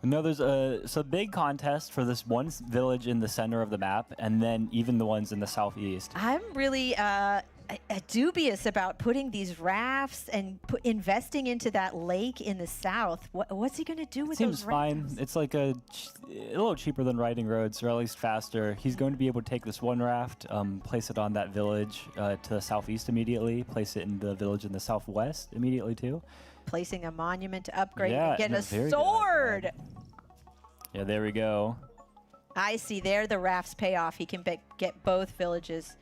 No, there's a big contest for this one village in the center of the map, and then even the ones in the southeast. I'm really dubious about putting these rafts and investing into that lake in the south. What's he going to do with Seems those rafts? fine. It's like a little cheaper than riding roads, or at least faster. He's going to be able to take this one raft, place it on that village to the southeast immediately, place it in the village in the southwest immediately too. Placing a monument to upgrade Yeah, and get and a a very good sword. Yeah, there we go. I see. There, the rafts pay off. He can get both villages.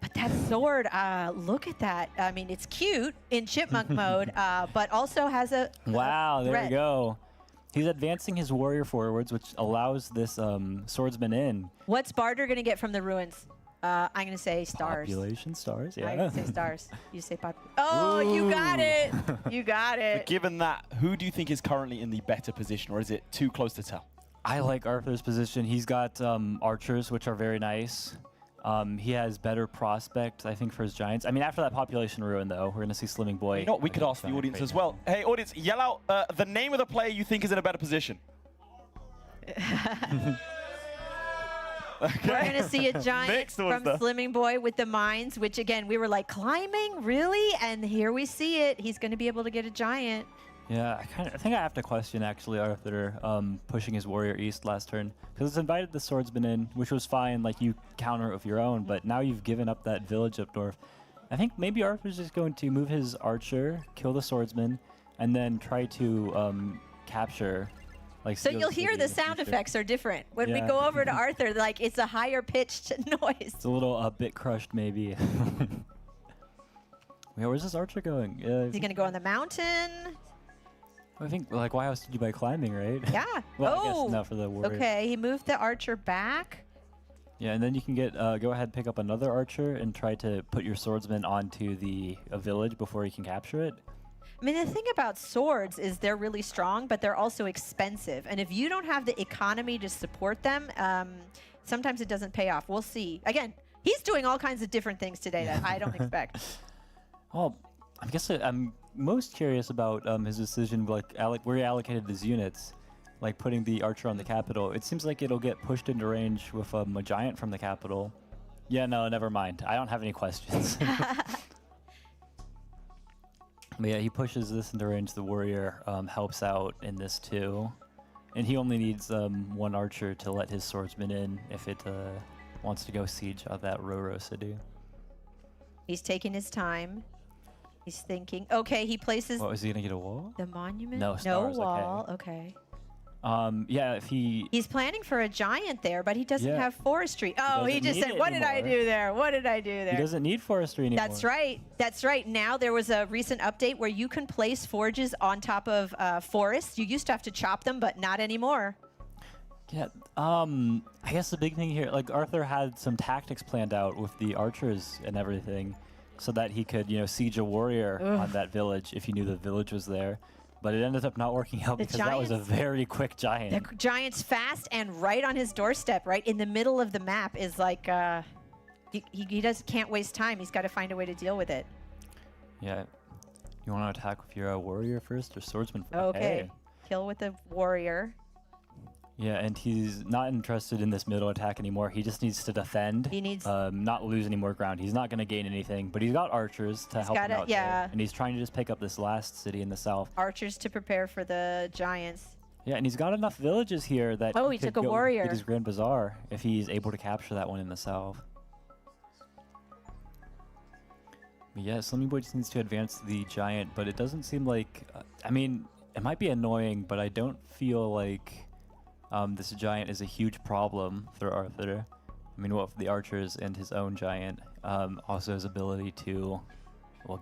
But that sword, look at that. I mean, it's cute in chipmunk mode, but also has a Wow, there we threat. go. He's advancing his warrior forwards, which allows this swordsman in. What's Barter going to get from the ruins? I'm going to say stars. Population stars, yeah. I'm going to say stars. You say pop. Oh, you got it. You got it. But given that, who do you think is currently in the better position, or is it too close to tell? I like Arthur's position. He's got archers, which are very nice. He has better prospect, I think, for his giants. I mean, after that population ruin, though, we're going to see Slimming Boy. You know what, we could ask the audience as well. Hey, audience, yell out the name of the player you think is in a better position. We're going to see a giant Next from was the- Slimming Boy with the mines, which, again, we were like, climbing? Really? And here we see it. He's going to be able to get a giant. Yeah, I think I have to question, actually, Arthur pushing his warrior east last turn. Because it's invited the swordsman in, which was fine, like you counter it with your own, but now you've given up that village up north. I think maybe Arthur's just going to move his archer, kill the swordsman, and then try to capture... Like So you'll hear the sound effects are different. When we Yeah. go over to Arthur, like it's a higher pitched noise. It's a little bit crushed, maybe. Yeah, where's this archer going? Is he going to go on the mountain? I think, like, why else did you buy climbing, right? Yeah. Well, I guess not for the warrior. Okay, he moved the archer back. Yeah, and then you can get go ahead, pick up another archer, and try to put your swordsman onto a village before you can capture it. I mean, the thing about swords is they're really strong, but they're also expensive. And if you don't have the economy to support them, sometimes it doesn't pay off. We'll see. Again, he's doing all kinds of different things today that I don't expect. Well, I guess I'm most curious about his decision, like where he allocated his units, like putting the archer on the capital. It seems like it'll get pushed into range with a giant from the capital. Yeah, no, never mind. I don't have any questions. But yeah, he pushes this into range. The warrior helps out in this too. And he only needs one archer to let his swordsman in if it wants to go siege on that Roro city. He's taking his time. He's thinking. Okay, he places What, is he going to get a wall? the monument. No, stars, no okay. wall. Okay. Yeah, if He's planning for a giant there, but he doesn't Yeah. have forestry. Oh, he doesn't just need said, it "What did I anymore." do there? What did I do there?" He doesn't need forestry anymore. That's right. That's right. Now there was a recent update where you can place forges on top of forests. You used to have to chop them, but not anymore. Yeah, I guess the big thing here, like Arthur had some tactics planned out with the archers and everything, so that he could, siege a warrior on that village if he knew the village was there. But it ended up not working out because that was a very quick giant. The giant's fast and right on his doorstep, right in the middle of the map, is like he can't waste time. He's got to find a way to deal with it. Yeah. You want to attack with your warrior first or swordsman first? Okay. Hey. Kill with the warrior. Yeah, and he's not interested in this middle attack anymore. He just needs to defend. He needs not lose any more ground. He's not going to gain anything, but he's got archers to help him out. yeah. There, and he's trying to just pick up this last city in the south. Archers to prepare for the giants. Yeah, and he's got enough villages here that he could took a go warrior. get his Grand Bazaar if he's able to capture that one in the south. But yeah, Slimming Boy just needs to advance the giant, but it doesn't seem like... I mean, it might be annoying, but I don't feel like this giant is a huge problem for Arthur. I mean, what the archers and his own giant, also his ability to,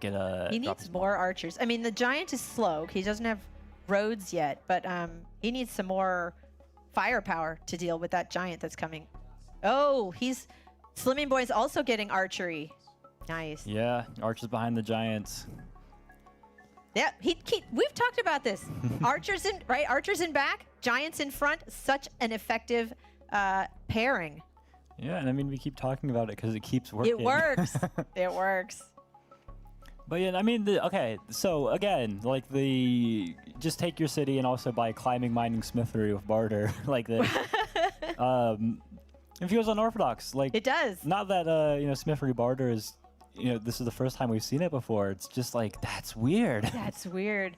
get a... He needs more archers. I mean, the giant is slow. He doesn't have roads yet, but he needs some more firepower to deal with that giant that's coming. Oh, Slimming Boy's also getting archery. Nice. Yeah, archers behind the giants. Yeah, we've talked about this. Archers in back, giants in front. Such an effective pairing. Yeah, and I mean, we keep talking about it because it keeps working. It works. It works. But yeah, I mean, okay, so again, like just take your city and also buy climbing, mining, smithery with barter, like this. It feels unorthodox. Like, it does. Not that, smithery barter is, this is the first time we've seen it before. It's just like, that's weird. That's weird.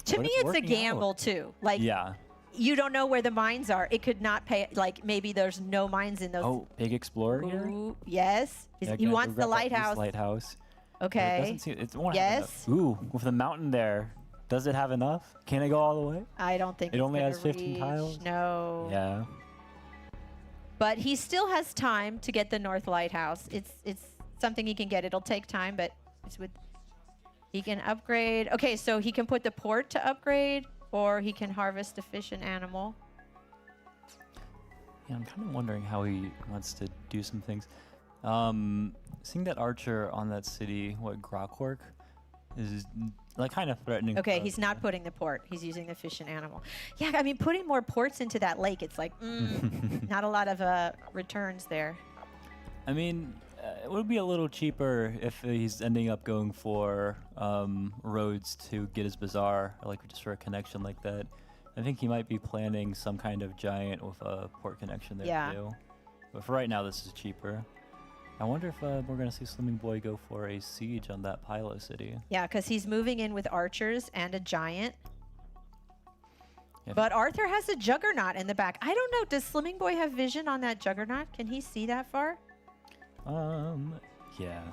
To But me, it's it's a working gamble too. Like, yeah. You don't know where the mines are. It could not pay. Like, maybe there's no mines in those. Oh, big explorer here? Ooh, yes. Yeah, He wants the we've got that east lighthouse. lighthouse. Okay. It doesn't seem, it won't have Yes. enough. Ooh, with the mountain there, does it have enough? Can it go all the way? I don't think It it's only gonna has 15 reach. tiles? No. Yeah. But he still has time to get the North Lighthouse. It's something he can get. It'll take time, but it's with. He can upgrade. Okay, so he can put the port to upgrade, or he can harvest a fish and animal. Yeah, I'm kind of wondering how he wants to do some things. Seeing that archer on that city, Grokwork, is like kind of threatening. Okay, he's not putting the port. He's using the fish and animal. Yeah, I mean, putting more ports into that lake, it's like, not a lot of returns there. I mean, it would be a little cheaper if he's ending up going for roads to get his bazaar, like just for a connection like that. I think he might be planning some kind of giant with a port connection there too. But for right now, this is cheaper. I wonder if we're going to see Slimming Boy go for a siege on that Pylo city. Yeah, because he's moving in with archers and a giant. Yeah. But Arthur has a juggernaut in the back. I don't know. Does Slimming Boy have vision on that juggernaut? Can he see that far? Yeah.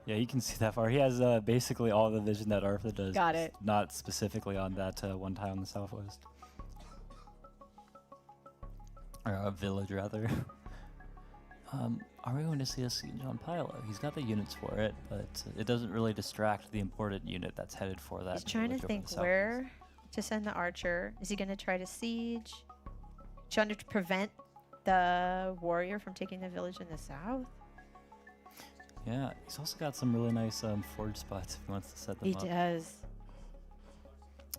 Yeah, you can see that far. He has basically all the vision that Arthur does. Got it. Not specifically on that one tile in the southwest. Or a village, rather. Are we going to see a siege on Pylo? He's got the units for it, but it doesn't really distract the important unit that's headed for that. He's trying to village over think the where to send the archer. Is he going to try to siege? Trying to prevent the warrior from taking the village in the south? Yeah, he's also got some really nice forge spots if he wants to set them He up. does.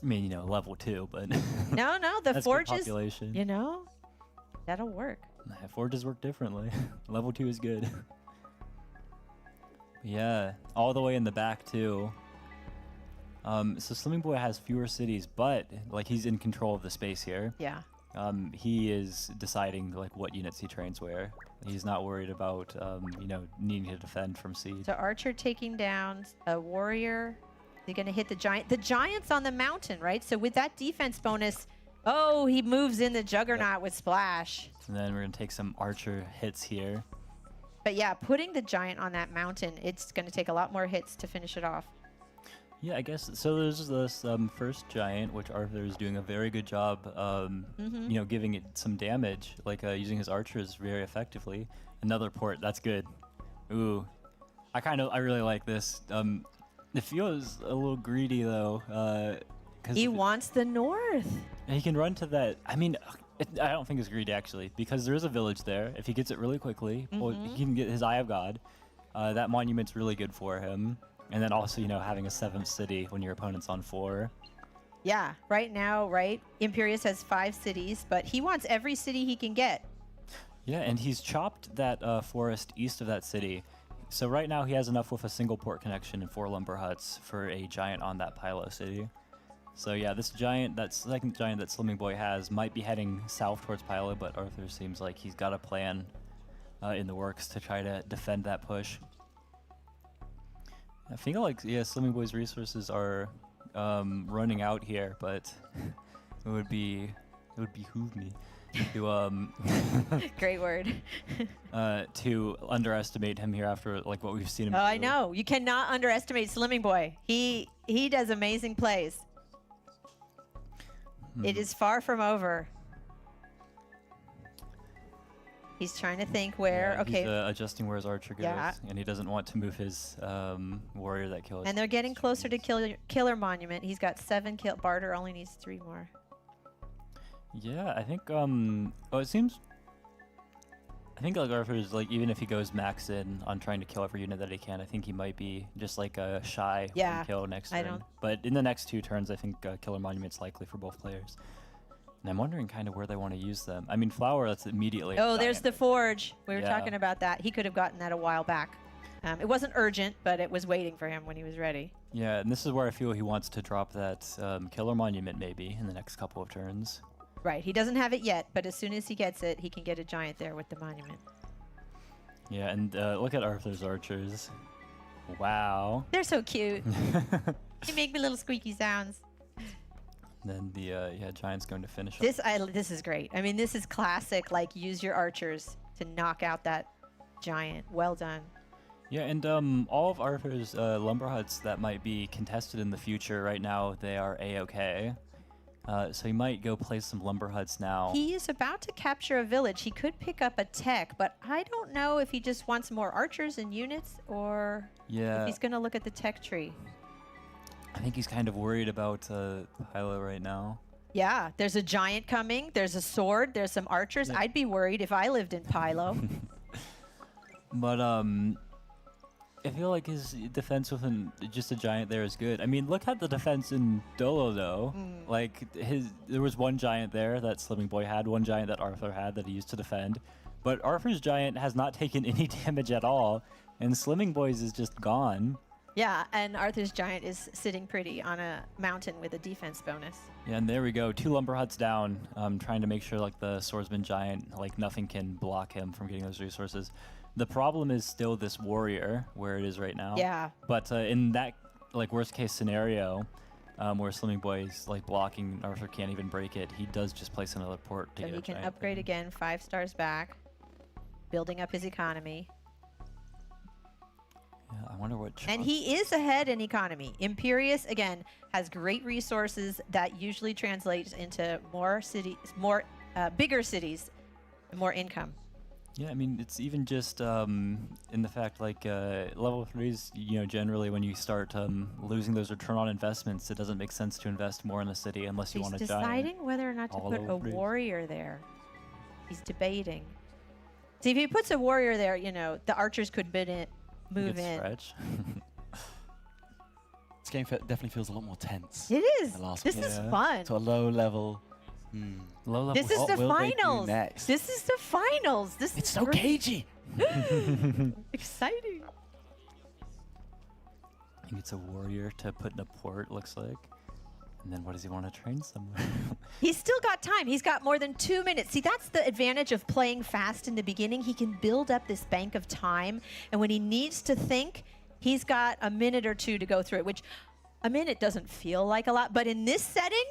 I mean, level 2, but... No, the that's good forges, population. that'll work. Forges work differently. Level 2 is good. Yeah, all the way in the back too. So Slimming Boy has fewer cities, but like he's in control of the space here. Yeah. He is deciding like what units he trains where. He's not worried about you know, needing to defend from siege. So Archer taking down a warrior. They're going to hit the giant. The giant's on the mountain, right? So with that defense bonus, oh, he moves in the Juggernaut with Splash. And then we're gonna take some Archer hits here. But yeah, putting the giant on that mountain, it's going to take a lot more hits to finish it off. Yeah, I guess so. There's this first giant, which Arthur is doing a very good job, you know, giving it some damage, like using his archers very effectively. Another port, that's good. Ooh, I really like this. It feels a little greedy though, because he wants the north. And he can run to that. I mean, I don't think it's greedy actually, because there is a village there. If he gets it really quickly, well, he can get his Eye of God. That monument's really good for him. And then also, you know, having a 7th city when your opponent's on 4. Yeah, right now, right? Imperius has 5 cities, but he wants every city he can get. Yeah, and he's chopped that forest east of that city. So right now he has enough with a single port connection and 4 lumber huts for a giant on that Pylo city. So yeah, this giant, that second giant that Slimming Boy has, might be heading south towards Pylo, but Arthur seems like he's got a plan in the works to try to defend that push. I feel like, yeah, Slimming Boy's resources are running out here, but it would behoove me to Great word. to underestimate him here after like what we've seen him Oh, do. I know. You cannot underestimate Slimming Boy. He does amazing plays. It is far from over. He's trying to think where. Yeah, okay. He's adjusting where his archer goes, Yeah. and he doesn't want to move his warrior that kills. And they're getting closer to Killer Monument. He's got 7 kill. Barter only needs 3 more. Yeah, I think. Oh, it seems. I think like Arthur's like, even if he goes max in on trying to kill every unit that he can, I think he might be just like shy Yeah, from kill next I turn. don't- But in the next 2 turns, I think Killer Monument's likely for both players. And I'm wondering kind of where they want to use them. I mean, Flower, that's immediately. Oh, there's the forge. We were Yeah. talking about that. He could have gotten that a while back. It wasn't urgent, but it was waiting for him when he was ready. Yeah, and this is where I feel he wants to drop that Killer Monument maybe in the next couple of turns. Right. He doesn't have it yet, but as soon as he gets it, he can get a giant there with the monument. Yeah, and look at Arthur's archers. Wow. They're so cute. They make me little squeaky sounds. Then the giant's going to finish. This is great. I mean, this is classic. Like, use your archers to knock out that giant. Well done. Yeah, and all of Arthur's lumber huts that might be contested in the future right now, they are A-okay. So he might go place some lumber huts now. He is about to capture a village. He could pick up a tech, but I don't know if he just wants more archers and units or if he's going to look at the tech tree. I think he's kind of worried about Pylo right now. Yeah, there's a giant coming. There's a sword. There's some archers. Yeah. I'd be worried if I lived in Pylo. But I feel like his defense with just a giant there is good. I mean, look at the defense in Dolo though. Like there was one giant there that Slimming Boy had, one giant that Arthur had that he used to defend. But Arthur's giant has not taken any damage at all, and Slimming Boy's is just gone. Yeah, and Arthur's giant is sitting pretty on a mountain with a defense bonus. Yeah, and there we go. 2 lumber huts down, trying to make sure like the swordsman giant, like nothing can block him from getting those resources. The problem is still this warrior where it is right now. Yeah. But in that like worst case scenario, where Slimming Boy's like blocking, Arthur can't even break it, he does just place another port to So get he a can giant upgrade thing. again, 5 stars back, building up his economy. Yeah, I wonder what. And he is ahead in economy. Imperius, again, has great resources that usually translates into more cities, bigger cities, more income. Yeah, I mean, it's even just in the fact like level 3s, you know, generally when you start losing those return on investments, it doesn't make sense to invest more in the city unless you He's want a giant. deciding whether or not to all put a level 3s. warrior there. He's debating. See, if he puts a warrior there, you know, the archers could move in. Stretch. This game definitely feels a lot more tense. It is. than the last This one. is fun. To a low level. Low level. This is What the will they do finals. next? This is the finals. This It's is so great. cagey. Exciting. He needs a warrior to put in a port, looks like. And then what does he want to train somewhere? He's still got time. He's got more than 2 minutes. See, that's the advantage of playing fast in the beginning. He can build up this bank of time. And when he needs to think, he's got a minute or two to go through it, which a minute doesn't feel like a lot. But in this setting,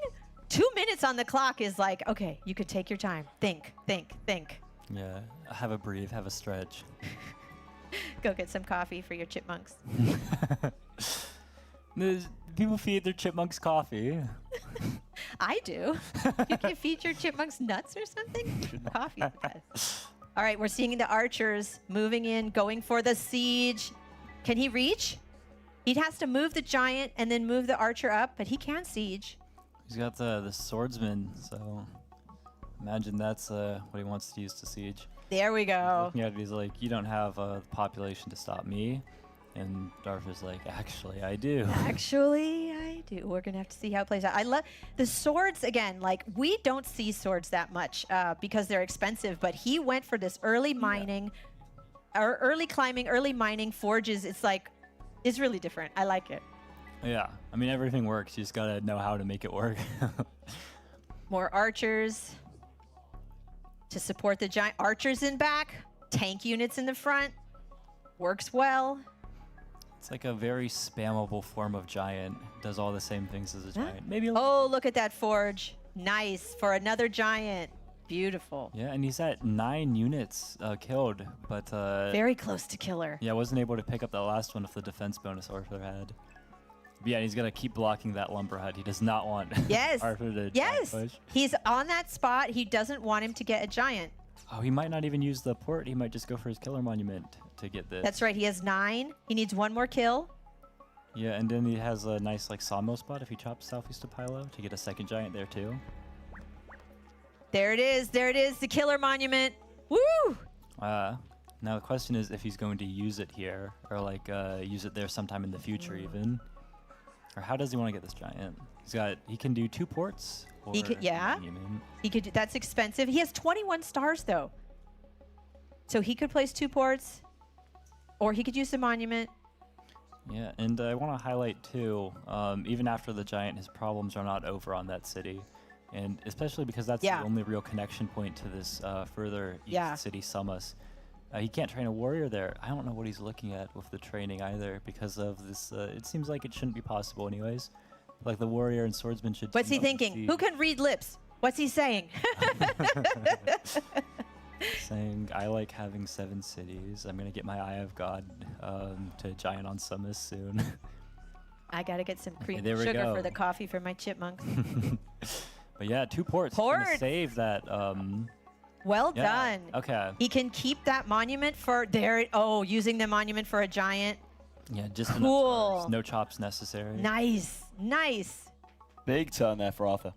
2 minutes on the clock is like, okay, you could take your time. Think, think, think. Yeah, have a breathe, have a stretch. Go get some coffee for your chipmunks. People feed their chipmunks coffee. I do. You can feed your chipmunks nuts or something? Coffee. All right, we're seeing the archers moving in, going for the siege. Can he reach? He has to move the giant and then move the archer up, but he can siege. He's got the swordsman, so imagine that's what he wants to use to siege. There we go. Looking at it, he's like, you don't have the population to stop me. And Darther's like, actually, I do. Actually, I do. We're going to have to see how it plays out. I love the swords, again, like, we don't see swords that much because they're expensive, but he went for this early mining, or early climbing, early mining, forges. It's like, it's really different. I like it. Yeah, I mean, everything works. You just got to know how to make it work. More archers to support the giant. Archers in back, tank units in the front. Works well. It's like a very spammable form of giant. Does all the same things as a giant. Maybe a Oh, look at that forge. Nice for another giant. Beautiful. Yeah, and he's at 9 units killed, but Very close to killer. yeah, wasn't able to pick up that last one with the defense bonus Arthur had. But yeah, he's gonna keep blocking that lumberhead. He does not want Yes. Arthur to Yes. push. He's on that spot. He doesn't want him to get a giant. Oh, he might not even use the port. He might just go for his killer monument to get this. That's right. He has 9. He needs 1 more kill. Yeah, and then he has a nice like sawmill spot if he chops southeast of Pylo to get a second giant there too. There it is. There it is. The killer monument. Woo! Now the question is if he's going to use it here or like use it there sometime in the future even. Or how does he want to get this giant? He can do 2 ports. Or He could, yeah. He could. That's expensive. He has 21 stars though. So he could place 2 ports, or he could use the monument. Yeah, and I want to highlight too, even after the giant, his problems are not over on that city. And especially because that's the only real connection point to this further east city, Sumas. He can't train a warrior there. I don't know what he's looking at with the training either because of this. It seems like it shouldn't be possible anyways. Like the warrior and swordsman should. What's he thinking? Who can read lips? What's he saying? Saying, I like having 7 cities. I'm going to get my Eye of God to giant on Summit soon. I got to get some cream There we sugar go. for the coffee for my chipmunks. But yeah, 2 ports. He's gonna save that. Well yeah, done. Okay. He can keep that monument for there. Oh, using the monument for a giant. Yeah, just Cool. enough stars. No chops necessary. Nice. Nice. Big turn there for Arthur.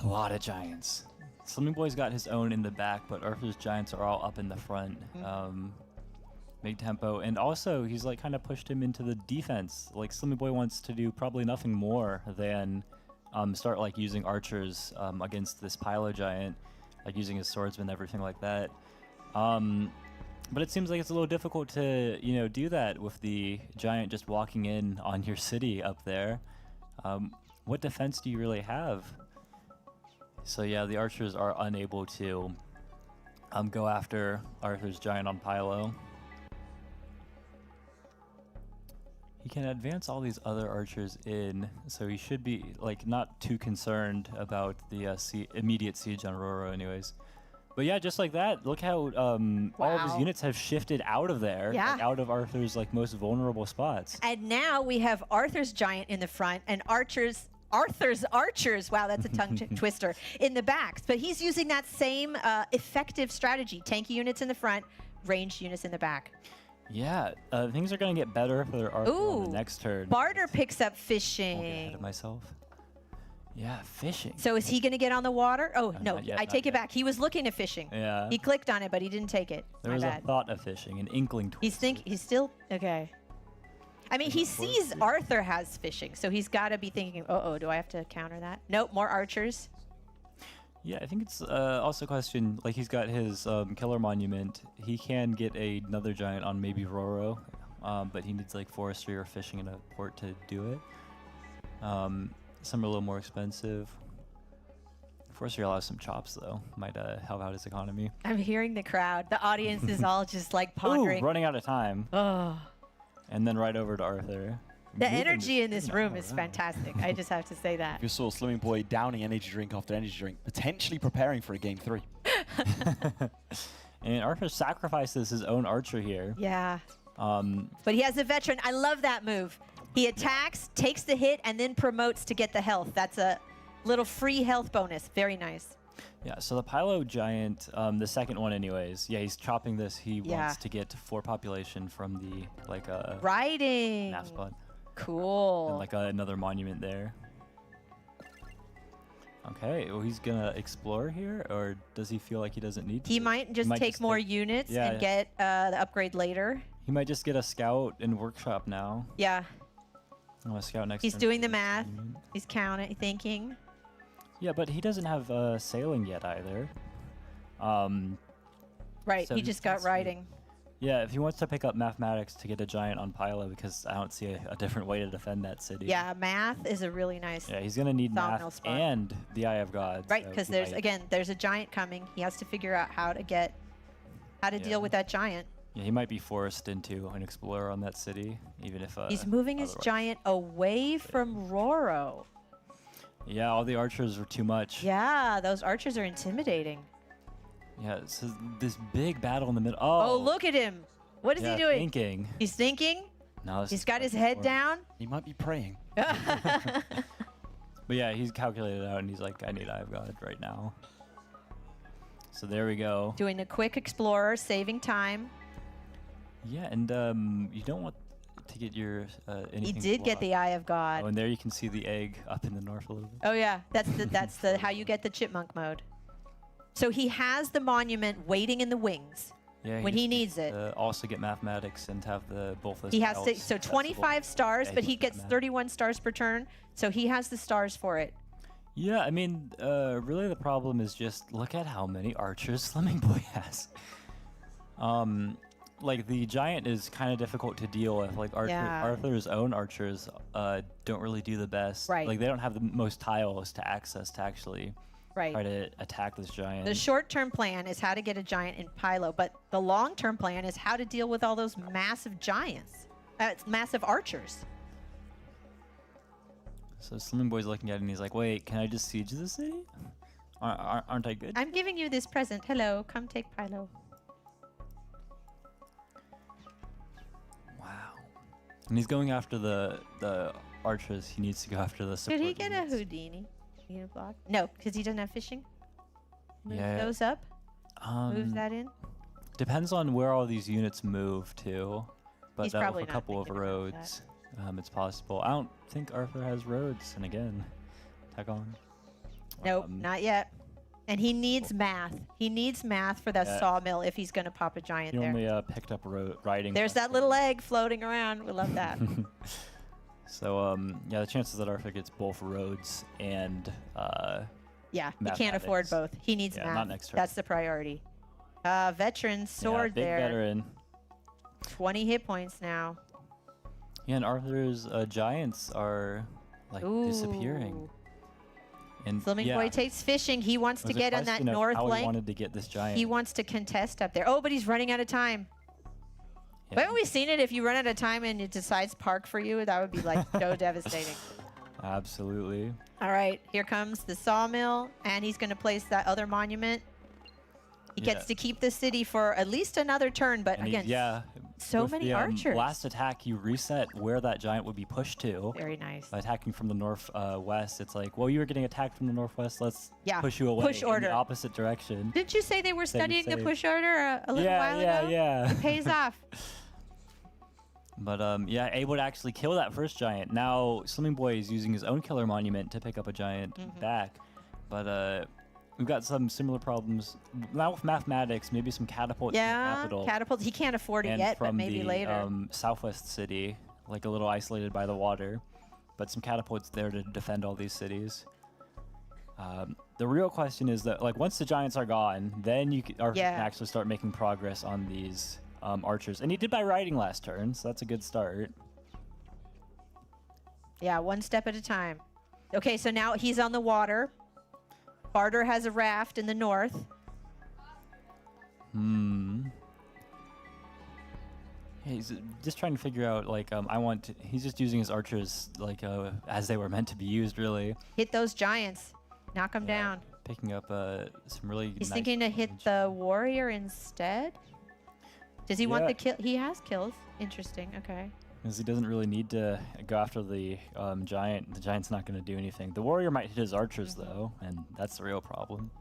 A lot of giants. Slimming Boy's got his own in the back, but Arthur's giants are all up in the front. Big tempo. And also, he's like kind of pushed him into the defense. Like Slimming Boy wants to do probably nothing more than start like using archers against this Pylo giant, like using his swordsman, everything like that. But it seems like it's a little difficult to, do that with the giant just walking in on your city up there. What defense do you really have? So yeah, the archers are unable to go after Arthur's giant on Pylo. He can advance all these other archers in, so he should be like not too concerned about the immediate siege on Roro anyways. But yeah, just like that, look how all of his units have shifted out of there, like, out of Arthur's like most vulnerable spots. And now we have Arthur's giant in the front and Arthur's archers, wow, that's a tongue twister, in the back. But he's using that same effective strategy. Tanky units in the front, ranged units in the back. Yeah, things are going to get better for Arthur on the next turn. Barter picks up I'll get fishing. ahead of myself. Yeah, fishing. So is he going to get on the water? Oh, no, not yet, I not take it yet. back. He was looking at fishing. Yeah. He clicked on it, but he didn't take it. There My was bad. a thought of fishing, an inkling twist. He's still, okay. I mean, he sees Arthur has fishing, so he's got to be thinking, uh-oh, do I have to counter that? Nope, more archers. Yeah, I think it's also a question, like he's got his killer monument. He can get another giant on maybe Roro but he needs like forestry or fishing in a port to do it. Some are a little more expensive. Forestry allows some chops though. Might help out his economy. I'm hearing the crowd. The audience is all just like pondering. Ooh, running out of time. Oh. And then right over to Arthur. The energy in this room is fantastic. I just have to say that. You saw Slimming Boy downing energy drink after energy drink, potentially preparing for a game 3. And Arthur sacrifices his own archer here. Yeah. But he has a veteran. I love that move. He attacks, takes the hit, and then promotes to get the health. That's a little free health bonus. Very nice. Yeah, so the Pylo Giant, the second one anyways, yeah, he's chopping this. He wants to get 4 population from the, like, riding. map spot. Cool. And, like, another monument there. Okay, well, he's gonna explore here, or does he feel like he doesn't need to? He might just take more units and get the upgrade later. He might just get a scout and workshop now. Yeah. Oh, a scout next He's turn. doing the math. He's counting, thinking. Yeah, but he doesn't have sailing yet either. Right, so he just got riding. Yeah, if he wants to pick up mathematics to get a giant on Pylo, because I don't see a different way to defend that city. Yeah, math is a really nice. Yeah, he's gonna need Sawmill math spot. and the Eye of God. Right, so because he there's might- there's a giant coming. He has to figure out how to deal with that giant. Yeah, he might be forced into an explorer on that city, even if He's moving his otherwise- giant away from Roro. Yeah, all the archers were too much. Yeah, those archers are intimidating. Yeah, so this big battle in the middle. Oh, look at him. What is yeah, he doing? Thinking. He's thinking. No, this He's is got his much head more. down. He might be praying. But yeah, he's calculated out and he's like, I need Eye of God right now. So there we go. Doing a quick explorer, saving time. Yeah, and you don't want to get your anything. He did get blocked. the Eye of God. Oh, and there you can see the egg up in the north a little bit. Oh yeah, that's the how you get the chipmunk mode. So he has the monument waiting in the wings Yeah, when just he needs it. Also get mathematics and have the both those. He has to, tiles so accessible. 25 stars, Yeah, but he can gets math. 31 stars per turn. So he has the stars for it. Yeah, I mean, really the problem is just look at how many archers Slimming Boy has. Like the giant is kind of difficult to deal with. Like Arthur's own archers don't really do the best. Right. Like they don't have the most tiles to access to actually try to attack this giant. The short-term plan is how to get a giant in Pylo, but the long-term plan is how to deal with all those massive giants, massive archers. So Slimming Boy's looking at it and he's like, wait, can I just siege the city? Aren't I good? I'm giving you this present. Hello, come take Pylo. And he's going after the archers. He needs to go after the support Did he get units. a Houdini? Unit block? No, because he doesn't have fishing. Move Yeah. those up. Move that in. Depends on where all these units move to. But He's with probably a not couple of thinking about roads, it's possible. I don't think Arthur has roads. And again, tag on. Nope, not yet. And he needs math. He needs math for that Yeah. sawmill if he's going to pop a giant He there. only picked up riding. There's that little egg floating around. We love that. So yeah, the chances that Arthur gets both roads and Yeah, he can't afford mathematics. both. He needs Yeah, math. not next turn. That's the priority. Veteran sword big there. veteran. 20 hit points now. Yeah, and Arthur's giants are like disappearing. And Slimming Boy takes fishing. He wants to There's a get on that question of north how he lake. wanted to get this giant. He wants to contest up there. Oh, but he's running out of time. Yeah. Haven't we seen it? If you run out of time and it decides park for you, that would be like so devastating. Absolutely. All right, here comes the sawmill, and he's going to place that other monument. He gets to keep the city for at least another turn, but And again, so with many the, archers. Last attack, he reset where that giant would be pushed to. Very nice. By attacking from the north west, it's like, well, you were getting attacked from the northwest. Let's push you away push in order. the opposite direction. Didn't you say they were That you studying the saved. push order a little while ago? Yeah. It pays off. But yeah, able to actually kill that first giant. Now Slimming Boy is using his own killer monument to pick up a giant back. But we've got some similar problems now with mathematics. Maybe some catapults from the capital. Catapults. He can't afford it and yet, but from maybe the, later. Southwest city, like a little isolated by the water, but some catapults there to defend all these cities. The real question is that, like, once the giants are gone, then Arthur can actually start making progress on these archers. And he did by riding last turn, so that's a good start. Yeah, one step at a time. Okay, so now he's on the water. Barter has a raft in the north. Yeah, he's just trying to figure out, like, he's just using his archers, like, as they were meant to be used, really. Hit those giants. Knock them down. Picking up some really He's nice thinking to hit damage. the warrior instead. Does he want Yeah. the kill? He has kills. Interesting. Okay. Because he doesn't really need to go after the giant. The giant's not going to do anything. The warrior might hit his archers, though, and that's the real problem.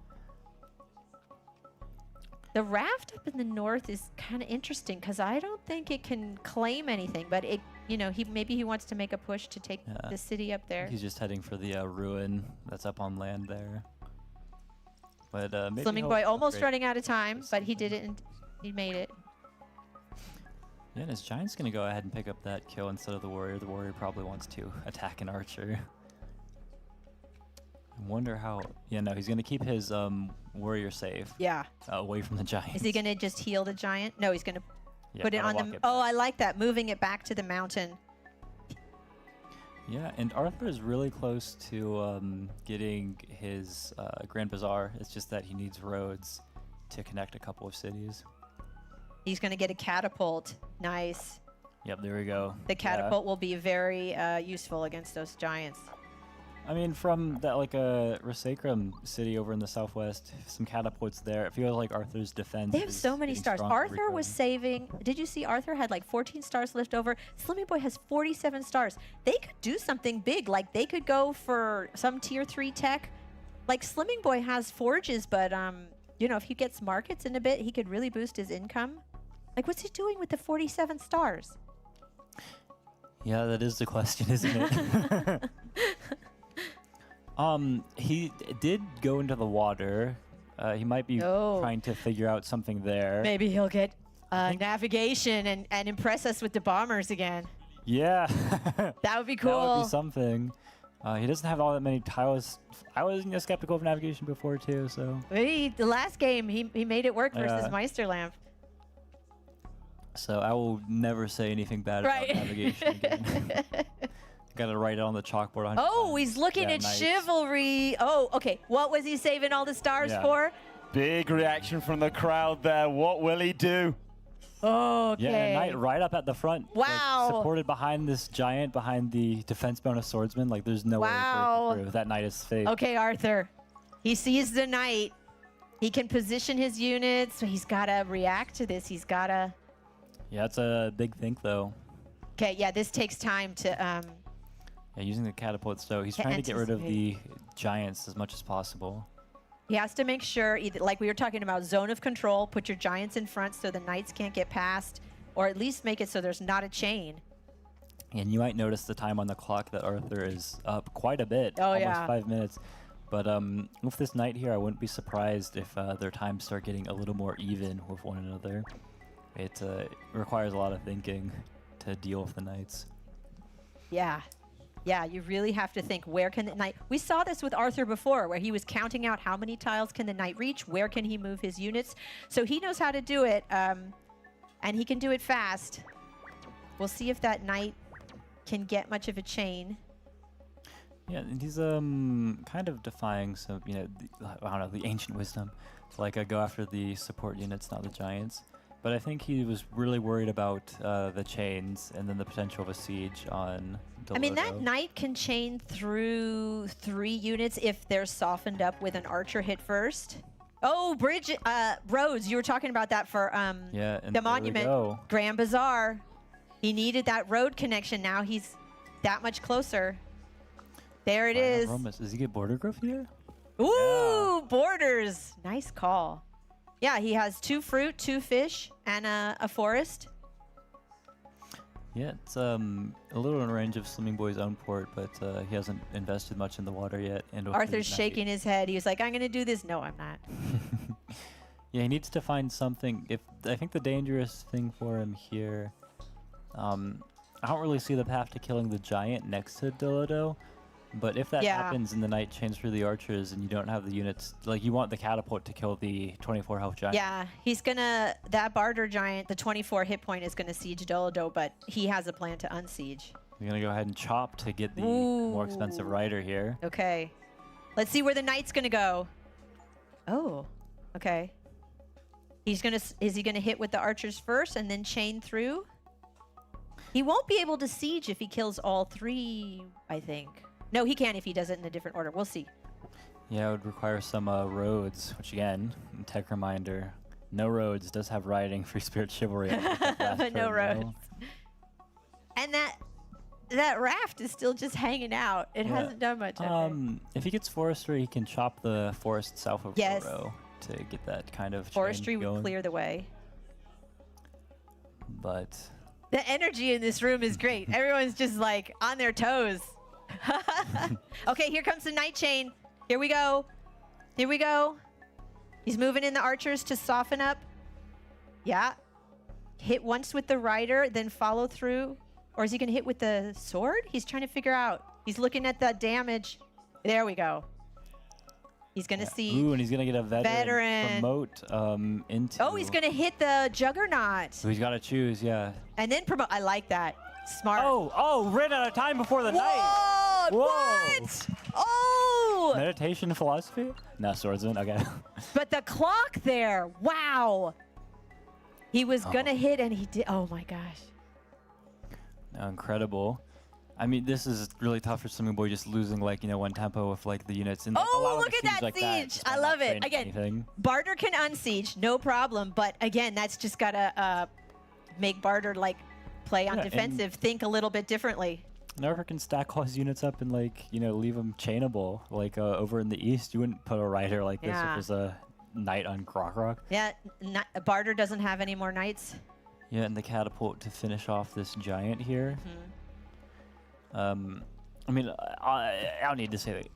The raft up in the north is kind of interesting because I don't think it can claim anything, but it, maybe he wants to make a push to take Yeah. the city up there. He's just heading for the ruin that's up on land there. But maybe Slimming he'll Boy almost upgrade. running out of time, but he did it and he made it. Yeah, and his giant's going to go ahead and pick up that kill instead of the warrior. The warrior probably wants to attack an archer. I wonder how... Yeah, no, he's going to keep his warrior safe. Yeah. Away from the giant. Is he going to just heal the giant? No, he's going to Yeah, put it kinda on walk the... it Oh, back. I like that. Moving it back to the mountain. Yeah, and Arthur is really close to getting his Grand Bazaar. It's just that he needs roads to connect a couple of cities. He's going to get a catapult. Nice. Yep, there we go. The Yeah. catapult will be very useful against those giants. I mean, from that, like, a Resacrum city over in the southwest, some catapults there. It feels like Arthur's defense They have is so many getting stars. stronger every Arthur was turn. saving. Did you see Arthur had like 14 stars left over? Slimming Boy has 47 stars. They could do something big. Like they could go for some tier 3 tech. Like Slimming Boy has forges, but if he gets markets in a bit, he could really boost his income. Like what's he doing with the 47 stars? Yeah, that is the question, isn't it? He did go into the water. He might be Oh. trying to figure out something there. Maybe he'll get navigation and impress us with the bombers again. Yeah. That would be That would cool. be something. He doesn't have all that many tiles. I was skeptical of navigation before too, so. The last game, he made it work versus Yeah. Meisterlamp. So I will never say anything bad Right. about navigation again. Got to write it on the chalkboard. 100 Oh, times. he's looking Yeah, at nice. chivalry. Oh, okay. What was he saving all the stars Yeah. for? Big reaction from the crowd there. What will he do? Okay. Yeah, and a knight right up at the front. like, Wow. supported behind this giant, behind the defense bonus swordsman. Like, there's no Wow. way to break through. That knight is fake. Okay, Arthur. He sees the knight. He can position his units. So he's got to react to this. He's got to... Yeah, it's a big think, though. Okay, yeah, this takes time to... Yeah, using the catapult, so he's To trying to get rid of the anticipate. giants as much as possible. He has to make sure, either, like we were talking about, zone of control, put your giants in front so the knights can't get past, or at least make it so there's not a chain. And you might notice the time on the clock that Arthur is up quite a bit. Oh, almost yeah. 5 minutes. But with this knight here, I wouldn't be surprised if their times start getting a little more even with one another. It requires a lot of thinking to deal with the knights. Yeah. Yeah, you really have to think, where can the knight... We saw this with Arthur before, where he was counting out how many tiles can the knight reach, where can he move his units. So he knows how to do it, and he can do it fast. We'll see if that knight can get much of a chain. Yeah, and he's kind of defying some, I don't know, the ancient wisdom to like go after the support units, not the giants. But I think he was really worried about the chains and then the potential of a siege on Delodo. I mean, that knight can chain through 3 units if they're softened up with an archer hit first. Oh, bridge, roads. You were talking about that for Yeah, and the there we monument, go. Grand Bazaar. He needed that road connection. Now he's that much closer. There it is. Romus. Does he get border growth here? Ooh, borders. Nice call. Yeah, he has 2 fruit, 2 fish, and a forest. Yeah, it's a little in range of Slimming Boy's own port, but he hasn't invested much in the water yet. And with the Arthur's knight- shaking his head. He was like, I'm going to do this. No, I'm not. Yeah, he needs to find something. I think the dangerous thing for him here, I don't really see the path to killing the giant next to Delodo, But if that Yeah. happens and the knight chains through the archers and you don't have the units, like you want the catapult to kill the 24 health giant. Yeah, he's gonna, that barter giant, the 24 hit point is gonna siege Dolodo, but he has a plan to unsiege. We're gonna go ahead and chop to get the more expensive Ooh. rider here. Okay. Let's see where the knight's gonna go. Oh, okay. Is he gonna hit with the archers first and then chain through? He won't be able to siege if he kills all 3, I think. No, he can if he does it in a different order. We'll see. Yeah, it would require some roads, which again, tech reminder, no roads does have riding, free spirit chivalry. But no roads. And that raft is still just hanging out. It hasn't done much. If he gets forestry, he can chop the forest south of Yes. Roro to get that kind of Forestry chain would going. clear the way. But The energy in this room is great. Everyone's just like on their toes. Okay, here comes the night chain. Here we go. Here we go. He's moving in the archers to soften up. Yeah. Hit once with the rider, then follow through. Or is he going to hit with the sword? He's trying to figure out. He's looking at the damage. There we go. He's going to see. Ooh, and he's gonna get a Veteran. promote into. Oh, he's going to hit the juggernaut. So he's got to choose, yeah. And then promote. I like that. Smart. Oh, ran out of time before the night. Whoa! What? Oh! Meditation philosophy? No, swordsman. Okay. But the clock there. Wow. He was going to hit and he did. Oh my gosh. No, incredible. I mean, this is really tough for Swimming Boy, just losing like one tempo with like the units. And Oh, look at that like siege. just I by love not it. training Again, anything. Barter can unsiege, no problem. But again, that's just got to make Barter like play on Yeah, and- defensive, think a little bit differently. Narver can stack all his units up and like leave them chainable. Like over in the east, you wouldn't put a rider like this if Yeah. it was a knight on Krok. Yeah, Barter doesn't have any more knights. Yeah, and the catapult to finish off this giant here. I mean, I don't need to say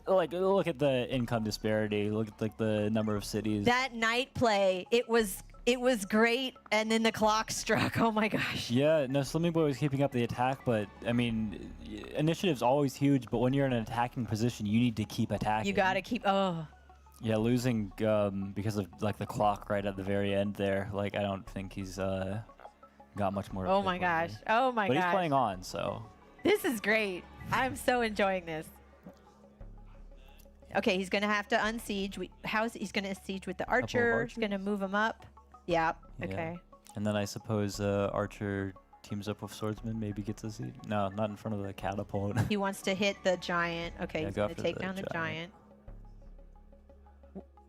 like look at the income disparity. Look at like the number of cities. That knight play, it was great, and then the clock struck. Oh my gosh. Yeah, no, Slimming Boy was keeping up the attack, but I mean, initiative's always huge. But when you're in an attacking position, you need to keep attacking. You got to keep. Oh. Yeah, losing because of like the clock right at the very end there. Like I don't think he's got much more. Oh my gosh. Oh my but gosh. he's playing on, so. This is great. I'm so enjoying this. Okay, he's going to have to unsiege. He's going to siege with the archer. He's going to move him up. Yep. Okay. And then I suppose Archer teams up with Swordsman, maybe gets a seat. No, not in front of the catapult. He wants to hit the giant. Okay, Yeah, he's go going to after take the down the giant.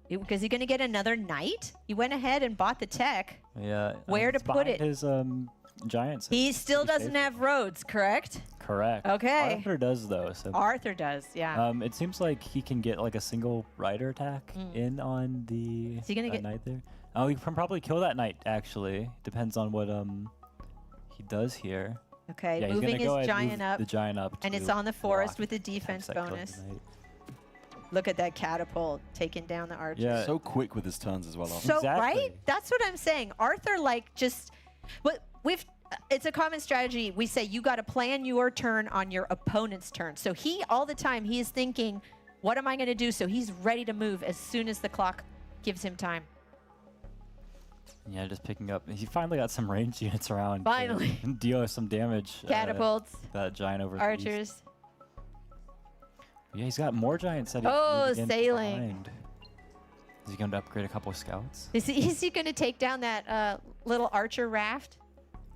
giant. Is he going to get another knight? He went ahead and bought the tech. Yeah. Where to it's put behind it? His giants. He still doesn't have roads, correct? Correct. Okay. Arthur does though. So. Arthur does, yeah. It seems like he can get like a single rider attack in on the Is he gonna get- knight there. Oh, he can probably kill that knight actually. Depends on what he does here. Okay, Yeah, he's moving gonna go his ahead and giant move up. the giant up. And it's to on the forest block with the attacks defense that kill the bonus. knight. Look at that catapult taking down the archer. Yeah. So quick with his turns as well. So Exactly. right? That's what I'm saying. Arthur like just it's a common strategy. We say you got to plan your turn on your opponent's turn. So he all the time he is thinking, what am I going to do? So he's ready to move as soon as the clock gives him time. Yeah, just picking up. He finally got some ranged units around. Finally. To deal some damage. Catapults, that giant over the east. archers. Yeah, he's got more giants that he Oh, moved in sailing. behind. Is he going to upgrade a couple of scouts? Is he going to take down that little archer raft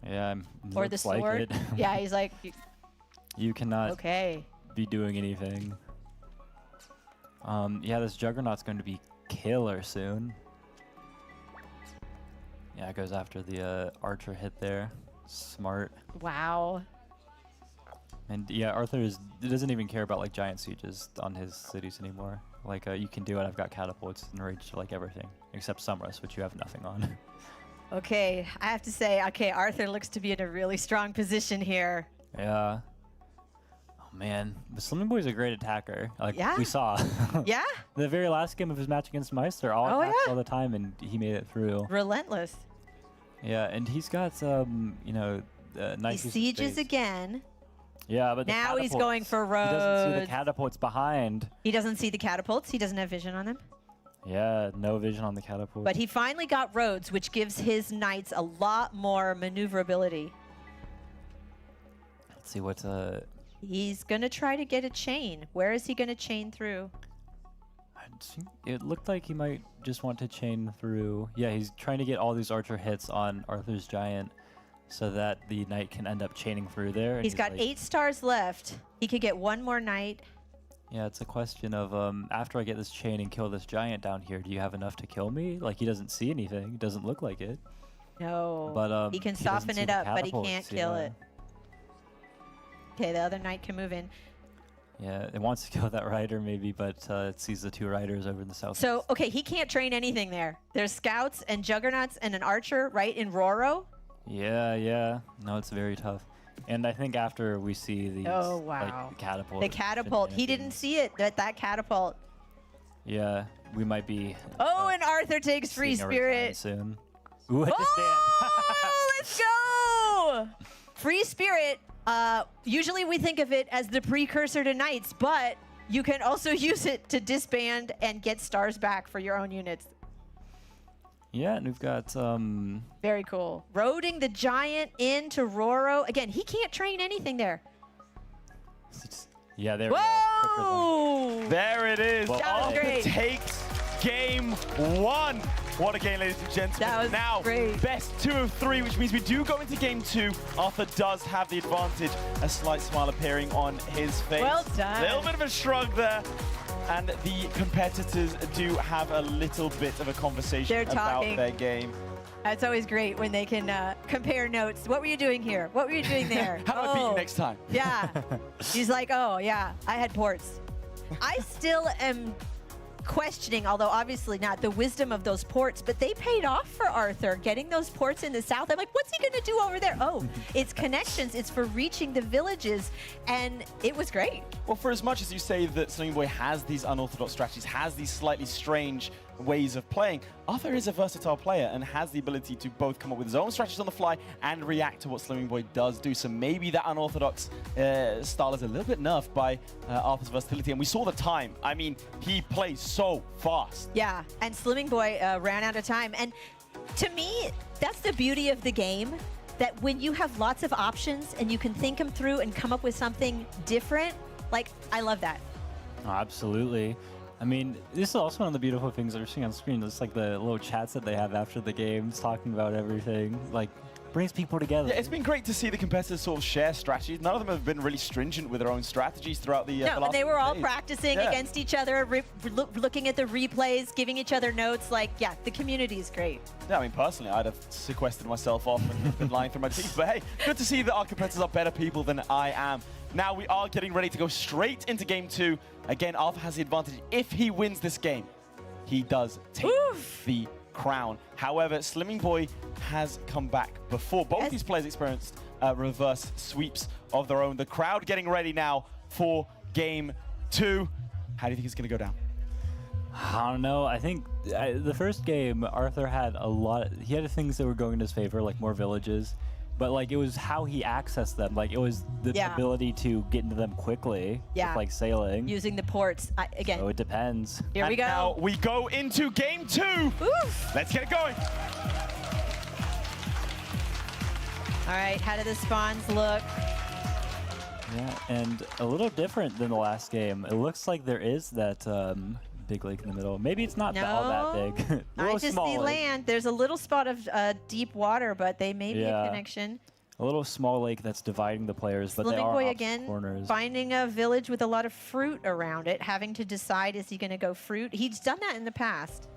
Yeah, or the looks like sword? it. Yeah, he's like, You cannot okay. be doing anything. Yeah, this Juggernaut's going to be killer soon. Yeah, it goes after the archer hit there. Smart. Wow. And yeah, Arthur doesn't even care about like giant sieges on his cities anymore. Like you can do it. I've got catapults and rage to like everything except Sumrus, which you have nothing on. Okay, I have to say, okay, Arthur looks to be in a really strong position here. Yeah. Oh man, the Slimming Boy's a great attacker. Like Yeah. we saw. Yeah? The very last game of his match against Meister, all Oh, attacks yeah. all the time, and he made it through. Yeah, but now he's going for He doesn't see the roads. catapults behind. He doesn't see the catapults. He doesn't have vision on them. Yeah, no vision on the catapult. But he finally got roads, which gives his knights a lot more maneuverability. Let's see what's He's going to try to get a chain. Where is he going to chain through? It looked like he might just want to chain through. Yeah, he's trying to get all these archer hits on Arthur's giant so that the knight can end up chaining through there. And He's got like, 8 stars left. He could get 1 more knight. Yeah, it's a question of after I get this chain and kill this giant down here, do you have enough to kill me? Like, he doesn't see anything. It doesn't look like it. No. But he can doesn't soften see it the up, but he catapults, can't yeah. kill it. Okay, the other knight can move in. Yeah, it wants to kill that rider maybe, but it sees the 2 riders over in the south. So, okay, he can't train anything there. There's scouts and juggernauts and an archer right in Roro. Yeah. No, it's very tough. And I think after we see these Oh, wow. like, catapult. The catapult. He didn't see it, that catapult. Yeah, we might be Oh, and Arthur takes free seeing a return spirit. soon. Ooh, hit the stand. Oh, let's go! Free spirit. Usually we think of it as the precursor to knights, but you can also use it to disband and get stars back for your own units. Yeah, and we've got Very cool. Roading the giant into Roro. Again, he can't train anything there. yeah, there we go. Whoa! There it is. Well, That was Arthur great. takes game 1. What a game, ladies and gentlemen. That was now, great. best 2 of 3, which means we do go into game 2. Arthur does have the advantage. A slight smile appearing on his face. Well done. A little bit of a shrug there. And the competitors do have a little bit of a conversation They're about talking. their game. That's always great when they can compare notes. What were you doing here? What were you doing there? How do I beat you next time? Yeah. He's like, oh, yeah, I had ports. I still am questioning, although obviously not, the wisdom of those ports, but they paid off for Arthur, getting those ports in the south. I'm like, what's he going to do over there? Oh, it's connections. It's for reaching the villages, and it was great. Well, for as much as you say that Slimming Boy has these unorthodox strategies, has these slightly strange ways of playing, Arthur is a versatile player and has the ability to both come up with his own strategies on the fly and react to what Slimming Boy does do. So maybe that unorthodox style is a little bit nerfed by Arthur's versatility. And we saw the time. I mean, he plays so fast. Yeah, and Slimming Boy ran out of time. And to me, that's the beauty of the game, that when you have lots of options and you can think them through and come up with something different, like, I love that. Oh, absolutely. I mean, this is also one of the beautiful things that we're seeing on screen. It's like the little chats that they have after the games, talking about everything. Like, brings people together. Yeah, it's been great to see the competitors sort of share strategies. None of them have been really stringent with their own strategies throughout the No, last and they were all days. practicing Yeah. against each other, looking at the replays, giving each other notes. Like, yeah, the community is great. Yeah, I mean, personally, I'd have sequestered myself off and been lying through my teeth. But hey, good to see that our competitors are better people than I am. Now we are getting ready to go straight into game 2. Again, Arthur has the advantage. If he wins this game, he does take the crown. However, Slimming Boy has come back before. Both these players experienced reverse sweeps of their own. The crowd getting ready now for game 2. How do you think it's going to go down? I don't know. I think the first game, Arthur had a lot. He had things that were going in his favor, like more villages. But like it was how he accessed them. Like it was the ability to get into them quickly. Yeah. With, like sailing. Using the ports. Again. So it depends. Here we go. Now we go into game 2. Let's get it going. All right, how do the spawns look? Yeah, and a little different than the last game. It looks like there is that big lake in the middle. Maybe it's not all that big. I just see land. There's a little spot of deep water, but they may be a connection. A little small lake that's dividing the players, but they Slimming are Boy opposite again, corners. finding a village with a lot of fruit around it, having to decide, is he going to go fruit? He's done that in the past.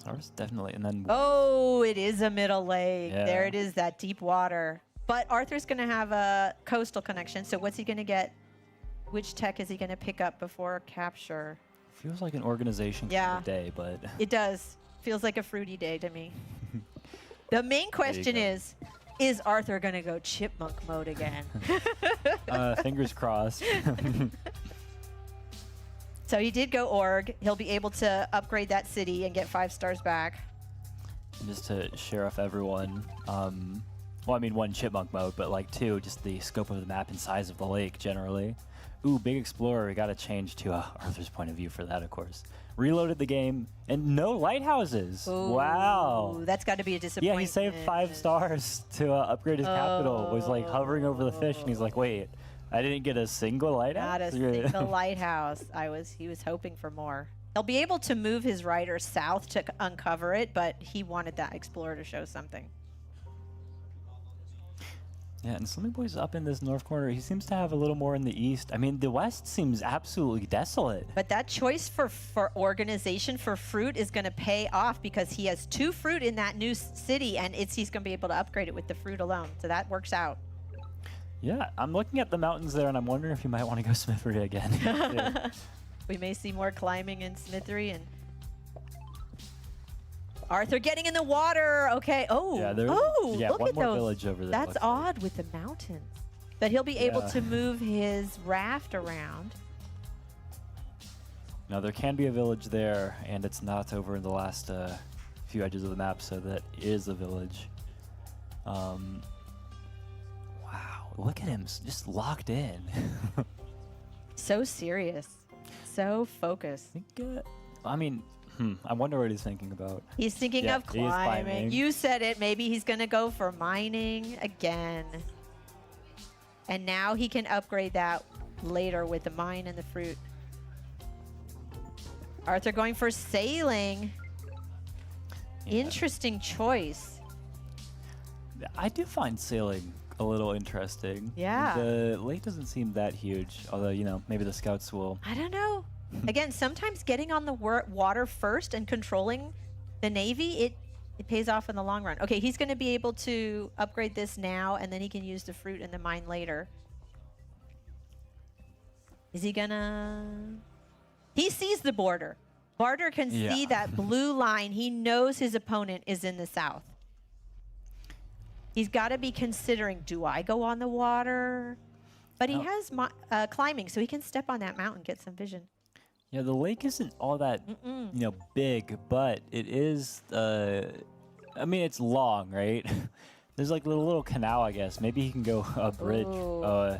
Ours definitely, and then Oh, it is a middle lake. Yeah. There it is, that deep water. But Arthur's going to have a coastal connection, so what's he going to get? Which tech is he going to pick up before capture? feels like an organization kind of day, but It does. Feels like a fruity day to me. The main question is Arthur going to go chipmunk mode again? fingers crossed. So he did go org. He'll be able to upgrade that city and get 5 stars back. Just to share off everyone, Well, I mean, one, chipmunk mode, but like two, just the scope of the map and size of the lake generally. Ooh, big explorer. We got to change to Arthur's point of view for that, of course. Reloaded the game, and no lighthouses. Ooh, wow. That's got to be a disappointment. Yeah, he saved 5 stars to upgrade his capital. Was like hovering over the fish, and he's like, wait, I didn't get a single lighthouse? Not a single lighthouse. He was hoping for more. He'll be able to move his rider south to uncover it, but he wanted that explorer to show something. Yeah, and Slimmy Boy's up in this north corner. He seems to have a little more in the east. I mean, the west seems absolutely desolate. But that choice for organization for fruit is going to pay off because he has 2 fruit in that new city, and he's going to be able to upgrade it with the fruit alone. So that works out. Yeah, I'm looking at the mountains there, and I'm wondering if you might want to go Smithery again. We may see more climbing in Smithery and Arthur getting in the water. Okay. Oh. Yeah, look one at more those. village over there. That's odd with the mountains. But he'll be able Yeah. to move his raft around. Now there can be a village there, and it's not over in the last few edges of the map, so that is a village. Wow, look at him, just locked in. So serious. So focused. I mean, I wonder what he's thinking about. He's thinking Yeah, of he is climbing. You said it. Maybe he's going to go for mining again. And now he can upgrade that later with the mine and the fruit. Arthur going for sailing. Yeah. Interesting choice. I do find sailing a little interesting. Yeah. The lake doesn't seem that huge, although, you know, maybe the scouts will. I don't know. Again, sometimes getting on the water first and controlling the Navy, it pays off in the long run. Okay, he's going to be able to upgrade this now, and then he can use the fruit in the mine later. Is he gonna... He sees the border. Barter can see that blue line. He knows his opponent is in the south. He's got to be considering, do I go on the water? But he has climbing, so he can step on that mountain, get some vision. Yeah, the lake isn't all that, you know, big, but it is, I mean, it's long, right? There's like a little canal, I guess. Maybe he can go a bridge.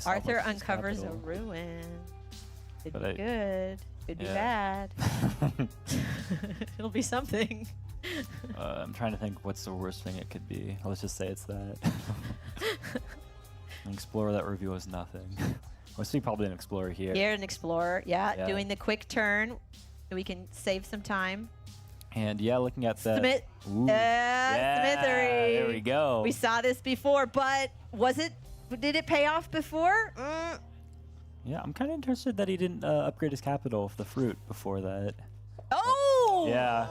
Arthur uncovers a ruin. Could be good. Could be bad. It'll be something. I'm trying to think what's the worst thing it could be. Let's just say it's that. An explorer that reveals nothing. We'll see probably an explorer here. Here, an explorer. Yeah, doing the quick turn. So we can save some time. And yeah, looking at that. Smithery. There we go. We saw this before, but did it pay off before? Yeah, I'm kind of interested that he didn't upgrade his capital of the fruit before that. Oh! Yeah.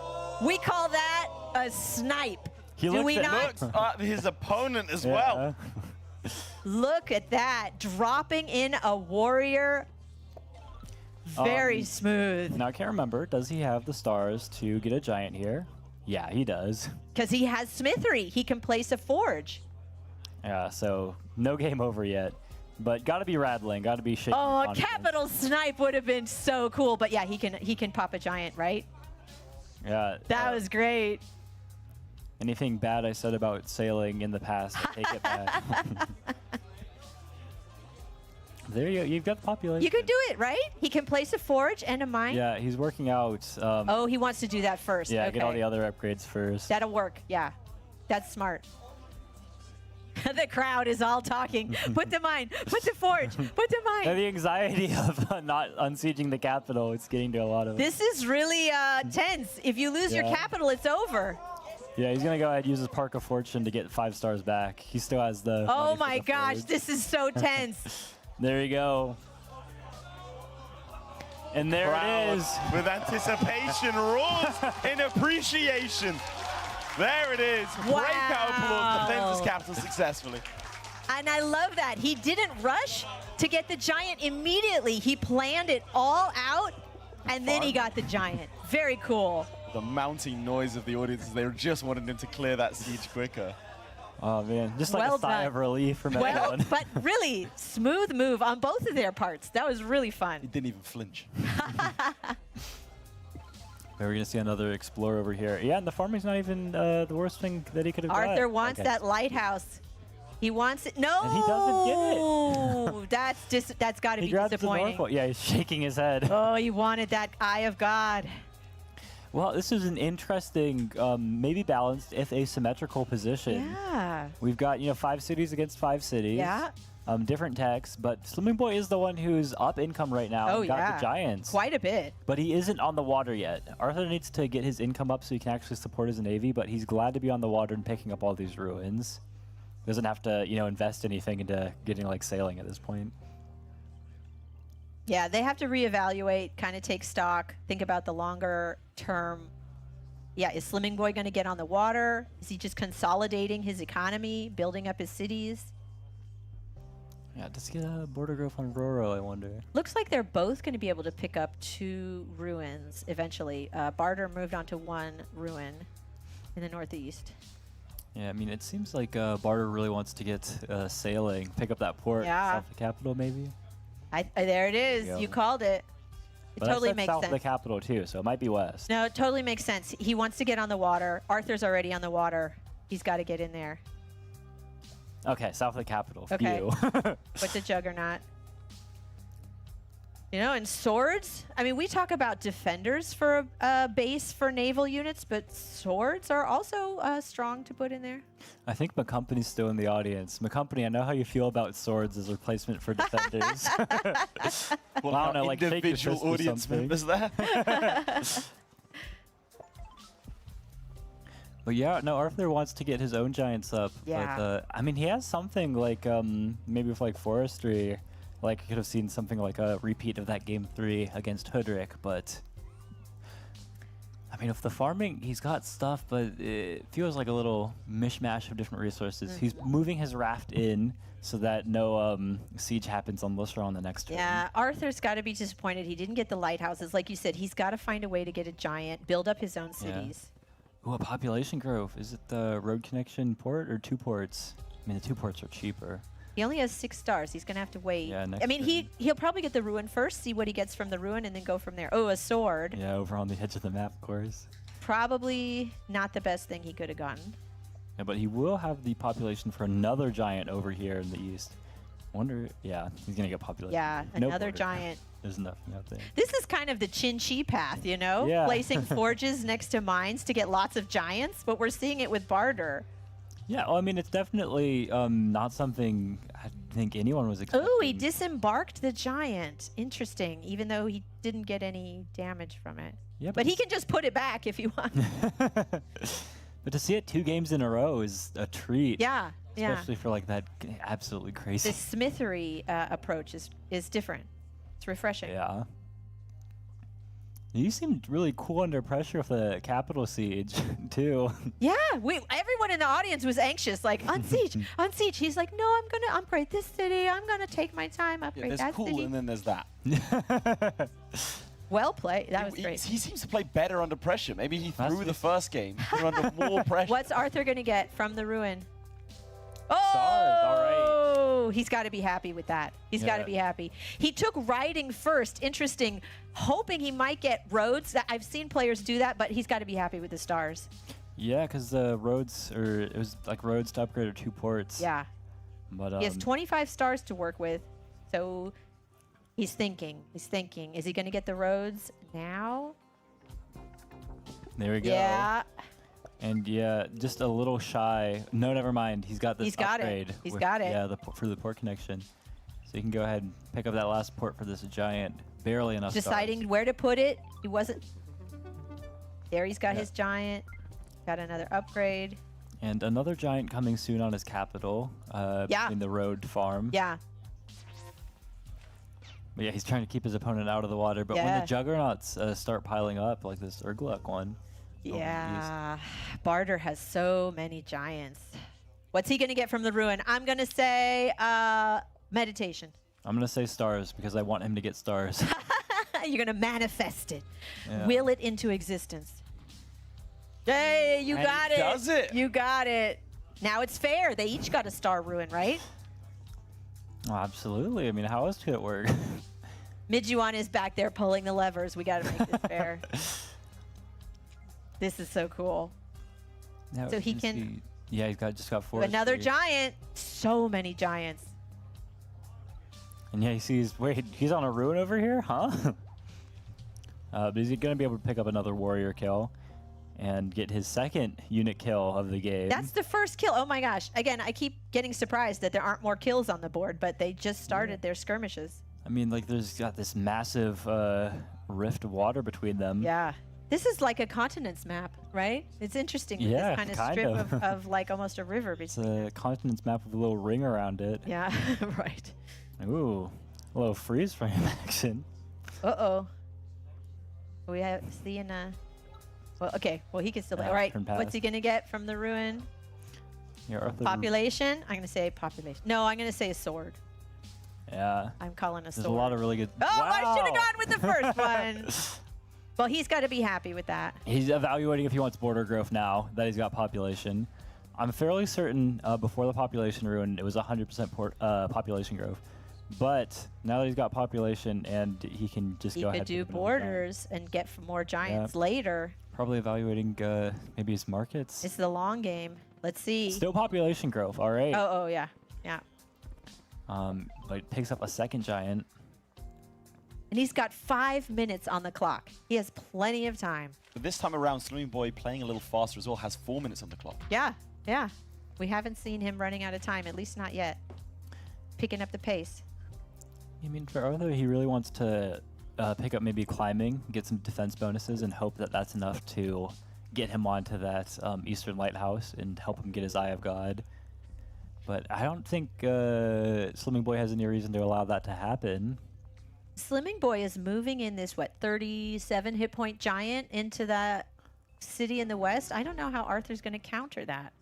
We call that a snipe. Do we not? Looks at his opponent as well. Look at that. Dropping in a warrior. Very smooth. Now, I can't remember. Does he have the stars to get a giant here? Yeah, he does. Because he has Smithery. He can place a forge. Yeah, so no game over yet. But got to be rattling. Got to be shaking. Oh, a capital snipe would have been so cool. But yeah, he can pop a giant, right? Yeah. That was great. Anything bad I said about sailing in the past, I take it back. There you go. You've got the population. You can do it, right? He can place a forge and a mine. Yeah, he's working out. Oh, he wants to do that first. Yeah, okay. get all the other upgrades first. That'll work. Yeah, that's smart. The crowd is all talking. Put the mine. Put the forge. Put the mine. And the anxiety of not unsieging the capital, it's getting to a lot of. This is really tense. If you lose your capital, it's over. Yeah, he's going to go ahead and use his Park of Fortune to get 5 stars back. He still has the. Oh my gosh, this is so tense. There you go. And there it is. With anticipation, rules in appreciation. There it is. Breakout applause defends his capital successfully. And I love that. He didn't rush to get the giant immediately. He planned it all out, and then he got the giant. Very cool. The mounting noise of the audience, they just wanted him to clear that siege quicker. Oh, man. Just like a sigh of relief from everyone. But really, smooth move on both of their parts. That was really fun. He didn't even flinch. We're going to see another explorer over here. Yeah, and the farming's not even the worst thing that he could have done. Arthur wants that lighthouse. He wants it. No. And he doesn't get it. That's got to He be grabs the disappointing. Norfolk. Yeah, he's shaking his head. Oh, he wanted that Eye of God. Well, this is an interesting, maybe balanced, if asymmetrical position. Yeah. We've got, 5 cities against 5 cities. Yeah. Different techs, but Slimming Boy is the one who's up income right now. Oh, and got yeah. the Giants. Quite a bit. But he isn't on the water yet. Arthur needs to get his income up so he can actually support his navy, but he's glad to be on the water and picking up all these ruins. Doesn't have to, invest anything into getting, sailing at this point. Yeah, they have to reevaluate, kind of take stock, think about the longer term. Yeah, is Slimming Boy going to get on the water? Is he just consolidating his economy, building up his cities? Yeah, does he get a border growth on Roro, I wonder? Looks like they're both going to be able to pick up 2 ruins eventually. Barter moved on to 1 ruin in the northeast. Yeah, I mean, it seems like Barter really wants to get sailing, pick up that port Yeah. south of the capital, maybe. There it is. There you You go. called it. It But I totally said makes south sense. of the capital too, so it might be west. No, it totally makes sense. He wants to get on the water. Arthur's already on the water. He's got to get in there. Okay, south of the capital. Okay. Phew. What's a juggernaut? And swords, I mean, we talk about defenders for a base for naval units, but swords are also strong to put in there. I think McCompany's still in the audience. McCompany, I know how you feel about swords as a replacement for defenders. Well, I don't know, like shake your individual fist or audience something. members there. But yeah, no, Arthur wants to get his own giants up. Yeah. But, I mean, he has something like, maybe with forestry. I could have seen something like a repeat of that game 3 against Hoodrick, but I mean, with the farming, he's got stuff, but it feels like a little mishmash of different resources. He's moving his raft in so that no siege happens on Lustra on the next turn. Yeah, Arthur's got to be disappointed he didn't get the lighthouses. Like you said, he's got to find a way to get a giant, build up his own cities. Ooh, a population growth. Is it the road connection port or 2 ports? I mean, the 2 ports are cheaper. He only has 6 stars. He's going to have to wait. Yeah, next I mean, turn. he'll probably get the ruin first, see what he gets from the ruin, and then go from there. Oh, a sword. Yeah, over on the edge of the map, of course. Probably not the best thing he could have gotten. Yeah, but he will have the population for another giant over here in the east. Wonder, yeah, he's gonna get population. Yeah, No another border. giant. There's nothing out there. This is kind of the Chin-Chi path, Yeah. Placing forges next to mines to get lots of giants, but we're seeing it with Barter. Yeah, well, I mean, it's definitely not something I think anyone was expecting. Oh, he disembarked the giant. Interesting, even though he didn't get any damage from it. Yeah, But he can just put it back if you want. But to see it 2 games in a row is a treat. Yeah, yeah. Especially for that absolutely crazy. The smithery approach is different. It's refreshing. Yeah. You seemed really cool under pressure with the capital siege, too. Yeah, everyone in the audience was anxious, like, on siege, on siege. He's like, no, I'm going to upgrade this city. I'm going to take my time, upgrade There's that cool, city. and then there's that. Well played. That was great. He seems to play better under pressure. Maybe he threw the first game. Threw under more pressure. What's Arthur going to get from the ruin? Stars, all right. Oh, he's got to be happy with that. He's got to Yeah. be happy. He took riding first. Interesting. Hoping he might get roads. I've seen players do that, but he's got to be happy with the stars. Yeah, because the roads, it was roads to upgrade or 2 ports. Yeah. But He has 25 stars to work with, so he's thinking. He's thinking. Is he going to get the roads now? there we go. Yeah. And yeah, just a little shy. No, never mind. He's got this He's got it. upgrade. He's got it. Yeah, for the port connection. So you can go ahead and pick up that last port for this giant. Barely enough Deciding stars. where to put it. He wasn't. There he's got Yeah. his giant. Got another upgrade. And another giant coming soon on his capital. Yeah. In the road farm. Yeah. But yeah, he's trying to keep his opponent out of the water. But when Yeah. the juggernauts start piling up, like this Urgluk one. Yeah. Barter has so many giants. What's he going to get from the ruin? I'm going to say meditation. I'm going to say stars because I want him to get stars. You're going to manifest it. Yeah. Will it into existence. Hey, you And got he it. does it. You got it. Now it's fair. They each got a star ruin, right? Oh, absolutely. I mean, how else could it work? Midjuan is back there pulling the levers. We got to make this fair. This is so cool. Now, So he let's can- see. Yeah, just got 4. Another giant. so many giants. And yeah, he sees, wait, he's on a ruin over here? Huh? But is he going to be able to pick up another warrior kill and get his second unit kill of the game? That's the first kill. Oh my gosh. Again, I keep getting surprised that there aren't more kills on the board, but they just started their skirmishes. I mean, like, there's got this massive rift of water between them. Yeah. This is like a continents map, right? It's interesting. With Yeah, this kind of kind strip of. of like almost a river. It's a continent's map with a little ring around it. Yeah, right. Ooh, a little freeze frame action. Uh-oh. We have seeing well, okay. Well, he can still. All right. turn What's past. he gonna get from the ruin? Here, Arthur. Population. I'm gonna say population. No, I'm gonna say a sword. Yeah. I'm calling a There's sword. a lot of really good. Oh, I should have Wow. gone with the first one. Well, he's got to be happy with that. He's evaluating if he wants border growth now that he's got population. I'm fairly certain before the population ruin, it was 100% population growth. But now that he's got population and he can just He go could ahead do and pick another giant. borders and get more giants later. Probably evaluating maybe his markets. It's the long game. Let's see. Still population growth, all right. Oh, yeah. Yeah. But it picks up a second giant. And he's got 5 minutes on the clock. He has plenty of time. But this time around, Slimming Boy playing a little faster as well, has 4 minutes on the clock. Yeah, yeah. We haven't seen him running out of time, at least not yet. Picking up the pace. I mean, for Arthur, he really wants to pick up maybe climbing, get some defense bonuses, and hope that that's enough to get him onto that Eastern Lighthouse and help him get his Eye of God. But I don't think Slimming Boy has any reason to allow that to happen. Slimming Boy is moving in this, 37 hit point giant into that city in the west. I don't know how Arthur's going to counter that.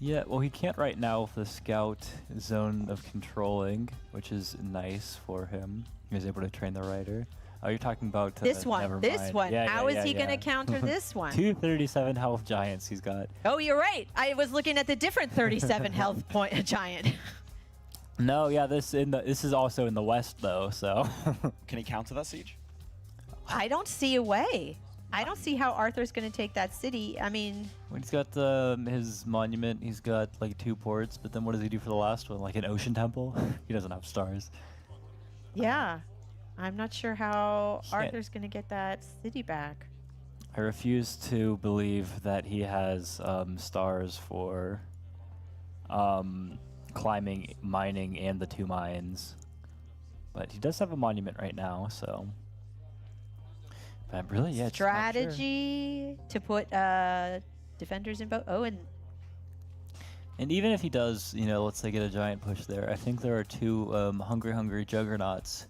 Yeah, well, he can't right now with the scout zone of controlling, which is nice for him. He was able to train the rider. Oh, you're talking about This one. never This mind. one. Yeah, How yeah, is he yeah, going to yeah. counter this one? 237 health giants he's got. Oh, you're right. I was looking at the different 37 health point giant. No, yeah, this is also in the west though, so. Can he counter that siege? I don't see a way. I don't see how Arthur's going to take that city. I mean, When he's got his monument, he's got like 2 ports, but then what does he do for the last one? Like an ocean temple? He doesn't have stars. yeah. I'm not sure how Can't- Arthur's going to get that city back. I refuse to believe that he has stars for climbing, mining, and the 2 mines. But he does have a monument right now, so. But really, yeah. just not sure. Strategy to put defenders in both. Oh, and And even if he does, let's say get a giant push there, I think there are 2 hungry juggernauts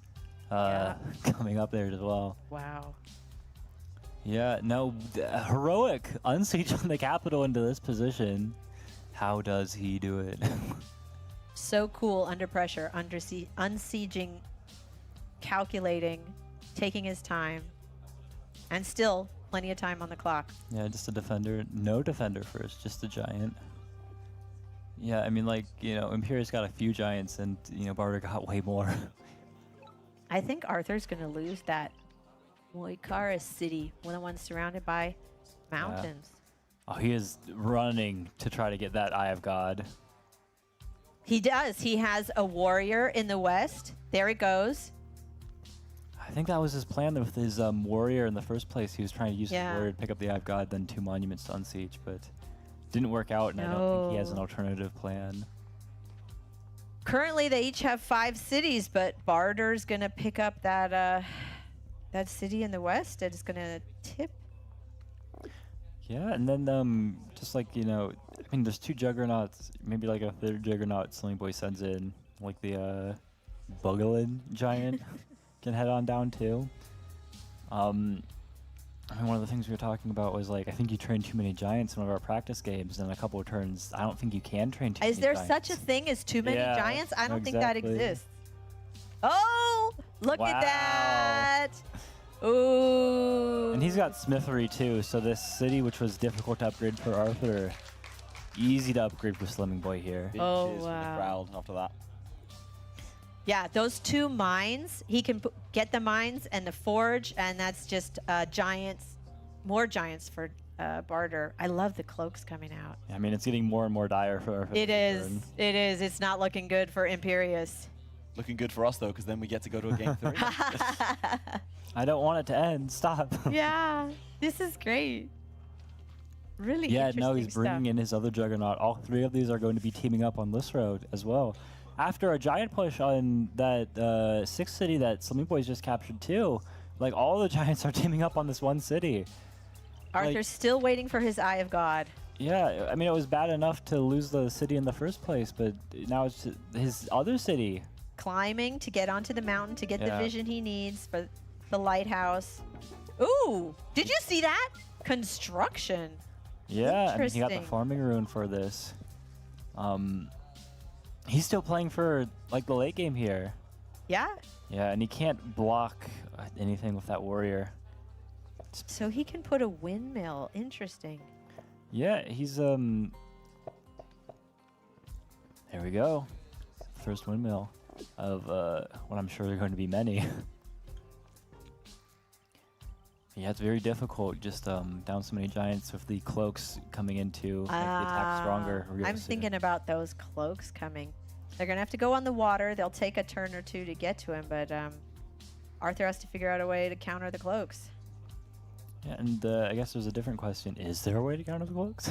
coming up there as well. wow. Yeah, no, heroic unsiege on the capital into this position. How does he do it? So cool under pressure, unsieging, calculating, taking his time, and still plenty of time on the clock. Yeah, just a defender. No defender first, just a giant. Yeah, I mean, like, Imperius got a few giants and, Barter got way more. I think Arthur's going to lose that Moikara city, one of the ones surrounded by mountains. Oh, he is running to try to get that Eye of God. He does. He has a warrior in the west. There it goes. I think that was his plan with his warrior in the first place. He was trying to use his Yeah. warrior to pick up the Eye of God, then 2 monuments to unsiege, but didn't work out, and I don't think he has an No. alternative plan. Currently, they each have 5 cities, but Barter's going to pick up that that city in the west. It's going to tip. Yeah, and then just like, I mean, there's 2 juggernauts, maybe like a 3rd juggernaut Slimming Boy sends in, like the Bugalin giant can head on down too. I mean, one of the things we were talking about was like, I think you train too many giants in one of our practice games, and a couple of turns, I don't think you can train too many Is there giants. such a thing as too many Yeah, giants? I don't think that exactly. exists. Oh, look at Wow. that. Ooh. And he's got smithery too, so this city, which was difficult to upgrade for Arthur, easy to upgrade for Slimming Boy here. Big Oh, cheers from the wow. crowd after that. Yeah, those 2 mines, he can get the mines and the forge, and that's just giants, more giants for barter. I love the cloaks coming out. I mean, it's getting more and more dire for It the is. turn. It is. It's not looking good for Imperius. Looking good for us, though, because then we get to go to a game 3. I don't want it to end. Stop. Yeah, this is great. Really Yeah, interesting no, he's bringing stuff. in his other Juggernaut. All 3 of these are going to be teaming up on this road as well. After a giant push on that 6th city that Slimming Boys just captured too, like all the Giants are teaming up on this one city. Arthur's Like, still waiting for his Eye of God. yeah, I mean, it was bad enough to lose the city in the first place, but now it's his other city. Climbing to get onto the mountain to get the Yeah. vision he needs for the lighthouse. Ooh, did you see that? Construction. Yeah, I mean, he got the Interesting. farming rune for this. He's still playing for like the late game here. Yeah, Yeah, and he can't block anything with that warrior. so he can put a windmill. Interesting. Yeah, he's there we go. First windmill of what I'm sure there are going to be many. Yeah, it's very difficult just down so many giants with the cloaks coming into make the attack stronger. real I'm soon. thinking about those cloaks coming. They're gonna have to go on the water. They'll take a turn or 2 to get to him, but Arthur has to figure out a way to counter the cloaks. Yeah, and I guess there's a different question. Is there a way to counter the cloaks?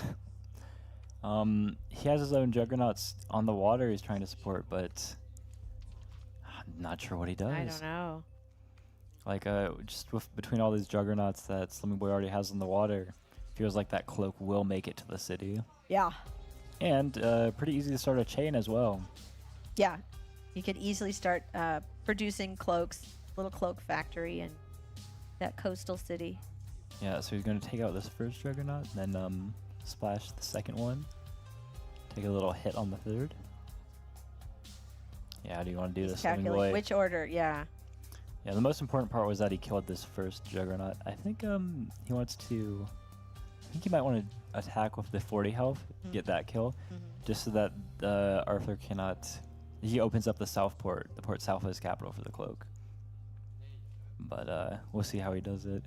He has his own juggernauts on the water he's trying to support, but I'm not sure what he does. I don't know. Like, just between all these juggernauts that Slimming Boy already has in the water, feels like that cloak will make it to the city. Yeah, And pretty easy to start a chain as well. yeah. You could easily start producing cloaks, little cloak factory in that coastal city. Yeah, so he's going to take out this first juggernaut, and then splash the second one. Take a little hit on the third. Yeah, how do you want to do this, Slimming Calculate Boy? which order, yeah. Yeah, the most important part was that he killed this first juggernaut. I think he wants to... I think he might want to attack with the 40 health, get that kill, just so that Arthur cannot... He opens up the south port, the port southwest capital for the cloak. But we'll see how he does it.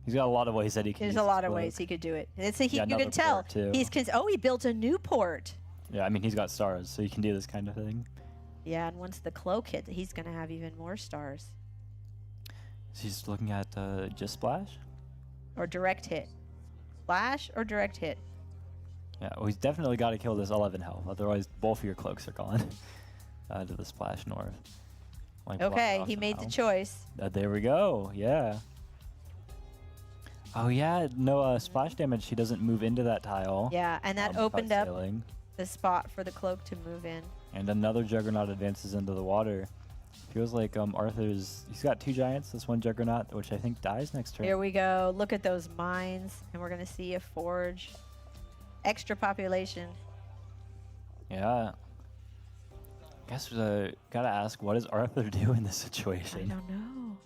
He's got a lot of ways that he can There's use a this lot of cloak. ways he could do it. It's a, Yeah, you another can tell. port, too. He built a new port. Yeah, I mean, he's got stars, so he can do this kind of thing. Yeah, and once the cloak hits, he's going to have even more stars. So he's looking at just splash? Or direct hit. Flash or direct hit. Yeah, well, he's definitely got to kill this 11 health, otherwise both of your cloaks are gone to the splash north. Like, block it Okay, off he made the somehow. choice. There we go, yeah. Oh yeah, no splash damage, he doesn't move into that tile. Yeah, and that without opened up sailing. the spot for the cloak to move in. And another juggernaut advances into the water. Feels like he's got 2 giants, this one juggernaut, which I think dies next turn. Here we go. Look at those mines, and we're going to see a forge. Extra population. Yeah. Guess gotta ask, what does Arthur do in this I situation? don't know.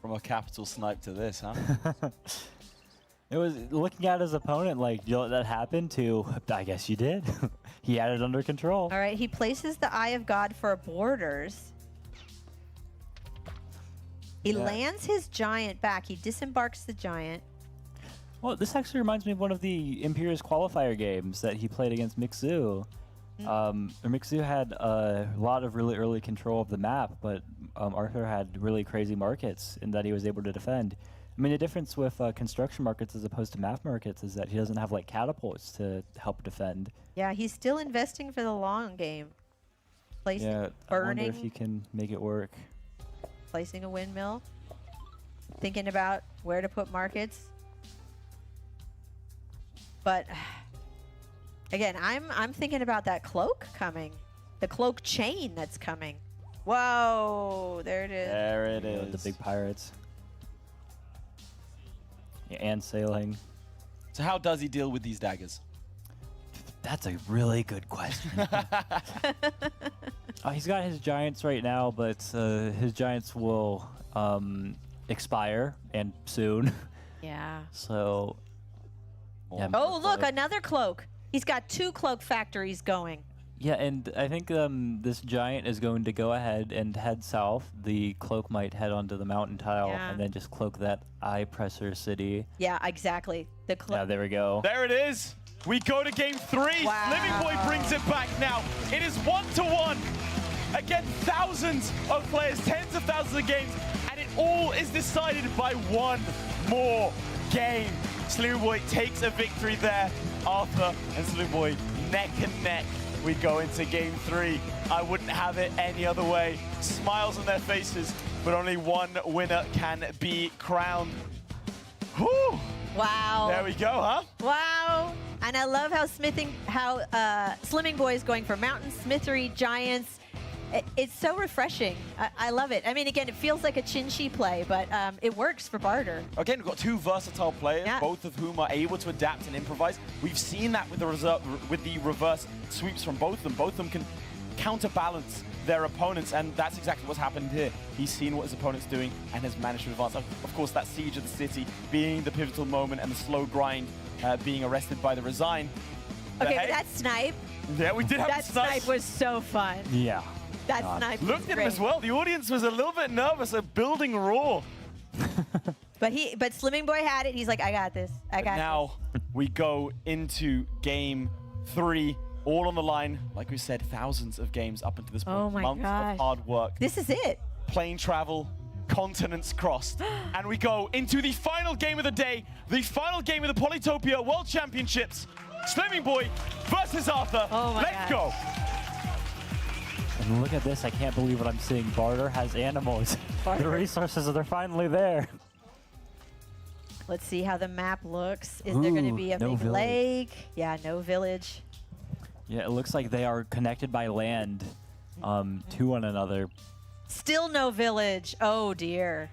From a capital snipe to this, huh? It was looking at his opponent like, you let that happen to, I guess you did. He had it under control. All right, he places the Eye of God for borders. He Yeah. lands his giant back. He disembarks the giant. Well, this actually reminds me of one of the Imperius qualifier games that he played against Mixu. Mixu had a lot of really early control of the map, but Arthur had really crazy markets in that he was able to defend. I mean, the difference with construction markets as opposed to map markets is that he doesn't have like catapults to help defend. Yeah, he's still investing for the long game. Placing, Yeah, I wonder if burning, you can make it work. placing a windmill. Thinking about where to put markets. But again, I'm thinking about that cloak coming. The cloak chain that's coming. Whoa, there it is. There it You know, is. the big pirates. Yeah, and sailing. So how does he deal with these daggers? That's a really good question. He's got his giants right now, but his giants will expire and soon. Yeah. So, yeah. Oh, look, another cloak. He's got 2 cloak factories going. Yeah, and I think this giant is going to go ahead and head south. The cloak might head onto the mountain tile Yeah. and then just cloak that eye presser city. Yeah, exactly. The Yeah, there we go. There it is. We go to game 3. Wow. Living Boy brings it back now. It is 1-1. Again, thousands of players, tens of thousands of games, and it all is decided by one more game. Slimming Boy takes a victory there. Arthur and Slimming Boy neck and neck. We go into game 3. I wouldn't have it any other way. Smiles on their faces, but only one winner can be crowned. Whew. Wow. There we go, huh? Wow. And I love how Slimming Boy is going for mountain smithery giants. It's so refreshing. I love it. I mean, again, it feels like a Chin-Shi play, but it works for Barter. Again, we've got two versatile players, Yeah. both of whom are able to adapt and improvise. We've seen that with the reverse sweeps from both of them. Both of them can counterbalance their opponents, and that's exactly what's happened here. He's seen what his opponent's doing and has managed to advance. Of course, that siege of the city being the pivotal moment and the slow grind being arrested by the resign. Okay, Hey, but that snipe, yeah, we did have that the snipe. snipe was so fun. Yeah. That snipe was Looked at him great. as well. The audience was a little bit nervous, building raw. But Slimming Boy had it. He's like, I got this. I got Now we go into game 3, all on the line. Like we said, thousands of games up until this point. Oh my Months gosh. of hard work. this. This is it. Plane travel, continents crossed. And we go into the final game of the day, the final game of the Polytopia World Championships. Slimming Boy versus Arthur. Oh my Let's gosh. go. And look at this. I can't believe what I'm seeing. Barter has animals. Barter. The resources are finally there. Let's see how the map looks. Is there going to Ooh, be a no big village. lake? Yeah, no village. Yeah, it looks like they are connected by land to one another. Still no village. Oh, dear.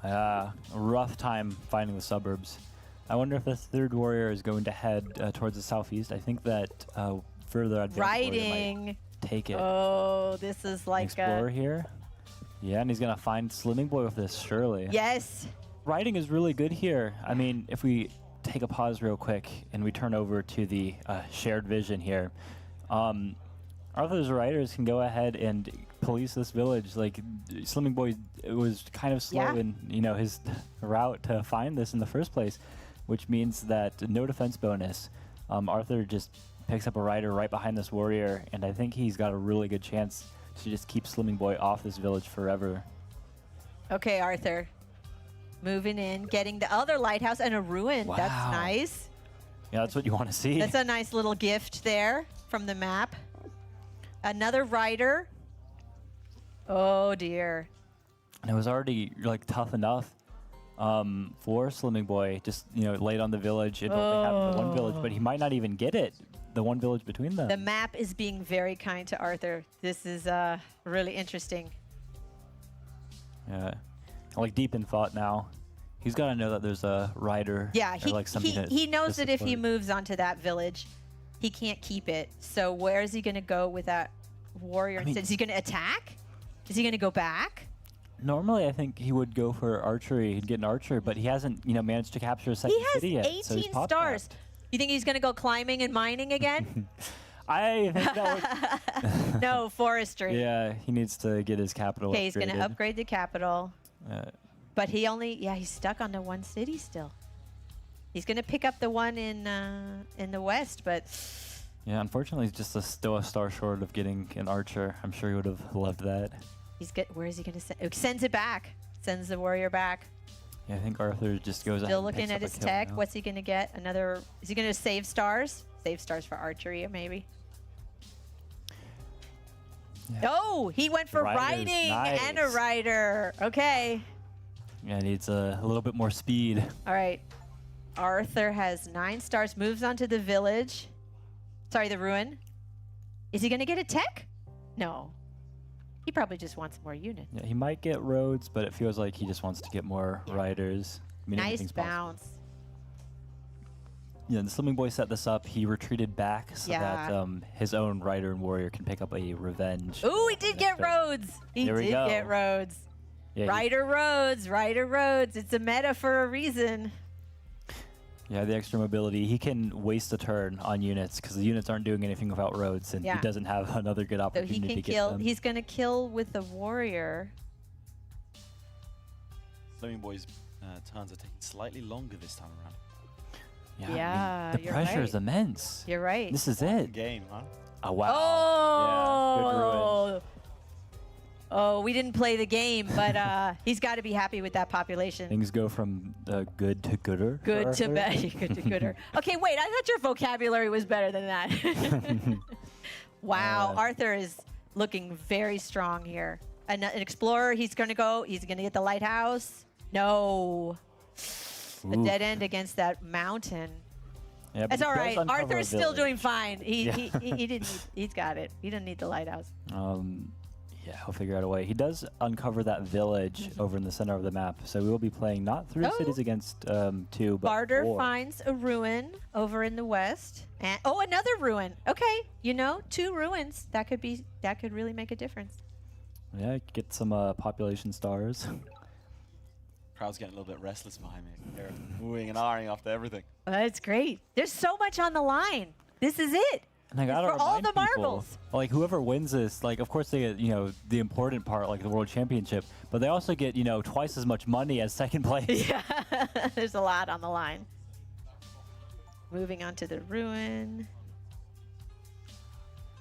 A rough time finding the suburbs. I wonder if the third warrior is going to head towards the southeast. I think that further advanced warrior might Riding. take it. Oh, this is like Explorer here. Yeah, and he's going to find Slimming Boy with this, surely. Yes. Riding is really good here. I mean, if we take a pause real quick and we turn over to the shared vision here, Arthur's riders can go ahead and police this village. Like, Slimming Boy was kind of slow in, his route to find this in the first place, which means that no defense bonus. Arthur just picks up a rider right behind this warrior, and I think he's got a really good chance to just keep Slimming Boy off this village forever. Okay, Arthur. Moving in, getting the other lighthouse and a ruin. Wow. That's nice. Yeah, that's what you want to see. That's a nice little gift there from the map. Another rider. Oh, dear. And it was already like tough enough for Slimming Boy, just laid on the village and only have the one village, but he might not even get it. The one village between them. The map is being very kind to Arthur. This is really interesting. Yeah, like deep in thought now. He's got to know that there's a rider. Yeah, or like something he knows to that if he support. moves onto that village, he can't keep it. So where is he going to go with that warrior instead? Is he going to attack? Is he going to go back? Normally, I think he would go for archery. He'd get an archer, but he hasn't, managed to capture a second He has city yet. 18 so he's popped stars. that. You think he's going to go climbing and mining again? I think that would. No, forestry. Yeah, he needs to get his capital. Okay, he's going to upgraded. upgrade the capital. But he's stuck on the one city still. He's going to pick up the one in the west, but Yeah, unfortunately, he's just still a star short of getting an archer. I'm sure he would have loved that. where is he going to send? Oh, sends it back. Sends the warrior back. Yeah, I think Arthur just goes Still ahead and looking picks at up a his kill tech. now. What's he going to get? Another? Is he going to save stars? Save stars for archery, maybe. Yeah. Oh, he went for Riders, riding and a nice. rider. Okay. Yeah, needs a little bit more speed. All right. Arthur has 9 stars. Moves on to the village. Sorry, the ruin. Is he going to get a tech? No. He probably just wants more units. Yeah, he might get roads, but it feels like he just wants to get more riders. I mean, Nice anything's possible. bounce. Yeah, the Slimming Boy set this up. He retreated back so Yeah. that his own rider and warrior can pick up a revenge. Ooh, he did get So- roads. He There we did go. get roads. Yeah, Rider roads, rider roads. It's a meta for a reason. Yeah, the extra mobility. He can waste a turn on units because the units aren't doing anything without roads, and he doesn't have another good So opportunity he to can get kill. them. He's going to kill with the warrior. Slimming Boy's turns are taking slightly longer this time around. Yeah, the you're pressure right. is immense. You're right. This is it. Game, huh? Oh, wow. Oh. Yeah, good ruin. Oh, we didn't play the game, but he's got to be happy with that population. Things go from good to gooder. Good to Arthur. bad. Good to gooder. Okay, wait. I thought your vocabulary was better than that. Wow, Arthur is looking very strong here. An explorer. He's going to go. He's going to get the lighthouse. No. A Oof. dead end against that mountain. Yeah, but That's he all does right. uncover Arthur a is still village. doing fine. He Yeah. he didn't. He's got it. He didn't need the lighthouse. Yeah, he'll figure out a way. He does uncover that village over in the center of the map, so we will be playing not 3 cities against 2, but Barter 4. finds a ruin over in the west, and another ruin. Okay, 2 ruins. That could really make a difference. Yeah, get some population stars. Crowd's getting a little bit restless behind me. They're oohing and ahhing after everything. That's great. There's so much on the line. This is it. And I gotta for all remind the people, marbles. like whoever wins this, like of course they get the important part, like the world championship, but they also get twice as much money as second place. Yeah, there's a lot on the line. Moving on to the ruin.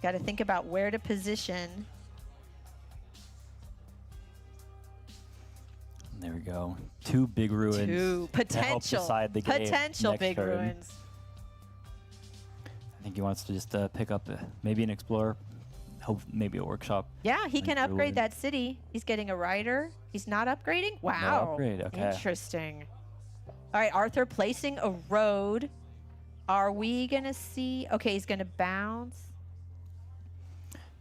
Got to think about where to position. There we go. 2 big ruins. 2 to help potential, decide the game potential next big turn. ruins. I think he wants to just pick up maybe an explorer, hope maybe a workshop. Yeah, he can Like upgrade ruin. that city. He's getting a rider. He's not upgrading? Wow. upgrade, okay. Interesting. All right, Arthur placing a road. Are we going to see? Okay, he's going to bounce.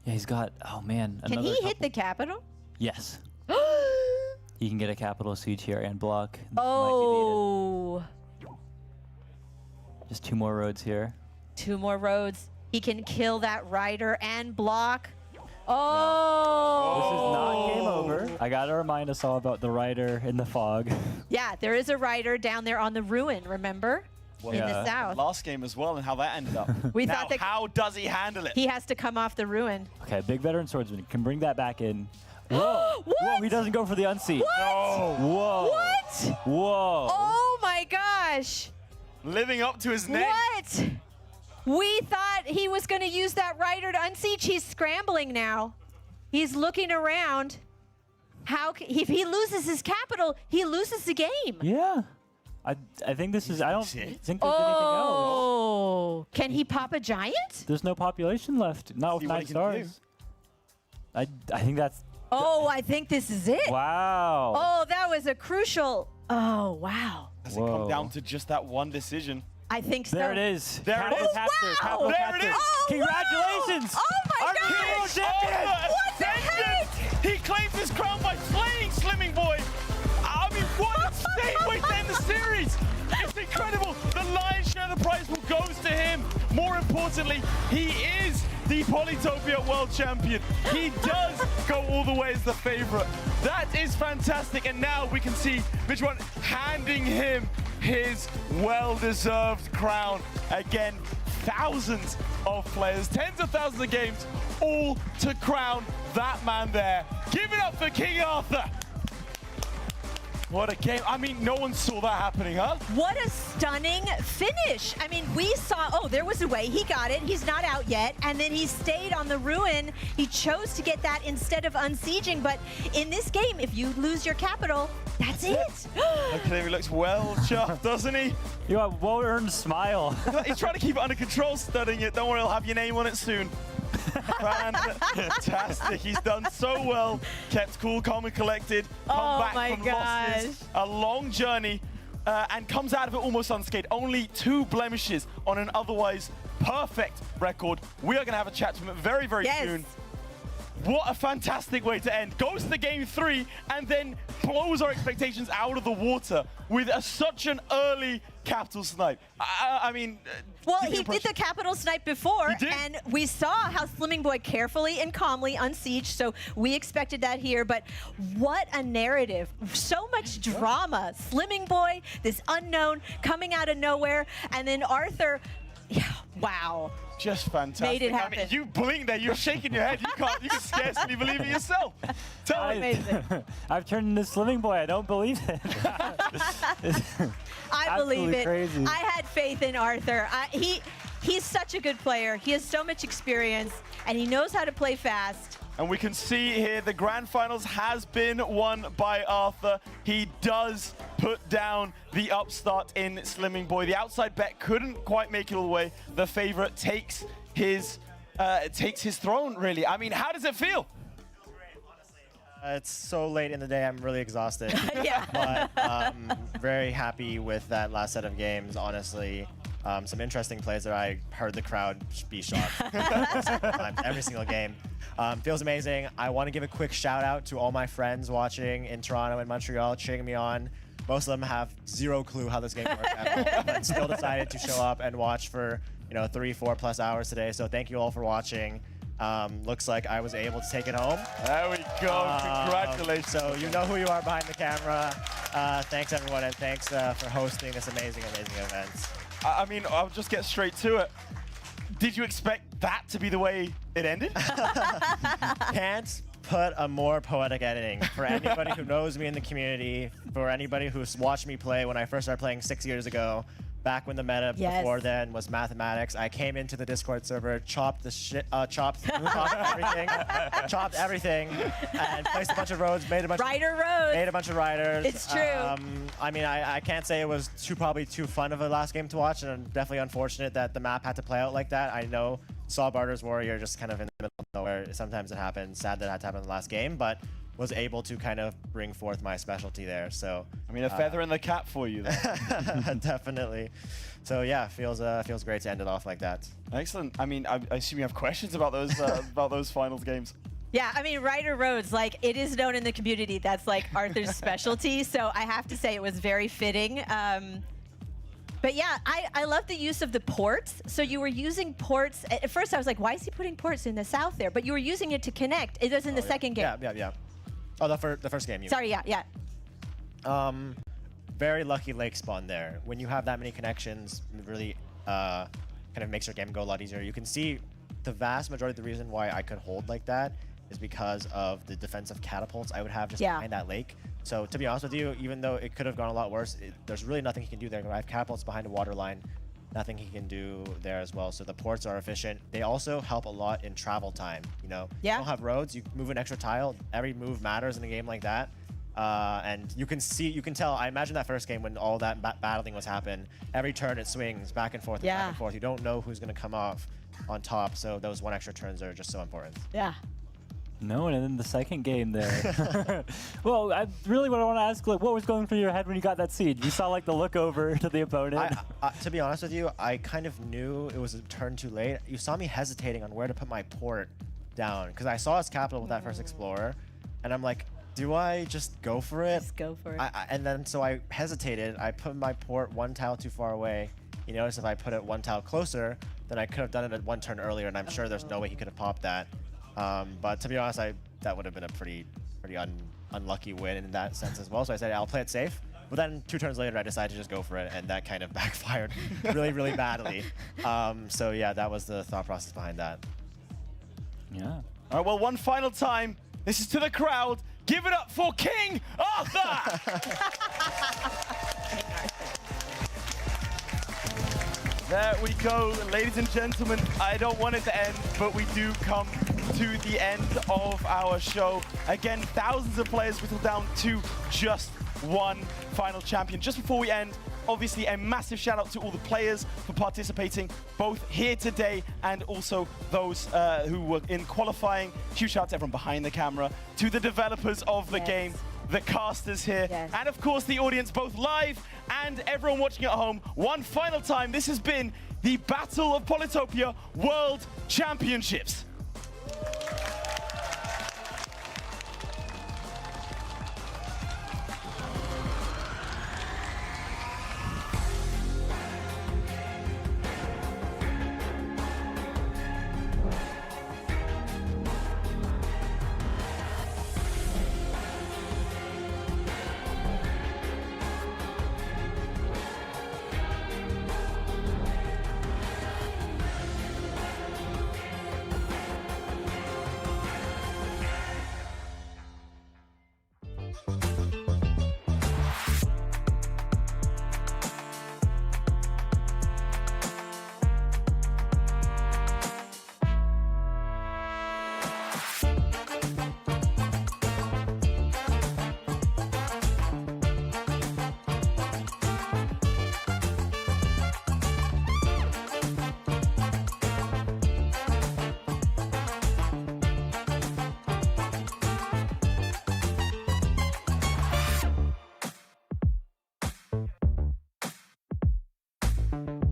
Yeah, he's got, oh man. Can another he hit couple- the capital? Yes. He can get a capital siege here and block. This might Oh. be needed. Just 2 more roads here. 2 more roads. He can kill that rider and block. Oh. This is not game over. I gotta remind us all about the rider in the fog. Yeah, there is a rider down there on the ruin, remember? Well, in the south. Last game as well, and how that ended up. We now, thought that how does he handle it? he has to come off the ruin. Okay, big veteran swordsman can bring that back in. Whoa! What? Whoa! He doesn't go for the unseat. What? No. Whoa! What? Whoa! Oh my gosh. Living up to his name. What? We thought he was going to use that rider to unseat. He's scrambling now. He's looking around. If he loses his capital, he loses the game. Yeah. I think this is. I don't think there's anything else. Oh, can he pop a giant? There's no population left. Not with See what 9 he can stars. I think that's. Oh, I think this is it. Wow. Oh, that was a crucial. Oh, wow. Has it come down to just that one decision? I think so. There it is. There it is. Capture, Wow. capital There it capture. is. Oh, Congratulations! wow. Oh my Our gosh. world champion! What the heck? He claims his crown by slaying Slimming Boy. I mean, what an insane way to end the series. It's incredible. The lion's share of the prize will goes to him. More importantly, he is the Polytopia world champion. He does go all the way as the favorite. That is fantastic. And now we can see Mitchwan handing him his well-deserved crown. Again, thousands of players, tens of thousands of games, all to crown that man there. Give it up for King Arthur. What a game. I mean, no one saw that happening, huh? What a stunning finish. I mean, we saw, there was a way. He got it. He's not out yet. And then he stayed on the ruin. He chose to get that instead of unsieging. But in this game, if you lose your capital, that's it. Look at him. He looks well chuffed, doesn't he? You got a well-earned smile. He's trying to keep it under control, studying it. Don't worry, I'll have your name on it soon. Fantastic. He's done so well. Kept cool, calm, and collected. Come back my from gosh. losses. A long journey. And comes out of it almost unscathed. Only 2 blemishes on an otherwise perfect record. We are going to have a chat to him very, very soon. What a fantastic way to end. Goes to the game 3 and then blows our expectations out of the water with such an early capital snipe. I mean, Well, give me he an did the impression. capital snipe before, He did? and we saw how Slimming Boy carefully and calmly unsieged, so we expected that here, but what a narrative. So much drama. Slimming Boy, this unknown, coming out of nowhere, and then Arthur, yeah, wow. Just fantastic. Made it I mean, happen. you blink there, you're shaking your head. You can scarcely believe it yourself. Tell me. Amazing. I've turned into Slimming Boy. I don't believe it. I believe it. Crazy. I had faith in Arthur. He's such a good player. He has so much experience, and he knows how to play fast. And we can see here the grand finals has been won by Arthur. He does put down the upstart in Slimming Boy. The outside bet couldn't quite make it all the way. The favorite takes his throne, really. I mean, how does it feel? It's so late in the day, I'm really exhausted. Yeah. But very happy with that last set of games, honestly. Some interesting plays there. I heard the crowd be shocked every single game. Feels amazing. I want to give a quick shout out to all my friends watching in Toronto and Montreal, cheering me on. Most of them have zero clue how this game works at all, but still decided to show up and watch for 3-4+ hours today. So thank you all for watching. Looks like I was able to take it home. There we go. Congratulations. So you know who you are behind the camera. Thanks everyone, and thanks for hosting this amazing event. I mean, I'll just get straight to it. Did you expect that to be the way it ended? Can't put a more poetic ending. For anybody who knows me in the community, for anybody who's watched me play when I first started playing 6 years ago, back when the meta before then was mathematics, I came into the Discord server, chopped everything, and placed a bunch of roads, made a bunch of riders. It's true. I mean, I can't say it was probably too fun of a last game to watch, and I'm definitely unfortunate that the map had to play out like that. I know saw Barter's Warrior just kind of in the middle of nowhere. Sometimes it happens. Sad that it had to happen in the last game, but was able to kind of bring forth my specialty there. So I mean, a feather in the cap for you there. Definitely. So yeah, feels great to end it off like that. Excellent. I mean, I assume you have questions about those finals games. Yeah, I mean, Ryder Roads, like, it is known in the community that's like Arthur's specialty, so I have to say it was very fitting. But yeah, I love the use of the ports. So you were using ports. At first I was like, why is he putting ports in the south there? But you were using it to connect. It was in the second game. Yeah. Oh, the first game. Sorry, yeah. Very lucky lake spawn there. When you have that many connections, it really kind of makes your game go a lot easier. You can see the vast majority of the reason why I could hold like that is because of the defensive catapults I would have just behind that lake. So to be honest with you, even though it could have gone a lot worse, there's really nothing he can do there. I have catapults behind a water line. Nothing he can do there as well. So the ports are efficient. They also help a lot in travel time. You don't have roads. You move an extra tile. Every move matters in a game like that. And you can tell. I imagine that first game when all that battling was happening. Every turn it swings back and forth, back and forth. You don't know who's going to come off on top. So those one extra turns are just so important. Yeah. No, and then the second game there. Well, I really want to ask, like, what was going through your head when you got that siege? You saw like the look over to the opponent. To be honest with you, I kind of knew it was a turn too late. You saw me hesitating on where to put my port down because I saw his capital with that first explorer, and I'm like, do I just go for it? Just go for it. And then so I hesitated. I put my port one tile too far away. You notice if I put it one tile closer, then I could have done it at one turn earlier, and I'm sure there's no way he could have popped that. But to be honest, that would have been a pretty unlucky win in that sense as well. So I said, I'll play it safe. But then 2 turns later, I decided to just go for it, and that kind of backfired really, really badly. So yeah, that was the thought process behind that. Yeah. All right, well, one final time. This is to the crowd. Give it up for King Arthur! There we go, ladies and gentlemen. I don't want it to end, but we do come to the end of our show. Again, thousands of players whittled down to just one final champion. Just before we end, obviously a massive shout out to all the players for participating both here today and also those who were in qualifying. Huge shout out to everyone behind the camera, to the developers of the game, the casters here, and of course the audience both live and everyone watching at home. One final time, this has been the Battle of Polytopia World Championships. Bye.